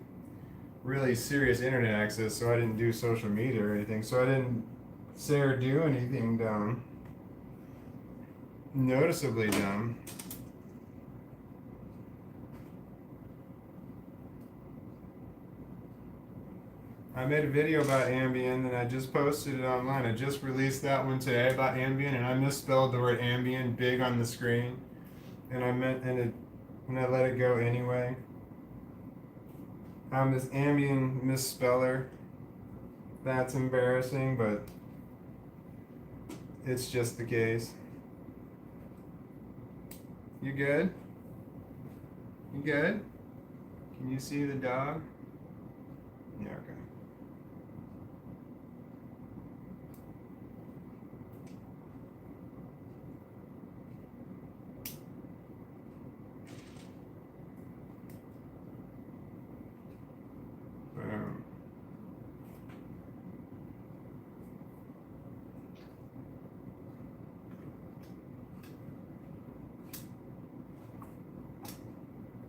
really serious internet access, so I didn't do social media or anything, so I didn't say or do anything dumb. Noticeably dumb. I made a video about Ambien and I just posted it online. I just released that one today about Ambien, and I misspelled the word Ambien big on the screen, and and I let it go anyway. I'm this Ambien misspeller. That's embarrassing, but it's just the case. You good? You good? Can you see the dog? Yeah, okay.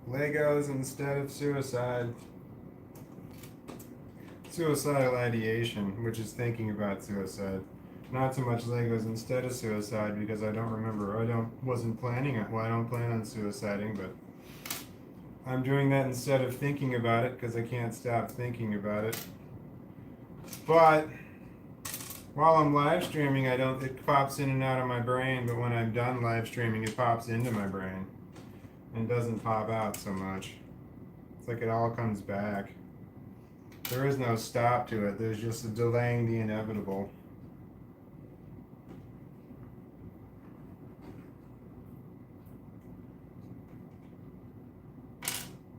Legos instead of suicide. Suicidal ideation, which is thinking about suicide. Not so much Legos instead of suicide, because I don't remember. I don't plan on suiciding, but I'm doing that instead of thinking about it because I can't stop thinking about it. But while I'm live streaming, it pops in and out of my brain, but when I'm done live streaming, it pops into my brain and doesn't pop out so much. It's like it all comes back. There is no stop to it. There's just a delaying the inevitable.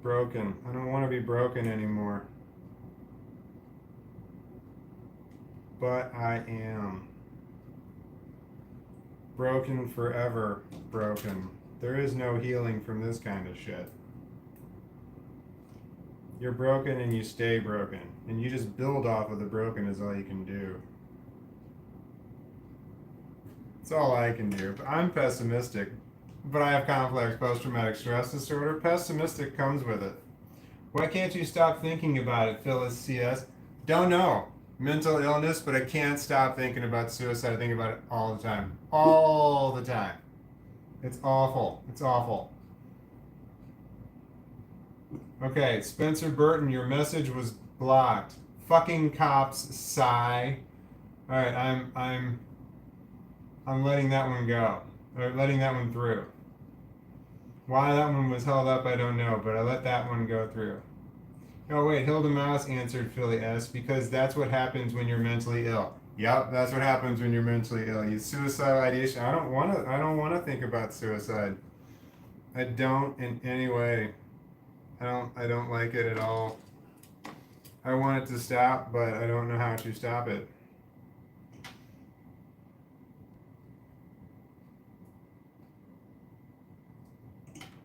Broken. I don't want to be broken anymore. But I am. Broken forever. Broken. There is no healing from this kind of shit. You're broken and you stay broken. And you just build off of the broken is all you can do. It's all I can do. But I'm pessimistic. But I have complex post-traumatic stress disorder. Pessimistic comes with it. Why can't you stop thinking about it, Phyllis CS? Don't know. Mental illness, but I can't stop thinking about suicide. I think about it all the time. All the time. It's awful. It's awful. Okay, Spencer Burton, your message was blocked. Fucking cops, sigh. All right, I'm letting that one go. Or letting that one through. Why that one was held up, I don't know, but I let that one go through. Oh wait, Hilda Mouse answered Philly S, because that's what happens when you're mentally ill. Yep, that's what happens when you're mentally ill. You suicidal ideation. I don't want to think about suicide. I don't in any way. I don't like it at all. I want it to stop, but I don't know how to stop it.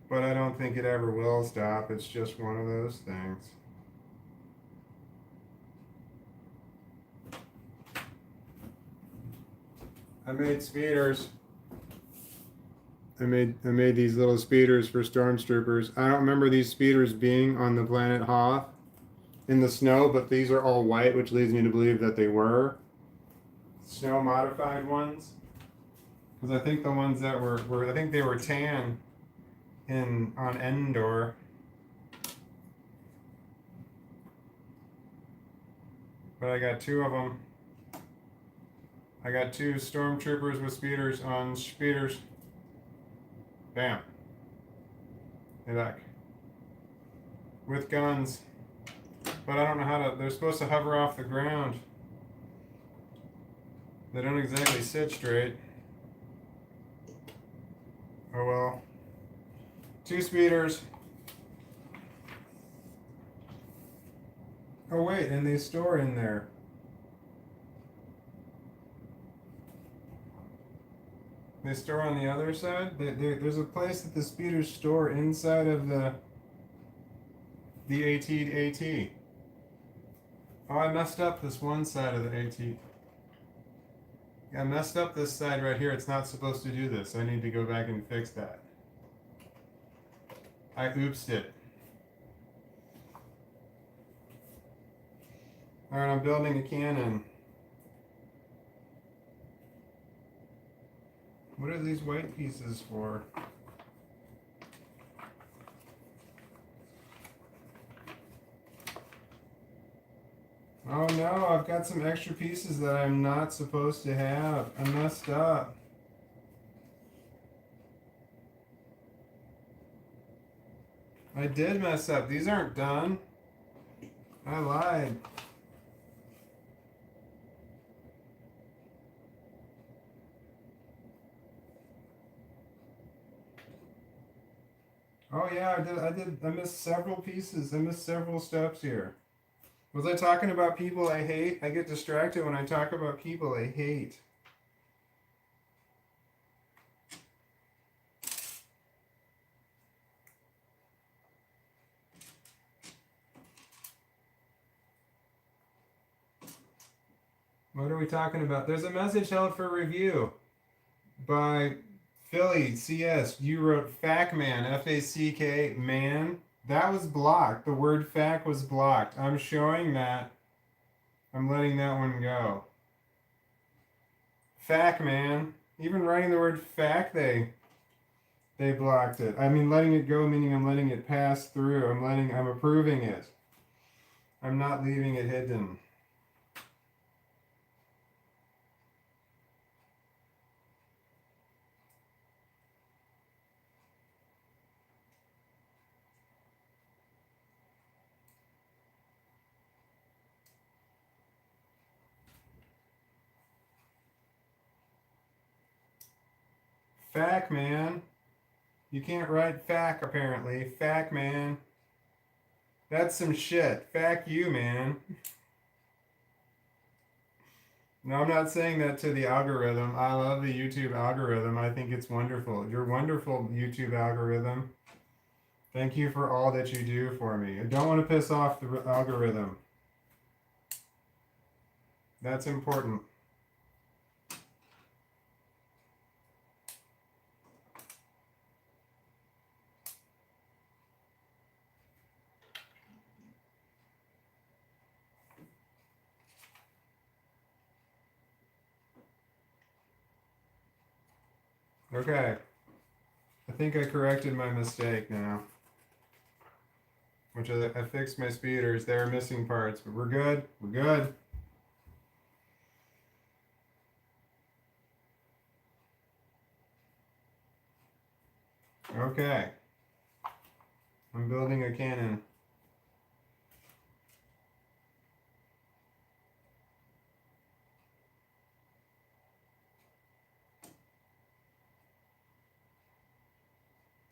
But I don't think it ever will stop. It's just one of those things. I made speeders. I made these little speeders for stormtroopers. I don't remember these speeders being on the planet Hoth in the snow, but these are all white, which leads me to believe that they were snow modified ones. Because I think the ones that were I think they were tan on Endor. But I got two of them. I got two stormtroopers with speeders on speeders. Bam. Hey, back. With guns. but I don't know how to. They're supposed to hover off the ground. They don't exactly sit straight. Oh well. 2 speeders. Oh wait, and they store in there. They store on the other side? There's a place that the speeders store inside of the AT. Oh, I messed up this one side of the AT. I messed up this side right here. It's not supposed to do this. I need to go back and fix that. I oopsed it. Alright, I'm building a cannon. What are these white pieces for? Oh no, I've got some extra pieces that I'm not supposed to have. I messed up. I did mess up. These aren't done. I lied. Oh yeah, I missed several pieces. I missed several steps here. Was I talking about people I hate? I get distracted when I talk about people I hate. What are we talking about? There's a message held for review by Philly CS. You wrote FACman, F-A-C-K, man. That was blocked. The word fac was blocked. I'm showing that. I'm letting that one go. FACman. Even writing the word fac, they blocked it. I mean, letting it go meaning I'm letting it pass through. I'm approving it. I'm not leaving it hidden. Fac, man. You can't write fac, apparently. Fac, man. That's some shit. Fac you, man. No, I'm not saying that to the algorithm. I love the YouTube algorithm. I think it's wonderful. You're wonderful, YouTube algorithm. Thank you for all that you do for me. I don't want to piss off the algorithm. That's important. Okay. I think I corrected my mistake now. Which I fixed my speeders. There are missing parts, but we're good. We're good. Okay. I'm building a cannon.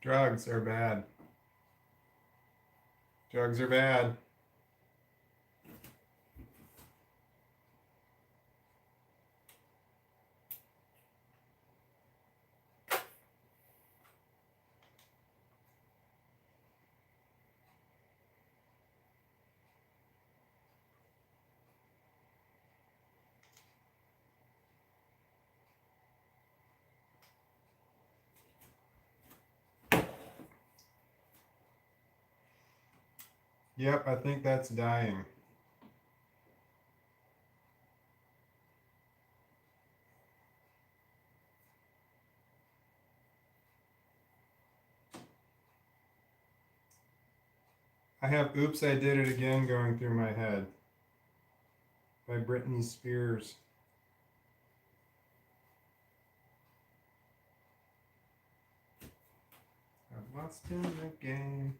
Drugs are bad. Drugs are bad. Yep, I think that's dying. I have Oops, I Did It Again going through my head by Britney Spears. I've lost in the game.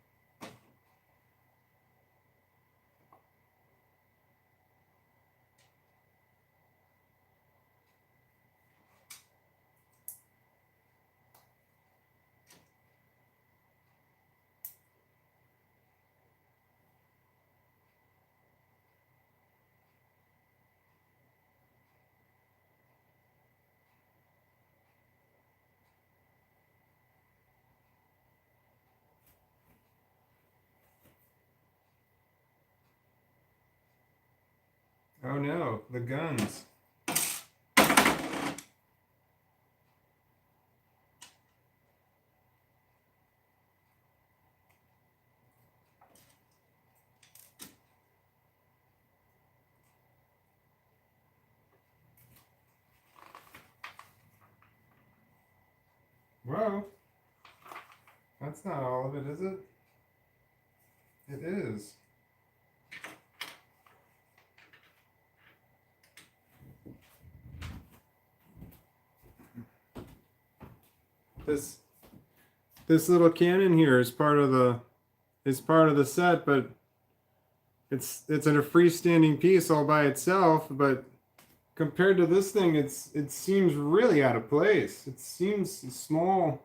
Oh no, the guns. Whoa. That's not all of it, is it? It is. This little cannon here is part of the set, but it's in a freestanding piece all by itself, but compared to this thing, it seems really out of place. It seems small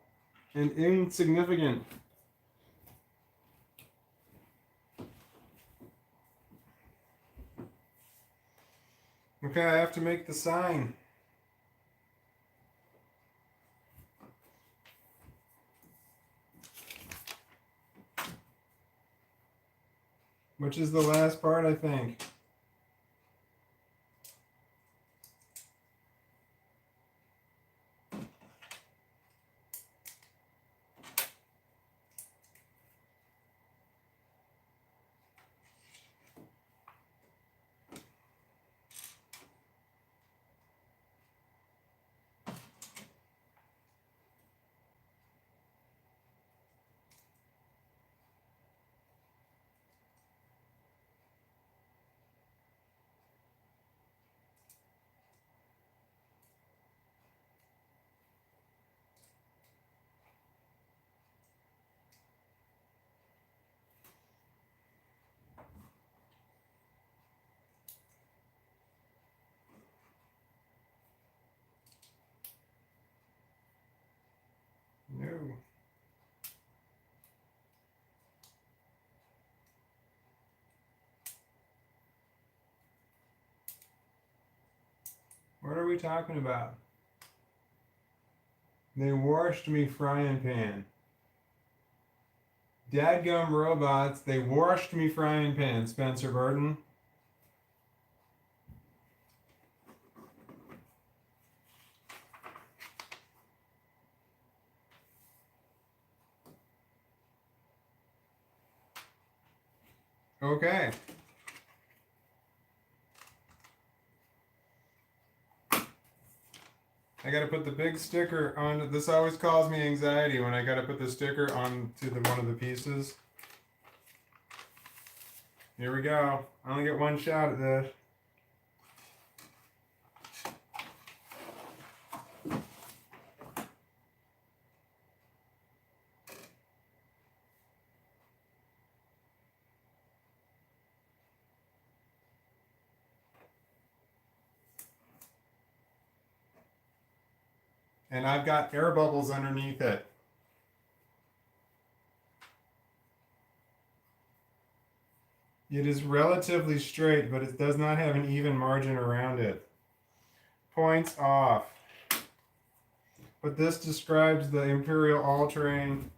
and insignificant. Okay, I have to make the sign. Which is the last part, I think. No. What are we talking about? They washed me frying pan. Dadgum robots, they washed me frying pan, Spencer Burton. Okay. I gotta put the big sticker on. This always causes me anxiety when I gotta put the sticker onto one of the pieces. Here we go. I only get one shot at this. And I've got air bubbles underneath it. It is relatively straight, but it does not have an even margin around it. Points off. But this describes the Imperial All-Terrain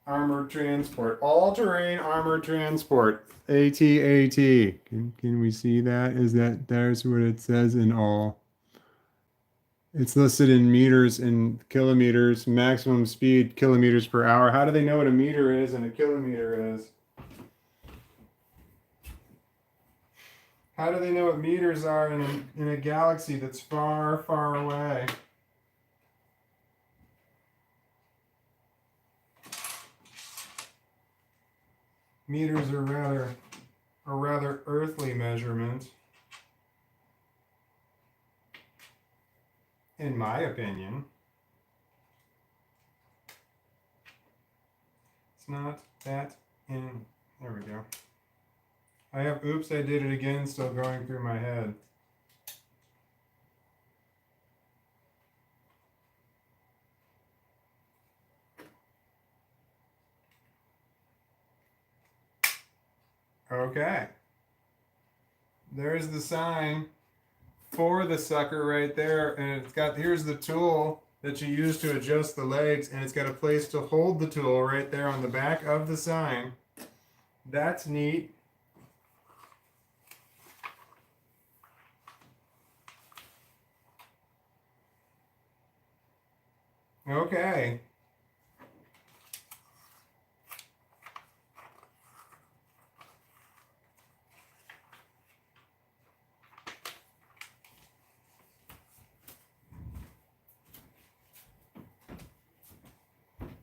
Armored Transport. All-Terrain Armored Transport. AT-AT. Can we see that? There's what it says in all. It's listed in meters and kilometers, maximum speed, kilometers per hour. How do they know what a meter is and a kilometer is? How do they know what meters are in a galaxy that's far, far away? Meters are rather earthly measurement, in my opinion. It's not that in. There we go. I have oops, I did it again still going through my head. Okay. There's the sign for the sucker right there, and it's got, here's the tool that you use to adjust the legs, and it's got a place to hold the tool right there on the back of the sign. That's neat. Okay.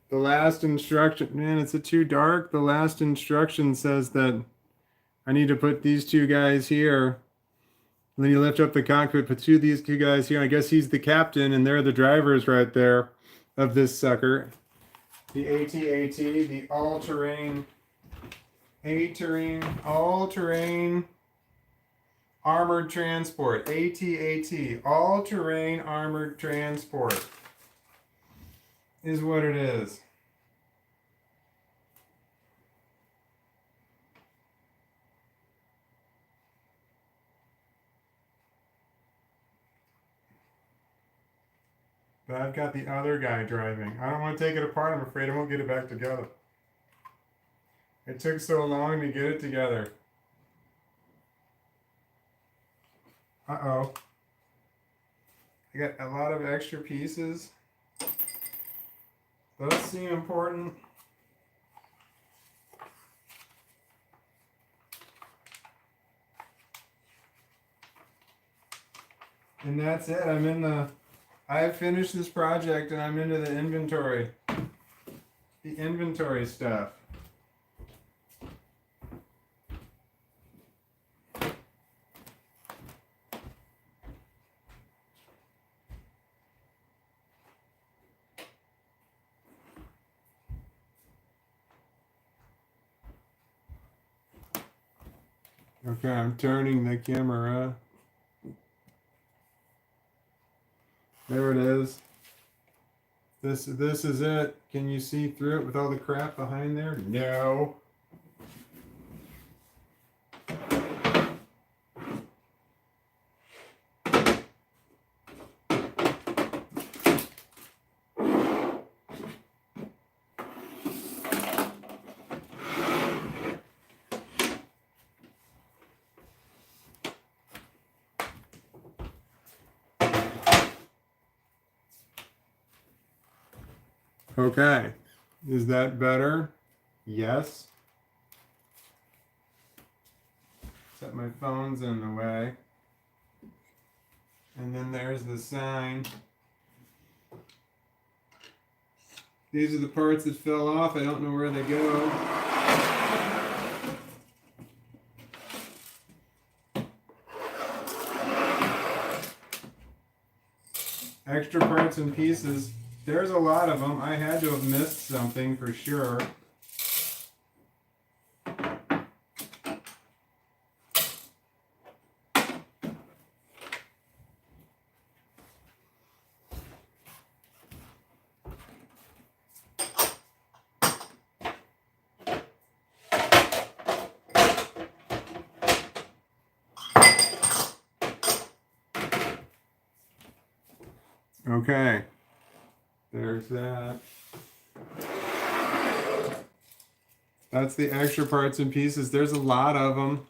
The last instruction, man, it's too dark. The last instruction says that I need to put these two guys here. And then you lift up the cockpit, put these two guys here. I guess he's the captain and they're the drivers right there of this sucker. The AT-AT, the all-terrain armored transport. AT-AT, all-terrain armored transport is what it is. But I've got the other guy driving. I don't want to take it apart. I'm afraid I won't get it back together. It took so long to get it together. Uh-oh. I got a lot of extra pieces. Those seem important. And that's it. I've finished this project and I'm into the inventory. The inventory stuff. Okay, I'm turning the camera. There it is. This is it. Can you see through it with all the crap behind there? No. Okay, is that better? Yes. Except my phone's in the way. And then there's the sign. These are the parts that fell off. I don't know where they go. Extra parts and pieces. There's a lot of them. I had to have missed something for sure. Okay. There's that. That's the extra parts and pieces. There's a lot of them.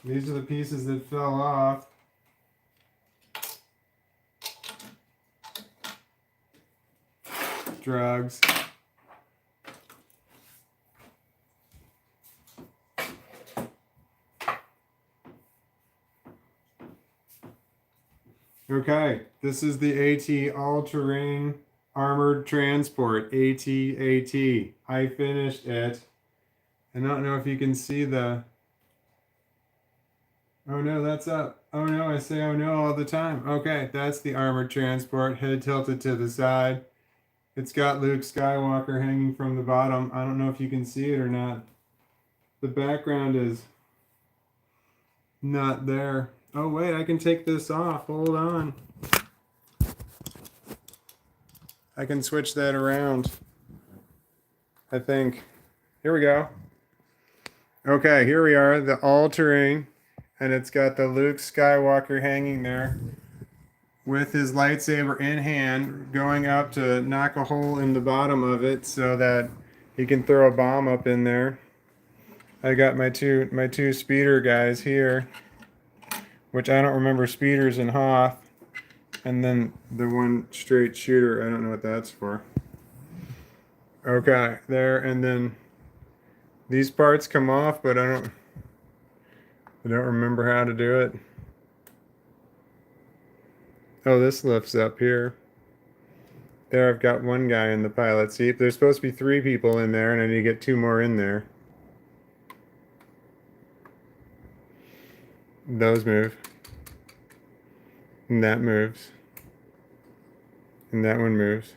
These are the pieces that fell off. Drugs. Okay, this is the AT all-terrain armored transport, AT-AT. I finished it. I don't know if you can see the... Oh no, that's up. Oh no, I say oh no all the time. Okay, that's the armored transport, head tilted to the side. It's got Luke Skywalker hanging from the bottom. I don't know if you can see it or not. The background is not there. Oh wait, I can take this off. Hold on. I can switch that around. I think. Here we go. Okay, here we are, the all-terrain. And it's got the Luke Skywalker hanging there with his lightsaber in hand, going up to knock a hole in the bottom of it so that he can throw a bomb up in there. I got my two speeder guys here, which I don't remember speeders in Hoth. And then the one straight shooter, I don't know what that's for. Okay, there, and then these parts come off, but I don't remember how to do it. Oh, this lifts up here. There, I've got one guy in the pilot seat. There's supposed to be 3 people in there, and I need to get 2 more in there. Those move. And that moves. And that one moves.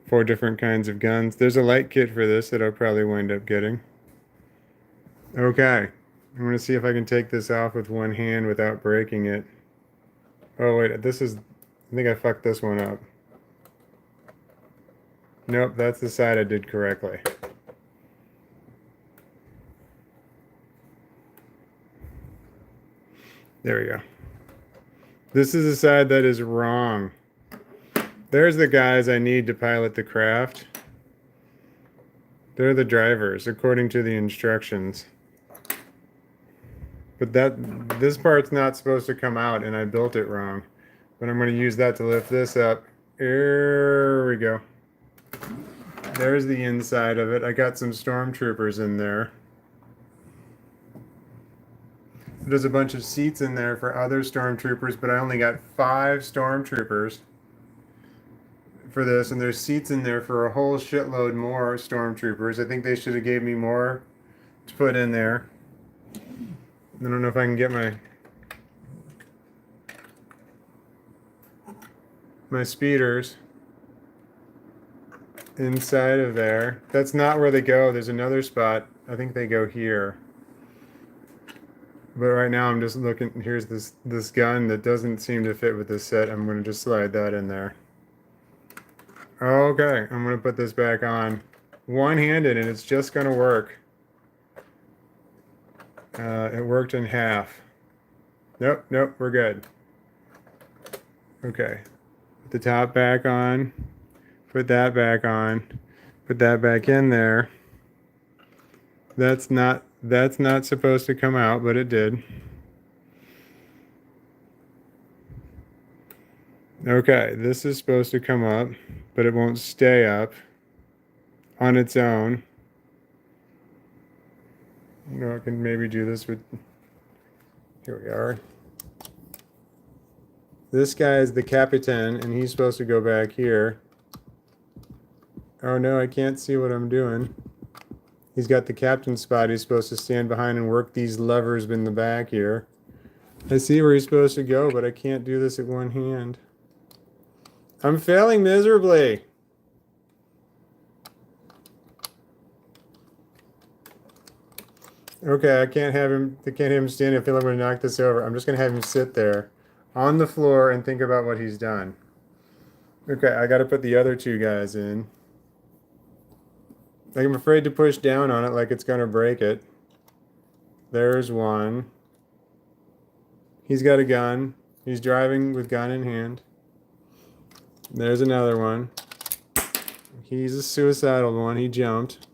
4 different kinds of guns. There's a light kit for this that I'll probably wind up getting. Okay. I'm going to see if I can take this off with one hand without breaking it. Oh, wait. This is... I think I fucked this one up. Nope, that's the side I did correctly. There we go. This is the side that is wrong. There's the guys I need to pilot the craft. They're the drivers, according to the instructions. But this part's not supposed to come out, and I built it wrong. But I'm going to use that to lift this up. There we go. There's the inside of it. I got some stormtroopers in there. There's a bunch of seats in there for other stormtroopers, but I only got 5 stormtroopers for this, and there's seats in there for a whole shitload more stormtroopers. I think they should have gave me more to put in there. I don't know if I can get my speeders inside of there. That's not where they go. There's another spot. I think they go here. But right now I'm just looking. Here's this gun that doesn't seem to fit with this set. I'm going to just slide that in there. Okay, I'm going to put this back on. One-handed, and it's just going to work. It worked in half. Nope, we're good. Okay. Put the top back on. Put that back on. Put that back in there. That's not supposed to come out, but it did. Okay, this is supposed to come up, but it won't stay up on its own. You know, I can maybe do this with... Here we are. This guy is the Capitan, and he's supposed to go back here. Oh no, I can't see what I'm doing. He's got the captain spot. He's supposed to stand behind and work these levers in the back here. I see where he's supposed to go, but I can't do this at one hand. I'm failing miserably. Okay, I can't have him standing. I feel like I'm going to knock this over. I'm just going to have him sit there on the floor and think about what he's done. Okay, I got to put the other 2 guys in. I'm afraid to push down on it like it's going to break it. There's one. He's got a gun. He's driving with gun in hand. There's another one. He's a suicidal one. He jumped.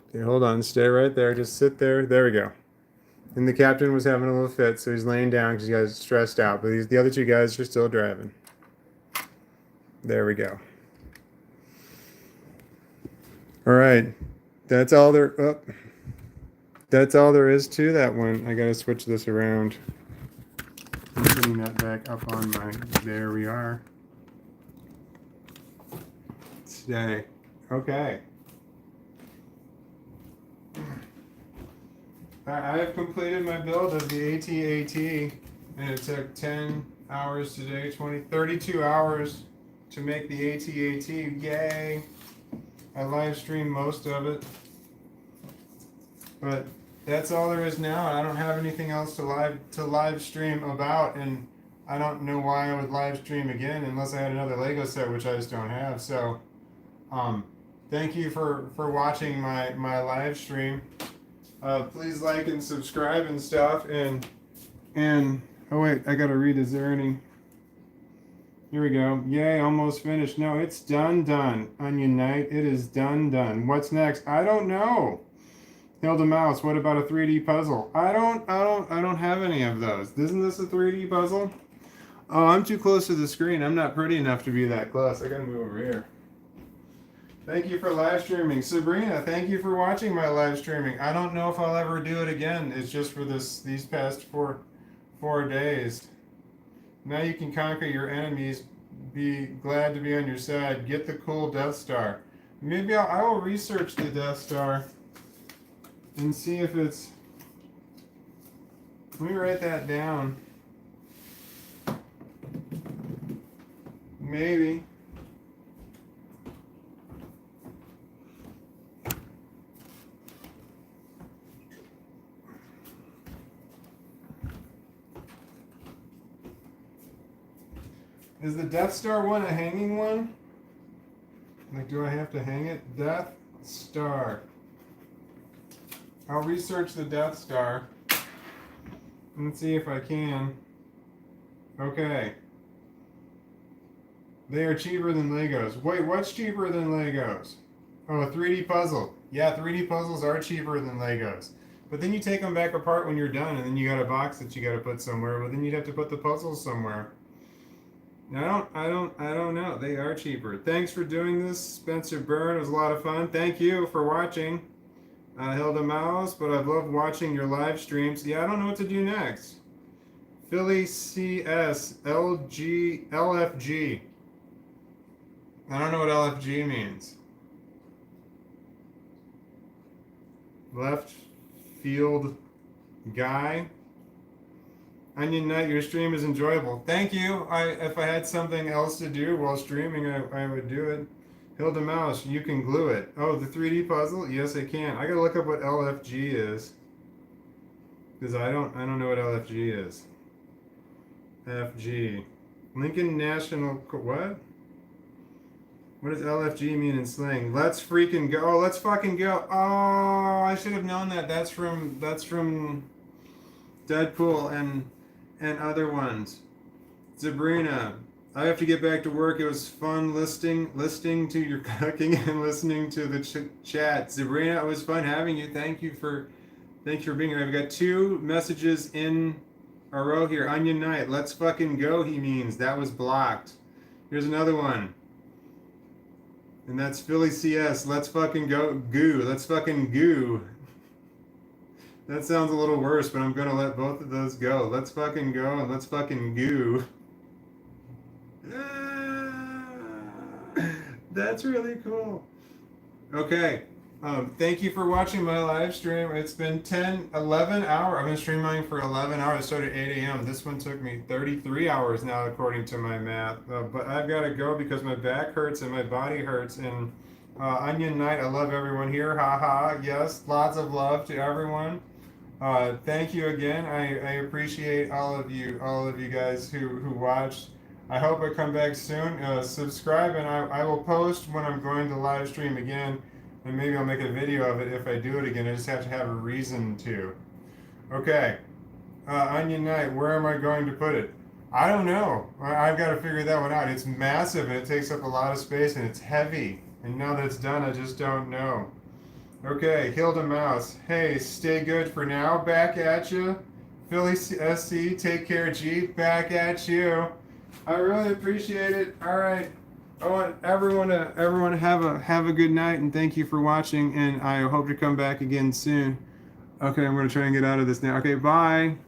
Okay, hold on. Stay right there. Just sit there. There we go. And the captain was having a little fit, so he's laying down because he got stressed out. But the other 2 guys are still driving. There we go. All right. That's all there is to that one. I got to switch this around. I'm putting that back up on my... There we are. Stay. Okay. I have completed my build of the AT-AT, and it took 10 hours today, 32 hours to make the AT-AT. Yay! I live streamed most of it. But that's all there is now. I don't have anything else to live stream about, and I don't know why I would live stream again unless I had another Lego set, which I just don't have. So, thank you for watching my live stream. Please like and subscribe and stuff. And oh wait, I gotta read. Is there any? Here we go. Yay, almost finished. No, it's done. Onion Knight, it is done. What's next? I don't know. Hilda Mouse, what about a 3D puzzle? I don't have any of those. Isn't this a 3D puzzle? Oh, I'm too close to the screen. I'm not pretty enough to be that close. I gotta move over here. Thank you for live streaming. Sabrina, thank you for watching my live streaming. I don't know if I'll ever do it again. It's just for these past four days. Now you can conquer your enemies. Be glad to be on your side. Get the cool Death Star. Maybe I will research the Death Star and see if it's... Let me write that down. Maybe. Is the Death Star one a hanging one? Like, do I have to hang it? Death Star. I'll research the Death Star and see if I can. Okay. They are cheaper than Legos. Wait, what's cheaper than Legos? Oh, a 3D puzzle. Yeah, 3D puzzles are cheaper than Legos. But then you take them back apart when you're done, and then you got a box that you got to put somewhere. But then you'd have to put the puzzles somewhere. I don't know. They are cheaper. Thanks for doing this, Spencer Byrne. It was a lot of fun. Thank you for watching. Hilda Mouse, but I've loved watching your live streams. Yeah, I don't know what to do next. Philly CS LG LFG. I don't know what LFG means. Left field guy. Onion Knight, your stream is enjoyable. Thank you. If I had something else to do while streaming, I would do it. Hilda Mouse, you can glue it. Oh, the 3D puzzle? Yes, I can. I gotta look up what LFG is. Because I don't know what LFG is. FG. Lincoln National... What? What does LFG mean in slang? Let's freaking go. Oh, let's fucking go. Oh, I should have known that. That's from Deadpool and other ones. Sabrina, I have to get back to work. It was fun listening to your cooking and listening to the chat. Sabrina, it was fun having you. Thank you for being here. I've got 2 messages in a row here. Onion Knight, let's fucking go, he means. That was blocked. Here's another one. And that's Philly CS. Let's fucking go. Goo. Let's fucking goo. That sounds a little worse, but I'm going to let both of those go. Let's fucking go and let's fucking goo. That's really cool. Okay. Thank you for watching my live stream. It's been 11 hours. I've been streaming for 11 hours. I started at 8 a.m. This one took me 33 hours now, according to my math. But I've got to go because my back hurts and my body hurts. And Onion Knight, I love everyone here. Haha. Yes, lots of love to everyone. Thank you again. I appreciate all of you guys who watched. I hope I come back soon. Subscribe, and I will post when I'm going to live stream again. And maybe I'll make a video of it if I do it again. I just have to have a reason to. Okay. Onion Knight, where am I going to put it? I don't know. I've got to figure that one out. It's massive and it takes up a lot of space and it's heavy. And now that it's done, I just don't know. Okay, Hilda Mouse. Hey, stay good for now. Back at you. Philly SC, take care, G. Back at you. I really appreciate it. All right. I want everyone to have a good night, and thank you for watching, and I hope to come back again soon. Okay, I'm going to try and get out of this now. Okay, bye.